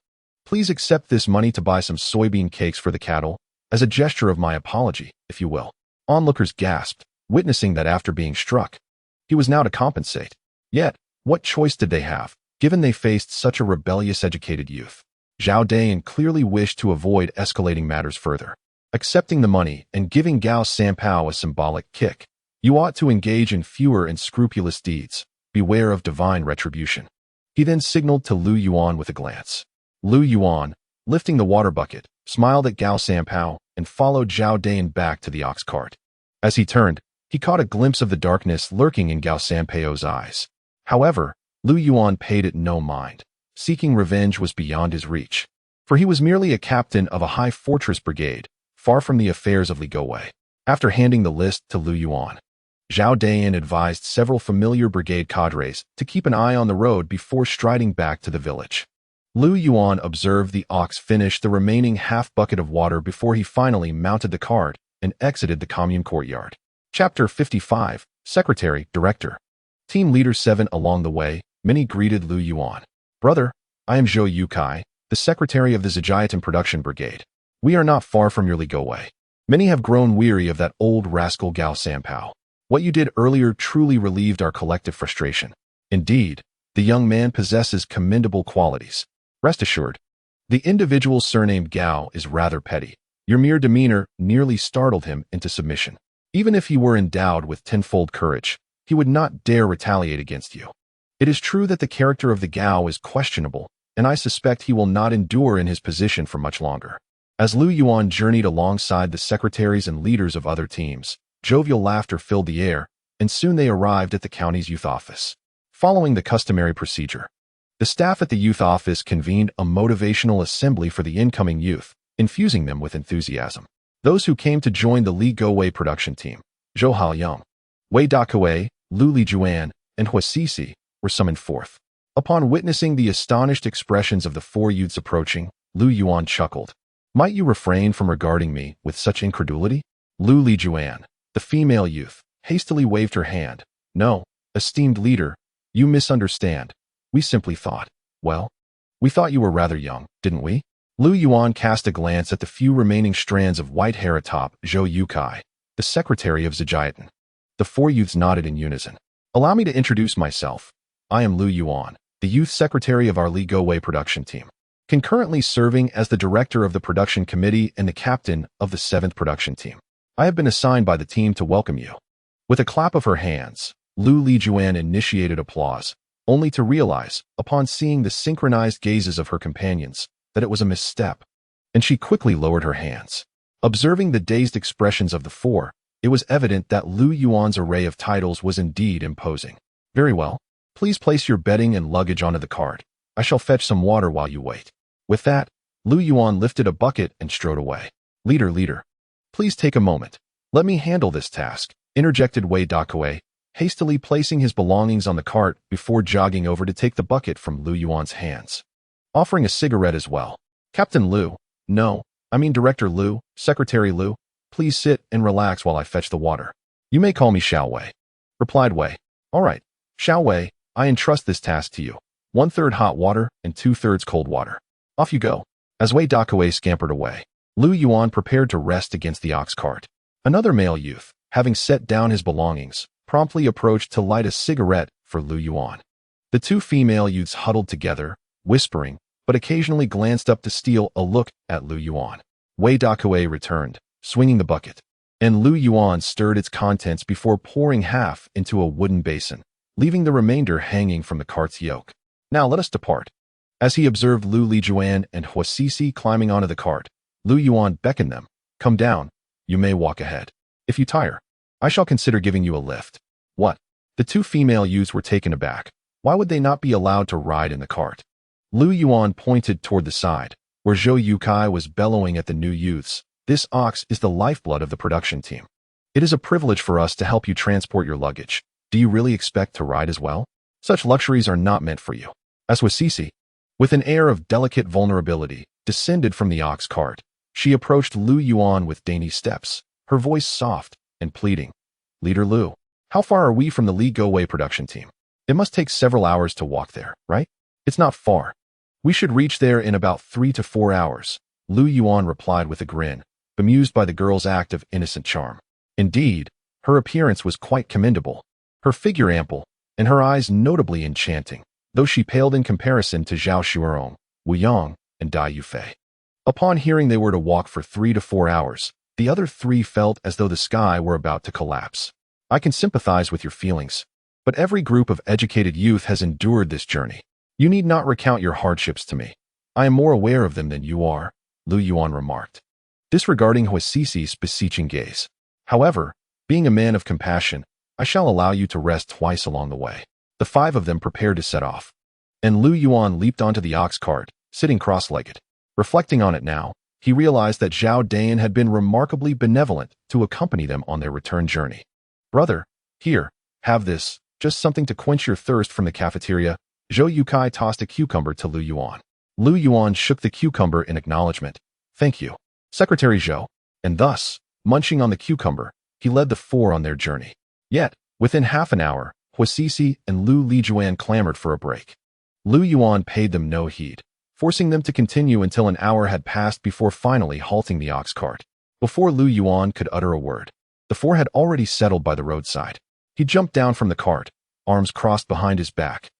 Please accept this money to buy some soybean cakes for the cattle, as a gesture of my apology, if you will." Onlookers gasped, witnessing that after being struck, he was now to compensate. Yet, what choice did they have, given they faced such a rebellious educated youth? Zhao Dayan clearly wished to avoid escalating matters further. Accepting the money and giving Gao Sanpao a symbolic kick, "You ought to engage in fewer and scrupulous deeds. Beware of divine retribution." He then signaled to Lu Yuan with a glance. Lu Yuan, lifting the water bucket, smiled at Gao Sanpao and followed Zhao Dayan back to the ox cart. As he turned, he caught a glimpse of the darkness lurking in Gao Sanpao's eyes. However, Lu Yuan paid it no mind. Seeking revenge was beyond his reach, for he was merely a captain of a high fortress brigade, far from the affairs of Ligowei. After handing the list to Lu Yuan, Zhao Dayan advised several familiar brigade cadres to keep an eye on the road before striding back to the village. Lu Yuan observed the ox finish the remaining half bucket of water before he finally mounted the cart and exited the commune courtyard. Chapter 55, Secretary, Director. Team Leader 7. Along the way, many greeted Lu Yuan. "Brother, I am Zhou Yukai, the secretary of the Zhejiang Production Brigade. We are not far from your Ligowei. Many have grown weary of that old rascal Gao Sanpao. What you did earlier truly relieved our collective frustration. Indeed, the young man possesses commendable qualities. Rest assured, the individual surnamed Gao is rather petty. Your mere demeanor nearly startled him into submission. Even if he were endowed with tenfold courage, he would not dare retaliate against you. It is true that the character of the Gao is questionable, and I suspect he will not endure in his position for much longer." As Lu Yuan journeyed alongside the secretaries and leaders of other teams, jovial laughter filled the air, and soon they arrived at the county's youth office. Following the customary procedure, the staff at the youth office convened a motivational assembly for the incoming youth, infusing them with enthusiasm. Those who came to join the Ligowei production team, Zhou Haoyang, Wei Dakue, Lu Yuan, and Huasisi, were summoned forth. Upon witnessing the astonished expressions of the 4 youths approaching, Lu Yuan chuckled. "Might you refrain from regarding me with such incredulity?" Lu Yuan, the female youth, hastily waved her hand. "No, esteemed leader, you misunderstand. We simply thought, well, we thought you were rather young, didn't we?" Lu Yuan cast a glance at the few remaining strands of white hair atop Zhou Yukai, the secretary of Zhejiang. The 4 youths nodded in unison. "Allow me to introduce myself. I am Lu Yuan, the youth secretary of our Ligowei production team." concurrently serving as the director of the production committee and the captain of the 7th production team. I have been assigned by the team to welcome you. With a clap of her hands, Lu Yuan initiated applause, only to realize, upon seeing the synchronized gazes of her companions, that it was a misstep, and she quickly lowered her hands. Observing the dazed expressions of the four, it was evident that Lu Yuan's array of titles was indeed imposing. Very well. Please place your bedding and luggage onto the cart. I shall fetch some water while you wait. With that, Lu Yuan lifted a bucket and strode away. Leader, please take a moment. Let me handle this task, interjected Wei Dakue, hastily placing his belongings on the cart before jogging over to take the bucket from Lu Yuan's hands. Offering a cigarette as well. Captain Lu, no, I mean Director Lu, Secretary Lu, please sit and relax while I fetch the water. You may call me Xiao Wei, replied Wei. All right, Xiao Wei, I entrust this task to you. 1/3 hot water and 2/3 cold water. Off you go. As Wei Dakue scampered away, Lu Yuan prepared to rest against the ox cart. Another male youth, having set down his belongings, promptly approached to light a cigarette for Lu Yuan. The two female youths huddled together, whispering, but occasionally glanced up to steal a look at Lu Yuan. Wei Dakue returned, swinging the bucket, and Lu Yuan stirred its contents before pouring half into a wooden basin, leaving the remainder hanging from the cart's yoke. Now let us depart. As he observed Lu Yuan and Huasisi climbing onto the cart, Lu Yuan beckoned them. Come down. You may walk ahead. If you tire, I shall consider giving you a lift. What? The two female youths were taken aback. Why would they not be allowed to ride in the cart? Lu Yuan pointed toward the side, where Zhou Yukai was bellowing at the new youths. This ox is the lifeblood of the production team. It is a privilege for us to help you transport your luggage. Do you really expect to ride as well? Such luxuries are not meant for you. As Huasisi, with an air of delicate vulnerability, descended from the ox cart, she approached Lu Yuan with dainty steps, her voice soft and pleading. Leader Lu, how far are we from the Li Gowei production team? It must take several hours to walk there, right? It's not far. We should reach there in about 3 to 4 hours, Lu Yuan replied with a grin, bemused by the girl's act of innocent charm. Indeed, her appearance was quite commendable, her figure ample, and her eyes notably enchanting, though she paled in comparison to Zhao Shuerong, Wu Yang, and Dai Yufei. Upon hearing they were to walk for 3 to 4 hours, the other three felt as though the sky were about to collapse. I can sympathize with your feelings, but every group of educated youth has endured this journey. You need not recount your hardships to me. I am more aware of them than you are, Lu Yuan remarked, disregarding Huasisi's beseeching gaze. However, being a man of compassion, I shall allow you to rest twice along the way. The 5 of them prepared to set off, and Lu Yuan leaped onto the ox cart, sitting cross-legged. Reflecting on it now, he realized that Zhao Dayan had been remarkably benevolent to accompany them on their return journey. Brother, here, have this, just something to quench your thirst from the cafeteria. Zhou Yukai tossed a cucumber to Lu Yuan. Lu Yuan shook the cucumber in acknowledgement. Thank you, Secretary Zhou. And thus, munching on the cucumber, he led the 4 on their journey. Yet, within half an hour, Huasisi and Lu Yuan clamored for a break. Lu Yuan paid them no heed, forcing them to continue until an hour had passed before finally halting the ox cart. Before Lu Yuan could utter a word, the 4 had already settled by the roadside. He jumped down from the cart, arms crossed behind his back,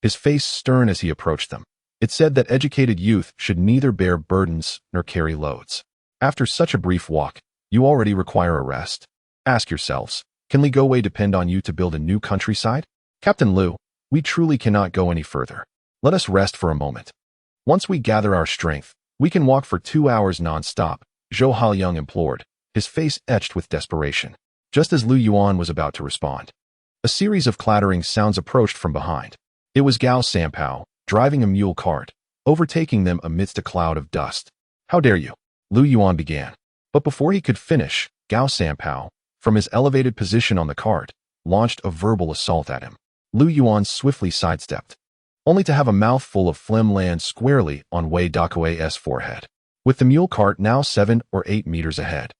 his face stern as he approached them. It said that educated youth should neither bear burdens nor carry loads. After such a brief walk, you already require a rest. Ask yourselves, can Li Gowei depend on you to build a new countryside? Captain Lu, we truly cannot go any further. Let us rest for a moment. Once we gather our strength, we can walk for 2 hours non-stop, Zhou Haoyang implored, his face etched with desperation. Just as Lu Yuan was about to respond, a series of clattering sounds approached from behind. It was Gao Sanpao, driving a mule cart, overtaking them amidst a cloud of dust. How dare you? Lu Yuan began. But before he could finish, Gao Sanpao, from his elevated position on the cart, launched a verbal assault at him. Lu Yuan swiftly sidestepped, only to have a mouthful of phlegm land squarely on Wei Dakue's forehead. With the mule cart now 7 or 8 meters ahead,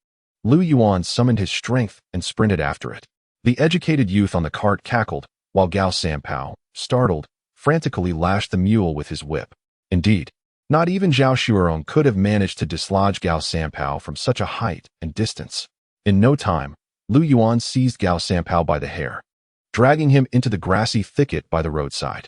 Lu Yuan summoned his strength and sprinted after it. The educated youth on the cart cackled, while Gao Sanpao, startled, frantically lashed the mule with his whip. Indeed, not even Zhao Shuerong could have managed to dislodge Gao Sanpao from such a height and distance. In no time, Lu Yuan seized Gao Sanpao by the hair, dragging him into the grassy thicket by the roadside.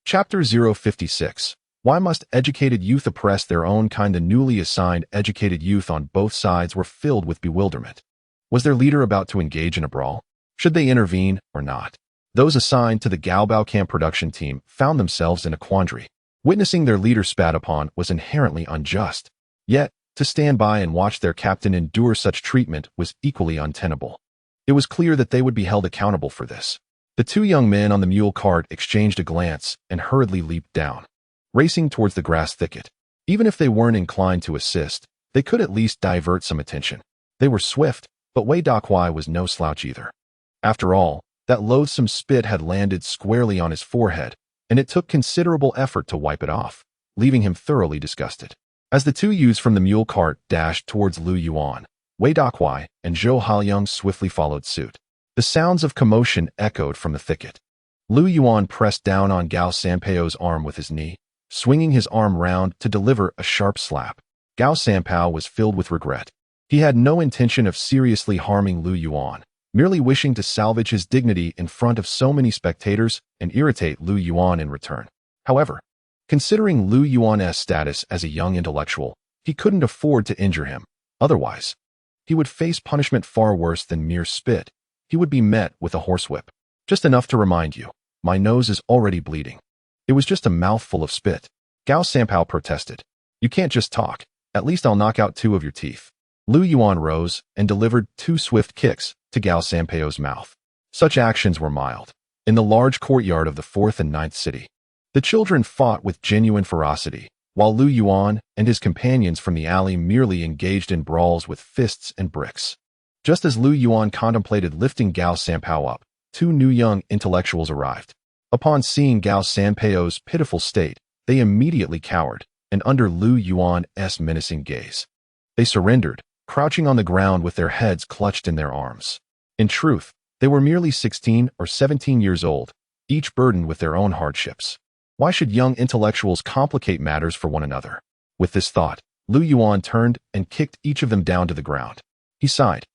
Chapter 056. Why must educated youth oppress their own kind? The newly assigned educated youth on both sides were filled with bewilderment. Was their leader about to engage in a brawl? Should they intervene or not? Those assigned to the Gaobao camp production team found themselves in a quandary. Witnessing their leader spat upon was inherently unjust. Yet, to stand by and watch their captain endure such treatment was equally untenable. It was clear that they would be held accountable for this. The two young men on the mule cart exchanged a glance and hurriedly leaped down, racing towards the grass thicket. Even if they weren't inclined to assist, they could at least divert some attention. They were swift, but Wei Dakuai was no slouch either. After all, that loathsome spit had landed squarely on his forehead, and it took considerable effort to wipe it off, leaving him thoroughly disgusted. As the two youths from the mule cart dashed towards Lu Yuan, Wei Dakuai and Zhou Hailiang swiftly followed suit. The sounds of commotion echoed from the thicket. Lu Yuan pressed down on Gao Sanpao's arm with his knee, swinging his arm round to deliver a sharp slap. Gao Sanpao was filled with regret. He had no intention of seriously harming Lu Yuan, merely wishing to salvage his dignity in front of so many spectators and irritate Lu Yuan in return. However, considering Lu Yuan's status as a young intellectual, he couldn't afford to injure him. Otherwise, he would face punishment far worse than mere spit. He would be met with a horsewhip. Just enough to remind you, my nose is already bleeding. It was just a mouthful of spit. Gao Sanpao protested. You can't just talk. At least I'll knock out 2 of your teeth. Lu Yuan rose and delivered 2 swift kicks to Gao Sanpao's mouth. Such actions were mild. In the large courtyard of the 4th and 9th city, the children fought with genuine ferocity, while Lu Yuan and his companions from the alley merely engaged in brawls with fists and bricks. Just as Lu Yuan contemplated lifting Gao Sanpao up, 2 new young intellectuals arrived. Upon seeing Gao Sanpao's pitiful state, they immediately cowered, and under Lu Yuan's menacing gaze, they surrendered, crouching on the ground with their heads clutched in their arms. In truth, they were merely 16 or 17 years old, each burdened with their own hardships. Why should young intellectuals complicate matters for one another? With this thought, Lu Yuan turned and kicked each of them down to the ground. He sighed.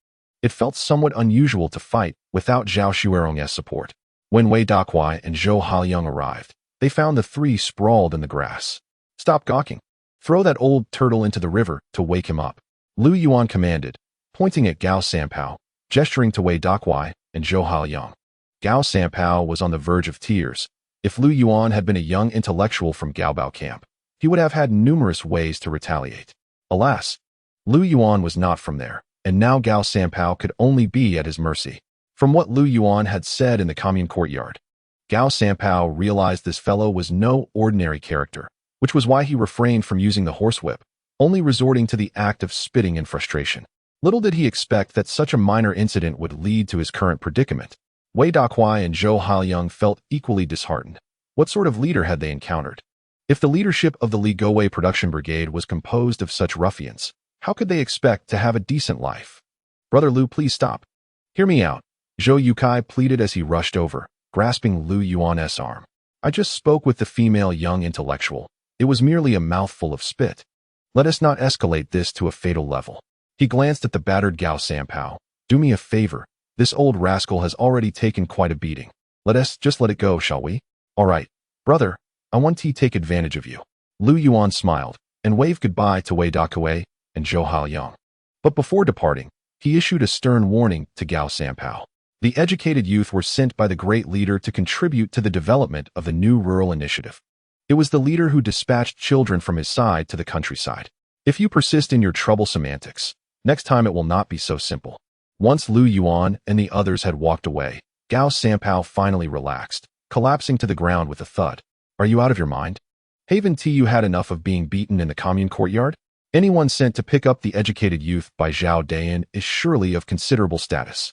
It felt somewhat unusual to fight without Zhao Xuerong's support. When Wei Dakuai and Zhou Hailiang arrived, they found the 3 sprawled in the grass. Stop gawking. Throw that old turtle into the river to wake him up, Lu Yuan commanded, pointing at Gao Sanpao, gesturing to Wei Dakuai and Zhou Hailiang. Gao Sanpao was on the verge of tears. If Lu Yuan had been a young intellectual from Gaobao camp, he would have had numerous ways to retaliate. Alas, Lu Yuan was not from there, and now Gao Sanpao could only be at his mercy. From what Lu Yuan had said in the commune courtyard, Gao Sanpao realized this fellow was no ordinary character, which was why he refrained from using the horsewhip, only resorting to the act of spitting in frustration. Little did he expect that such a minor incident would lead to his current predicament. Wei Dakuai and Zhou Hailiang felt equally disheartened. What sort of leader had they encountered? If the leadership of the Li Gowei production brigade was composed of such ruffians, how could they expect to have a decent life? Brother Lu, please stop. Hear me out, Zhou Yukai pleaded as he rushed over, grasping Lu Yuan's arm. I just spoke with the female young intellectual. It was merely a mouthful of spit. Let us not escalate this to a fatal level. He glanced at the battered Gao Sanpao. Do me a favor. This old rascal has already taken quite a beating. Let us just let it go, shall we? All right, brother, I want to take advantage of you. Lu Yuan smiled and waved goodbye to Wei Dakuai and Zhou Hailiang. But before departing, he issued a stern warning to Gao Sanpao. The educated youth were sent by the great leader to contribute to the development of the new rural initiative. It was the leader who dispatched children from his side to the countryside. If you persist in your troublesome antics, next time it will not be so simple. Once Lu Yuan and the others had walked away, Gao Sanpao finally relaxed, collapsing to the ground with a thud. Are you out of your mind? Haven't you had enough of being beaten in the commune courtyard? Anyone sent to pick up the educated youth by Zhao Dayan is surely of considerable status.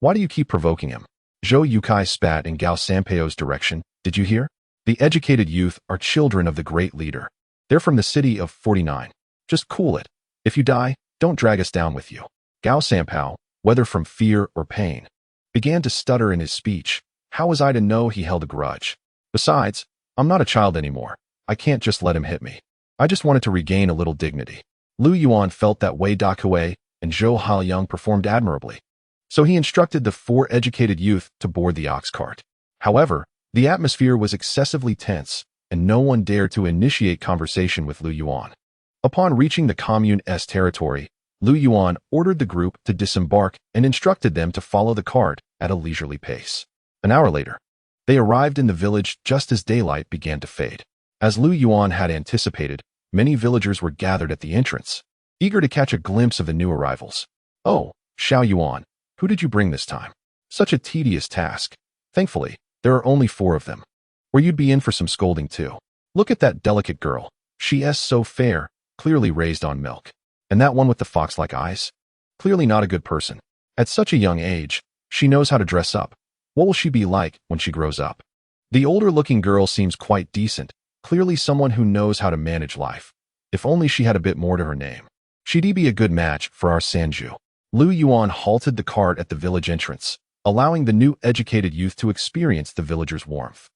Why do you keep provoking him? Zhou Yukai spat in Gao Sanpao's direction. Did you hear? The educated youth are children of the great leader. They're from the city of 49. Just cool it. If you die, don't drag us down with you. Gao Sanpao, whether from fear or pain, began to stutter in his speech. How was I to know he held a grudge? Besides, I'm not a child anymore. I can't just let him hit me. I just wanted to regain a little dignity. Lu Yuan felt that Wei Dakuai and Zhou Hailiang performed admirably, so he instructed the 4 educated youth to board the ox cart. However, the atmosphere was excessively tense, and no one dared to initiate conversation with Lu Yuan. Upon reaching the commune's territory, Lu Yuan ordered the group to disembark and instructed them to follow the cart at a leisurely pace. An hour later, they arrived in the village just as daylight began to fade. As Lu Yuan had anticipated, many villagers were gathered at the entrance, eager to catch a glimpse of the new arrivals. "Oh, Xiao Yuan, who did you bring this time? Such a tedious task. Thankfully, there are only 4 of them. Or you'd be in for some scolding too. Look at that delicate girl. She is so fair, clearly raised on milk. And that one with the fox-like eyes? Clearly not a good person. At such a young age, she knows how to dress up. What will she be like when she grows up? The older-looking girl seems quite decent, clearly someone who knows how to manage life. If only she had a bit more to her name. She'd be a good match for our Sanju." Lu Yuan halted the cart at the village entrance, allowing the new educated youth to experience the villagers' warmth.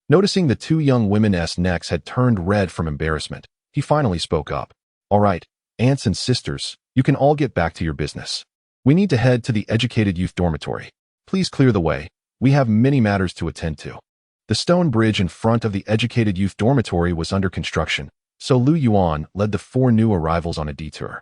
Noticing the 2 young women's necks had turned red from embarrassment, he finally spoke up. "All right, aunts and sisters, you can all get back to your business. We need to head to the educated youth dormitory. Please clear the way. We have many matters to attend to." The stone bridge in front of the educated youth dormitory was under construction, so Lu Yuan led the 4 new arrivals on a detour.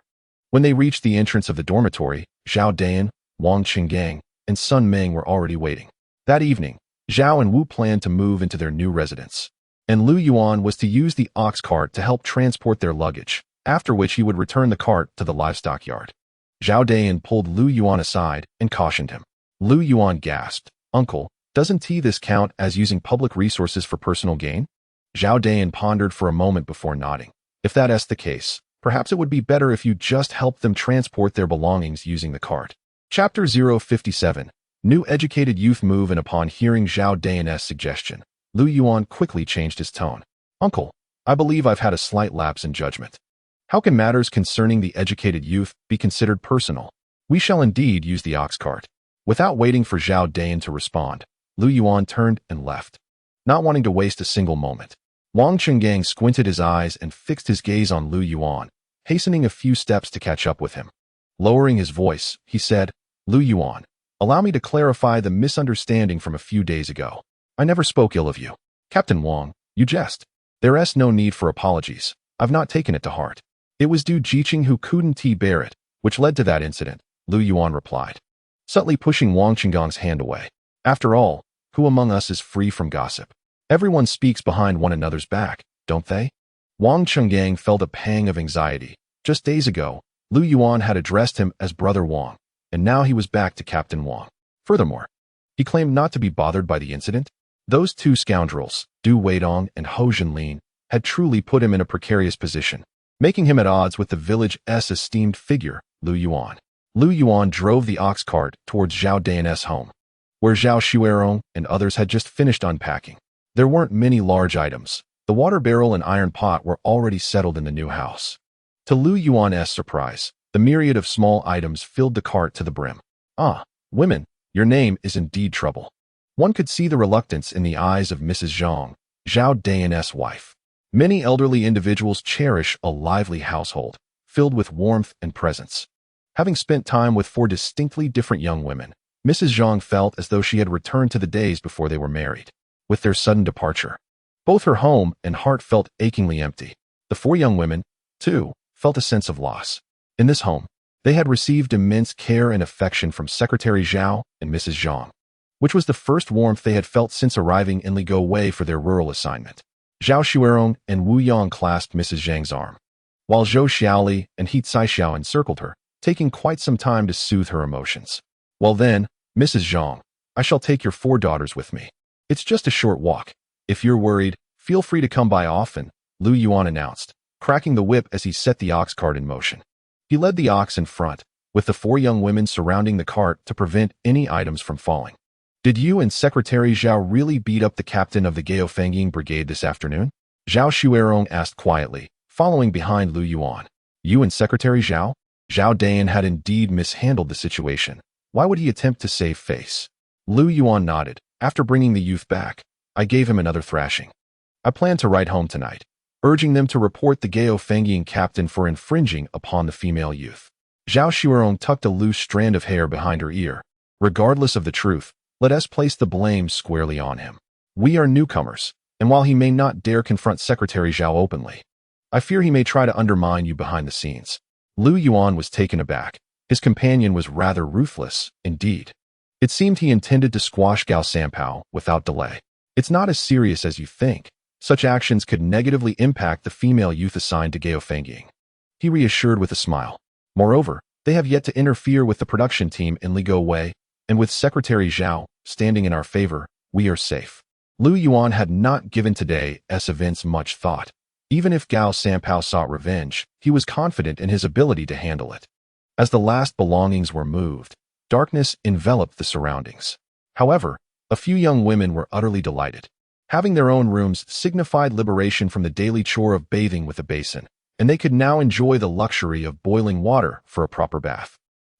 When they reached the entrance of the dormitory, Zhao Dayan, Wang Qinggang, and Sun Meng were already waiting. That evening, Zhao and Wu planned to move into their new residence, and Lu Yuan was to use the ox cart to help transport their luggage, after which he would return the cart to the livestock yard. Zhao Dayan pulled Lu Yuan aside and cautioned him. Lu Yuan gasped, "Uncle, doesn't this count as using public resources for personal gain?" Zhao Dayan pondered for a moment before nodding. "If that's the case, perhaps it would be better if you just helped them transport their belongings using the cart." Chapter 057. New educated youth move. And upon hearing Zhao Dayan's suggestion, Lu Yuan quickly changed his tone. "Uncle, I believe I've had a slight lapse in judgment. How can matters concerning the educated youth be considered personal? We shall indeed use the ox cart." Without waiting for Zhao Dayan to respond, Lu Yuan turned and left, not wanting to waste a single moment. Wang Qinggang squinted his eyes and fixed his gaze on Lu Yuan, hastening a few steps to catch up with him. Lowering his voice, he said, "Lu Yuan, allow me to clarify the misunderstanding from a few days ago. I never spoke ill of you. Captain Wang, you jest. There's no need for apologies. I've not taken it to heart. It was Du Jiqing who couldn't bear it, which led to that incident," Lu Yuan replied, subtly pushing Wang Qinggang's hand away. "After all, who among us is free from gossip? Everyone speaks behind one another's back, don't they?" Wang Qinggang felt a pang of anxiety. Just days ago, Lu Yuan had addressed him as Brother Wang, and now he was back to Captain Wang. Furthermore, he claimed not to be bothered by the incident. Those 2 scoundrels, Du Weidong and Ho Zhenlin, had truly put him in a precarious position, making him at odds with the village's esteemed figure, Lu Yuan. Lu Yuan drove the ox cart towards Zhao Dayan's home, where Zhao Xuerong and others had just finished unpacking. There weren't many large items. The water barrel and iron pot were already settled in the new house. To Lu Yuan's surprise, the myriad of small items filled the cart to the brim. "Ah, women, your name is indeed trouble." One could see the reluctance in the eyes of Mrs. Zhang, Zhao Dayan's wife. Many elderly individuals cherish a lively household, filled with warmth and presence. Having spent time with 4 distinctly different young women, Mrs. Zhang felt as though she had returned to the days before they were married. With their sudden departure, both her home and heart felt achingly empty. The 4 young women, too, felt a sense of loss. In this home, they had received immense care and affection from Secretary Zhao and Mrs. Zhang, which was the first warmth they had felt since arriving in Ligo Wei for their rural assignment. Zhao Xuerong and Wu Yang clasped Mrs. Zhang's arm, while Zhou Xiaoli and He Caixiao encircled her, taking quite some time to soothe her emotions. "Well then, Mrs. Zhang, I shall take your 4 daughters with me. It's just a short walk. If you're worried, feel free to come by often," Lu Yuan announced, cracking the whip as he set the ox cart in motion. He led the ox in front, with the 4 young women surrounding the cart to prevent any items from falling. "Did you and Secretary Zhao really beat up the captain of the Gaofengying Brigade this afternoon?" Zhao Xuerong asked quietly, following behind Lu Yuan. "You and Secretary Zhao?" Zhao Dayan had indeed mishandled the situation. Why would he attempt to save face? Lu Yuan nodded. "After bringing the youth back, I gave him another thrashing. I plan to write home tonight, urging them to report the Gaofengying captain for infringing upon the female youth." Zhao Xuerong tucked a loose strand of hair behind her ear. "Regardless of the truth, let us place the blame squarely on him. We are newcomers, and while he may not dare confront Secretary Zhao openly, I fear he may try to undermine you behind the scenes. Lu Yuan was taken aback. His companion was rather ruthless, indeed. It seemed he intended to squash Gao Sanpao without delay. It's not as serious as you think. Such actions could negatively impact the female youth assigned to Gao Fengying. He reassured with a smile. Moreover, they have yet to interfere with the production team in Ligo Wei, and with Secretary Zhao standing in our favor, we are safe. Lu Yuan had not given today's events much thought. Even if Gao Sanpao sought revenge, he was confident in his ability to handle it. As the last belongings were moved, darkness enveloped the surroundings. However, a few young women were utterly delighted. Having their own rooms signified liberation from the daily chore of bathing with a basin, and they could now enjoy the luxury of boiling water for a proper bath.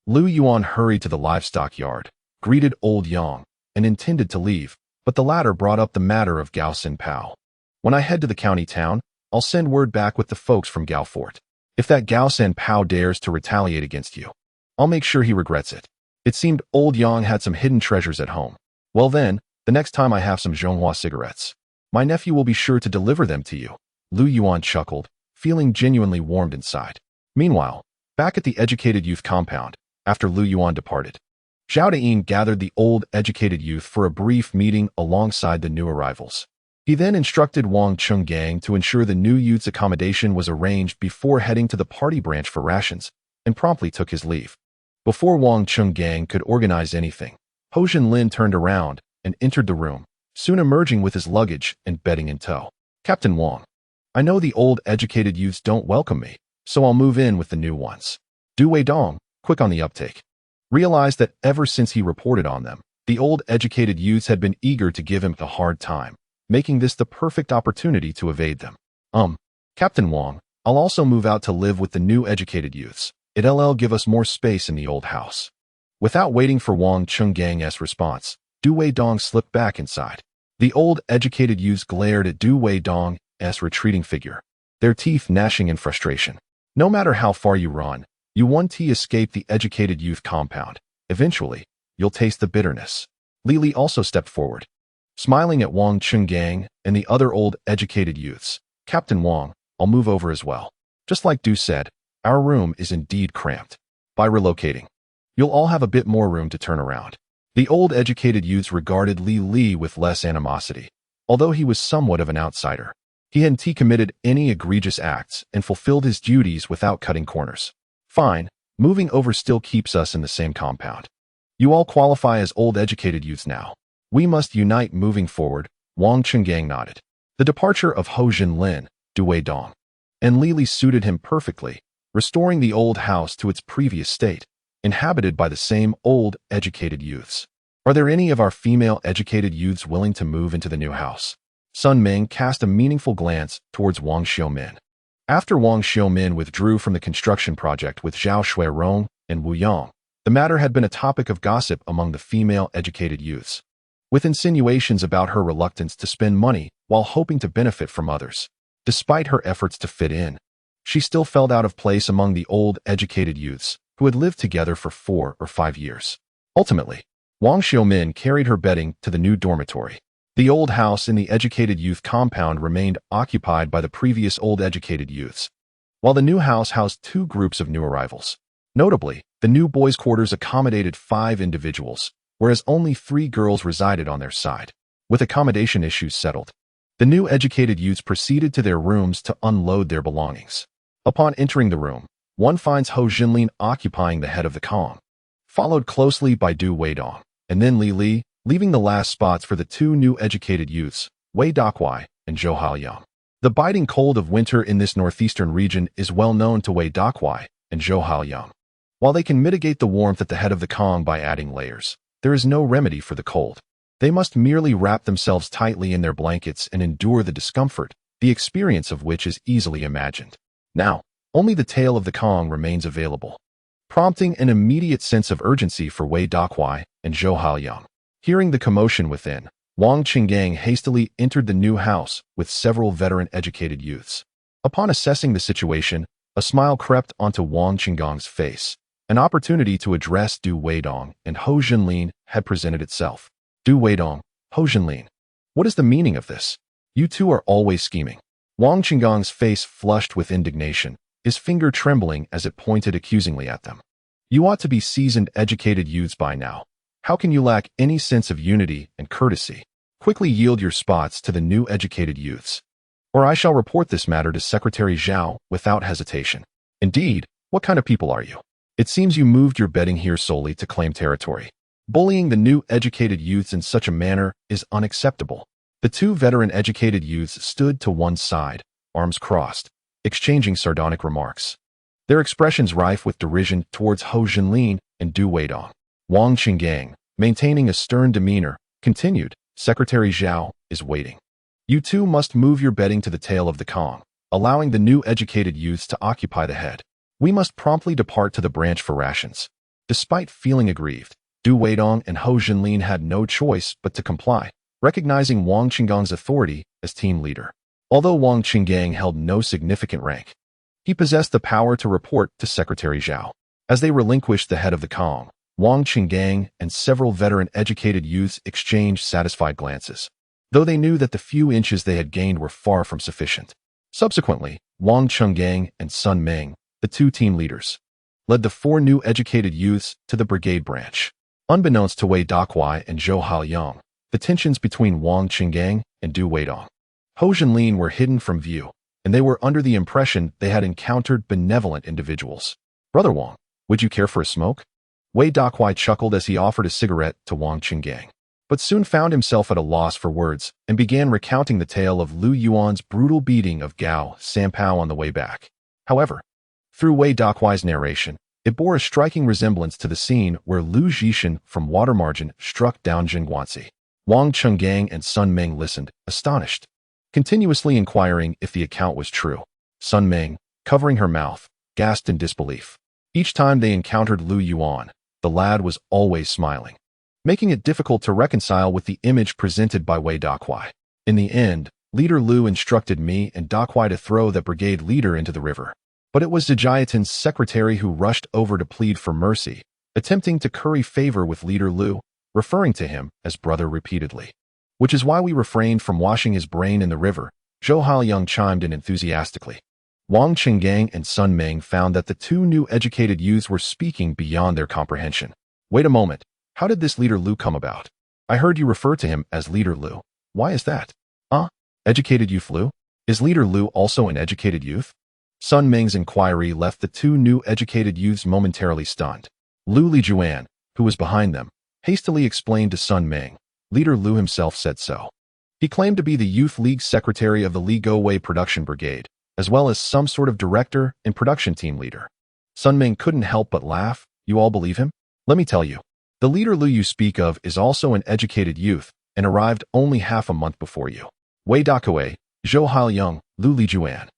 Lu Yuan hurried to the livestock yard, greeted Old Yang, and intended to leave, but the latter brought up the matter of Gao Sanpao. When I head to the county town, I'll send word back with the folks from Gao Fort. If that Gao Sanpao dares to retaliate against you, I'll make sure he regrets it. It seemed Old Yang had some hidden treasures at home. Well then, the next time I have some Zhonghua cigarettes, my nephew will be sure to deliver them to you. Lu Yuan chuckled, feeling genuinely warmed inside. Meanwhile, back at the educated youth compound, after Lu Yuan departed, Zhao Deyin gathered the old educated youth for a brief meeting alongside the new arrivals. He then instructed Wang Chenggang to ensure the new youth's accommodation was arranged before heading to the party branch for rations, and promptly took his leave. Before Wang Chenggang could organize anything, Ho Jinlin turned around and entered the room, soon emerging with his luggage and bedding in tow. Captain Wang, I know the old educated youths don't welcome me, so I'll move in with the new ones. Du Weidong, quick on the uptake, realized that ever since he reported on them, the old educated youths had been eager to give him a hard time, making this the perfect opportunity to evade them. Captain Wang, I'll also move out to live with the new educated youths. It'll give us more space in the old house. Without waiting for Wang Chengang's response, Du Weidong slipped back inside. The old educated youths glared at Du Weidong's retreating figure, their teeth gnashing in frustration. No matter how far you run, you won't escape the educated youth compound. Eventually, you'll taste the bitterness. Li also stepped forward, smiling at Wang Chenggang and the other old educated youths. Captain Wang, I'll move over as well. Just like Du said, our room is indeed cramped. By relocating, you'll all have a bit more room to turn around. The old educated youths regarded Li with less animosity, although he was somewhat of an outsider. He hadn't committed any egregious acts and fulfilled his duties without cutting corners. Fine, moving over still keeps us in the same compound. You all qualify as old educated youths now. We must unite moving forward. Wang Chenggang nodded. The departure of Ho Jinlin, Du Weidong, and Li suited him perfectly, restoring the old house to its previous state, inhabited by the same old educated youths. Are there any of our female educated youths willing to move into the new house? Sun Ming cast a meaningful glance towards Wang Xiumin. After Wang Xiumin withdrew from the construction project with Zhao Shuirong and Wu Yang, the matter had been a topic of gossip among the female educated youths, with insinuations about her reluctance to spend money while hoping to benefit from others. Despite her efforts to fit in, she still felt out of place among the old educated youths who had lived together for 4 or 5 years. Ultimately, Wang Xiumin carried her bedding to the new dormitory. The old house in the educated youth compound remained occupied by the previous old educated youths, while the new house housed 2 groups of new arrivals. Notably, the new boys' quarters accommodated 5 individuals, whereas only 3 girls resided on their side. With accommodation issues settled, the new educated youths proceeded to their rooms to unload their belongings. Upon entering the room, one finds Ho Jinlin occupying the head of the Kong, followed closely by Du Weidong, and then Li, leaving the last spots for the 2 new educated youths, Wei Dakwai and Zhou Haoyang. The biting cold of winter in this northeastern region is well known to Wei Dakwai and Zhou Haoyang. While they can mitigate the warmth at the head of the Kong by adding layers, there is no remedy for the cold. They must merely wrap themselves tightly in their blankets and endure the discomfort, the experience of which is easily imagined. Now, only the tail of the Kong remains available, prompting an immediate sense of urgency for Wei Dakwai and Zhou Haoyang. Hearing the commotion within, Wang Chenggang hastily entered the new house with several veteran educated youths. Upon assessing the situation, a smile crept onto Wang Chenggang's face. An opportunity to address Du Weidong and Ho Jinlin had presented itself. Du Weidong, Ho Jinlin, what is the meaning of this? You two are always scheming. Wang Qinggong's face flushed with indignation, his finger trembling as it pointed accusingly at them. You ought to be seasoned, educated youths by now. How can you lack any sense of unity and courtesy? Quickly yield your spots to the new educated youths, or I shall report this matter to Secretary Zhao without hesitation. Indeed, what kind of people are you? It seems you moved your bedding here solely to claim territory. Bullying the new educated youths in such a manner is unacceptable. The two veteran educated youths stood to one side, arms crossed, exchanging sardonic remarks, their expressions rife with derision towards Hou Jinlin and Du Weidong. Wang Qinggang, maintaining a stern demeanor, continued, Secretary Zhao is waiting. You two must move your bedding to the tail of the Kong, allowing the new educated youths to occupy the head. We must promptly depart to the branch for rations. Despite feeling aggrieved, Du Weidong and Hou Jinlin had no choice but to comply, recognizing Wang Qinggang's authority as team leader. Although Wang Qinggang held no significant rank, he possessed the power to report to Secretary Zhao. As they relinquished the head of the Kong, Wang Qinggang and several veteran educated youths exchanged satisfied glances, though they knew that the few inches they had gained were far from sufficient. Subsequently, Wang Chenggang and Sun Meng, the two team leaders, led the four new educated youths to the brigade branch. Unbeknownst to Wei Dakuai and Zhou Haoyang, the tensions between Wang Qinggang and Du Weidong, Hou Jinlin were hidden from view, and they were under the impression they had encountered benevolent individuals. Brother Wang, would you care for a smoke? Wei Dakuai chuckled as he offered a cigarette to Wang Qinggang, but soon found himself at a loss for words and began recounting the tale of Lu Yuan's brutal beating of Gao Sanpao on the way back. However, through Wei Dakuai's narration, it bore a striking resemblance to the scene where Lu Zhishan from Water Margin struck down Jing Guanxi. Wang Chenggang and Sun Meng listened, astonished, continuously inquiring if the account was true. Sun Meng, covering her mouth, gasped in disbelief. Each time they encountered Lu Yuan, the lad was always smiling, making it difficult to reconcile with the image presented by Wei Dakuai. In the end, Leader Lu instructed me and Dakuai to throw the brigade leader into the river. But it was Zhijiatan's secretary who rushed over to plead for mercy, attempting to curry favor with Leader Lu, referring to him as brother repeatedly. Which is why we refrained from washing his brain in the river, Zhou Haoyang chimed in enthusiastically. Wang Qinggang and Sun Meng found that the two new educated youths were speaking beyond their comprehension. Wait a moment, how did this Leader Lu come about? I heard you refer to him as Leader Lu. Why is that? Educated youth Lu? Is Leader Lu also an educated youth? Sun Meng's inquiry left the two new educated youths momentarily stunned. Lu Yuan, who was behind them, hastily explained to Sun Meng. Leader Lu himself said so. He claimed to be the Youth League secretary of the Li Gowei production brigade, as well as some sort of director and production team leader. Sun Meng couldn't help but laugh. You all believe him? Let me tell you. The Leader Lu you speak of is also an educated youth and arrived only half a month before you. Wei Dakuai, Zhou Haoyang, Lu Yuan,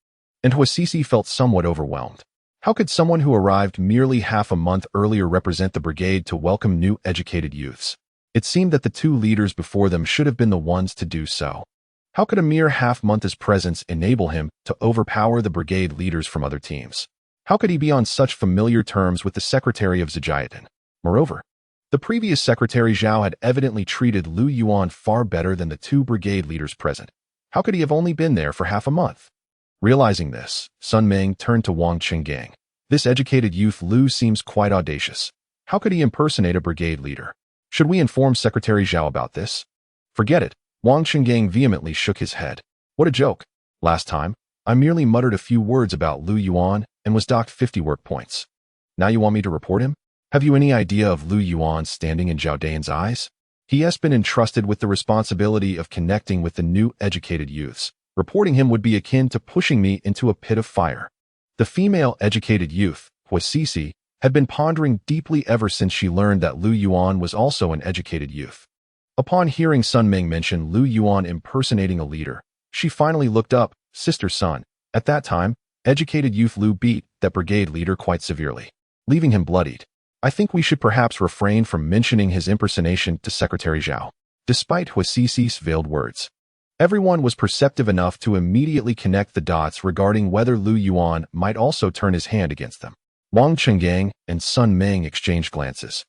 and Huasisi felt somewhat overwhelmed. How could someone who arrived merely half a month earlier represent the brigade to welcome new educated youths? It seemed that the two leaders before them should have been the ones to do so. How could a mere half-month's presence enable him to overpower the brigade leaders from other teams? How could he be on such familiar terms with the secretary of Zhijiatan? Moreover, the previous secretary Zhao had evidently treated Lu Yuan far better than the two brigade leaders present. How could he have only been there for half a month? Realizing this, Sun Meng turned to Wang Qinggang. This educated youth Lu seems quite audacious. How could he impersonate a brigade leader? Should we inform Secretary Zhao about this? Forget it. Wang Qinggang vehemently shook his head. What a joke. Last time, I merely muttered a few words about Lu Yuan and was docked 50 work points. Now you want me to report him? Have you any idea of Lu Yuan standing in Zhao Dayan's eyes? He has been entrusted with the responsibility of connecting with the new educated youths. Reporting him would be akin to pushing me into a pit of fire. The female educated youth, Huasisi, had been pondering deeply ever since she learned that Lu Yuan was also an educated youth. Upon hearing Sun Meng mention Lu Yuan impersonating a leader, she finally looked up. Sister Sun. At that time, educated youth Lu beat that brigade leader quite severely, leaving him bloodied. I think we should perhaps refrain from mentioning his impersonation to Secretary Zhao. Despite Huasisi's veiled words, everyone was perceptive enough to immediately connect the dots regarding whether Lu Yuan might also turn his hand against them. Wang Qinggang and Sun Meng exchanged glances,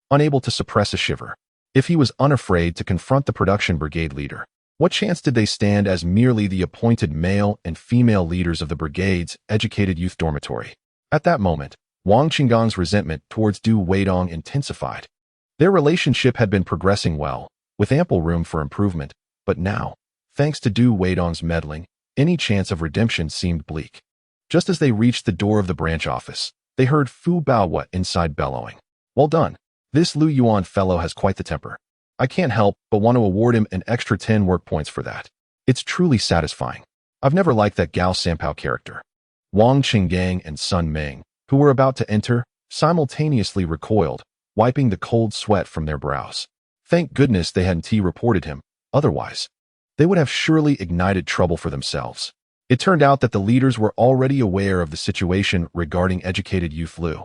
unable to suppress a shiver. If he was unafraid to confront the production brigade leader, What chance did they stand as merely the appointed male and female leaders of the brigade's educated youth dormitory? At that moment, Wang Qinggang's resentment towards Du Weidong intensified. Their relationship had been progressing well, with ample room for improvement, but now, thanks to Du Weidong's meddling, any chance of redemption seemed bleak. Just as they reached the door of the branch office, they heard Fu Baohua inside bellowing. "Well done. This Lu Yuan fellow has quite the temper. I can't help but want to award him an extra 10 work points for that. It's truly satisfying. I've never liked that Gao Sanpao character." Wang Qinggang and Sun Ming, who were about to enter, simultaneously recoiled, wiping the cold sweat from their brows. Thank goodness they hadn't reported him, otherwise, they would have surely ignited trouble for themselves. It turned out that the leaders were already aware of the situation regarding educated youth Lu.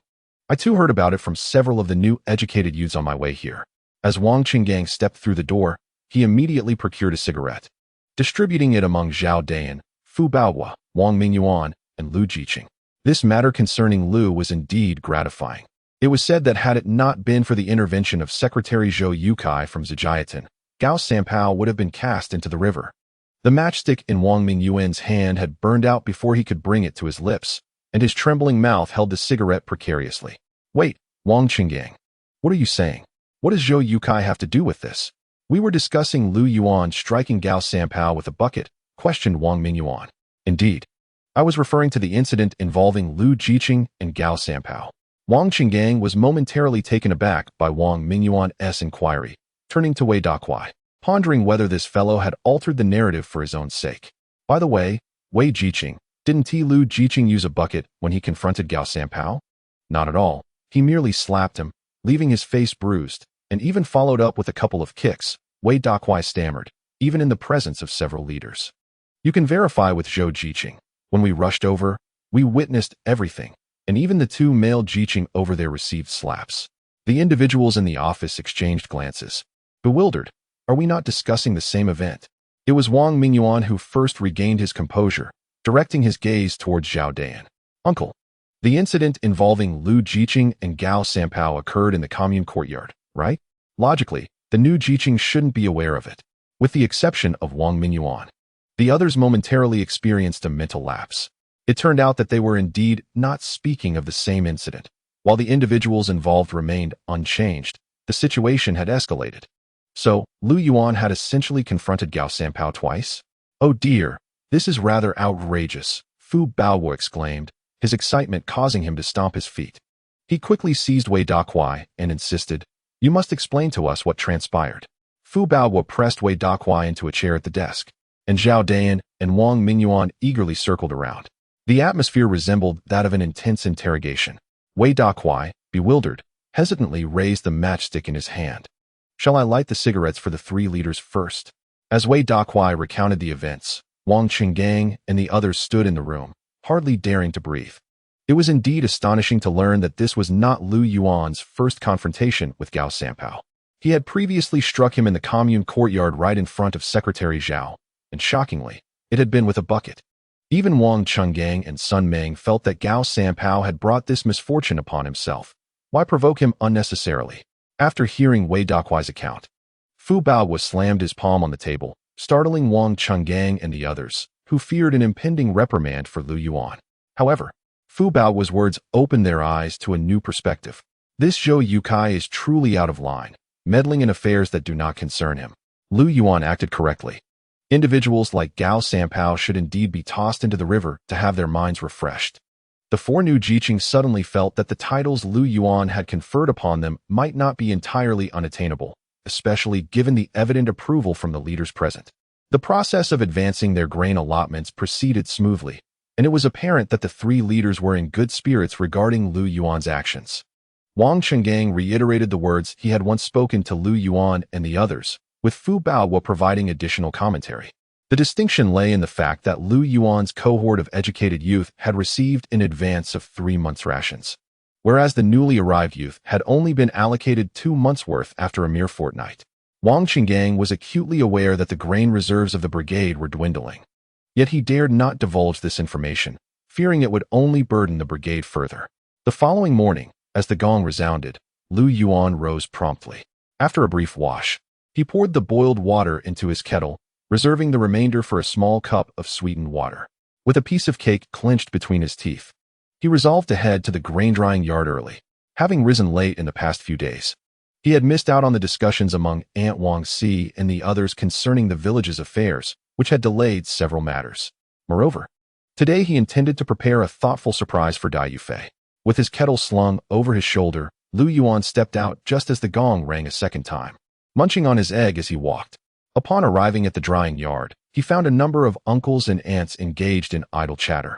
I too heard about it from several of the new educated youths on my way here. As Wang Qinggang stepped through the door, he immediately procured a cigarette, distributing it among Zhao Dayan, Fu Baohua, Wang Mingyuan, and Lu Jiqing. This matter concerning Lu was indeed gratifying. It was said that had it not been for the intervention of Secretary Zhou Yukai from Zhijiatan, Gao Sanpao would have been cast into the river. The matchstick in Wang Mingyuan's hand had burned out before he could bring it to his lips, and his trembling mouth held the cigarette precariously. "Wait, Wang Qinggang. What are you saying? What does Zhou Yukai have to do with this?" "We were discussing Lu Yuan striking Gao Sanpao with a bucket," questioned Wang Mingyuan. "Indeed. I was referring to the incident involving Lu Jiqing and Gao Sanpao." Wang Qinggang was momentarily taken aback by Wang Mingyuan's inquiry, turning to Wei Dakuai, pondering whether this fellow had altered the narrative for his own sake. "By the way, Wei Jiqing, didn't Lu Jiqing use a bucket when he confronted Gao Sanpao?" "Not at all. He merely slapped him, leaving his face bruised, and even followed up with a couple of kicks," Wei Dakuai stammered, even in the presence of several leaders. "You can verify with Zhou Jiqing. When we rushed over, we witnessed everything, and even the two male Jiqing over there received slaps." The individuals in the office exchanged glances. Bewildered, are we not discussing the same event? It was Wang Mingyuan who first regained his composure, directing his gaze towards Zhao Dayan. "Uncle, the incident involving Lu Jiqing and Gao Sanpao occurred in the commune courtyard, right? Logically, the new Jiqing shouldn't be aware of it, with the exception of Wang Mingyuan." The others momentarily experienced a mental lapse. It turned out that they were indeed not speaking of the same incident. While the individuals involved remained unchanged, the situation had escalated. So, Lu Yuan had essentially confronted Gao Sanpao twice? "Oh dear, this is rather outrageous," Fu Baohua exclaimed, his excitement causing him to stomp his feet. He quickly seized Wei Dakuai and insisted, "You must explain to us what transpired." Fu Baohua pressed Wei Dakuai into a chair at the desk, and Zhao Dayan and Wang Mingyuan eagerly circled around. The atmosphere resembled that of an intense interrogation. Wei Dakuai, bewildered, hesitantly raised the matchstick in his hand. "Shall I light the cigarettes for the three leaders first?" As Wei Dakuai recounted the events, Wang Qinggang and the others stood in the room, hardly daring to breathe. It was indeed astonishing to learn that this was not Lu Yuan's first confrontation with Gao Sanpao. He had previously struck him in the commune courtyard right in front of Secretary Zhao, and shockingly, it had been with a bucket. Even Wang Qinggang and Sun Ming felt that Gao Sanpao had brought this misfortune upon himself. Why provoke him unnecessarily? After hearing Wei Dakuai's account, Fu Baohua slammed his palm on the table, startling Wang Qinggang and the others, who feared an impending reprimand for Lu Yuan. However, Fu Baohua's words opened their eyes to a new perspective. This Zhou Yukai is truly out of line, meddling in affairs that do not concern him. Lu Yuan acted correctly. Individuals like Gao Sanpao should indeed be tossed into the river to have their minds refreshed. The four new Jiqing suddenly felt that the titles Lu Yuan had conferred upon them might not be entirely unattainable, especially given the evident approval from the leaders present. The process of advancing their grain allotments proceeded smoothly, and it was apparent that the three leaders were in good spirits regarding Lu Yuan's actions. Wang Qinggang reiterated the words he had once spoken to Lu Yuan and the others, with Fu Baohua providing additional commentary. The distinction lay in the fact that Lu Yuan's cohort of educated youth had received in advance of 3 months' rations, whereas the newly arrived youth had only been allocated 2 months' worth after a mere fortnight. Wang Qinggang was acutely aware that the grain reserves of the brigade were dwindling. Yet he dared not divulge this information, fearing it would only burden the brigade further. The following morning, as the gong resounded, Lu Yuan rose promptly. After a brief wash, he poured the boiled water into his kettle, reserving the remainder for a small cup of sweetened water. With a piece of cake clenched between his teeth, he resolved to head to the grain-drying yard early. Having risen late in the past few days, he had missed out on the discussions among Aunt Wang Si and the others concerning the village's affairs, which had delayed several matters. Moreover, today he intended to prepare a thoughtful surprise for Dai Yufei. With his kettle slung over his shoulder, Lu Yuan stepped out just as the gong rang a second time, munching on his egg as he walked. Upon arriving at the drying yard, he found a number of uncles and aunts engaged in idle chatter,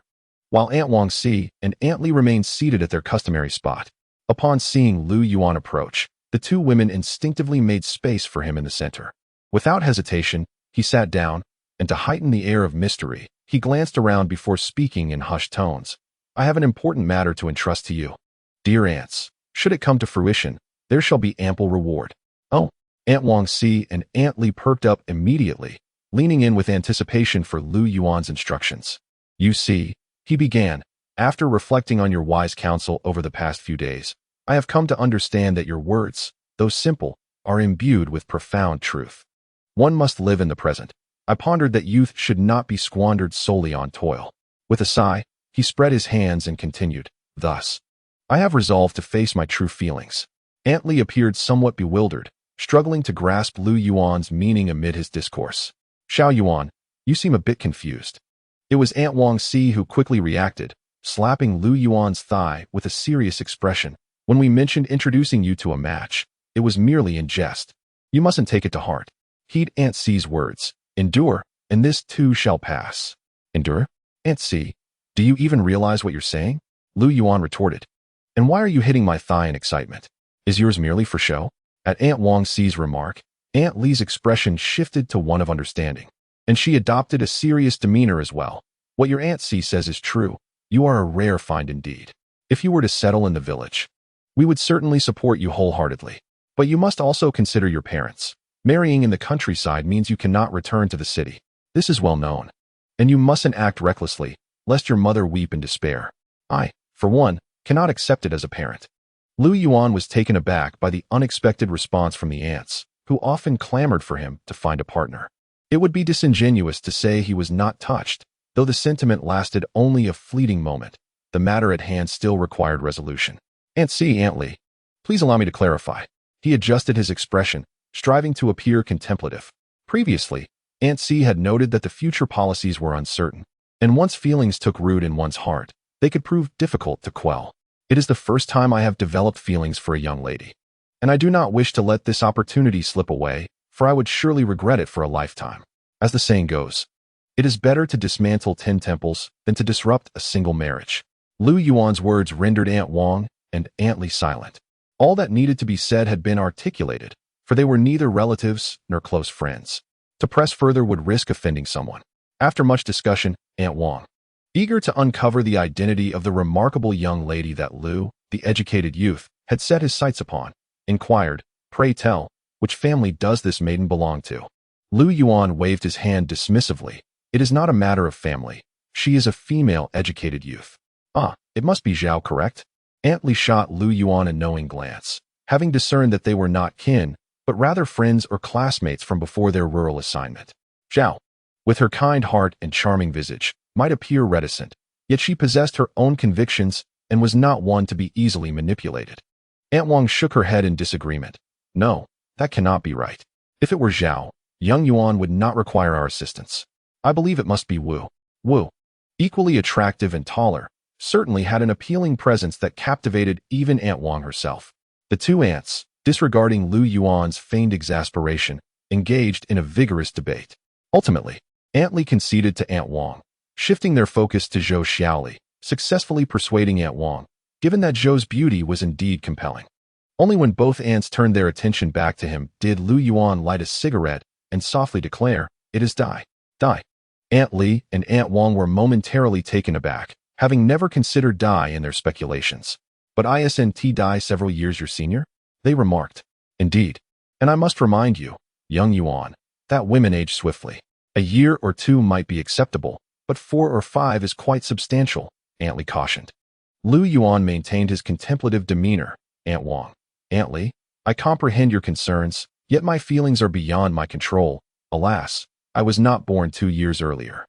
while Aunt Wang Si and Aunt Li remained seated at their customary spot. Upon seeing Lu Yuan approach, the two women instinctively made space for him in the center. Without hesitation, he sat down, and to heighten the air of mystery, he glanced around before speaking in hushed tones. I have an important matter to entrust to you. Dear aunts, should it come to fruition, there shall be ample reward. Oh, Aunt Wang Si and Aunt Li perked up immediately, leaning in with anticipation for Lu Yuan's instructions. You see, he began, after reflecting on your wise counsel over the past few days, I have come to understand that your words, though simple, are imbued with profound truth. One must live in the present. I pondered that youth should not be squandered solely on toil. With a sigh, he spread his hands and continued, thus, I have resolved to face my true feelings. Aunt Li appeared somewhat bewildered, struggling to grasp Lu Yuan's meaning amid his discourse. Xiao Yuan, you seem a bit confused. It was Aunt Wang Si who quickly reacted, slapping Lu Yuan's thigh with a serious expression. When we mentioned introducing you to a match, it was merely in jest. You mustn't take it to heart. Heed Aunt Si's words. Endure, and this too shall pass. Endure? Aunt Si, do you even realize what you're saying? Lu Yuan retorted. And why are you hitting my thigh in excitement? Is yours merely for show? At Aunt Wang Si's remark, Aunt Li's expression shifted to one of understanding, and she adopted a serious demeanor as well. What your Aunt Si says is true. You are a rare find indeed. If you were to settle in the village, we would certainly support you wholeheartedly. But you must also consider your parents. Marrying in the countryside means you cannot return to the city. This is well known. And you mustn't act recklessly, lest your mother weep in despair. I, for one, cannot accept it as a parent. Lu Yuan was taken aback by the unexpected response from the aunts, who often clamored for him to find a partner. It would be disingenuous to say he was not touched, though the sentiment lasted only a fleeting moment. The matter at hand still required resolution. Aunt Si, Aunt Li, please allow me to clarify. He adjusted his expression, striving to appear contemplative. Previously, Aunt Si had noted that the future policies were uncertain, and once feelings took root in one's heart, they could prove difficult to quell. It is the first time I have developed feelings for a young lady, and I do not wish to let this opportunity slip away, for I would surely regret it for a lifetime. As the saying goes, it is better to dismantle 10 temples than to disrupt a single marriage. Lu Yuan's words rendered Aunt Wang and Aunt Li silent. All that needed to be said had been articulated, for they were neither relatives nor close friends. To press further would risk offending someone. After much discussion, Aunt Wang, eager to uncover the identity of the remarkable young lady that Lu, the educated youth, had set his sights upon, inquired, Pray tell, which family does this maiden belong to? Lu Yuan waved his hand dismissively. It is not a matter of family. She is a female educated youth. Ah, it must be Zhao, correct? Aunt Li shot Lu Yuan a knowing glance, having discerned that they were not kin, but rather friends or classmates from before their rural assignment. Zhao, with her kind heart and charming visage, might appear reticent, yet she possessed her own convictions and was not one to be easily manipulated. Aunt Wang shook her head in disagreement. No, that cannot be right. If it were Zhao, young Yuan would not require our assistance. I believe it must be Wu. Wu, equally attractive and taller, certainly had an appealing presence that captivated even Aunt Wang herself. The two aunts, disregarding Lu Yuan's feigned exasperation, engaged in a vigorous debate. Ultimately, Aunt Li conceded to Aunt Wang, shifting their focus to Zhou Xiaoli, successfully persuading Aunt Wang, given that Zhou's beauty was indeed compelling. Only when both aunts turned their attention back to him did Lu Yuan light a cigarette and softly declare, It is Dai. Dai. Aunt Li and Aunt Wang were momentarily taken aback, having never considered Dai in their speculations. But isn't Dai several years your senior? They remarked. Indeed. And I must remind you, young Yuan, that women age swiftly. A year or two might be acceptable, but 4 or 5 is quite substantial, Aunt Li cautioned. Lu Yuan maintained his contemplative demeanor. Aunt Wang, Aunt Li, I comprehend your concerns, yet my feelings are beyond my control. Alas, I was not born 2 years earlier.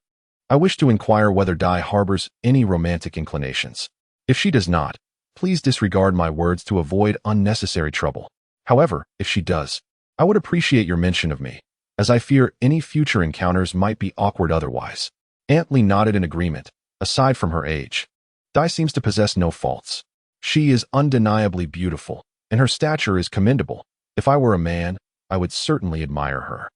I wish to inquire whether Dai harbors any romantic inclinations. If she does not, please disregard my words to avoid unnecessary trouble. However, if she does, I would appreciate your mention of me, as I fear any future encounters might be awkward otherwise. Aunt Lee nodded in agreement. Aside from her age, Dai seems to possess no faults. She is undeniably beautiful, and her stature is commendable. If I were a man, I would certainly admire her.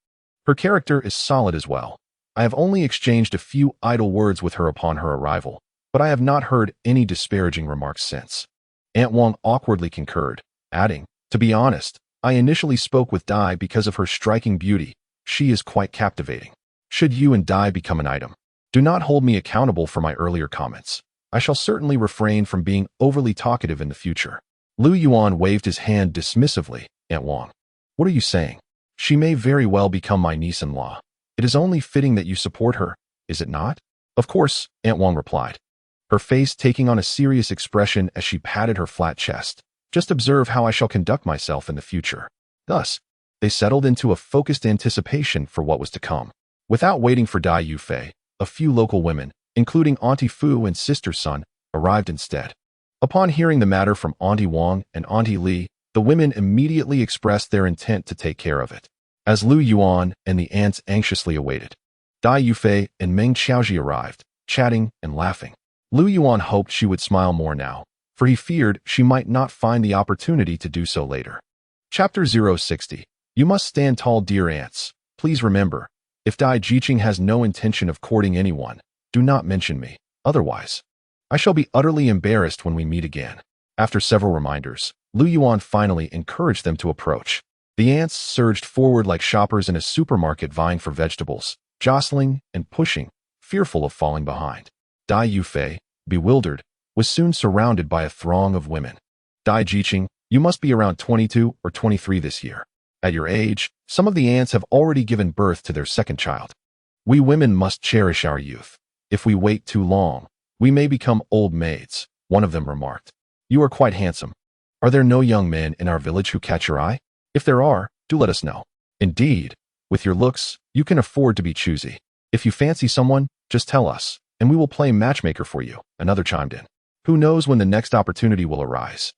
Her character is solid as well. I have only exchanged a few idle words with her upon her arrival, but I have not heard any disparaging remarks since. Aunt Wang awkwardly concurred, adding, to be honest, I initially spoke with Dai because of her striking beauty. She is quite captivating. Should you and Dai become an item, do not hold me accountable for my earlier comments. I shall certainly refrain from being overly talkative in the future. Lu Yuan waved his hand dismissively. Aunt Wang, what are you saying? She may very well become my niece-in-law. It is only fitting that you support her, is it not? Of course, Aunt Wang replied, her face taking on a serious expression as she patted her flat chest. Just observe how I shall conduct myself in the future. Thus, they settled into a focused anticipation for what was to come. Without waiting for Dai Yufei, a few local women, including Auntie Fu and Sister Sun, arrived instead. Upon hearing the matter from Auntie Wang and Auntie Li, the women immediately expressed their intent to take care of it. As Lu Yuan and the aunts anxiously awaited, Dai Yufei and Meng Xiaoji arrived, chatting and laughing. Lu Yuan hoped she would smile more now, for he feared she might not find the opportunity to do so later. Chapter 060. You must stand tall, dear aunts. Please remember, if Dai Jiqing has no intention of courting anyone, do not mention me. Otherwise, I shall be utterly embarrassed when we meet again. After several reminders, Lu Yuan finally encouraged them to approach. The ants surged forward like shoppers in a supermarket vying for vegetables, jostling and pushing, fearful of falling behind. Dai Yufei, bewildered, was soon surrounded by a throng of women. Dai Jiqing, you must be around 22 or 23 this year. At your age, some of the ants have already given birth to their second child. We women must cherish our youth. If we wait too long, we may become old maids, one of them remarked. You are quite handsome. Are there no young men in our village who catch your eye? If there are, do let us know. Indeed, with your looks, you can afford to be choosy. If you fancy someone, just tell us, and we will play matchmaker for you, another chimed in. Who knows when the next opportunity will arise?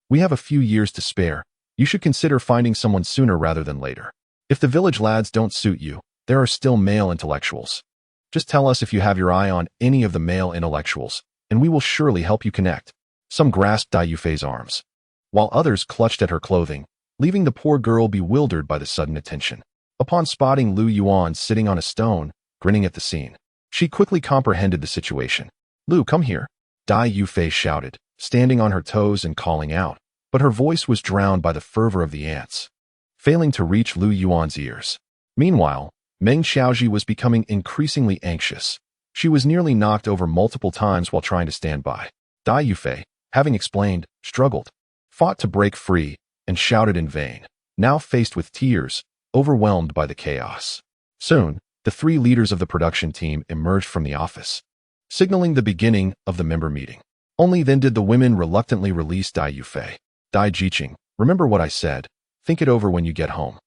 We have a few years to spare. You should consider finding someone sooner rather than later. If the village lads don't suit you, there are still male intellectuals. Just tell us if you have your eye on any of the male intellectuals, and we will surely help you connect. Some grasped Dai Yufei's arms, while others clutched at her clothing, leaving the poor girl bewildered by the sudden attention. Upon spotting Lu Yuan sitting on a stone, grinning at the scene, she quickly comprehended the situation. Lu, come here, Dai Yufei shouted, standing on her toes and calling out, but her voice was drowned by the fervor of the ants, failing to reach Lu Yuan's ears. Meanwhile, Meng Xiaoji was becoming increasingly anxious. She was nearly knocked over multiple times while trying to stand by. Dai Yufei, having explained, struggled, fought to break free, and shouted in vain, now faced with tears, overwhelmed by the chaos. Soon, the three leaders of the production team emerged from the office, signaling the beginning of the member meeting. Only then did the women reluctantly release Dai Yufei. Dai Jiqing, remember what I said. Think it over when you get home.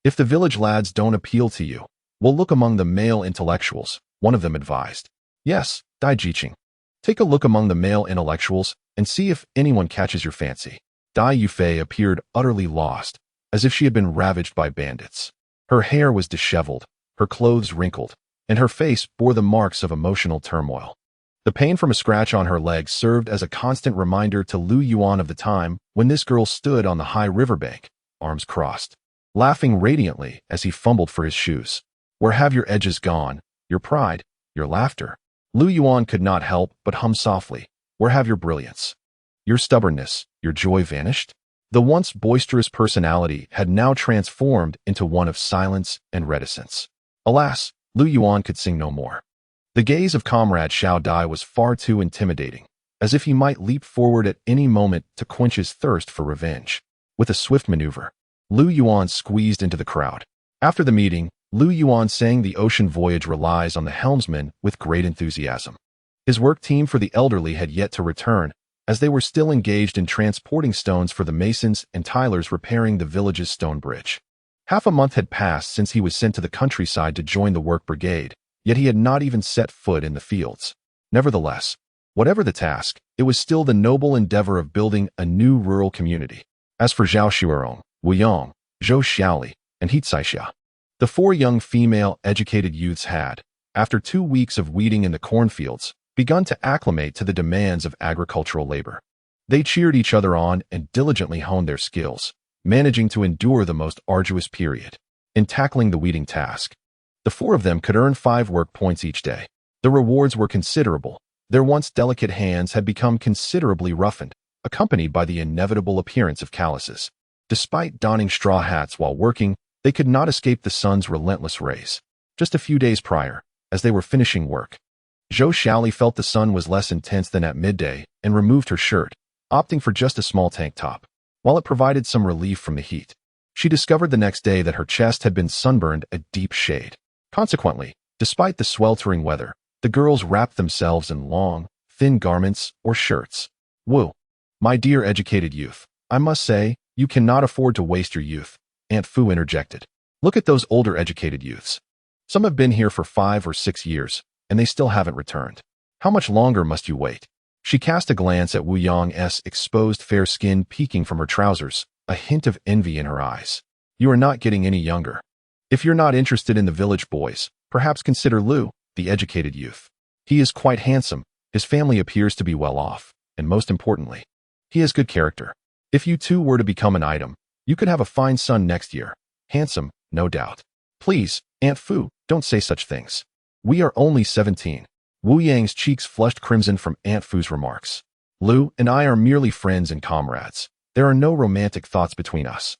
If the village lads don't appeal to you, we'll look among the male intellectuals, one of them advised. Yes, Dai Jiqing. Take a look among the male intellectuals and see if anyone catches your fancy. Dai Yufei appeared utterly lost, as if she had been ravaged by bandits. Her hair was disheveled, her clothes wrinkled, and her face bore the marks of emotional turmoil. The pain from a scratch on her leg served as a constant reminder to Lu Yuan of the time when this girl stood on the high riverbank, arms crossed, laughing radiantly as he fumbled for his shoes. Where have your edges gone, your pride, your laughter? Lu Yuan could not help but hum softly. Where have your brilliance, your stubbornness, your joy vanished? The once boisterous personality had now transformed into one of silence and reticence. Alas, Lu Yuan could sing no more. The gaze of Comrade Xiao Dai was far too intimidating, as if he might leap forward at any moment to quench his thirst for revenge. With a swift maneuver, Lu Yuan squeezed into the crowd. After the meeting, Lu Yuan sang the ocean voyage relies on the helmsman with great enthusiasm. His work team for the elderly had yet to return, as they were still engaged in transporting stones for the masons and tilers repairing the village's stone bridge. Half a month had passed since he was sent to the countryside to join the work brigade, yet he had not even set foot in the fields. Nevertheless, whatever the task, it was still the noble endeavor of building a new rural community. As for Zhao Xuerong, Wu Yang, Zhou Xiaoli, and He Caixia, the 4 young female educated youths had, after 2 weeks of weeding in the cornfields, begun to acclimate to the demands of agricultural labor. They cheered each other on and diligently honed their skills, managing to endure the most arduous period. In tackling the weeding task, the 4 of them could earn 5 work points each day. The rewards were considerable. Their once delicate hands had become considerably roughened, accompanied by the inevitable appearance of calluses. Despite donning straw hats while working, they could not escape the sun's relentless rays. Just a few days prior, as they were finishing work, Zhou Xiaoli felt the sun was less intense than at midday and removed her shirt, opting for just a small tank top. While it provided some relief from the heat, she discovered the next day that her chest had been sunburned a deep shade. Consequently, despite the sweltering weather, the girls wrapped themselves in long, thin garments or shirts. Wu, my dear educated youth, I must say, you cannot afford to waste your youth, Aunt Fu interjected. Look at those older educated youths. Some have been here for 5 or 6 years, and they still haven't returned. How much longer must you wait? She cast a glance at Wu Yang's exposed fair skin peeking from her trousers, a hint of envy in her eyes. You are not getting any younger. If you're not interested in the village boys, perhaps consider Lu, the educated youth. He is quite handsome, his family appears to be well off, and most importantly, he has good character. If you two were to become an item, you could have a fine son next year. Handsome, no doubt. Please, Aunt Fu, don't say such things. We are only 17. Wu Yang's cheeks flushed crimson from Aunt Fu's remarks. Lu and I are merely friends and comrades. There are no romantic thoughts between us.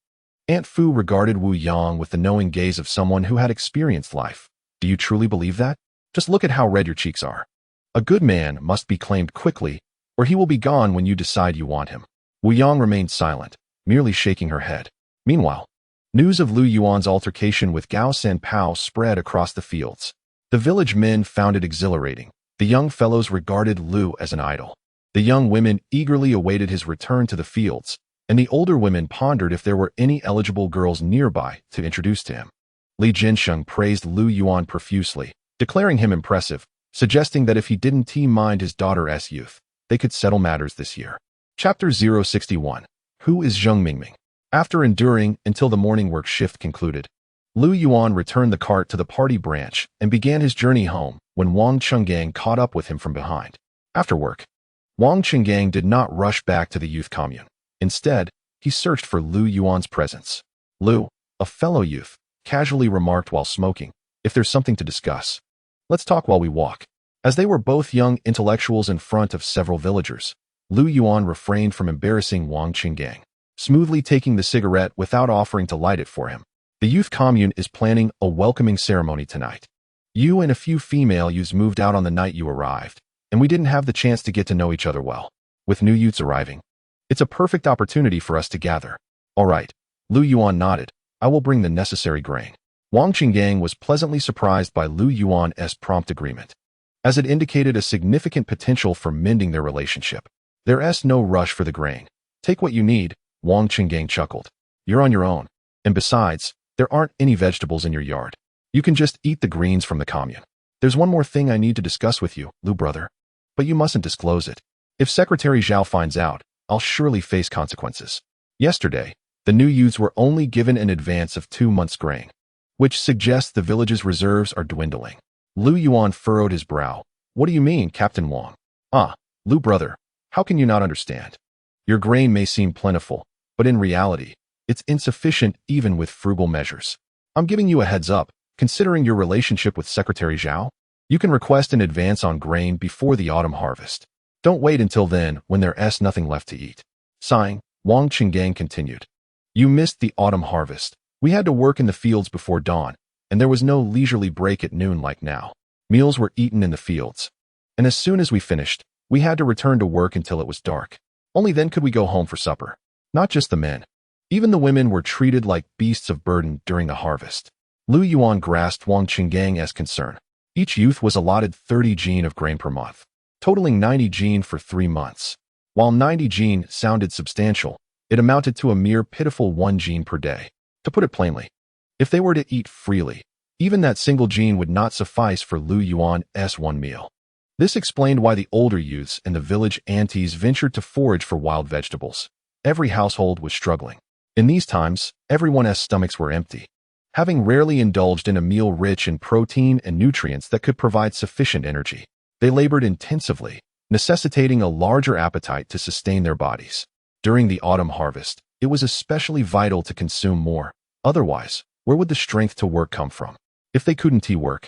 Aunt Fu regarded Wu Yang with the knowing gaze of someone who had experienced life. Do you truly believe that? Just look at how red your cheeks are. A good man must be claimed quickly, or he will be gone when you decide you want him. Wu Yang remained silent, merely shaking her head. Meanwhile, news of Lu Yuan's altercation with Gao Sanpao spread across the fields. The village men found it exhilarating. The young fellows regarded Lu as an idol. The young women eagerly awaited his return to the fields, and the older women pondered if there were any eligible girls nearby to introduce to him. Li Jinsheng praised Lu Yuan profusely, declaring him impressive, suggesting that if he didn't mind his daughter's youth, they could settle matters this year. Chapter 061. Who is Zheng Mingming? After enduring until the morning work shift concluded, Lu Yuan returned the cart to the party branch and began his journey home when Wang Chenggang caught up with him from behind. After work, Wang Chenggang did not rush back to the youth commune. Instead, he searched for Lu Yuan's presence. Lu, a fellow youth, casually remarked while smoking, if there's something to discuss, let's talk while we walk. As they were both young intellectuals in front of several villagers, Lu Yuan refrained from embarrassing Wang Chenggang, smoothly taking the cigarette without offering to light it for him. The youth commune is planning a welcoming ceremony tonight. You and a few female youths moved out on the night you arrived, and we didn't have the chance to get to know each other well. With new youths arriving, it's a perfect opportunity for us to gather. All right, Lu Yuan nodded. I will bring the necessary grain. Wang Chenggang was pleasantly surprised by Lu Yuan's prompt agreement, as it indicated a significant potential for mending their relationship. There's no rush for the grain. Take what you need, Wang Chenggang chuckled. You're on your own. And besides, there aren't any vegetables in your yard. You can just eat the greens from the commune. There's one more thing I need to discuss with you, Lu brother. But you mustn't disclose it. If Secretary Zhao finds out, I'll surely face consequences. Yesterday, the new youths were only given an advance of 2 months' grain, which suggests the village's reserves are dwindling. Lu Yuan furrowed his brow. What do you mean, Captain Wang? Lu brother, how can you not understand? Your grain may seem plentiful, but in reality, it's insufficient even with frugal measures. I'm giving you a heads up, considering your relationship with Secretary Zhao. You can request an advance on grain before the autumn harvest. Don't wait until then when there's nothing left to eat. Sighing, Wang Chenggang continued. You missed the autumn harvest. We had to work in the fields before dawn, and there was no leisurely break at noon like now. Meals were eaten in the fields. And as soon as we finished, we had to return to work until it was dark. Only then could we go home for supper. Not just the men. Even the women were treated like beasts of burden during the harvest. Lu Yuan grasped Wang Chenggang's concern. Each youth was allotted 30 jin of grain per month, totaling 90 jin for 3 months. While 90 jin sounded substantial, it amounted to a mere pitiful 1 jin per day. To put it plainly, If they were to eat freely, even that single gene would not suffice for Lu Yuan's one meal. This explained why the older youths and the village aunties ventured to forage for wild vegetables. Every household was struggling. In these times, everyone's stomachs were empty, having rarely indulged in a meal rich in protein and nutrients that could provide sufficient energy. They labored intensively, necessitating a larger appetite to sustain their bodies. During the autumn harvest, it was especially vital to consume more. Otherwise, where would the strength to work come from? If they couldn't work,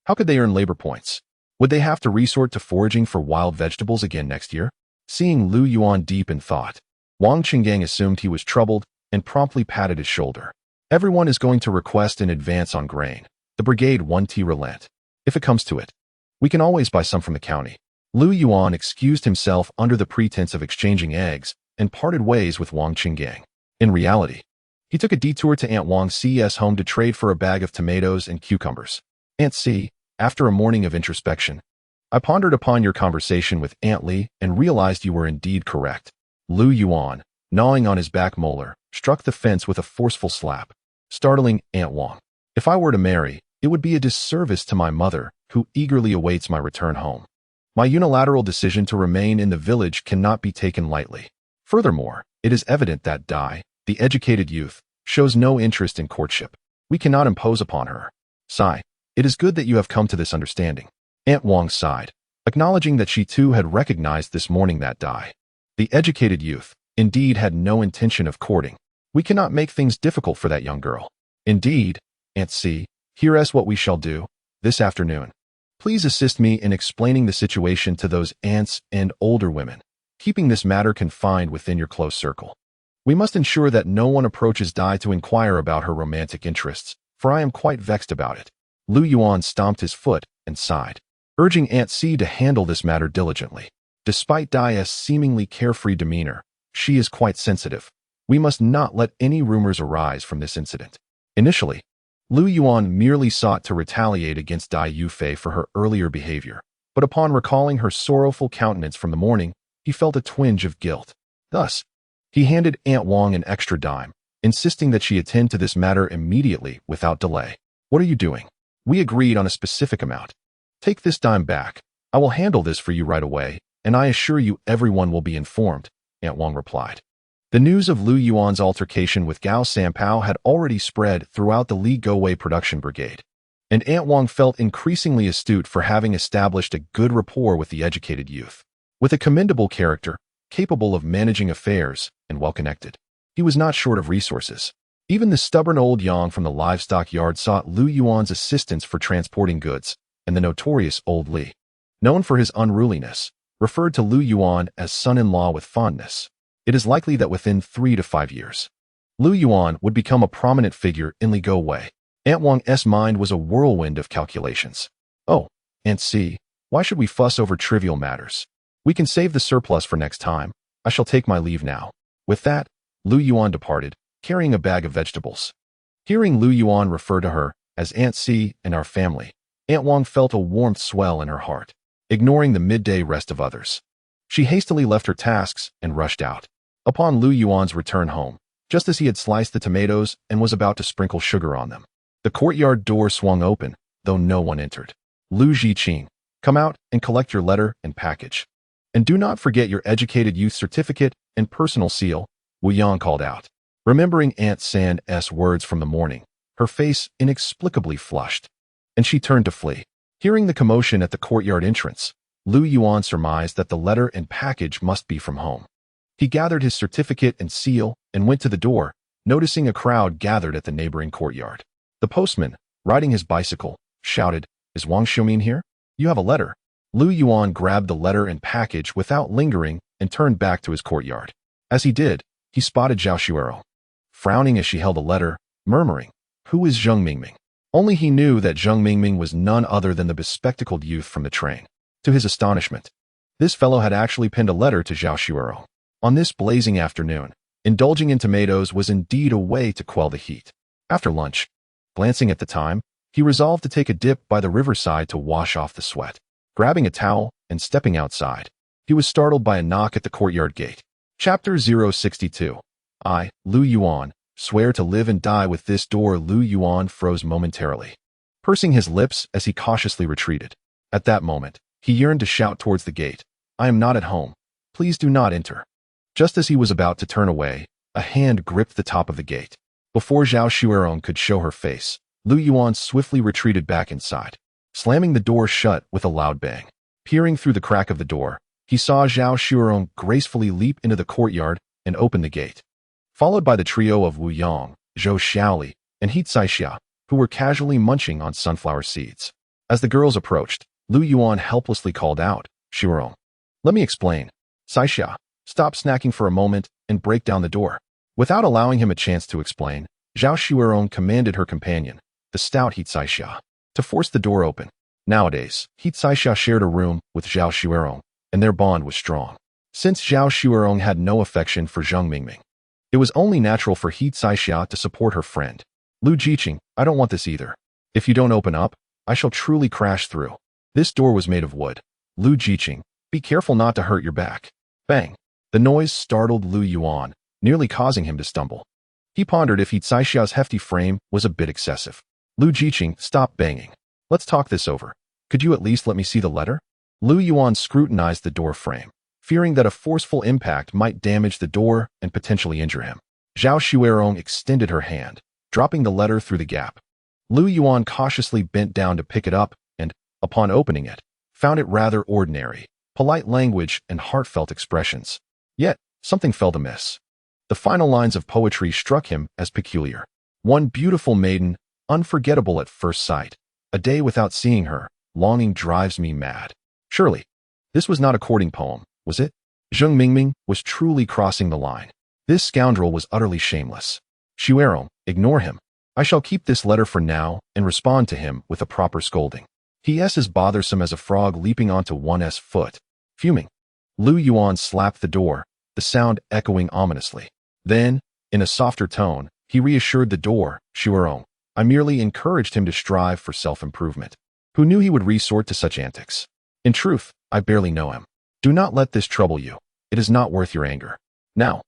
how could they earn labor points? Would they have to resort to foraging for wild vegetables again next year? Seeing Lu Yuan deep in thought, Wang Qinggang assumed he was troubled and promptly patted his shoulder. Everyone is going to request an advance on grain. The brigade won't relent. If it comes to it, we can always buy some from the county. Lu Yuan excused himself under the pretense of exchanging eggs and parted ways with Wang Qinggang. In reality, he took a detour to Aunt Wang C's home to trade for a bag of tomatoes and cucumbers. Aunt C, after a morning of introspection, I pondered upon your conversation with Aunt Li and realized you were indeed correct. Lu Yuan, gnawing on his back molar, struck the fence with a forceful slap, startling Aunt Wang. If I were to marry, it would be a disservice to my mother, who eagerly awaits my return home. My unilateral decision to remain in the village cannot be taken lightly. Furthermore, it is evident that Dai, the educated youth, shows no interest in courtship. We cannot impose upon her. Sigh, it is good that you have come to this understanding. Aunt Wang sighed, acknowledging that she too had recognized this morning that Dai, the educated youth, indeed had no intention of courting. We cannot make things difficult for that young girl. Indeed, Aunt C, here's what we shall do. This afternoon, please assist me in explaining the situation to those aunts and older women, keeping this matter confined within your close circle. We must ensure that no one approaches Dai to inquire about her romantic interests, for I am quite vexed about it. Lu Yuan stomped his foot and sighed, urging Aunt C to handle this matter diligently. Despite Dai's seemingly carefree demeanor, she is quite sensitive. We must not let any rumors arise from this incident. Initially, Lu Yuan merely sought to retaliate against Dai Yufei for her earlier behavior, but upon recalling her sorrowful countenance from the morning, he felt a twinge of guilt. Thus, he handed Aunt Wang an extra dime, insisting that she attend to this matter immediately without delay. What are you doing? We agreed on a specific amount. Take this dime back. I will handle this for you right away, and I assure you everyone will be informed, Aunt Wang replied. The news of Lu Yuan's altercation with Gao Sanpao had already spread throughout the Li Gowei production brigade, and Aunt Wang felt increasingly astute for having established a good rapport with the educated youth. With a commendable character, capable of managing affairs, and well-connected, he was not short of resources. Even the stubborn old Yang from the livestock yard sought Lu Yuan's assistance for transporting goods, and the notorious old Li, known for his unruliness, referred to Lu Yuan as son-in-law with fondness. It is likely that within 3 to 5 years, Lu Yuan would become a prominent figure in Li Gowei. Aunt Wang's mind was a whirlwind of calculations. Oh, Aunt C, why should we fuss over trivial matters? We can save the surplus for next time. I shall take my leave now. With that, Lu Yuan departed, carrying a bag of vegetables. Hearing Lu Yuan refer to her as Aunt C and our family, Aunt Wang felt a warmth swell in her heart, ignoring the midday rest of others. She hastily left her tasks and rushed out. Upon Lu Yuan's return home, just as he had sliced the tomatoes and was about to sprinkle sugar on them, the courtyard door swung open, though no one entered. Lu Zhiqing, come out and collect your letter and package. And do not forget your educated youth certificate and personal seal, Wu Yang called out. Remembering Aunt San's words from the morning, her face inexplicably flushed, and she turned to flee. Hearing the commotion at the courtyard entrance, Lu Yuan surmised that the letter and package must be from home. He gathered his certificate and seal and went to the door, noticing a crowd gathered at the neighboring courtyard. The postman, riding his bicycle, shouted, "Is Wang Xiumin here? You have a letter." Lu Yuan grabbed the letter and package without lingering and turned back to his courtyard. As he did, he spotted Zhao Xuero, frowning as she held a letter, murmuring, "Who is Zheng Mingming?" Only he knew that Zheng Mingming was none other than the bespectacled youth from the train. To his astonishment, this fellow had actually pinned a letter to Zhao Xuero. On this blazing afternoon, indulging in tomatoes was indeed a way to quell the heat. After lunch, glancing at the time, he resolved to take a dip by the riverside to wash off the sweat. Grabbing a towel and stepping outside, he was startled by a knock at the courtyard gate. Chapter 062. I, Lu Yuan, Swear to live and die with this door. Lu Yuan froze momentarily, pursing his lips as he cautiously retreated. At that moment, he yearned to shout towards the gate, "I am not at home. Please do not enter." Just as he was about to turn away, a hand gripped the top of the gate. Before Zhao Xuerong could show her face, Lu Yuan swiftly retreated back inside, slamming the door shut with a loud bang. Peering through the crack of the door, he saw Zhao Xuerong gracefully leap into the courtyard and open the gate, followed by the trio of Wu Yang, Zhou Xiaoli, and He Caixia, who were casually munching on sunflower seeds. As the girls approached, Lu Yuan helplessly called out, "Xuerong, let me explain. Caixia, stop snacking for a moment and break down the door." Without allowing him a chance to explain, Zhao Xuerong commanded her companion, the stout He Caixia, to force the door open. Nowadays, He Caixia shared a room with Zhao Xuerong, and their bond was strong. Since Zhao Xuerong had no affection for Zheng Mingming, it was only natural for He Caixia to support her friend. "Lu Jiqing, I don't want this either. If you don't open up, I shall truly crash through. This door was made of wood. Lu Jiqing, be careful not to hurt your back." Bang! The noise startled Lu Yuan, nearly causing him to stumble. He pondered if He Caixia's hefty frame was a bit excessive. "Lu Jiqing, stop banging. Let's talk this over. Could you at least let me see the letter?" Lu Yuan scrutinized the door frame, fearing that a forceful impact might damage the door and potentially injure him. Zhao Xuerong extended her hand, dropping the letter through the gap. Lu Yuan cautiously bent down to pick it up and, upon opening it, found it rather ordinary, polite language and heartfelt expressions. Yet, something felt amiss. The final lines of poetry struck him as peculiar. "One beautiful maiden, unforgettable at first sight. A day without seeing her, longing drives me mad." Surely, this was not a courting poem, was it? Zheng Mingming was truly crossing the line. This scoundrel was utterly shameless. "Xuerong, ignore him. I shall keep this letter for now and respond to him with a proper scolding. He is as bothersome as a frog leaping onto one's foot." Fuming, Lu Yuan slapped the door, the sound echoing ominously. Then, in a softer tone, he reassured the door, "Xuerong, I merely encouraged him to strive for self-improvement. Who knew he would resort to such antics? In truth, I barely know him. Do not let this trouble you. It is not worth your anger. Now,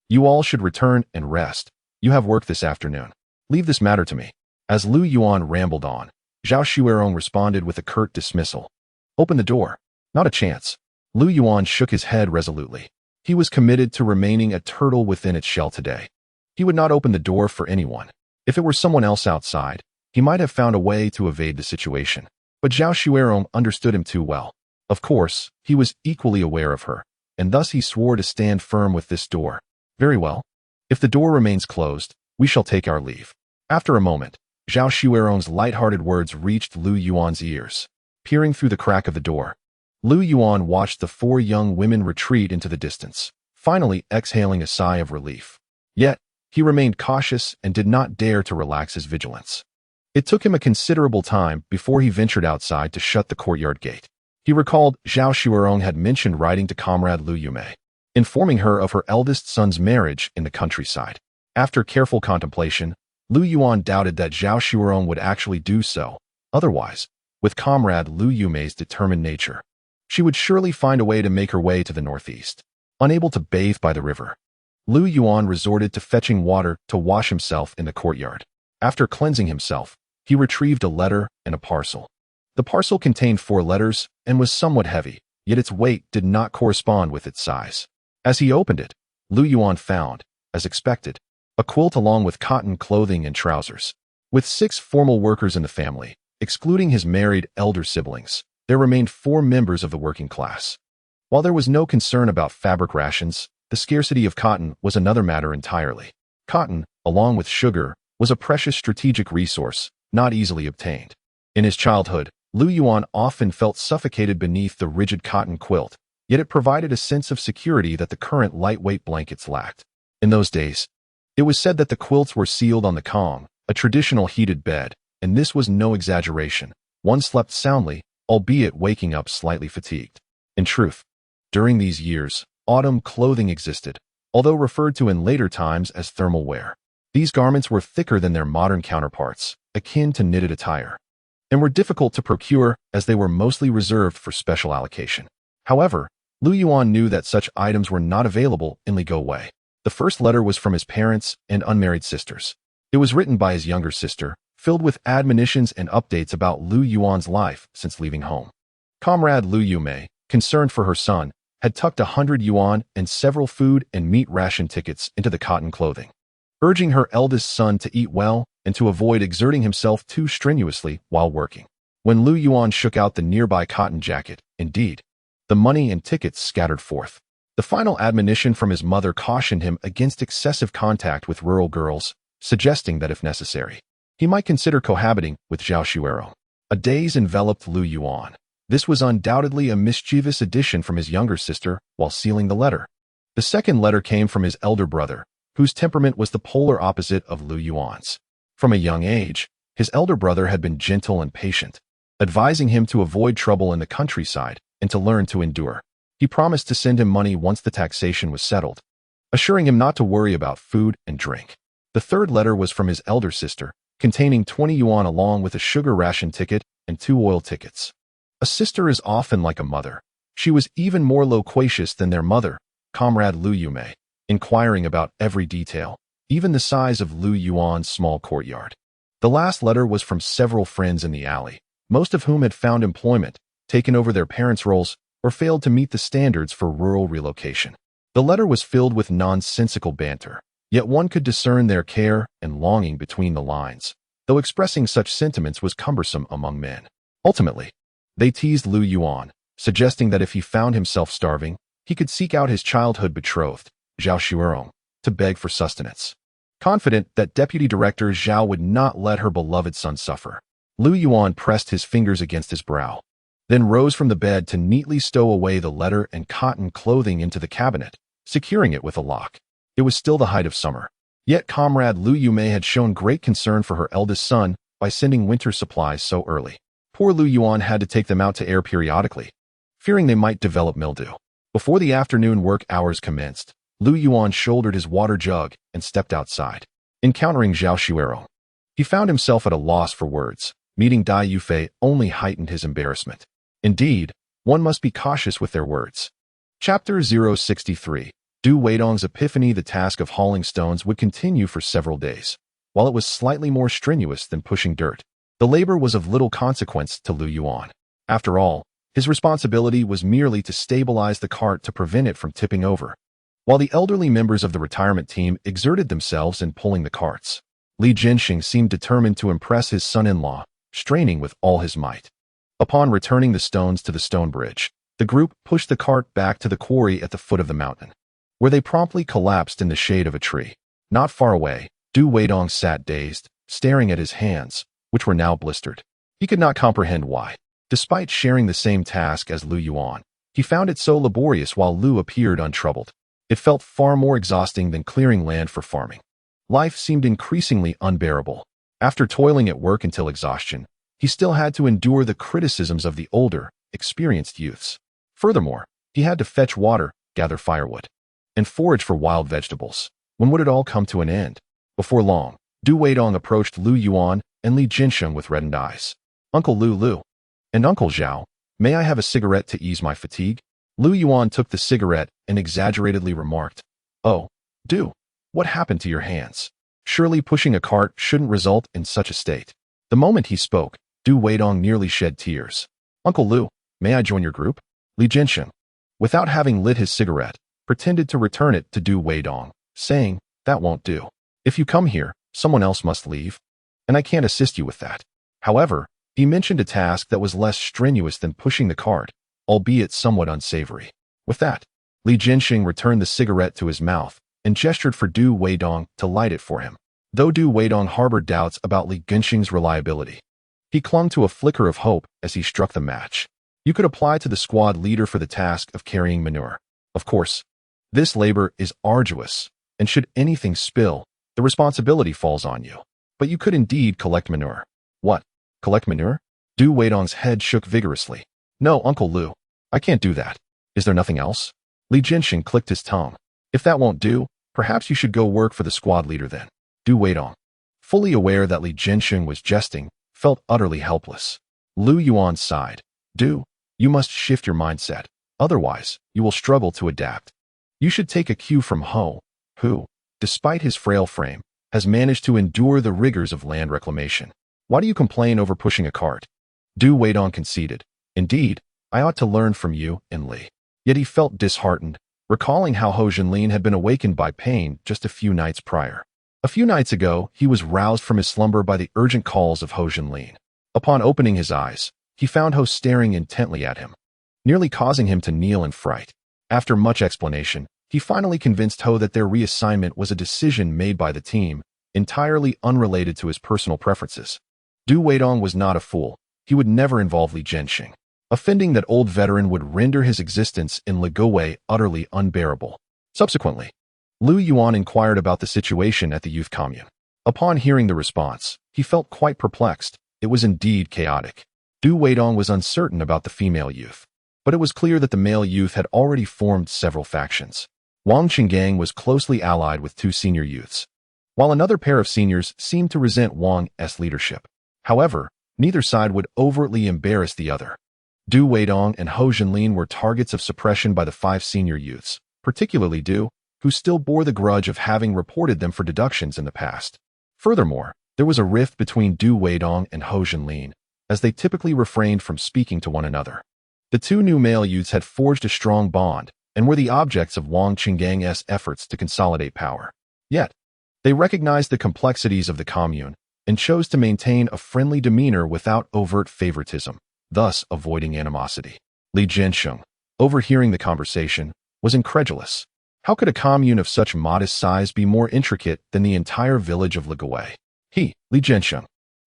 you all should return and rest. You have work this afternoon. Leave this matter to me." As Lu Yuan rambled on, Zhao Xuerong responded with a curt dismissal. "Open the door." Not a chance. Lu Yuan shook his head resolutely. He was committed to remaining a turtle within its shell today. He would not open the door for anyone. If it were someone else outside, he might have found a way to evade the situation. But Zhao Xuerong understood him too well. Of course, he was equally aware of her, and thus he swore to stand firm with this door. "Very well. If the door remains closed, we shall take our leave." After a moment, Zhao Xuerong's light-hearted words reached Lu Yuan's ears. Peering through the crack of the door, Lu Yuan watched the four young women retreat into the distance, finally exhaling a sigh of relief. Yet, he remained cautious and did not dare to relax his vigilance. It took him a considerable time before he ventured outside to shut the courtyard gate. He recalled Zhao Xuerong had mentioned writing to comrade Lu Yume, informing her of her eldest son's marriage in the countryside. After careful contemplation, Lu Yuan doubted that Zhao Xuerong would actually do so. Otherwise, with comrade Lu Yume's determined nature, she would surely find a way to make her way to the northeast. Unable to bathe by the river, Lu Yuan resorted to fetching water to wash himself in the courtyard. After cleansing himself, he retrieved a letter and a parcel. The parcel contained 4 letters and was somewhat heavy, yet its weight did not correspond with its size. As he opened it, Lu Yuan found, as expected, a quilt along with cotton clothing and trousers. With 6 formal workers in the family, excluding his married elder siblings, there remained 4 members of the working class. While there was no concern about fabric rations, the scarcity of cotton was another matter entirely. Cotton, along with sugar, was a precious strategic resource, not easily obtained. In his childhood, Lu Yuan often felt suffocated beneath the rigid cotton quilt, yet it provided a sense of security that the current lightweight blankets lacked. In those days, it was said that the quilts were sealed on the kong, a traditional heated bed, and this was no exaggeration. One slept soundly, albeit waking up slightly fatigued. In truth, during these years, autumn clothing existed, although referred to in later times as thermal wear. These garments were thicker than their modern counterparts, akin to knitted attire, and were difficult to procure as they were mostly reserved for special allocation. However, Lu Yuan knew that such items were not available in Ligou Wei. The first letter was from his parents and unmarried sisters. It was written by his younger sister, filled with admonitions and updates about Lu Yuan's life since leaving home. Comrade Lu Yumei, concerned for her son, had tucked 100 yuan and several food and meat ration tickets into the cotton clothing, urging her eldest son to eat well and to avoid exerting himself too strenuously while working. When Lu Yuan shook out the nearby cotton jacket, indeed, the money and tickets scattered forth. The final admonition from his mother cautioned him against excessive contact with rural girls, suggesting that if necessary, he might consider cohabiting with Zhao Xuero. A daze enveloped Lu Yuan. This was undoubtedly a mischievous addition from his younger sister while sealing the letter. The second letter came from his elder brother, whose temperament was the polar opposite of Lu Yuan's. From a young age, his elder brother had been gentle and patient, advising him to avoid trouble in the countryside and to learn to endure. He promised to send him money once the taxation was settled, assuring him not to worry about food and drink. The third letter was from his elder sister, containing 20 yuan along with a sugar ration ticket and 2 oil tickets. A sister is often like a mother. She was even more loquacious than their mother, Comrade Lu Yumei, inquiring about every detail, even the size of Lu Yuan's small courtyard. The last letter was from several friends in the alley, most of whom had found employment, taken over their parents' roles, or failed to meet the standards for rural relocation. The letter was filled with nonsensical banter, yet one could discern their care and longing between the lines, though expressing such sentiments was cumbersome among men. Ultimately, they teased Lu Yuan, suggesting that if he found himself starving, he could seek out his childhood betrothed, Zhao Xuero, to beg for sustenance. Confident that Deputy Director Zhao would not let her beloved son suffer, Lu Yuan pressed his fingers against his brow, then rose from the bed to neatly stow away the letter and cotton clothing into the cabinet, securing it with a lock. It was still the height of summer. Yet Comrade Lu Yumei had shown great concern for her eldest son by sending winter supplies so early. Poor Lu Yuan had to take them out to air periodically, fearing they might develop mildew. Before the afternoon work hours commenced, Lu Yuan shouldered his water jug and stepped outside. Encountering Zhao Xuero, he found himself at a loss for words. Meeting Dai Yufei only heightened his embarrassment. Indeed, one must be cautious with their words. Chapter 063. Du Weidong's epiphany. The task of hauling stones would continue for several days. While it was slightly more strenuous than pushing dirt, the labor was of little consequence to Lu Yuan. After all, his responsibility was merely to stabilize the cart to prevent it from tipping over. While the elderly members of the retirement team exerted themselves in pulling the carts, Li Jinxing seemed determined to impress his son-in-law, straining with all his might. Upon returning the stones to the stone bridge, the group pushed the cart back to the quarry at the foot of the mountain, where they promptly collapsed in the shade of a tree. Not far away, Du Weidong sat dazed, staring at his hands, which were now blistered. He could not comprehend why. Despite sharing the same task as Lu Yuan, he found it so laborious while Lu appeared untroubled. It felt far more exhausting than clearing land for farming. Life seemed increasingly unbearable. After toiling at work until exhaustion, he still had to endure the criticisms of the older, experienced youths. Furthermore, he had to fetch water, gather firewood, and forage for wild vegetables. When would it all come to an end? Before long, Du Weidong approached Lu Yuan and Li Jinxing with reddened eyes. Uncle Lu, and Uncle Zhao, may I have a cigarette to ease my fatigue? Lu Yuan took the cigarette and exaggeratedly remarked, "Oh, Du, what happened to your hands? Surely pushing a cart shouldn't result in such a state." The moment he spoke, Du Weidong nearly shed tears. "Uncle Lu, may I join your group?" Li Jinxing, without having lit his cigarette, pretended to return it to Du Weidong, saying, "That won't do. If you come here, someone else must leave, and I can't assist you with that." However, he mentioned a task that was less strenuous than pushing the cart, albeit somewhat unsavory. With that, Li Jinxing returned the cigarette to his mouth and gestured for Du Weidong to light it for him. Though Du Weidong harbored doubts about Li Jinxing's reliability, he clung to a flicker of hope as he struck the match. You could apply to the squad leader for the task of carrying manure. Of course, this labor is arduous, and should anything spill, the responsibility falls on you. But you could indeed collect manure. What? Collect manure? Du Weidong's head shook vigorously. No, Uncle Lu, I can't do that. Is there nothing else? Li Jinxing clicked his tongue. If that won't do, perhaps you should go work for the squad leader then. Du Weidong, fully aware that Li Jinxing was jesting, felt utterly helpless. Lu Yuan sighed. Du, you must shift your mindset. Otherwise, you will struggle to adapt. You should take a cue from Ho, who, despite his frail frame, has managed to endure the rigors of land reclamation. Why do you complain over pushing a cart? Du Weidong conceded. Indeed, I ought to learn from you and Li. Yet he felt disheartened, recalling how Ho Junlin had been awakened by pain just a few nights prior. A few nights ago, he was roused from his slumber by the urgent calls of Ho Junlin. Upon opening his eyes, he found Ho staring intently at him, nearly causing him to kneel in fright. After much explanation, he finally convinced Ho that their reassignment was a decision made by the team, entirely unrelated to his personal preferences. Du Weidong was not a fool. He would never involve Li Jianxing. Offending that old veteran would render his existence in Ligouwei utterly unbearable. Subsequently, Lu Yuan inquired about the situation at the youth commune. Upon hearing the response, he felt quite perplexed. It was indeed chaotic. Du Weidong was uncertain about the female youth, but it was clear that the male youth had already formed several factions. Wang Qinggang was closely allied with two senior youths, while another pair of seniors seemed to resent Wang's leadership. However, neither side would overtly embarrass the other. Du Weidong and Ho Junlin were targets of suppression by the 5 senior youths, particularly Du, who still bore the grudge of having reported them for deductions in the past. Furthermore, there was a rift between Du Weidong and Ho Junlin, as they typically refrained from speaking to one another. The two new male youths had forged a strong bond and were the objects of Wang Qinggang's efforts to consolidate power. Yet, they recognized the complexities of the commune and chose to maintain a friendly demeanor without overt favoritism, thus avoiding animosity. Li Jianxing, overhearing the conversation, was incredulous. How could a commune of such modest size be more intricate than the entire village of Ligouwei? He, Li Jianxing,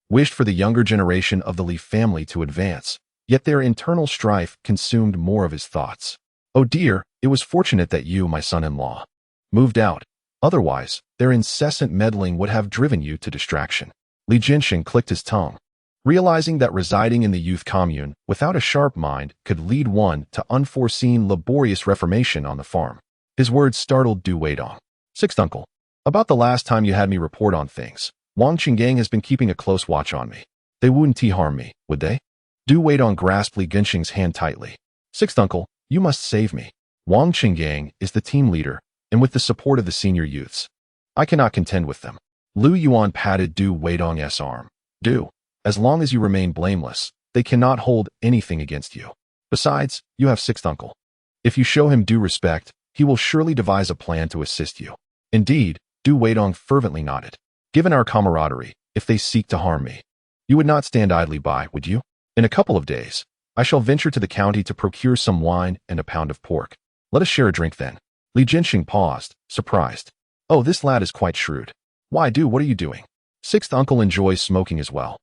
wished for the younger generation of the Li family to advance, yet their internal strife consumed more of his thoughts. Oh dear, it was fortunate that you, my son-in-law, moved out. Otherwise, their incessant meddling would have driven you to distraction. Li Jianxing clicked his tongue, realizing that residing in the youth commune without a sharp mind could lead one to unforeseen laborious reformation on the farm. His words startled Du Weidong. Sixth uncle, about the last time you had me report on things, Wang Qinggang has been keeping a close watch on me. They wouldn't harm me, would they? Du Weidong grasped Li Jianxing's hand tightly. Sixth uncle, you must save me. Wang Qinggang is the team leader, and with the support of the senior youths, I cannot contend with them. Lu Yuan patted Du Weidong's arm. Du, as long as you remain blameless, they cannot hold anything against you. Besides, you have sixth uncle. If you show him due respect, he will surely devise a plan to assist you. Indeed, Du Weidong fervently nodded. Given our camaraderie, if they seek to harm me, you would not stand idly by, would you? In a couple of days, I shall venture to the county to procure some wine and a pound of pork. Let us share a drink then. Li Jianxing paused, surprised. Oh, this lad is quite shrewd. Why, Du, what are you doing? Sixth uncle enjoys smoking as well.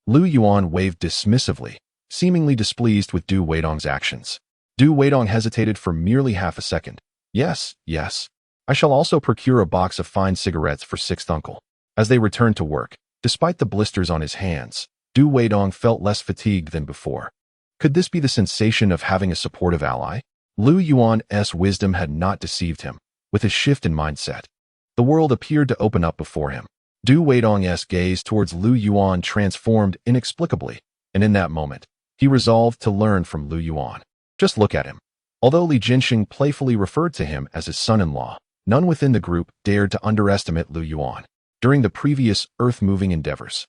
Lu Yuan waved dismissively, seemingly displeased with Du Weidong's actions. Du Weidong hesitated for merely half a second. Yes, yes. I shall also procure a box of fine cigarettes for sixth uncle. As they returned to work, despite the blisters on his hands, Du Weidong felt less fatigued than before. Could this be the sensation of having a supportive ally? Lu Yuan's wisdom had not deceived him. With his shift in mindset, the world appeared to open up before him. Du Weidong's gaze towards Lu Yuan transformed inexplicably, and in that moment, he resolved to learn from Lu Yuan. Just look at him. Although Li Jianxing playfully referred to him as his son-in-law, none within the group dared to underestimate Lu Yuan. During the previous earth-moving endeavors,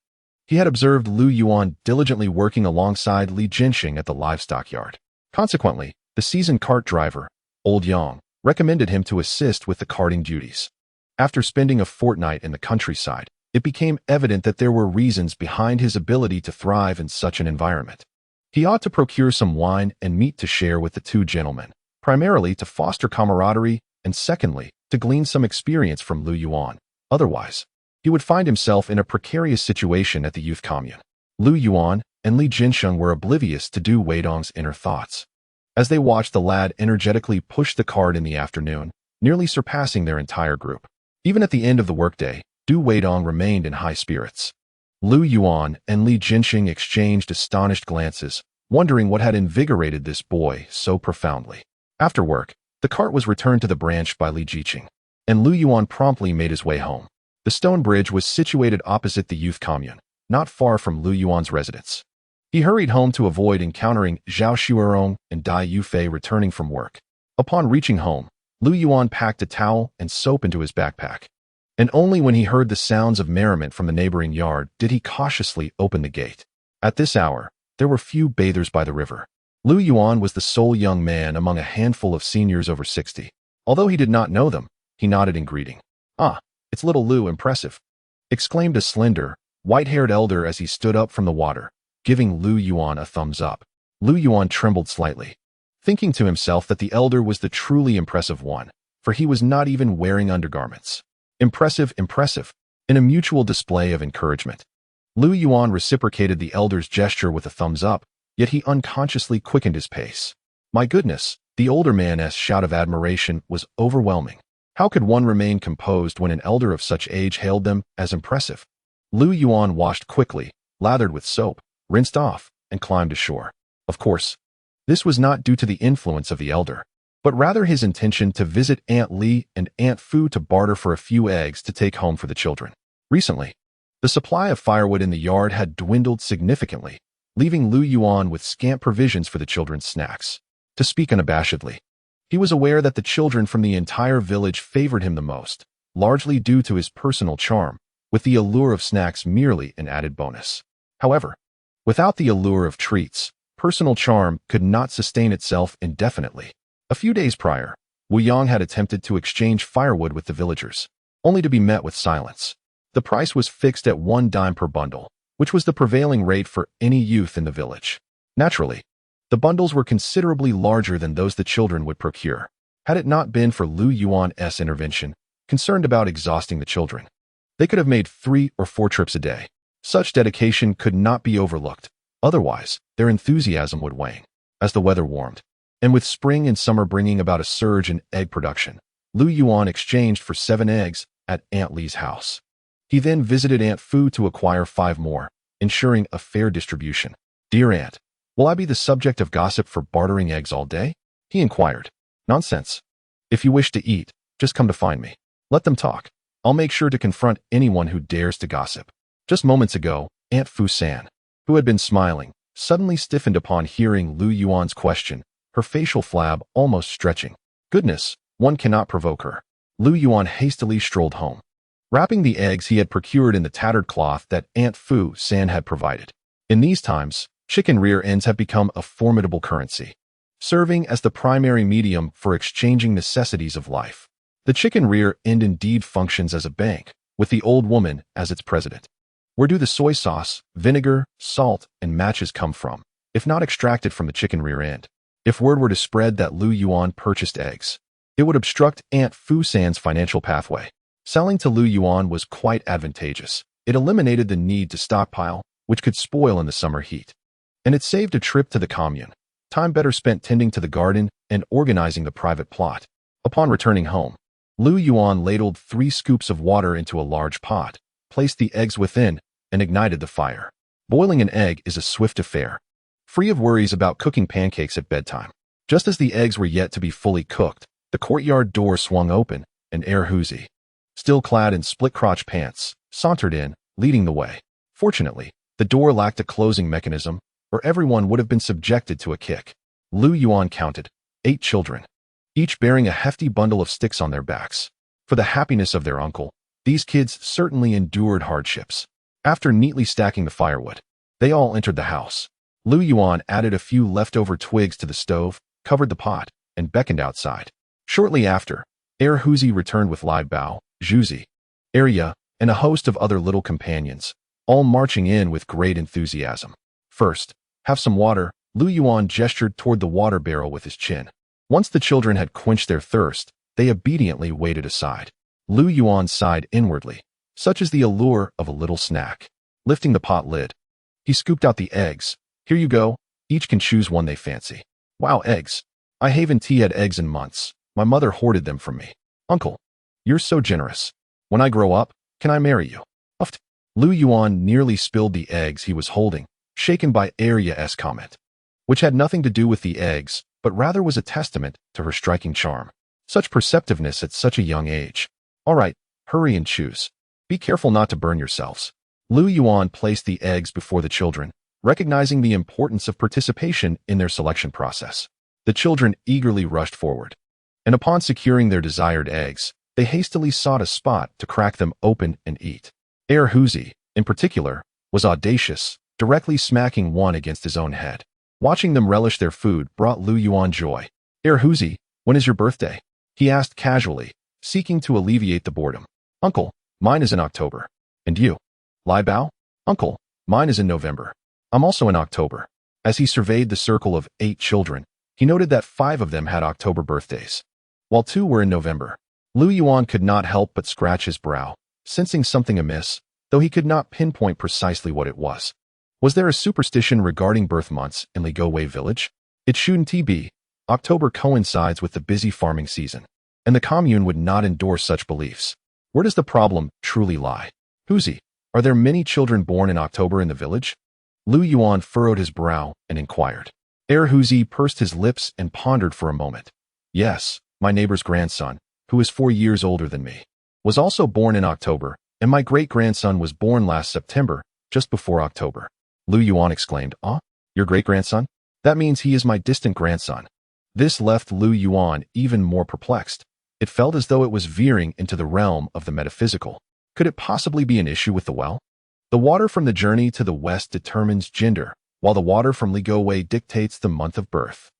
he had observed Lu Yuan diligently working alongside Li Jianxing at the livestock yard. Consequently, the seasoned cart driver, Old Yang, recommended him to assist with the carting duties. After spending a fortnight in the countryside, it became evident that there were reasons behind his ability to thrive in such an environment. He ought to procure some wine and meat to share with the two gentlemen, primarily to foster camaraderie and secondly, to glean some experience from Lu Yuan. Otherwise, he would find himself in a precarious situation at the youth commune. Lu Yuan and Li Jianxing were oblivious to Du Weidong's inner thoughts. As they watched the lad energetically push the cart in the afternoon, nearly surpassing their entire group. Even at the end of the workday, Du Weidong remained in high spirits. Lu Yuan and Li Jianxing exchanged astonished glances, wondering what had invigorated this boy so profoundly. After work, the cart was returned to the branch by Li Jianxing, and Lu Yuan promptly made his way home. The stone bridge was situated opposite the youth commune, not far from Lu Yuan's residence. He hurried home to avoid encountering Zhao Shuerong and Dai Yufei returning from work. Upon reaching home, Lu Yuan packed a towel and soap into his backpack. And only when he heard the sounds of merriment from the neighboring yard did he cautiously open the gate. At this hour, there were few bathers by the river. Lu Yuan was the sole young man among a handful of seniors over 60. Although he did not know them, he nodded in greeting. "Ah, it's little Lu, impressive," exclaimed a slender, white-haired elder as he stood up from the water, giving Lu Yuan a thumbs up. Lu Yuan trembled slightly, thinking to himself that the elder was the truly impressive one, for he was not even wearing undergarments. Impressive, impressive, in a mutual display of encouragement. Lu Yuan reciprocated the elder's gesture with a thumbs up, yet he unconsciously quickened his pace. My goodness, the older man's shout of admiration was overwhelming. How could one remain composed when an elder of such age hailed them as impressive? Lu Yuan washed quickly, lathered with soap, rinsed off, and climbed ashore. Of course, this was not due to the influence of the elder, but rather his intention to visit Aunt Li and Aunt Fu to barter for a few eggs to take home for the children. Recently, the supply of firewood in the yard had dwindled significantly, leaving Lu Yuan with scant provisions for the children's snacks. To speak unabashedly, he was aware that the children from the entire village favored him the most, largely due to his personal charm, with the allure of snacks merely an added bonus. However, without the allure of treats, personal charm could not sustain itself indefinitely. A few days prior, Wu Yang had attempted to exchange firewood with the villagers, only to be met with silence. The price was fixed at 1 dime per bundle, which was the prevailing rate for any youth in the village. Naturally, the bundles were considerably larger than those the children would procure. Had it not been for Lu Yuan's intervention, concerned about exhausting the children, they could have made 3 or 4 trips a day. Such dedication could not be overlooked, otherwise their enthusiasm would wane. As the weather warmed, and with spring and summer bringing about a surge in egg production, Lu Yuan exchanged for 7 eggs at Aunt Li's house. He then visited Aunt Fu to acquire 5 more, ensuring a fair distribution. "Dear Aunt, will I be the subject of gossip for bartering eggs all day?" he inquired. "Nonsense. If you wish to eat, just come to find me. Let them talk. I'll make sure to confront anyone who dares to gossip." Just moments ago, Aunt Fu-san, who had been smiling, suddenly stiffened upon hearing Lu Yuan's question, her facial flab almost stretching. Goodness, one cannot provoke her. Lu Yuan hastily strolled home, wrapping the eggs he had procured in the tattered cloth that Aunt Fu-san had provided. In these times, chicken rear ends have become a formidable currency, serving as the primary medium for exchanging necessities of life. The chicken rear end indeed functions as a bank, with the old woman as its president. Where do the soy sauce, vinegar, salt, and matches come from, if not extracted from the chicken rear end? If word were to spread that Lu Yuan purchased eggs, it would obstruct Aunt Fu-san's financial pathway. Selling to Lu Yuan was quite advantageous. It eliminated the need to stockpile, which could spoil in the summer heat. And it saved a trip to the commune, time better spent tending to the garden and organizing the private plot. Upon returning home, Lu Yuan ladled 3 scoops of water into a large pot, placed the eggs within, and ignited the fire. Boiling an egg is a swift affair, free of worries about cooking pancakes at bedtime. Just as the eggs were yet to be fully cooked, the courtyard door swung open, and Huzi, still clad in split-crotch pants, sauntered in, leading the way. Fortunately, the door lacked a closing mechanism, or everyone would have been subjected to a kick. Lu Yuan counted 8 children, each bearing a hefty bundle of sticks on their backs. For the happiness of their uncle, these kids certainly endured hardships. After neatly stacking the firewood, they all entered the house. Lu Yuan added a few leftover twigs to the stove, covered the pot, and beckoned outside. Shortly after, Huzi returned with Lai Bao, Zhuzi, Arya, and a host of other little companions, all marching in with great enthusiasm. "First, have some water," Lu Yuan gestured toward the water barrel with his chin. Once the children had quenched their thirst, they obediently waited aside. Lu Yuan sighed inwardly, such is the allure of a little snack. Lifting the pot lid, he scooped out the eggs. "Here you go, each can choose one they fancy." "Wow, eggs. I haven't had eggs in months. My mother hoarded them from me." "Uncle, you're so generous. When I grow up, can I marry you?" Uffed. Lu Yuan nearly spilled the eggs he was holding, shaken by Arya's comment, which had nothing to do with the eggs, but rather was a testament to her striking charm. Such perceptiveness at such a young age. "All right, hurry and choose. Be careful not to burn yourselves." Lu Yuan placed the eggs before the children, recognizing the importance of participation in their selection process. The children eagerly rushed forward, and upon securing their desired eggs, they hastily sought a spot to crack them open and eat. Huzi, in particular, was audacious, directly smacking one against his own head. Watching them relish their food brought Lu Yuan joy. Huzi, when is your birthday? He asked casually, seeking to alleviate the boredom. Uncle, mine is in October. And you? Lai Bao? Uncle, mine is in November. I'm also in October. As he surveyed the circle of 8 children, he noted that 5 of them had October birthdays, while 2 were in November. Lu Yuan could not help but scratch his brow, sensing something amiss, though he could not pinpoint precisely what it was. Was there a superstition regarding birth months in Ligowei village? It shouldn't be. October coincides with the busy farming season, and the commune would not endorse such beliefs. Where does the problem truly lie? Huzi, are there many children born in October in the village? Lu Yuan furrowed his brow and inquired. Huzi pursed his lips and pondered for a moment. Yes, my neighbor's grandson, who is 4 years older than me, was also born in October, and my great-grandson was born last September, just before October. Lu Yuan exclaimed, "Ah, your great-grandson? That means he is my distant grandson." This left Lu Yuan even more perplexed. It felt as though it was veering into the realm of the metaphysical. Could it possibly be an issue with the well? The water from the journey to the west determines gender, while the water from Ligowei dictates the month of birth.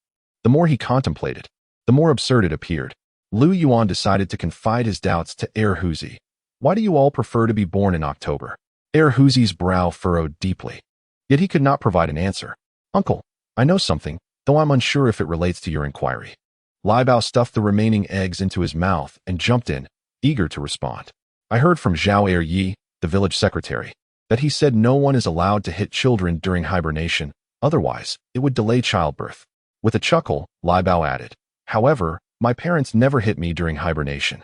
The more he contemplated, the more absurd it appeared. Lu Yuan decided to confide his doubts to Huzi. Why do you all prefer to be born in October? Huzi's brow furrowed deeply. Yet he could not provide an answer. Uncle, I know something, though I'm unsure if it relates to your inquiry. Lai Bao stuffed the remaining eggs into his mouth and jumped in, eager to respond. I heard from Zhao Yi, the village secretary, that he said no one is allowed to hit children during hibernation, otherwise it would delay childbirth. With a chuckle, Lai Bao added, however, my parents never hit me during hibernation.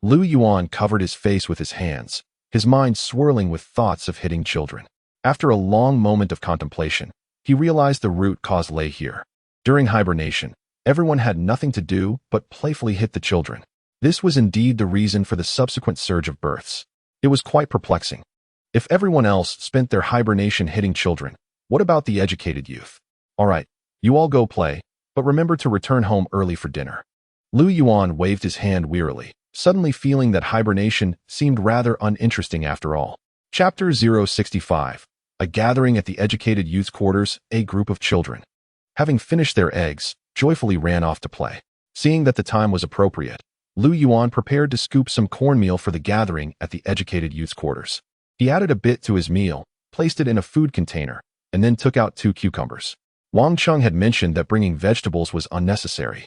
Lu Yuan covered his face with his hands, his mind swirling with thoughts of hitting children. After a long moment of contemplation, he realized the root cause lay here. During hibernation, everyone had nothing to do but playfully hit the children. This was indeed the reason for the subsequent surge of births. It was quite perplexing. If everyone else spent their hibernation hitting children, what about the educated youth? All right, you all go play, but remember to return home early for dinner. Lu Yuan waved his hand wearily, suddenly feeling that hibernation seemed rather uninteresting after all. Chapter 065. A gathering at the educated youth's quarters, a group of children, having finished their eggs, joyfully ran off to play. Seeing that the time was appropriate, Lu Yuan prepared to scoop some cornmeal for the gathering at the educated youth's quarters. He added a bit to his meal, placed it in a food container, and then took out 2 cucumbers. Wang Cheng had mentioned that bringing vegetables was unnecessary.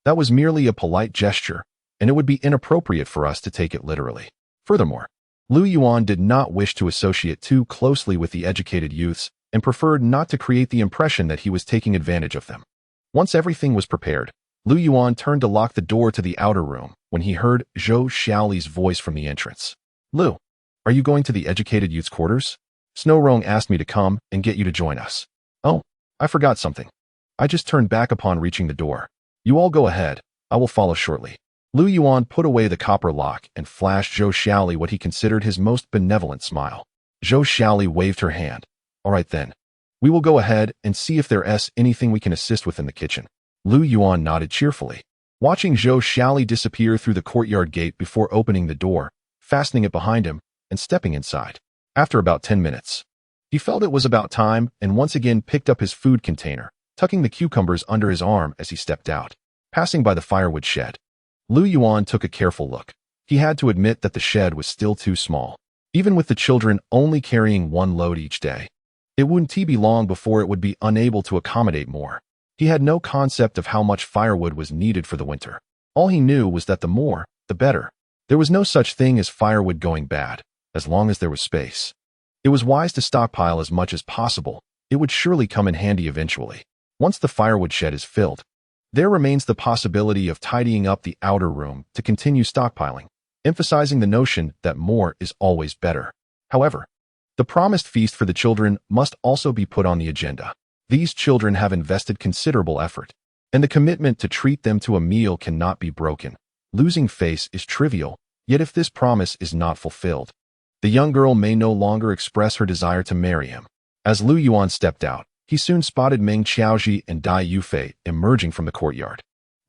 That was merely a polite gesture, and it would be inappropriate for us to take it literally. Furthermore, Lu Yuan did not wish to associate too closely with the educated youths and preferred not to create the impression that he was taking advantage of them. Once everything was prepared, Lu Yuan turned to lock the door to the outer room when he heard Zhou Xiaoli's voice from the entrance. Lu, are you going to the educated youth's quarters? Snow Rong asked me to come and get you to join us. Oh, I forgot something. I just turned back upon reaching the door. You all go ahead, I will follow shortly. Lu Yuan put away the copper lock and flashed Zhou Xiaoli what he considered his most benevolent smile. Zhou Xiaoli waved her hand. All right then. We will go ahead and see if there's anything we can assist with in the kitchen. Lu Yuan nodded cheerfully, watching Zhou Xiaoli disappear through the courtyard gate before opening the door, fastening it behind him, and stepping inside. After about 10 minutes, he felt it was about time and once again picked up his food container, tucking the cucumbers under his arm as he stepped out. Passing by the firewood shed, Lu Yuan took a careful look. He had to admit that the shed was still too small, even with the children only carrying 1 load each day. It wouldn't be long before it would be unable to accommodate more. He had no concept of how much firewood was needed for the winter. All he knew was that the more, the better. There was no such thing as firewood going bad, as long as there was space. It was wise to stockpile as much as possible. It would surely come in handy eventually. Once the firewood shed is filled, there remains the possibility of tidying up the outer room to continue stockpiling, emphasizing the notion that more is always better. However, the promised feast for the children must also be put on the agenda. These children have invested considerable effort, and the commitment to treat them to a meal cannot be broken. Losing face is trivial, yet if this promise is not fulfilled, the young girl may no longer express her desire to marry him. As Lu Yuan stepped out, he soon spotted Meng Qiaozhi and Dai Yufei emerging from the courtyard.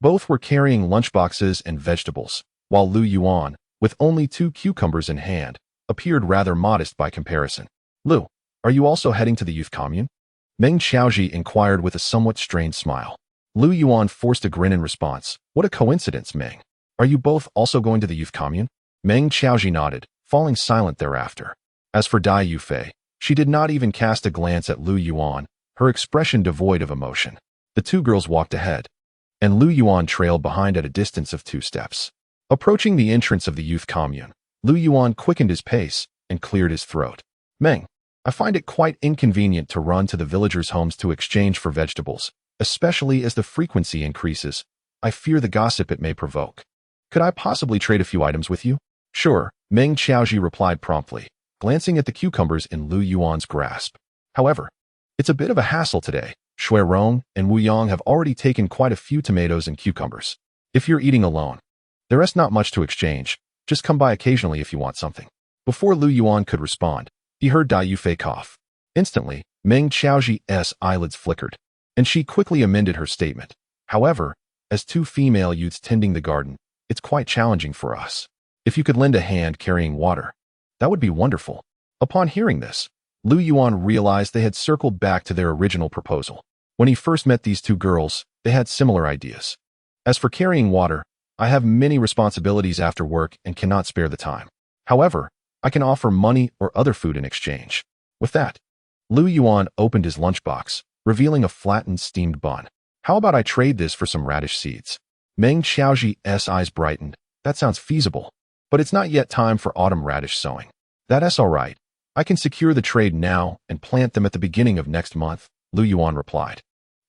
Both were carrying lunchboxes and vegetables, while Lu Yuan, with only 2 cucumbers in hand, appeared rather modest by comparison. Lu, are you also heading to the youth commune? Meng Xiaoji inquired with a somewhat strained smile. Lu Yuan forced a grin in response. What a coincidence, Meng. Are you both also going to the youth commune? Meng Xiaoji nodded, falling silent thereafter. As for Dai Yufei, she did not even cast a glance at Lu Yuan, her expression devoid of emotion. The 2 girls walked ahead, and Lu Yuan trailed behind at a distance of 2 steps. Approaching the entrance of the youth commune, Lu Yuan quickened his pace and cleared his throat. Meng, I find it quite inconvenient to run to the villagers' homes to exchange for vegetables, especially as the frequency increases. I fear the gossip it may provoke. Could I possibly trade a few items with you? Sure, Meng Xiaoji replied promptly, glancing at the cucumbers in Lu Yuan's grasp. However, it's a bit of a hassle today. Shui Rong and Wu Yang have already taken quite a few tomatoes and cucumbers. If you're eating alone, there is not much to exchange. Just come by occasionally if you want something. Before Lu Yuan could respond, he heard Dai Yufei cough. Instantly, Meng Xiaoji's eyelids flickered, and she quickly amended her statement. However, as 2 female youths tending the garden, it's quite challenging for us. If you could lend a hand carrying water, that would be wonderful. Upon hearing this, Lu Yuan realized they had circled back to their original proposal. When he first met these 2 girls, they had similar ideas. As for carrying water, I have many responsibilities after work and cannot spare the time. However, I can offer money or other food in exchange. With that, Lu Yuan opened his lunchbox, revealing a flattened steamed bun. How about I trade this for some radish seeds? Meng Xiaoji's eyes brightened. That sounds feasible, but it's not yet time for autumn radish sowing. That's all right. I can secure the trade now and plant them at the beginning of next month, Lu Yuan replied,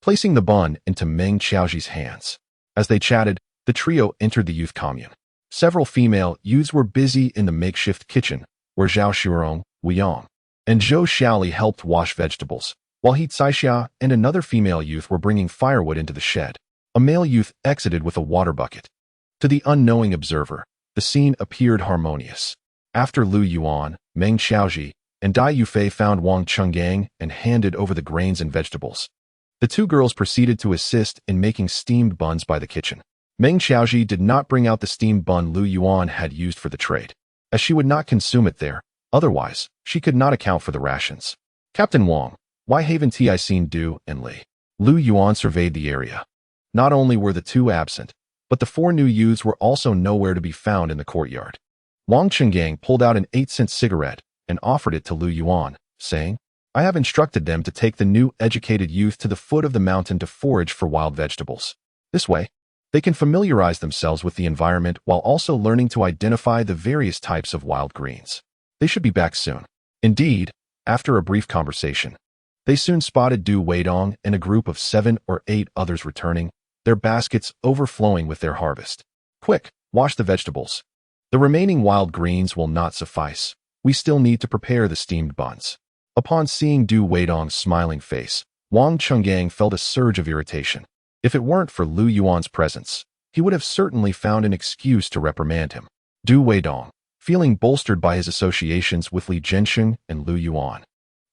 placing the bun into Meng Xiaoji's hands. As they chatted, the trio entered the youth commune. Several female youths were busy in the makeshift kitchen, where Zhao Shurong, Wu Yang, and Zhou Xiaoli helped wash vegetables, while He Caixia and another female youth were bringing firewood into the shed. A male youth exited with a water bucket. To the unknowing observer, the scene appeared harmonious. After Lu Yuan, Meng Xiaoji, and Dai Yufei found Wang Chenggang and handed over the grains and vegetables. The 2 girls proceeded to assist in making steamed buns by the kitchen. Meng Xiaoji did not bring out the steamed bun Lu Yuan had used for the trade, as she would not consume it there. Otherwise, she could not account for the rations. Captain Wang, why haven't I seen Du and Li? Lu Yuan surveyed the area. Not only were the 2 absent, but the 4 new youths were also nowhere to be found in the courtyard. Wang Chenggang pulled out an 8-cent cigarette and offered it to Lu Yuan, saying, I have instructed them to take the new educated youth to the foot of the mountain to forage for wild vegetables. This way, they can familiarize themselves with the environment while also learning to identify the various types of wild greens. They should be back soon. Indeed, after a brief conversation, they soon spotted Du Weidong and a group of 7 or 8 others returning, their baskets overflowing with their harvest. Quick, wash the vegetables. The remaining wild greens will not suffice. We still need to prepare the steamed buns. Upon seeing Du Weidong's smiling face, Wang Chenggang felt a surge of irritation. If it weren't for Lu Yuan's presence, he would have certainly found an excuse to reprimand him. Du Weidong, feeling bolstered by his associations with Li Zhensheng and Lu Yuan,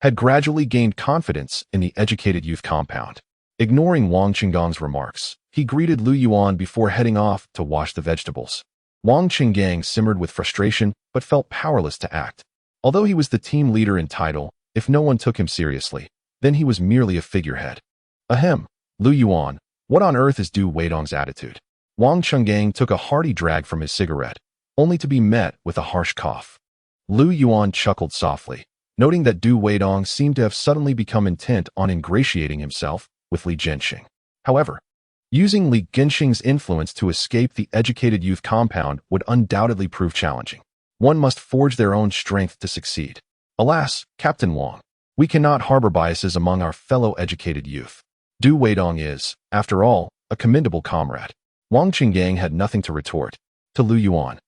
had gradually gained confidence in the educated youth compound. Ignoring Wang Chenggang's remarks, he greeted Lu Yuan before heading off to wash the vegetables. Wang Chenggang simmered with frustration but felt powerless to act. Although he was the team leader in title, if no one took him seriously, then he was merely a figurehead. Ahem, Lu Yuan, what on earth is Du Weidong's attitude? Wang Chenggang took a hearty drag from his cigarette, only to be met with a harsh cough. Lu Yuan chuckled softly, noting that Du Weidong seemed to have suddenly become intent on ingratiating himself with Li Zhensheng. However, using Li Zhensheng's influence to escape the educated youth compound would undoubtedly prove challenging. One must forge their own strength to succeed. Alas, Captain Wang, we cannot harbor biases among our fellow educated youth. Du Weidong is, after all, a commendable comrade. Wang Chenggang had nothing to retort. To Lu Yuan,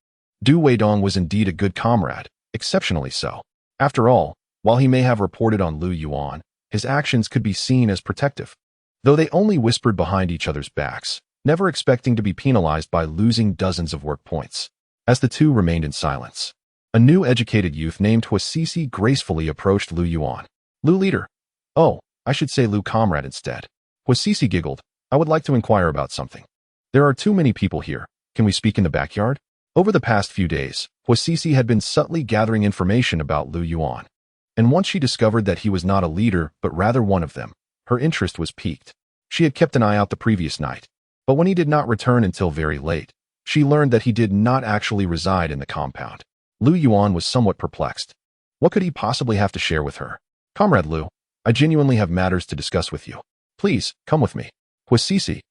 Du Weidong was indeed a good comrade, exceptionally so. After all, while he may have reported on Lu Yuan, his actions could be seen as protective. Though they only whispered behind each other's backs, never expecting to be penalized by losing dozens of work points. As the 2 remained in silence, a new educated youth named Huasisi gracefully approached Lu Yuan. Lu leader. Oh, I should say Lu comrade instead. Huasisi giggled. I would like to inquire about something. There are too many people here. Can we speak in the backyard? Over the past few days, Huasisi had been subtly gathering information about Lu Yuan. And once she discovered that he was not a leader, but rather one of them, her interest was piqued. She had kept an eye out the previous night. But when he did not return until very late, she learned that he did not actually reside in the compound. Lu Yuan was somewhat perplexed. What could he possibly have to share with her? Comrade Lu, I genuinely have matters to discuss with you. Please, come with me. Huasisi,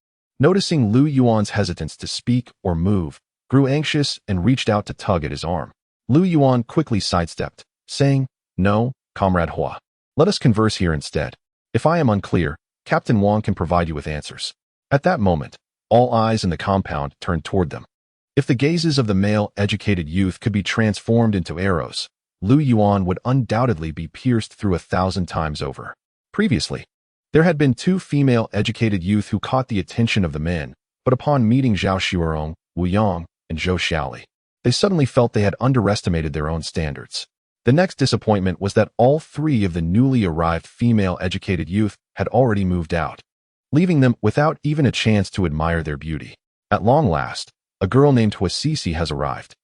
noticing Lu Yuan's hesitance to speak or move, grew anxious and reached out to tug at his arm. Lu Yuan quickly sidestepped, saying, No, Comrade Hua. Let us converse here instead. If I am unclear, Captain Wang can provide you with answers. At that moment, all eyes in the compound turned toward them. If the gazes of the male educated youth could be transformed into arrows, Lu Yuan would undoubtedly be pierced through 1,000 times over. Previously, there had been 2 female educated youth who caught the attention of the men, but upon meeting Zhao Xuerong, Wu Yang, and Zhou Xiaoli, they suddenly felt they had underestimated their own standards. The next disappointment was that all 3 of the newly arrived female educated youth had already moved out, leaving them without even a chance to admire their beauty. At long last, a girl named Huasisi has arrived.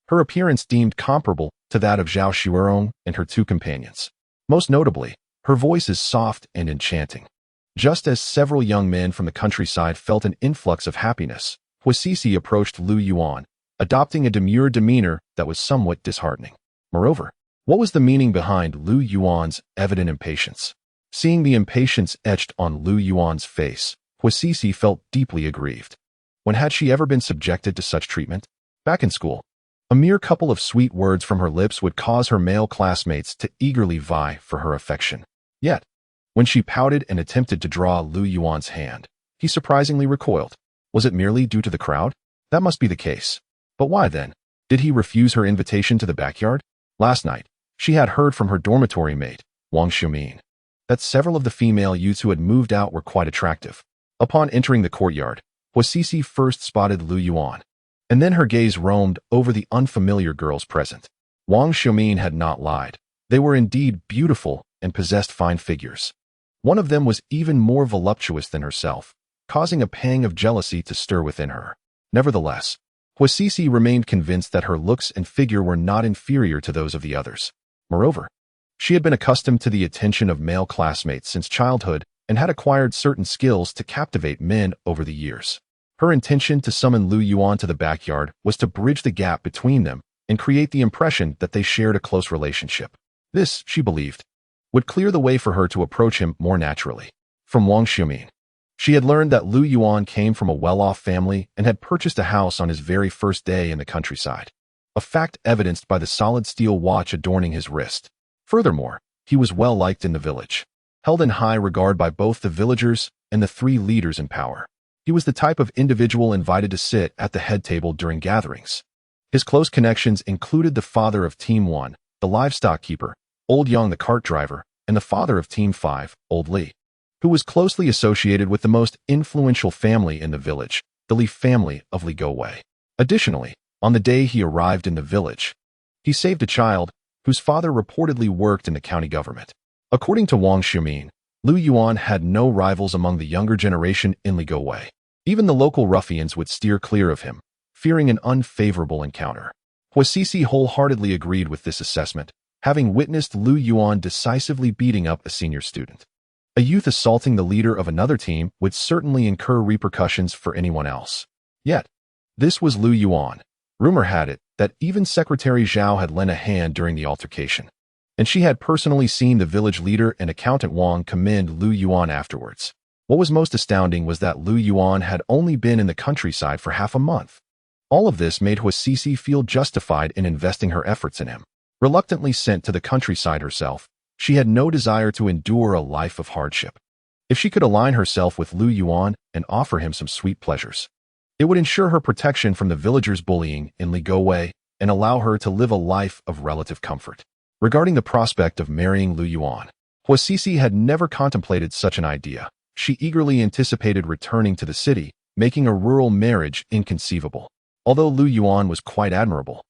Her appearance deemed comparable to that of Zhao Xuerong and her 2 companions. Most notably, her voice is soft and enchanting. Just as several young men from the countryside felt an influx of happiness, Huasisi approached Lu Yuan, adopting a demure demeanor that was somewhat disheartening. Moreover, what was the meaning behind Lu Yuan's evident impatience? Seeing the impatience etched on Lu Yuan's face, Huasisi felt deeply aggrieved. When had she ever been subjected to such treatment? Back in school, a mere couple of sweet words from her lips would cause her male classmates to eagerly vie for her affection. Yet, when she pouted and attempted to draw Lu Yuan's hand, he surprisingly recoiled. Was it merely due to the crowd? That must be the case. But why then? Did he refuse her invitation to the backyard? Last night, she had heard from her dormitory mate, Wang Xiumin, that several of the female youths who had moved out were quite attractive. Upon entering the courtyard, Huasisi first spotted Lu Yuan, and then her gaze roamed over the unfamiliar girls present. Wang Xiumin had not lied. They were indeed beautiful and possessed fine figures. One of them was even more voluptuous than herself, causing a pang of jealousy to stir within her. Nevertheless, Huasisi remained convinced that her looks and figure were not inferior to those of the others. Moreover, she had been accustomed to the attention of male classmates since childhood and had acquired certain skills to captivate men over the years. Her intention to summon Lu Yuan to the backyard was to bridge the gap between them and create the impression that they shared a close relationship. This, she believed, would clear the way for her to approach him more naturally. From Wang Xiumin, she had learned that Lu Yuan came from a well-off family and had purchased a house on his very first day in the countryside, a fact evidenced by the solid steel watch adorning his wrist. Furthermore, he was well-liked in the village, held in high regard by both the villagers and the 3 leaders in power. He was the type of individual invited to sit at the head table during gatherings. His close connections included the father of Team 1, the livestock keeper, Old Yang the cart driver, and the father of Team 5, Old Li, who was closely associated with the most influential family in the village, the Li family of Li Gowei. Additionally, on the day he arrived in the village, he saved a child whose father reportedly worked in the county government. According to Wang Xiumin, Lu Yuan had no rivals among the younger generation in Li Gowei. Even the local ruffians would steer clear of him, fearing an unfavorable encounter. Huasisi wholeheartedly agreed with this assessment, having witnessed Lu Yuan decisively beating up a senior student. A youth assaulting the leader of another team would certainly incur repercussions for anyone else. Yet, this was Lu Yuan. Rumor had it that even Secretary Zhao had lent a hand during the altercation, and she had personally seen the village leader and accountant Wang commend Lu Yuan afterwards. What was most astounding was that Lu Yuan had only been in the countryside for half a month. All of this made Huasisi feel justified in investing her efforts in him. Reluctantly sent to the countryside herself, she had no desire to endure a life of hardship. If she could align herself with Lu Yuan and offer him some sweet pleasures, it would ensure her protection from the villagers' bullying in Li Gowei and allow her to live a life of relative comfort. Regarding the prospect of marrying Lu Yuan, Huasisi had never contemplated such an idea. She eagerly anticipated returning to the city, making a rural marriage inconceivable. Although Lu Yuan was quite admirable,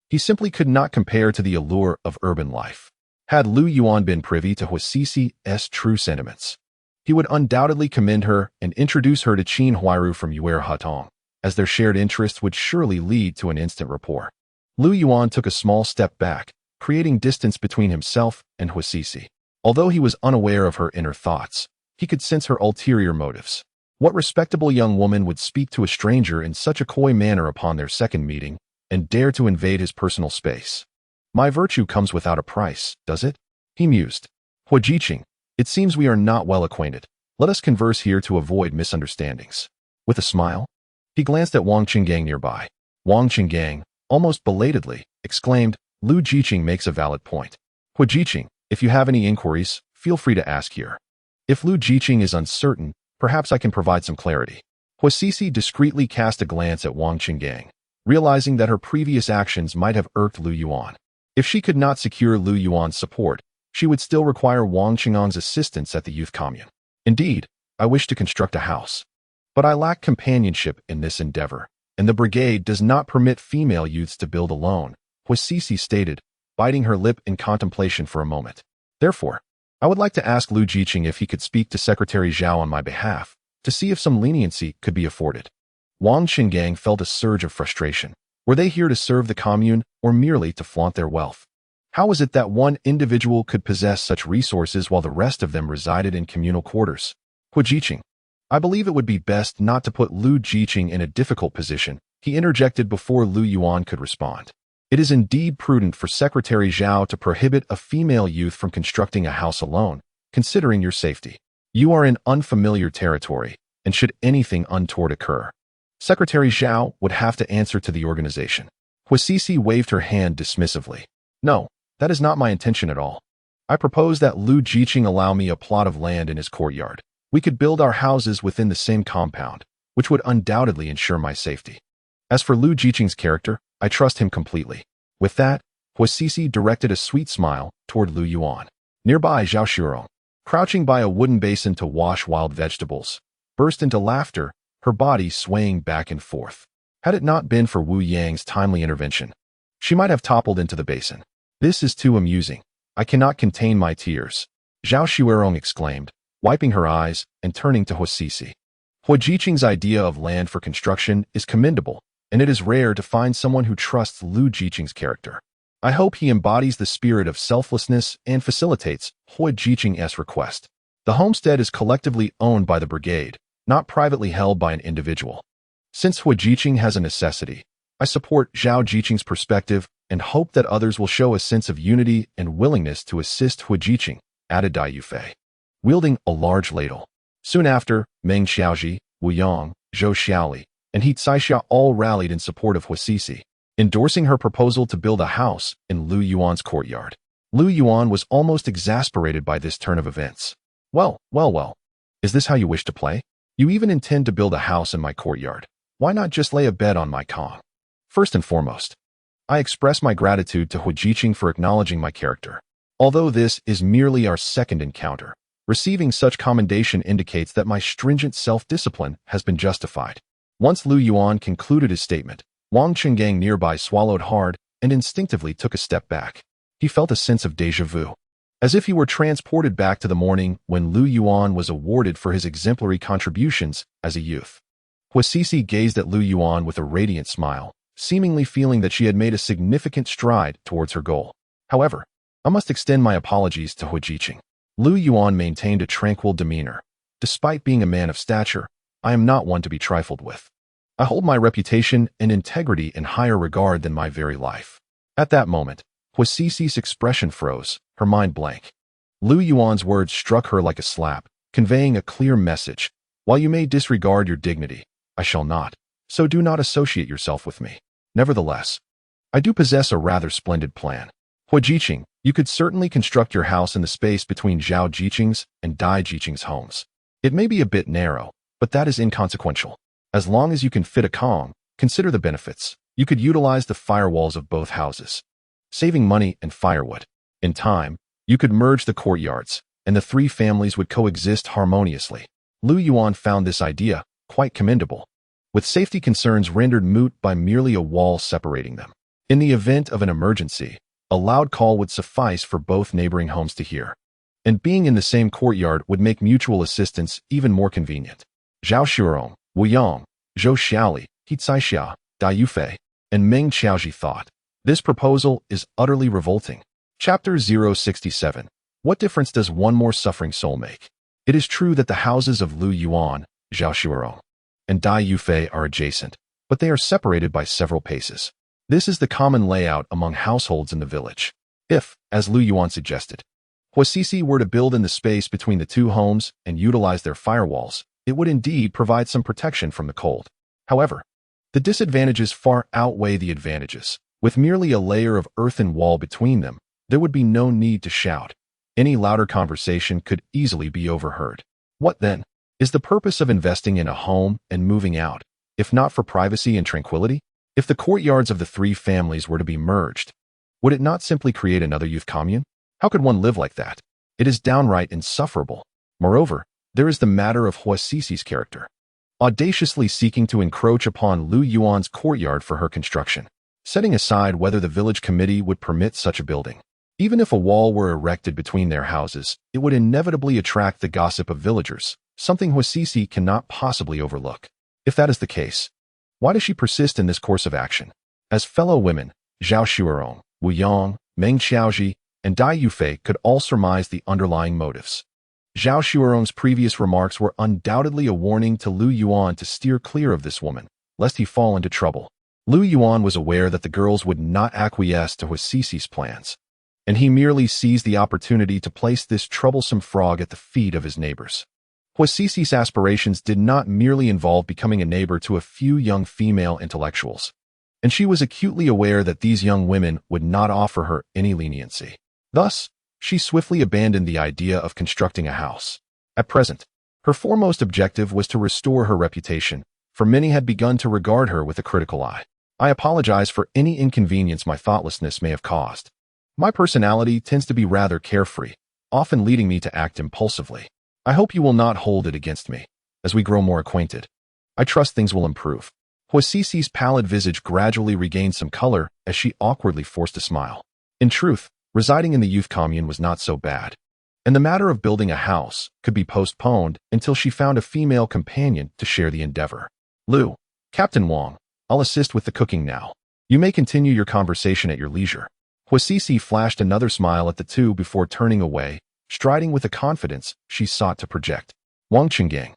he simply could not compare to the allure of urban life. Had Lu Yuan been privy to Huasisi's true sentiments, he would undoubtedly commend her and introduce her to Qin Huairu from Yuer Hutong, as their shared interests would surely lead to an instant rapport. Lu Yuan took a small step back, creating distance between himself and Huasisi. Although he was unaware of her inner thoughts, he could sense her ulterior motives. What respectable young woman would speak to a stranger in such a coy manner upon their second meeting and dare to invade his personal space? My virtue comes without a price, does it? He mused. Huajiqing, it seems we are not well acquainted. Let us converse here to avoid misunderstandings. With a smile, he glanced at Wang Qinggang nearby. Wang Qinggang, almost belatedly, exclaimed, Lu Jiqing makes a valid point. Huajiqing, if you have any inquiries, feel free to ask here. If Lu Jiqing is uncertain, perhaps I can provide some clarity. Huasisi discreetly cast a glance at Wang Qinggang, realizing that her previous actions might have irked Lu Yuan. If she could not secure Lu Yuan's support, she would still require Wang Qinggang's assistance at the youth commune. Indeed, I wish to construct a house. But I lack companionship in this endeavor, and the brigade does not permit female youths to build alone, Huasisi stated, biting her lip in contemplation for a moment. Therefore, I would like to ask Lu Jiqing if he could speak to Secretary Zhao on my behalf, to see if some leniency could be afforded. Wang Qinggang felt a surge of frustration. Were they here to serve the commune, or merely to flaunt their wealth? How was it that one individual could possess such resources while the rest of them resided in communal quarters? Huajiqing, I believe it would be best not to put Lu Jiqing in a difficult position, he interjected before Lu Yuan could respond. It is indeed prudent for Secretary Zhao to prohibit a female youth from constructing a house alone, considering your safety. You are in unfamiliar territory, and should anything untoward occur, Secretary Zhao would have to answer to the organization. Huasisi waved her hand dismissively. No, that is not my intention at all. I propose that Lu Jiqing allow me a plot of land in his courtyard. We could build our houses within the same compound, which would undoubtedly ensure my safety. As for Lu Jiqing's character, I trust him completely. With that, Huasisi directed a sweet smile toward Lu Yuan. Nearby, Zhao Shurong, crouching by a wooden basin to wash wild vegetables, burst into laughter, her body swaying back and forth. Had it not been for Wu Yang's timely intervention, she might have toppled into the basin. This is too amusing. I cannot contain my tears, Zhao Shurong exclaimed, wiping her eyes and turning to Huasisi. Huajiqing's idea of land for construction is commendable, and it is rare to find someone who trusts Lu Jiqing's character. I hope he embodies the spirit of selflessness and facilitates Huajiqing's request. The homestead is collectively owned by the brigade, not privately held by an individual. Since Huajiqing has a necessity, I support Zhao Jiqing's perspective and hope that others will show a sense of unity and willingness to assist Huajiqing, added Dai Yufei, wielding a large ladle. Soon after, Meng Xiaoji, Wu Yang, Zhou Xiaoli, and He Caixia all rallied in support of Huasisi, endorsing her proposal to build a house in Lu Yuan's courtyard. Lu Yuan was almost exasperated by this turn of events. Well, is this how you wish to play? You even intend to build a house in my courtyard. Why not just lay a bed on my kong? First and foremost, I express my gratitude to Huajiqing for acknowledging my character. Although this is merely our second encounter, receiving such commendation indicates that my stringent self-discipline has been justified. Once Lu Yuan concluded his statement, Wang Qinggang nearby swallowed hard and instinctively took a step back. He felt a sense of déjà vu, as if he were transported back to the morning when Lu Yuan was awarded for his exemplary contributions as a youth. Huasisi gazed at Lu Yuan with a radiant smile, seemingly feeling that she had made a significant stride towards her goal. However, I must extend my apologies to Huajiqing. Lu Yuan maintained a tranquil demeanor. Despite being a man of stature, I am not one to be trifled with. I hold my reputation and integrity in higher regard than my very life. At that moment, Huasisi's expression froze, her mind blank. Lu Yuan's words struck her like a slap, conveying a clear message. While you may disregard your dignity, I shall not, so do not associate yourself with me. Nevertheless, I do possess a rather splendid plan. Huajiqing, you could certainly construct your house in the space between Zhao Jiqing's and Dai Jiqing's homes. It may be a bit narrow, but that is inconsequential. As long as you can fit a kong, consider the benefits. You could utilize the firewalls of both houses, saving money and firewood. In time, you could merge the courtyards, and the three families would coexist harmoniously. Lu Yuan found this idea quite commendable, with safety concerns rendered moot by merely a wall separating them. In the event of an emergency, a loud call would suffice for both neighboring homes to hear, and being in the same courtyard would make mutual assistance even more convenient. Zhao Shurong, Wu Yang, Zhou Xiaoli, He Caixia, Dai Yufei, and Meng Qiaoji thought. This proposal is utterly revolting. Chapter 067. What difference does one more suffering soul make? It is true that the houses of Lu Yuan, Zhao Shuerong, and Dai Yufei are adjacent, but they are separated by several paces. This is the common layout among households in the village. If, as Lu Yuan suggested, Huasisi were to build in the space between the two homes and utilize their firewalls, it would indeed provide some protection from the cold. However, the disadvantages far outweigh the advantages. With merely a layer of earthen wall between them, there would be no need to shout. Any louder conversation could easily be overheard. What then is the purpose of investing in a home and moving out, if not for privacy and tranquility? If the courtyards of the three families were to be merged, would it not simply create another youth commune? How could one live like that? It is downright insufferable. Moreover, there is the matter of Huasisi's character, audaciously seeking to encroach upon Lu Yuan's courtyard for her construction, setting aside whether the village committee would permit such a building. Even if a wall were erected between their houses, it would inevitably attract the gossip of villagers, something Huasisi cannot possibly overlook. If that is the case, why does she persist in this course of action? As fellow women, Zhao Shuerong, Wu Yang, Meng Qiaoji, and Dai Yufei could all surmise the underlying motives. Zhao Shuerong's previous remarks were undoubtedly a warning to Lu Yuan to steer clear of this woman, lest he fall into trouble. Lu Yuan was aware that the girls would not acquiesce to Huasisi's plans, and he merely seized the opportunity to place this troublesome frog at the feet of his neighbors. Huasisi's aspirations did not merely involve becoming a neighbor to a few young female intellectuals, and she was acutely aware that these young women would not offer her any leniency. Thus, she swiftly abandoned the idea of constructing a house. At present, her foremost objective was to restore her reputation, for many had begun to regard her with a critical eye. I apologize for any inconvenience my thoughtlessness may have caused. My personality tends to be rather carefree, often leading me to act impulsively. I hope you will not hold it against me, as we grow more acquainted. I trust things will improve. Huasisi's pallid visage gradually regained some color as she awkwardly forced a smile. In truth, residing in the youth commune was not so bad, and the matter of building a house could be postponed until she found a female companion to share the endeavor. Lu, Captain Wang, I'll assist with the cooking now. You may continue your conversation at your leisure. Huasisi flashed another smile at the two before turning away, striding with a confidence she sought to project. Wang Qinggang,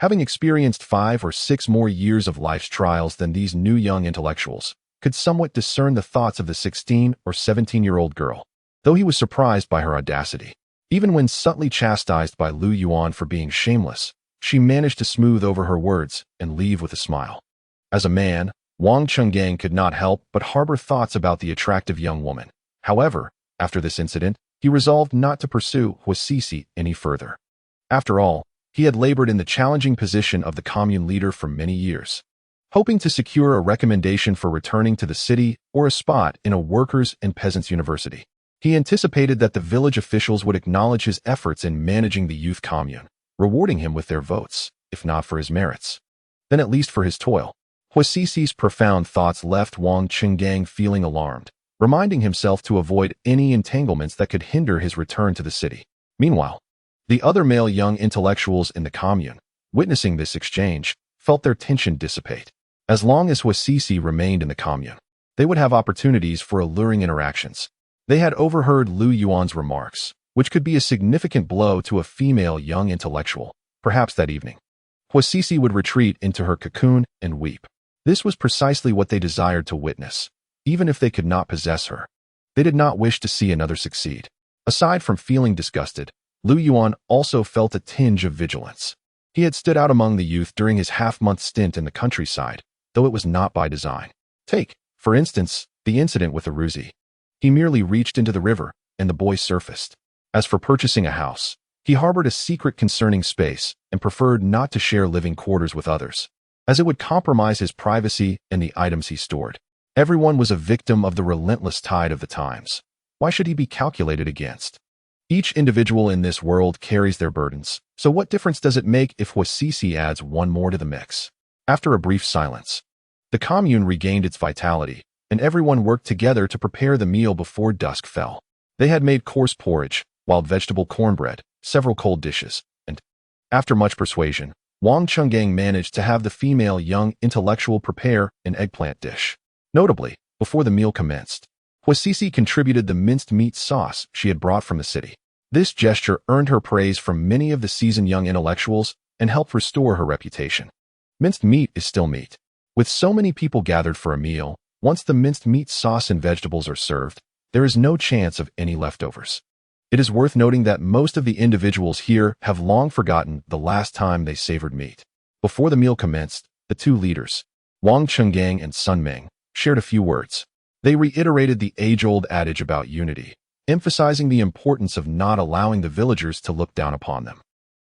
having experienced 5 or 6 more years of life's trials than these new young intellectuals, could somewhat discern the thoughts of the 16 or 17-year-old girl, though he was surprised by her audacity. Even when subtly chastised by Lu Yuan for being shameless, she managed to smooth over her words and leave with a smile. As a man, Wang Qinggang could not help but harbor thoughts about the attractive young woman. However, after this incident, he resolved not to pursue Huasisi any further. After all, he had labored in the challenging position of the commune leader for many years, hoping to secure a recommendation for returning to the city or a spot in a workers' and peasants' university. He anticipated that the village officials would acknowledge his efforts in managing the youth commune, rewarding him with their votes, if not for his merits, then at least for his toil. Huasisi's profound thoughts left Wang Qinggang feeling alarmed, reminding himself to avoid any entanglements that could hinder his return to the city. Meanwhile, the other male young intellectuals in the commune, witnessing this exchange, felt their tension dissipate. As long as Huasisi remained in the commune, they would have opportunities for alluring interactions. They had overheard Lu Yuan's remarks, which could be a significant blow to a female young intellectual. Perhaps that evening, Huasisi would retreat into her cocoon and weep. This was precisely what they desired to witness, even if they could not possess her. They did not wish to see another succeed. Aside from feeling disgusted, Lu Yuan also felt a tinge of vigilance. He had stood out among the youth during his half-month stint in the countryside, though it was not by design. Take, for instance, the incident with the Ruzi. He merely reached into the river, and the boy surfaced. As for purchasing a house, he harbored a secret concerning space and preferred not to share living quarters with others, as it would compromise his privacy and the items he stored. Everyone was a victim of the relentless tide of the times. Why should he be calculated against? Each individual in this world carries their burdens, so what difference does it make if Huasisi adds one more to the mix? After a brief silence, the commune regained its vitality, and everyone worked together to prepare the meal before dusk fell. They had made coarse porridge, wild vegetable cornbread, several cold dishes, and, after much persuasion, Wang Chungang managed to have the female young intellectual prepare an eggplant dish. Notably, before the meal commenced, Huasisi contributed the minced meat sauce she had brought from the city. This gesture earned her praise from many of the seasoned young intellectuals and helped restore her reputation. Minced meat is still meat. With so many people gathered for a meal, once the minced meat sauce and vegetables are served, there is no chance of any leftovers. It is worth noting that most of the individuals here have long forgotten the last time they savored meat. Before the meal commenced, the two leaders, Wang Chungang and Sun Ming, shared a few words. They reiterated the age-old adage about unity, emphasizing the importance of not allowing the villagers to look down upon them,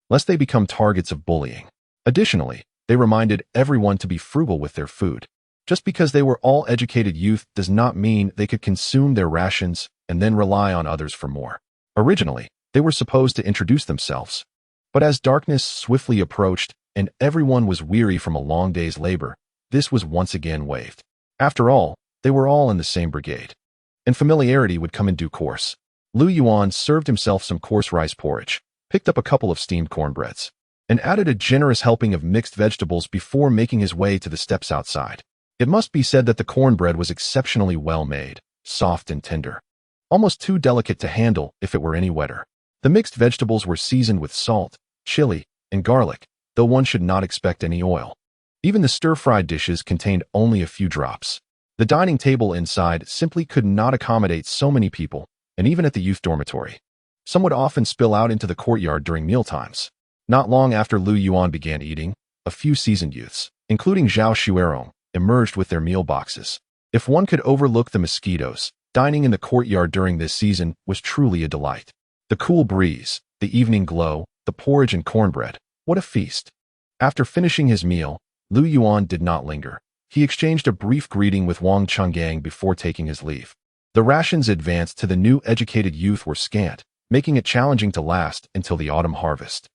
lest they become targets of bullying. Additionally, they reminded everyone to be frugal with their food. Just because they were all educated youth does not mean they could consume their rations and then rely on others for more. Originally, they were supposed to introduce themselves. But as darkness swiftly approached and everyone was weary from a long day's labor, this was once again waived. After all, they were all in the same brigade. And familiarity would come in due course. Lu Yuan served himself some coarse rice porridge, picked up a couple of steamed cornbreads, and added a generous helping of mixed vegetables before making his way to the steps outside. It must be said that the cornbread was exceptionally well made, soft and tender, almost too delicate to handle if it were any wetter. The mixed vegetables were seasoned with salt, chili, and garlic, though one should not expect any oil. Even the stir-fried dishes contained only a few drops. The dining table inside simply could not accommodate so many people, and even at the youth dormitory, some would often spill out into the courtyard during mealtimes. Not long after Lu Yuan began eating, a few seasoned youths, including Zhao Xuerong, emerged with their meal boxes. If one could overlook the mosquitoes, dining in the courtyard during this season was truly a delight. The cool breeze, the evening glow, the porridge and cornbread, what a feast. After finishing his meal, Lu Yuan did not linger. He exchanged a brief greeting with Wang Chungang before taking his leave. The rations advanced to the new educated youth were scant, making it challenging to last until the autumn harvest.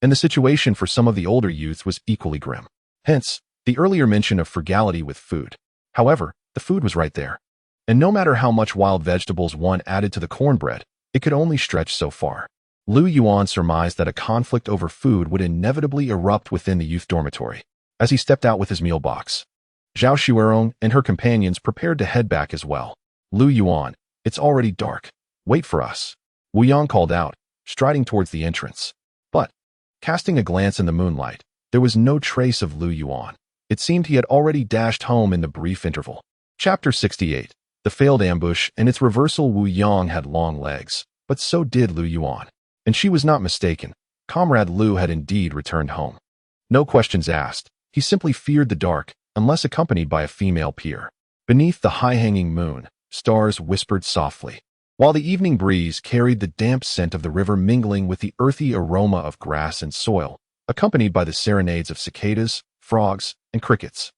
And the situation for some of the older youths was equally grim. Hence, the earlier mention of frugality with food. However, the food was right there. And no matter how much wild vegetables one added to the cornbread, it could only stretch so far. Lu Yuan surmised that a conflict over food would inevitably erupt within the youth dormitory. As he stepped out with his meal box, Zhao Xuerong and her companions prepared to head back as well. Lu Yuan, it's already dark. Wait for us. Wu Yang called out, striding towards the entrance. But, casting a glance in the moonlight, there was no trace of Lu Yuan. It seemed he had already dashed home in the brief interval. Chapter 68. The failed ambush and its reversal. Wu Yang had long legs, but so did Lu Yuan. And she was not mistaken. Comrade Lu had indeed returned home. No questions asked. He simply feared the dark, unless accompanied by a female peer. Beneath the high-hanging moon, stars whispered softly, while the evening breeze carried the damp scent of the river mingling with the earthy aroma of grass and soil, accompanied by the serenades of cicadas, frogs, and crickets.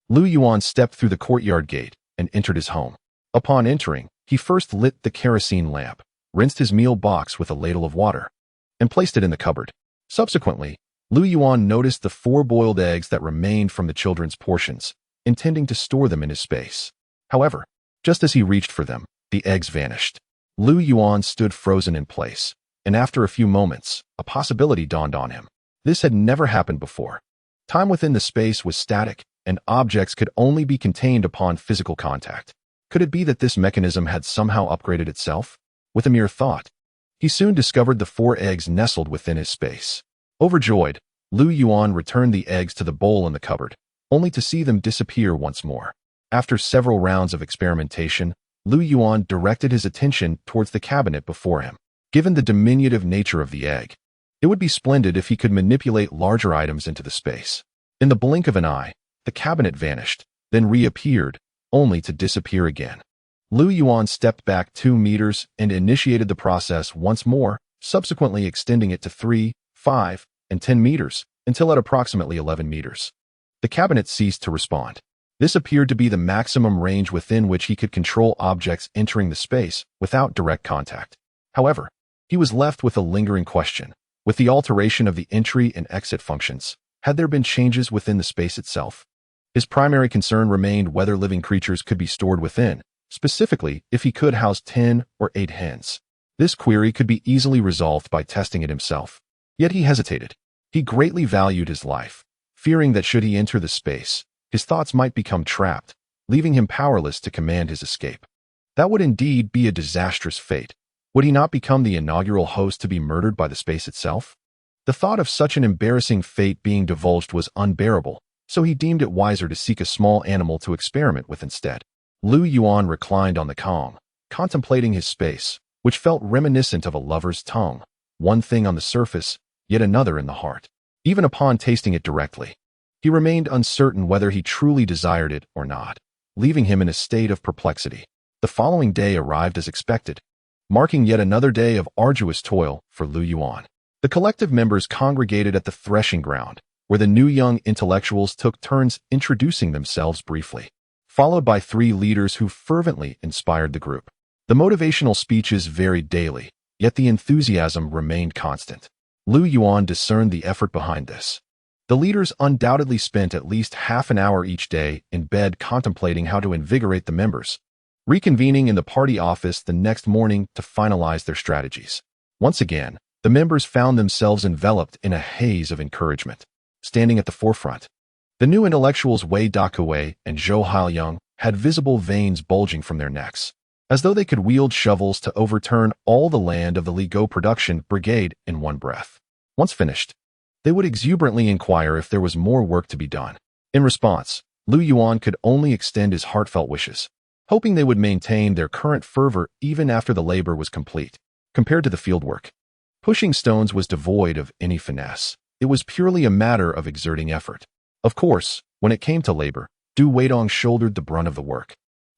Lu Yuan stepped through the courtyard gate and entered his home. Upon entering, he first lit the kerosene lamp, rinsed his meal box with a ladle of water, and placed it in the cupboard. Subsequently, Lu Yuan noticed the 4 boiled eggs that remained from the children's portions, intending to store them in his space. However, just as he reached for them, the eggs vanished. Lu Yuan stood frozen in place, and after a few moments, a possibility dawned on him. This had never happened before. Time within the space was static, and objects could only be contained upon physical contact. Could it be that this mechanism had somehow upgraded itself? With a mere thought, he soon discovered the 4 eggs nestled within his space. Overjoyed, Lu Yuan returned the eggs to the bowl in the cupboard, only to see them disappear once more. After several rounds of experimentation, Lu Yuan directed his attention towards the cabinet before him. Given the diminutive nature of the egg, it would be splendid if he could manipulate larger items into the space. In the blink of an eye, the cabinet vanished, then reappeared, only to disappear again. Lu Yuan stepped back 2 meters and initiated the process once more, subsequently extending it to 3, 5, and 10 meters, until at approximately 11 meters. The cabinet ceased to respond. This appeared to be the maximum range within which he could control objects entering the space without direct contact. However, he was left with a lingering question. With the alteration of the entry and exit functions, had there been changes within the space itself? His primary concern remained whether living creatures could be stored within, specifically if he could house 10 or 8 hens. This query could be easily resolved by testing it himself. Yet he hesitated. He greatly valued his life, fearing that should he enter the space, his thoughts might become trapped, leaving him powerless to command his escape. That would indeed be a disastrous fate. Would he not become the inaugural host to be murdered by the space itself? The thought of such an embarrassing fate being divulged was unbearable, so he deemed it wiser to seek a small animal to experiment with instead. Lu Yuan reclined on the Kong, contemplating his space, which felt reminiscent of a lover's tongue, one thing on the surface, yet another in the heart. Even upon tasting it directly, he remained uncertain whether he truly desired it or not, leaving him in a state of perplexity. The following day arrived as expected, marking yet another day of arduous toil for Lu Yuan. The collective members congregated at the threshing ground, where the new young intellectuals took turns introducing themselves briefly, followed by 3 leaders who fervently inspired the group. The motivational speeches varied daily, yet the enthusiasm remained constant. Lu Yuan discerned the effort behind this. The leaders undoubtedly spent at least half an hour each day in bed contemplating how to invigorate the members, reconvening in the party office the next morning to finalize their strategies. Once again, the members found themselves enveloped in a haze of encouragement. Standing at the forefront, the new intellectuals Wei Dakue and Zhou Haiyang had visible veins bulging from their necks, as though they could wield shovels to overturn all the land of the Ligo production brigade in one breath. Once finished, they would exuberantly inquire if there was more work to be done. In response, Lu Yuan could only extend his heartfelt wishes, hoping they would maintain their current fervor even after the labor was complete. Compared to the fieldwork, pushing stones was devoid of any finesse. It was purely a matter of exerting effort. Of course, when it came to labor, Du Weidong shouldered the brunt of the work,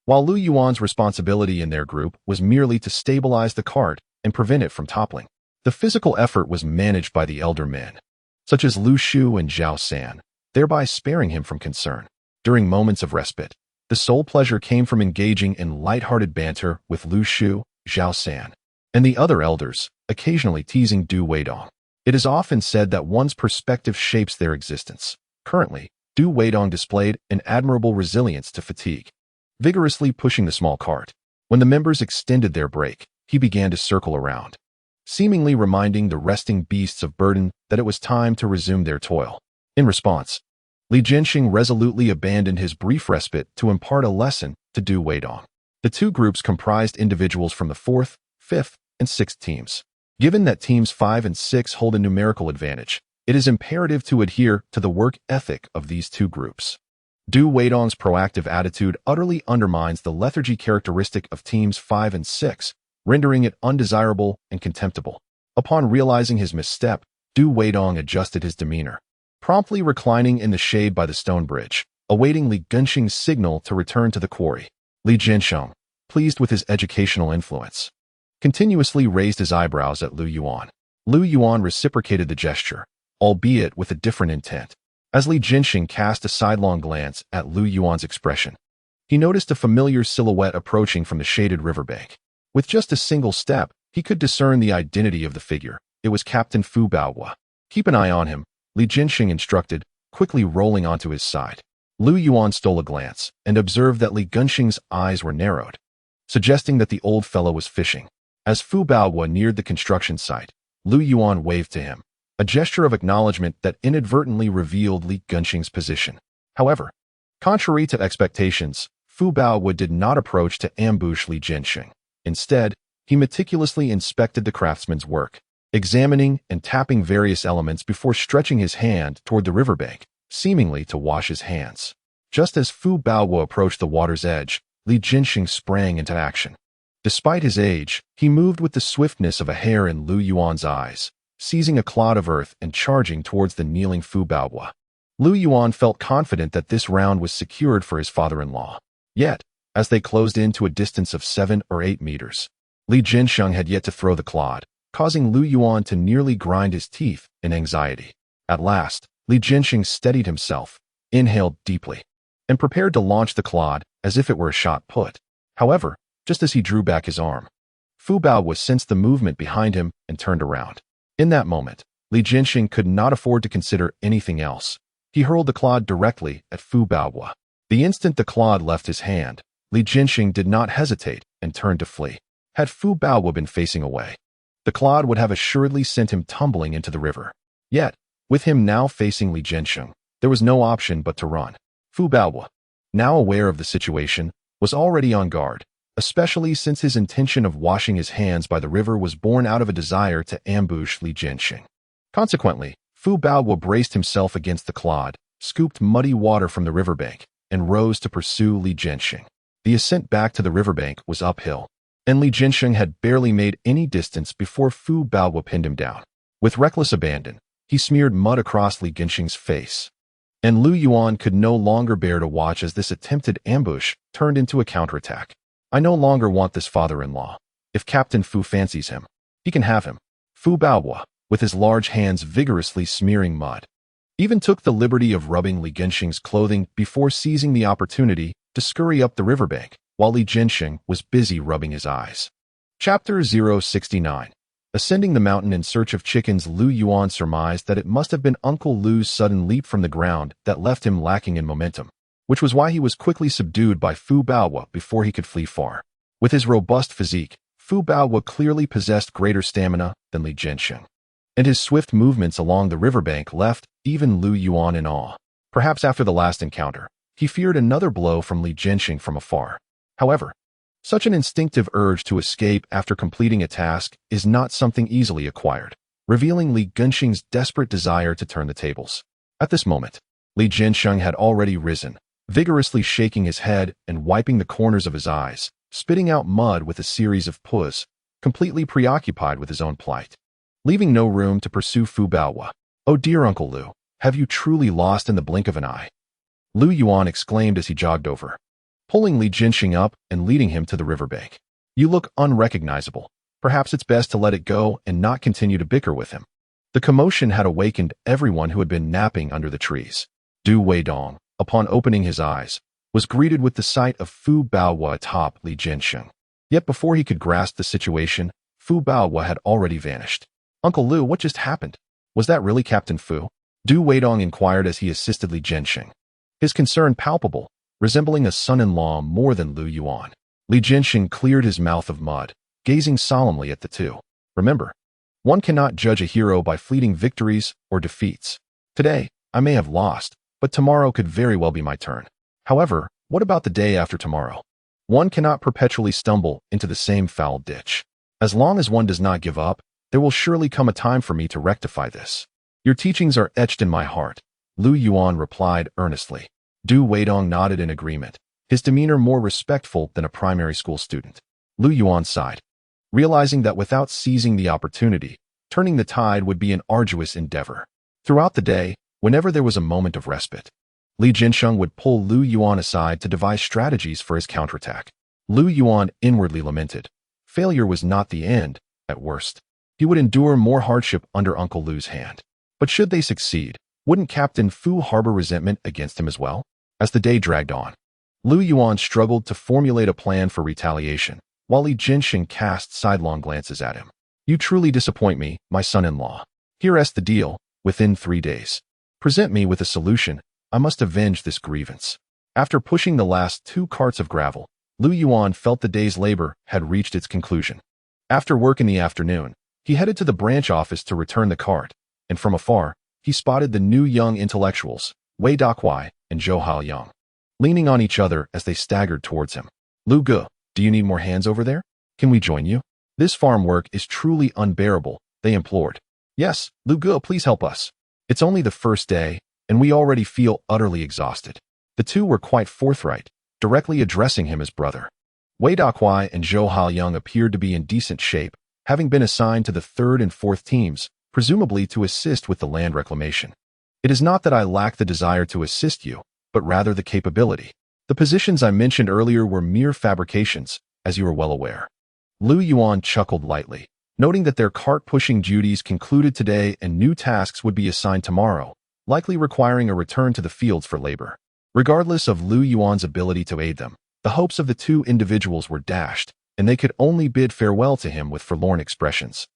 while Lu Yuan's responsibility in their group was merely to stabilize the cart and prevent it from toppling. The physical effort was managed by the elder men, such as Lu Shu and Zhao San, thereby sparing him from concern. During moments of respite, the sole pleasure came from engaging in light-hearted banter with Lu Shu, Zhao San, and the other elders, occasionally teasing Du Weidong. It is often said that one's perspective shapes their existence. Currently, Du Weidong displayed an admirable resilience to fatigue, vigorously pushing the small cart. When the members extended their break, he began to circle around, seemingly reminding the resting beasts of burden that it was time to resume their toil. In response, Li Jianxing resolutely abandoned his brief respite to impart a lesson to Du Weidong. The 2 groups comprised individuals from the 4th, 5th, and 6th teams. Given that teams 5 and 6 hold a numerical advantage, it is imperative to adhere to the work ethic of these 2 groups. Du Weidong's proactive attitude utterly undermines the lethargy characteristic of teams 5 and 6, rendering it undesirable and contemptible. Upon realizing his misstep, Du Weidong adjusted his demeanor, promptly reclining in the shade by the stone bridge, awaiting Li Genxing's signal to return to the quarry. Li Jianxing, pleased with his educational influence, continuously raised his eyebrows at Lu Yuan. Lu Yuan reciprocated the gesture, albeit with a different intent. As Li Jianxing cast a sidelong glance at Lu Yuan's expression, he noticed a familiar silhouette approaching from the shaded riverbank. With just a single step, he could discern the identity of the figure. It was Captain Fu Baohua. Keep an eye on him, Li Jianxing instructed, quickly rolling onto his side. Lu Yuan stole a glance and observed that Li Genxing's eyes were narrowed, suggesting that the old fellow was fishing. As Fu Baohua neared the construction site, Lu Yuan waved to him, a gesture of acknowledgement that inadvertently revealed Li Genxing's position. However, contrary to expectations, Fu Baohua did not approach to ambush Li Jianxing. Instead, he meticulously inspected the craftsman's work, examining and tapping various elements before stretching his hand toward the riverbank, seemingly to wash his hands. Just as Fu Baohua approached the water's edge, Li Jianxing sprang into action. Despite his age, he moved with the swiftness of a hare in Lu Yuan's eyes, seizing a clod of earth and charging towards the kneeling Fu Baohua. Lu Yuan felt confident that this round was secured for his father-in-law. Yet, as they closed in to a distance of 7 or 8 meters, Li Jianxing had yet to throw the clod, causing Lu Yuan to nearly grind his teeth in anxiety. At last, Li Jianxing steadied himself, inhaled deeply, and prepared to launch the clod as if it were a shot put. However, just as he drew back his arm, Fu Baohua sensed the movement behind him and turned around. In that moment, Li Jianxing could not afford to consider anything else. He hurled the clod directly at Fu Baohua. The instant the clod left his hand, Li Jianxing did not hesitate and turned to flee. Had Fu Baohua been facing away, the clod would have assuredly sent him tumbling into the river. Yet, With him now facing Li Jiansheng, there was no option but to run. Fu Baowu, now aware of the situation, was already on guard, especially since his intention of washing his hands by the river was born out of a desire to ambush Li Jiansheng. Consequently, Fu Baowu braced himself against the clod, scooped muddy water from the riverbank, and rose to pursue Li Jiansheng. The ascent back to the riverbank was uphill, and Li Jiansheng had barely made any distance before Fu Baowu pinned him down. With reckless abandon, he smeared mud across Li Jiansheng's face, and Lu Yuan could no longer bear to watch as this attempted ambush turned into a counterattack. I no longer want this father-in-law. If Captain Fu fancies him, he can have him. Fu Baowu, with his large hands vigorously smearing mud, even took the liberty of rubbing Li Jiansheng's clothing before seizing the opportunity to scurry up the riverbank, while Li Jiansheng was busy rubbing his eyes. Chapter 069. Ascending the mountain in search of chickens. Lu Yuan surmised that it must have been Uncle Lu's sudden leap from the ground that left him lacking in momentum, which was why he was quickly subdued by Fu Baowu before he could flee far. With his robust physique, Fu Baowu clearly possessed greater stamina than Li Jiansheng, and his swift movements along the riverbank left even Lu Yuan in awe. Perhaps after the last encounter, he feared another blow from Li Jiansheng from afar. However, such an instinctive urge to escape after completing a task is not something easily acquired, revealing Li Jiansheng's desperate desire to turn the tables. At this moment, Li Jiansheng had already risen, vigorously shaking his head and wiping the corners of his eyes, spitting out mud with a series of puhs, completely preoccupied with his own plight, leaving no room to pursue Fu Baowu. "Oh dear Uncle Lu, have you truly lost in the blink of an eye?" Lu Yuan exclaimed as he jogged over, pulling Li Jiansheng up and leading him to the riverbank. "You look unrecognizable. Perhaps it's best to let it go and not continue to bicker with him." The commotion had awakened everyone who had been napping under the trees. Du Weidong, upon opening his eyes, was greeted with the sight of Fu Baowu atop Li Jiansheng. Yet before he could grasp the situation, Fu Baowu had already vanished. "Uncle Lu, what just happened? Was that really Captain Fu?" Du Weidong inquired as he assisted Li Jiansheng, his concern palpable, resembling a son-in-law more than Lu Yuan. Li Jiansheng cleared his mouth of mud, gazing solemnly at the two. "Remember, one cannot judge a hero by fleeting victories or defeats. Today, I may have lost, but tomorrow could very well be my turn. However, what about the day after tomorrow? One cannot perpetually stumble into the same foul ditch. As long as one does not give up, there will surely come a time for me to rectify this. Your teachings are etched in my heart," Lu Yuan replied earnestly. Du Weidong nodded in agreement, his demeanor more respectful than a primary school student. Lu Yuan sighed, realizing that without seizing the opportunity, turning the tide would be an arduous endeavor. Throughout the day, whenever there was a moment of respite, Li Jiansheng would pull Lu Yuan aside to devise strategies for his counterattack. Lu Yuan inwardly lamented. Failure was not the end, at worst. He would endure more hardship under Uncle Lu's hand. But should they succeed, wouldn't Captain Fu harbor resentment against him as well? As the day dragged on, Lu Yuan struggled to formulate a plan for retaliation, while Li Jiansheng cast sidelong glances at him. "You truly disappoint me, my son-in-law. Here's the deal: within 3 days, present me with a solution. I must avenge this grievance." After pushing the last 2 carts of gravel, Lu Yuan felt the day's labor had reached its conclusion. After work in the afternoon, he headed to the branch office to return the cart, and from afar, he spotted the new young intellectuals, Wei Dakuai and Zhou Haoyang, leaning on each other as they staggered towards him. "Lu Ge, do you need more hands over there? Can we join you? This farm work is truly unbearable," they implored. "Yes, Lu Ge, please help us. It's only the first day, and we already feel utterly exhausted." The two were quite forthright, directly addressing him as brother. Wei Dakuai and Zhou Haoyang appeared to be in decent shape, having been assigned to the 3rd and 4th teams, presumably to assist with the land reclamation. "It is not that I lack the desire to assist you, but rather the capability. The positions I mentioned earlier were mere fabrications, as you are well aware." Lu Yuan chuckled lightly, noting that their cart-pushing duties concluded today and new tasks would be assigned tomorrow, likely requiring a return to the fields for labor. Regardless of Lu Yuan's ability to aid them, the hopes of the two individuals were dashed, and they could only bid farewell to him with forlorn expressions.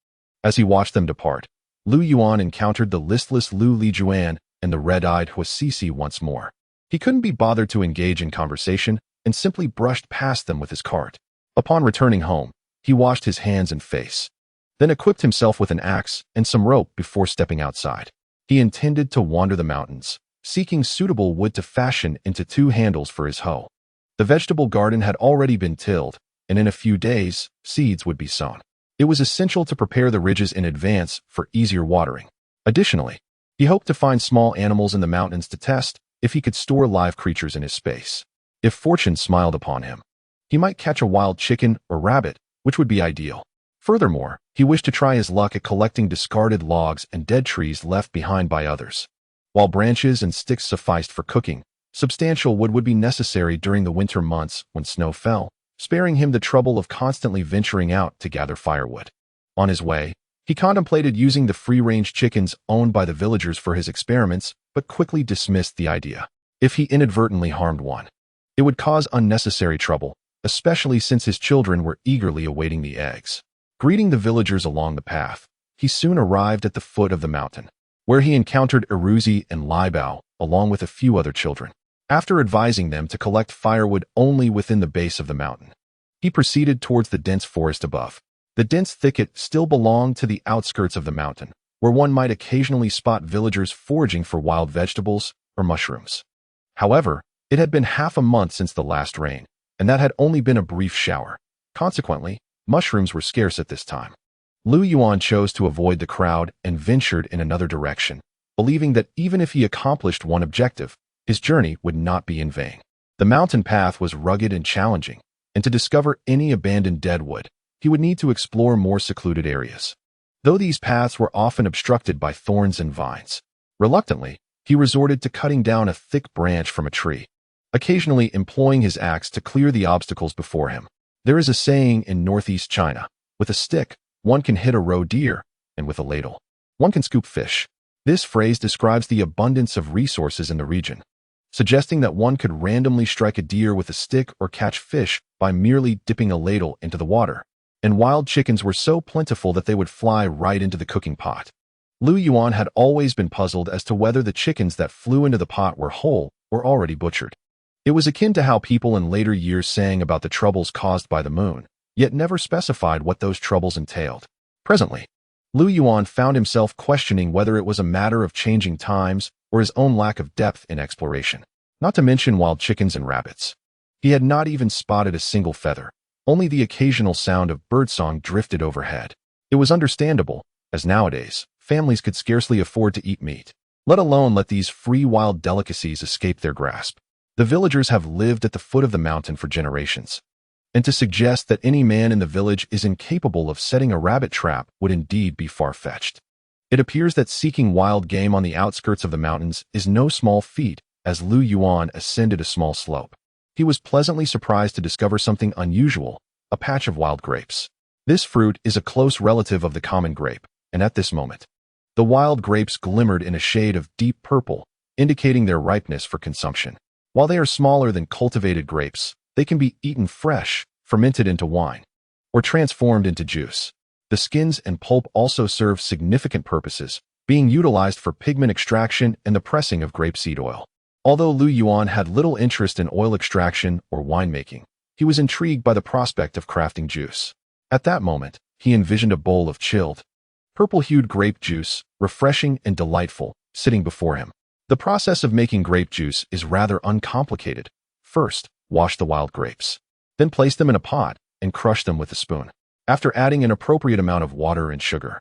As he watched them depart, Lu Yuan encountered the listless Lu Lijuan and the red-eyed Huasisi once more. He couldn't be bothered to engage in conversation and simply brushed past them with his cart. Upon returning home, he washed his hands and face, then equipped himself with an axe and some rope before stepping outside. He intended to wander the mountains, seeking suitable wood to fashion into 2 handles for his hoe. The vegetable garden had already been tilled, and in a few days, seeds would be sown. It was essential to prepare the ridges in advance for easier watering. Additionally, he hoped to find small animals in the mountains to test if he could store live creatures in his space. If fortune smiled upon him, he might catch a wild chicken or rabbit, which would be ideal. Furthermore, he wished to try his luck at collecting discarded logs and dead trees left behind by others. While branches and sticks sufficed for cooking, substantial wood would be necessary during the winter months when snow fell, sparing him the trouble of constantly venturing out to gather firewood. On his way, he contemplated using the free-range chickens owned by the villagers for his experiments, but quickly dismissed the idea. If he inadvertently harmed one, it would cause unnecessary trouble, especially since his children were eagerly awaiting the eggs. Greeting the villagers along the path, he soon arrived at the foot of the mountain, where he encountered Eruzi and Liebao, along with a few other children. After advising them to collect firewood only within the base of the mountain, he proceeded towards the dense forest above. The dense thicket still belonged to the outskirts of the mountain, where one might occasionally spot villagers foraging for wild vegetables or mushrooms. However, it had been half a month since the last rain, and that had only been a brief shower. Consequently, mushrooms were scarce at this time. Lu Yuan chose to avoid the crowd and ventured in another direction, believing that even if he accomplished one objective, his journey would not be in vain. The mountain path was rugged and challenging, and to discover any abandoned deadwood, he would need to explore more secluded areas. Though these paths were often obstructed by thorns and vines, reluctantly, he resorted to cutting down a thick branch from a tree, occasionally employing his axe to clear the obstacles before him. There is a saying in northeast China, with a stick, one can hit a roe deer, and with a ladle, one can scoop fish. This phrase describes the abundance of resources in the region, suggesting that one could randomly strike a deer with a stick or catch fish by merely dipping a ladle into the water. And wild chickens were so plentiful that they would fly right into the cooking pot. Lu Yuan had always been puzzled as to whether the chickens that flew into the pot were whole or already butchered. It was akin to how people in later years sang about the troubles caused by the moon, yet never specified what those troubles entailed. Presently, Lu Yuan found himself questioning whether it was a matter of changing times or his own lack of depth in exploration. Not to mention wild chickens and rabbits. He had not even spotted a single feather. Only the occasional sound of birdsong drifted overhead. It was understandable, as nowadays, families could scarcely afford to eat meat, let alone let these free wild delicacies escape their grasp. The villagers have lived at the foot of the mountain for generations, and to suggest that any man in the village is incapable of setting a rabbit trap would indeed be far-fetched. It appears that seeking wild game on the outskirts of the mountains is no small feat. As Lu Yuan ascended a small slope, he was pleasantly surprised to discover something unusual, a patch of wild grapes. This fruit is a close relative of the common grape, and at this moment, the wild grapes glimmered in a shade of deep purple, indicating their ripeness for consumption. While they are smaller than cultivated grapes, they can be eaten fresh, fermented into wine, or transformed into juice. The skins and pulp also serve significant purposes, being utilized for pigment extraction and the pressing of grapeseed oil. Although Lu Yuan had little interest in oil extraction or winemaking, he was intrigued by the prospect of crafting juice. At that moment, he envisioned a bowl of chilled, purple-hued grape juice, refreshing and delightful, sitting before him. The process of making grape juice is rather uncomplicated. First, wash the wild grapes. Then place them in a pot and crush them with a spoon. After adding an appropriate amount of water and sugar,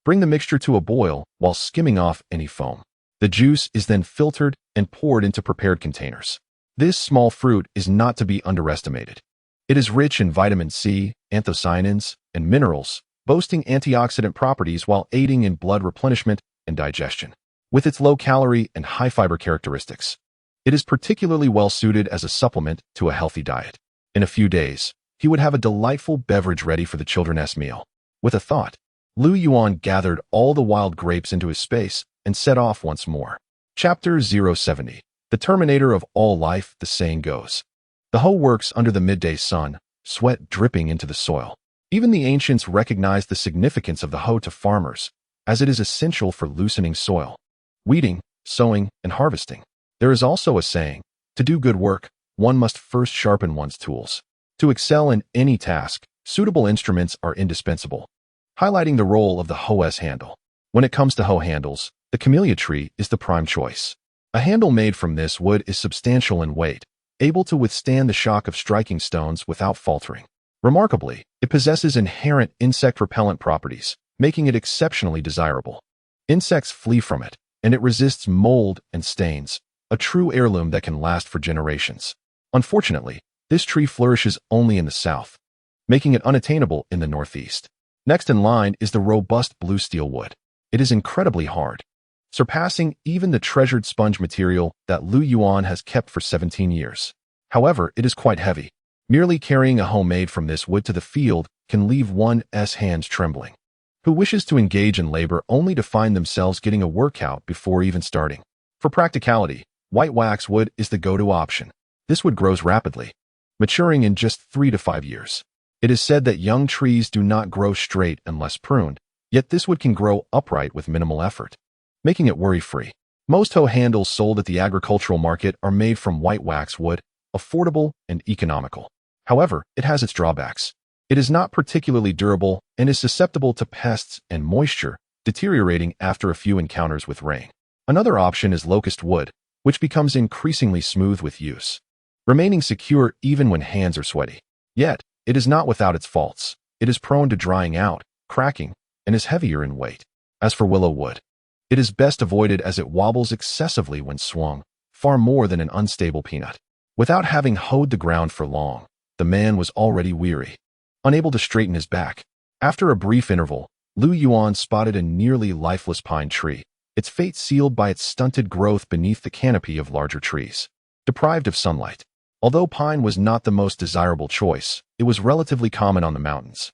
bring the mixture to a boil while skimming off any foam. The juice is then filtered and poured into prepared containers. This small fruit is not to be underestimated. It is rich in vitamin C, anthocyanins, and minerals, boasting antioxidant properties while aiding in blood replenishment and digestion. With its low-calorie and high-fiber characteristics, it is particularly well-suited as a supplement to a healthy diet. In a few days, he would have a delightful beverage ready for the children's meal. With a thought, Lu Yuan gathered all the wild grapes into his space and set off once more. Chapter 070. The Terminator of all life, the saying goes. The hoe works under the midday sun, sweat dripping into the soil. Even the ancients recognized the significance of the hoe to farmers, as it is essential for loosening soil, weeding, sowing, and harvesting. There is also a saying, to do good work, one must first sharpen one's tools. To excel in any task, suitable instruments are indispensable, highlighting the role of the hoe's handle. When it comes to hoe handles, The camellia tree is the prime choice. A handle made from this wood is substantial in weight, able to withstand the shock of striking stones without faltering. Remarkably, it possesses inherent insect repellent properties, making it exceptionally desirable. Insects flee from it, and it resists mold and stains, a true heirloom that can last for generations. Unfortunately, this tree flourishes only in the south, making it unattainable in the northeast. Next in line is the robust blue steel wood. It is incredibly hard, surpassing even the treasured sponge material that Lu Yuan has kept for 17 years. However, it is quite heavy. Merely carrying a hoe made from this wood to the field can leave one's hands trembling. Who wishes to engage in labor only to find themselves getting a workout before even starting? For practicality, white wax wood is the go-to option. This wood grows rapidly, maturing in just 3 to 5 years. It is said that young trees do not grow straight unless pruned, yet this wood can grow upright with minimal effort, making it worry-free. Most hoe handles sold at the agricultural market are made from white wax wood, affordable and economical. However, it has its drawbacks. It is not particularly durable and is susceptible to pests and moisture, deteriorating after a few encounters with rain. Another option is locust wood, which becomes increasingly smooth with use, remaining secure even when hands are sweaty. Yet, it is not without its faults. It is prone to drying out, cracking, and is heavier in weight. As for willow wood, it is best avoided as it wobbles excessively when swung, far more than an unstable peanut. Without having hoed the ground for long, the man was already weary, unable to straighten his back. After a brief interval, Lu Yuan spotted a nearly lifeless pine tree, its fate sealed by its stunted growth beneath the canopy of larger trees. Deprived of sunlight, although pine was not the most desirable choice, it was relatively common on the mountains,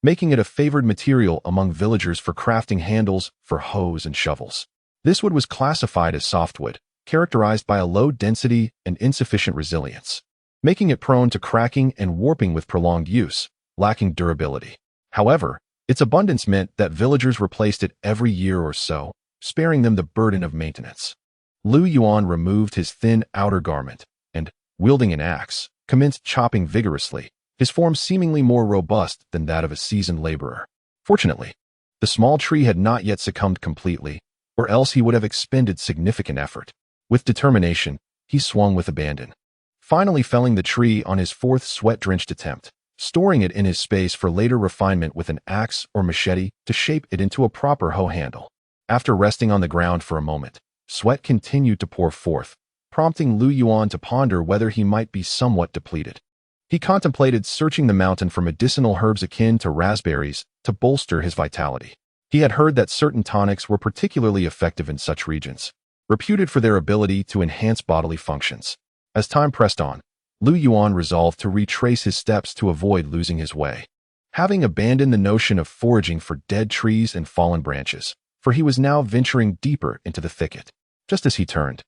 making it a favored material among villagers for crafting handles for hoes and shovels. This wood was classified as softwood, characterized by a low density and insufficient resilience, making it prone to cracking and warping with prolonged use, lacking durability. However, its abundance meant that villagers replaced it every year or so, sparing them the burden of maintenance. Lu Yuan removed his thin outer garment and, wielding an axe, commenced chopping vigorously, his form seemingly more robust than that of a seasoned laborer. Fortunately, the small tree had not yet succumbed completely, or else he would have expended significant effort. With determination, he swung with abandon, finally felling the tree on his fourth sweat-drenched attempt, storing it in his space for later refinement with an axe or machete to shape it into a proper hoe handle. After resting on the ground for a moment, sweat continued to pour forth, prompting Lu Yuan to ponder whether he might be somewhat depleted. He contemplated searching the mountain for medicinal herbs akin to raspberries to bolster his vitality. He had heard that certain tonics were particularly effective in such regions, reputed for their ability to enhance bodily functions. As time pressed on, Lu Yuan resolved to retrace his steps to avoid losing his way, having abandoned the notion of foraging for dead trees and fallen branches, for he was now venturing deeper into the thicket. Just as he turned,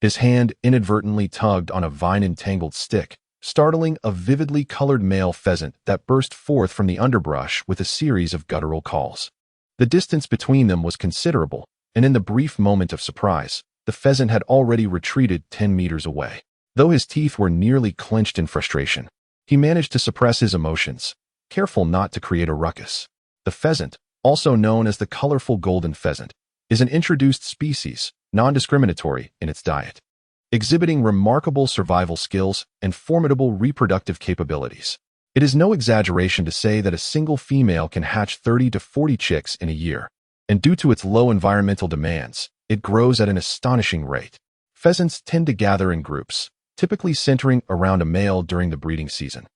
his hand inadvertently tugged on a vine-entangled stick, startling a vividly colored male pheasant that burst forth from the underbrush with a series of guttural calls. The distance between them was considerable, and in the brief moment of surprise, the pheasant had already retreated 10 meters away. Though his teeth were nearly clenched in frustration, he managed to suppress his emotions, careful not to create a ruckus. The pheasant, also known as the colorful golden pheasant, is an introduced species, non-discriminatory in its diet, exhibiting remarkable survival skills and formidable reproductive capabilities. It is no exaggeration to say that a single female can hatch 30 to 40 chicks in a year, and due to its low environmental demands, it grows at an astonishing rate. Pheasants tend to gather in groups, typically centering around a male during the breeding season,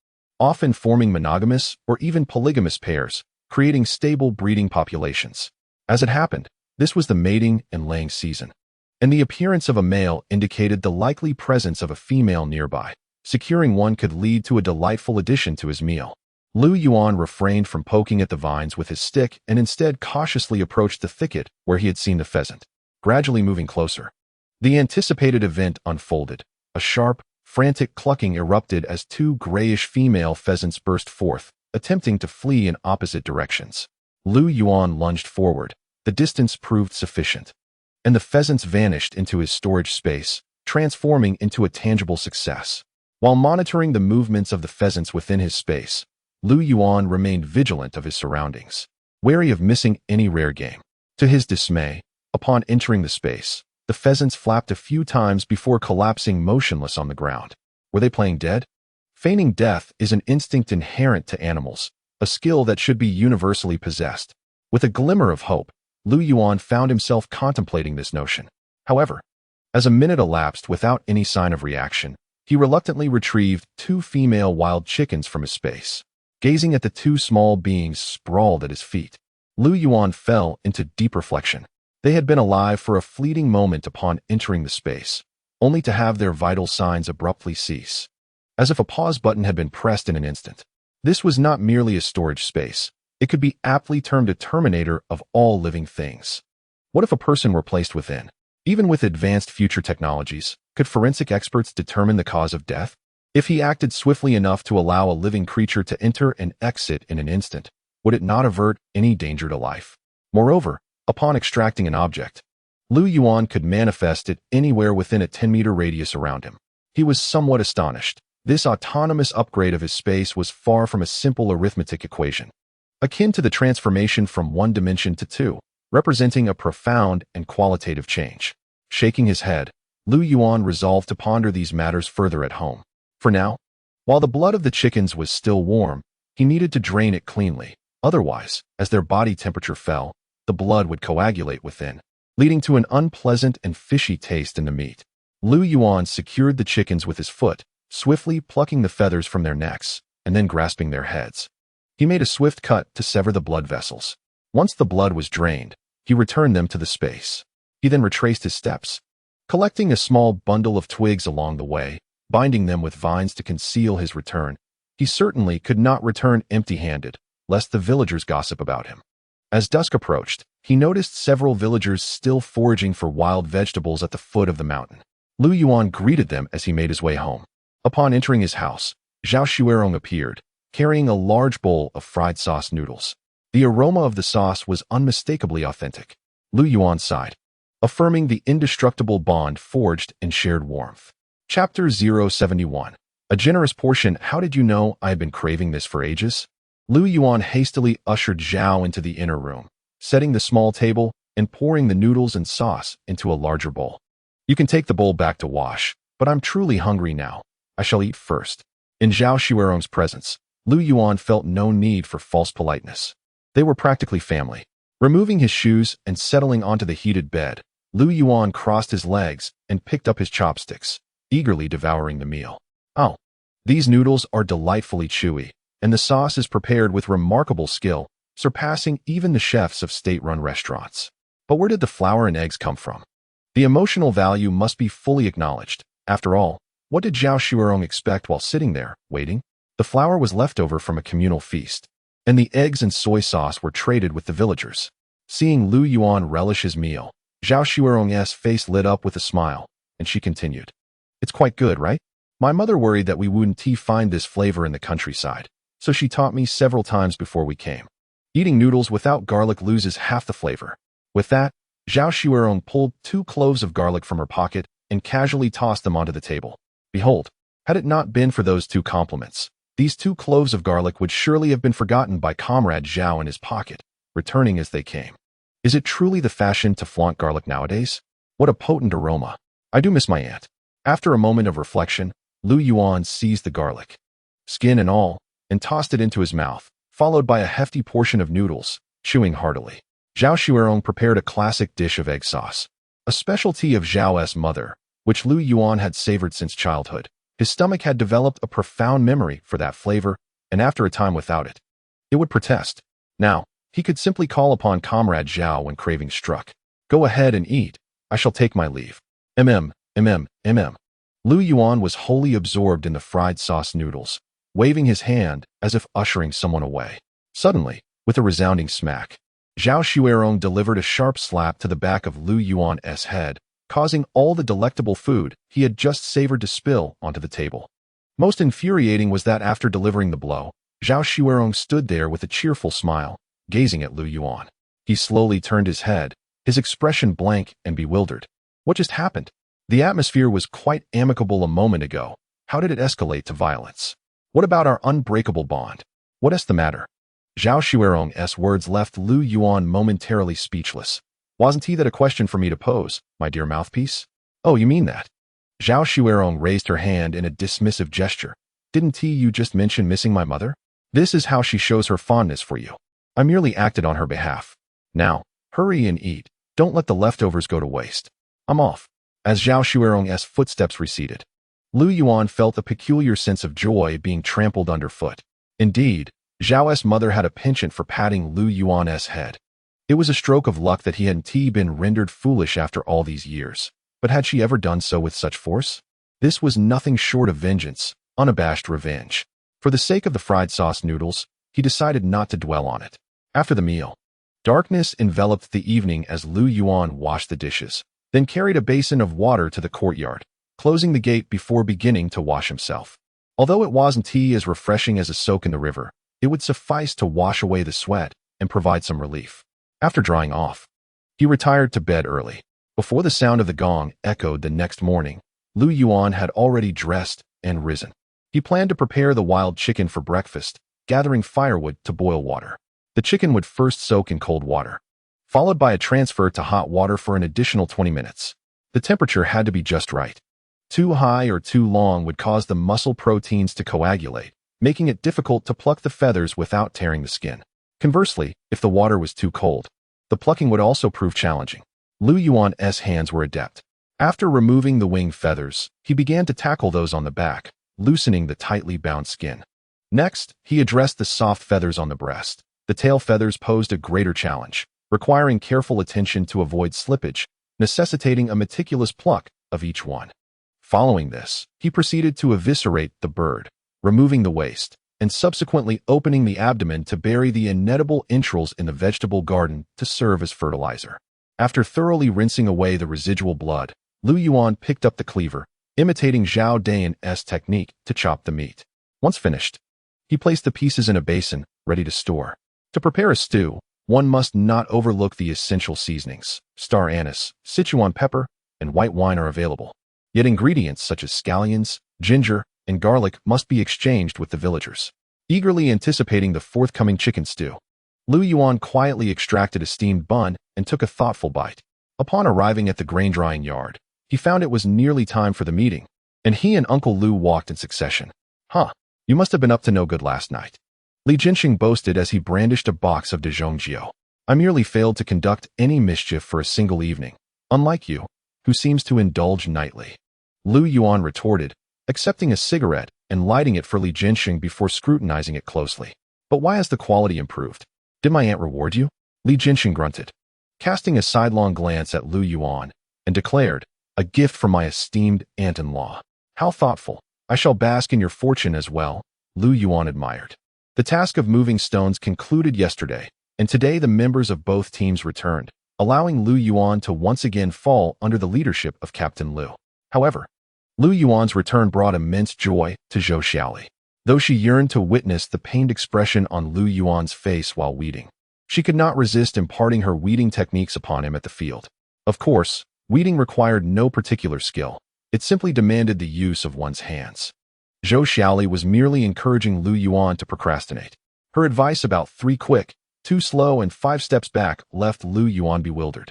often forming monogamous or even polygamous pairs, creating stable breeding populations. As it happened, this was the mating and laying season, and the appearance of a male indicated the likely presence of a female nearby. Securing one could lead to a delightful addition to his meal. Lu Yuan refrained from poking at the vines with his stick and instead cautiously approached the thicket where he had seen the pheasant, gradually moving closer. The anticipated event unfolded. A sharp, frantic clucking erupted as two grayish female pheasants burst forth, attempting to flee in opposite directions. Lu Yuan lunged forward. The distance proved sufficient, and the pheasants vanished into his storage space, transforming into a tangible success. While monitoring the movements of the pheasants within his space, Lu Yuan remained vigilant of his surroundings, wary of missing any rare game. To his dismay, Upon entering the space, the pheasants flapped a few times before collapsing motionless on the ground. Were they playing dead? Feigning death is an instinct inherent to animals, a skill that should be universally possessed. With a glimmer of hope, Lu Yuan found himself contemplating this notion. However, as a minute elapsed without any sign of reaction, he reluctantly retrieved 2 female wild chickens from his space. Gazing at the 2 small beings sprawled at his feet, Lu Yuan fell into deep reflection. They had been alive for a fleeting moment upon entering the space, only to have their vital signs abruptly cease, as if a pause button had been pressed in an instant. This was not merely a storage space. It could be aptly termed a terminator of all living things. What if a person were placed within? Even with advanced future technologies, could forensic experts determine the cause of death? If he acted swiftly enough to allow a living creature to enter and exit in an instant, would it not avert any danger to life? Moreover, upon extracting an object, Lu Yuan could manifest it anywhere within a 10-meter radius around him. He was somewhat astonished. This autonomous upgrade of his space was far from a simple arithmetic equation, akin to the transformation from one dimension to 2, representing a profound and qualitative change. Shaking his head, Lu Yuan resolved to ponder these matters further at home. For now, while the blood of the chickens was still warm, he needed to drain it cleanly. Otherwise, as their body temperature fell, the blood would coagulate within, leading to an unpleasant and fishy taste in the meat. Lu Yuan secured the chickens with his foot, swiftly plucking the feathers from their necks, and then grasping their heads. He made a swift cut to sever the blood vessels. Once the blood was drained, he returned them to the space. He then retraced his steps, collecting a small bundle of twigs along the way, binding them with vines to conceal his return. He certainly could not return empty-handed, lest the villagers gossip about him. As dusk approached, he noticed several villagers still foraging for wild vegetables at the foot of the mountain. Lu Yuan greeted them as he made his way home. Upon entering his house, Zhao Xuerong appeared, carrying a large bowl of fried sauce noodles. The aroma of the sauce was unmistakably authentic. Lu Yuan sighed, affirming the indestructible bond forged in shared warmth. Chapter 071. A generous portion. How did you know I had been craving this for ages? Lu Yuan hastily ushered Zhao into the inner room, setting the small table and pouring the noodles and sauce into a larger bowl. You can take the bowl back to wash, but I'm truly hungry now. I shall eat first. In Zhao Xuerong's presence, Lu Yuan felt no need for false politeness. They were practically family. Removing his shoes and settling onto the heated bed, Lu Yuan crossed his legs and picked up his chopsticks, eagerly devouring the meal. Oh, these noodles are delightfully chewy, and the sauce is prepared with remarkable skill, surpassing even the chefs of state-run restaurants. But where did the flour and eggs come from? The emotional value must be fully acknowledged. After all, what did Zhao Xuerong expect while sitting there, waiting? The flour was leftover from a communal feast, and the eggs and soy sauce were traded with the villagers. Seeing Lu Yuan relish his meal, Zhao Xuerong's face lit up with a smile, and she continued. It's quite good, right? My mother worried that we wouldn't find this flavor in the countryside, so she taught me several times before we came. Eating noodles without garlic loses half the flavor. With that, Zhao Xuerong pulled 2 cloves of garlic from her pocket and casually tossed them onto the table. Behold, had it not been for those 2 compliments, these 2 cloves of garlic would surely have been forgotten by Comrade Zhao in his pocket, returning as they came. Is it truly the fashion to flaunt garlic nowadays? What a potent aroma. I do miss my aunt. After a moment of reflection, Lu Yuan seized the garlic, skin and all, and tossed it into his mouth, followed by a hefty portion of noodles, chewing heartily. Zhao Xuerong prepared a classic dish of egg sauce, a specialty of Zhao's mother, which Lu Yuan had savored since childhood. His stomach had developed a profound memory for that flavor, and after a time without it, it would protest. Now, he could simply call upon Comrade Zhao when craving struck. Go ahead and eat. I shall take my leave. Lu Yuan was wholly absorbed in the fried sauce noodles, waving his hand as if ushering someone away. Suddenly, with a resounding smack, Zhao Xuerong delivered a sharp slap to the back of Lu Yuan's head, causing all the delectable food he had just savored to spill onto the table. Most infuriating was that after delivering the blow, Zhao Xuerong stood there with a cheerful smile, gazing at Lu Yuan. He slowly turned his head, his expression blank and bewildered. What just happened? The atmosphere was quite amicable a moment ago. How did it escalate to violence? What about our unbreakable bond? What is the matter? Zhao Xuerong's words left Lu Yuan momentarily speechless. Wasn't that a question for me to pose, my dear mouthpiece? Oh, you mean that? Zhao Xuerong raised her hand in a dismissive gesture. Didn't you just mention missing my mother? This is how she shows her fondness for you. I merely acted on her behalf. Now, hurry and eat. Don't let the leftovers go to waste. I'm off. As Zhao Xuerong's footsteps receded, Lu Yuan felt a peculiar sense of joy being trampled underfoot. Indeed, Zhao's mother had a penchant for patting Lu Yuan's head. It was a stroke of luck that he hadn't been rendered foolish after all these years. But had she ever done so with such force? This was nothing short of vengeance, unabashed revenge. For the sake of the fried sauce noodles, he decided not to dwell on it. After the meal, darkness enveloped the evening as Lu Yuan washed the dishes, then carried a basin of water to the courtyard, closing the gate before beginning to wash himself. Although it wasn't as refreshing as a soak in the river, it would suffice to wash away the sweat and provide some relief. After drying off, he retired to bed early. Before the sound of the gong echoed the next morning, Lu Yuan had already dressed and risen. He planned to prepare the wild chicken for breakfast, gathering firewood to boil water. The chicken would first soak in cold water, followed by a transfer to hot water for an additional 20 minutes. The temperature had to be just right. Too high or too long would cause the muscle proteins to coagulate, making it difficult to pluck the feathers without tearing the skin. Conversely, if the water was too cold, the plucking would also prove challenging. Lu Yuan's hands were adept. After removing the wing feathers, he began to tackle those on the back, loosening the tightly bound skin. Next, he addressed the soft feathers on the breast. The tail feathers posed a greater challenge, requiring careful attention to avoid slippage, necessitating a meticulous pluck of each one. Following this, he proceeded to eviscerate the bird, removing the waist, and subsequently opening the abdomen to bury the inedible entrails in the vegetable garden to serve as fertilizer. After thoroughly rinsing away the residual blood, Lu Yuan picked up the cleaver, imitating Zhao Dayan's technique to chop the meat. Once finished, he placed the pieces in a basin, ready to store. To prepare a stew, one must not overlook the essential seasonings. Star anise, Sichuan pepper, and white wine are available. Yet ingredients such as scallions, ginger, and garlic must be exchanged with the villagers. Eagerly anticipating the forthcoming chicken stew, Lu Yuan quietly extracted a steamed bun and took a thoughtful bite. Upon arriving at the grain-drying yard, he found it was nearly time for the meeting, and he and Uncle Lu walked in succession. Huh, you must have been up to no good last night, Li Jinxing boasted as he brandished a box of Dezhongjiao. I merely failed to conduct any mischief for a single evening, unlike you, who seems to indulge nightly. Lu Yuan retorted, accepting a cigarette and lighting it for Li Jinxing before scrutinizing it closely. But why has the quality improved? Did my aunt reward you? Li Jinxing grunted, casting a sidelong glance at Lu Yuan, and declared, a gift from my esteemed aunt-in-law. How thoughtful. I shall bask in your fortune as well, Lu Yuan admired. The task of moving stones concluded yesterday, and today the members of both teams returned, allowing Lu Yuan to once again fall under the leadership of Captain Lu. However, Lu Yuan's return brought immense joy to Zhou Xiaoli. Though she yearned to witness the pained expression on Lu Yuan's face while weeding, she could not resist imparting her weeding techniques upon him at the field. Of course, weeding required no particular skill. It simply demanded the use of one's hands. Zhou Xiaoli was merely encouraging Lu Yuan to procrastinate. Her advice about 3 quick, 2 slow, and 5 steps back left Lu Yuan bewildered.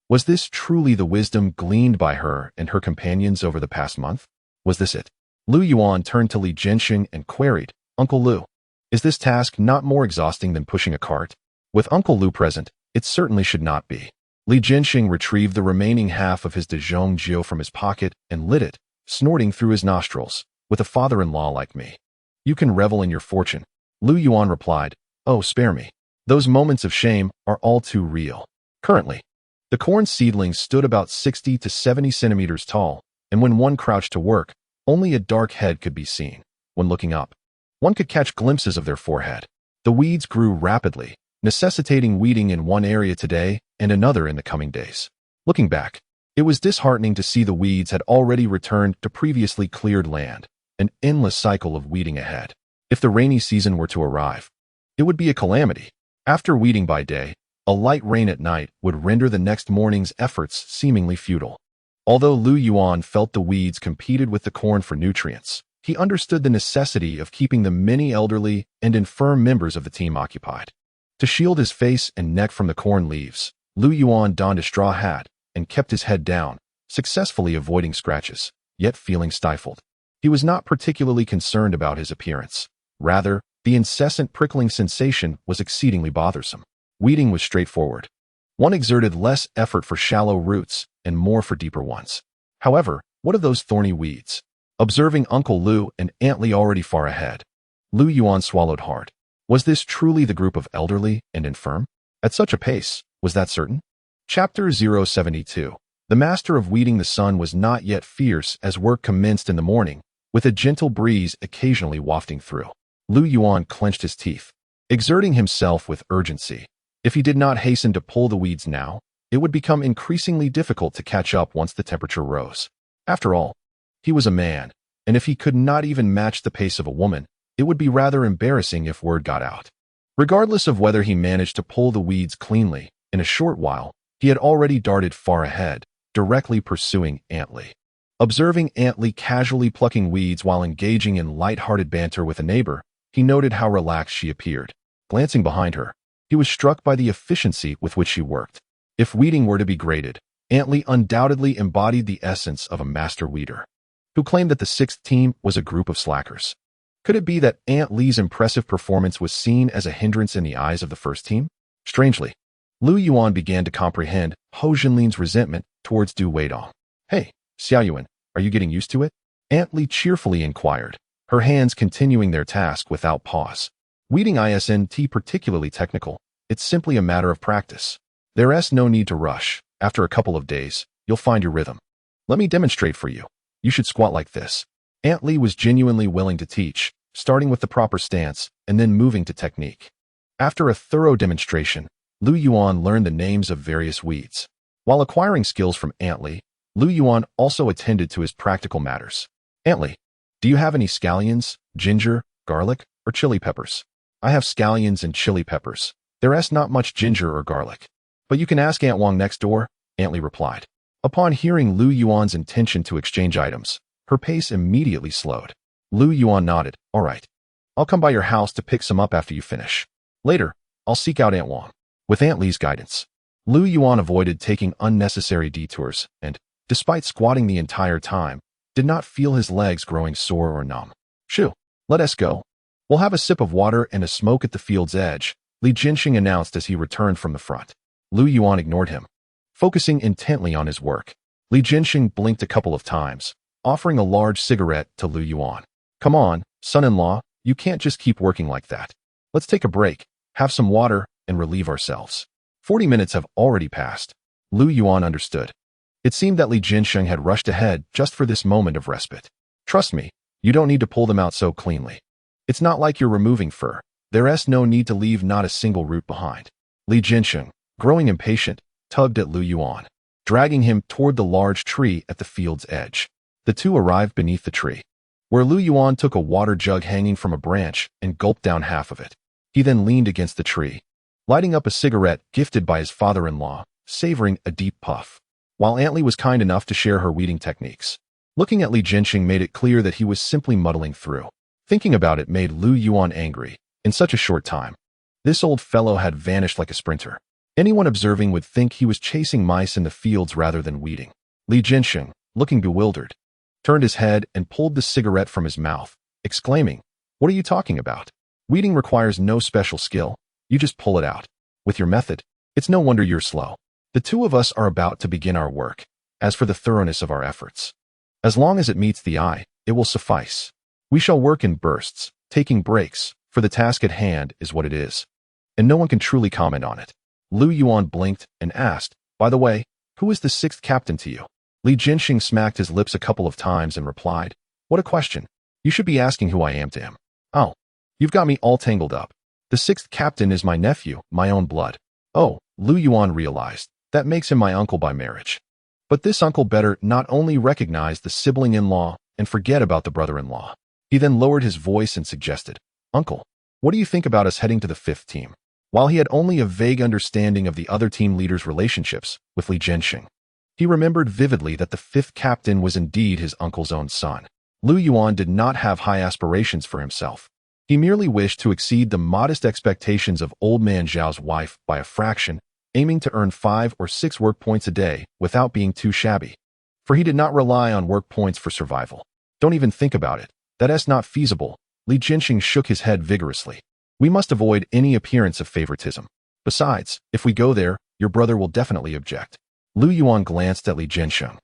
Was this truly the wisdom gleaned by her and her companions over the past month? Was this it? Lu Yuan turned to Li Jinxing and queried, Uncle Lu, is this task not more exhausting than pushing a cart? With Uncle Lu present, it certainly should not be. Li Jinxing retrieved the remaining half of his Dezhongjiao from his pocket and lit it, snorting through his nostrils. With a father-in-law like me, you can revel in your fortune. Lu Yuan replied, oh, spare me. Those moments of shame are all too real. Currently, the corn seedlings stood about 60 to 70 centimeters tall, and when one crouched to work, only a dark head could be seen. When looking up, one could catch glimpses of their forehead. The weeds grew rapidly, necessitating weeding in one area today and another in the coming days. Looking back, it was disheartening to see the weeds had already returned to previously cleared land. An endless cycle of weeding ahead. If the rainy season were to arrive, it would be a calamity. After weeding by day, a light rain at night would render the next morning's efforts seemingly futile. Although Lu Yuan felt the weeds competed with the corn for nutrients, he understood the necessity of keeping the many elderly and infirm members of the team occupied. To shield his face and neck from the corn leaves, Lu Yuan donned a straw hat and kept his head down, successfully avoiding scratches, yet feeling stifled. He was not particularly concerned about his appearance. Rather, the incessant prickling sensation was exceedingly bothersome. Weeding was straightforward. One exerted less effort for shallow roots and more for deeper ones. However, what of those thorny weeds? Observing Uncle Lu and Aunt Li already far ahead, Lu Yuan swallowed hard. Was this truly the group of elderly and infirm? At such a pace, was that certain? Chapter 072. The master of weeding the sun was not yet fierce as work commenced in the morning, with a gentle breeze occasionally wafting through. Lu Yuan clenched his teeth, exerting himself with urgency. If he did not hasten to pull the weeds now, it would become increasingly difficult to catch up once the temperature rose. After all, he was a man, and if he could not even match the pace of a woman, it would be rather embarrassing if word got out. Regardless of whether he managed to pull the weeds cleanly, in a short while, he had already darted far ahead, directly pursuing Aunt Li. Observing Aunt Li casually plucking weeds while engaging in light-hearted banter with a neighbor, he noted how relaxed she appeared. Glancing behind her, he was struck by the efficiency with which she worked. If weeding were to be graded, Aunt Li undoubtedly embodied the essence of a master weeder, who claimed that the sixth team was a group of slackers. Could it be that Aunt Li's impressive performance was seen as a hindrance in the eyes of the first team? Strangely, Lu Yuan began to comprehend Ho Jinlin's resentment towards Du Weidong. Hey, Xiao Yuan, are you getting used to it? Aunt Li cheerfully inquired, her hands continuing their task without pause. Weeding isn't particularly technical, it's simply a matter of practice. There's no need to rush. After a couple of days, you'll find your rhythm. Let me demonstrate for you. You should squat like this. Aunt Li was genuinely willing to teach, starting with the proper stance and then moving to technique. After a thorough demonstration, Lu Yuan learned the names of various weeds. While acquiring skills from Aunt Li, Lu Yuan also attended to his practical matters. Aunt Li, do you have any scallions, ginger, garlic, or chili peppers? I have scallions and chili peppers. There's not much ginger or garlic. But you can ask Aunt Wang next door, Aunt Li replied. Upon hearing Lu Yuan's intention to exchange items, her pace immediately slowed. Lu Yuan nodded. All right. I'll come by your house to pick some up after you finish. Later, I'll seek out Aunt Wang. With Aunt Li's guidance, Lu Yuan avoided taking unnecessary detours and, despite squatting the entire time, did not feel his legs growing sore or numb. Shoo, let us go. We'll have a sip of water and a smoke at the field's edge, Li Jinxing announced as he returned from the front. Lu Yuan ignored him, focusing intently on his work. Li Jinxing blinked a couple of times, offering a large cigarette to Lu Yuan. Come on, son-in-law, you can't just keep working like that. Let's take a break, have some water, and relieve ourselves. 40 minutes have already passed. Lu Yuan understood. It seemed that Li Jinxing had rushed ahead just for this moment of respite. Trust me, you don't need to pull them out so cleanly. It's not like you're removing fur. There's no need to leave not a single root behind. Li Jinxing, growing impatient, tugged at Lu Yuan, dragging him toward the large tree at the field's edge. The two arrived beneath the tree, where Lu Yuan took a water jug hanging from a branch and gulped down half of it. He then leaned against the tree, lighting up a cigarette gifted by his father-in-law, savoring a deep puff, while Aunt Li was kind enough to share her weeding techniques. Looking at Li Jinxing made it clear that he was simply muddling through. Thinking about it made Lu Yuan angry. In such a short time, this old fellow had vanished like a sprinter. Anyone observing would think he was chasing mice in the fields rather than weeding. Li Jinxing, looking bewildered, turned his head and pulled the cigarette from his mouth, exclaiming, "What are you talking about? Weeding requires no special skill. You just pull it out. With your method, it's no wonder you're slow. The two of us are about to begin our work. As for the thoroughness of our efforts, as long as it meets the eye, it will suffice. We shall work in bursts, taking breaks, for the task at hand is what it is, and no one can truly comment on it." Lu Yuan blinked and asked, "By the way, who is the sixth captain to you?" Li Jinxing smacked his lips a couple of times and replied, "What a question. You should be asking who I am to him." "Oh, you've got me all tangled up. The sixth captain is my nephew, my own blood." "Oh," Lu Yuan realized, "that makes him my uncle by marriage." But this uncle better not only recognize the sibling-in-law and forget about the brother-in-law. He then lowered his voice and suggested, "Uncle, what do you think about us heading to the fifth team?" While he had only a vague understanding of the other team leaders' relationships with Li Jinxing, he remembered vividly that the fifth captain was indeed his uncle's own son. Lu Yuan did not have high aspirations for himself. He merely wished to exceed the modest expectations of old man Zhao's wife by a fraction aiming to earn 5 or 6 work points a day without being too shabby. For he did not rely on work points for survival. Don't even think about it. That's not feasible. Li Jinxing shook his head vigorously. We must avoid any appearance of favoritism. Besides, if we go there, your brother will definitely object. Lu Yuan glanced at Li Jinxing,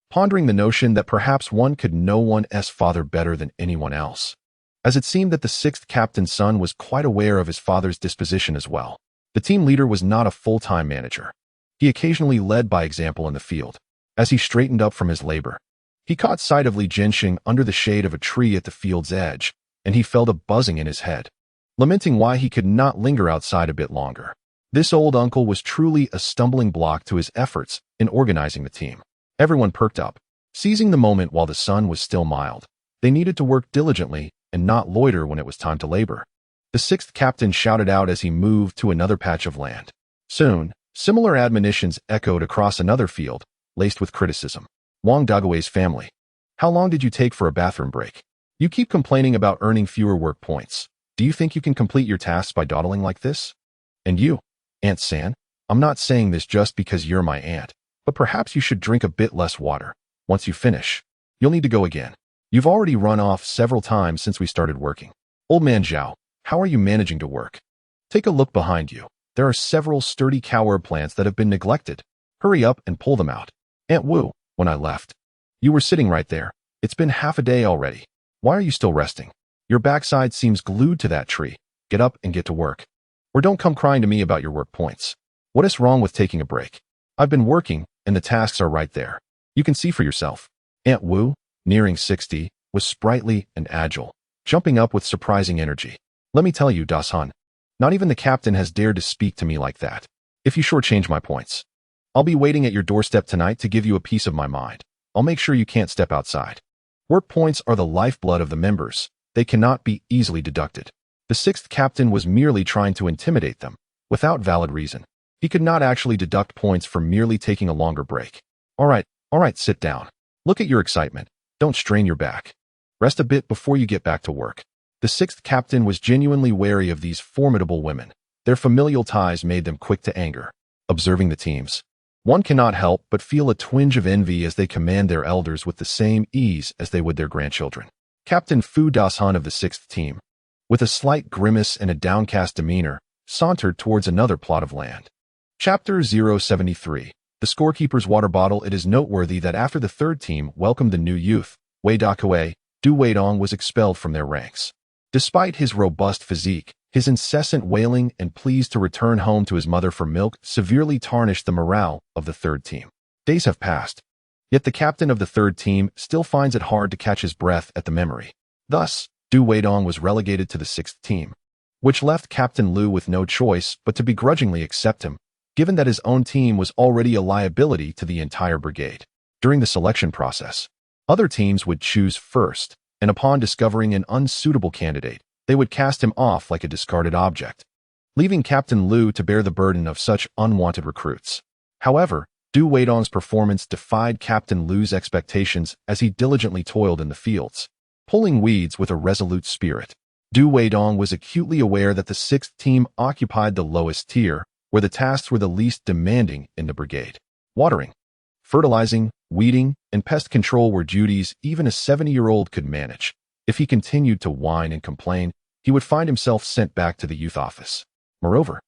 pondering the notion that perhaps one could know one's father better than anyone else. As it seemed that the 6th captain's son was quite aware of his father's disposition as well. The team leader was not a full-time manager. He occasionally led by example in the field. As he straightened up from his labor, he caught sight of Li Jinxing under the shade of a tree at the field's edge, and he felt a buzzing in his head, lamenting why he could not linger outside a bit longer. This old uncle was truly a stumbling block to his efforts in organizing the team. Everyone perked up, seizing the moment while the sun was still mild. They needed to work diligently and not loiter when it was time to labor. The 6th captain shouted out as he moved to another patch of land. Soon, similar admonitions echoed across another field, laced with criticism. Wang Dagui's family. How long did you take for a bathroom break? You keep complaining about earning fewer work points. Do you think you can complete your tasks by dawdling like this? And you, Aunt San, I'm not saying this just because you're my aunt, but perhaps you should drink a bit less water. Once you finish, you'll need to go again. You've already run off several times since we started working. Old man Zhao, how are you managing to work? Take a look behind you. There are several sturdy cowherb plants that have been neglected. Hurry up and pull them out. Aunt Wu, when I left, you were sitting right there. It's been half a day already. Why are you still resting? Your backside seems glued to that tree. Get up and get to work. Or don't come crying to me about your work points. What is wrong with taking a break? I've been working, and the tasks are right there. You can see for yourself. Aunt Wu, nearing 60, was sprightly and agile, jumping up with surprising energy. Let me tell you, Das Han, not even the captain has dared to speak to me like that. If you shortchange my points, I'll be waiting at your doorstep tonight to give you a piece of my mind. I'll make sure you can't step outside. Work points are the lifeblood of the members. They cannot be easily deducted. The 6th captain was merely trying to intimidate them, without valid reason. He could not actually deduct points for merely taking a longer break. All right, sit down. Look at your excitement. Don't strain your back. Rest a bit before you get back to work. The 6th captain was genuinely wary of these formidable women. Their familial ties made them quick to anger. Observing the teams, one cannot help but feel a twinge of envy as they command their elders with the same ease as they would their grandchildren. Captain Fu Dasan of the 6th team, with a slight grimace and a downcast demeanor, sauntered towards another plot of land. Chapter 073. The Scorekeeper's Water Bottle. It is noteworthy that after the 3rd team welcomed the new youth, Wei Dakue, Du Weidong was expelled from their ranks. Despite his robust physique, his incessant wailing and pleas to return home to his mother for milk severely tarnished the morale of the 3rd team. Days have passed, yet the captain of the 3rd team still finds it hard to catch his breath at the memory. Thus, Du Weidong was relegated to the 6th team, which left Captain Lu with no choice but to begrudgingly accept him, given that his own team was already a liability to the entire brigade. During the selection process, other teams would choose first, and upon discovering an unsuitable candidate, they would cast him off like a discarded object, leaving Captain Lu to bear the burden of such unwanted recruits. However, Du Weidong's performance defied Captain Lu's expectations as he diligently toiled in the fields, pulling weeds with a resolute spirit. Du Weidong was acutely aware that the 6th team occupied the lowest tier, where the tasks were the least demanding in the brigade. Watering, fertilizing, weeding, and pest control were duties even a 70-year-old could manage. If he continued to whine and complain, he would find himself sent back to the youth office. Moreover,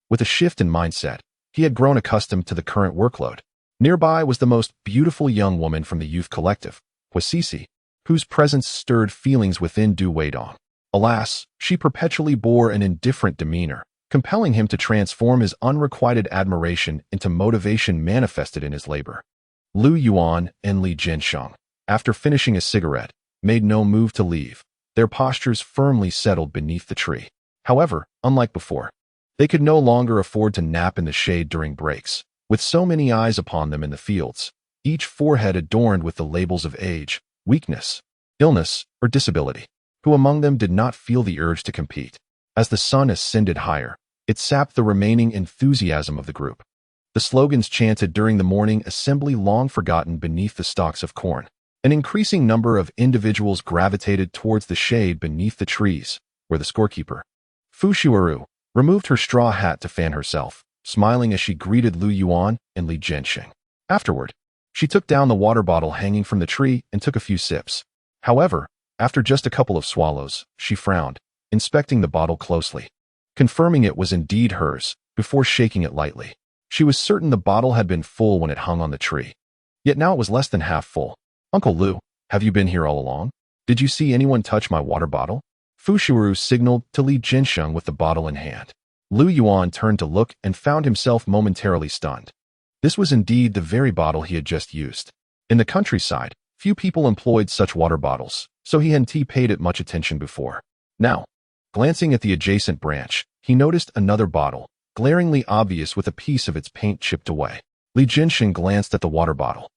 with a shift in mindset, he had grown accustomed to the current workload. Nearby was the most beautiful young woman from the youth collective, Huasisi, whose presence stirred feelings within Du Weidong. Alas, she perpetually bore an indifferent demeanor, compelling him to transform his unrequited admiration into motivation manifested in his labor. Lu Yuan and Li Jinxing, after finishing a cigarette, made no move to leave, their postures firmly settled beneath the tree. However, unlike before, they could no longer afford to nap in the shade during breaks. With so many eyes upon them in the fields, each forehead adorned with the labels of age, weakness, illness, or disability, who among them did not feel the urge to compete? As the sun ascended higher, it sapped the remaining enthusiasm of the group. The slogans chanted during the morning assembly long forgotten beneath the stalks of corn. An increasing number of individuals gravitated towards the shade beneath the trees, where the scorekeeper, Fu Shuaru, removed her straw hat to fan herself, smiling as she greeted Lu Yuan and Li Jianxing. Afterward, she took down the water bottle hanging from the tree and took a few sips. However, after just a couple of swallows, she frowned, inspecting the bottle closely, confirming it was indeed hers, before shaking it lightly. She was certain the bottle had been full when it hung on the tree. Yet now it was less than half full. "Uncle Lu, have you been here all along? Did you see anyone touch my water bottle?" Fu Shiru signaled to Li Jianxing with the bottle in hand. Lu Yuan turned to look and found himself momentarily stunned. This was indeed the very bottle he had just used. In the countryside, few people employed such water bottles, so he hadn't paid it much attention before. Now, glancing at the adjacent branch, he noticed another bottle, glaringly obvious with a piece of its paint chipped away. Li Jianxing glanced at the water bottle.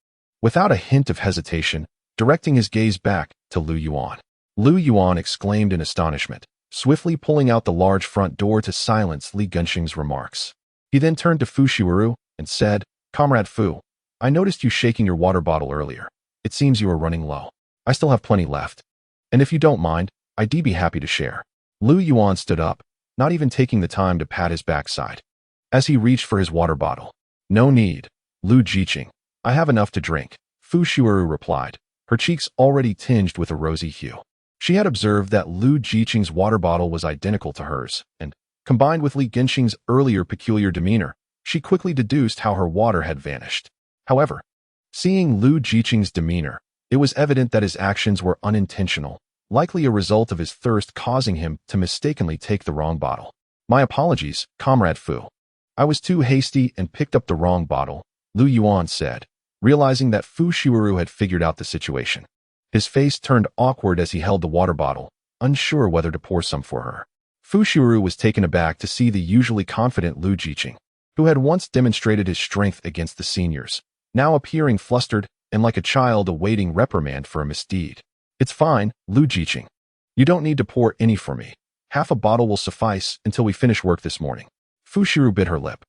Without a hint of hesitation, directing his gaze back to Lu Yuan. Lu Yuan exclaimed in astonishment, swiftly pulling out the large front door to silence Li Jianxing's remarks. He then turned to Fu Shiru and said, "Comrade Fu, I noticed you shaking your water bottle earlier. It seems you are running low. I still have plenty left. And if you don't mind, I'd be happy to share." Lu Yuan stood up, not even taking the time to pat his backside, as he reached for his water bottle. "No need, Lu Jiqing. I have enough to drink," Fu Shiru replied, her cheeks already tinged with a rosy hue. She had observed that Lu Jiqing's water bottle was identical to hers, and, combined with Li Jianxing's earlier peculiar demeanor, she quickly deduced how her water had vanished. However, seeing Lu Jiqing's demeanor, it was evident that his actions were unintentional, likely a result of his thirst causing him to mistakenly take the wrong bottle. "My apologies, Comrade Fu. I was too hasty and picked up the wrong bottle," Lu Yuan said, realizing that Fu Shiru had figured out the situation. His face turned awkward as he held the water bottle, unsure whether to pour some for her. Fu Shiru was taken aback to see the usually confident Lu Jiqing, who had once demonstrated his strength against the seniors, now appearing flustered and like a child awaiting reprimand for a misdeed. "It's fine, Lu Jiqing. You don't need to pour any for me. Half a bottle will suffice until we finish work this morning." Fu Shiru bit her lip,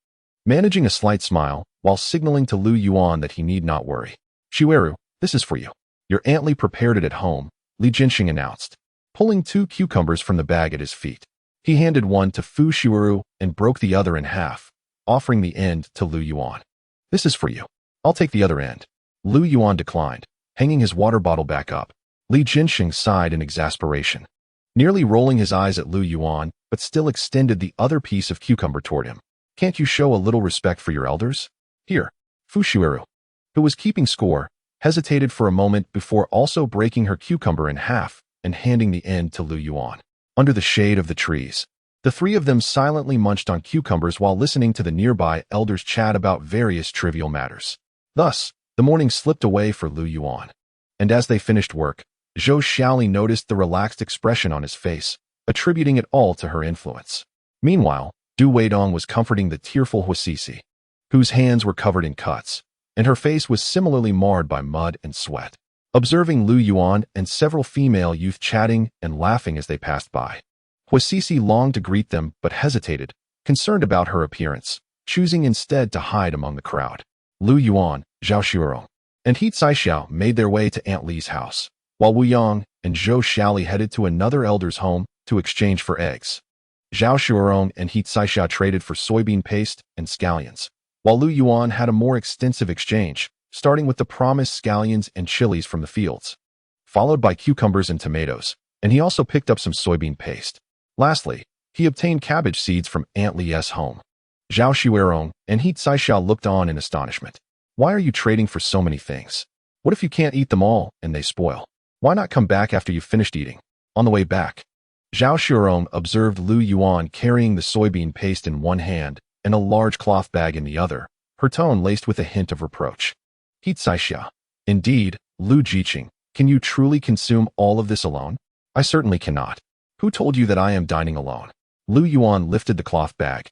managing a slight smile while signaling to Lu Yuan that he need not worry. "Shiweru, this is for you. Your Aunt Li prepared it at home," Li Jianxing announced, pulling 2 cucumbers from the bag at his feet. He handed one to Fu Shiru and broke the other in half, offering the end to Lu Yuan. "This is for you. I'll take the other end." Lu Yuan declined, hanging his water bottle back up. Li Jianxing sighed in exasperation, nearly rolling his eyes at Lu Yuan, but still extended the other piece of cucumber toward him. "Can't you show a little respect for your elders? Here." Fu Shiru, who was keeping score, hesitated for a moment before also breaking her cucumber in half and handing the end to Lu Yuan. Under the shade of the trees, the three of them silently munched on cucumbers while listening to the nearby elders chat about various trivial matters. Thus, the morning slipped away for Lu Yuan. And as they finished work, Zhou Xiaoli noticed the relaxed expression on his face, attributing it all to her influence. Meanwhile, Du Weidong was comforting the tearful Huasisi, whose hands were covered in cuts, and her face was similarly marred by mud and sweat. Observing Lu Yuan and several female youth chatting and laughing as they passed by, Huasisi longed to greet them but hesitated, concerned about her appearance, choosing instead to hide among the crowd. Lu Yuan, Zhao Shurong, and He Caixiao made their way to Aunt Li's house, while Wu Yang and Zhou Xiaoli headed to another elder's home to exchange for eggs. Zhao Shurong and He Caixiao traded for soybean paste and scallions, while Lu Yuan had a more extensive exchange, starting with the promised scallions and chilies from the fields, followed by cucumbers and tomatoes, and he also picked up some soybean paste. Lastly, he obtained cabbage seeds from Aunt Li's home. Zhao Xuerong and He Caixiao looked on in astonishment. "Why are you trading for so many things? What if you can't eat them all and they spoil? Why not come back after you've finished eating?" On the way back, Zhao Shurong observed Lu Yuan carrying the soybean paste in one hand and a large cloth bag in the other, her tone laced with a hint of reproach. He Caixiao, "Indeed, Lu Jiqing, can you truly consume all of this alone?" "I certainly cannot. Who told you that I am dining alone?" Lu Yuan lifted the cloth bag,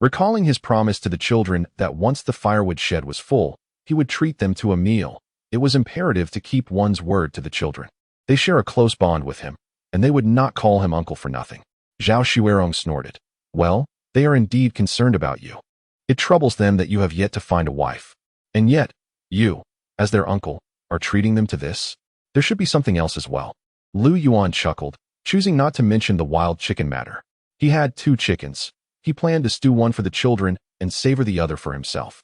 recalling his promise to the children that once the firewood shed was full, he would treat them to a meal. It was imperative to keep one's word to the children. They share a close bond with him, and they would not call him uncle for nothing. Zhao Xuerong snorted. "Well, they are indeed concerned about you. It troubles them that you have yet to find a wife. And yet, you, as their uncle, are treating them to this? There should be something else as well." Lu Yuan chuckled, choosing not to mention the wild chicken matter. He had 2 chickens. He planned to stew one for the children and savor the other for himself.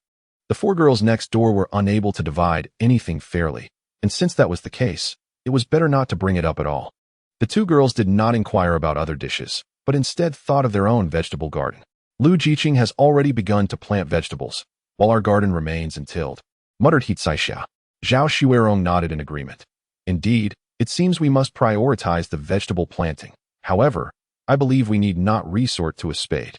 The four girls next door were unable to divide anything fairly, and since that was the case, it was better not to bring it up at all. The two girls did not inquire about other dishes, but instead thought of their own vegetable garden. Lu Jiqing has already begun to plant vegetables, while our garden remains untilled, muttered He Caixia. Zhao Xuerong nodded in agreement. Indeed, it seems we must prioritize the vegetable planting. However, I believe we need not resort to a spade.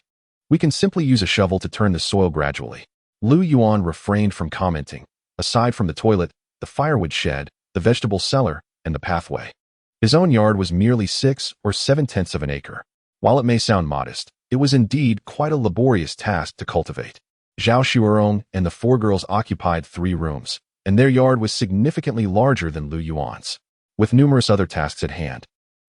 We can simply use a shovel to turn the soil gradually. Lu Yuan refrained from commenting, aside from the toilet, the firewood shed, the vegetable cellar, and the pathway. His own yard was merely 6 or 7/10 of an acre. While it may sound modest, it was indeed quite a laborious task to cultivate. Zhao Xuerong and the four girls occupied 3 rooms, and their yard was significantly larger than Lu Yuan's. With numerous other tasks at hand,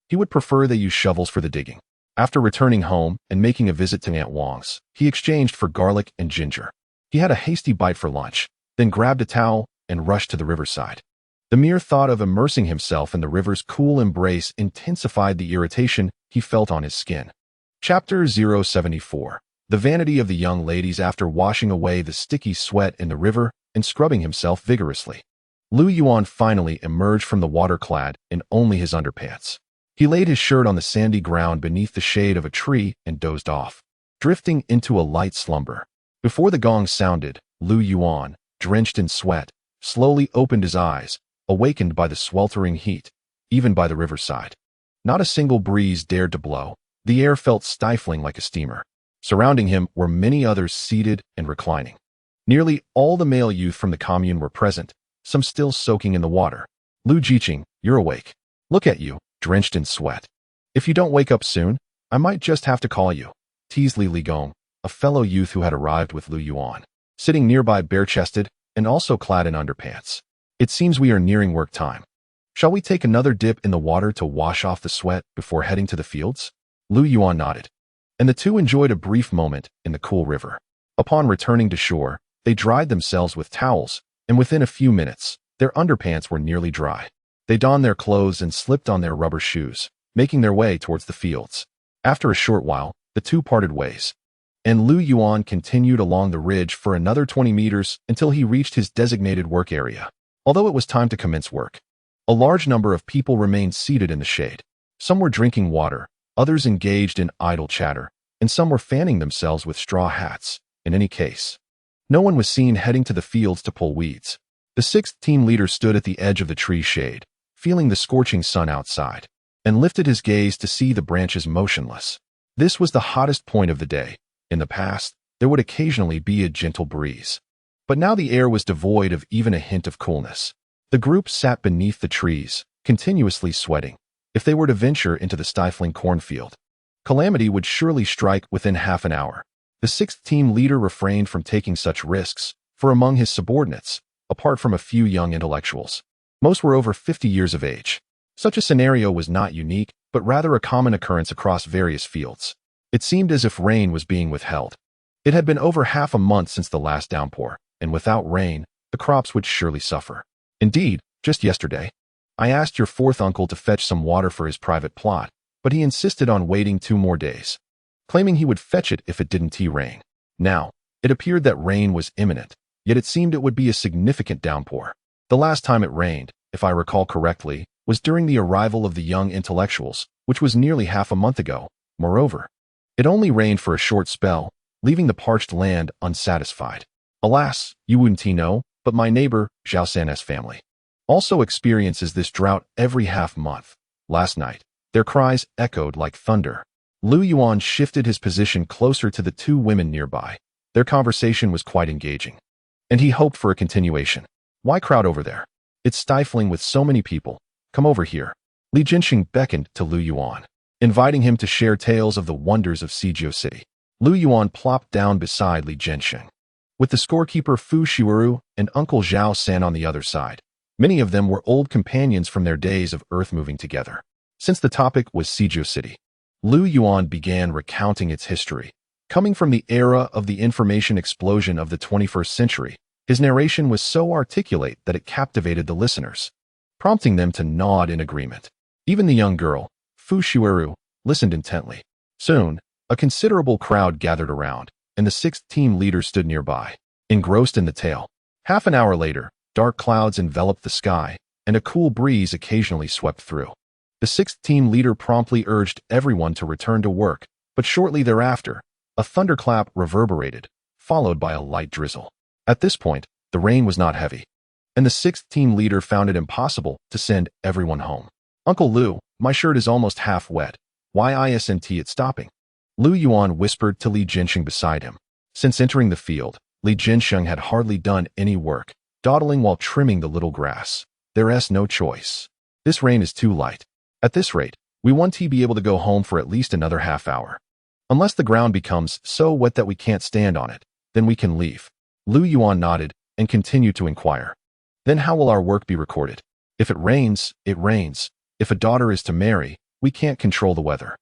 he would prefer they use shovels for the digging. After returning home and making a visit to Aunt Wang's, he exchanged for garlic and ginger. He had a hasty bite for lunch, then grabbed a towel and rushed to the riverside. The mere thought of immersing himself in the river's cool embrace intensified the irritation he felt on his skin. Chapter 074. The vanity of the young ladies after washing away the sticky sweat in the river and scrubbing himself vigorously. Lu Yuan finally emerged from the water clad in only his underpants. He laid his shirt on the sandy ground beneath the shade of a tree and dozed off, drifting into a light slumber. Before the gong sounded, Lu Yuan, drenched in sweat, slowly opened his eyes, awakened by the sweltering heat, even by the riverside. Not a single breeze dared to blow. The air felt stifling like a steamer. Surrounding him were many others seated and reclining. Nearly all the male youth from the commune were present, some still soaking in the water. Lu Jiqing, you're awake. Look at you, drenched in sweat. If you don't wake up soon, I might just have to call you, teased Li Ligong, a fellow youth who had arrived with Lu Yuan, sitting nearby bare-chested and also clad in underpants. It seems we are nearing work time. Shall we take another dip in the water to wash off the sweat before heading to the fields? Lu Yuan nodded, and the two enjoyed a brief moment in the cool river. Upon returning to shore, they dried themselves with towels, and within a few minutes, their underpants were nearly dry. They donned their clothes and slipped on their rubber shoes, making their way towards the fields. After a short while, the two parted ways, and Lu Yuan continued along the ridge for another 20 meters until he reached his designated work area. Although it was time to commence work, a large number of people remained seated in the shade. Some were drinking water, others engaged in idle chatter, and some were fanning themselves with straw hats. In any case, no one was seen heading to the fields to pull weeds. The 6th team leader stood at the edge of the tree shade, feeling the scorching sun outside, and lifted his gaze to see the branches motionless. This was the hottest point of the day. In the past, there would occasionally be a gentle breeze, but now the air was devoid of even a hint of coolness. The group sat beneath the trees, continuously sweating. If they were to venture into the stifling cornfield, calamity would surely strike within half an hour. The 6th team leader refrained from taking such risks, for among his subordinates, apart from a few young intellectuals, most were over 50 years of age. Such a scenario was not unique, but rather a common occurrence across various fields. It seemed as if rain was being withheld. It had been over half a month since the last downpour, and without rain, the crops would surely suffer. Indeed, just yesterday, I asked your 4th uncle to fetch some water for his private plot, but he insisted on waiting 2 more days, claiming he would fetch it if it didn't rain. Now, it appeared that rain was imminent, yet it seemed it would be a significant downpour. The last time it rained, if I recall correctly, was during the arrival of the young intellectuals, which was nearly half a month ago. Moreover, it only rained for a short spell, leaving the parched land unsatisfied. Alas, you wouldn't know, but my neighbor, Zhao San's family, also experiences this drought every half-month. Last night, their cries echoed like thunder. Lu Yuan shifted his position closer to the 2 women nearby. Their conversation was quite engaging, and he hoped for a continuation. Why crowd over there? It's stifling with so many people. Come over here. Li Jinxing beckoned to Lu Yuan, inviting him to share tales of the wonders of Sijio City. Lu Yuan plopped down beside Li Jinxing, with the scorekeeper Fu Shiuru and Uncle Zhao San on the other side. Many of them were old companions from their days of earth-moving together. Since the topic was Sijio City, Lu Yuan began recounting its history. Coming from the era of the information explosion of the 21st century, his narration was so articulate that it captivated the listeners, prompting them to nod in agreement. Even the young girl, Fu Shiuru, listened intently. Soon, a considerable crowd gathered around, and the sixth team leader stood nearby, engrossed in the tale. Half an hour later, dark clouds enveloped the sky, and a cool breeze occasionally swept through. The sixth team leader promptly urged everyone to return to work, but shortly thereafter, a thunderclap reverberated, followed by a light drizzle. At this point, the rain was not heavy, and the sixth team leader found it impossible to send everyone home. "Uncle Lu, my shirt is almost half wet. Why isn't it stopping?" Lu Yuan whispered to Li Jinsheng beside him. Since entering the field, Li Jinsheng had hardly done any work, dawdling while trimming the little grass. "There's no choice. This rain is too light. At this rate, we won't be able to go home for at least another half hour. Unless the ground becomes so wet that we can't stand on it, then we can leave." Lu Yuan nodded and continued to inquire. "Then how will our work be recorded? If it rains, it rains. If a daughter is to marry, we can't control the weather.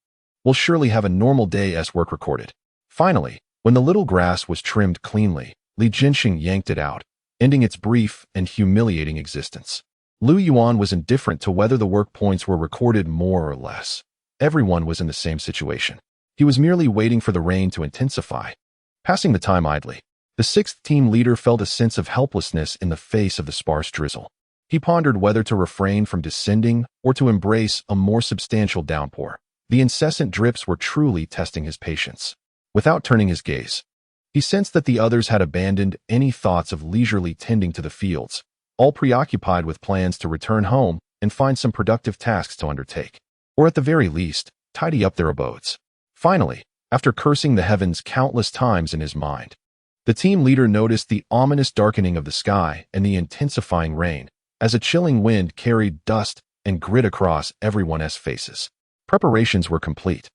We'll surely have a normal day's work recorded." Finally, when the little grass was trimmed cleanly, Li Jinsheng yanked it out, ending its brief and humiliating existence. Lu Yuan was indifferent to whether the work points were recorded more or less. Everyone was in the same situation. He was merely waiting for the rain to intensify, passing the time idly. The sixth team leader felt a sense of helplessness in the face of the sparse drizzle. He pondered whether to refrain from descending or to embrace a more substantial downpour. The incessant drips were truly testing his patience. Without turning his gaze, he sensed that the others had abandoned any thoughts of leisurely tending to the fields, all preoccupied with plans to return home and find some productive tasks to undertake, or at the very least, tidy up their abodes. Finally, after cursing the heavens countless times in his mind, the team leader noticed the ominous darkening of the sky and the intensifying rain, as a chilling wind carried dust and grit across everyone's faces. Preparations were complete.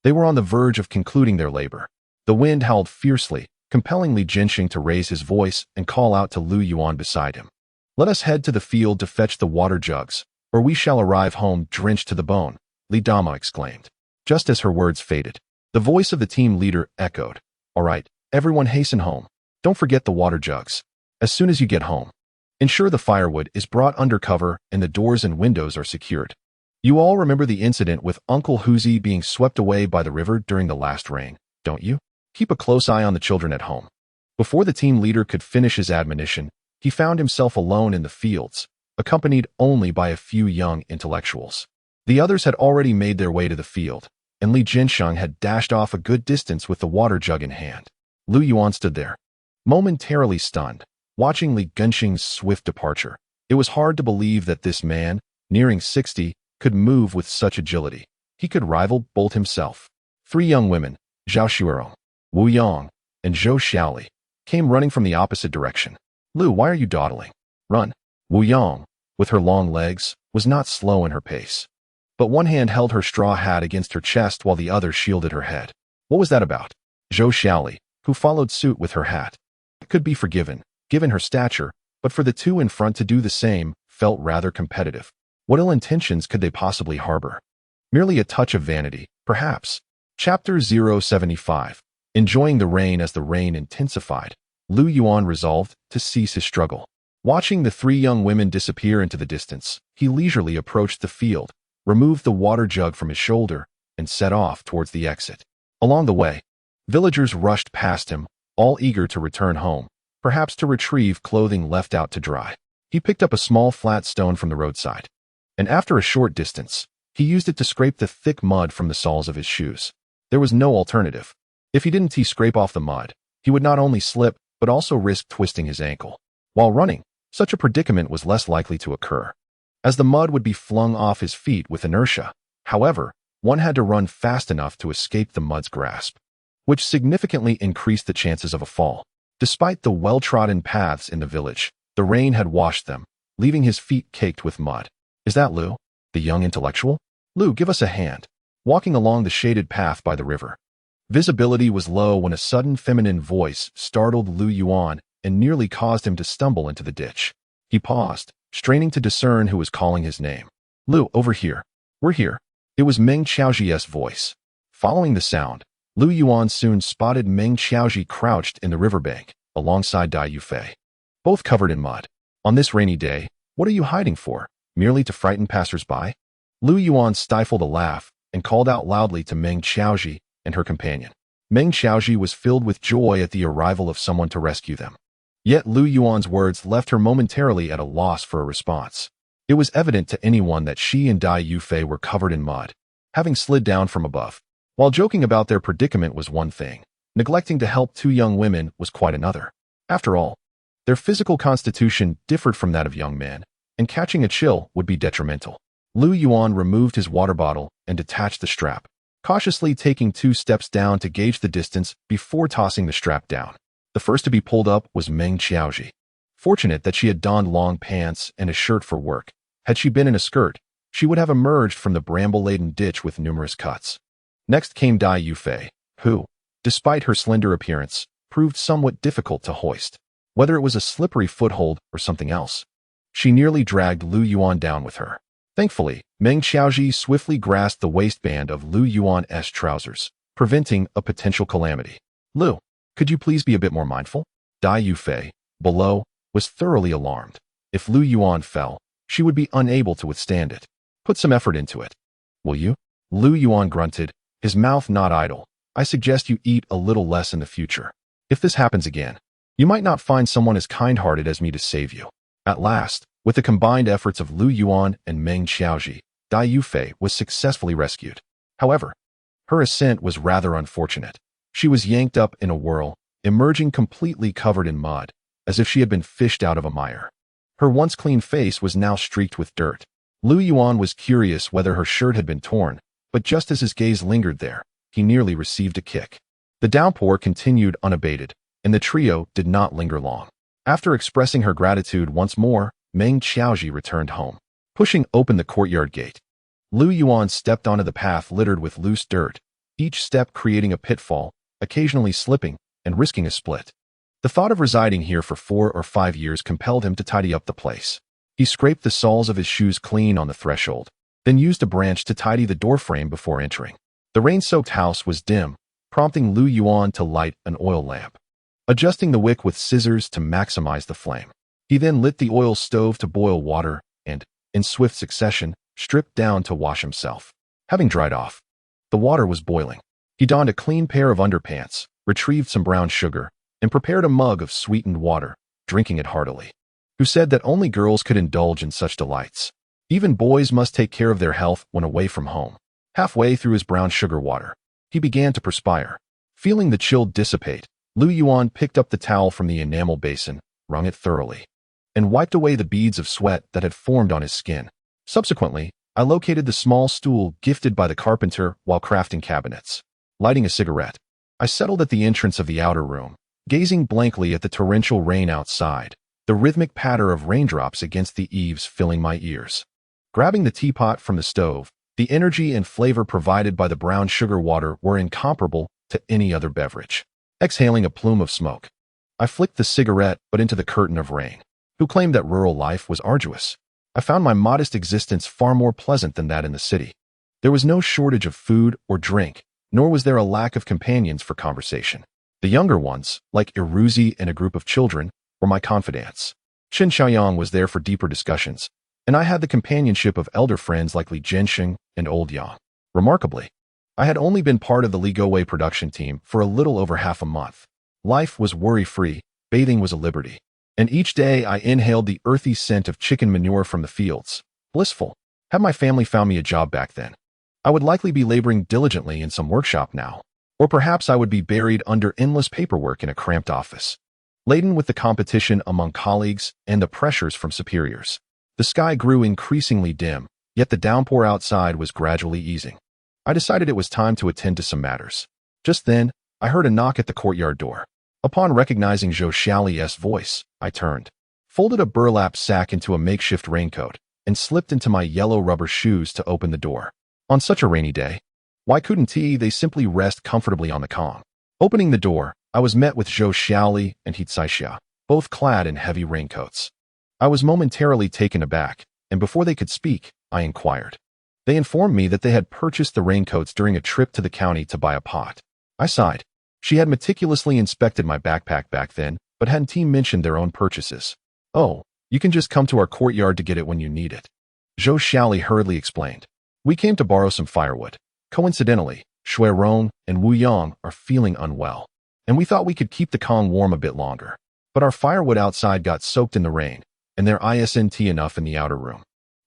They were on the verge of concluding their labor. The wind howled fiercely, compelling Li Jinsheng to raise his voice and call out to Lu Yuan beside him. "Let us head to the field to fetch the water jugs, or we shall arrive home drenched to the bone," Li Dama exclaimed. Just as her words faded, the voice of the team leader echoed. "All right, everyone hasten home. Don't forget the water jugs. As soon as you get home, ensure the firewood is brought under cover and the doors and windows are secured." You all remember the incident with Uncle Huzi being swept away by the river during the last rain, don't you? Keep a close eye on the children at home. Before the team leader could finish his admonition, he found himself alone in the fields, accompanied only by a few young intellectuals. The others had already made their way to the field, and Li Jinsheng had dashed off a good distance with the water jug in hand. Lu Yuan stood there, momentarily stunned, watching Li Jinsheng's swift departure. It was hard to believe that this man, nearing 60, could move with such agility. He could rival Bolt himself. Three young women, Zhao Xuerong, Wu Yang, and Zhou Xiaoli, came running from the opposite direction. "Lu, why are you dawdling? Run." Wu Yang, with her long legs, was not slow in her pace, but one hand held her straw hat against her chest while the other shielded her head. What was that about? Zhou Xiaoli, who followed suit with her hat, could be forgiven, given her stature, but for the two in front to do the same felt rather competitive. What ill intentions could they possibly harbor? Merely a touch of vanity, perhaps. Chapter 075. Enjoying the rain. As the rain intensified, Lu Yuan resolved to cease his struggle. Watching the three young women disappear into the distance, he leisurely approached the field, removed the water jug from his shoulder, and set off towards the exit. Along the way, villagers rushed past him, all eager to return home, perhaps to retrieve clothing left out to dry. He picked up a small flat stone from the roadside, and after a short distance, he used it to scrape the thick mud from the soles of his shoes. There was no alternative. If he didn't scrape off the mud, he would not only slip, but also risk twisting his ankle. While running, such a predicament was less likely to occur, as the mud would be flung off his feet with inertia. However, one had to run fast enough to escape the mud's grasp, which significantly increased the chances of a fall. Despite the well-trodden paths in the village, the rain had washed them, leaving his feet caked with mud. "Is that Lu, the young intellectual? Lu, give us a hand." Walking along the shaded path by the river, visibility was low when a sudden feminine voice startled Lu Yuan and nearly caused him to stumble into the ditch. He paused, straining to discern who was calling his name. "Lu, over here. We're here." It was Meng Qiaoji's voice. Following the sound, Lu Yuan soon spotted Meng Qiaoji crouched in the riverbank, alongside Dai Yufei, both covered in mud. "On this rainy day, what are you hiding for? Merely to frighten passers-by?" Lu Yuan stifled a laugh and called out loudly to Meng Qiaoji and her companion. Meng Xiaoji was filled with joy at the arrival of someone to rescue them. Yet Lu Yuan's words left her momentarily at a loss for a response. It was evident to anyone that she and Dai Yufei were covered in mud, having slid down from above. While joking about their predicament was one thing, neglecting to help two young women was quite another. After all, their physical constitution differed from that of young men, and catching a chill would be detrimental. Lu Yuan removed his water bottle and detached the strap, cautiously taking 2 steps down to gauge the distance before tossing the strap down. The first to be pulled up was Meng Xiaoji. Fortunate that she had donned long pants and a shirt for work. Had she been in a skirt, she would have emerged from the bramble-laden ditch with numerous cuts. Next came Dai Yufei, who, despite her slender appearance, proved somewhat difficult to hoist. Whether it was a slippery foothold or something else, she nearly dragged Lu Yuan down with her. Thankfully, Meng Xiaoji swiftly grasped the waistband of Lu Yuan's trousers, preventing a potential calamity. Lu, could you please be a bit more mindful? Dai Yufei, below, was thoroughly alarmed. If Lu Yuan fell, she would be unable to withstand it. Put some effort into it. Will you? Lu Yuan grunted, his mouth not idle. I suggest you eat a little less in the future. If this happens again, you might not find someone as kind-hearted as me to save you. At last, with the combined efforts of Lu Yuan and Meng Xiaoji, Dai Yufei was successfully rescued. However, her ascent was rather unfortunate. She was yanked up in a whirl, emerging completely covered in mud, as if she had been fished out of a mire. Her once clean face was now streaked with dirt. Lu Yuan was curious whether her shirt had been torn, but just as his gaze lingered there, he nearly received a kick. The downpour continued unabated, and the trio did not linger long. After expressing her gratitude once more, Meng Xiaoji returned home. Pushing open the courtyard gate, Lu Yuan stepped onto the path littered with loose dirt, each step creating a pitfall, occasionally slipping and risking a split. The thought of residing here for 4 or 5 years compelled him to tidy up the place. He scraped the soles of his shoes clean on the threshold, then used a branch to tidy the doorframe before entering. The rain-soaked house was dim, prompting Lu Yuan to light an oil lamp. Adjusting the wick with scissors to maximize the flame, he then lit the oil stove to boil water and, in swift succession, stripped down to wash himself. Having dried off, the water was boiling. He donned a clean pair of underpants, retrieved some brown sugar, and prepared a mug of sweetened water, drinking it heartily. Who said that only girls could indulge in such delights? Even boys must take care of their health when away from home. Halfway through his brown sugar water, he began to perspire. Feeling the chill dissipate, Lu Yuan picked up the towel from the enamel basin, wrung it thoroughly, and wiped away the beads of sweat that had formed on his skin. Subsequently, I located the small stool gifted by the carpenter while crafting cabinets. Lighting a cigarette, I settled at the entrance of the outer room, gazing blankly at the torrential rain outside, the rhythmic patter of raindrops against the eaves filling my ears. Grabbing the teapot from the stove, the energy and flavor provided by the brown sugar water were incomparable to any other beverage. Exhaling a plume of smoke, I flicked the cigarette but into the curtain of rain. Who claimed that rural life was arduous? I found my modest existence far more pleasant than that in the city. There was no shortage of food or drink, nor was there a lack of companions for conversation. The younger ones, like Iruzi and a group of children, were my confidants. Qin Xiaoyang was there for deeper discussions, and I had the companionship of elder friends like Li Zhensheng and Old Yang. Remarkably, I had only been part of the Li Gowei production team for a little over half a month. Life was worry-free, bathing was a liberty, and each day I inhaled the earthy scent of chicken manure from the fields. Blissful. Had my family found me a job back then, I would likely be laboring diligently in some workshop now, or perhaps I would be buried under endless paperwork in a cramped office, laden with the competition among colleagues and the pressures from superiors. The sky grew increasingly dim, yet the downpour outside was gradually easing. I decided it was time to attend to some matters. Just then, I heard a knock at the courtyard door. Upon recognizing Zhou Xiaoli's voice, I turned, folded a burlap sack into a makeshift raincoat, and slipped into my yellow rubber shoes to open the door. On such a rainy day, why couldn't they simply rest comfortably on the Kong? Opening the door, I was met with Zhou Xiaoli and He Caixia, both clad in heavy raincoats. I was momentarily taken aback, and before they could speak, I inquired. They informed me that they had purchased the raincoats during a trip to the county to buy a pot. I sighed. She had meticulously inspected my backpack back then, but hadn't mentioned their own purchases. Oh, you can just come to our courtyard to get it when you need it. Zhou Xiaoli hurriedly explained. We came to borrow some firewood. Coincidentally, Shuirong and Wu Yang are feeling unwell, and we thought we could keep the Kong warm a bit longer. But our firewood outside got soaked in the rain, and there isn't enough in the outer room.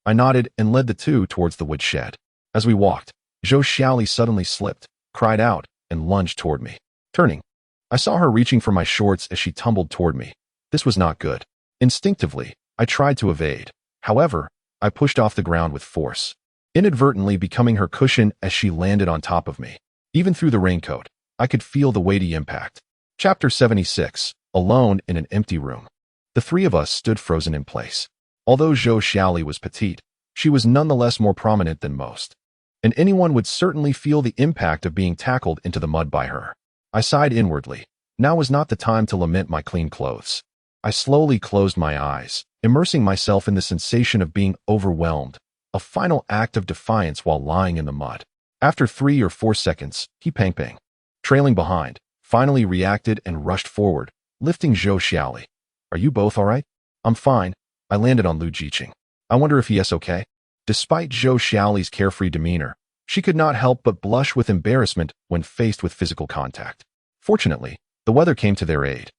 I nodded and led the two towards the woodshed. As we walked, Zhou Xiaoli suddenly slipped, cried out, and lunged toward me. Turning, I saw her reaching for my shorts as she tumbled toward me. This was not good. Instinctively, I tried to evade. However, I pushed off the ground with force, inadvertently becoming her cushion as she landed on top of me. Even through the raincoat, I could feel the weighty impact. Chapter 76. Alone in an empty room. The three of us stood frozen in place. Although Zhou Xiaoli was petite, she was nonetheless more prominent than most, and anyone would certainly feel the impact of being tackled into the mud by her. I sighed inwardly. Now was not the time to lament my clean clothes. I slowly closed my eyes, immersing myself in the sensation of being overwhelmed, a final act of defiance while lying in the mud. After 3 or 4 seconds, he Pang, trailing behind, finally reacted and rushed forward, lifting Zhou Xiaoli. Are you both all right? I'm fine. I landed on Lu Jiqing. I wonder if he is okay. Despite Zhou Xiaoli's carefree demeanor, she could not help but blush with embarrassment when faced with physical contact. Fortunately, the weather came to their aid,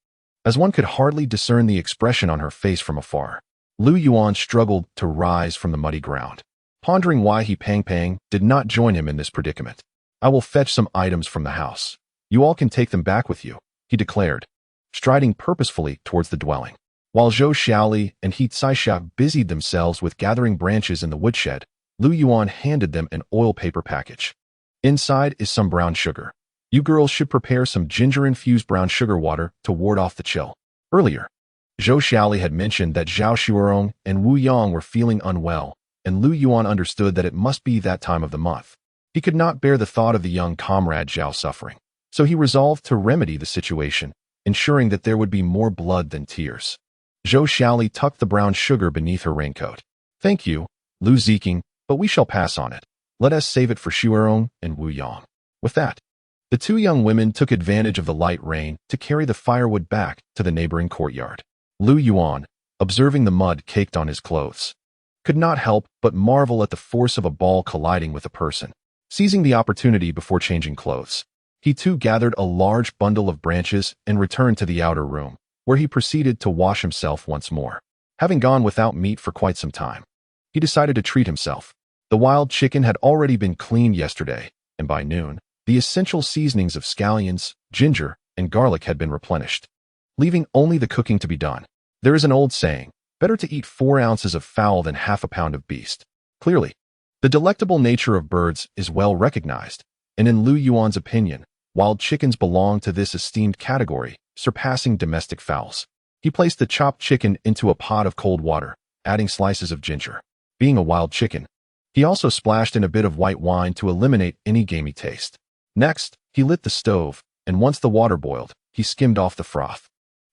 as one could hardly discern the expression on her face from afar. Lu Yuan struggled to rise from the muddy ground, pondering why he Pang did not join him in this predicament. I will fetch some items from the house. You all can take them back with you, he declared, striding purposefully towards the dwelling. While Zhou Xiaoli and He Caixia busied themselves with gathering branches in the woodshed, Lu Yuan handed them an oil paper package. Inside is some brown sugar. You girls should prepare some ginger-infused brown sugar water to ward off the chill. Earlier, Zhou Xiaoli had mentioned that Zhao Shuirong and Wu Yang were feeling unwell, and Lu Yuan understood that it must be that time of the month. He could not bear the thought of the young comrade Zhao suffering, so he resolved to remedy the situation, ensuring that there would be more blood than tears. Zhou Xiaoli tucked the brown sugar beneath her raincoat. Thank you, Lu Ziqing, but we shall pass on it. Let us save it for Shuirong and Wu Yang. With that, the two young women took advantage of the light rain to carry the firewood back to the neighboring courtyard. Lu Yuan, observing the mud caked on his clothes, could not help but marvel at the force of a ball colliding with a person. Seizing the opportunity before changing clothes, he too gathered a large bundle of branches and returned to the outer room, where he proceeded to wash himself once more. Having gone without meat for quite some time, he decided to treat himself. The wild chicken had already been cleaned yesterday, and by noon, the essential seasonings of scallions, ginger, and garlic had been replenished, leaving only the cooking to be done. There is an old saying, better to eat 4 ounces of fowl than half a pound of beast. Clearly, the delectable nature of birds is well recognized, and in Lu Yuan's opinion, wild chickens belong to this esteemed category, surpassing domestic fowls. He placed the chopped chicken into a pot of cold water, adding slices of ginger. Being a wild chicken, he also splashed in a bit of white wine to eliminate any gamey taste. Next, he lit the stove, and once the water boiled, he skimmed off the froth.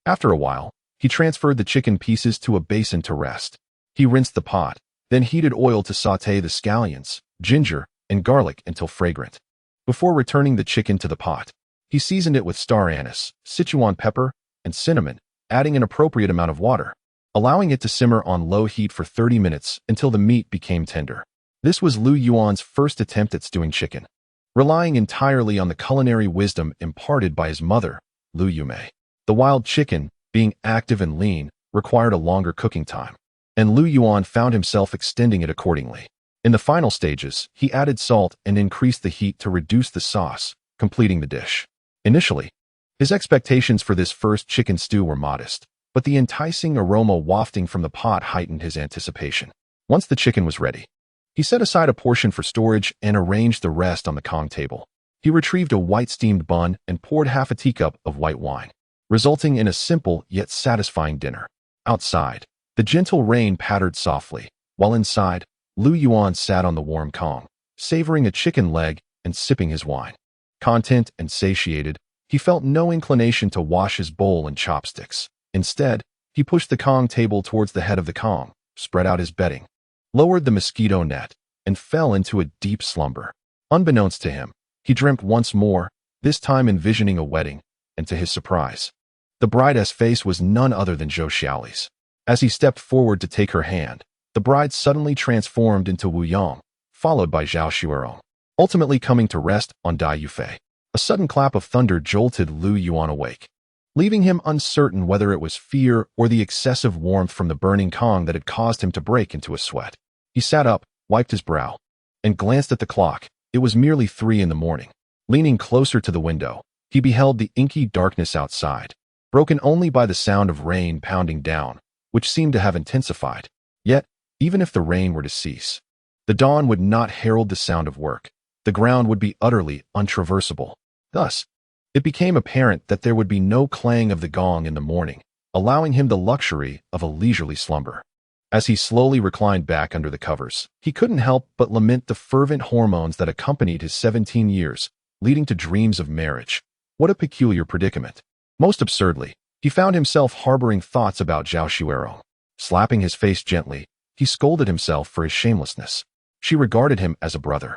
After a while, he transferred the chicken pieces to a basin to rest. He rinsed the pot, then heated oil to sauté the scallions, ginger, and garlic until fragrant. Before returning the chicken to the pot, he seasoned it with star anise, Sichuan pepper, and cinnamon, adding an appropriate amount of water, allowing it to simmer on low heat for 30 minutes until the meat became tender. This was Lu Yuan's first attempt at stewing chicken, relying entirely on the culinary wisdom imparted by his mother, Lu Yumei. The wild chicken, being active and lean, required a longer cooking time, and Lu Yuan found himself extending it accordingly. In the final stages, he added salt and increased the heat to reduce the sauce, completing the dish. Initially, his expectations for this first chicken stew were modest, but the enticing aroma wafting from the pot heightened his anticipation. Once the chicken was ready, he set aside a portion for storage and arranged the rest on the Kong table. He retrieved a white steamed bun and poured half a teacup of white wine, resulting in a simple yet satisfying dinner. Outside, the gentle rain pattered softly, while inside, Lu Yuan sat on the warm Kong, savoring a chicken leg and sipping his wine. Content and satiated, he felt no inclination to wash his bowl and chopsticks. Instead, he pushed the Kong table towards the head of the Kong, spread out his bedding, lowered the mosquito net, and fell into a deep slumber. Unbeknownst to him, he dreamt once more, this time envisioning a wedding, and to his surprise, the bride's face was none other than Zhou Xiaoli's. As he stepped forward to take her hand, the bride suddenly transformed into Wu Yang, followed by Zhao Shuirong. ultimately coming to rest on Dai Yufei. A sudden clap of thunder jolted Lu Yuan awake, leaving him uncertain whether it was fear or the excessive warmth from the burning Kong that had caused him to break into a sweat. He sat up, wiped his brow, and glanced at the clock. It was merely 3 in the morning. Leaning closer to the window, he beheld the inky darkness outside, broken only by the sound of rain pounding down, which seemed to have intensified. Yet, even if the rain were to cease, the dawn would not herald the sound of work. The ground would be utterly untraversable. Thus, it became apparent that there would be no clang of the gong in the morning, allowing him the luxury of a leisurely slumber. As he slowly reclined back under the covers, he couldn't help but lament the fervent hormones that accompanied his 17 years, leading to dreams of marriage. What a peculiar predicament. Most absurdly, he found himself harboring thoughts about Zhao Xuerong. Slapping his face gently, he scolded himself for his shamelessness. She regarded him as a brother.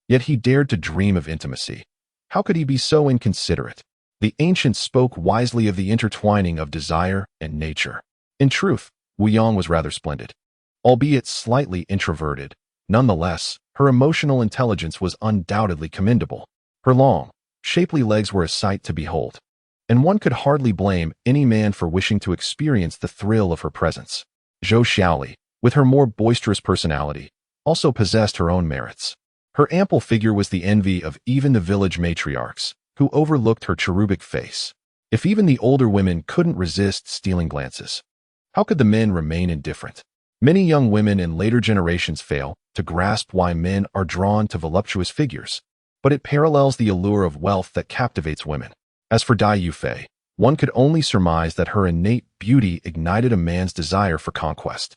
Yet he dared to dream of intimacy. How could he be so inconsiderate? The ancients spoke wisely of the intertwining of desire and nature. In truth, Wu Yang was rather splendid. Albeit slightly introverted, nonetheless, her emotional intelligence was undoubtedly commendable. Her long, shapely legs were a sight to behold, and one could hardly blame any man for wishing to experience the thrill of her presence. Zhou Xiaoli, with her more boisterous personality, also possessed her own merits. Her ample figure was the envy of even the village matriarchs, who overlooked her cherubic face. If even the older women couldn't resist stealing glances, how could the men remain indifferent? Many young women in later generations fail to grasp why men are drawn to voluptuous figures, but it parallels the allure of wealth that captivates women. As for Dai Yufei, one could only surmise that her innate beauty ignited a man's desire for conquest.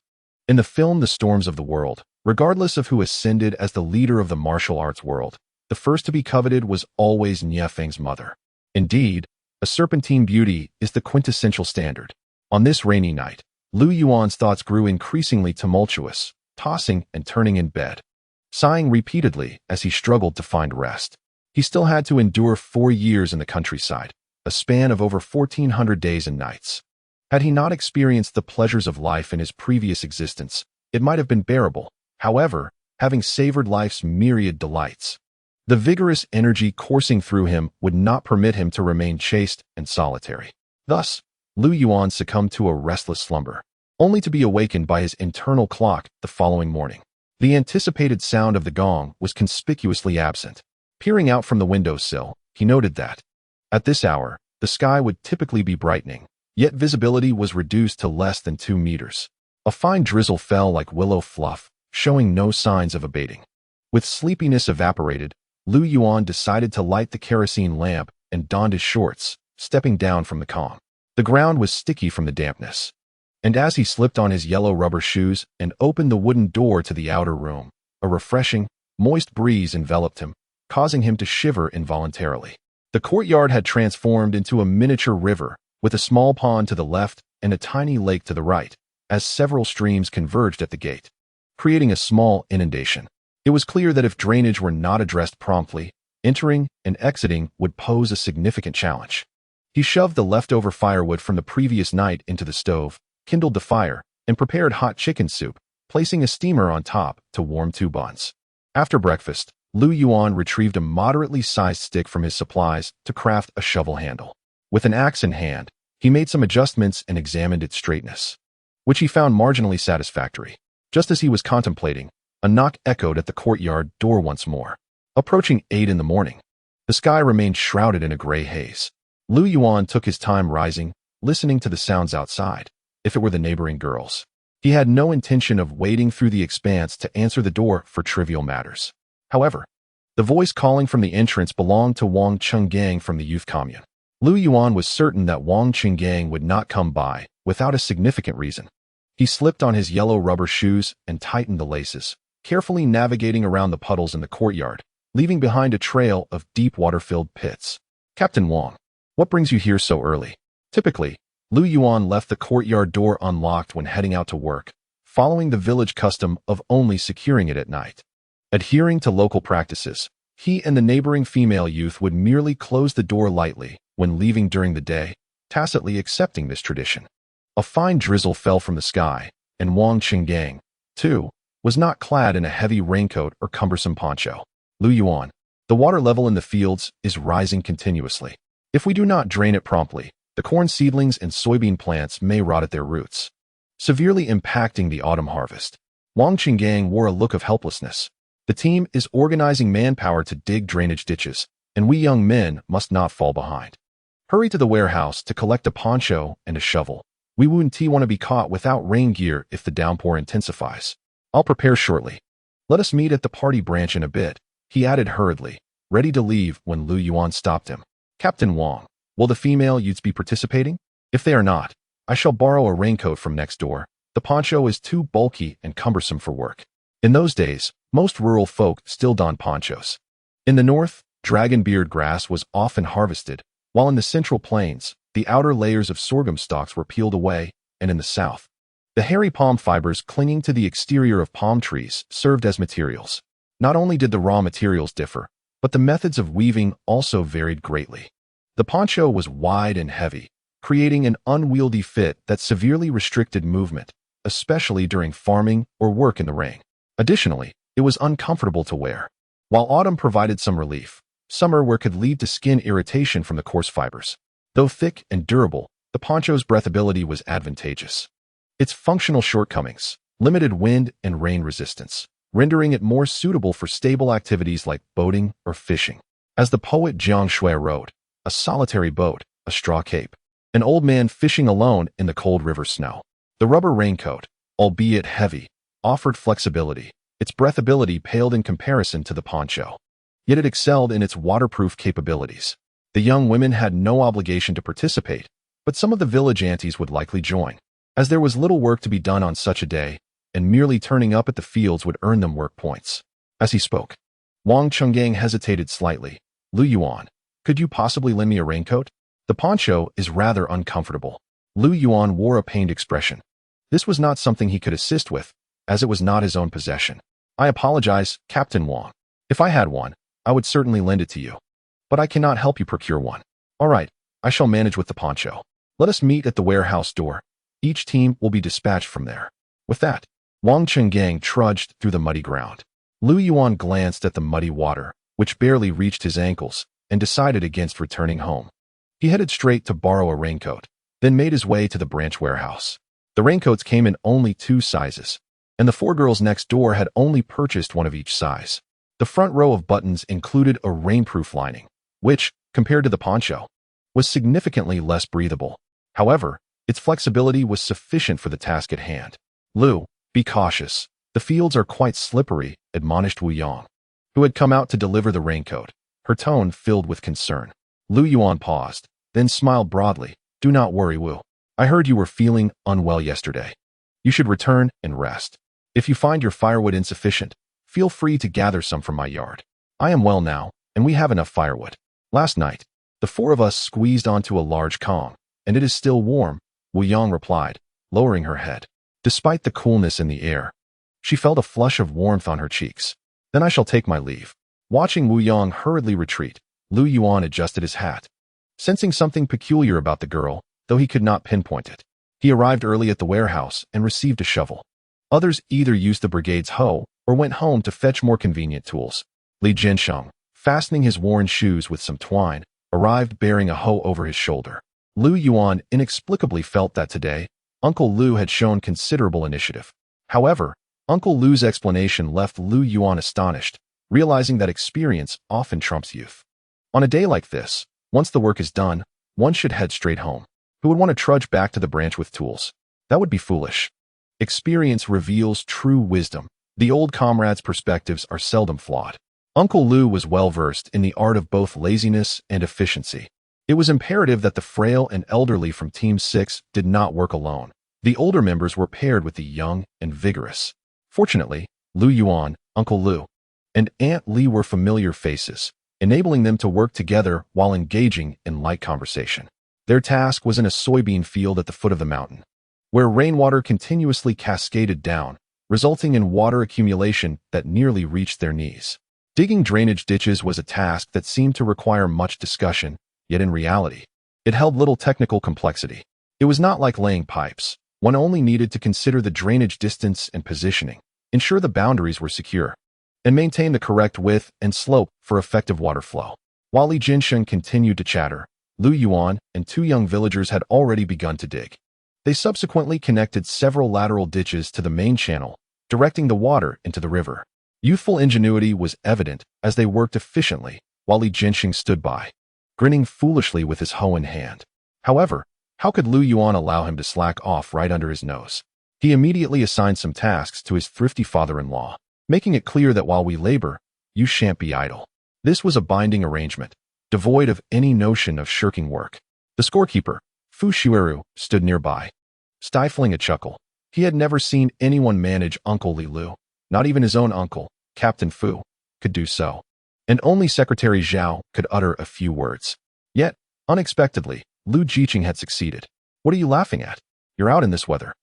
In the film The Storms of the World, regardless of who ascended as the leader of the martial arts world, the first to be coveted was always Nie Feng's mother. Indeed, a serpentine beauty is the quintessential standard. On this rainy night, Lu Yuan's thoughts grew increasingly tumultuous, tossing and turning in bed, sighing repeatedly as he struggled to find rest. He still had to endure 4 years in the countryside, a span of over 1,400 days and nights. Had he not experienced the pleasures of life in his previous existence, it might have been bearable. However, having savored life's myriad delights, the vigorous energy coursing through him would not permit him to remain chaste and solitary. Thus, Lu Yuan succumbed to a restless slumber, only to be awakened by his internal clock the following morning. The anticipated sound of the gong was conspicuously absent. Peering out from the windowsill, he noted that, at this hour, the sky would typically be brightening, yet visibility was reduced to less than 2 meters. A fine drizzle fell like willow fluff, showing no signs of abating. With sleepiness evaporated, Lu Yuan decided to light the kerosene lamp and donned his shorts, stepping down from the Kong. The ground was sticky from the dampness, and as he slipped on his yellow rubber shoes and opened the wooden door to the outer room, a refreshing, moist breeze enveloped him, causing him to shiver involuntarily. The courtyard had transformed into a miniature river, with a small pond to the left and a tiny lake to the right, as several streams converged at the gate, creating a small inundation. It was clear that if drainage were not addressed promptly, entering and exiting would pose a significant challenge. He shoved the leftover firewood from the previous night into the stove, kindled the fire, and prepared hot chicken soup, placing a steamer on top to warm 2 buns. After breakfast, Lu Yuan retrieved a moderately sized stick from his supplies to craft a shovel handle. With an axe in hand, he made some adjustments and examined its straightness, which he found marginally satisfactory. Just as he was contemplating, a knock echoed at the courtyard door once more. Approaching 8 in the morning, the sky remained shrouded in a gray haze. Lu Yuan took his time rising, listening to the sounds outside. If it were the neighboring girls, he had no intention of wading through the expanse to answer the door for trivial matters. However, the voice calling from the entrance belonged to Wang Chenggang from the youth commune. Lu Yuan was certain that Wang Chenggang would not come by without a significant reason. He slipped on his yellow rubber shoes and tightened the laces, carefully navigating around the puddles in the courtyard, leaving behind a trail of deep water-filled pits. Captain Wang, what brings you here so early? Typically, Lu Yuan left the courtyard door unlocked when heading out to work, following the village custom of only securing it at night. Adhering to local practices, he and the neighboring female youth would merely close the door lightly when leaving during the day, tacitly accepting this tradition. A fine drizzle fell from the sky, and Wang Chenggang, too, was not clad in a heavy raincoat or cumbersome poncho. Lu Yuan, the water level in the fields is rising continuously. If we do not drain it promptly, the corn seedlings and soybean plants may rot at their roots, severely impacting the autumn harvest. Wang Qinggang wore a look of helplessness. The team is organizing manpower to dig drainage ditches, and we young men must not fall behind. Hurry to the warehouse to collect a poncho and a shovel. We won't want to be caught without rain gear if the downpour intensifies. I'll prepare shortly. Let us meet at the party branch in a bit, he added hurriedly, ready to leave when Lu Yuan stopped him. Captain Wang, will the female youths be participating? If they are not, I shall borrow a raincoat from next door. The poncho is too bulky and cumbersome for work. In those days, most rural folk still donned ponchos. In the north, dragonbeard grass was often harvested, while in the central plains, the outer layers of sorghum stalks were peeled away, and in the south, the hairy palm fibers clinging to the exterior of palm trees served as materials. Not only did the raw materials differ, but the methods of weaving also varied greatly. The poncho was wide and heavy, creating an unwieldy fit that severely restricted movement, especially during farming or work in the rain. Additionally, it was uncomfortable to wear. While autumn provided some relief, summer wear could lead to skin irritation from the coarse fibers. Though thick and durable, the poncho's breathability was advantageous. Its functional shortcomings, limited wind and rain resistance, rendering it more suitable for stable activities like boating or fishing. As the poet Jiang Shui wrote, a solitary boat, a straw cape, an old man fishing alone in the cold river snow. The rubber raincoat, albeit heavy, offered flexibility. Its breathability paled in comparison to the poncho. Yet it excelled in its waterproof capabilities. The young women had no obligation to participate, but some of the village aunties would likely join. As there was little work to be done on such a day, and merely turning up at the fields would earn them work points. As he spoke, Wang Qinggang hesitated slightly. Lu Yuan, could you possibly lend me a raincoat? The poncho is rather uncomfortable. Lu Yuan wore a pained expression. This was not something he could assist with, as it was not his own possession. I apologize, Captain Wang. If I had one, I would certainly lend it to you. But I cannot help you procure one. All right, I shall manage with the poncho. Let us meet at the warehouse door. Each team will be dispatched from there. With that, Wang Qinggang trudged through the muddy ground. Lu Yuan glanced at the muddy water, which barely reached his ankles, and decided against returning home. He headed straight to borrow a raincoat, then made his way to the branch warehouse. The raincoats came in only 2 sizes, and the 4 girls next door had only purchased one of each size. The front row of buttons included a rainproof lining, which, compared to the poncho, was significantly less breathable. However, its flexibility was sufficient for the task at hand. Lu, be cautious. The fields are quite slippery, admonished Wu Yang, who had come out to deliver the raincoat, her tone filled with concern. Lu Yuan paused, then smiled broadly. Do not worry, Wu. I heard you were feeling unwell yesterday. You should return and rest. If you find your firewood insufficient, feel free to gather some from my yard. I am well now, and we have enough firewood. Last night, the 4 of us squeezed onto a large kong, and it is still warm, Wu Yang replied, lowering her head. Despite the coolness in the air, she felt a flush of warmth on her cheeks. Then I shall take my leave. Watching Wu Yang hurriedly retreat, Lu Yuan adjusted his hat. Sensing something peculiar about the girl, though he could not pinpoint it, he arrived early at the warehouse and received a shovel. Others either used the brigade's hoe or went home to fetch more convenient tools. Li Jiansheng, fastening his worn shoes with some twine, arrived bearing a hoe over his shoulder. Lu Yuan inexplicably felt that today, Uncle Lu had shown considerable initiative. However, Uncle Lu's explanation left Lu Yuan astonished, realizing that experience often trumps youth. On a day like this, once the work is done, one should head straight home. Who would want to trudge back to the branch with tools? That would be foolish. Experience reveals true wisdom. The old comrade's perspectives are seldom flawed. Uncle Lu was well versed in the art of both laziness and efficiency. It was imperative that the frail and elderly from Team 6 did not work alone. The older members were paired with the young and vigorous. Fortunately, Lu Yuan, Uncle Lu, and Aunt Li were familiar faces, enabling them to work together while engaging in light conversation. Their task was in a soybean field at the foot of the mountain, where rainwater continuously cascaded down, resulting in water accumulation that nearly reached their knees. Digging drainage ditches was a task that seemed to require much discussion, yet in reality, it held little technical complexity. It was not like laying pipes. One only needed to consider the drainage distance and positioning, ensure the boundaries were secure, and maintain the correct width and slope for effective water flow. While Li Jinsheng continued to chatter, Lu Yuan and two young villagers had already begun to dig. They subsequently connected several lateral ditches to the main channel, directing the water into the river. Youthful ingenuity was evident as they worked efficiently, while Li Jinsheng stood by, grinning foolishly with his hoe in hand. However, how could Lu Yuan allow him to slack off right under his nose? He immediately assigned some tasks to his thrifty father-in-law, making it clear that while we labor, you shan't be idle. This was a binding arrangement, devoid of any notion of shirking work. The scorekeeper, Fu Shuiru, stood nearby, stifling a chuckle. He had never seen anyone manage Uncle Li Lu. Not even his own uncle, Captain Fu, could do so. And only Secretary Zhao could utter a few words. Yet, unexpectedly, Lu Jiqing had succeeded. What are you laughing at? You're out in this weather.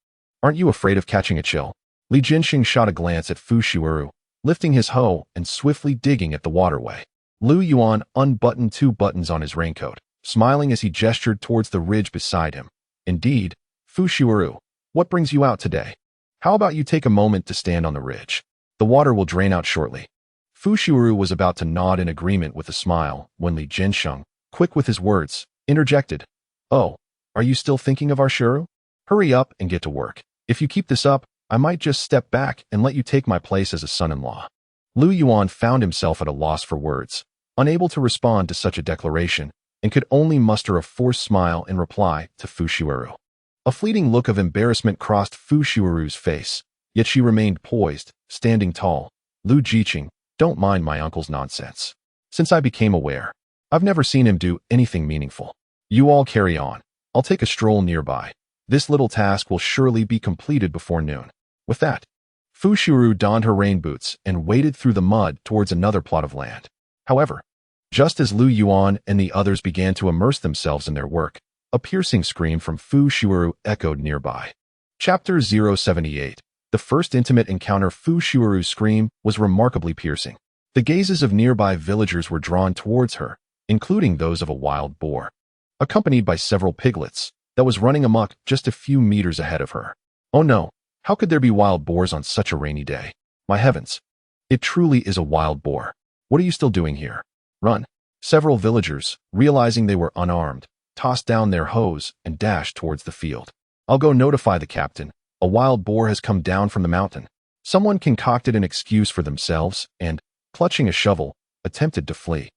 Aren't you afraid of catching a chill? Li Jinsheng shot a glance at Fu Shuiru, lifting his hoe and swiftly digging at the waterway. Lu Yuan unbuttoned 2 buttons on his raincoat, smiling as he gestured towards the ridge beside him. Indeed, Fu Shuiru, what brings you out today? How about you take a moment to stand on the ridge? The water will drain out shortly. Fu Shuiru was about to nod in agreement with a smile when Li Jinsheng, quick with his words, interjected. Oh, are you still thinking of our Shuru? Hurry up and get to work. If you keep this up, I might just step back and let you take my place as a son-in-law. Lu Yuan found himself at a loss for words, unable to respond to such a declaration, and could only muster a forced smile in reply to Fu Shuiru. A fleeting look of embarrassment crossed Fu Shuiru's face, yet she remained poised, standing tall. Lu Jiqing, don't mind my uncle's nonsense. Since I became aware, I've never seen him do anything meaningful. You all carry on. I'll take a stroll nearby. This little task will surely be completed before noon. With that, Fu Shuiru donned her rain boots and waded through the mud towards another plot of land. However, just as Lu Yuan and the others began to immerse themselves in their work, a piercing scream from Fu Shuiru echoed nearby. Chapter 078. The first intimate encounter. Fu Shuiru's scream was remarkably piercing. The gazes of nearby villagers were drawn towards her, including those of a wild boar, accompanied by several piglets, that was running amok just a few meters ahead of her. Oh no, how could there be wild boars on such a rainy day? My heavens! It truly is a wild boar. What are you still doing here? Run! Several villagers, realizing they were unarmed, tossed down their hoes and dashed towards the field. I'll go notify the captain. A wild boar has come down from the mountain. Someone concocted an excuse for themselves and, clutching a shovel, attempted to flee,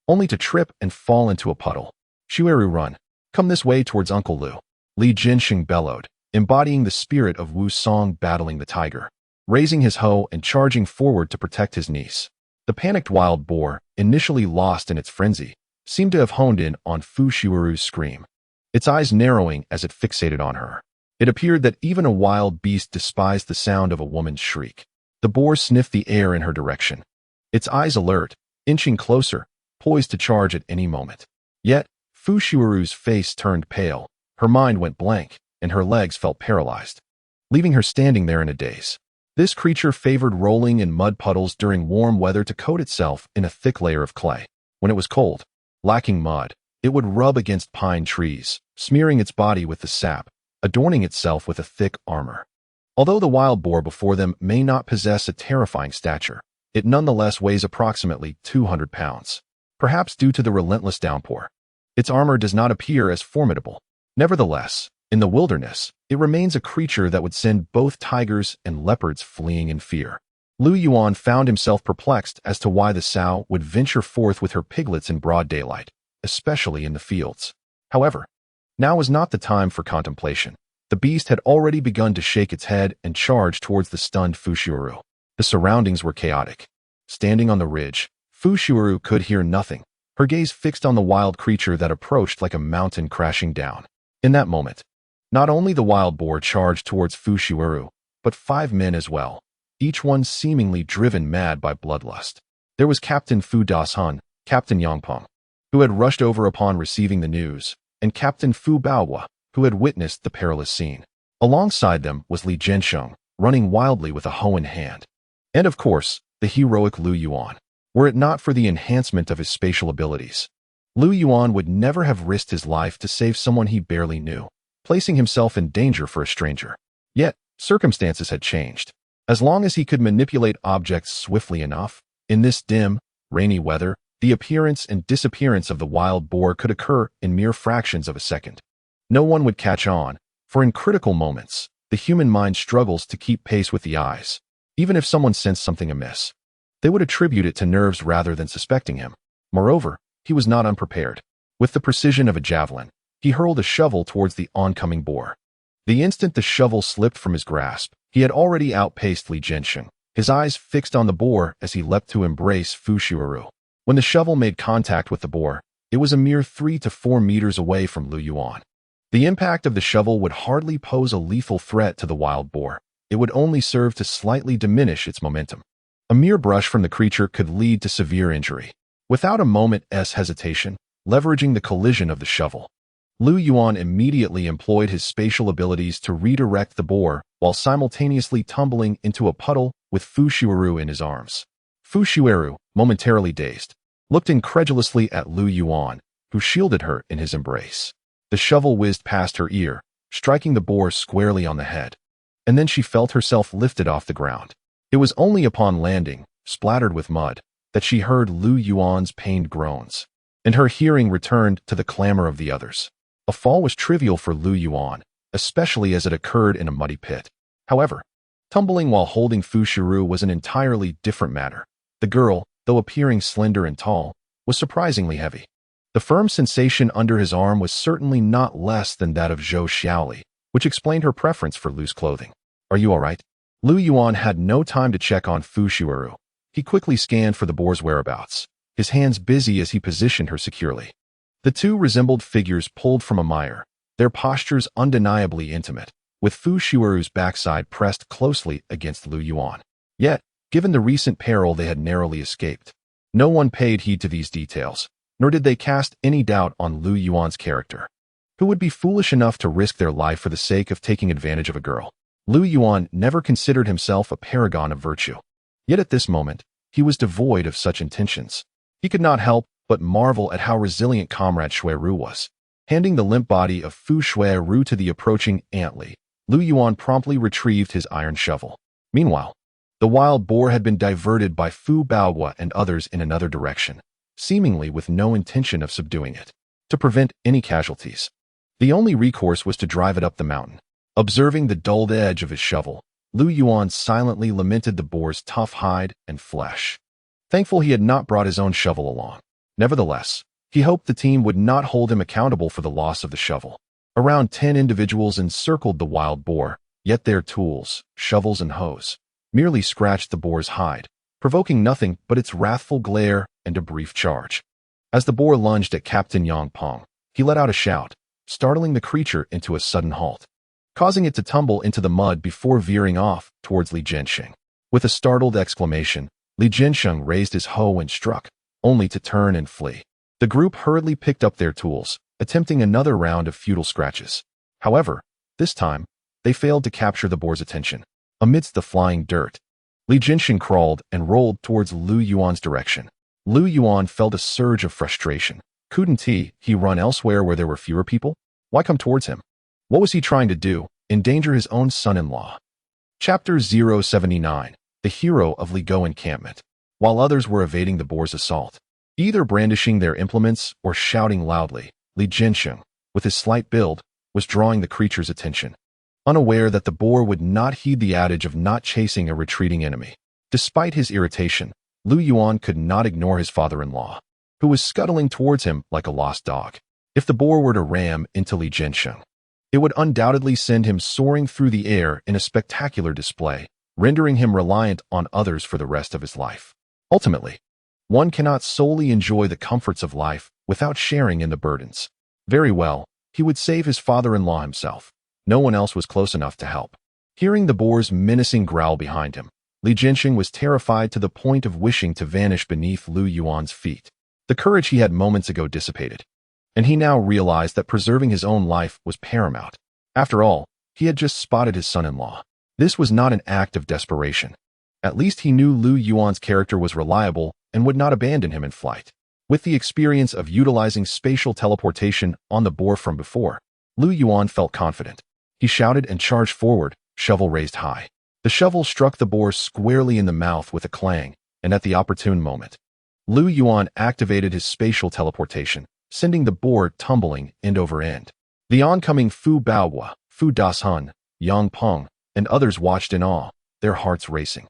only to trip and fall into a puddle. Shuiru, run. Come this way towards Uncle Lu. Li Jinsheng bellowed, embodying the spirit of Wu Song battling the tiger, raising his hoe and charging forward to protect his niece. The panicked wild boar, initially lost in its frenzy, seemed to have honed in on Fu Shuiru's scream, its eyes narrowing as it fixated on her. It appeared that even a wild beast despised the sound of a woman's shriek. The boar sniffed the air in her direction, its eyes alert, inching closer, poised to charge at any moment. Yet, Fu Shuiru's face turned pale, her mind went blank, and her legs felt paralyzed, leaving her standing there in a daze. This creature favored rolling in mud puddles during warm weather to coat itself in a thick layer of clay. When it was cold, lacking mud, it would rub against pine trees, smearing its body with the sap, adorning itself with a thick armor. Although the wild boar before them may not possess a terrifying stature, it nonetheless weighs approximately 200 pounds, perhaps due to the relentless downpour. Its armor does not appear as formidable. Nevertheless, in the wilderness, it remains a creature that would send both tigers and leopards fleeing in fear. Lu Yuan found himself perplexed as to why the sow would venture forth with her piglets in broad daylight, especially in the fields. However, now was not the time for contemplation. The beast had already begun to shake its head and charge towards the stunned Fu Shuiru. The surroundings were chaotic. Standing on the ridge, Fu Shuiru could hear nothing, her gaze fixed on the wild creature that approached like a mountain crashing down. In that moment, not only the wild boar charged towards Fu Shuiru, but 5 men as well, each one seemingly driven mad by bloodlust. There was Captain Fu Dashun, Captain Yangpeng, who had rushed over upon receiving the news, and Captain Fu Baohua, who had witnessed the perilous scene. Alongside them was Li Jinsheng, running wildly with a hoe in hand. And of course, the heroic Lu Yuan. Were it not for the enhancement of his spatial abilities, Lu Yuan would never have risked his life to save someone he barely knew, placing himself in danger for a stranger. Yet, circumstances had changed. As long as he could manipulate objects swiftly enough, in this dim, rainy weather, the appearance and disappearance of the wild boar could occur in mere fractions of a second. No one would catch on, for in critical moments, the human mind struggles to keep pace with the eyes. Even if someone sensed something amiss, they would attribute it to nerves rather than suspecting him. Moreover, he was not unprepared. With the precision of a javelin, he hurled a shovel towards the oncoming boar. The instant the shovel slipped from his grasp, he had already outpaced Li Jiansheng, his eyes fixed on the boar as he leapt to embrace Fu Shiuru. When the shovel made contact with the boar, it was a mere 3 to 4 meters away from Lu Yuan. The impact of the shovel would hardly pose a lethal threat to the wild boar. It would only serve to slightly diminish its momentum. A mere brush from the creature could lead to severe injury. Without a moment's hesitation, leveraging the collision of the shovel, Lu Yuan immediately employed his spatial abilities to redirect the boar while simultaneously tumbling into a puddle with Fu Shiuru in his arms. Fu Shiuru, momentarily dazed, looked incredulously at Lu Yuan, who shielded her in his embrace. The shovel whizzed past her ear, striking the boar squarely on the head, and then she felt herself lifted off the ground. It was only upon landing, splattered with mud, that she heard Lu Yuan's pained groans, and her hearing returned to the clamor of the others. A fall was trivial for Lu Yuan, especially as it occurred in a muddy pit. However, tumbling while holding Fu Shiuru was an entirely different matter. The girl, though appearing slender and tall, was surprisingly heavy. The firm sensation under his arm was certainly not less than that of Zhou Xiaoli, which explained her preference for loose clothing. "Are you all right?" Lu Yuan had no time to check on Fu Shiuru. He quickly scanned for the boar's whereabouts, his hands busy as he positioned her securely. The two resembled figures pulled from a mire, their postures undeniably intimate, with Fu Shiuru's backside pressed closely against Lu Yuan. Yet, given the recent peril they had narrowly escaped, no one paid heed to these details, nor did they cast any doubt on Lu Yuan's character. Who would be foolish enough to risk their life for the sake of taking advantage of a girl? Lu Yuan never considered himself a paragon of virtue. Yet at this moment, he was devoid of such intentions. He could not help but marvel at how resilient comrade Shui Ru was. Handing the limp body of Fu Shui Ru to the approaching Aunt Li, Lu Yuan promptly retrieved his iron shovel. Meanwhile, the wild boar had been diverted by Fu Baohua and others in another direction, seemingly with no intention of subduing it. To prevent any casualties, the only recourse was to drive it up the mountain. Observing the dulled edge of his shovel, Lu Yuan silently lamented the boar's tough hide and flesh. Thankful he had not brought his own shovel along. Nevertheless, he hoped the team would not hold him accountable for the loss of the shovel. Around 10 individuals encircled the wild boar, yet their tools, shovels and hoes, merely scratched the boar's hide, provoking nothing but its wrathful glare and a brief charge. As the boar lunged at Captain Yang Peng, he let out a shout, startling the creature into a sudden halt, causing it to tumble into the mud before veering off towards Li Jiansheng. With a startled exclamation, Li Jiansheng raised his hoe and struck, only to turn and flee. The group hurriedly picked up their tools, attempting another round of futile scratches. However, this time, they failed to capture the boar's attention. Amidst the flying dirt, Li Jiansheng crawled and rolled towards Lu Yuan's direction. Lu Yuan felt a surge of frustration. Couldn't he run elsewhere where there were fewer people? Why come towards him? What was he trying to do? Endanger his own son-in-law? Chapter 079, The Hero of Li Go Encampment. While others were evading the boar's assault, either brandishing their implements or shouting loudly, Li Jiansheng, with his slight build, was drawing the creature's attention. Unaware that the boar would not heed the adage of not chasing a retreating enemy. Despite his irritation, Lu Yuan could not ignore his father-in-law, who was scuttling towards him like a lost dog. If the boar were to ram into Li Jiansheng, it would undoubtedly send him soaring through the air in a spectacular display, rendering him reliant on others for the rest of his life. Ultimately, one cannot solely enjoy the comforts of life without sharing in the burdens. Very well, he would save his father-in-law himself. No one else was close enough to help. Hearing the boar's menacing growl behind him, Li Jiansheng was terrified to the point of wishing to vanish beneath Lu Yuan's feet. The courage he had moments ago dissipated, and he now realized that preserving his own life was paramount. After all, he had just spotted his son-in-law. This was not an act of desperation. At least he knew Lu Yuan's character was reliable and would not abandon him in flight. With the experience of utilizing spatial teleportation on the boar from before, Lu Yuan felt confident. He shouted and charged forward, shovel raised high. The shovel struck the boar squarely in the mouth with a clang, and at the opportune moment, Lu Yuan activated his spatial teleportation, sending the boar tumbling end over end. The oncoming Fu Baohua, Fu Dashun, Yang Peng, and others watched in awe, their hearts racing.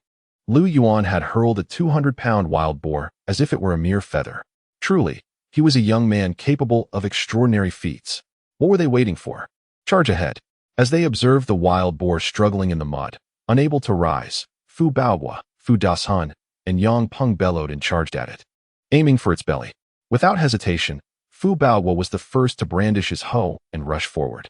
Lu Yuan had hurled a 200-pound wild boar as if it were a mere feather. Truly, he was a young man capable of extraordinary feats. What were they waiting for? Charge ahead. As they observed the wild boar struggling in the mud, unable to rise, Fu Baohua, Fu Dashun, and Yang Peng bellowed and charged at it, aiming for its belly. Without hesitation, Fu Baohua was the first to brandish his hoe and rush forward.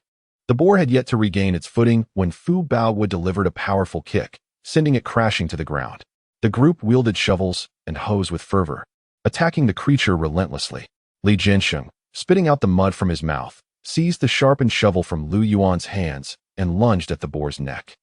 The boar had yet to regain its footing when Fu Baohua delivered a powerful kick, sending it crashing to the ground. The group wielded shovels and hoes with fervor, attacking the creature relentlessly. Li Jiansheng, spitting out the mud from his mouth, seized the sharpened shovel from Lu Yuan's hands and lunged at the boar's neck.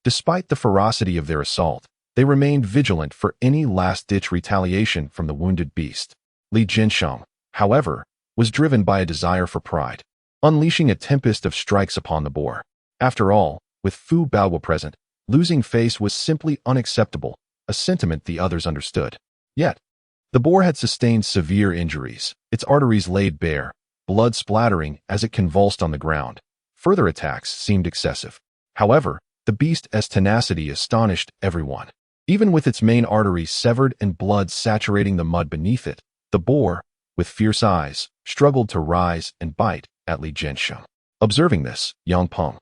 Despite the ferocity of their assault, they remained vigilant for any last-ditch retaliation from the wounded beast. Li Jiansheng, however, was driven by a desire for pride, unleashing a tempest of strikes upon the boar. After all, with Fu Baohua present, losing face was simply unacceptable, a sentiment the others understood. Yet, the boar had sustained severe injuries, its arteries laid bare, blood splattering as it convulsed on the ground. Further attacks seemed excessive. However, the beast's tenacity astonished everyone. Even with its main arteries severed and blood saturating the mud beneath it, the boar, with fierce eyes, struggled to rise and bite at Li Jiansheng. Observing this, Yang Peng,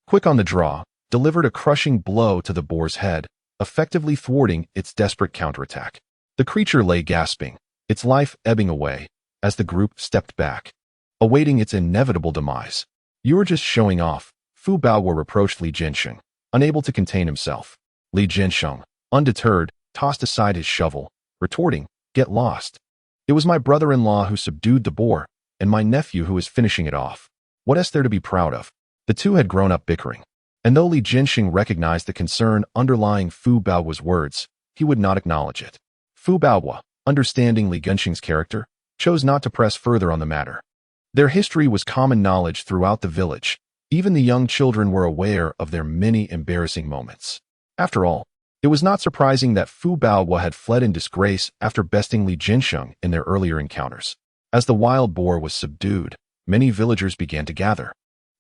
quick on the draw, delivered a crushing blow to the boar's head, effectively thwarting its desperate counterattack. The creature lay gasping, its life ebbing away, as the group stepped back, awaiting its inevitable demise. "You were just showing off," Fu Baohua reproached Li Jiansheng, unable to contain himself. Li Jiansheng, undeterred, tossed aside his shovel, retorting, "Get lost. It was my brother-in-law who subdued the boar, and my nephew who is finishing it off. What is there to be proud of?" The two had grown up bickering, and though Li Jiansheng recognized the concern underlying Fu Baohua's words, he would not acknowledge it. Fu Baohua, understanding Li Jiansheng's character, chose not to press further on the matter. Their history was common knowledge throughout the village. Even the young children were aware of their many embarrassing moments. After all, it was not surprising that Fu Baohua had fled in disgrace after besting Li Jiansheng in their earlier encounters. As the wild boar was subdued, many villagers began to gather,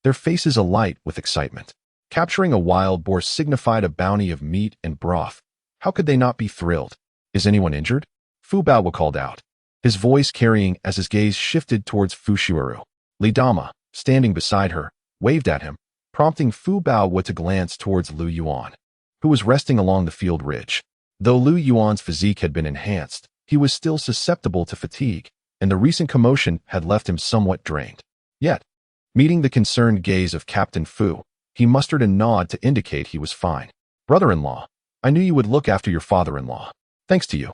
their faces alight with excitement. Capturing a wild boar signified a bounty of meat and broth. How could they not be thrilled? "Is anyone injured?" Fu Baohua called out, his voice carrying as his gaze shifted towards Fu Shiuru. Li Dama, standing beside her, waved at him, prompting Fu Baohua to glance towards Lu Yuan, who was resting along the field ridge. Though Lu Yuan's physique had been enhanced, he was still susceptible to fatigue, and the recent commotion had left him somewhat drained. Yet, meeting the concerned gaze of Captain Fu, he mustered a nod to indicate he was fine. "Brother-in-law, I knew you would look after your father-in-law. Thanks to you,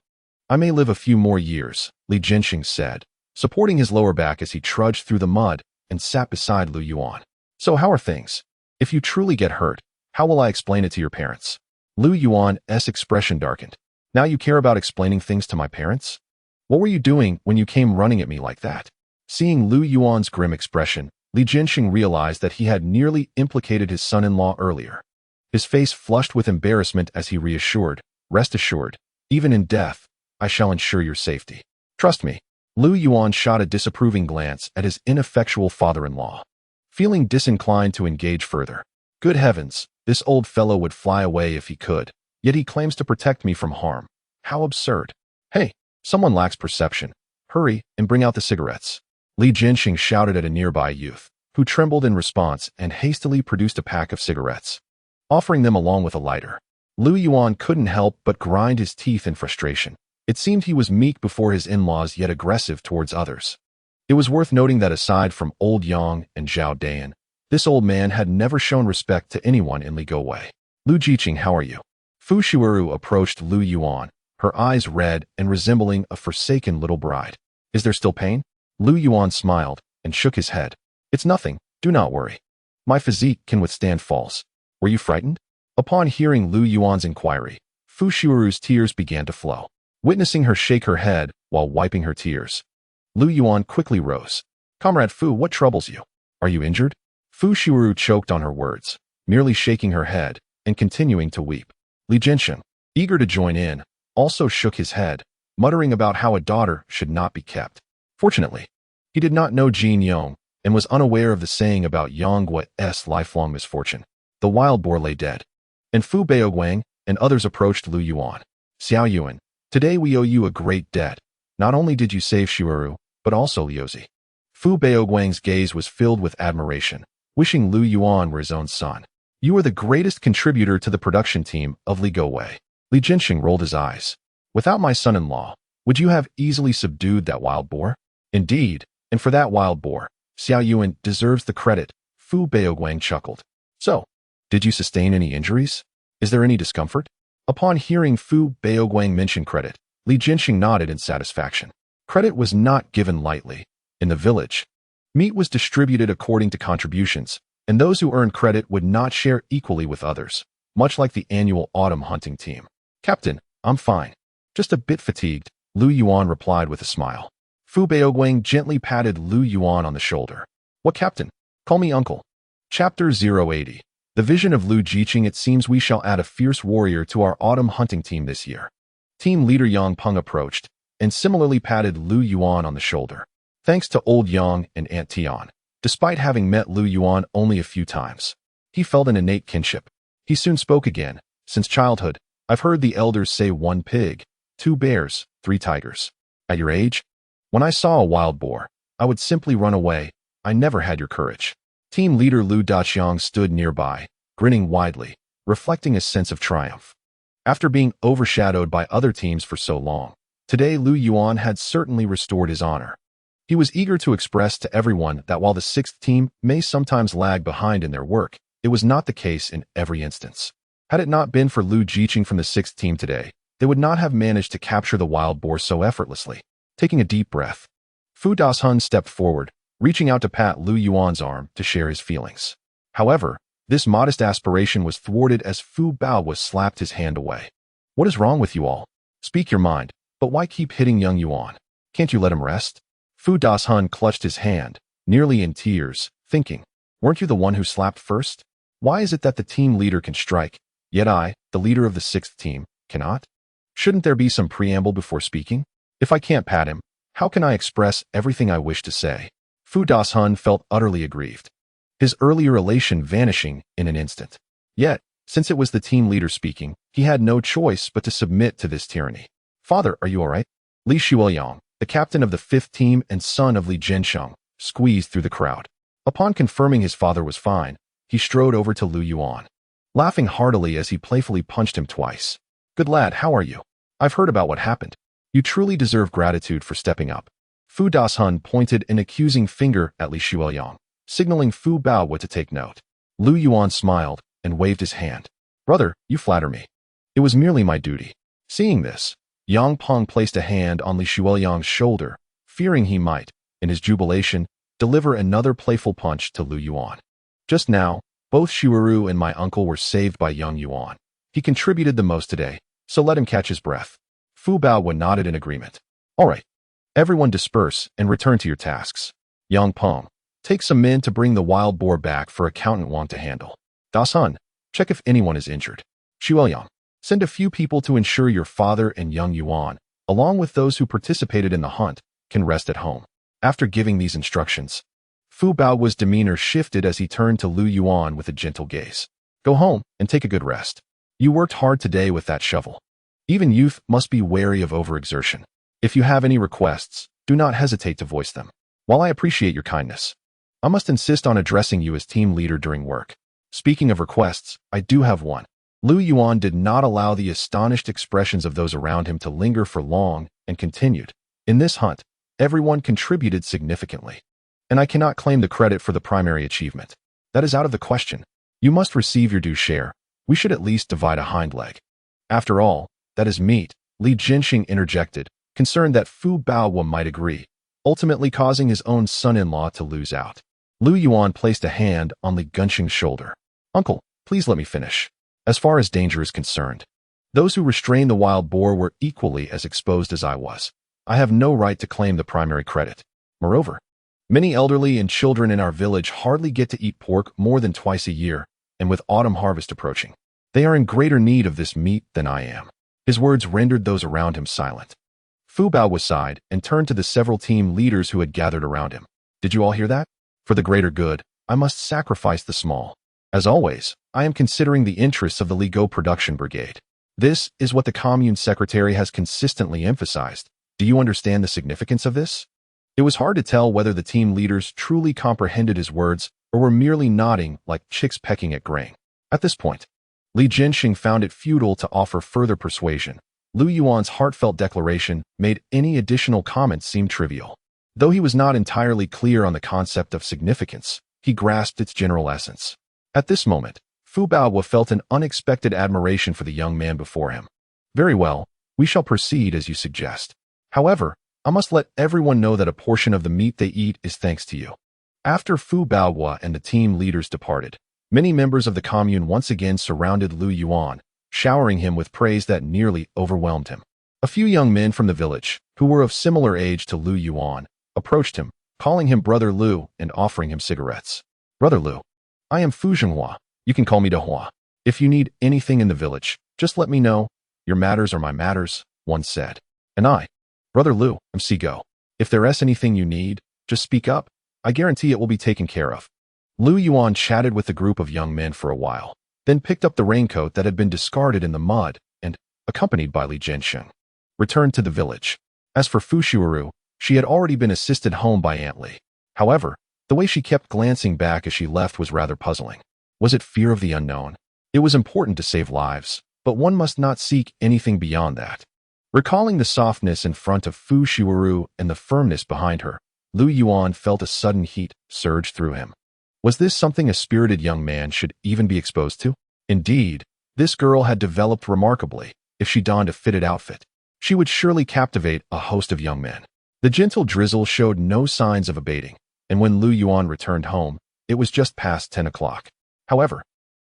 I may live a few more years," Li Jiansheng said, supporting his lower back as he trudged through the mud and sat beside Lu Yuan. "So how are things? If you truly get hurt, how will I explain it to your parents?" Lu Yuan's expression darkened. "Now you care about explaining things to my parents? What were you doing when you came running at me like that?" Seeing Lu Yuan's grim expression, Li Jiansheng realized that he had nearly implicated his son-in-law earlier. His face flushed with embarrassment as he reassured, "Rest assured, even in death, I shall ensure your safety. Trust me." Lu Yuan shot a disapproving glance at his ineffectual father-in-law, feeling disinclined to engage further. "Good heavens, this old fellow would fly away if he could, yet he claims to protect me from harm. How absurd. Hey, someone lacks perception. Hurry and bring out the cigarettes." Li Jiansheng shouted at a nearby youth, who trembled in response and hastily produced a pack of cigarettes, offering them along with a lighter. Lu Yuan couldn't help but grind his teeth in frustration. It seemed he was meek before his in-laws yet aggressive towards others. It was worth noting that aside from Old Yang and Zhao Dayan, this old man had never shown respect to anyone in Li Gowei. "Lu Jiqing, how are you?" Fu Shiuru approached Lu Yuan, her eyes red and resembling a forsaken little bride. "Is there still pain?" Lu Yuan smiled and shook his head. "It's nothing, do not worry. My physique can withstand falls. Were you frightened?" Upon hearing Lu Yuan's inquiry, Fu Shiuru's tears began to flow. Witnessing her shake her head while wiping her tears, Lu Yuan quickly rose. "Comrade Fu, what troubles you? Are you injured?" Fu Shiuru choked on her words, merely shaking her head, and continuing to weep. Li Jiansheng, eager to join in, also shook his head, muttering about how a daughter should not be kept. Fortunately, he did not know Jin Yong and was unaware of the saying about Yang Guo's lifelong misfortune. The wild boar lay dead, and Fu Baoguang and others approached Lu Yuan. Xiao Yuan, today we owe you a great debt. Not only did you save Shiwaru, but also Liuzi. Fu Baoguang's gaze was filled with admiration, wishing Lu Yuan were his own son. You are the greatest contributor to the production team of Li Gowei. Li Jiansheng rolled his eyes. Without my son-in-law, would you have easily subdued that wild boar? Indeed, and for that wild boar, Xiao Yuan deserves the credit, Fu Baoguang chuckled. So, did you sustain any injuries? Is there any discomfort? Upon hearing Fu Baoguang mention credit, Li Jiansheng nodded in satisfaction. Credit was not given lightly. In the village, meat was distributed according to contributions, and those who earned credit would not share equally with others, much like the annual autumn hunting team. Captain, I'm fine. Just a bit fatigued, Lu Yuan replied with a smile. Fu Baoguang gently patted Lu Yuan on the shoulder. What, Captain? Call me uncle. Chapter 080. The vision of Lu Jiqing. It seems we shall add a fierce warrior to our autumn hunting team this year. Team leader Yang Peng approached, and similarly patted Lu Yuan on the shoulder. Thanks to old Yang and Aunt Tian, despite having met Lu Yuan only a few times, he felt an innate kinship. He soon spoke again. Since childhood, I've heard the elders say 1 pig, 2 bears, 3 tigers. At your age, when I saw a wild boar, I would simply run away. I never had your courage. Team leader Lu Daqiang stood nearby, grinning widely, reflecting a sense of triumph. After being overshadowed by other teams for so long, today Lu Yuan had certainly restored his honor. He was eager to express to everyone that while the 6th team may sometimes lag behind in their work, it was not the case in every instance. Had it not been for Lu Jiqing from the 6th team today, they would not have managed to capture the wild boar so effortlessly. Taking a deep breath, Fu Dashun stepped forward, reaching out to pat Lu Yuan's arm to share his feelings. However, this modest aspiration was thwarted as Fu Bao slapped his hand away. What is wrong with you all? Speak your mind, but why keep hitting young Yuan? Can't you let him rest? Fu Dashun clutched his hand, nearly in tears, thinking, weren't you the one who slapped first? Why is it that the team leader can strike, yet I, the leader of the 6th team, cannot? Shouldn't there be some preamble before speaking? If I can't pat him, how can I express everything I wish to say? Fu Dashun felt utterly aggrieved, his earlier elation vanishing in an instant. Yet, since it was the team leader speaking, he had no choice but to submit to this tyranny. Father, are you all right? Li Shuoyang, the captain of the 5th team and son of Li Jiansheng, squeezed through the crowd. Upon confirming his father was fine, he strode over to Lu Yuan, laughing heartily as he playfully punched him twice. Good lad, how are you? I've heard about what happened. You truly deserve gratitude for stepping up. Fu Dashun pointed an accusing finger at Li Shuoyang, signaling Fu Bao to take note. Lu Yuan smiled and waved his hand. Brother, you flatter me. It was merely my duty. Seeing this, Yang Peng placed a hand on Li Shuoyang's shoulder, fearing he might, in his jubilation, deliver another playful punch to Lu Yuan. Just now, both Shiwaru and my uncle were saved by young Yuan. He contributed the most today, so let him catch his breath. Fu Bao nodded in agreement. All right. Everyone disperse and return to your tasks. Yang Peng, take some men to bring the wild boar back for Accountant Wang to handle. Dashun, check if anyone is injured. Shuoyang, send a few people to ensure your father and young Yuan, along with those who participated in the hunt, can rest at home. After giving these instructions, Fu Bao's demeanor shifted as he turned to Lu Yuan with a gentle gaze. Go home and take a good rest. You worked hard today with that shovel. Even youth must be wary of overexertion. If you have any requests, do not hesitate to voice them. While I appreciate your kindness, I must insist on addressing you as team leader during work. Speaking of requests, I do have one. Lu Yuan did not allow the astonished expressions of those around him to linger for long and continued. In this hunt, everyone contributed significantly, and I cannot claim the credit for the primary achievement. That is out of the question. You must receive your due share. We should at least divide a hind leg. After all, that is meat, Li Jiansheng interjected, concerned that Fu Bao might agree, ultimately causing his own son-in-law to lose out. Lu Yuan placed a hand on Li Gunsheng's shoulder. Uncle, please let me finish. As far as danger is concerned, those who restrained the wild boar were equally as exposed as I was. I have no right to claim the primary credit. Moreover, many elderly and children in our village hardly get to eat pork more than twice a year, and with autumn harvest approaching, They are in greater need of this meat than I am." His words rendered those around him silent. Fu Bao sighed and turned to the several team leaders who had gathered around him. "Did you all hear that? For the greater good, I must sacrifice the small. As always, I am considering the interests of the Ligo production brigade. This is what the commune secretary has consistently emphasized. Do you understand the significance of this?" It was hard to tell whether the team leaders truly comprehended his words or were merely nodding like chicks pecking at grain. At this point, Li Jinxing found it futile to offer further persuasion. Lu Yuan's heartfelt declaration made any additional comments seem trivial. Though he was not entirely clear on the concept of significance, he grasped its general essence. At this moment, Fu Bao felt an unexpected admiration for the young man before him. "Very well, we shall proceed as you suggest. However, I must let everyone know that a portion of the meat they eat is thanks to you." After Fu Bao and the team leaders departed, many members of the commune once again surrounded Lu Yuan, showering him with praise that nearly overwhelmed him. A few young men from the village, who were of similar age to Lu Yuan, approached him, calling him Brother Lu and offering him cigarettes. "Brother Lu, I am Fu Zhenghua. You can call me Dehua. If you need anything in the village, just let me know. Your matters are my matters," one said. "And I, Brother Lu, am Sigo. If there is anything you need, just speak up. I guarantee it will be taken care of." Lu Yuan chatted with the group of young men for a while, then picked up the raincoat that had been discarded in the mud and, accompanied by Li Jinxing, returned to the village. As for Fu Shuiru, she had already been assisted home by Aunt Li. However, the way she kept glancing back as she left was rather puzzling. Was it fear of the unknown? It was important to save lives, but one must not seek anything beyond that. Recalling the softness in front of Fu Shuiru and the firmness behind her, Lu Yuan felt a sudden heat surge through him. Was this something a spirited young man should even be exposed to? Indeed, this girl had developed remarkably. If she donned a fitted outfit, she would surely captivate a host of young men. The gentle drizzle showed no signs of abating, and when Lu Yuan returned home, it was just past 10 o'clock. However,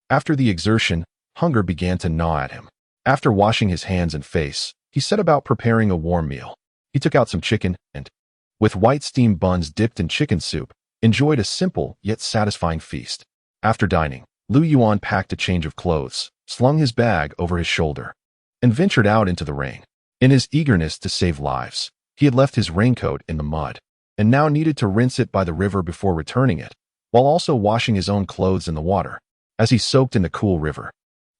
after the exertion, hunger began to gnaw at him. After washing his hands and face, he set about preparing a warm meal. He took out some chicken and, with white steamed buns dipped in chicken soup, enjoyed a simple yet satisfying feast. After dining, Lu Yuan packed a change of clothes, slung his bag over his shoulder, and ventured out into the rain. In his eagerness to save lives, he had left his raincoat in the mud, and now needed to rinse it by the river before returning it, while also washing his own clothes in the water. As he soaked in the cool river,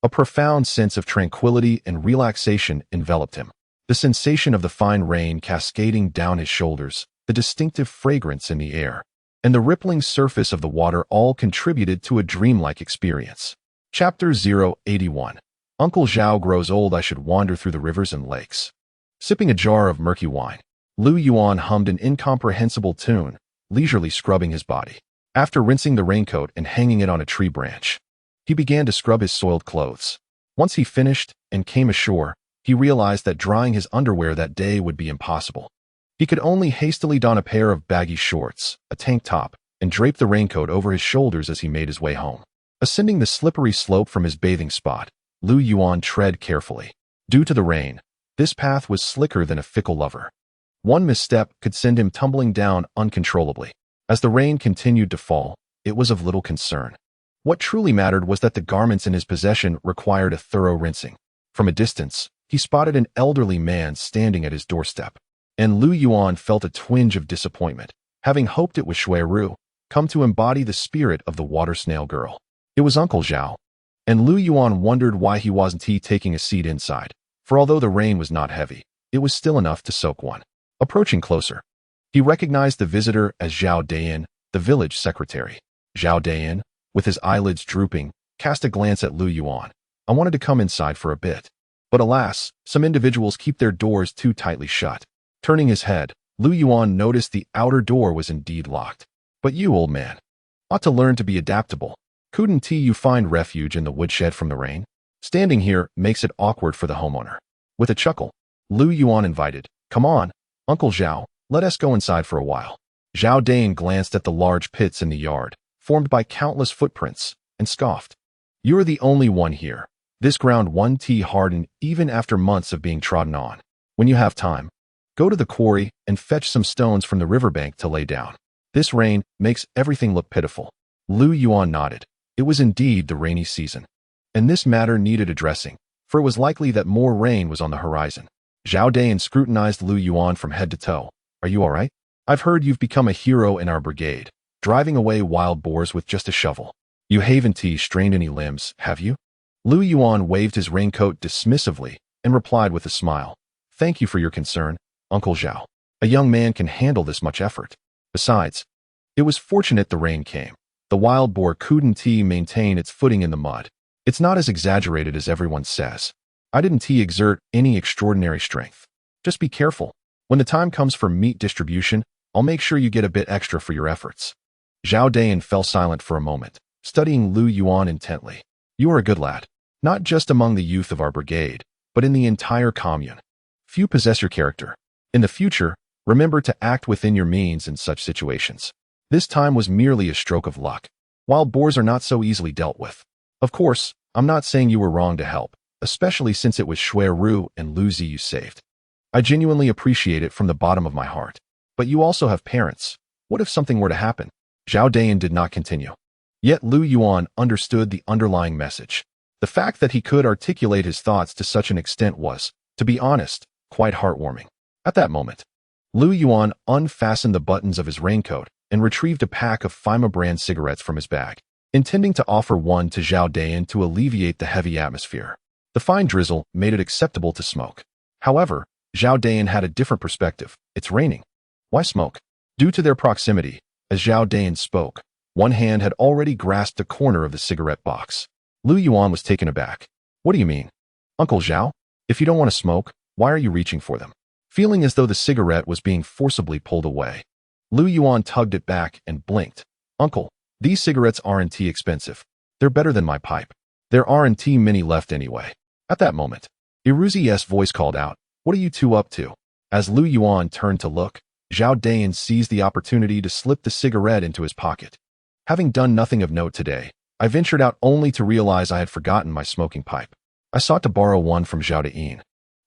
a profound sense of tranquility and relaxation enveloped him. The sensation of the fine rain cascading down his shoulders, the distinctive fragrance in the air, and the rippling surface of the water all contributed to a dreamlike experience. Chapter 081. Uncle Zhao grows old. I should wander through the rivers and lakes. Sipping a jar of murky wine, Lu Yuan hummed an incomprehensible tune, leisurely scrubbing his body. After rinsing the raincoat and hanging it on a tree branch, he began to scrub his soiled clothes. Once he finished and came ashore, he realized that drying his underwear that day would be impossible. He could only hastily don a pair of baggy shorts, a tank top, and drape the raincoat over his shoulders as he made his way home. Ascending the slippery slope from his bathing spot, Lu Yuan tread carefully. Due to the rain, this path was slicker than a fickle lover. One misstep could send him tumbling down uncontrollably. As the rain continued to fall, it was of little concern. What truly mattered was that the garments in his possession required a thorough rinsing. From a distance, he spotted an elderly man standing at his doorstep, and Lu Yuan felt a twinge of disappointment, having hoped it was Shuiru, come to embody the spirit of the water snail girl. It was Uncle Zhao, and Lu Yuan wondered why he wasn't taking a seat inside, for although the rain was not heavy, it was still enough to soak one. Approaching closer, he recognized the visitor as Zhao Dayan, the village secretary. Zhao Dayan, with his eyelids drooping, cast a glance at Lu Yuan. "I wanted to come inside for a bit. But alas, some individuals keep their doors too tightly shut." Turning his head, Lu Yuan noticed the outer door was indeed locked. "But you, old man, ought to learn to be adaptable. Couldn't you find refuge in the woodshed from the rain? Standing here makes it awkward for the homeowner." With a chuckle, Lu Yuan invited, "Come on, Uncle Zhao, let us go inside for a while." Zhao Dayan glanced at the large pits in the yard, formed by countless footprints, and scoffed. "You're the only one here. This ground won't harden even after months of being trodden on. When you have time, go to the quarry and fetch some stones from the riverbank to lay down. This rain makes everything look pitiful." Lu Yuan nodded. It was indeed the rainy season, and this matter needed addressing, for it was likely that more rain was on the horizon. Zhao Dayan scrutinized Lu Yuan from head to toe. Are you all right? I've heard you've become a hero in our brigade, driving away wild boars with just a shovel. You haven't strained any limbs, have you? Lu Yuan waved his raincoat dismissively and replied with a smile. Thank you for your concern, Uncle Zhao. A young man can handle this much effort. Besides, it was fortunate the rain came. The wild boar couldn't maintain its footing in the mud. It's not as exaggerated as everyone says. I didn't exert any extraordinary strength. Just be careful. When the time comes for meat distribution, I'll make sure you get a bit extra for your efforts. Zhao Dayan fell silent for a moment, studying Lu Yuan intently. You are a good lad. Not just among the youth of our brigade, but in the entire commune. Few possess your character. In the future, remember to act within your means in such situations. This time was merely a stroke of luck. Wild boars are not so easily dealt with. Of course, I'm not saying you were wrong to help, especially since it was Shui Ru and Lu Zi you saved. I genuinely appreciate it from the bottom of my heart. But you also have parents. What if something were to happen? Zhao Dayan did not continue. Yet Lu Yuan understood the underlying message. The fact that he could articulate his thoughts to such an extent was, to be honest, quite heartwarming. At that moment, Lu Yuan unfastened the buttons of his raincoat and retrieved a pack of Fima brand cigarettes from his bag, intending to offer one to Zhao Dayan to alleviate the heavy atmosphere. The fine drizzle made it acceptable to smoke. However, Zhao Dayan had a different perspective. It's raining. Why smoke? Due to their proximity, as Zhao Dayan spoke, one hand had already grasped a corner of the cigarette box. Lu Yuan was taken aback. What do you mean? Uncle Zhao? If you don't want to smoke, why are you reaching for them? Feeling as though the cigarette was being forcibly pulled away, Lu Yuan tugged it back and blinked. Uncle, these cigarettes aren't expensive. They're better than my pipe. There aren't many left anyway. At that moment, Iruzi's voice called out, What are you two up to? As Lu Yuan turned to look, Zhao Dayan seized the opportunity to slip the cigarette into his pocket. Having done nothing of note today, I ventured out only to realize I had forgotten my smoking pipe. I sought to borrow one from Zhao Dayan,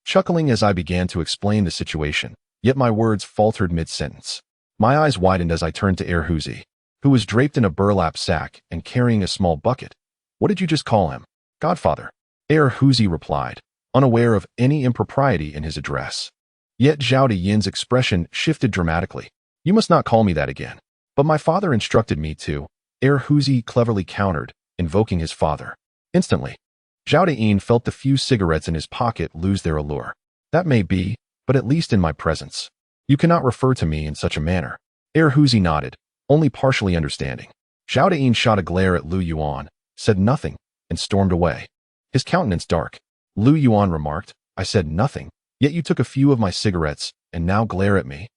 chuckling as I began to explain the situation, yet my words faltered mid-sentence. My eyes widened as I turned to Erhuzi, who was draped in a burlap sack and carrying a small bucket. What did you just call him? Godfather. Erhuzi replied, unaware of any impropriety in his address. Yet Zhao Dayan's expression shifted dramatically. You must not call me that again. But my father instructed me to, Erhuzi cleverly countered, invoking his father. Instantly, Zhao Dayan felt the few cigarettes in his pocket lose their allure. That may be, but at least in my presence. You cannot refer to me in such a manner. Erhuzi nodded, only partially understanding. Zhao Dayan shot a glare at Lu Yuan, said nothing, and stormed away. His countenance dark. Lu Yuan remarked, I said nothing, yet you took a few of my cigarettes, and now glare at me.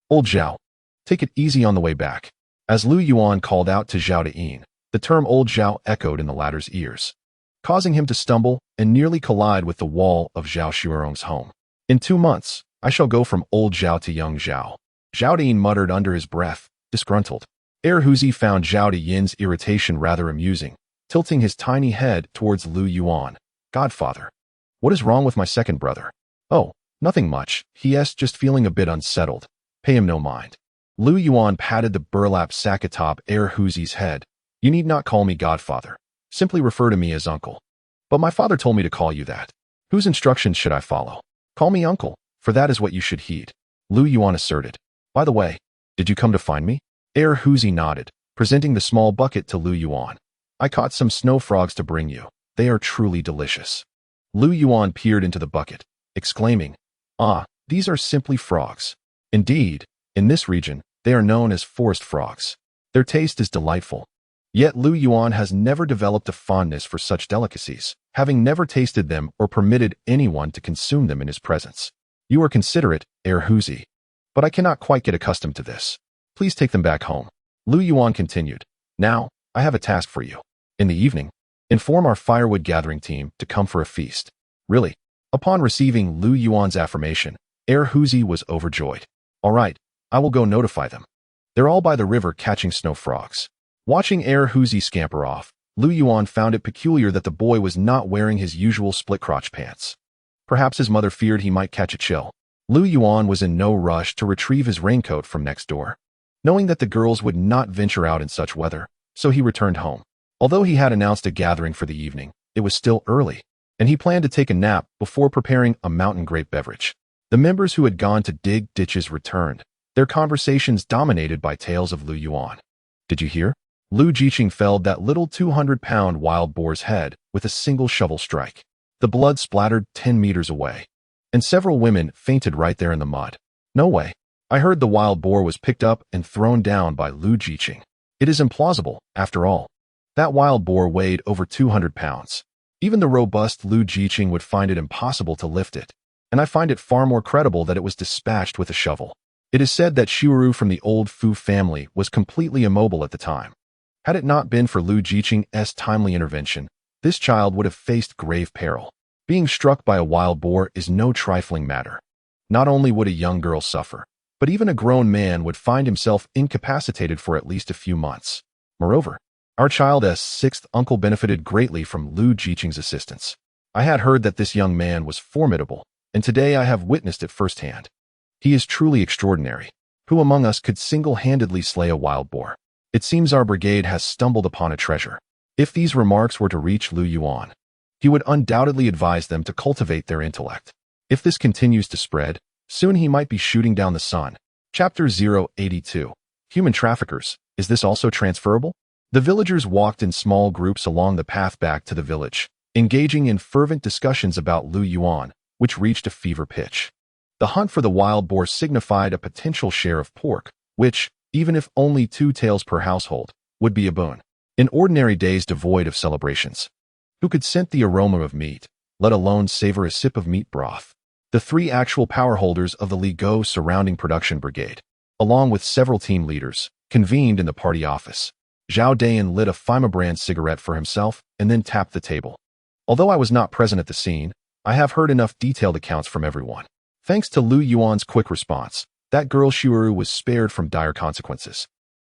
Old Zhao, take it easy on the way back. As Lu Yuan called out to Zhao Dayan, the term Old Zhao echoed in the latter's ears, causing him to stumble and nearly collide with the wall of Zhao Shuirong's home. In 2 months, I shall go from Old Zhao to Young Zhao. Zhao Dayan muttered under his breath, disgruntled. Erhuzi found Zhao Dayan's irritation rather amusing, tilting his tiny head towards Lu Yuan. Godfather. What is wrong with my second brother? Oh, nothing much, he's just feeling a bit unsettled. Pay him no mind. Lu Yuan patted the burlap sack atop Erhuzi's head. You need not call me Godfather. Simply refer to me as Uncle. But my father told me to call you that. Whose instructions should I follow? Call me Uncle, for that is what you should heed. Lu Yuan asserted. By the way, did you come to find me? Erhuzi nodded, presenting the small bucket to Lu Yuan. I caught some snow frogs to bring you. They are truly delicious. Lu Yuan peered into the bucket, exclaiming, Ah, these are simply frogs. Indeed, in this region, they are known as forest frogs. Their taste is delightful. Yet Lu Yuan has never developed a fondness for such delicacies, having never tasted them or permitted anyone to consume them in his presence. You are considerate, Erhuzi. But I cannot quite get accustomed to this. Please take them back home. Lu Yuan continued. Now, I have a task for you. In the evening, inform our firewood gathering team to come for a feast. Really? Upon receiving Lu Yuan's affirmation, Erhuzi was overjoyed. All right, I will go notify them. They're all by the river catching snow frogs. Watching Erhuzi scamper off, Lu Yuan found it peculiar that the boy was not wearing his usual split-crotch pants. Perhaps his mother feared he might catch a chill. Lu Yuan was in no rush to retrieve his raincoat from next door, knowing that the girls would not venture out in such weather, so he returned home. Although he had announced a gathering for the evening, It was still early, and he planned to take a nap before preparing a mountain grape beverage. The members who had gone to dig ditches returned, their conversations dominated by tales of Lu Yuan. Did you hear? Lu Jiqing felled that little 200-pound wild boar's head with a single shovel strike. The blood splattered 10 meters away, and several women fainted right there in the mud. No way. I heard the wild boar was picked up and thrown down by Lu Jiqing. It is implausible, after all. That wild boar weighed over 200 pounds. Even the robust Lu Jiqing would find it impossible to lift it, and I find it far more credible that it was dispatched with a shovel. It is said that Xiuru from the old Fu family was completely immobile at the time. Had it not been for Lu Jiqing's timely intervention, this child would have faced grave peril. Being struck by a wild boar is no trifling matter. Not only would a young girl suffer, but even a grown man would find himself incapacitated for at least a few months. Moreover, our child's sixth uncle benefited greatly from Lu Jiqing's assistance. I had heard that this young man was formidable, and today I have witnessed it firsthand. He is truly extraordinary. Who among us could single-handedly slay a wild boar? It seems our brigade has stumbled upon a treasure. If these remarks were to reach Lu Yuan, he would undoubtedly advise them to cultivate their intellect. If this continues to spread, soon he might be shooting down the sun. Chapter 082. Human Traffickers. Is this also transferable? The villagers walked in small groups along the path back to the village, engaging in fervent discussions about Lu Yuan, which reached a fever pitch. The hunt for the wild boar signified a potential share of pork, which, even if only 2 taels per household, would be a boon. In ordinary days devoid of celebrations, who could scent the aroma of meat, let alone savor a sip of meat broth? The 3 actual power holders of the Ligo surrounding production brigade, along with several team leaders, convened in the party office. Zhao Dayan lit a Fima brand cigarette for himself and then tapped the table. Although I was not present at the scene, I have heard enough detailed accounts from everyone. Thanks to Lu Yuan's quick response, that girl Xiuru was spared from dire consequences.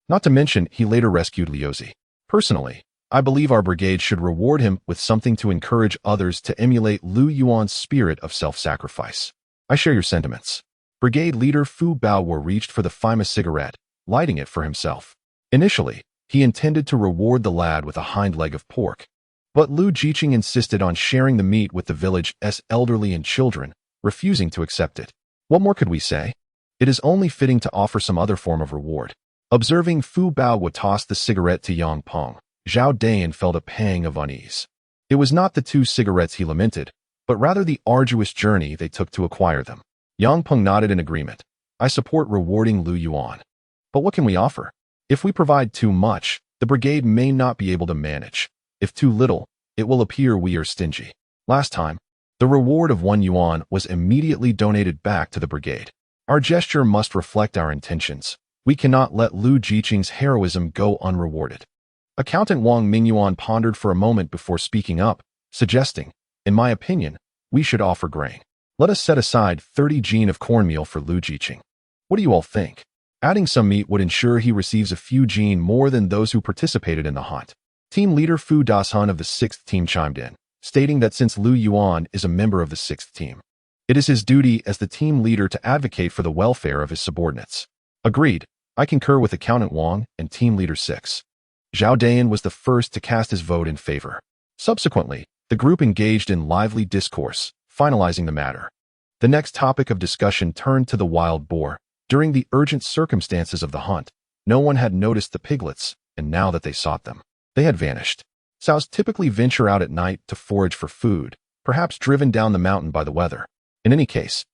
Not to mention, he later rescued Liuzi. Personally, I believe our brigade should reward him with something to encourage others to emulate Lu Yuan's spirit of self-sacrifice. I share your sentiments. Brigade leader Fu Baowu reached for the Fima cigarette, lighting it for himself. Initially, he intended to reward the lad with a hind leg of pork, but Lu Jiqing insisted on sharing the meat with the village's elderly and children, refusing to accept it. What more could we say? It is only fitting to offer some other form of reward. Observing Fu Baowu toss the cigarette to Yang Peng, Zhao Dayan felt a pang of unease. It was not the 2 cigarettes he lamented, but rather the arduous journey they took to acquire them. Yang Peng nodded in agreement. I support rewarding Lu Yuan. But what can we offer? If we provide too much, the brigade may not be able to manage. If too little, it will appear we are stingy. Last time, the reward of 1 yuan was immediately donated back to the brigade. Our gesture must reflect our intentions. We cannot let Lu Jiqing's heroism go unrewarded. Accountant Wang Mingyuan pondered for a moment before speaking up, suggesting, in my opinion, we should offer grain. Let us set aside 30 jin of cornmeal for Lu Jiqing. What do you all think? Adding some meat would ensure he receives a few jin more than those who participated in the hunt. Team leader Fu Dashun of the 6th team chimed in, stating that since Lu Yuan is a member of the 6th team, it is his duty as the team leader to advocate for the welfare of his subordinates. Agreed. I concur with Accountant Wang and Team Leader 6. Zhao Dayan was the first to cast his vote in favor. Subsequently, the group engaged in lively discourse, finalizing the matter. The next topic of discussion turned to the wild boar. During the urgent circumstances of the hunt, no one had noticed the piglets, and now that they sought them, they had vanished. Sows typically venture out at night to forage for food, perhaps driven down the mountain by the weather. In any case,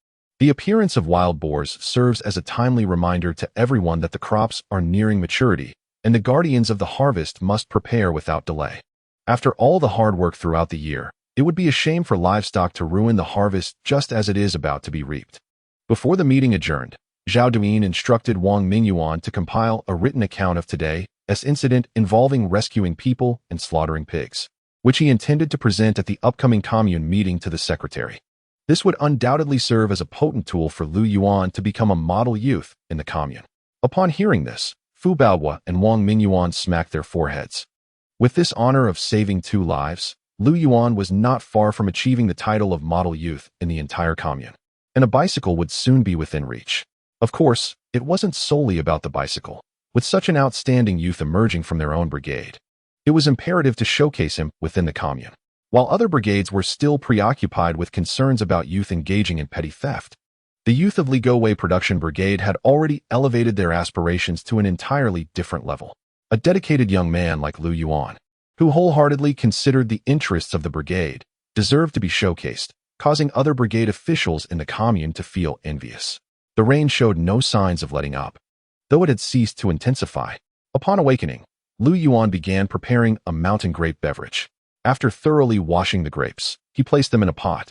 the appearance of wild boars serves as a timely reminder to everyone that the crops are nearing maturity, and the guardians of the harvest must prepare without delay. After all the hard work throughout the year, it would be a shame for livestock to ruin the harvest just as it is about to be reaped. Before the meeting adjourned, Zhao Duyin instructed Wang Mingyuan to compile a written account of today's incident involving rescuing people and slaughtering pigs, which he intended to present at the upcoming commune meeting to the secretary. This would undoubtedly serve as a potent tool for Lu Yuan to become a model youth in the commune. Upon hearing this, Fu Baowu and Wang Mingyuan smacked their foreheads. With this honor of saving 2 lives, Lu Yuan was not far from achieving the title of model youth in the entire commune, and a bicycle would soon be within reach. Of course, it wasn't solely about the bicycle. With such an outstanding youth emerging from their own brigade, it was imperative to showcase him within the commune. While other brigades were still preoccupied with concerns about youth engaging in petty theft, the youth of Ligowei Production Brigade had already elevated their aspirations to an entirely different level. A dedicated young man like Lu Yuan, who wholeheartedly considered the interests of the brigade, deserved to be showcased, causing other brigade officials in the commune to feel envious. The rain showed no signs of letting up, though it had ceased to intensify. Upon awakening, Lu Yuan began preparing a mountain grape beverage. After thoroughly washing the grapes, he placed them in a pot,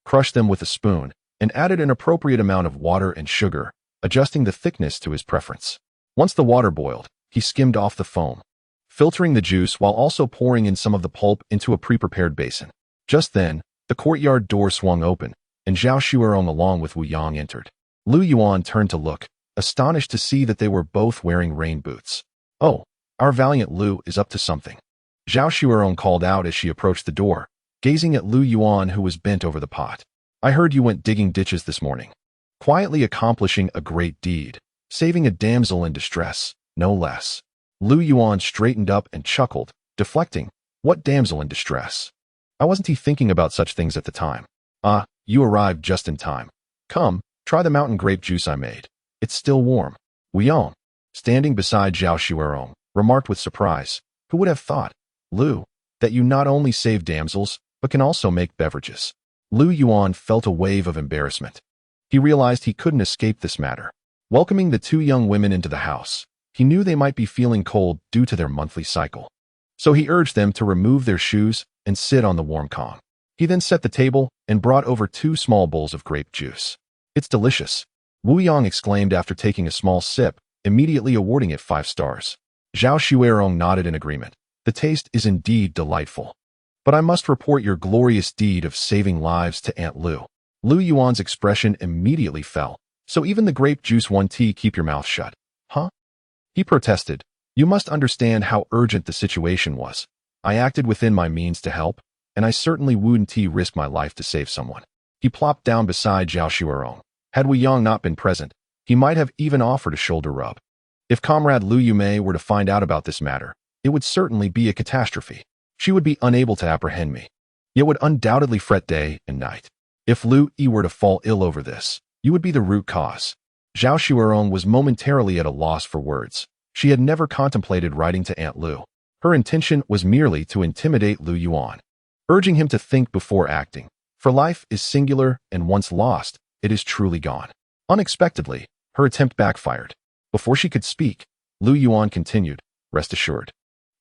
crushed them with a spoon, and added an appropriate amount of water and sugar, adjusting the thickness to his preference. Once the water boiled, he skimmed off the foam, filtering the juice while also pouring in some of the pulp into a pre-prepared basin. Just then, the courtyard door swung open, and Zhao Shuerong along with Wu Yang entered. Lu Yuan turned to look, astonished to see that they were both wearing rain boots. "Oh, our valiant Lu is up to something," Zhao Shuerong called out as she approached the door, gazing at Lu Yuan who was bent over the pot. "I heard you went digging ditches this morning, quietly accomplishing a great deed, saving a damsel in distress, no less." Lu Yuan straightened up and chuckled, deflecting. "What damsel in distress? I wasn't thinking about such things at the time." "Ah, you arrived just in time. Come, try the mountain grape juice I made. It's still warm." Wu Yang, standing beside Zhao Shuerong, remarked with surprise, "Who would have thought, Lu, that you not only save damsels, but can also make beverages?" Lu Yuan felt a wave of embarrassment. He realized he couldn't escape this matter. Welcoming the two young women into the house, he knew they might be feeling cold due to their monthly cycle. So he urged them to remove their shoes and sit on the warm kong. He then set the table and brought over 2 small bowls of grape juice. "It's delicious," Wu Yang exclaimed after taking a small sip, immediately awarding it 5 stars. Zhao Shuerong nodded in agreement. "The taste is indeed delightful. But I must report your glorious deed of saving lives to Aunt Lu." Lu Yuan's expression immediately fell. "So even the grape juice one tea keep your mouth shut, huh?" He protested. "You must understand how urgent the situation was. I acted within my means to help, and I certainly wouldn't risk my life to save someone." He plopped down beside Zhao Shuerong. Had Wu Yang not been present, he might have even offered a shoulder rub. If Comrade Lu Yumei were to find out about this matter, it would certainly be a catastrophe. She would be unable to apprehend me, yet would undoubtedly fret day and night. If Lu Yi were to fall ill over this, you would be the root cause. Zhao Shuerong was momentarily at a loss for words. She had never contemplated writing to Aunt Lu. Her intention was merely to intimidate Lu Yuan, urging him to think before acting. For life is singular, and once lost, it is truly gone. Unexpectedly, her attempt backfired. Before she could speak, Lu Yuan continued, "Rest assured,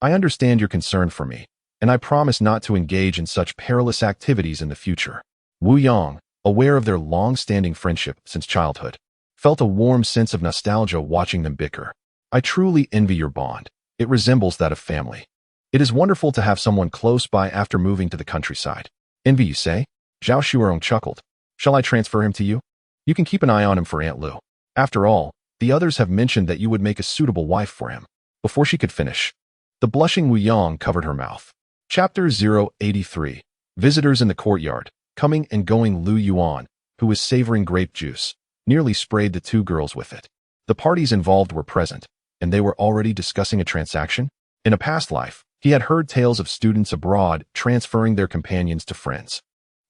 I understand your concern for me, and I promise not to engage in such perilous activities in the future." Wu Yang, aware of their long-standing friendship since childhood, felt a warm sense of nostalgia watching them bicker. "I truly envy your bond. It resembles that of family. It is wonderful to have someone close by after moving to the countryside." "Envy, you say?" Zhao Shuerong chuckled. "Shall I transfer him to you? You can keep an eye on him for Aunt Lu. After all, the others have mentioned that you would make a suitable wife for him." Before she could finish, the blushing Wu Yang covered her mouth. Chapter 083. Visitors in the courtyard. Coming and going. Lu Yuan, who was savoring grape juice, nearly sprayed the 2 girls with it. The parties involved were present, and they were already discussing a transaction. In a past life, he had heard tales of students abroad transferring their companions to friends.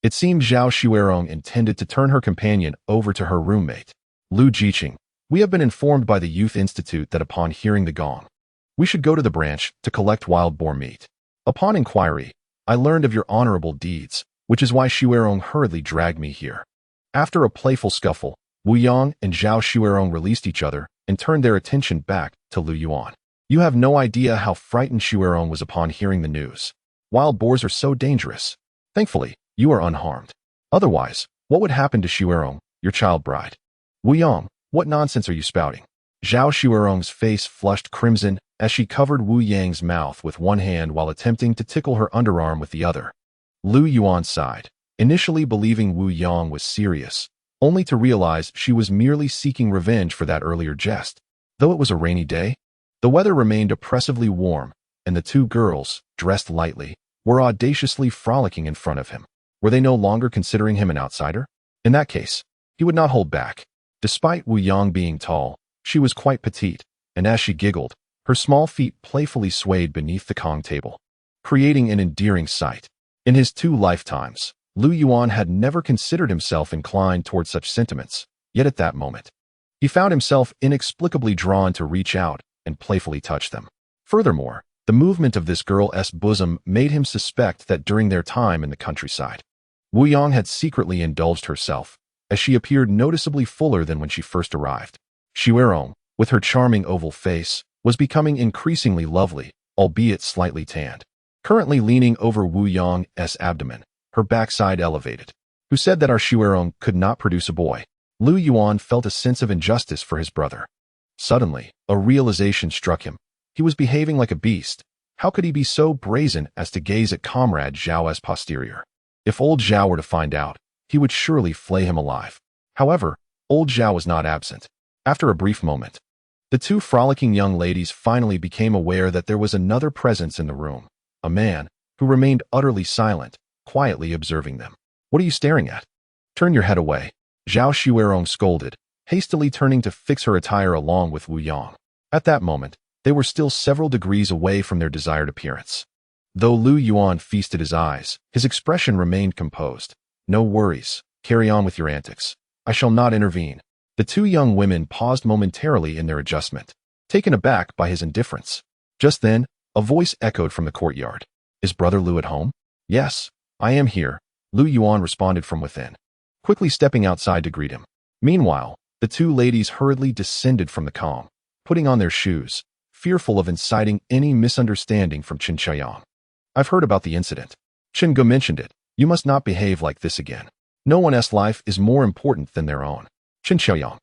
It seemed Zhao Shuerong intended to turn her companion over to her roommate. "Lu Jiqing, we have been informed by the Youth Institute that upon hearing the gong, we should go to the branch to collect wild boar meat. Upon inquiry, I learned of your honorable deeds, which is why Shuerong hurriedly dragged me here." After a playful scuffle, Wu Yang and Zhao Shuerong released each other and turned their attention back to Lu Yuan. You have no idea how frightened Shuerong was upon hearing the news. Wild boars are so dangerous. Thankfully, you are unharmed. Otherwise, what would happen to Shuerong, your child bride? Wu Yang, what nonsense are you spouting? Zhao Shuerong's face flushed crimson as she covered Wu Yang's mouth with one hand while attempting to tickle her underarm with the other. Lu Yuan sighed, initially believing Wu Yang was serious, only to realize she was merely seeking revenge for that earlier jest. Though it was a rainy day, the weather remained oppressively warm, and the 2 girls, dressed lightly, were audaciously frolicking in front of him. Were they no longer considering him an outsider? In that case, he would not hold back. Despite Wu Yang being tall, she was quite petite, and as she giggled, her small feet playfully swayed beneath the Kong table, creating an endearing sight. In his 2 lifetimes, Lu Yuan had never considered himself inclined toward such sentiments, yet at that moment, he found himself inexplicably drawn to reach out and playfully touch them. Furthermore, the movement of this girl's bosom made him suspect that during their time in the countryside, Wu Yang had secretly indulged herself, as she appeared noticeably fuller than when she first arrived. Xuerong, with her charming oval face, was becoming increasingly lovely, albeit slightly tanned. Currently leaning over Wu Yang's abdomen, her backside elevated. Who said that our Xuerong could not produce a boy? Lu Yuan felt a sense of injustice for his brother. Suddenly, a realization struck him. He was behaving like a beast. How could he be so brazen as to gaze at comrade Zhao's posterior? If old Zhao were to find out, he would surely flay him alive. However, old Zhao was not absent. After a brief moment, the 2 frolicking young ladies finally became aware that there was another presence in the room, a man who remained utterly silent, quietly observing them. What are you staring at? Turn your head away, Zhao Xuerong scolded, hastily turning to fix her attire along with Wu Yang. At that moment, they were still several degrees away from their desired appearance. Though Lu Yuan feasted his eyes, his expression remained composed. No worries, carry on with your antics. I shall not intervene. The 2 young women paused momentarily in their adjustment, taken aback by his indifference. Just then, a voice echoed from the courtyard. Is Brother Lu at home? Yes, I am here, Lu Yuan responded from within, quickly stepping outside to greet him. Meanwhile, the 2 ladies hurriedly descended from the calm, putting on their shoes, fearful of inciting any misunderstanding from Chen Qiayang. I've heard about the incident. Chen Ge mentioned it. You must not behave like this again. No one's life is more important than their own. Chen Qiayang,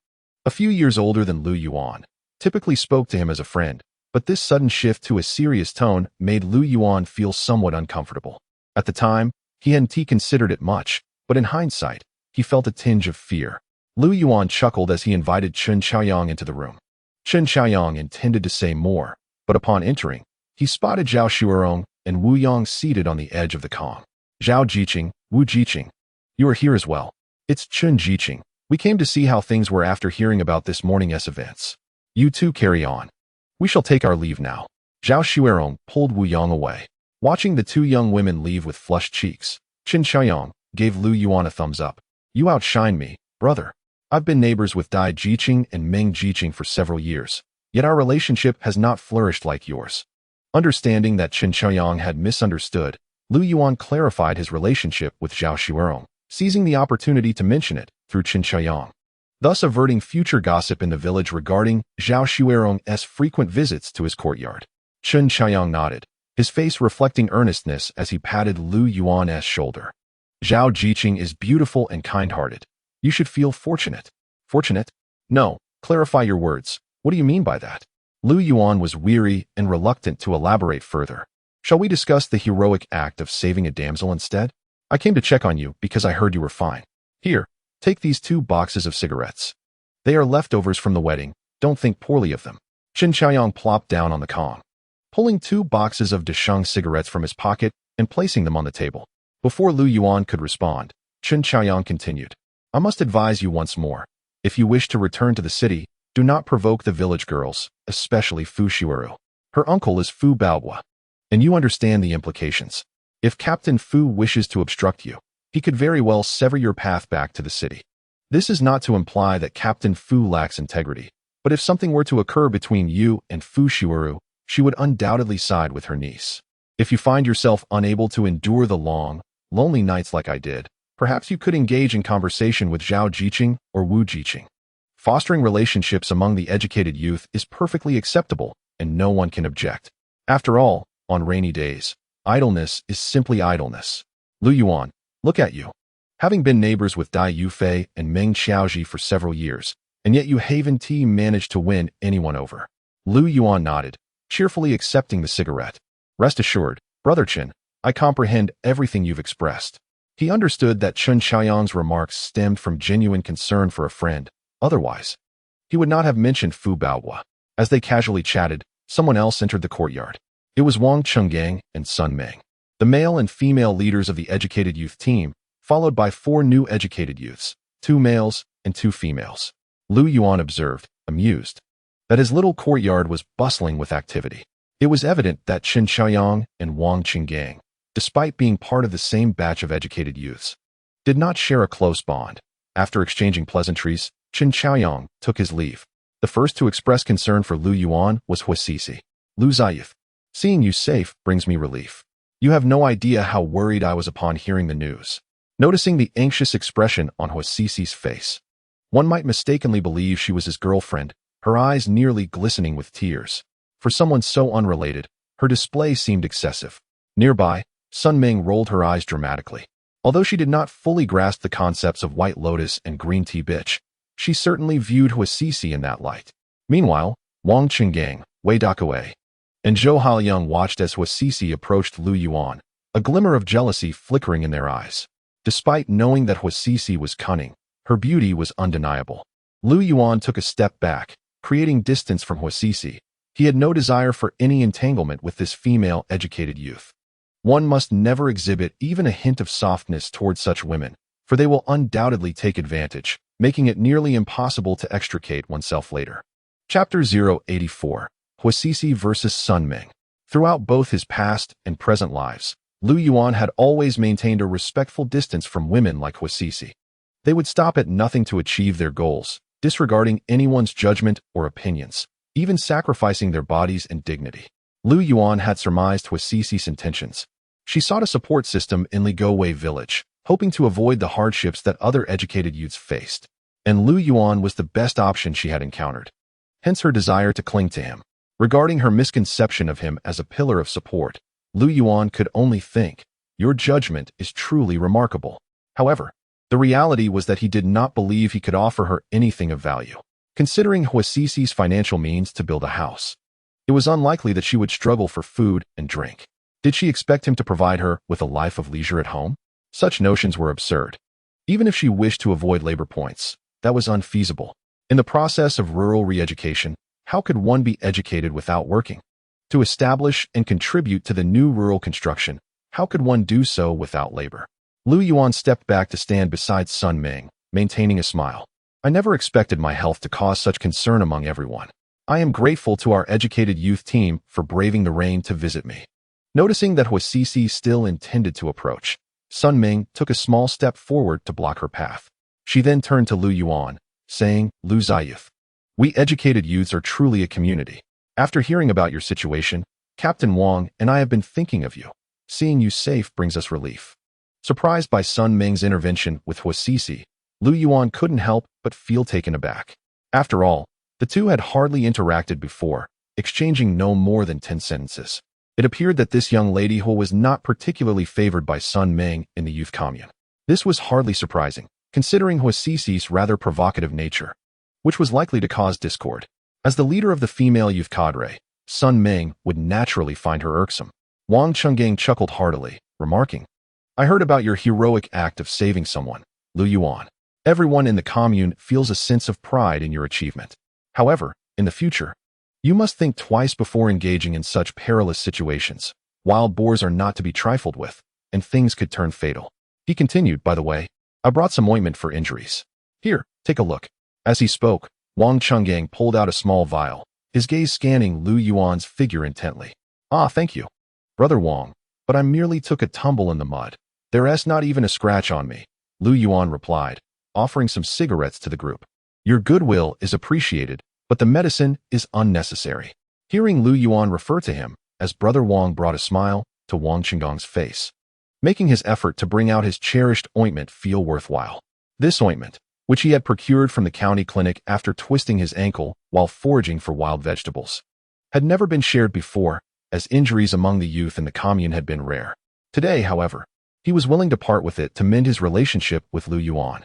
a few years older than Lu Yuan, typically spoke to him as a friend, but this sudden shift to a serious tone made Lu Yuan feel somewhat uncomfortable. At the time, he hadn't considered it much, but in hindsight, he felt a tinge of fear. Lu Yuan chuckled as he invited Chen Qiayang into the room. Chen Qiayang intended to say more, but upon entering, he spotted Zhao Xuerong and Wu Yang seated on the edge of the calm. Zhao Jiqing, Wu Jiqing, you are here as well. It's Chen Jiqing. We came to see how things were after hearing about this morning's events. You 2 carry on. We shall take our leave now. Zhao Xuerong pulled Wu Yang away. Watching the 2 young women leave with flushed cheeks, Chen Qiayang gave Lu Yuan a thumbs up. You outshine me, brother. I've been neighbors with Dai Jiqing and Meng Jiqing for several years, yet our relationship has not flourished like yours. Understanding that Chen Qiayang had misunderstood, Lu Yuan clarified his relationship with Zhao Xuerong, seizing the opportunity to mention it through Chen Qiayang, thus averting future gossip in the village regarding Zhao Xuerong's frequent visits to his courtyard. Chen Qiayang nodded, his face reflecting earnestness as he patted Lu Yuan's shoulder. Zhao Jiqing is beautiful and kind-hearted. You should feel fortunate. Fortunate? No, clarify your words. What do you mean by that? Lu Yuan was weary and reluctant to elaborate further. Shall we discuss the heroic act of saving a damsel instead? I came to check on you because I heard you were fine. Here, take these 2 boxes of cigarettes. They are leftovers from the wedding. Don't think poorly of them. Chen Qiayang plopped down on the calm, pulling 2 boxes of Desheng cigarettes from his pocket and placing them on the table. Before Lu Yuan could respond, Chen Qiayang continued. I must advise you once more. If you wish to return to the city, do not provoke the village girls, especially Fu Xiuru. Her uncle is Fu Baohua, and you understand the implications. If Captain Fu wishes to obstruct you, he could very well sever your path back to the city. This is not to imply that Captain Fu lacks integrity, but if something were to occur between you and Fu Xiuru, she would undoubtedly side with her niece. If you find yourself unable to endure the long, lonely nights like I did, perhaps you could engage in conversation with Zhao Jiqing or Wu Jiqing. Fostering relationships among the educated youth is perfectly acceptable, and no one can object. After all, on rainy days, idleness is simply idleness. Lu Yuan, look at you. Having been neighbors with Dai Yufei and Meng Xiaoji for several years, and yet you haven't managed to win anyone over. Lu Yuan nodded, cheerfully accepting the cigarette. Rest assured, Brother Chen, I comprehend everything you've expressed. He understood that Chen Qiayang's remarks stemmed from genuine concern for a friend. Otherwise, he would not have mentioned Fu Baohua. As they casually chatted, someone else entered the courtyard. It was Wang Chenggang and Sun Meng, the male and female leaders of the educated youth team, followed by 4 new educated youths, 2 males and 2 females. Lu Yuan observed, amused, that his little courtyard was bustling with activity. It was evident that Chen Qiayang and Wang Chenggang despite being part of the same batch of educated youths, did not share a close bond. After exchanging pleasantries, Qin Chaoyang took his leave. The first to express concern for Lu Yuan was Huasisi. Lu Zayif, seeing you safe brings me relief. You have no idea how worried I was upon hearing the news. Noticing the anxious expression on Huasisi's face, one might mistakenly believe she was his girlfriend, her eyes nearly glistening with tears. For someone so unrelated, her display seemed excessive. Nearby, Sun Ming rolled her eyes dramatically. Although she did not fully grasp the concepts of White Lotus and Green Tea Bitch, she certainly viewed Huasisi in that light. Meanwhile, Wang Qinggang, Wei Dakue, and Zhou Haoyang watched as Huasisi approached Lu Yuan, a glimmer of jealousy flickering in their eyes. Despite knowing that Huasisi was cunning, her beauty was undeniable. Lu Yuan took a step back, creating distance from Huasisi. He had no desire for any entanglement with this female educated youth. One must never exhibit even a hint of softness towards such women, for they will undoubtedly take advantage, making it nearly impossible to extricate oneself later. Chapter 084. Huasisi versus Sun Ming. Throughout both his past and present lives, Lu Yuan had always maintained a respectful distance from women like Huasisi. They would stop at nothing to achieve their goals, disregarding anyone's judgment or opinions, even sacrificing their bodies and dignity. Lu Yuan had surmised Huasisi's intentions. She sought a support system in Ligowei village, hoping to avoid the hardships that other educated youths faced. And Lu Yuan was the best option she had encountered. Hence her desire to cling to him. Regarding her misconception of him as a pillar of support, Lu Yuan could only think, "Your judgment is truly remarkable." However, the reality was that he did not believe he could offer her anything of value. Considering Huasisi's financial means to build a house, it was unlikely that she would struggle for food and drink. Did she expect him to provide her with a life of leisure at home? Such notions were absurd. Even if she wished to avoid labor points, that was unfeasible. In the process of rural re-education, how could one be educated without working? To establish and contribute to the new rural construction, how could one do so without labor? Lu Yuan stepped back to stand beside Sun Ming, maintaining a smile. I never expected my health to cause such concern among everyone. I am grateful to our educated youth team for braving the rain to visit me. Noticing that Huasisi still intended to approach, Sun Ming took a small step forward to block her path. She then turned to Lu Yuan, saying, "Lu Zayif, we educated youths are truly a community. After hearing about your situation, Captain Wang and I have been thinking of you. Seeing you safe brings us relief." Surprised by Sun Ming's intervention with Huasisi, Lu Yuan couldn't help but feel taken aback. After all, the two had hardly interacted before, exchanging no more than 10 sentences. It appeared that this young lady who was not particularly favored by Sun Ming in the youth commune. This was hardly surprising, considering Huasisi's rather provocative nature, which was likely to cause discord. As the leader of the female youth cadre, Sun Ming would naturally find her irksome. Wang Chenggang chuckled heartily, remarking, "I heard about your heroic act of saving someone, Lu Yuan. Everyone in the commune feels a sense of pride in your achievement. However, in the future, you must think twice before engaging in such perilous situations. Wild boars are not to be trifled with, and things could turn fatal." He continued, "By the way, I brought some ointment for injuries. Here, take a look." As he spoke, Wang Chenggang pulled out a small vial, his gaze scanning Lu Yuan's figure intently. "Ah, thank you, Brother Wang, but I merely took a tumble in the mud. There's not even a scratch on me," Lu Yuan replied, offering some cigarettes to the group. "Your goodwill is appreciated, but the medicine is unnecessary." Hearing Lu Yuan refer to him as Brother Wang brought a smile to Wang Qinggang's face, making his effort to bring out his cherished ointment feel worthwhile. This ointment, which he had procured from the county clinic after twisting his ankle while foraging for wild vegetables, had never been shared before, as injuries among the youth in the commune had been rare. Today, however, he was willing to part with it to mend his relationship with Lu Yuan.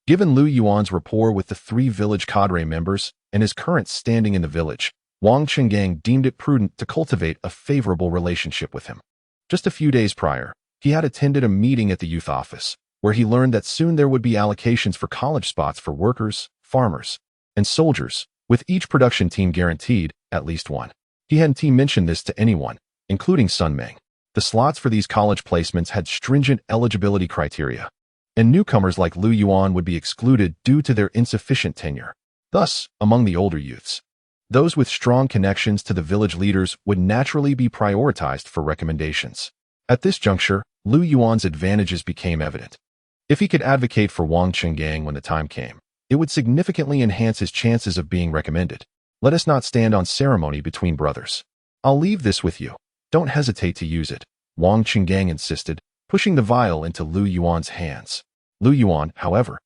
Given Lu Yuan's rapport with the 3 village cadre members and his current standing in the village, Wang Chenggang deemed it prudent to cultivate a favorable relationship with him. Just a few days prior, he had attended a meeting at the youth office, where he learned that soon there would be allocations for college spots for workers, farmers, and soldiers, with each production team guaranteed at least one. He hadn't mentioned this to anyone, including Sun Ming. The slots for these college placements had stringent eligibility criteria, and newcomers like Lu Yuan would be excluded due to their insufficient tenure. Thus, among the older youths, those with strong connections to the village leaders would naturally be prioritized for recommendations. At this juncture, Lu Yuan's advantages became evident. If he could advocate for Wang Qinggang when the time came, it would significantly enhance his chances of being recommended. Let us not stand on ceremony between brothers. I'll leave this with you. Don't hesitate to use it, Wang Qinggang insisted, pushing the vial into Lu Yuan's hands. Lu Yuan, however,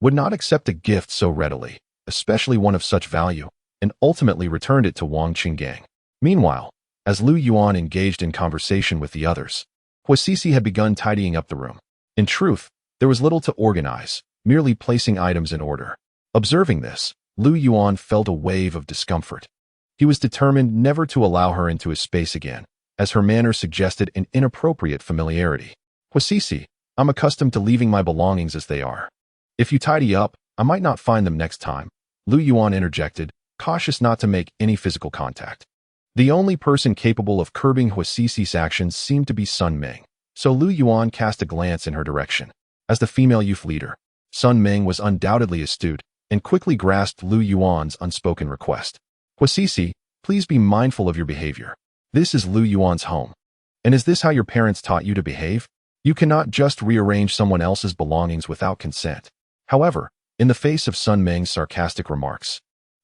would not accept a gift so readily, especially one of such value, and ultimately returned it to Wang Qinggang. Meanwhile, as Lu Yuan engaged in conversation with the others, Huasisi had begun tidying up the room. In truth, there was little to organize, merely placing items in order. Observing this, Lu Yuan felt a wave of discomfort. He was determined never to allow her into his space again, as her manner suggested an inappropriate familiarity. Huasisi, I'm accustomed to leaving my belongings as they are. If you tidy up, I might not find them next time, Lu Yuan interjected, cautious not to make any physical contact. The only person capable of curbing Huasisi's actions seemed to be Sun Ming, so Lu Yuan cast a glance in her direction. As the female youth leader, Sun Ming was undoubtedly astute and quickly grasped Lu Yuan's unspoken request. Huasisi, please be mindful of your behavior. This is Lu Yuan's home. And is this how your parents taught you to behave? You cannot just rearrange someone else's belongings without consent. However, in the face of Sun Ming's sarcastic remarks,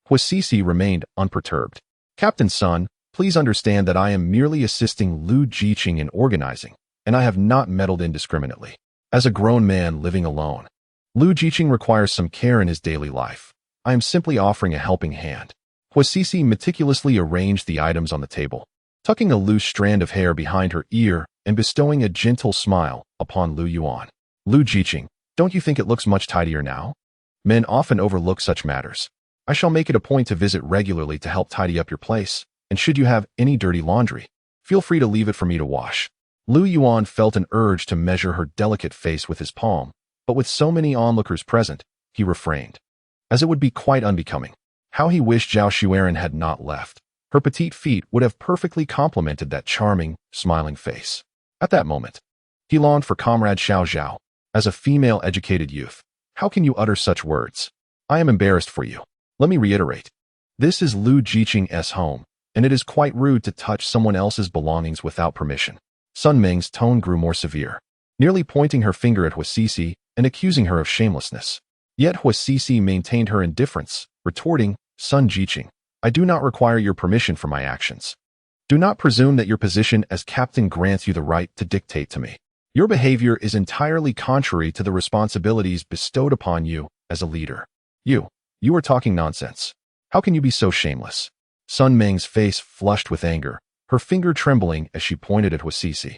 Huasisi remained unperturbed. Captain Sun, please understand that I am merely assisting Lu Jiqing in organizing, and I have not meddled indiscriminately. As a grown man living alone, Lu Jiqing requires some care in his daily life. I am simply offering a helping hand. Huasisi meticulously arranged the items on the table, tucking a loose strand of hair behind her ear and bestowing a gentle smile upon Lu Yuan. Lu Jiqing, don't you think it looks much tidier now? Men often overlook such matters. I shall make it a point to visit regularly to help tidy up your place, and should you have any dirty laundry, feel free to leave it for me to wash. Lu Yuan felt an urge to measure her delicate face with his palm, but with so many onlookers present, he refrained, as it would be quite unbecoming. How he wished Zhao Xueran had not left. Her petite feet would have perfectly complemented that charming, smiling face. At that moment, he longed for Comrade Xiao Zhao. As a female educated youth, how can you utter such words? I am embarrassed for you. Let me reiterate. This is Lu Jiqing's home, and it is quite rude to touch someone else's belongings without permission. Sun Ming's tone grew more severe, nearly pointing her finger at Huasisi and accusing her of shamelessness. Yet Huasisi maintained her indifference, retorting, Sun Jiqing, I do not require your permission for my actions. Do not presume that your position as captain grants you the right to dictate to me. Your behavior is entirely contrary to the responsibilities bestowed upon you as a leader. You are talking nonsense. How can you be so shameless? Sun Ming's face flushed with anger, her finger trembling as she pointed at Huasisi.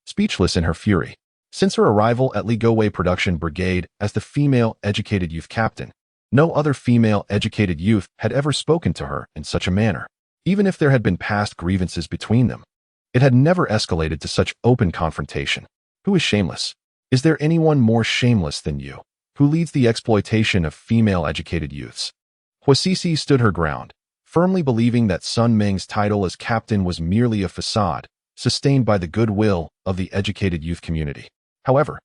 Speechless in her fury, since her arrival at Li Gowei Production Brigade as the female educated youth captain, no other female educated youth had ever spoken to her in such a manner. Even if there had been past grievances between them, it had never escalated to such open confrontation. Who is shameless? Is there anyone more shameless than you, who leads the exploitation of female educated youths? Huasisi stood her ground, firmly believing that Sun Ming's title as captain was merely a facade, sustained by the goodwill of the educated youth community. However,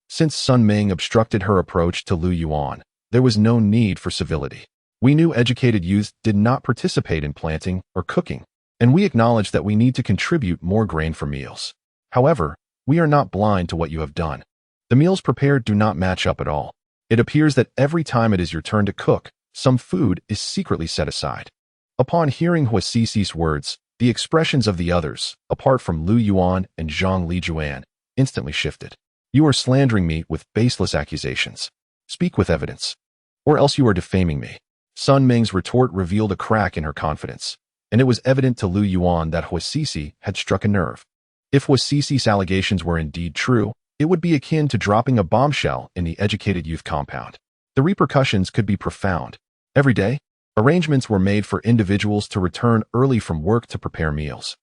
since Sun Ming obstructed her approach to Lu Yuan, there was no need for civility. We knew educated youths did not participate in planting or cooking, and we acknowledged that we need to contribute more grain for meals. However, we are not blind to what you have done. The meals prepared do not match up at all. It appears that every time it is your turn to cook, some food is secretly set aside. Upon hearing Huasisi's words, the expressions of the others, apart from Lu Yuan and Zhang Lijuan, instantly shifted. You are slandering me with baseless accusations. Speak with evidence, or else you are defaming me. Sun Ming's retort revealed a crack in her confidence, and it was evident to Lu Yuan that Huasisi had struck a nerve. If Huasisi's allegations were indeed true, it would be akin to dropping a bombshell in the educated youth compound. The repercussions could be profound. Every day, arrangements were made for individuals to return early from work to prepare meals,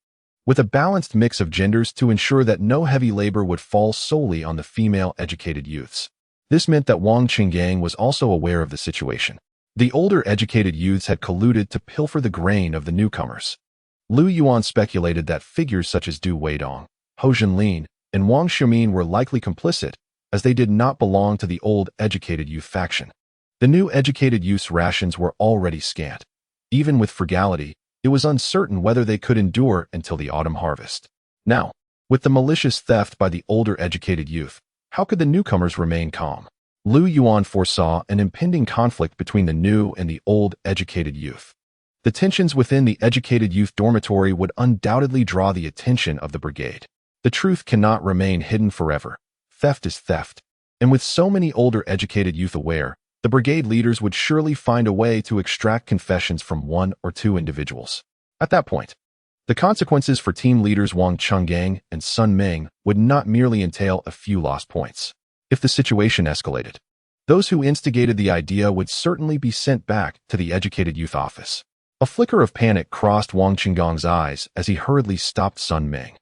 with a balanced mix of genders to ensure that no heavy labor would fall solely on the female educated youths. This meant that Wang Qinggang was also aware of the situation. The older educated youths had colluded to pilfer the grain of the newcomers. Lu Yuan speculated that figures such as Du Weidong, Hou Zhenlin, and Wang Xiumin were likely complicit, as they did not belong to the old educated youth faction. The new educated youth's rations were already scant. Even with frugality, it was uncertain whether they could endure until the autumn harvest. Now, With the malicious theft by the older educated youth, how could the newcomers remain calm? Lu Yuan foresaw an impending conflict between the new and the old educated youth. The tensions within the educated youth dormitory would undoubtedly draw the attention of the brigade. The truth cannot remain hidden forever. Theft is theft. And with so many older educated youth aware, the brigade leaders would surely find a way to extract confessions from one or two individuals. At that point, the consequences for team leaders Wang Chenggang and Sun Ming would not merely entail a few lost points. If the situation escalated, those who instigated the idea would certainly be sent back to the educated youth office. A flicker of panic crossed Wang Chenggang's eyes as he hurriedly stopped Sun Ming,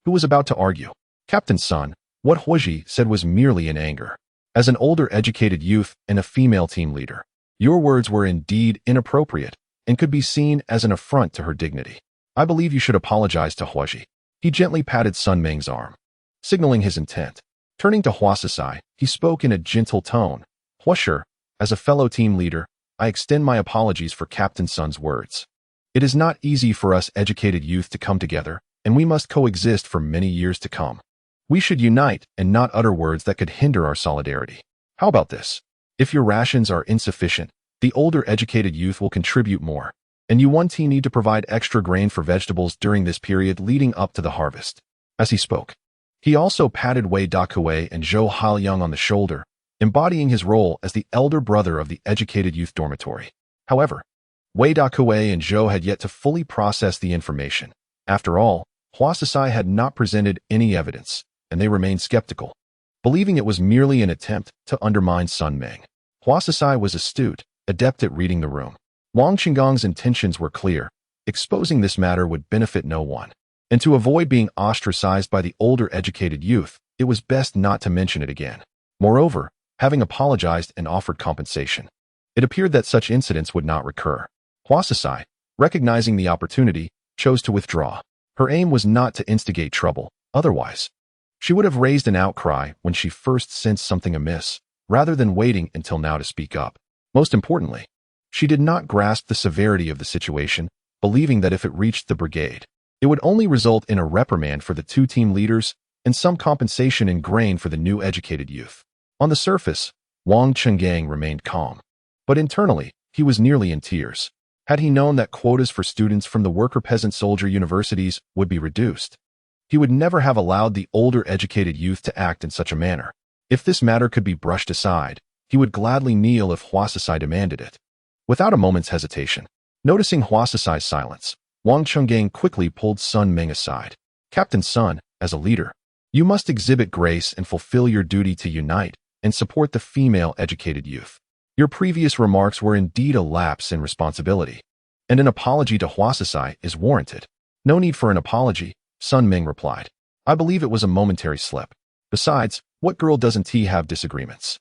who was about to argue. Captain Sun, what Huoji said was merely in anger. As an older educated youth and a female team leader, your words were indeed inappropriate and could be seen as an affront to her dignity. I believe you should apologize to Huoji. He gently patted Sun Ming's arm, signaling his intent. Turning to Huasisai, he spoke in a gentle tone. Huasher, as a fellow team leader, I extend my apologies for Captain Sun's words. It is not easy for us educated youth to come together, and we must coexist for many years to come. We should unite and not utter words that could hinder our solidarity. How about this? If your rations are insufficient, the older educated youth will contribute more, and you one team need to provide extra grain for vegetables during this period leading up to the harvest. As he spoke, he also patted Wei Dakue and Zhou Haoyang on the shoulder, embodying his role as the elder brother of the educated youth dormitory. However, Wei Dakue and Zhou had yet to fully process the information. After all, Huasisai had not presented any evidence, and they remained skeptical, believing it was merely an attempt to undermine Sun Ming. Huasisai was astute, adept at reading the room. Wang Chenggang's intentions were clear. Exposing this matter would benefit no one. And to avoid being ostracized by the older educated youth, it was best not to mention it again. Moreover, having apologized and offered compensation, it appeared that such incidents would not recur. Huasisai, recognizing the opportunity, chose to withdraw. Her aim was not to instigate trouble. Otherwise, she would have raised an outcry when she first sensed something amiss, rather than waiting until now to speak up. Most importantly, she did not grasp the severity of the situation, believing that if it reached the brigade, it would only result in a reprimand for the two team leaders and some compensation in grain for the new educated youth. On the surface, Wang Chenggang remained calm, but internally, he was nearly in tears. Had he known that quotas for students from the worker-peasant-soldier universities would be reduced, he would never have allowed the older educated youth to act in such a manner. If this matter could be brushed aside, he would gladly kneel if Huasisai demanded it. Without a moment's hesitation, noticing Huasisai's silence, Wang Chenggang quickly pulled Sun Ming aside. Captain Sun, as a leader, you must exhibit grace and fulfill your duty to unite and support the female educated youth. Your previous remarks were indeed a lapse in responsibility, and an apology to Huasisai is warranted. No need for an apology, Sun Ming replied. I believe it was a momentary slip. Besides, what girl doesn't have disagreements?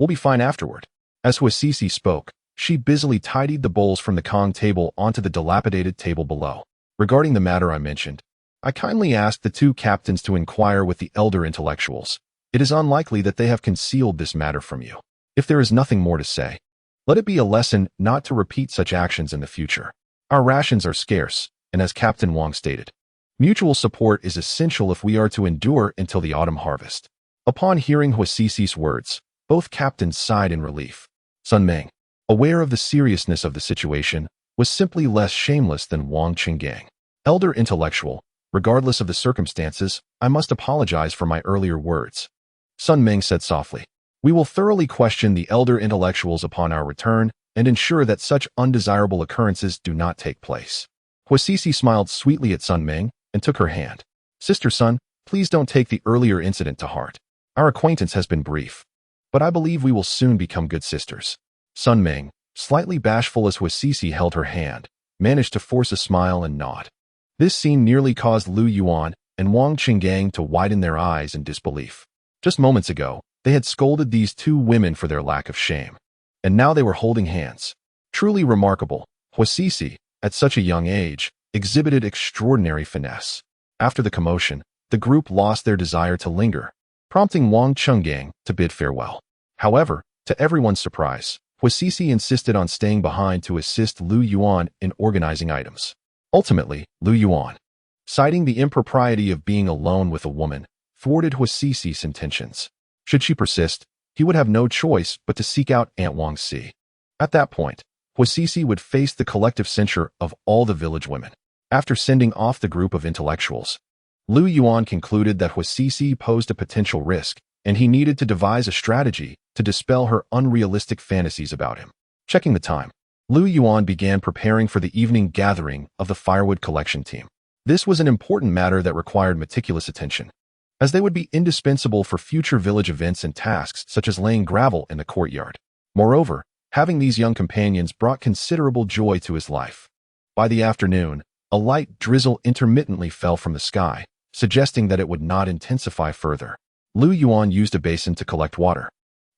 We'll be fine afterward. As Huasisi spoke, she busily tidied the bowls from the Kong table onto the dilapidated table below. Regarding the matter I mentioned, I kindly asked the two captains to inquire with the elder intellectuals. It is unlikely that they have concealed this matter from you. If there is nothing more to say, let it be a lesson not to repeat such actions in the future. Our rations are scarce, and as Captain Wang stated, mutual support is essential if we are to endure until the autumn harvest. Upon hearing Huasisi's words, both captains sighed in relief. Sun Ming, aware of the seriousness of the situation, was simply less shameless than Wang Chenggang. Elder intellectual, regardless of the circumstances, I must apologize for my earlier words. Sun Ming said softly. We will thoroughly question the elder intellectuals upon our return and ensure that such undesirable occurrences do not take place. Huasisi smiled sweetly at Sun Ming and took her hand. Sister Sun, please don't take the earlier incident to heart. Our acquaintance has been brief, but I believe we will soon become good sisters. Sun Ming, slightly bashful as Huasisi held her hand, managed to force a smile and nod. This scene nearly caused Lu Yuan and Wang Chenggang to widen their eyes in disbelief. Just moments ago, they had scolded these two women for their lack of shame, and now they were holding hands. Truly remarkable, Huasisi, at such a young age, exhibited extraordinary finesse. After the commotion, the group lost their desire to linger, prompting Wang Chenggang to bid farewell. However, to everyone's surprise, Huasisi insisted on staying behind to assist Lu Yuan in organizing items. Ultimately, Lu Yuan, citing the impropriety of being alone with a woman, thwarted Huasisi's intentions. Should she persist, he would have no choice but to seek out Aunt Wangxi. At that point, Huasisi would face the collective censure of all the village women. After sending off the group of intellectuals, Lu Yuan concluded that Huasisi posed a potential risk, and he needed to devise a strategy to dispel her unrealistic fantasies about him. Checking the time, Lu Yuan began preparing for the evening gathering of the firewood collection team. This was an important matter that required meticulous attention, as they would be indispensable for future village events and tasks such as laying gravel in the courtyard. Moreover, having these young companions brought considerable joy to his life. By the afternoon, a light drizzle intermittently fell from the sky, suggesting that it would not intensify further. Lu Yuan used a basin to collect water,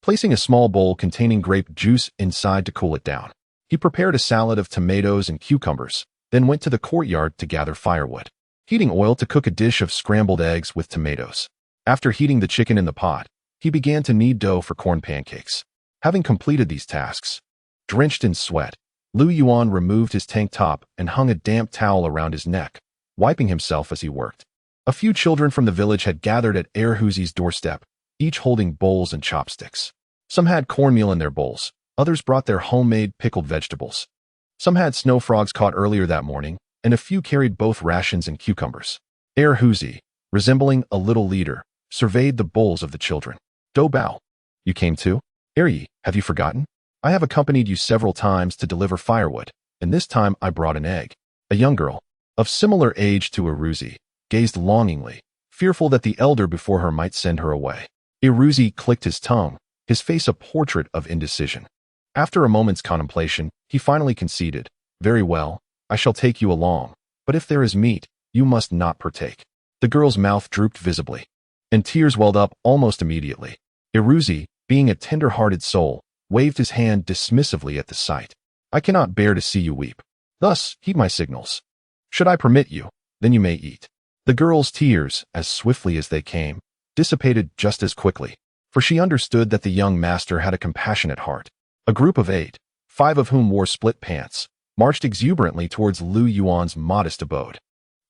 placing a small bowl containing grape juice inside to cool it down. He prepared a salad of tomatoes and cucumbers, then went to the courtyard to gather firewood, heating oil to cook a dish of scrambled eggs with tomatoes. After heating the chicken in the pot, he began to knead dough for corn pancakes. Having completed these tasks, drenched in sweat, Lu Yuan removed his tank top and hung a damp towel around his neck, wiping himself as he worked. A few children from the village had gathered at Huasisi's doorstep, each holding bowls and chopsticks. Some had cornmeal in their bowls, others brought their homemade pickled vegetables. Some had snow frogs caught earlier that morning, and a few carried both rations and cucumbers. Huasi, resembling a little leader, surveyed the bowls of the children. "Do Bao, you came too? Yi, have you forgotten? I have accompanied you several times to deliver firewood, and this time I brought an egg." A young girl, of similar age to Huasi, gazed longingly, fearful that the elder before her might send her away. Huasi clicked his tongue, his face a portrait of indecision. After a moment's contemplation, he finally conceded, "Very well, I shall take you along, but if there is meat, you must not partake." The girl's mouth drooped visibly, and tears welled up almost immediately. Huasi, being a tender-hearted soul, waved his hand dismissively at the sight. "I cannot bear to see you weep. Thus, heed my signals. Should I permit you, then you may eat." The girl's tears, as swiftly as they came, dissipated just as quickly, for she understood that the young master had a compassionate heart. A group of 8, 5 of whom wore split pants, marched exuberantly towards Lu Yuan's modest abode.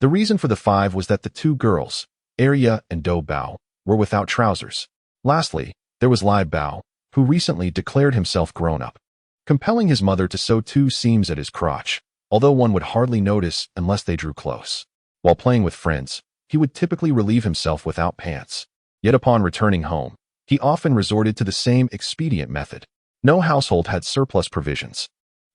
The reason for the 5 was that the 2 girls, Arya and Do Bao, were without trousers. Lastly, there was Lai Bao, who recently declared himself grown up, compelling his mother to sew 2 seams at his crotch, although one would hardly notice unless they drew close. While playing with friends, he would typically relieve himself without pants. Yet upon returning home, he often resorted to the same expedient method. No household had surplus provisions.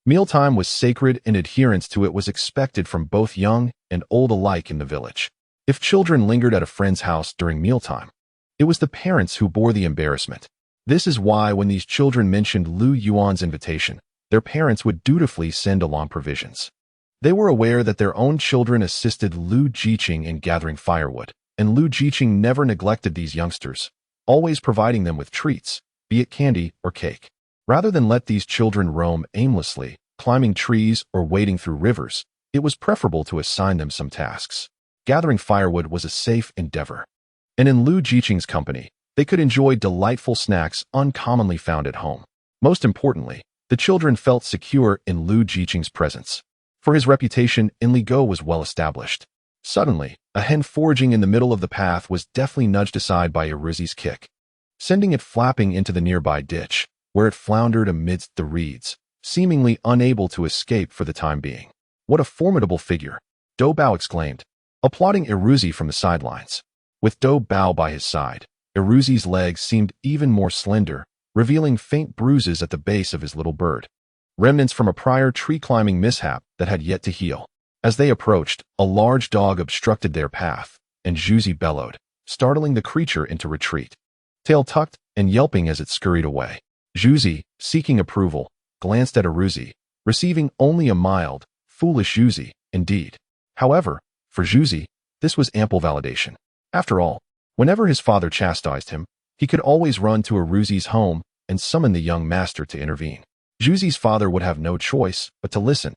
Mealtime was sacred, and adherence to it was expected from both young and old alike in the village. If children lingered at a friend's house during mealtime, it was the parents who bore the embarrassment. This is why when these children mentioned Lu Yuan's invitation, their parents would dutifully send along provisions. They were aware that their own children assisted Lu Jiqing in gathering firewood, and Lu Jiqing never neglected these youngsters, always providing them with treats, be it candy or cake. Rather than let these children roam aimlessly, climbing trees or wading through rivers, it was preferable to assign them some tasks. Gathering firewood was a safe endeavor, and in Lu Jiqing's company, they could enjoy delightful snacks uncommonly found at home. Most importantly, the children felt secure in Lu Jiqing's presence, for his reputation in Ligo was well established. Suddenly, a hen foraging in the middle of the path was deftly nudged aside by Huasi's kick, sending it flapping into the nearby ditch, where it floundered amidst the reeds, seemingly unable to escape for the time being. "What a formidable figure!" Do Bao exclaimed, applauding Huasi from the sidelines. With Do Bao by his side, Huasi's legs seemed even more slender, revealing faint bruises at the base of his little bird, remnants from a prior tree-climbing mishap that had yet to heal. As they approached, a large dog obstructed their path, and Huasi bellowed, startling the creature into retreat, tail tucked and yelping as it scurried away. Huasi, seeking approval, glanced at Huasi, receiving only a mild, foolish Huasi, indeed. However, for Huasi, this was ample validation. After all, whenever his father chastised him, he could always run to Huasi's home and summon the young master to intervene. Huasi's father would have no choice but to listen,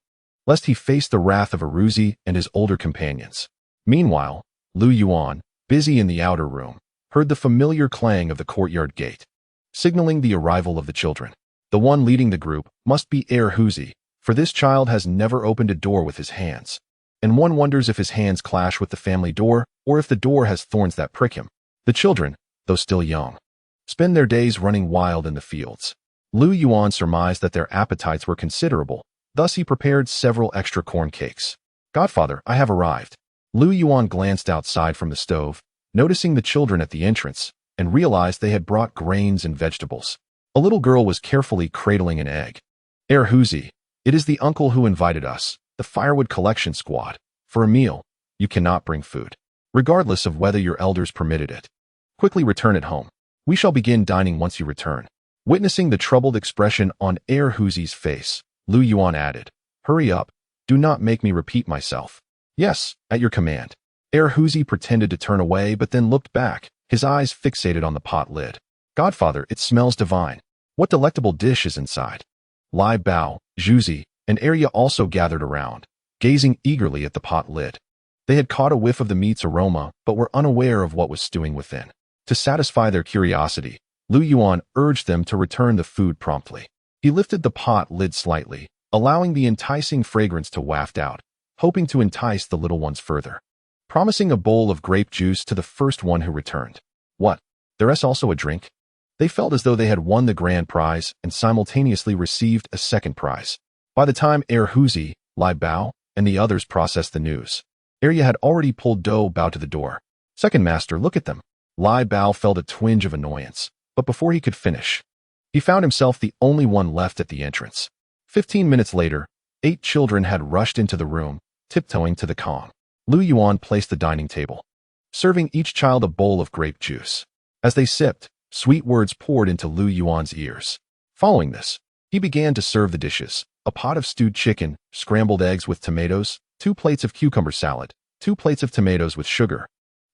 lest he face the wrath of Huasi and his older companions. Meanwhile, Lu Yuan, busy in the outer room, heard the familiar clang of the courtyard gate, signaling the arrival of the children. The one leading the group must be Huasi, for this child has never opened a door with his hands, and one wonders if his hands clash with the family door or if the door has thorns that prick him. The children, though still young, spend their days running wild in the fields. Lu Yuan surmised that their appetites were considerable, thus he prepared several extra corn cakes. "Godfather, I have arrived." Lu Yuan glanced outside from the stove, noticing the children at the entrance, and realized they had brought grains and vegetables. A little girl was carefully cradling an egg. "Huzi, it is the uncle who invited us, the firewood collection squad. For a meal, you cannot bring food, regardless of whether your elders permitted it. Quickly return at home. We shall begin dining once you return." Witnessing the troubled expression on Huzi's face, Lu Yuan added, "Hurry up, do not make me repeat myself." "Yes, at your command." Huzi pretended to turn away but then looked back, his eyes fixated on the pot lid. "Godfather, it smells divine. What delectable dish is inside?" Lai Bao, Zhuzi, and Arya also gathered around, gazing eagerly at the pot lid. They had caught a whiff of the meat's aroma but were unaware of what was stewing within. To satisfy their curiosity, Lu Yuan urged them to return the food promptly. He lifted the pot lid slightly, allowing the enticing fragrance to waft out, hoping to entice the little ones further, promising a bowl of grape juice to the first one who returned. What? There is also a drink? They felt as though they had won the grand prize and simultaneously received a second prize. By the time Huzi, Lai Bao, and the others processed the news, Arya had already pulled Do Bao to the door. "Second master, look at them." Lai Bao felt a twinge of annoyance, but before he could finish, he found himself the only one left at the entrance. 15 minutes later, 8 children had rushed into the room, tiptoeing to the Kong. Lu Yuan placed the dining table, serving each child a bowl of grape juice. As they sipped, sweet words poured into Lu Yuan's ears. Following this, he began to serve the dishes: a pot of stewed chicken, scrambled eggs with tomatoes, 2 plates of cucumber salad, 2 plates of tomatoes with sugar,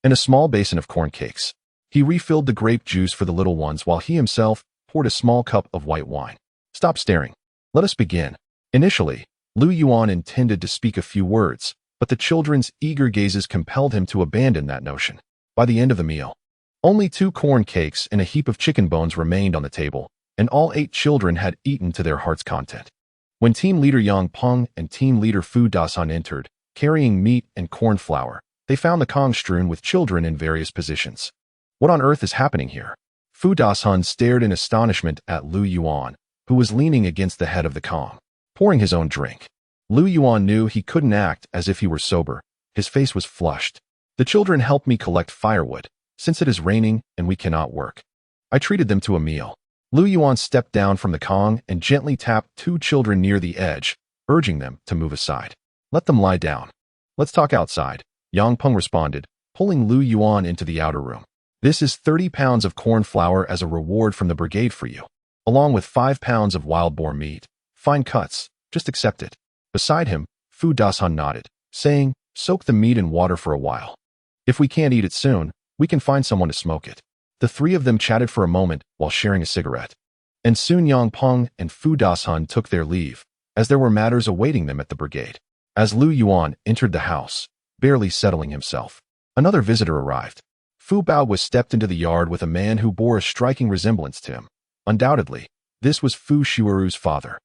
and a small basin of corn cakes. He refilled the grape juice for the little ones while he himself poured a small cup of white wine. "Stop staring. Let us begin." Initially, Lu Yuan intended to speak a few words, but the children's eager gazes compelled him to abandon that notion. By the end of the meal, only 2 corn cakes and a heap of chicken bones remained on the table, and all 8 children had eaten to their heart's content. When Team Leader Yang Peng and Team Leader Fu Dasan entered, carrying meat and corn flour, they found the Kong strewn with children in various positions. "What on earth is happening here?" Fu Dasan stared in astonishment at Lu Yuan, who was leaning against the head of the Kong, pouring his own drink. Lu Yuan knew he couldn't act as if he were sober. His face was flushed. "The children helped me collect firewood, since it is raining and we cannot work. I treated them to a meal." Lu Yuan stepped down from the Kong and gently tapped 2 children near the edge, urging them to move aside. "Let them lie down. Let's talk outside," Yang Peng responded, pulling Lu Yuan into the outer room. "This is 30 pounds of corn flour as a reward from the brigade for you, along with 5 pounds of wild boar meat, fine cuts, just accept it." Beside him, Fu Dasan nodded, saying, "Soak the meat in water for a while. If we can't eat it soon, we can find someone to smoke it." The 3 of them chatted for a moment while sharing a cigarette, and soon Yang Peng and Fu Dasan took their leave, as there were matters awaiting them at the brigade. As Lu Yuan entered the house, barely settling himself, another visitor arrived. Fu Bao was stepped into the yard with a man who bore a striking resemblance to him. Undoubtedly, this was Fu Shiweru's father.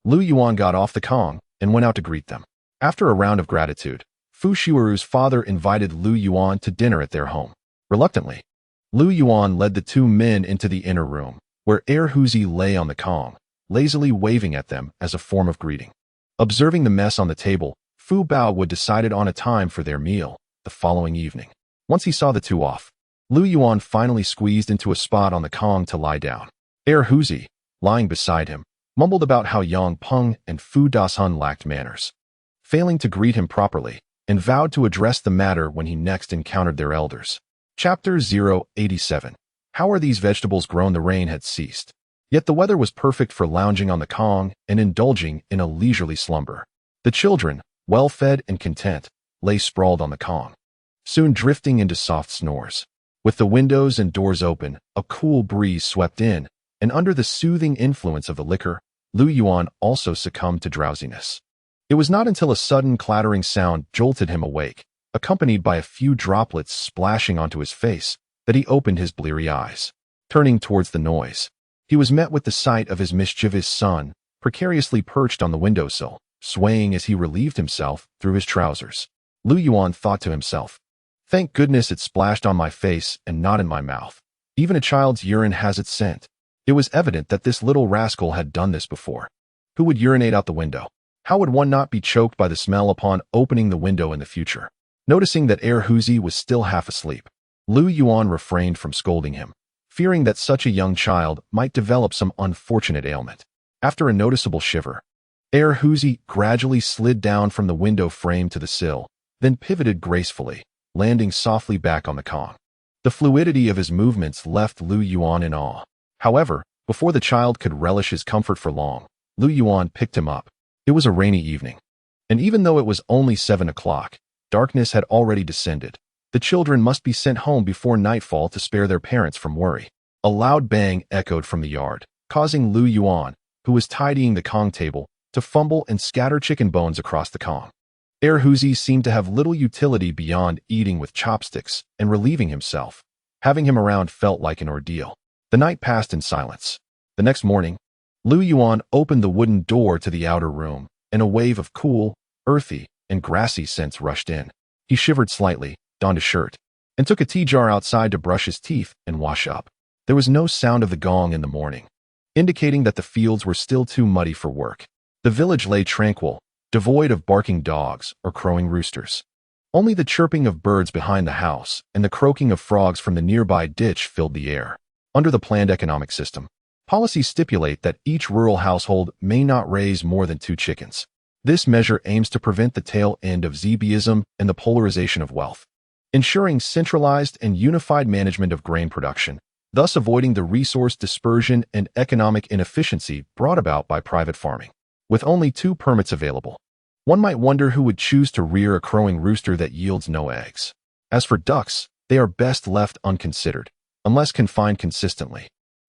Lu Yuan got off the Kong and went out to greet them. After a round of gratitude, Fu Shiweru's father invited Lu Yuan to dinner at their home. Reluctantly, Lu Yuan led the 2 men into the inner room, where Huzi lay on the Kong, lazily waving at them as a form of greeting. Observing the mess on the table, Fu Bao would decided on a time for their meal the following evening. Once he saw the 2 off, Lu Yuan finally squeezed into a spot on the Kong to lie down. Huzi, lying beside him, mumbled about how Yang Peng and Fu Dasan lacked manners, failing to greet him properly, and vowed to address the matter when he next encountered their elders. Chapter 087. How are these vegetables grown? The rain had ceased, yet the weather was perfect for lounging on the Kong and indulging in a leisurely slumber. The children, well-fed and content, lay sprawled on the Kong, soon drifting into soft snores. With the windows and doors open, a cool breeze swept in, and under the soothing influence of the liquor, Lu Yuan also succumbed to drowsiness. It was not until a sudden clattering sound jolted him awake, accompanied by a few droplets splashing onto his face, that he opened his bleary eyes. Turning towards the noise, he was met with the sight of his mischievous son, precariously perched on the windowsill, swaying as he relieved himself through his trousers. Lu Yuan thought to himself. Thank goodness it splashed on my face and not in my mouth. Even a child's urine has its scent. It was evident that this little rascal had done this before. Who would urinate out the window? How would one not be choked by the smell upon opening the window in the future? Noticing that Huzi was still half asleep, Lu Yuan refrained from scolding him, fearing that such a young child might develop some unfortunate ailment. After a noticeable shiver, Huzi gradually slid down from the window frame to the sill, then pivoted gracefully, landing softly back on the Kong. The fluidity of his movements left Lu Yuan in awe. However, before the child could relish his comfort for long, Lu Yuan picked him up. It was a rainy evening, and even though it was only 7 o'clock, darkness had already descended. The children must be sent home before nightfall to spare their parents from worry. A loud bang echoed from the yard, causing Lu Yuan, who was tidying the Kong table, to fumble and scatter chicken bones across the Kong. Huzi seemed to have little utility beyond eating with chopsticks and relieving himself. Having him around felt like an ordeal. The night passed in silence. The next morning, Lu Yuan opened the wooden door to the outer room, and a wave of cool, earthy, and grassy scents rushed in. He shivered slightly, donned a shirt, and took a tea jar outside to brush his teeth and wash up. There was no sound of the gong in the morning, indicating that the fields were still too muddy for work. The village lay tranquil, devoid of barking dogs or crowing roosters. Only the chirping of birds behind the house and the croaking of frogs from the nearby ditch filled the air. Under the planned economic system, policies stipulate that each rural household may not raise more than 2 chickens. This measure aims to prevent the tail end of zeebyism and the polarization of wealth, ensuring centralized and unified management of grain production, thus avoiding the resource dispersion and economic inefficiency brought about by private farming. With only 2 permits available, one might wonder who would choose to rear a crowing rooster that yields no eggs. As for ducks, they are best left unconsidered, unless confined consistently.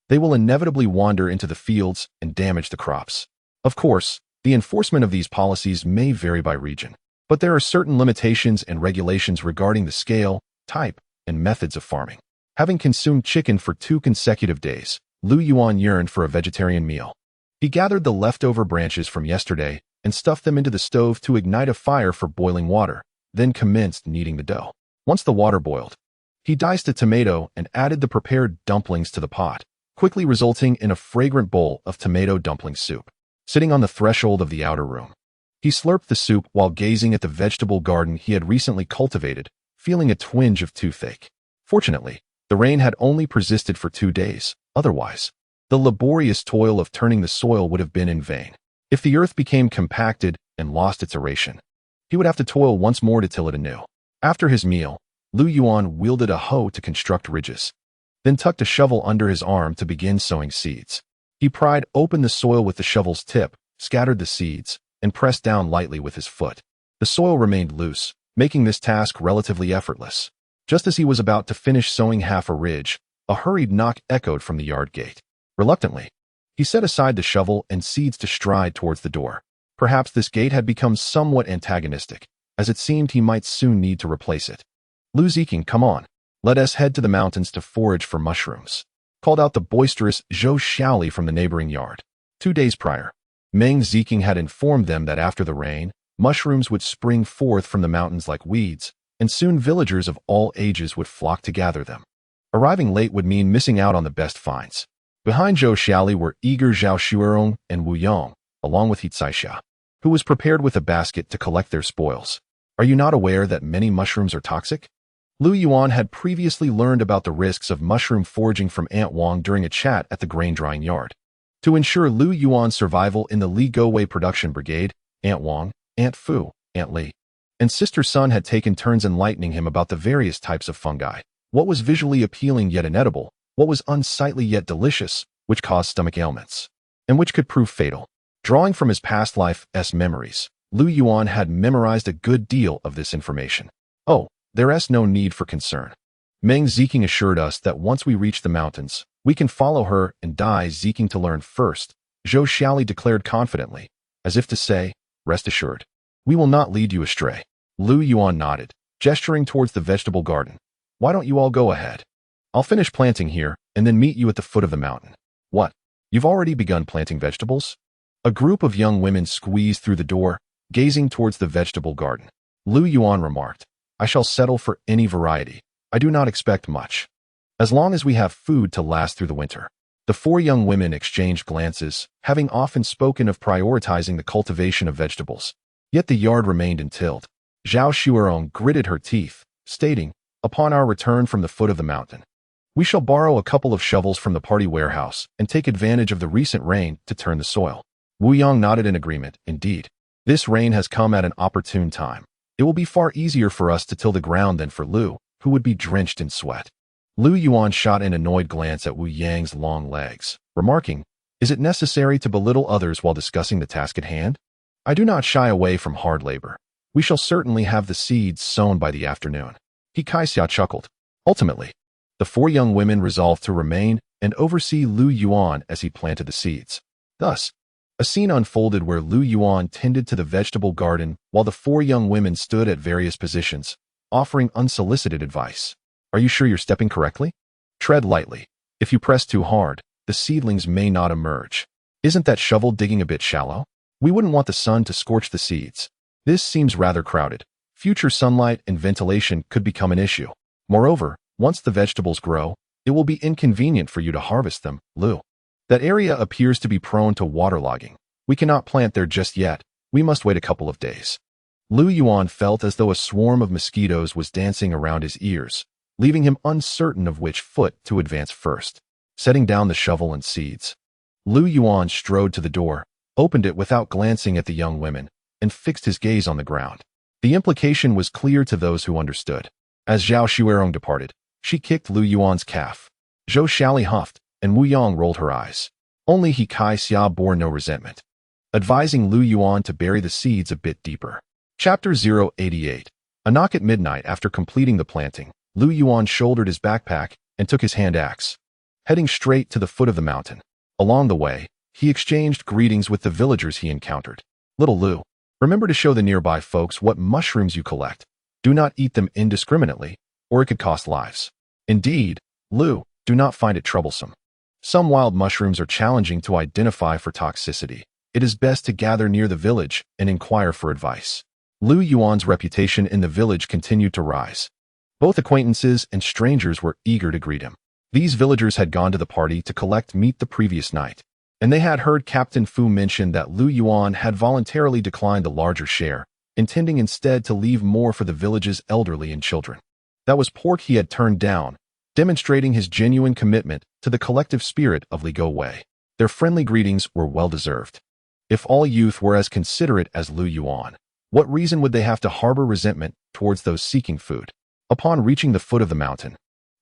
They will inevitably wander into the fields and damage the crops. Of course, the enforcement of these policies may vary by region, but there are certain limitations and regulations regarding the scale, type, and methods of farming. Having consumed chicken for 2 consecutive days, Lu Yuan yearned for a vegetarian meal. He gathered the leftover branches from yesterday and stuffed them into the stove to ignite a fire for boiling water, then commenced kneading the dough. Once the water boiled, he diced a tomato and added the prepared dumplings to the pot, quickly resulting in a fragrant bowl of tomato dumpling soup. Sitting on the threshold of the outer room, he slurped the soup while gazing at the vegetable garden he had recently cultivated, feeling a twinge of toothache. Fortunately, the rain had only persisted for 2 days. Otherwise, the laborious toil of turning the soil would have been in vain. If the earth became compacted and lost its aeration, he would have to toil once more to till it anew. After his meal, Lu Yuan wielded a hoe to construct ridges, then tucked a shovel under his arm to begin sowing seeds. He pried open the soil with the shovel's tip, scattered the seeds, and pressed down lightly with his foot. The soil remained loose, making this task relatively effortless. Just as he was about to finish sowing half a ridge, a hurried knock echoed from the yard gate. Reluctantly, he set aside the shovel and seeds to stride towards the door. Perhaps this gate had become somewhat antagonistic, as it seemed he might soon need to replace it. Lu Ziking, come on. Let us head to the mountains to forage for mushrooms, called out the boisterous Zhou Xiaoli from the neighboring yard. 2 days prior, Meng Ziking had informed them that after the rain, mushrooms would spring forth from the mountains like weeds, and soon villagers of all ages would flock to gather them. Arriving late would mean missing out on the best finds. Behind Zhou Xiaoli were eager Zhao Shuerong and Wu Yong, along with He Caixia, who was prepared with a basket to collect their spoils. Are you not aware that many mushrooms are toxic? Lu Yuan had previously learned about the risks of mushroom foraging from Aunt Wang during a chat at the grain drying yard. To ensure Lu Yuan's survival in the Li Gowei production brigade, Aunt Wang, Aunt Fu, Aunt Li, and Sister Sun had taken turns enlightening him about the various types of fungi. What was visually appealing yet inedible, what was unsightly yet delicious, which caused stomach ailments, and which could prove fatal. Drawing from his past life's memories, Lu Yuan had memorized a good deal of this information. Oh, there's no need for concern. Meng Ziking assured us that once we reach the mountains, we can follow her and die Ziking to learn first, Zhou Xiaoli declared confidently, as if to say, rest assured. We will not lead you astray. Lu Yuan nodded, gesturing towards the vegetable garden. Why don't you all go ahead? I'll finish planting here and then meet you at the foot of the mountain. What? You've already begun planting vegetables? A group of young women squeezed through the door, gazing towards the vegetable garden. Lu Yuan remarked. I shall settle for any variety. I do not expect much. As long as we have food to last through the winter. The four young women exchanged glances, having often spoken of prioritizing the cultivation of vegetables. Yet the yard remained untilled. Zhao Shuerong gritted her teeth, stating, upon our return from the foot of the mountain, we shall borrow a couple of shovels from the party warehouse and take advantage of the recent rain to turn the soil. Wu Yang nodded in agreement. Indeed, this rain has come at an opportune time. It will be far easier for us to till the ground than for Lu, who would be drenched in sweat. Lu Yuan shot an annoyed glance at Wu Yang's long legs, remarking, is it necessary to belittle others while discussing the task at hand? I do not shy away from hard labor. We shall certainly have the seeds sown by the afternoon. He Kaixia chuckled. Ultimately, the four young women resolved to remain and oversee Lu Yuan as he planted the seeds. Thus, a scene unfolded where Lu Yuan tended to the vegetable garden while the four young women stood at various positions, offering unsolicited advice. Are you sure you're stepping correctly? Tread lightly. If you press too hard, the seedlings may not emerge. Isn't that shovel digging a bit shallow? We wouldn't want the sun to scorch the seeds. This seems rather crowded. Future sunlight and ventilation could become an issue. Moreover, once the vegetables grow, it will be inconvenient for you to harvest them, Lu. That area appears to be prone to waterlogging. We cannot plant there just yet. We must wait a couple of days. Lu Yuan felt as though a swarm of mosquitoes was dancing around his ears, leaving him uncertain of which foot to advance first. Setting down the shovel and seeds, Lu Yuan strode to the door, opened it without glancing at the young women, and fixed his gaze on the ground. The implication was clear to those who understood. As Zhao Shuerong departed, she kicked Lu Yuan's calf. Zhou Xiaoli huffed, and Wu Yang rolled her eyes. Only He Kaixia bore no resentment, advising Lu Yuan to bury the seeds a bit deeper. Chapter 088. A knock at midnight. After completing the planting, Lu Yuan shouldered his backpack and took his hand axe, heading straight to the foot of the mountain. Along the way, he exchanged greetings with the villagers he encountered. Little Lu, remember to show the nearby folks what mushrooms you collect. Do not eat them indiscriminately, or it could cost lives. Indeed, Lu, do not find it troublesome. Some wild mushrooms are challenging to identify for toxicity. It is best to gather near the village and inquire for advice. Lu Yuan's reputation in the village continued to rise. Both acquaintances and strangers were eager to greet him. These villagers had gone to the party to collect meat the previous night, and they had heard Captain Fu mention that Lu Yuan had voluntarily declined a larger share, intending instead to leave more for the village's elderly and children. That was pork he had turned down, demonstrating his genuine commitment to the collective spirit of Li Go Wei. Their friendly greetings were well-deserved. If all youth were as considerate as Lu Yuan, what reason would they have to harbor resentment towards those seeking food? Upon reaching the foot of the mountain,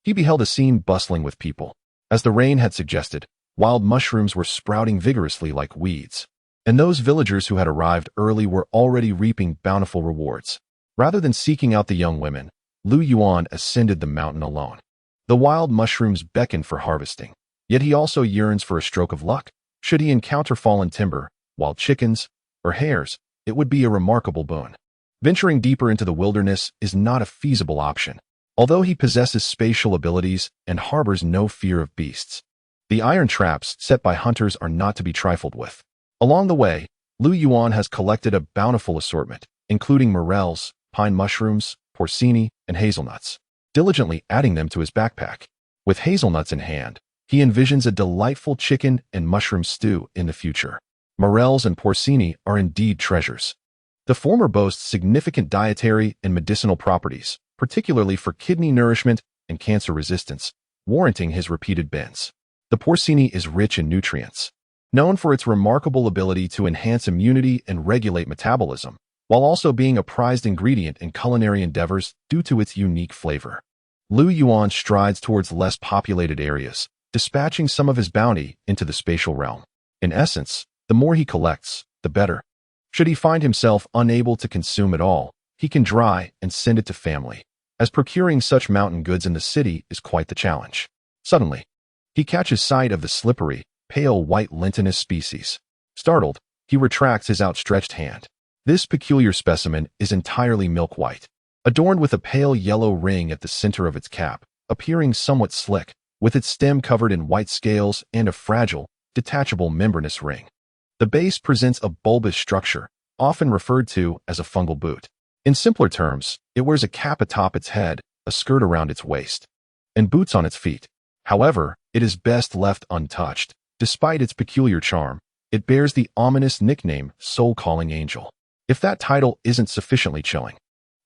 he beheld a scene bustling with people. As the rain had suggested, wild mushrooms were sprouting vigorously like weeds, and those villagers who had arrived early were already reaping bountiful rewards. Rather than seeking out the young women, Lu Yuan ascended the mountain alone. The wild mushrooms beckoned for harvesting, yet he also yearns for a stroke of luck. Should he encounter fallen timber, wild chickens, or hares, it would be a remarkable boon. Venturing deeper into the wilderness is not a feasible option, although he possesses spatial abilities and harbors no fear of beasts. The iron traps set by hunters are not to be trifled with. Along the way, Lu Yuan has collected a bountiful assortment, including morels, pine mushrooms, porcini, and hazelnuts, diligently adding them to his backpack. With hazelnuts in hand, he envisions a delightful chicken and mushroom stew in the future. Morels and porcini are indeed treasures. The former boasts significant dietary and medicinal properties, particularly for kidney nourishment and cancer resistance, warranting his repeated bends. The porcini is rich in nutrients, known for its remarkable ability to enhance immunity and regulate metabolism, while also being a prized ingredient in culinary endeavors due to its unique flavor. Lu Yuan strides towards less populated areas, dispatching some of his bounty into the spatial realm. In essence, the more he collects, the better. Should he find himself unable to consume it all, he can dry and send it to family, as procuring such mountain goods in the city is quite the challenge. Suddenly, he catches sight of the slippery, pale white lentinous species. Startled, he retracts his outstretched hand. This peculiar specimen is entirely milk white, adorned with a pale yellow ring at the center of its cap, appearing somewhat slick, with its stem covered in white scales and a fragile, detachable membranous ring. The base presents a bulbous structure, often referred to as a fungal boot. In simpler terms, it wears a cap atop its head, a skirt around its waist, and boots on its feet. However, it is best left untouched. Despite its peculiar charm, it bears the ominous nickname Soul-Calling Angel. If that title isn't sufficiently chilling,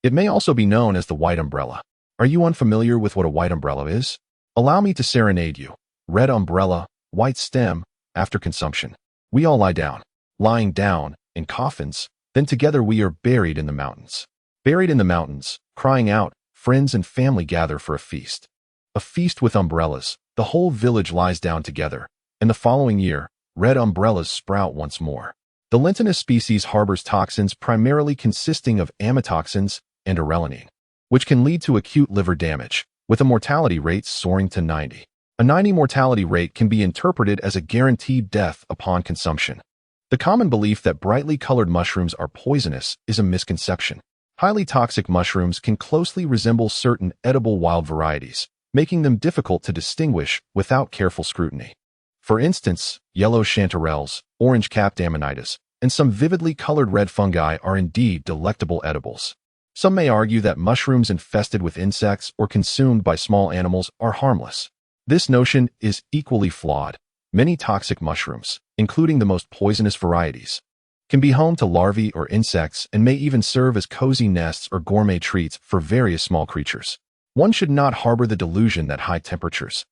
it may also be known as the White Umbrella. Are you unfamiliar with what a white umbrella is? Allow me to serenade you. Red umbrella, white stem, after consumption. We all lie down. Lying down, in coffins, then together we are buried in the mountains. Buried in the mountains, crying out, friends and family gather for a feast. A feast with umbrellas, the whole village lies down together, and the following year, red umbrellas sprout once more. The Lentinus species harbors toxins primarily consisting of amatoxins and arelanine, which can lead to acute liver damage, with a mortality rate soaring to 90. A 90 mortality rate can be interpreted as a guaranteed death upon consumption. The common belief that brightly colored mushrooms are poisonous is a misconception. Highly toxic mushrooms can closely resemble certain edible wild varieties, making them difficult to distinguish without careful scrutiny. For instance, yellow chanterelles, orange-capped amanitas, and some vividly colored red fungi are indeed delectable edibles. Some may argue that mushrooms infested with insects or consumed by small animals are harmless. This notion is equally flawed. Many toxic mushrooms, including the most poisonous varieties, can be home to larvae or insects and may even serve as cozy nests or gourmet treats for various small creatures. One should not harbor the delusion that high temperatures,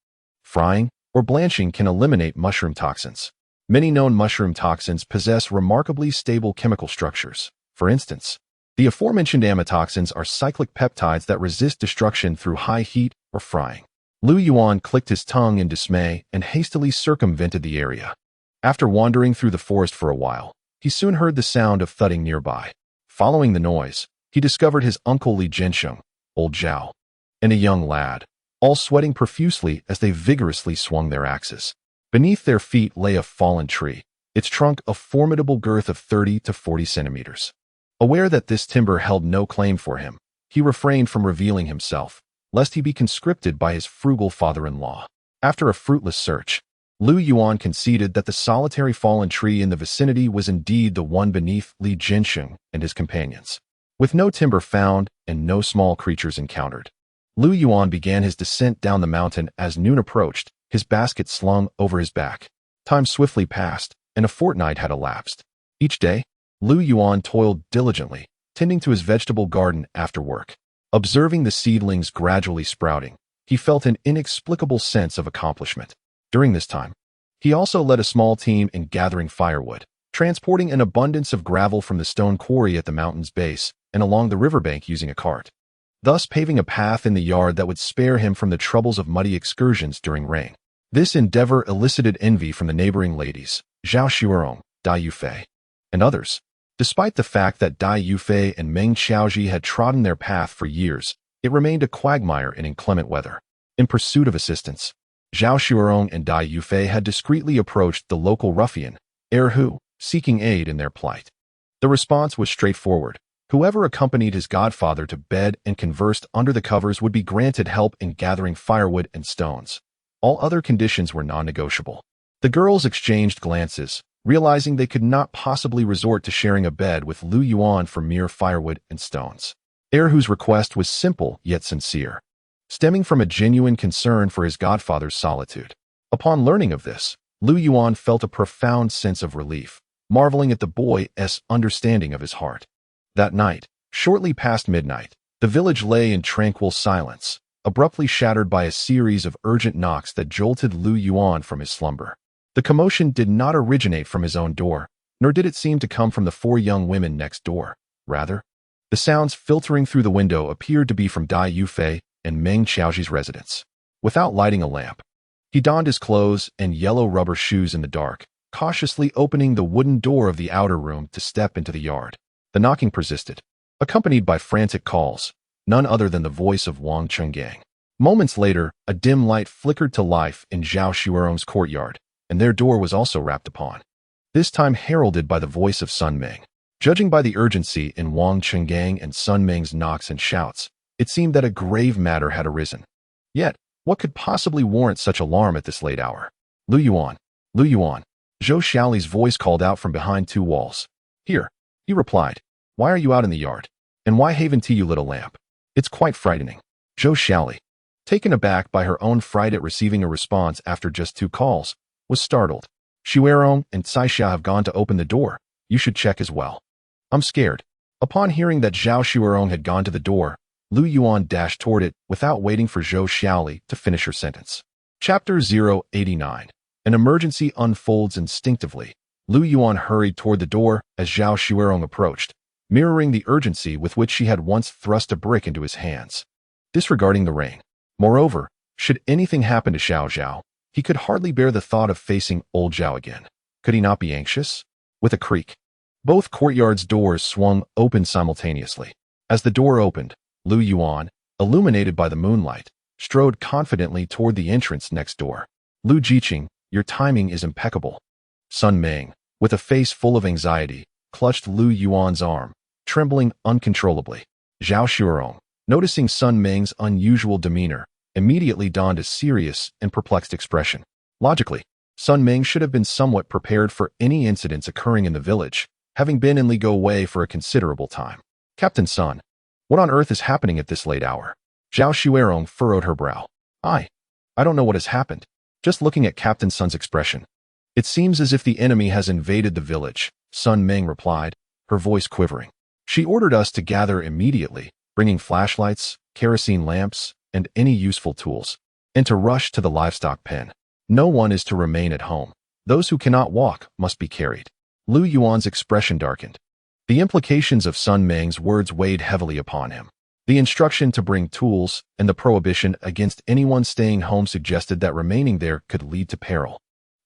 frying, or blanching can eliminate mushroom toxins. Many known mushroom toxins possess remarkably stable chemical structures. For instance, the aforementioned amatoxins are cyclic peptides that resist destruction through high heat or frying. Lu Yuan clicked his tongue in dismay and hastily circumvented the area. After wandering through the forest for a while, he soon heard the sound of thudding nearby. Following the noise, he discovered his uncle Li Jinsheng, old Zhao, and a young lad, all sweating profusely as they vigorously swung their axes. Beneath their feet lay a fallen tree, its trunk a formidable girth of 30 to 40 centimeters. Aware that this timber held no claim for him, he refrained from revealing himself, lest he be conscripted by his frugal father-in-law. After a fruitless search, Lu Yuan conceded that the solitary fallen tree in the vicinity was indeed the one beneath Li Jinsheng and his companions. With no timber found and no small creatures encountered, Lu Yuan began his descent down the mountain. As noon approached, his basket slung over his back. Time swiftly passed, and a fortnight had elapsed. Each day, Lu Yuan toiled diligently, tending to his vegetable garden after work. Observing the seedlings gradually sprouting, he felt an inexplicable sense of accomplishment. During this time, he also led a small team in gathering firewood, transporting an abundance of gravel from the stone quarry at the mountain's base and along the riverbank using a cart, thus paving a path in the yard that would spare him from the troubles of muddy excursions during rain. This endeavor elicited envy from the neighboring ladies, Zhao Xuerong, Dai Yufei, and others. Despite the fact that Dai Yufei and Meng Xiaoji had trodden their path for years, it remained a quagmire in inclement weather. In pursuit of assistance, Zhao Xuerong and Dai Yufei had discreetly approached the local ruffian, Erhu, seeking aid in their plight. The response was straightforward. Whoever accompanied his godfather to bed and conversed under the covers would be granted help in gathering firewood and stones. All other conditions were non-negotiable. The girls exchanged glances, realizing they could not possibly resort to sharing a bed with Lu Yuan for mere firewood and stones. Erhu's request was simple yet sincere, stemming from a genuine concern for his godfather's solitude. Upon learning of this, Lu Yuan felt a profound sense of relief, marveling at the boy's understanding of his heart. That night, shortly past midnight, the village lay in tranquil silence, abruptly shattered by a series of urgent knocks that jolted Lu Yuan from his slumber. The commotion did not originate from his own door, nor did it seem to come from the 4 young women next door. Rather, the sounds filtering through the window appeared to be from Dai Yufei and Meng Xiaoji's residence. Without lighting a lamp, he donned his clothes and yellow rubber shoes in the dark, cautiously opening the wooden door of the outer room to step into the yard. The knocking persisted, accompanied by frantic calls, none other than the voice of Wang Chenggang. Moments later, a dim light flickered to life in Zhao Xuerong's courtyard, and their door was also rapped upon, this time heralded by the voice of Sun Meng. Judging by the urgency in Wang Chenggang and Sun Meng's knocks and shouts, it seemed that a grave matter had arisen. Yet, what could possibly warrant such alarm at this late hour? Lu Yuan, Lu Yuan. Zhou Xiaoli's voice called out from behind 2 walls. Here, he replied. Why are you out in the yard? And why haven tea, you little lamp? It's quite frightening. Zhou Xiaoli, taken aback by her own fright at receiving a response after just 2 calls, was startled. Xuerong and Caixia have gone to open the door. You should check as well. I'm scared. Upon hearing that Zhao Xuerong had gone to the door, Lu Yuan dashed toward it without waiting for Zhou Xiaoli to finish her sentence. Chapter 089. An emergency unfolds instinctively. Lu Yuan hurried toward the door as Zhao Xuerong approached, mirroring the urgency with which she had once thrust a brick into his hands, disregarding the rain. Moreover, should anything happen to Xiao Zhao, he could hardly bear the thought of facing old Zhao again. Could he not be anxious? With a creak, both courtyards' doors swung open simultaneously. As the door opened, Lu Yuan, illuminated by the moonlight, strode confidently toward the entrance next door. Lu Jiqing, your timing is impeccable. Sun Ming, with a face full of anxiety, clutched Lu Yuan's arm, trembling uncontrollably. Zhao Xuerong, noticing Sun Ming's unusual demeanor, immediately donned a serious and perplexed expression. Logically, Sun Ming should have been somewhat prepared for any incidents occurring in the village, having been in Li Go Wei for a considerable time. Captain Sun, what on earth is happening at this late hour? Zhao Xuerong furrowed her brow. I don't know what has happened. Just looking at Captain Sun's expression. It seems as if the enemy has invaded the village, Sun Ming replied, her voice quivering. She ordered us to gather immediately, bringing flashlights, kerosene lamps, and any useful tools, and to rush to the livestock pen. No one is to remain at home. Those who cannot walk must be carried. Lu Yuan's expression darkened. The implications of Sun Ming's words weighed heavily upon him. The instruction to bring tools and the prohibition against anyone staying home suggested that remaining there could lead to peril.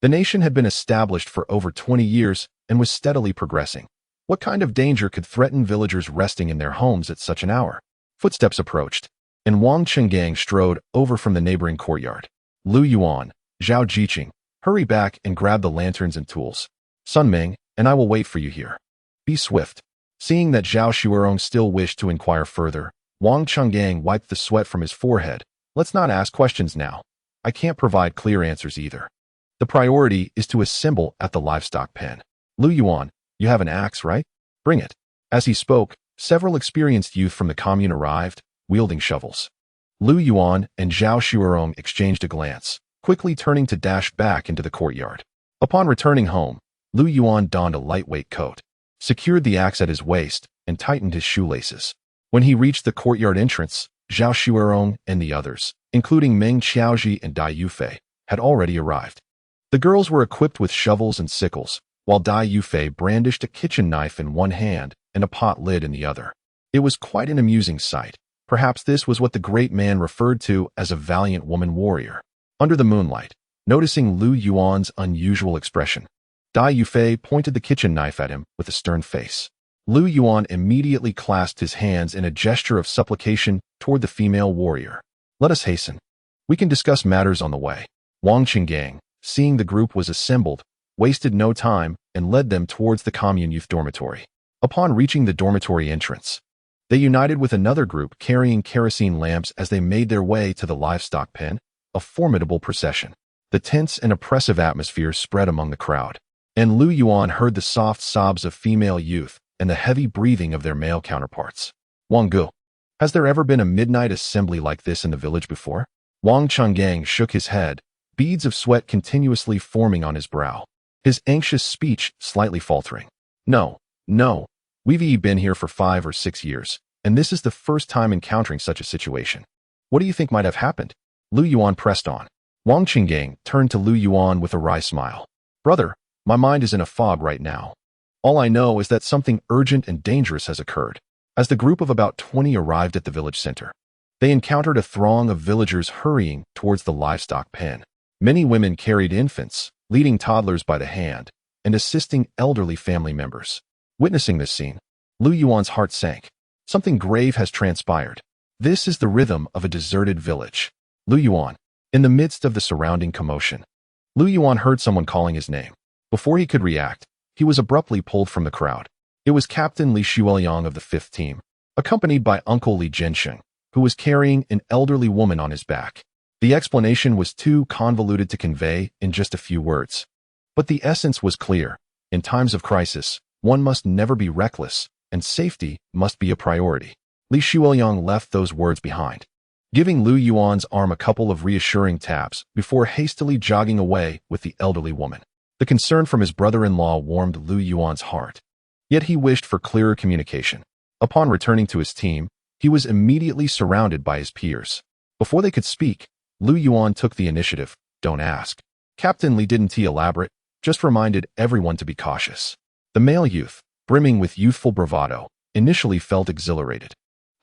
The nation had been established for over 20 years and was steadily progressing. What kind of danger could threaten villagers resting in their homes at such an hour? Footsteps approached, and Wang Chenggang strode over from the neighboring courtyard. Lu Yuan, Zhao Jiqing, hurry back and grab the lanterns and tools. Sun Ming, and I will wait for you here. Be swift. Seeing that Zhao Xuerong still wished to inquire further, Wang Chenggang wiped the sweat from his forehead. Let's not ask questions now. I can't provide clear answers either. The priority is to assemble at the livestock pen. Lu Yuan, you have an axe, right? Bring it. As he spoke, several experienced youth from the commune arrived, wielding shovels. Lu Yuan and Zhao Xuerong exchanged a glance, quickly turning to dash back into the courtyard. Upon returning home, Lu Yuan donned a lightweight coat, secured the axe at his waist, and tightened his shoelaces. When he reached the courtyard entrance, Zhao Xuerong and the others, including Meng Qiaoji and Dai Yufei, had already arrived. The girls were equipped with shovels and sickles, while Dai Yufei brandished a kitchen knife in one hand and a pot lid in the other. It was quite an amusing sight. Perhaps this was what the great man referred to as a valiant woman warrior. Under the moonlight, noticing Lu Yuan's unusual expression, Dai Yufei pointed the kitchen knife at him with a stern face. Lu Yuan immediately clasped his hands in a gesture of supplication toward the female warrior. Let us hasten. We can discuss matters on the way. Wang Chenggang, seeing the group was assembled, wasted no time and led them towards the commune youth dormitory. Upon reaching the dormitory entrance, they united with another group carrying kerosene lamps as they made their way to the livestock pen, a formidable procession. The tense and oppressive atmosphere spread among the crowd, and Lu Yuan heard the soft sobs of female youth and the heavy breathing of their male counterparts. Wang Gu, has there ever been a midnight assembly like this in the village before? Wang Chenggang shook his head, beads of sweat continuously forming on his brow, his anxious speech slightly faltering. No, we've been here for 5 or 6 years, and this is the first time encountering such a situation. What do you think might have happened? Lu Yuan pressed on. Wang Chenggang turned to Lu Yuan with a wry smile. Brother, my mind is in a fog right now. All I know is that something urgent and dangerous has occurred. As the group of about 20 arrived at the village center, they encountered a throng of villagers hurrying towards the livestock pen. Many women carried infants, leading toddlers by the hand, and assisting elderly family members. Witnessing this scene, Lu Yuan's heart sank. Something grave has transpired. This is the rhythm of a deserted village. Lu Yuan, in the midst of the surrounding commotion, Lu Yuan heard someone calling his name. Before he could react, he was abruptly pulled from the crowd. It was Captain Li Shuoliang of the 5th team, accompanied by Uncle Li Jiansheng, who was carrying an elderly woman on his back. The explanation was too convoluted to convey in just a few words. But the essence was clear. In times of crisis, one must never be reckless, and safety must be a priority. Li Shuoyang left those words behind, giving Lu Yuan's arm a couple of reassuring taps before hastily jogging away with the elderly woman. The concern from his brother-in-law warmed Lu Yuan's heart, yet he wished for clearer communication. Upon returning to his team, he was immediately surrounded by his peers. Before they could speak, Lu Yuan took the initiative. Don't ask. Captain Li didn't elaborate, just reminded everyone to be cautious. The male youth, brimming with youthful bravado, initially felt exhilarated.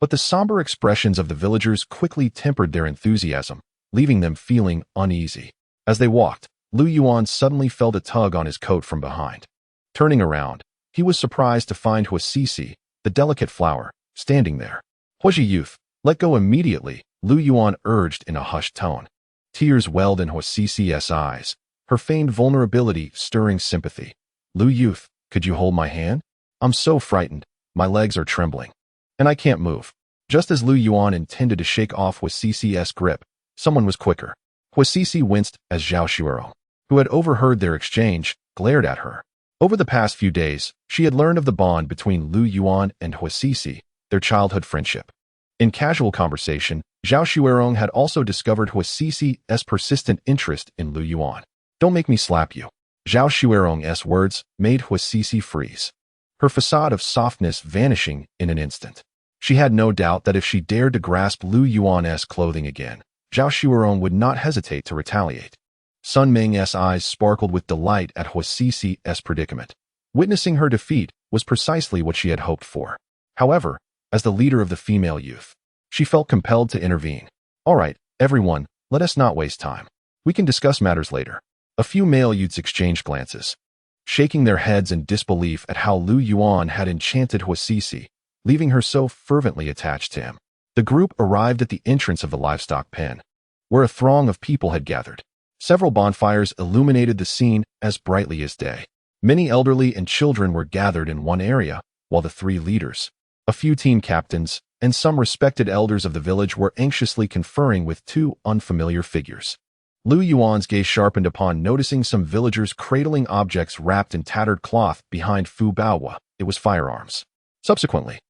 But the somber expressions of the villagers quickly tempered their enthusiasm, leaving them feeling uneasy. As they walked, Lu Yuan suddenly felt a tug on his coat from behind. Turning around, he was surprised to find Huasisi, the delicate flower, standing there. Huaji youth, let go immediately, Lu Yuan urged in a hushed tone. Tears welled in Huasisi's eyes, her feigned vulnerability stirring sympathy. Lu youth, could you hold my hand? I'm so frightened, my legs are trembling. And I can't move. Just as Lu Yuan intended to shake off Huasisi's grip, someone was quicker. Huasisi winced as Zhao Shuerong, who had overheard their exchange, glared at her. Over the past few days, she had learned of the bond between Lu Yuan and Huasisi, their childhood friendship. In casual conversation, Zhao Shuerong had also discovered Huasisi's persistent interest in Lu Yuan. Don't make me slap you. Zhao Shuerong's words made Huasisi freeze, her facade of softness vanishing in an instant. She had no doubt that if she dared to grasp Lu Yuan's clothing again, Zhao Shuerong would not hesitate to retaliate. Sun Ming's eyes sparkled with delight at Huasisi's predicament. Witnessing her defeat was precisely what she had hoped for. However, as the leader of the female youth, she felt compelled to intervene. All right, everyone, let us not waste time. We can discuss matters later. A few male youths exchanged glances, shaking their heads in disbelief at how Lu Yuan had enchanted Huasisi, leaving her so fervently attached to him. The group arrived at the entrance of the livestock pen, where a throng of people had gathered. Several bonfires illuminated the scene as brightly as day. Many elderly and children were gathered in one area, while the three leaders, a few team captains, and some respected elders of the village were anxiously conferring with two unfamiliar figures. Lu Yuan's gaze sharpened upon noticing some villagers cradling objects wrapped in tattered cloth behind Fu Baohua. It was firearms. Subsequently,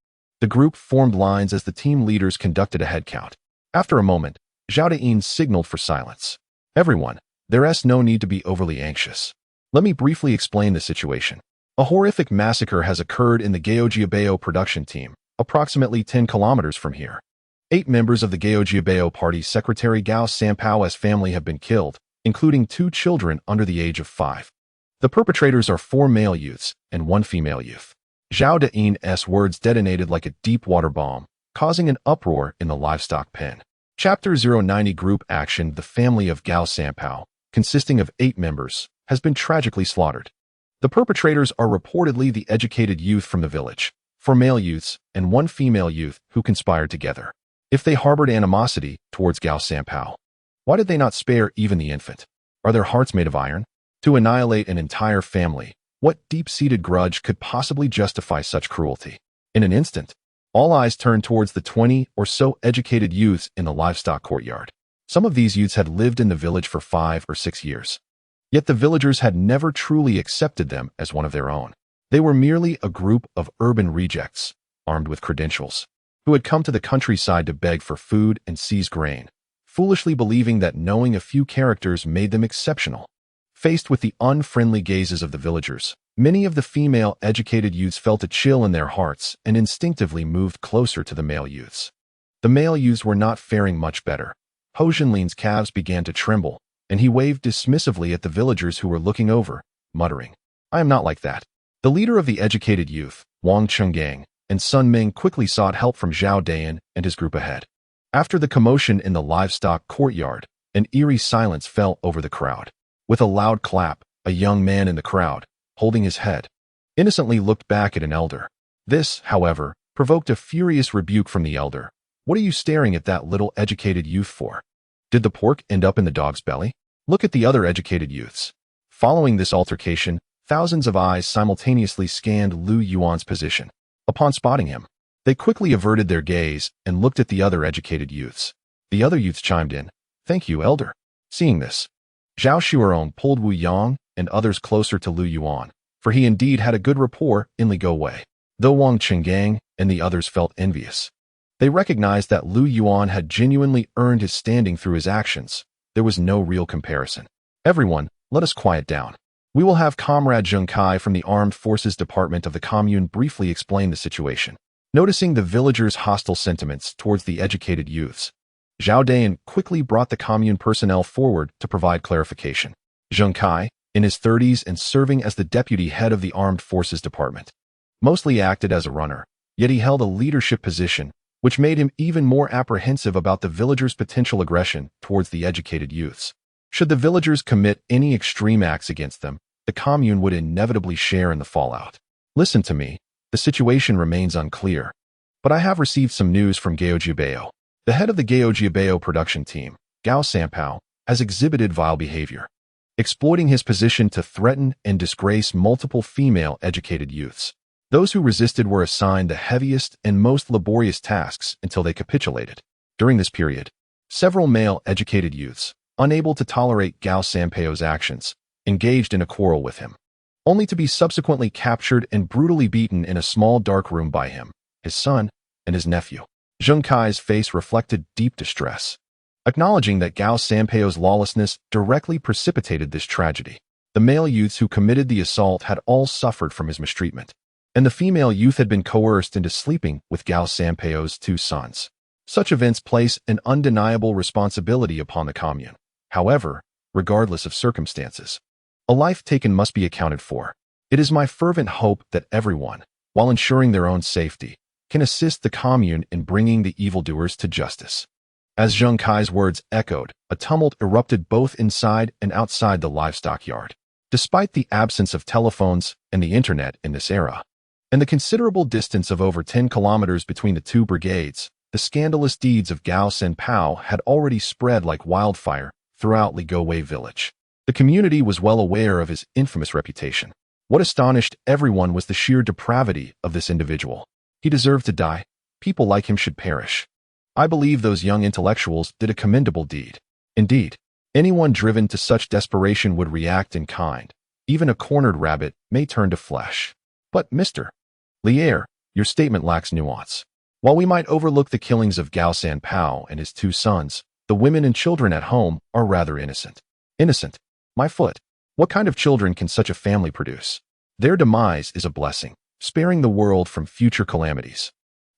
the group formed lines as the team leaders conducted a head count. After a moment, Zhao Deyin signaled for silence. Everyone, there's no need to be overly anxious. Let me briefly explain the situation. A horrific massacre has occurred in the Gaojiabao production team, approximately 10 kilometers from here. 8 members of the Gaojiabao party secretary Gao Sanpao's family have been killed, including 2 children under the age of 5. The perpetrators are 4 male youths and 1 female youth. Zhao Deyin's words detonated like a deep water bomb, causing an uproar in the livestock pen. Chapter 090 Group Action. The family of Gao Sanpao, consisting of 8 members, has been tragically slaughtered. The perpetrators are reportedly the educated youth from the village, 4 male youths and 1 female youth who conspired together. If they harbored animosity towards Gao Sanpao, why did they not spare even the infant? Are their hearts made of iron? To annihilate an entire family, what deep-seated grudge could possibly justify such cruelty? In an instant, all eyes turned towards the 20 or so educated youths in the livestock courtyard. Some of these youths had lived in the village for 5 or 6 years. Yet the villagers had never truly accepted them as one of their own. They were merely a group of urban rejects, armed with credentials, who had come to the countryside to beg for food and seize grain, foolishly believing that knowing a few characters made them exceptional. Faced with the unfriendly gazes of the villagers, many of the female educated youths felt a chill in their hearts and instinctively moved closer to the male youths. The male youths were not faring much better. Ho Zhenlin's calves began to tremble, and he waved dismissively at the villagers who were looking over, muttering, "I am not like that." The leader of the educated youth, Wang Chenggang, and Sun Ming quickly sought help from Zhao Deyin and his group ahead. After the commotion in the livestock courtyard, an eerie silence fell over the crowd. With a loud clap, a young man in the crowd, holding his head, innocently looked back at an elder. This, however, provoked a furious rebuke from the elder. "What are you staring at that little educated youth for? Did the pork end up in the dog's belly? Look at the other educated youths." Following this altercation, thousands of eyes simultaneously scanned Lu Yuan's position. Upon spotting him, they quickly averted their gaze and looked at the other educated youths. The other youths chimed in, "Thank you, elder." Seeing this, Zhao Shuerong pulled Wu Yang and others closer to Lu Yuan, for he indeed had a good rapport in Li Go Wei. Though Wang Qinggang and the others felt envious. They recognized that Lu Yuan had genuinely earned his standing through his actions. There was no real comparison. Everyone, let us quiet down. We will have Comrade Zheng Kai from the Armed Forces Department of the Commune briefly explain the situation. Noticing the villagers' hostile sentiments towards the educated youths, Zhao Dayan quickly brought the commune personnel forward to provide clarification. Zheng Kai, in his 30s and serving as the deputy head of the Armed Forces Department, mostly acted as a runner, yet he held a leadership position, which made him even more apprehensive about the villagers' potential aggression towards the educated youths. Should the villagers commit any extreme acts against them, the commune would inevitably share in the fallout. Listen to me, the situation remains unclear. But I have received some news from Gao Jiabao. The head of the Gao Jiabao production team, Gao Sanpao, has exhibited vile behavior, exploiting his position to threaten and disgrace multiple female educated youths. Those who resisted were assigned the heaviest and most laborious tasks until they capitulated. During this period, several male educated youths, unable to tolerate Gao Sanpao's actions, engaged in a quarrel with him, only to be subsequently captured and brutally beaten in a small dark room by him, his son, and his nephew. Zheng Kai's face reflected deep distress, acknowledging that Gao Sanpao's lawlessness directly precipitated this tragedy. The male youths who committed the assault had all suffered from his mistreatment, and the female youth had been coerced into sleeping with Gao Sanpao's two sons. Such events place an undeniable responsibility upon the commune. However, regardless of circumstances, a life taken must be accounted for. It is my fervent hope that everyone, while ensuring their own safety, can assist the commune in bringing the evildoers to justice. As Zheng Kai's words echoed, a tumult erupted both inside and outside the livestock yard. Despite the absence of telephones and the internet in this era, and the considerable distance of over 10 kilometers between the two brigades, the scandalous deeds of Gao Sanpao had already spread like wildfire throughout Ligowei village. The community was well aware of his infamous reputation. What astonished everyone was the sheer depravity of this individual. He deserved to die. People like him should perish. I believe those young intellectuals did a commendable deed. Indeed, anyone driven to such desperation would react in kind. Even a cornered rabbit may turn to flesh. But, Mr. Lier, your statement lacks nuance. While we might overlook the killings of Gao Sanpao and his two sons, the women and children at home are rather innocent. Innocent? My foot. What kind of children can such a family produce? Their demise is a blessing, sparing the world from future calamities.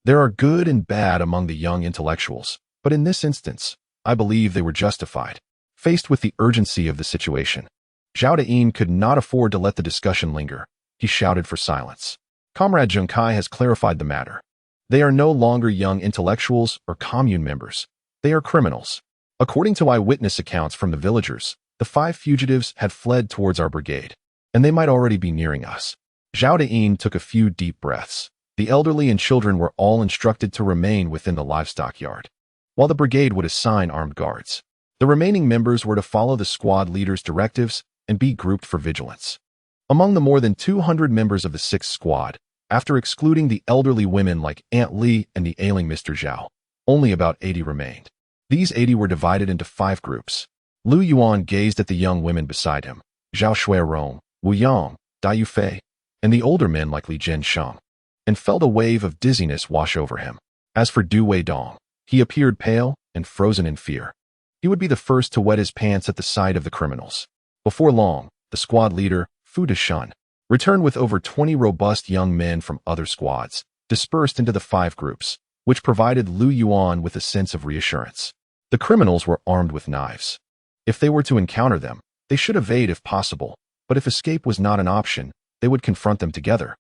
There are good and bad among the young intellectuals, but in this instance, I believe they were justified. Faced with the urgency of the situation, Zhao Dayin could not afford to let the discussion linger. He shouted for silence. Comrade Zheng Kai has clarified the matter. They are no longer young intellectuals or commune members. They are criminals. According to eyewitness accounts from the villagers, the 5 fugitives had fled towards our brigade, and they might already be nearing us. Zhao Dayin took a few deep breaths. The elderly and children were all instructed to remain within the livestock yard, while the brigade would assign armed guards. The remaining members were to follow the squad leader's directives and be grouped for vigilance. Among the more than 200 members of the 6th squad, after excluding the elderly women like Aunt Li and the ailing Mr. Zhao, only about 80 remained. These 80 were divided into 5 groups. Lu Yuan gazed at the young women beside him, Zhao Shuirong, Wu Yang, Dai Yufei, and the older men like Li Zhensheng, and felt a wave of dizziness wash over him. As for Du Weidong, he appeared pale and frozen in fear. He would be the first to wet his pants at the sight of the criminals. Before long, the squad leader, Fu Deshun, returned with over 20 robust young men from other squads, dispersed into the 5 groups, which provided Lu Yuan with a sense of reassurance. The criminals were armed with knives. If they were to encounter them, they should evade if possible, but if escape was not an option, they would confront them together,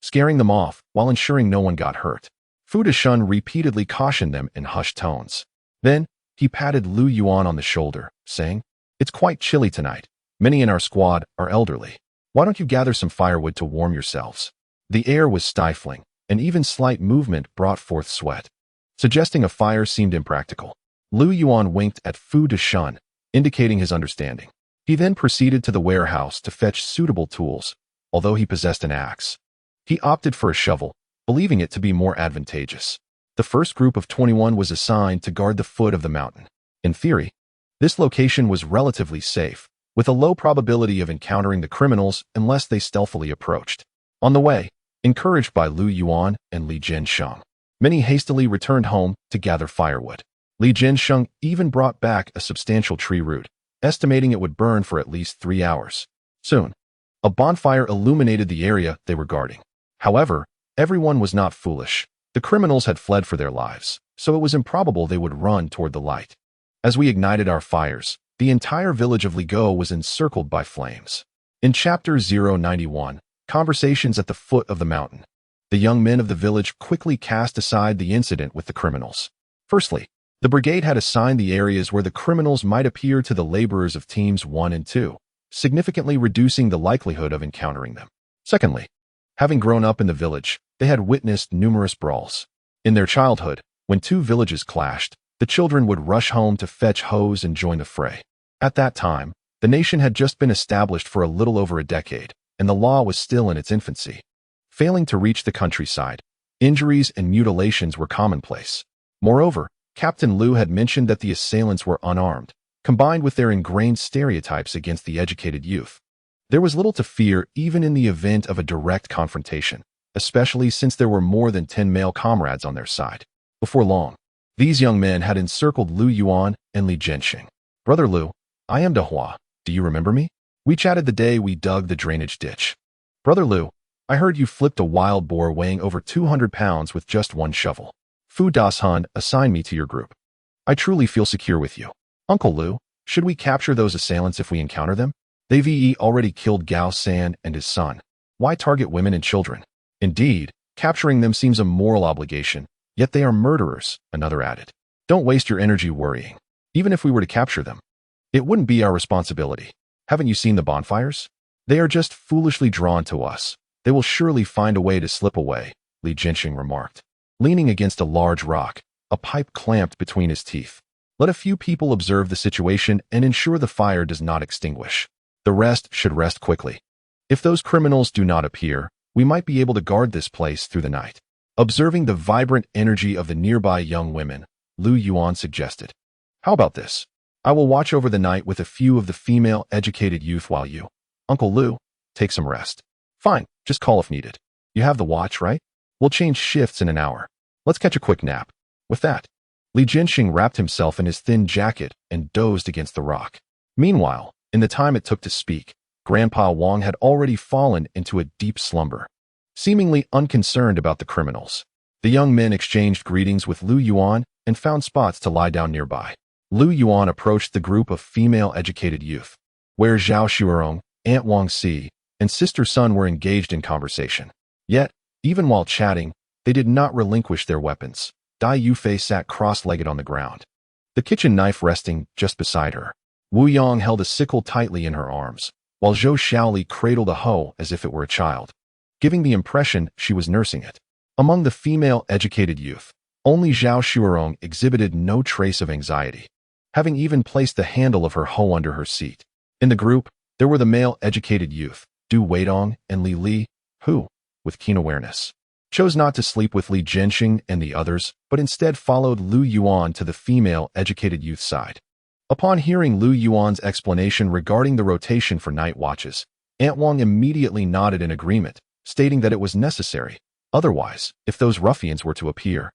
scaring them off while ensuring no one got hurt. Fu Deshun repeatedly cautioned them in hushed tones. Then, he patted Lu Yuan on the shoulder, saying, "It's quite chilly tonight. Many in our squad are elderly. Why don't you gather some firewood to warm yourselves?" The air was stifling, and even slight movement brought forth sweat. Suggesting a fire seemed impractical. Lu Yuan winked at Fu Deshun, indicating his understanding. He then proceeded to the warehouse to fetch suitable tools, although he possessed an axe. He opted for a shovel, believing it to be more advantageous. The first group of 21 was assigned to guard the foot of the mountain. In theory, this location was relatively safe, with a low probability of encountering the criminals unless they stealthily approached. On the way, Encouraged by Lu Yuan and Li Jinsheng, many hastily returned home to gather firewood. Li Jinsheng even brought back a substantial tree root, estimating it would burn for at least 3 hours. Soon, a bonfire illuminated the area they were guarding. However, everyone was not foolish. The criminals had fled for their lives, so it was improbable they would run toward the light. As we ignited our fires, the entire village of Ligo was encircled by flames. In Chapter 091, Conversations at the Foot of the Mountain, the young men of the village quickly cast aside the incident with the criminals. Firstly, the brigade had assigned the areas where the criminals might appear to the laborers of Teams 1 and 2, significantly reducing the likelihood of encountering them. Secondly, having grown up in the village, they had witnessed numerous brawls. In their childhood, when two villages clashed, the children would rush home to fetch hoes and join the fray. At that time, the nation had just been established for a little over a decade, and the law was still in its infancy. Failing to reach the countryside, injuries and mutilations were commonplace. Moreover, Captain Lu had mentioned that the assailants were unarmed, combined with their ingrained stereotypes against the educated youth. There was little to fear even in the event of a direct confrontation, especially since there were more than 10 male comrades on their side. Before long, these young men had encircled Lu Yuan and Li Jinsheng. "Brother Lu, I am De Hua. Do you remember me? We chatted the day we dug the drainage ditch. Brother Lu, I heard you flipped a wild boar weighing over 200 pounds with just one shovel. Fu Das-hun assigned me to your group. I truly feel secure with you. Uncle Lu, should we capture those assailants if we encounter them? They've already killed Gao San and his son. Why target women and children? Indeed, capturing them seems a moral obligation, yet they are murderers," another added. "Don't waste your energy worrying. Even if we were to capture them, it wouldn't be our responsibility. Haven't you seen the bonfires? They are just foolishly drawn to us. They will surely find a way to slip away," Li Jinsheng remarked. Leaning against a large rock, a pipe clamped between his teeth. "Let a few people observe the situation and ensure the fire does not extinguish. The rest should rest quickly. If those criminals do not appear, we might be able to guard this place through the night." Observing the vibrant energy of the nearby young women, Lu Yuan suggested, "How about this? I will watch over the night with a few of the female educated youth while you, Uncle Lu, take some rest." "Fine, just call if needed. You have the watch, right? We'll change shifts in an hour. Let's catch a quick nap." With that, Li Jinsheng wrapped himself in his thin jacket and dozed against the rock. Meanwhile, in the time it took to speak, Grandpa Wang had already fallen into a deep slumber. Seemingly unconcerned about the criminals, the young men exchanged greetings with Lu Yuan and found spots to lie down nearby. Lu Yuan approached the group of female educated youth, where Zhao Shuerong, Aunt Wang Si, and Sister Sun were engaged in conversation. Yet, even while chatting, they did not relinquish their weapons. Dai Yufei sat cross-legged on the ground, the kitchen knife resting just beside her. Wu Yang held a sickle tightly in her arms, while Zhou Xiaoli cradled a hoe as if it were a child, giving the impression she was nursing it. Among the female educated youth, only Zhao Shuerong exhibited no trace of anxiety, having even placed the handle of her hoe under her seat. In the group, there were the male educated youth, Du Weidong and Li Li, who, with keen awareness, chose not to sleep with Li Jinsheng and the others, but instead followed Lu Yuan to the female educated youth side. Upon hearing Lu Yuan's explanation regarding the rotation for night watches, Aunt Wang immediately nodded in agreement, stating that it was necessary. Otherwise, if those ruffians were to appear,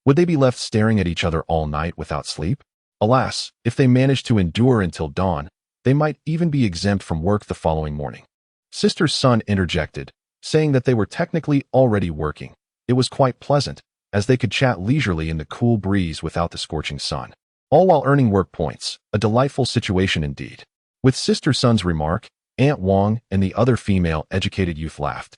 would they be left staring at each other all night without sleep? Alas, if they managed to endure until dawn, they might even be exempt from work the following morning. Sister Sun interjected, saying that they were technically already working. It was quite pleasant, as they could chat leisurely in the cool breeze without the scorching sun, all while earning work points. A delightful situation indeed. With Sister Sun's remark, Aunt Wang and the other female educated youth laughed,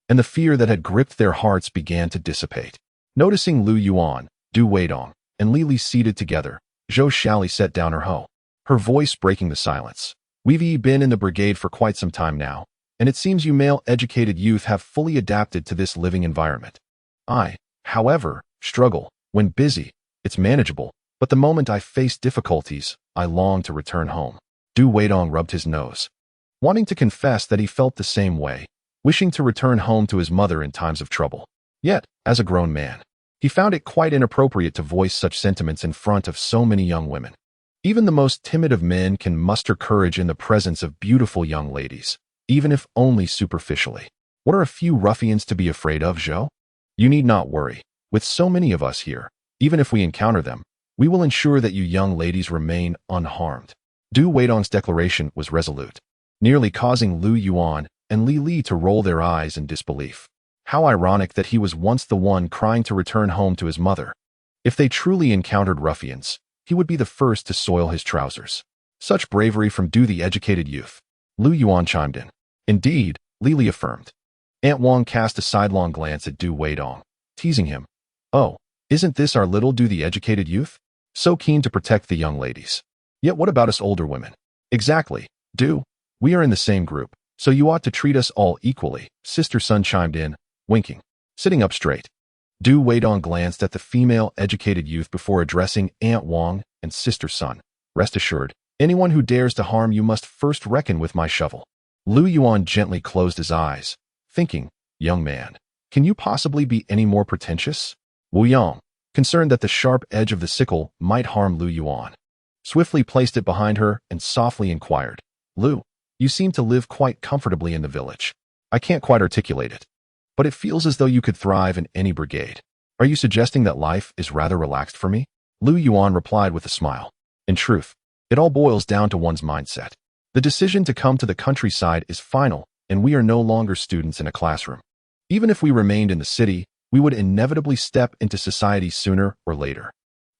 and the fear that had gripped their hearts began to dissipate. Noticing Lu Yuan, Du Weidong, and Li Li seated together, Zhou Xiaoli set down her hoe, her voice breaking the silence. "We've been in the brigade for quite some time now, and it seems you male educated youth have fully adapted to this living environment. I, however, struggle. When busy, it's manageable, but the moment I face difficulties, I long to return home." Du Weidong rubbed his nose, wanting to confess that he felt the same way, wishing to return home to his mother in times of trouble. Yet, as a grown man, he found it quite inappropriate to voice such sentiments in front of so many young women. Even the most timid of men can muster courage in the presence of beautiful young ladies, even if only superficially. What are a few ruffians to be afraid of, Zhou? You need not worry. With so many of us here, even if we encounter them, we will ensure that you young ladies remain unharmed. Du Weidong's declaration was resolute, nearly causing Lu Yuan and Li Li to roll their eyes in disbelief. How ironic that he was once the one crying to return home to his mother. If they truly encountered ruffians, he would be the first to soil his trousers. Such bravery from Du the educated youth. Lu Yuan chimed in. Indeed, Li Li affirmed. Aunt Wang cast a sidelong glance at Du Weidong, teasing him. Oh, isn't this our little Du the educated youth? So keen to protect the young ladies. Yet what about us older women? Exactly, Du. We are in the same group, so you ought to treat us all equally, Sister Sun chimed in, winking. Sitting up straight. Du Weidong glanced at the female educated youth before addressing Aunt Wang and Sister Sun. Rest assured, anyone who dares to harm you must first reckon with my shovel. Lu Yuan gently closed his eyes, thinking, young man, can you possibly be any more pretentious? Wu Yang, concerned that the sharp edge of the sickle might harm Lu Yuan, swiftly placed it behind her and softly inquired, Lu, you seem to live quite comfortably in the village. I can't quite articulate it, but it feels as though you could thrive in any brigade. Are you suggesting that life is rather relaxed for me? Lu Yuan replied with a smile. In truth, it all boils down to one's mindset. The decision to come to the countryside is final, and we are no longer students in a classroom. Even if we remained in the city, we would inevitably step into society sooner or later.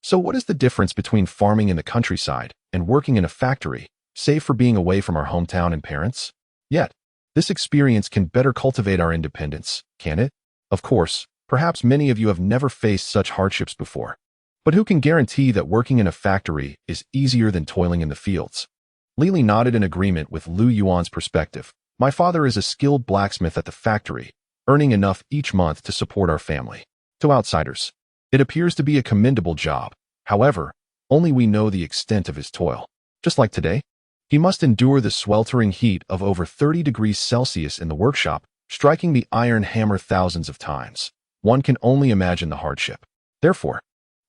So what is the difference between farming in the countryside and working in a factory, save for being away from our hometown and parents? Yet, this experience can better cultivate our independence, can it? Of course, perhaps many of you have never faced such hardships before. But who can guarantee that working in a factory is easier than toiling in the fields? Li Li nodded in agreement with Lu Yuan's perspective. My father is a skilled blacksmith at the factory, earning enough each month to support our family. To outsiders, it appears to be a commendable job. However, only we know the extent of his toil. Just like today, he must endure the sweltering heat of over 30 degrees Celsius in the workshop, striking the iron hammer thousands of times. One can only imagine the hardship. Therefore,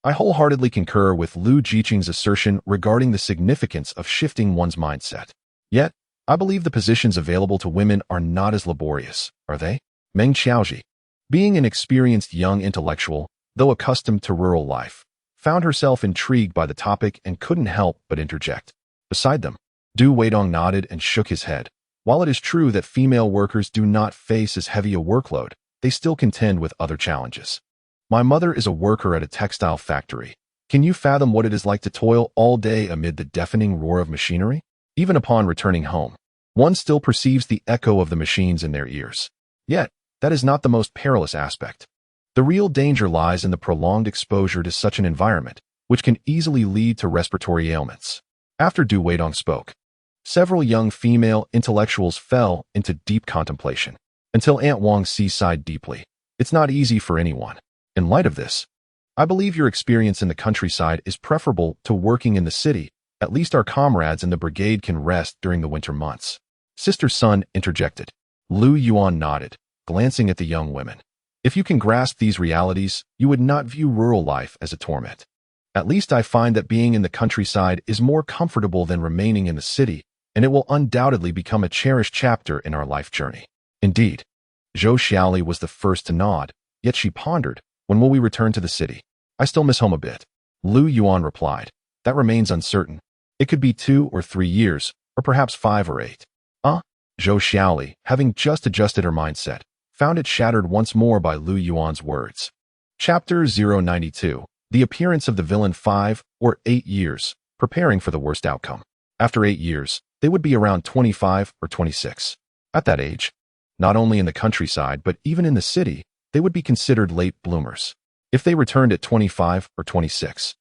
I wholeheartedly concur with Lu Jiqing's assertion regarding the significance of shifting one's mindset. Yet, I believe the positions available to women are not as laborious, are they? Meng Xiaoji, being an experienced young intellectual, though accustomed to rural life, found herself intrigued by the topic and couldn't help but interject. Beside them, Du Weidong nodded and shook his head. While it is true that female workers do not face as heavy a workload, they still contend with other challenges. My mother is a worker at a textile factory. Can you fathom what it is like to toil all day amid the deafening roar of machinery? Even upon returning home, one still perceives the echo of the machines in their ears. Yet, that is not the most perilous aspect. The real danger lies in the prolonged exposure to such an environment, which can easily lead to respiratory ailments. After Du Weidong spoke, several young female intellectuals fell into deep contemplation, until Aunt Wang sighed deeply. It's not easy for anyone. In light of this, I believe your experience in the countryside is preferable to working in the city. At least our comrades in the brigade can rest during the winter months. Sister Sun interjected. Lu Yuan nodded, glancing at the young women. If you can grasp these realities, you would not view rural life as a torment. At least I find that being in the countryside is more comfortable than remaining in the city, and it will undoubtedly become a cherished chapter in our life journey. Indeed. Zhou Xiaoli was the first to nod, yet she pondered, when will we return to the city? I still miss home a bit. Lu Yuan replied. That remains uncertain. It could be 2 or 3 years, or perhaps 5 or 8. Zhou Xiaoli, having just adjusted her mindset, found it shattered once more by Lu Yuan's words. Chapter 092. The appearance of the villain 5 or 8 years, preparing for the worst outcome. After 8 years, they would be around 25 or 26. At that age, not only in the countryside but even in the city, they would be considered late bloomers. If they returned at 25 or 26,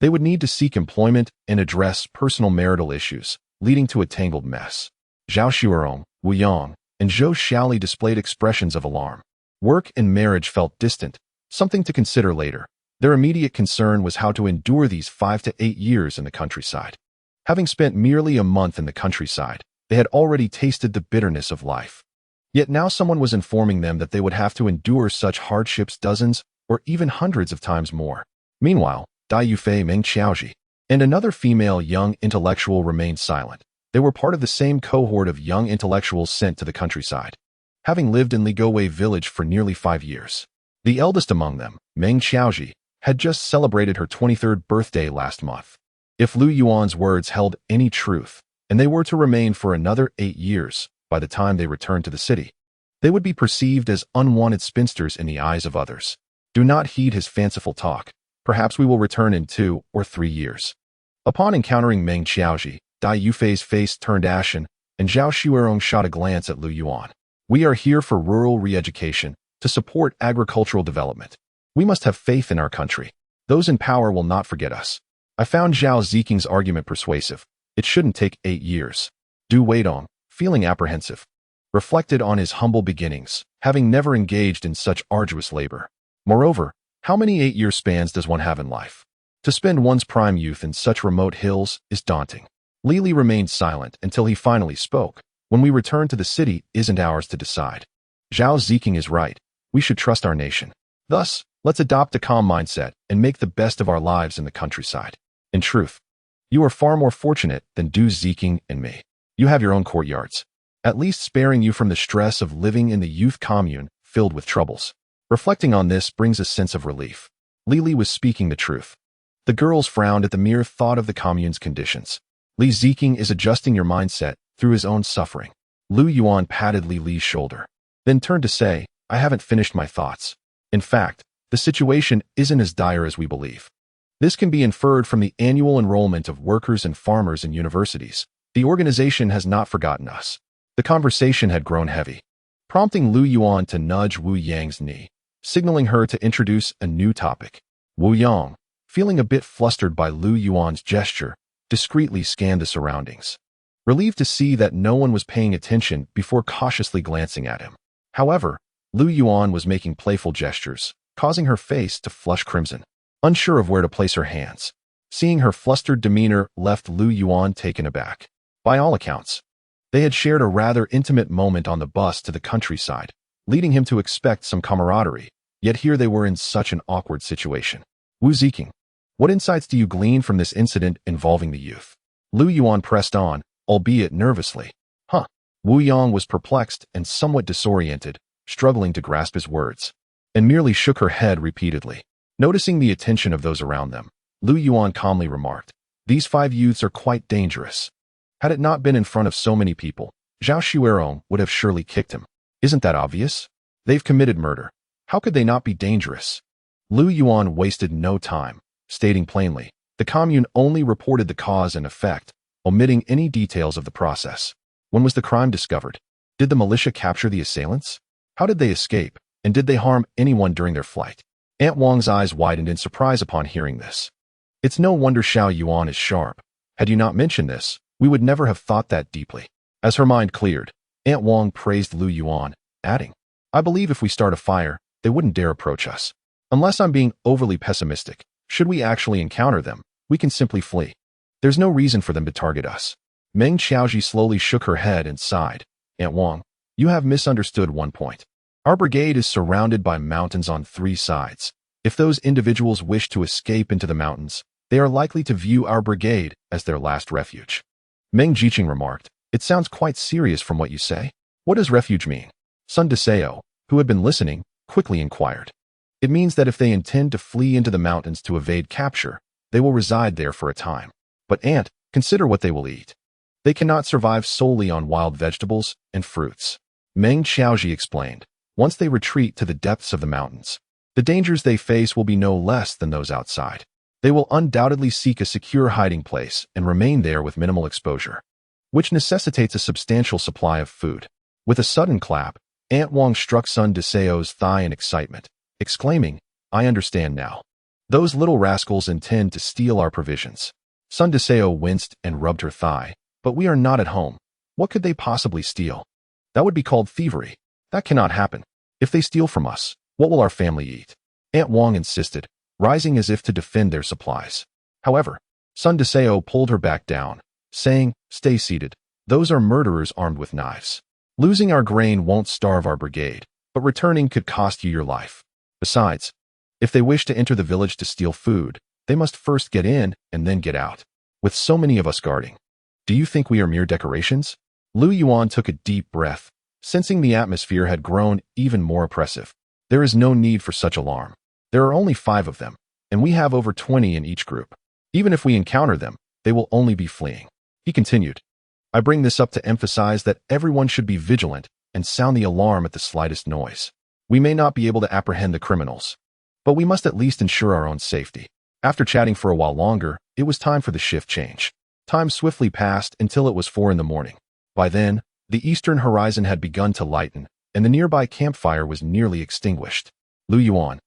they would need to seek employment and address personal marital issues, leading to a tangled mess. Zhao Xuerong, Wu Yang, and Zhou Xiaoli displayed expressions of alarm. Work and marriage felt distant, something to consider later. Their immediate concern was how to endure these 5 to 8 years in the countryside. Having spent merely a month in the countryside, they had already tasted the bitterness of life. Yet now someone was informing them that they would have to endure such hardships dozens or even hundreds of times more. Meanwhile, Dai Yufei Meng Xiaoji and another female young intellectual remained silent. They were part of the same cohort of young intellectuals sent to the countryside. having lived in Ligowei village for nearly 5 years. The eldest among them, Meng Xiaoji, had just celebrated her 23rd birthday last month. If Lu Yuan's words held any truth, and they were to remain for another 8 years, by the time they returned to the city, they would be perceived as unwanted spinsters in the eyes of others. Do not heed his fanciful talk. Perhaps we will return in 2 or 3 years. Upon encountering Meng Xiaoji, Dai Yufei's face turned ashen, and Zhao Xuerong shot a glance at Lu Yuan. We are here for rural re-education, to support agricultural development. We must have faith in our country. Those in power will not forget us. I found Zhao Ziking's argument persuasive. It shouldn't take 8 years. Du Weidong, feeling apprehensive, reflected on his humble beginnings, having never engaged in such arduous labor. Moreover, how many 8-year spans does one have in life? To spend one's prime youth in such remote hills is daunting. Li Li remained silent until he finally spoke. When we return to the city isn't ours to decide. Zhao Ziking is right. We should trust our nation. Thus, let's adopt a calm mindset and make the best of our lives in the countryside. In truth, you are far more fortunate than Du Ziking and me. You have your own courtyards, at least sparing you from the stress of living in the youth commune filled with troubles. Reflecting on this brings a sense of relief. Li Li was speaking the truth. The girls frowned at the mere thought of the commune's conditions. Li Ziking is adjusting your mindset through his own suffering. Lu Yuan patted Li Li's shoulder, then turned to say, I haven't finished my thoughts. In fact, the situation isn't as dire as we believe. This can be inferred from the annual enrollment of workers and farmers in universities. The organization has not forgotten us. The conversation had grown heavy, prompting Lu Yuan to nudge Wu Yang's knee, signaling her to introduce a new topic. Wu Yang, feeling a bit flustered by Lu Yuan's gesture, discreetly scanned the surroundings, relieved to see that no one was paying attention before cautiously glancing at him. However, Lu Yuan was making playful gestures, causing her face to flush crimson, unsure of where to place her hands. Seeing her flustered demeanor left Lu Yuan taken aback. By all accounts, they had shared a rather intimate moment on the bus to the countryside, leading him to expect some camaraderie, yet here they were in such an awkward situation. Wu Ziking, what insights do you glean from this incident involving the youth? Lu Yuan pressed on, albeit nervously. Wu Yang was perplexed and somewhat disoriented, struggling to grasp his words, and merely shook her head repeatedly. Noticing the attention of those around them, Lu Yuan calmly remarked, these 5 youths are quite dangerous. Had it not been in front of so many people, Zhao Xuerong would have surely kicked him. Isn't that obvious? They've committed murder. How could they not be dangerous? Lu Yuan wasted no time, stating plainly, the commune only reported the cause and effect, omitting any details of the process. When was the crime discovered? Did the militia capture the assailants? How did they escape, and did they harm anyone during their flight? Aunt Wang's eyes widened in surprise upon hearing this. It's no wonder Xiao Yuan is sharp. Had you not mentioned this, we would never have thought that deeply. As her mind cleared, Aunt Wang praised Lu Yuan, adding, I believe if we start a fire, they wouldn't dare approach us. Unless I'm being overly pessimistic, should we actually encounter them, we can simply flee. There's no reason for them to target us. Meng Xiaoji slowly shook her head and sighed. Aunt Wang, you have misunderstood one point. Our brigade is surrounded by mountains on 3 sides. If those individuals wish to escape into the mountains, they are likely to view our brigade as their last refuge. Meng Jiqing remarked, it sounds quite serious from what you say. What does refuge mean? Sun Deseo, who had been listening, quickly inquired. It means that if they intend to flee into the mountains to evade capture, they will reside there for a time. But Aunt, consider what they will eat. They cannot survive solely on wild vegetables and fruits. Meng Xiaoji explained, once they retreat to the depths of the mountains, the dangers they face will be no less than those outside. They will undoubtedly seek a secure hiding place and remain there with minimal exposure, which necessitates a substantial supply of food. With a sudden clap, Aunt Wang struck Sun Deseo's thigh in excitement, exclaiming, I understand now. Those little rascals intend to steal our provisions. Sun Deseo winced and rubbed her thigh. But we are not at home. What could they possibly steal? That would be called thievery. That cannot happen. If they steal from us, what will our family eat? Aunt Wang insisted, rising as if to defend their supplies. However, Sun Deseo pulled her back down, saying, stay seated. Those are murderers armed with knives. Losing our grain won't starve our brigade, but returning could cost you your life. Besides, if they wish to enter the village to steal food, they must first get in and then get out. With so many of us guarding, do you think we are mere decorations? Lu Yuan took a deep breath, sensing the atmosphere had grown even more oppressive. There is no need for such alarm. There are only 5 of them, and we have over 20 in each group. Even if we encounter them, they will only be fleeing. He continued. I bring this up to emphasize that everyone should be vigilant and sound the alarm at the slightest noise. We may not be able to apprehend the criminals, but we must at least ensure our own safety. After chatting for a while longer, it was time for the shift change. Time swiftly passed until it was 4 in the morning. By then, the eastern horizon had begun to lighten, and the nearby campfire was nearly extinguished. Lu Yuan,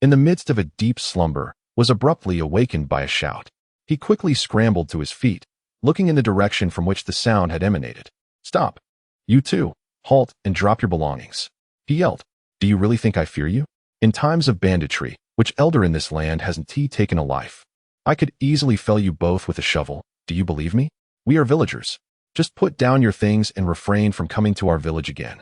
in the midst of a deep slumber, was abruptly awakened by a shout. He quickly scrambled to his feet, looking in the direction from which the sound had emanated. Stop! You too! Halt and drop your belongings! He yelled. Do you really think I fear you? In times of banditry, which elder in this land hasn't taken a life? I could easily fell you both with a shovel. Do you believe me? We are villagers. Just put down your things and refrain from coming to our village again.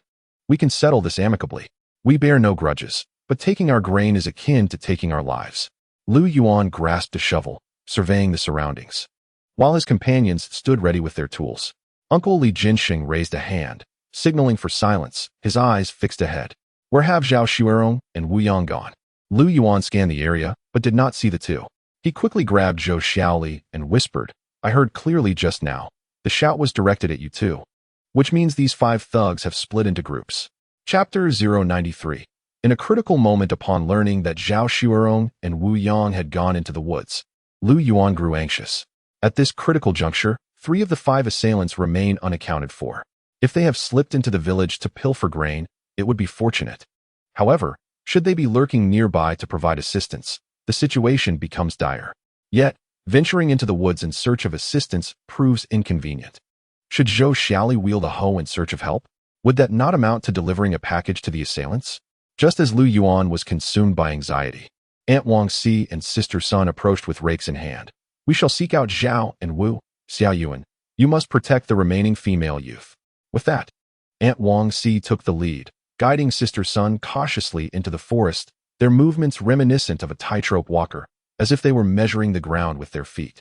We can settle this amicably. We bear no grudges, but taking our grain is akin to taking our lives. Lu Yuan grasped a shovel, surveying the surroundings, while his companions stood ready with their tools. Uncle Li Jinxing raised a hand, signaling for silence, his eyes fixed ahead. Where have Zhao Shuerong and Wu Yang gone? Lu Yuan scanned the area, but did not see the two. He quickly grabbed Zhou Xiaoli and whispered, I heard clearly just now. The shout was directed at you too. Which means these 5 thugs have split into groups. Chapter 093. In a critical moment upon learning that Zhao Shuerong and Wu Yang had gone into the woods, Lu Yuan grew anxious. At this critical juncture, 3 of the 5 assailants remain unaccounted for. If they have slipped into the village to pilfer grain, it would be fortunate. However, should they be lurking nearby to provide assistance, the situation becomes dire. Yet, venturing into the woods in search of assistance proves inconvenient. Should Zhou Xiaoli wield a hoe in search of help? Would that not amount to delivering a package to the assailants? Just as Lu Yuan was consumed by anxiety, Aunt Wang Si and Sister Sun approached with rakes in hand. We shall seek out Zhao and Wu. Xiao Yuan, you must protect the remaining female youth. With that, Aunt Wang Si took the lead, guiding Sister Sun cautiously into the forest, their movements reminiscent of a tightrope walker, as if they were measuring the ground with their feet.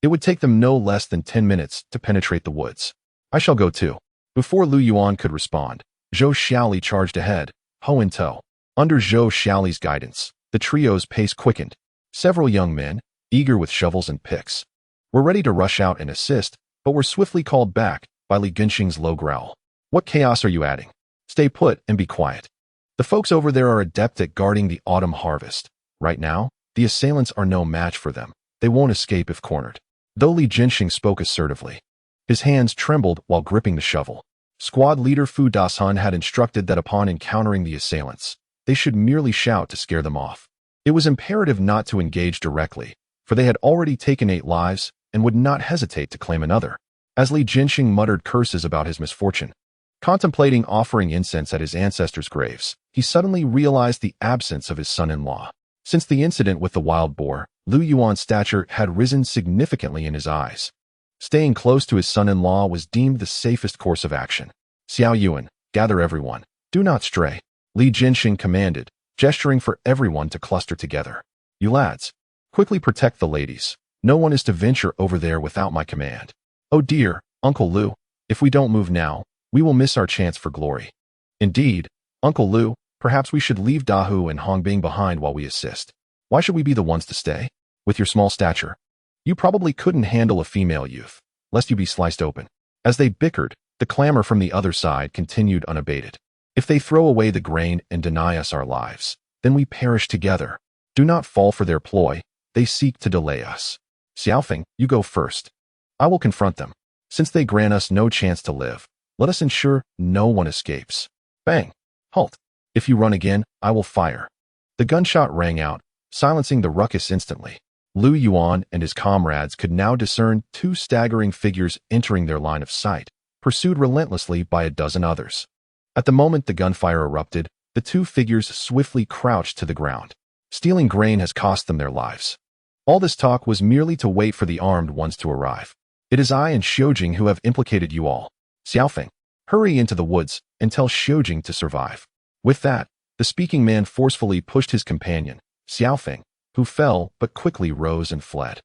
It would take them no less than 10 minutes to penetrate the woods. I shall go too. Before Lu Yuan could respond, Zhou Xiaoli charged ahead, hoe in tow. Under Zhou Xiaoli's guidance, the trio's pace quickened. Several young men, eager with shovels and picks, were ready to rush out and assist, but were swiftly called back by Li Genxing's low growl. What chaos are you adding? Stay put and be quiet. The folks over there are adept at guarding the autumn harvest. Right now, the assailants are no match for them. They won't escape if cornered. Though Li Genxing spoke assertively, his hands trembled while gripping the shovel. Squad leader Fu Dashun had instructed that upon encountering the assailants, they should merely shout to scare them off. It was imperative not to engage directly, for they had already taken 8 lives and would not hesitate to claim another. As Li Genxing muttered curses about his misfortune, contemplating offering incense at his ancestors' graves, he suddenly realized the absence of his son-in-law. Since the incident with the wild boar, Lu Yuan's stature had risen significantly in his eyes. Staying close to his son-in-law was deemed the safest course of action. Xiao Yuan, gather everyone. Do not stray. Li Genxing commanded, gesturing for everyone to cluster together. You lads, quickly protect the ladies. No one is to venture over there without my command. Oh dear, Uncle Lu, if we don't move now, we will miss our chance for glory. Indeed, Uncle Lu, perhaps we should leave Dahu and Hongbing behind while we assist. Why should we be the ones to stay? With your small stature, you probably couldn't handle a female youth, lest you be sliced open. As they bickered, the clamor from the other side continued unabated. If they throw away the grain and deny us our lives, then we perish together. Do not fall for their ploy. They seek to delay us. Xiaofeng, you go first. I will confront them. Since they grant us no chance to live, let us ensure no one escapes. Bang! Halt! If you run again, I will fire. The gunshot rang out, silencing the ruckus instantly. Lu Yuan and his comrades could now discern 2 staggering figures entering their line of sight, pursued relentlessly by a dozen others. At the moment the gunfire erupted, the 2 figures swiftly crouched to the ground. Stealing grain has cost them their lives. All this talk was merely to wait for the armed ones to arrive. It is I and Xiujing who have implicated you all. Xiaofeng, hurry into the woods and tell Xiujing to survive. With that, the speaking man forcefully pushed his companion, Xiaofeng, who fell but quickly rose and fled.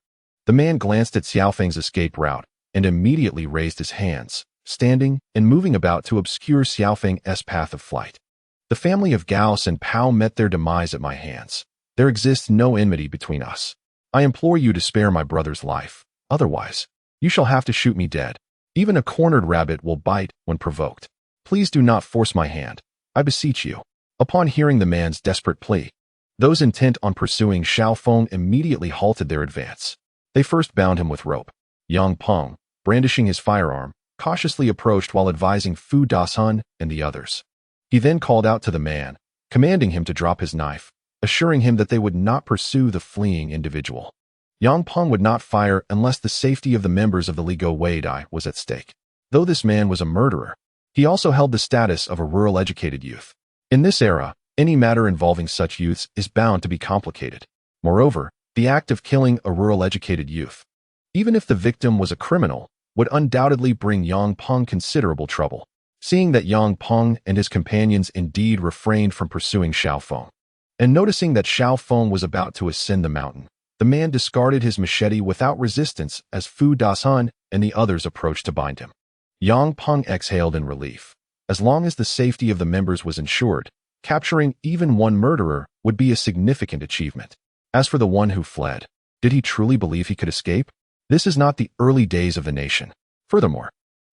The man glanced at Xiaofeng's escape route and immediately raised his hands, standing and moving about to obscure Xiaofeng's path of flight. The family of Gauss and Pao met their demise at my hands. There exists no enmity between us. I implore you to spare my brother's life. Otherwise, you shall have to shoot me dead. Even a cornered rabbit will bite when provoked. Please do not force my hand. I beseech you. Upon hearing the man's desperate plea, those intent on pursuing Xiaofeng immediately halted their advance. They first bound him with rope. Yang Peng, brandishing his firearm, cautiously approached while advising Fu Dasun and the others. He then called out to the man, commanding him to drop his knife, assuring him that they would not pursue the fleeing individual. Yang Peng would not fire unless the safety of the members of the Ligo Weidai was at stake. Though this man was a murderer, he also held the status of a rural educated youth. In this era, any matter involving such youths is bound to be complicated. Moreover, the act of killing a rural educated youth, even if the victim was a criminal, would undoubtedly bring Yang Peng considerable trouble. Seeing that Yang Peng and his companions indeed refrained from pursuing Xiaofeng, and noticing that Xiaofeng was about to ascend the mountain, the man discarded his machete without resistance as Fu Dasun and the others approached to bind him. Yang Peng exhaled in relief. As long as the safety of the members was ensured, capturing even one murderer would be a significant achievement. As for the one who fled, did he truly believe he could escape? This is not the early days of the nation. Furthermore,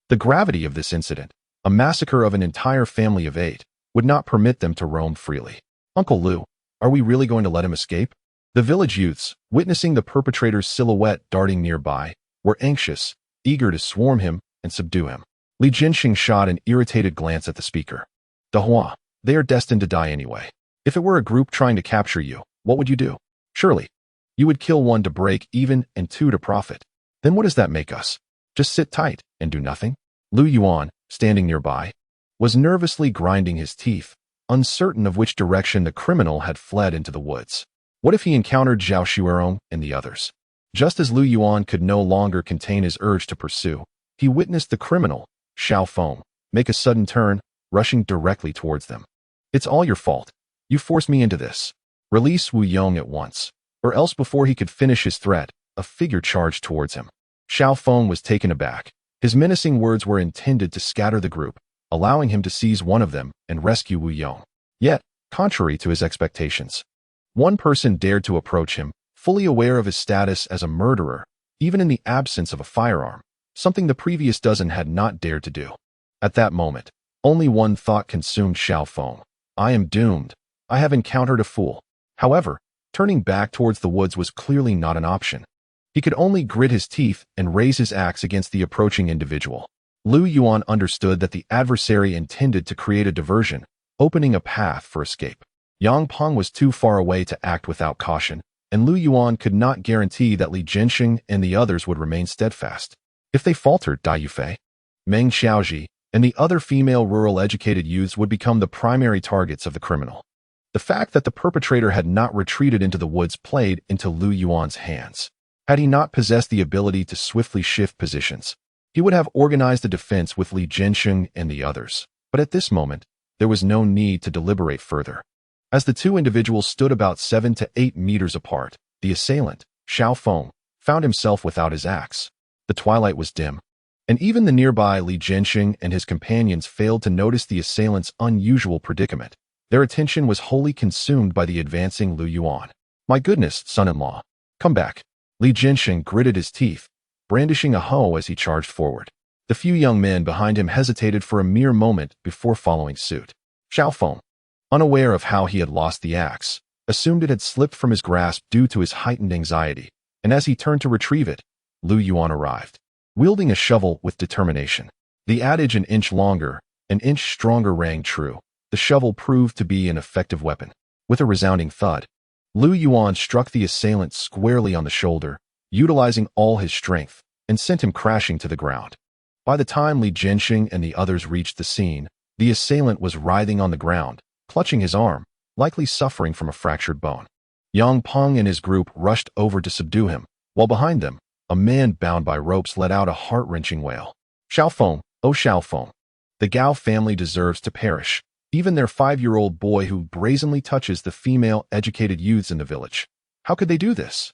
the gravity of this incident, a massacre of an entire family of 8, would not permit them to roam freely. Uncle Lu, are we really going to let him escape? The village youths, witnessing the perpetrator's silhouette darting nearby, were anxious, eager to swarm him and subdue him. Li Jinxing shot an irritated glance at the speaker. Dahua, they are destined to die anyway. If it were a group trying to capture you, what would you do? Surely, you would kill one to break even and 2 to profit. Then what does that make us? Just sit tight and do nothing? Lu Yuan, standing nearby, was nervously grinding his teeth, uncertain of which direction the criminal had fled into the woods. What if he encountered Zhao Shuerong and the others? Just as Lu Yuan could no longer contain his urge to pursue, he witnessed the criminal, Xiaofeng, make a sudden turn, rushing directly towards them. It's all your fault. You forced me into this. Release Wu Yong at once, or else before he could finish his threat, a figure charged towards him. Xiaofeng was taken aback. His menacing words were intended to scatter the group, allowing him to seize one of them and rescue Wu Yong. Yet, contrary to his expectations, one person dared to approach him, fully aware of his status as a murderer, even in the absence of a firearm, something the previous dozen had not dared to do. At that moment, only one thought consumed Xiaofeng. I am doomed. I have encountered a fool. However, turning back towards the woods was clearly not an option. He could only grit his teeth and raise his axe against the approaching individual. Lu Yuan understood that the adversary intended to create a diversion, opening a path for escape. Yang Peng was too far away to act without caution, and Lu Yuan could not guarantee that Li Jinxing and the others would remain steadfast. If they faltered, Dai Yufei, Meng Xiaoji, and the other female rural educated youths would become the primary targets of the criminal. The fact that the perpetrator had not retreated into the woods played into Lu Yuan's hands. Had he not possessed the ability to swiftly shift positions, he would have organized a defense with Li Jinxing and the others. But at this moment, there was no need to deliberate further. As the two individuals stood about 7 to 8 meters apart, the assailant, Xiaofeng, found himself without his axe. The twilight was dim, and even the nearby Li Jinxing and his companions failed to notice the assailant's unusual predicament. Their attention was wholly consumed by the advancing Lu Yuan. My goodness, son-in-law, come back. Li Jinxing gritted his teeth, brandishing a hoe as he charged forward. The few young men behind him hesitated for a mere moment before following suit. Xiaofeng, unaware of how he had lost the axe, assumed it had slipped from his grasp due to his heightened anxiety, and as he turned to retrieve it, Lu Yuan arrived, wielding a shovel with determination. The adage an inch longer, an inch stronger rang true. The shovel proved to be an effective weapon. With a resounding thud, Lu Yuan struck the assailant squarely on the shoulder, utilizing all his strength, and sent him crashing to the ground. By the time Li Jinxing and the others reached the scene, the assailant was writhing on the ground, clutching his arm, likely suffering from a fractured bone. Yang Peng and his group rushed over to subdue him, while behind them, a man bound by ropes let out a heart-wrenching wail. Xiaofeng, oh Xiaofeng, the Gao family deserves to perish. Even their 5-year-old boy who brazenly touches the female educated youths in the village. How could they do this?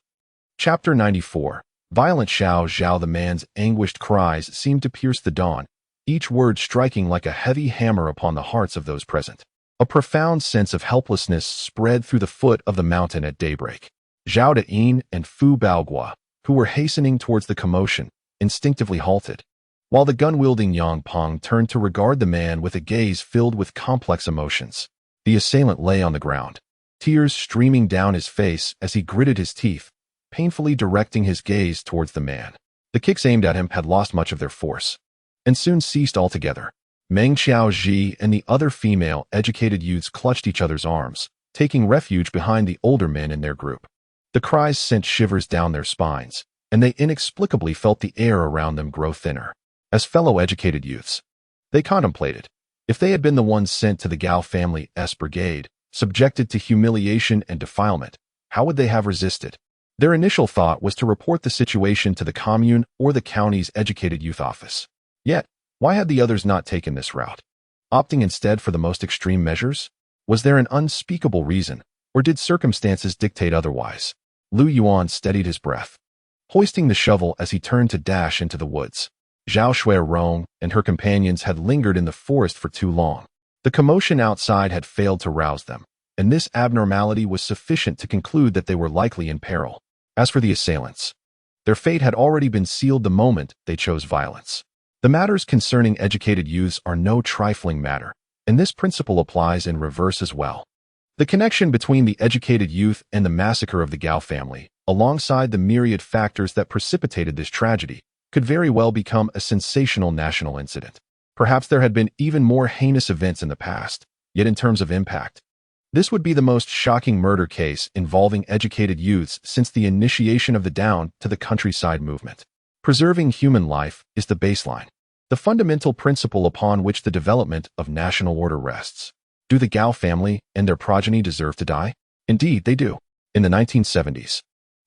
Chapter 94. Violent Xiao Zhao. The man's anguished cries seemed to pierce the dawn, each word striking like a heavy hammer upon the hearts of those present. A profound sense of helplessness spread through the foot of the mountain at daybreak. Zhao Deyin and Fu Baoguo, who were hastening towards the commotion, instinctively halted, while the gun-wielding Yang Peng turned to regard the man with a gaze filled with complex emotions. The assailant lay on the ground, tears streaming down his face as he gritted his teeth, painfully directing his gaze towards the man. The kicks aimed at him had lost much of their force, and soon ceased altogether. Meng Xiaozhi and the other female educated youths clutched each other's arms, taking refuge behind the older men in their group. The cries sent shivers down their spines, and they inexplicably felt the air around them grow thinner. As fellow educated youths, they contemplated, if they had been the ones sent to the Gao family's brigade, subjected to humiliation and defilement, how would they have resisted? Their initial thought was to report the situation to the commune or the county's educated youth office. Yet, why had the others not taken this route, opting instead for the most extreme measures? Was there an unspeakable reason, or did circumstances dictate otherwise? Lu Yuan steadied his breath, hoisting the shovel as he turned to dash into the woods. Zhao Shuirong and her companions had lingered in the forest for too long. The commotion outside had failed to rouse them, and this abnormality was sufficient to conclude that they were likely in peril. As for the assailants, their fate had already been sealed the moment they chose violence. The matters concerning educated youths are no trifling matter, and this principle applies in reverse as well. The connection between the educated youth and the massacre of the Gao family, alongside the myriad factors that precipitated this tragedy, could very well become a sensational national incident. Perhaps there had been even more heinous events in the past, yet in terms of impact, this would be the most shocking murder case involving educated youths since the initiation of the Down to the Countryside movement. Preserving human life is the baseline, the fundamental principle upon which the development of national order rests. Do the Gao family and their progeny deserve to die? Indeed, they do. In the 1970s,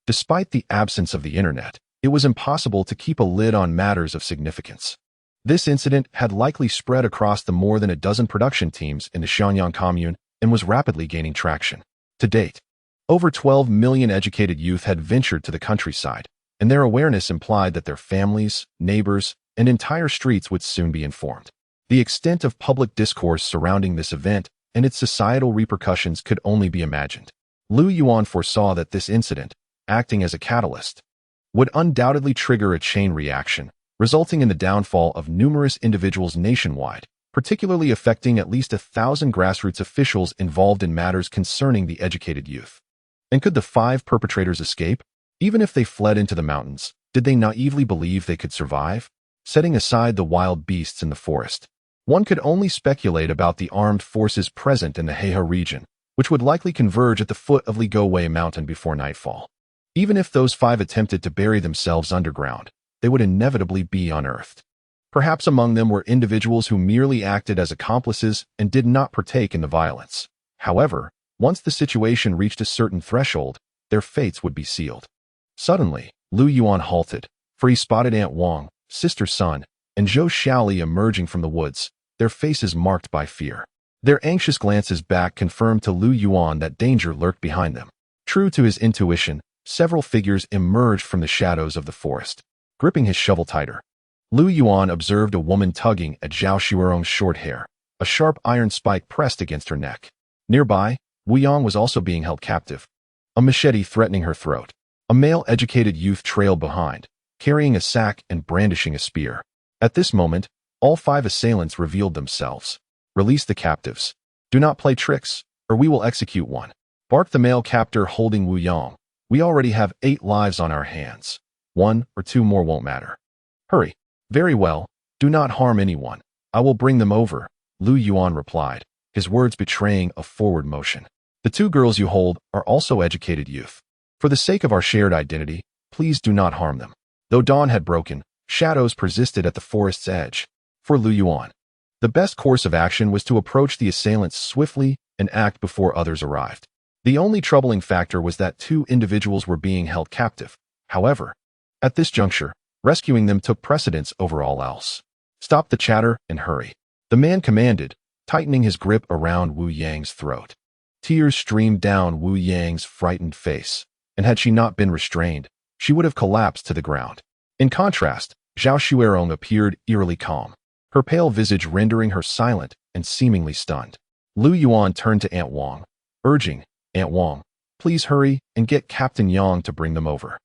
despite the absence of the internet, it was impossible to keep a lid on matters of significance. This incident had likely spread across the more than a dozen production teams in the Shenyang commune and was rapidly gaining traction. To date, over 12 million educated youth had ventured to the countryside, and their awareness implied that their families, neighbors, and entire streets would soon be informed. The extent of public discourse surrounding this event and its societal repercussions could only be imagined. Lu Yuan foresaw that this incident, acting as a catalyst, would undoubtedly trigger a chain reaction, resulting in the downfall of numerous individuals nationwide, particularly affecting at least 1,000 grassroots officials involved in matters concerning the educated youth. And could the 5 perpetrators escape? Even if they fled into the mountains, did they naively believe they could survive? Setting aside the wild beasts in the forest, one could only speculate about the armed forces present in the Heihe region, which would likely converge at the foot of Ligowei Mountain before nightfall. Even if those 5 attempted to bury themselves underground, they would inevitably be unearthed. Perhaps among them were individuals who merely acted as accomplices and did not partake in the violence. However, once the situation reached a certain threshold, their fates would be sealed. Suddenly, Lu Yuan halted, for he spotted Aunt Wang, Sister Sun, and Zhou Xiaoli emerging from the woods, their faces marked by fear. Their anxious glances back confirmed to Lu Yuan that danger lurked behind them. True to his intuition, several figures emerged from the shadows of the forest. Gripping his shovel tighter, Lu Yuan observed a woman tugging at Zhao Shuirong's short hair, a sharp iron spike pressed against her neck. Nearby, Wu Yang was also being held captive, a machete threatening her throat. A male educated youth trailed behind, carrying a sack and brandishing a spear. At this moment, all 5 assailants revealed themselves. Release the captives. Do not play tricks, or we will execute one, barked the male captor holding Wu Yang. We already have 8 lives on our hands. 1 or 2 more won't matter. Hurry. Very well. Do not harm anyone. I will bring them over, Lu Yuan replied, his words betraying a forward motion. The 2 girls you hold are also educated youth. For the sake of our shared identity, please do not harm them. Though dawn had broken, shadows persisted at the forest's edge. For Lu Yuan, the best course of action was to approach the assailants swiftly and act before others arrived. The only troubling factor was that 2 individuals were being held captive. However, at this juncture, rescuing them took precedence over all else. Stop the chatter and hurry, the man commanded, tightening his grip around Wu Yang's throat. Tears streamed down Wu Yang's frightened face, and had she not been restrained, she would have collapsed to the ground. In contrast, Zhao Shuirong appeared eerily calm. her pale visage rendering her silent and seemingly stunned. Lu Yuan turned to Aunt Wang, urging, "Aunt Wang, please hurry and get Captain Yang to bring them over."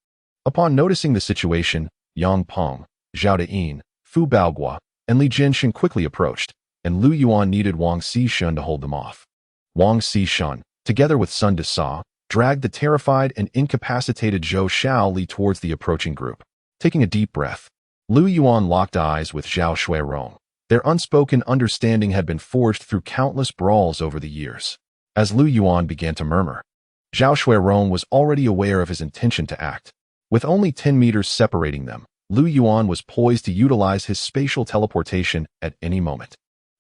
Upon noticing the situation, Yang Peng, Zhao Deyin, Fu Baoguo, and Li Jinshan quickly approached, and Lu Yuan needed Wang Xishun to hold them off. Wang Xishun, together with Sun Desa, dragged the terrified and incapacitated Zhou Shaoli towards the approaching group. Taking a deep breath, Lu Yuan locked eyes with Zhao Shuirong. Their unspoken understanding had been forged through countless brawls over the years. As Lu Yuan began to murmur, Zhao Shuirong was already aware of his intention to act. With only 10 meters separating them, Lu Yuan was poised to utilize his spatial teleportation at any moment.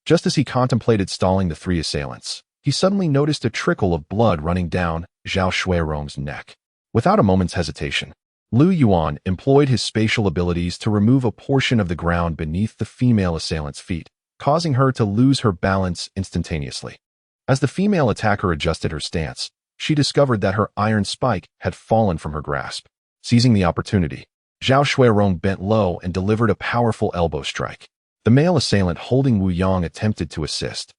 Just as he contemplated stalling the three assailants, he suddenly noticed a trickle of blood running down Zhao Shuirong's neck. Without a moment's hesitation, Lu Yuan employed his spatial abilities to remove a portion of the ground beneath the female assailant's feet, causing her to lose her balance instantaneously. As the female attacker adjusted her stance, she discovered that her iron spike had fallen from her grasp. Seizing the opportunity, Zhao Shuirong bent low and delivered a powerful elbow strike. The male assailant holding Wu Yang attempted to assist,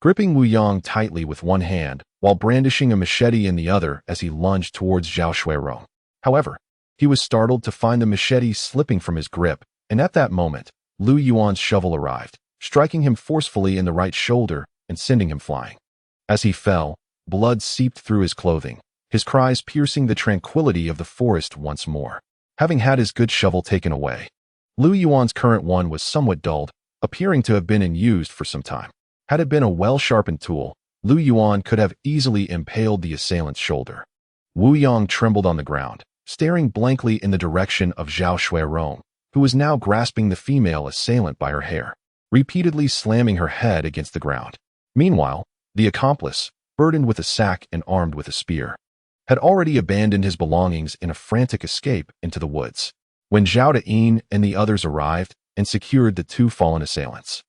gripping Wu Yang tightly with one hand while brandishing a machete in the other as he lunged towards Zhao Shuirong. However, he was startled to find the machete slipping from his grip, and at that moment, Lu Yuan's shovel arrived, striking him forcefully in the right shoulder and sending him flying. As he fell, blood seeped through his clothing, his cries piercing the tranquility of the forest once more. Having had his good shovel taken away, Lu Yuan's current one was somewhat dulled, appearing to have been unused for some time. Had it been a well-sharpened tool, Lu Yuan could have easily impaled the assailant's shoulder. Wu Yang trembled on the ground, staring blankly in the direction of Zhao Shuirong, who was now grasping the female assailant by her hair, repeatedly slamming her head against the ground. Meanwhile, the accomplice, burdened with a sack and armed with a spear, had already abandoned his belongings in a frantic escape into the woods. When Zhao Deyin and the others arrived and secured the two fallen assailants,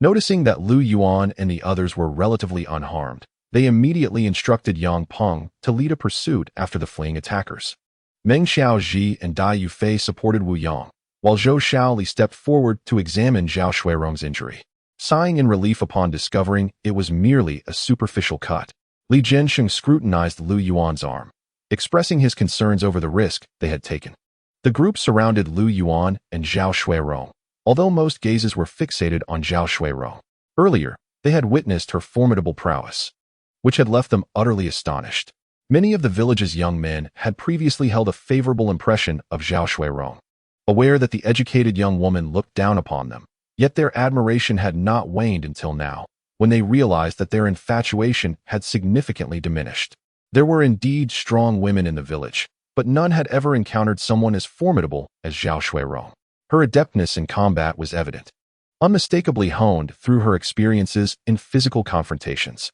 noticing that Lu Yuan and the others were relatively unharmed, they immediately instructed Yang Peng to lead a pursuit after the fleeing attackers. Meng Xiaozhi and Dai Yufei supported Wu Yang, while Zhou Shaoli stepped forward to examine Zhao Shuirong's injury. Sighing in relief upon discovering it was merely a superficial cut, Li Jinshan scrutinized Lu Yuan's arm, expressing his concerns over the risk they had taken. The group surrounded Lu Yuan and Zhao Shuirong, although most gazes were fixated on Zhao Shuirong. Earlier, they had witnessed her formidable prowess, which had left them utterly astonished. Many of the village's young men had previously held a favorable impression of Zhao Shuirong, aware that the educated young woman looked down upon them, yet their admiration had not waned until now, when they realized that their infatuation had significantly diminished. There were indeed strong women in the village, but none had ever encountered someone as formidable as Zhao Shuirong. Her adeptness in combat was evident, unmistakably honed through her experiences in physical confrontations.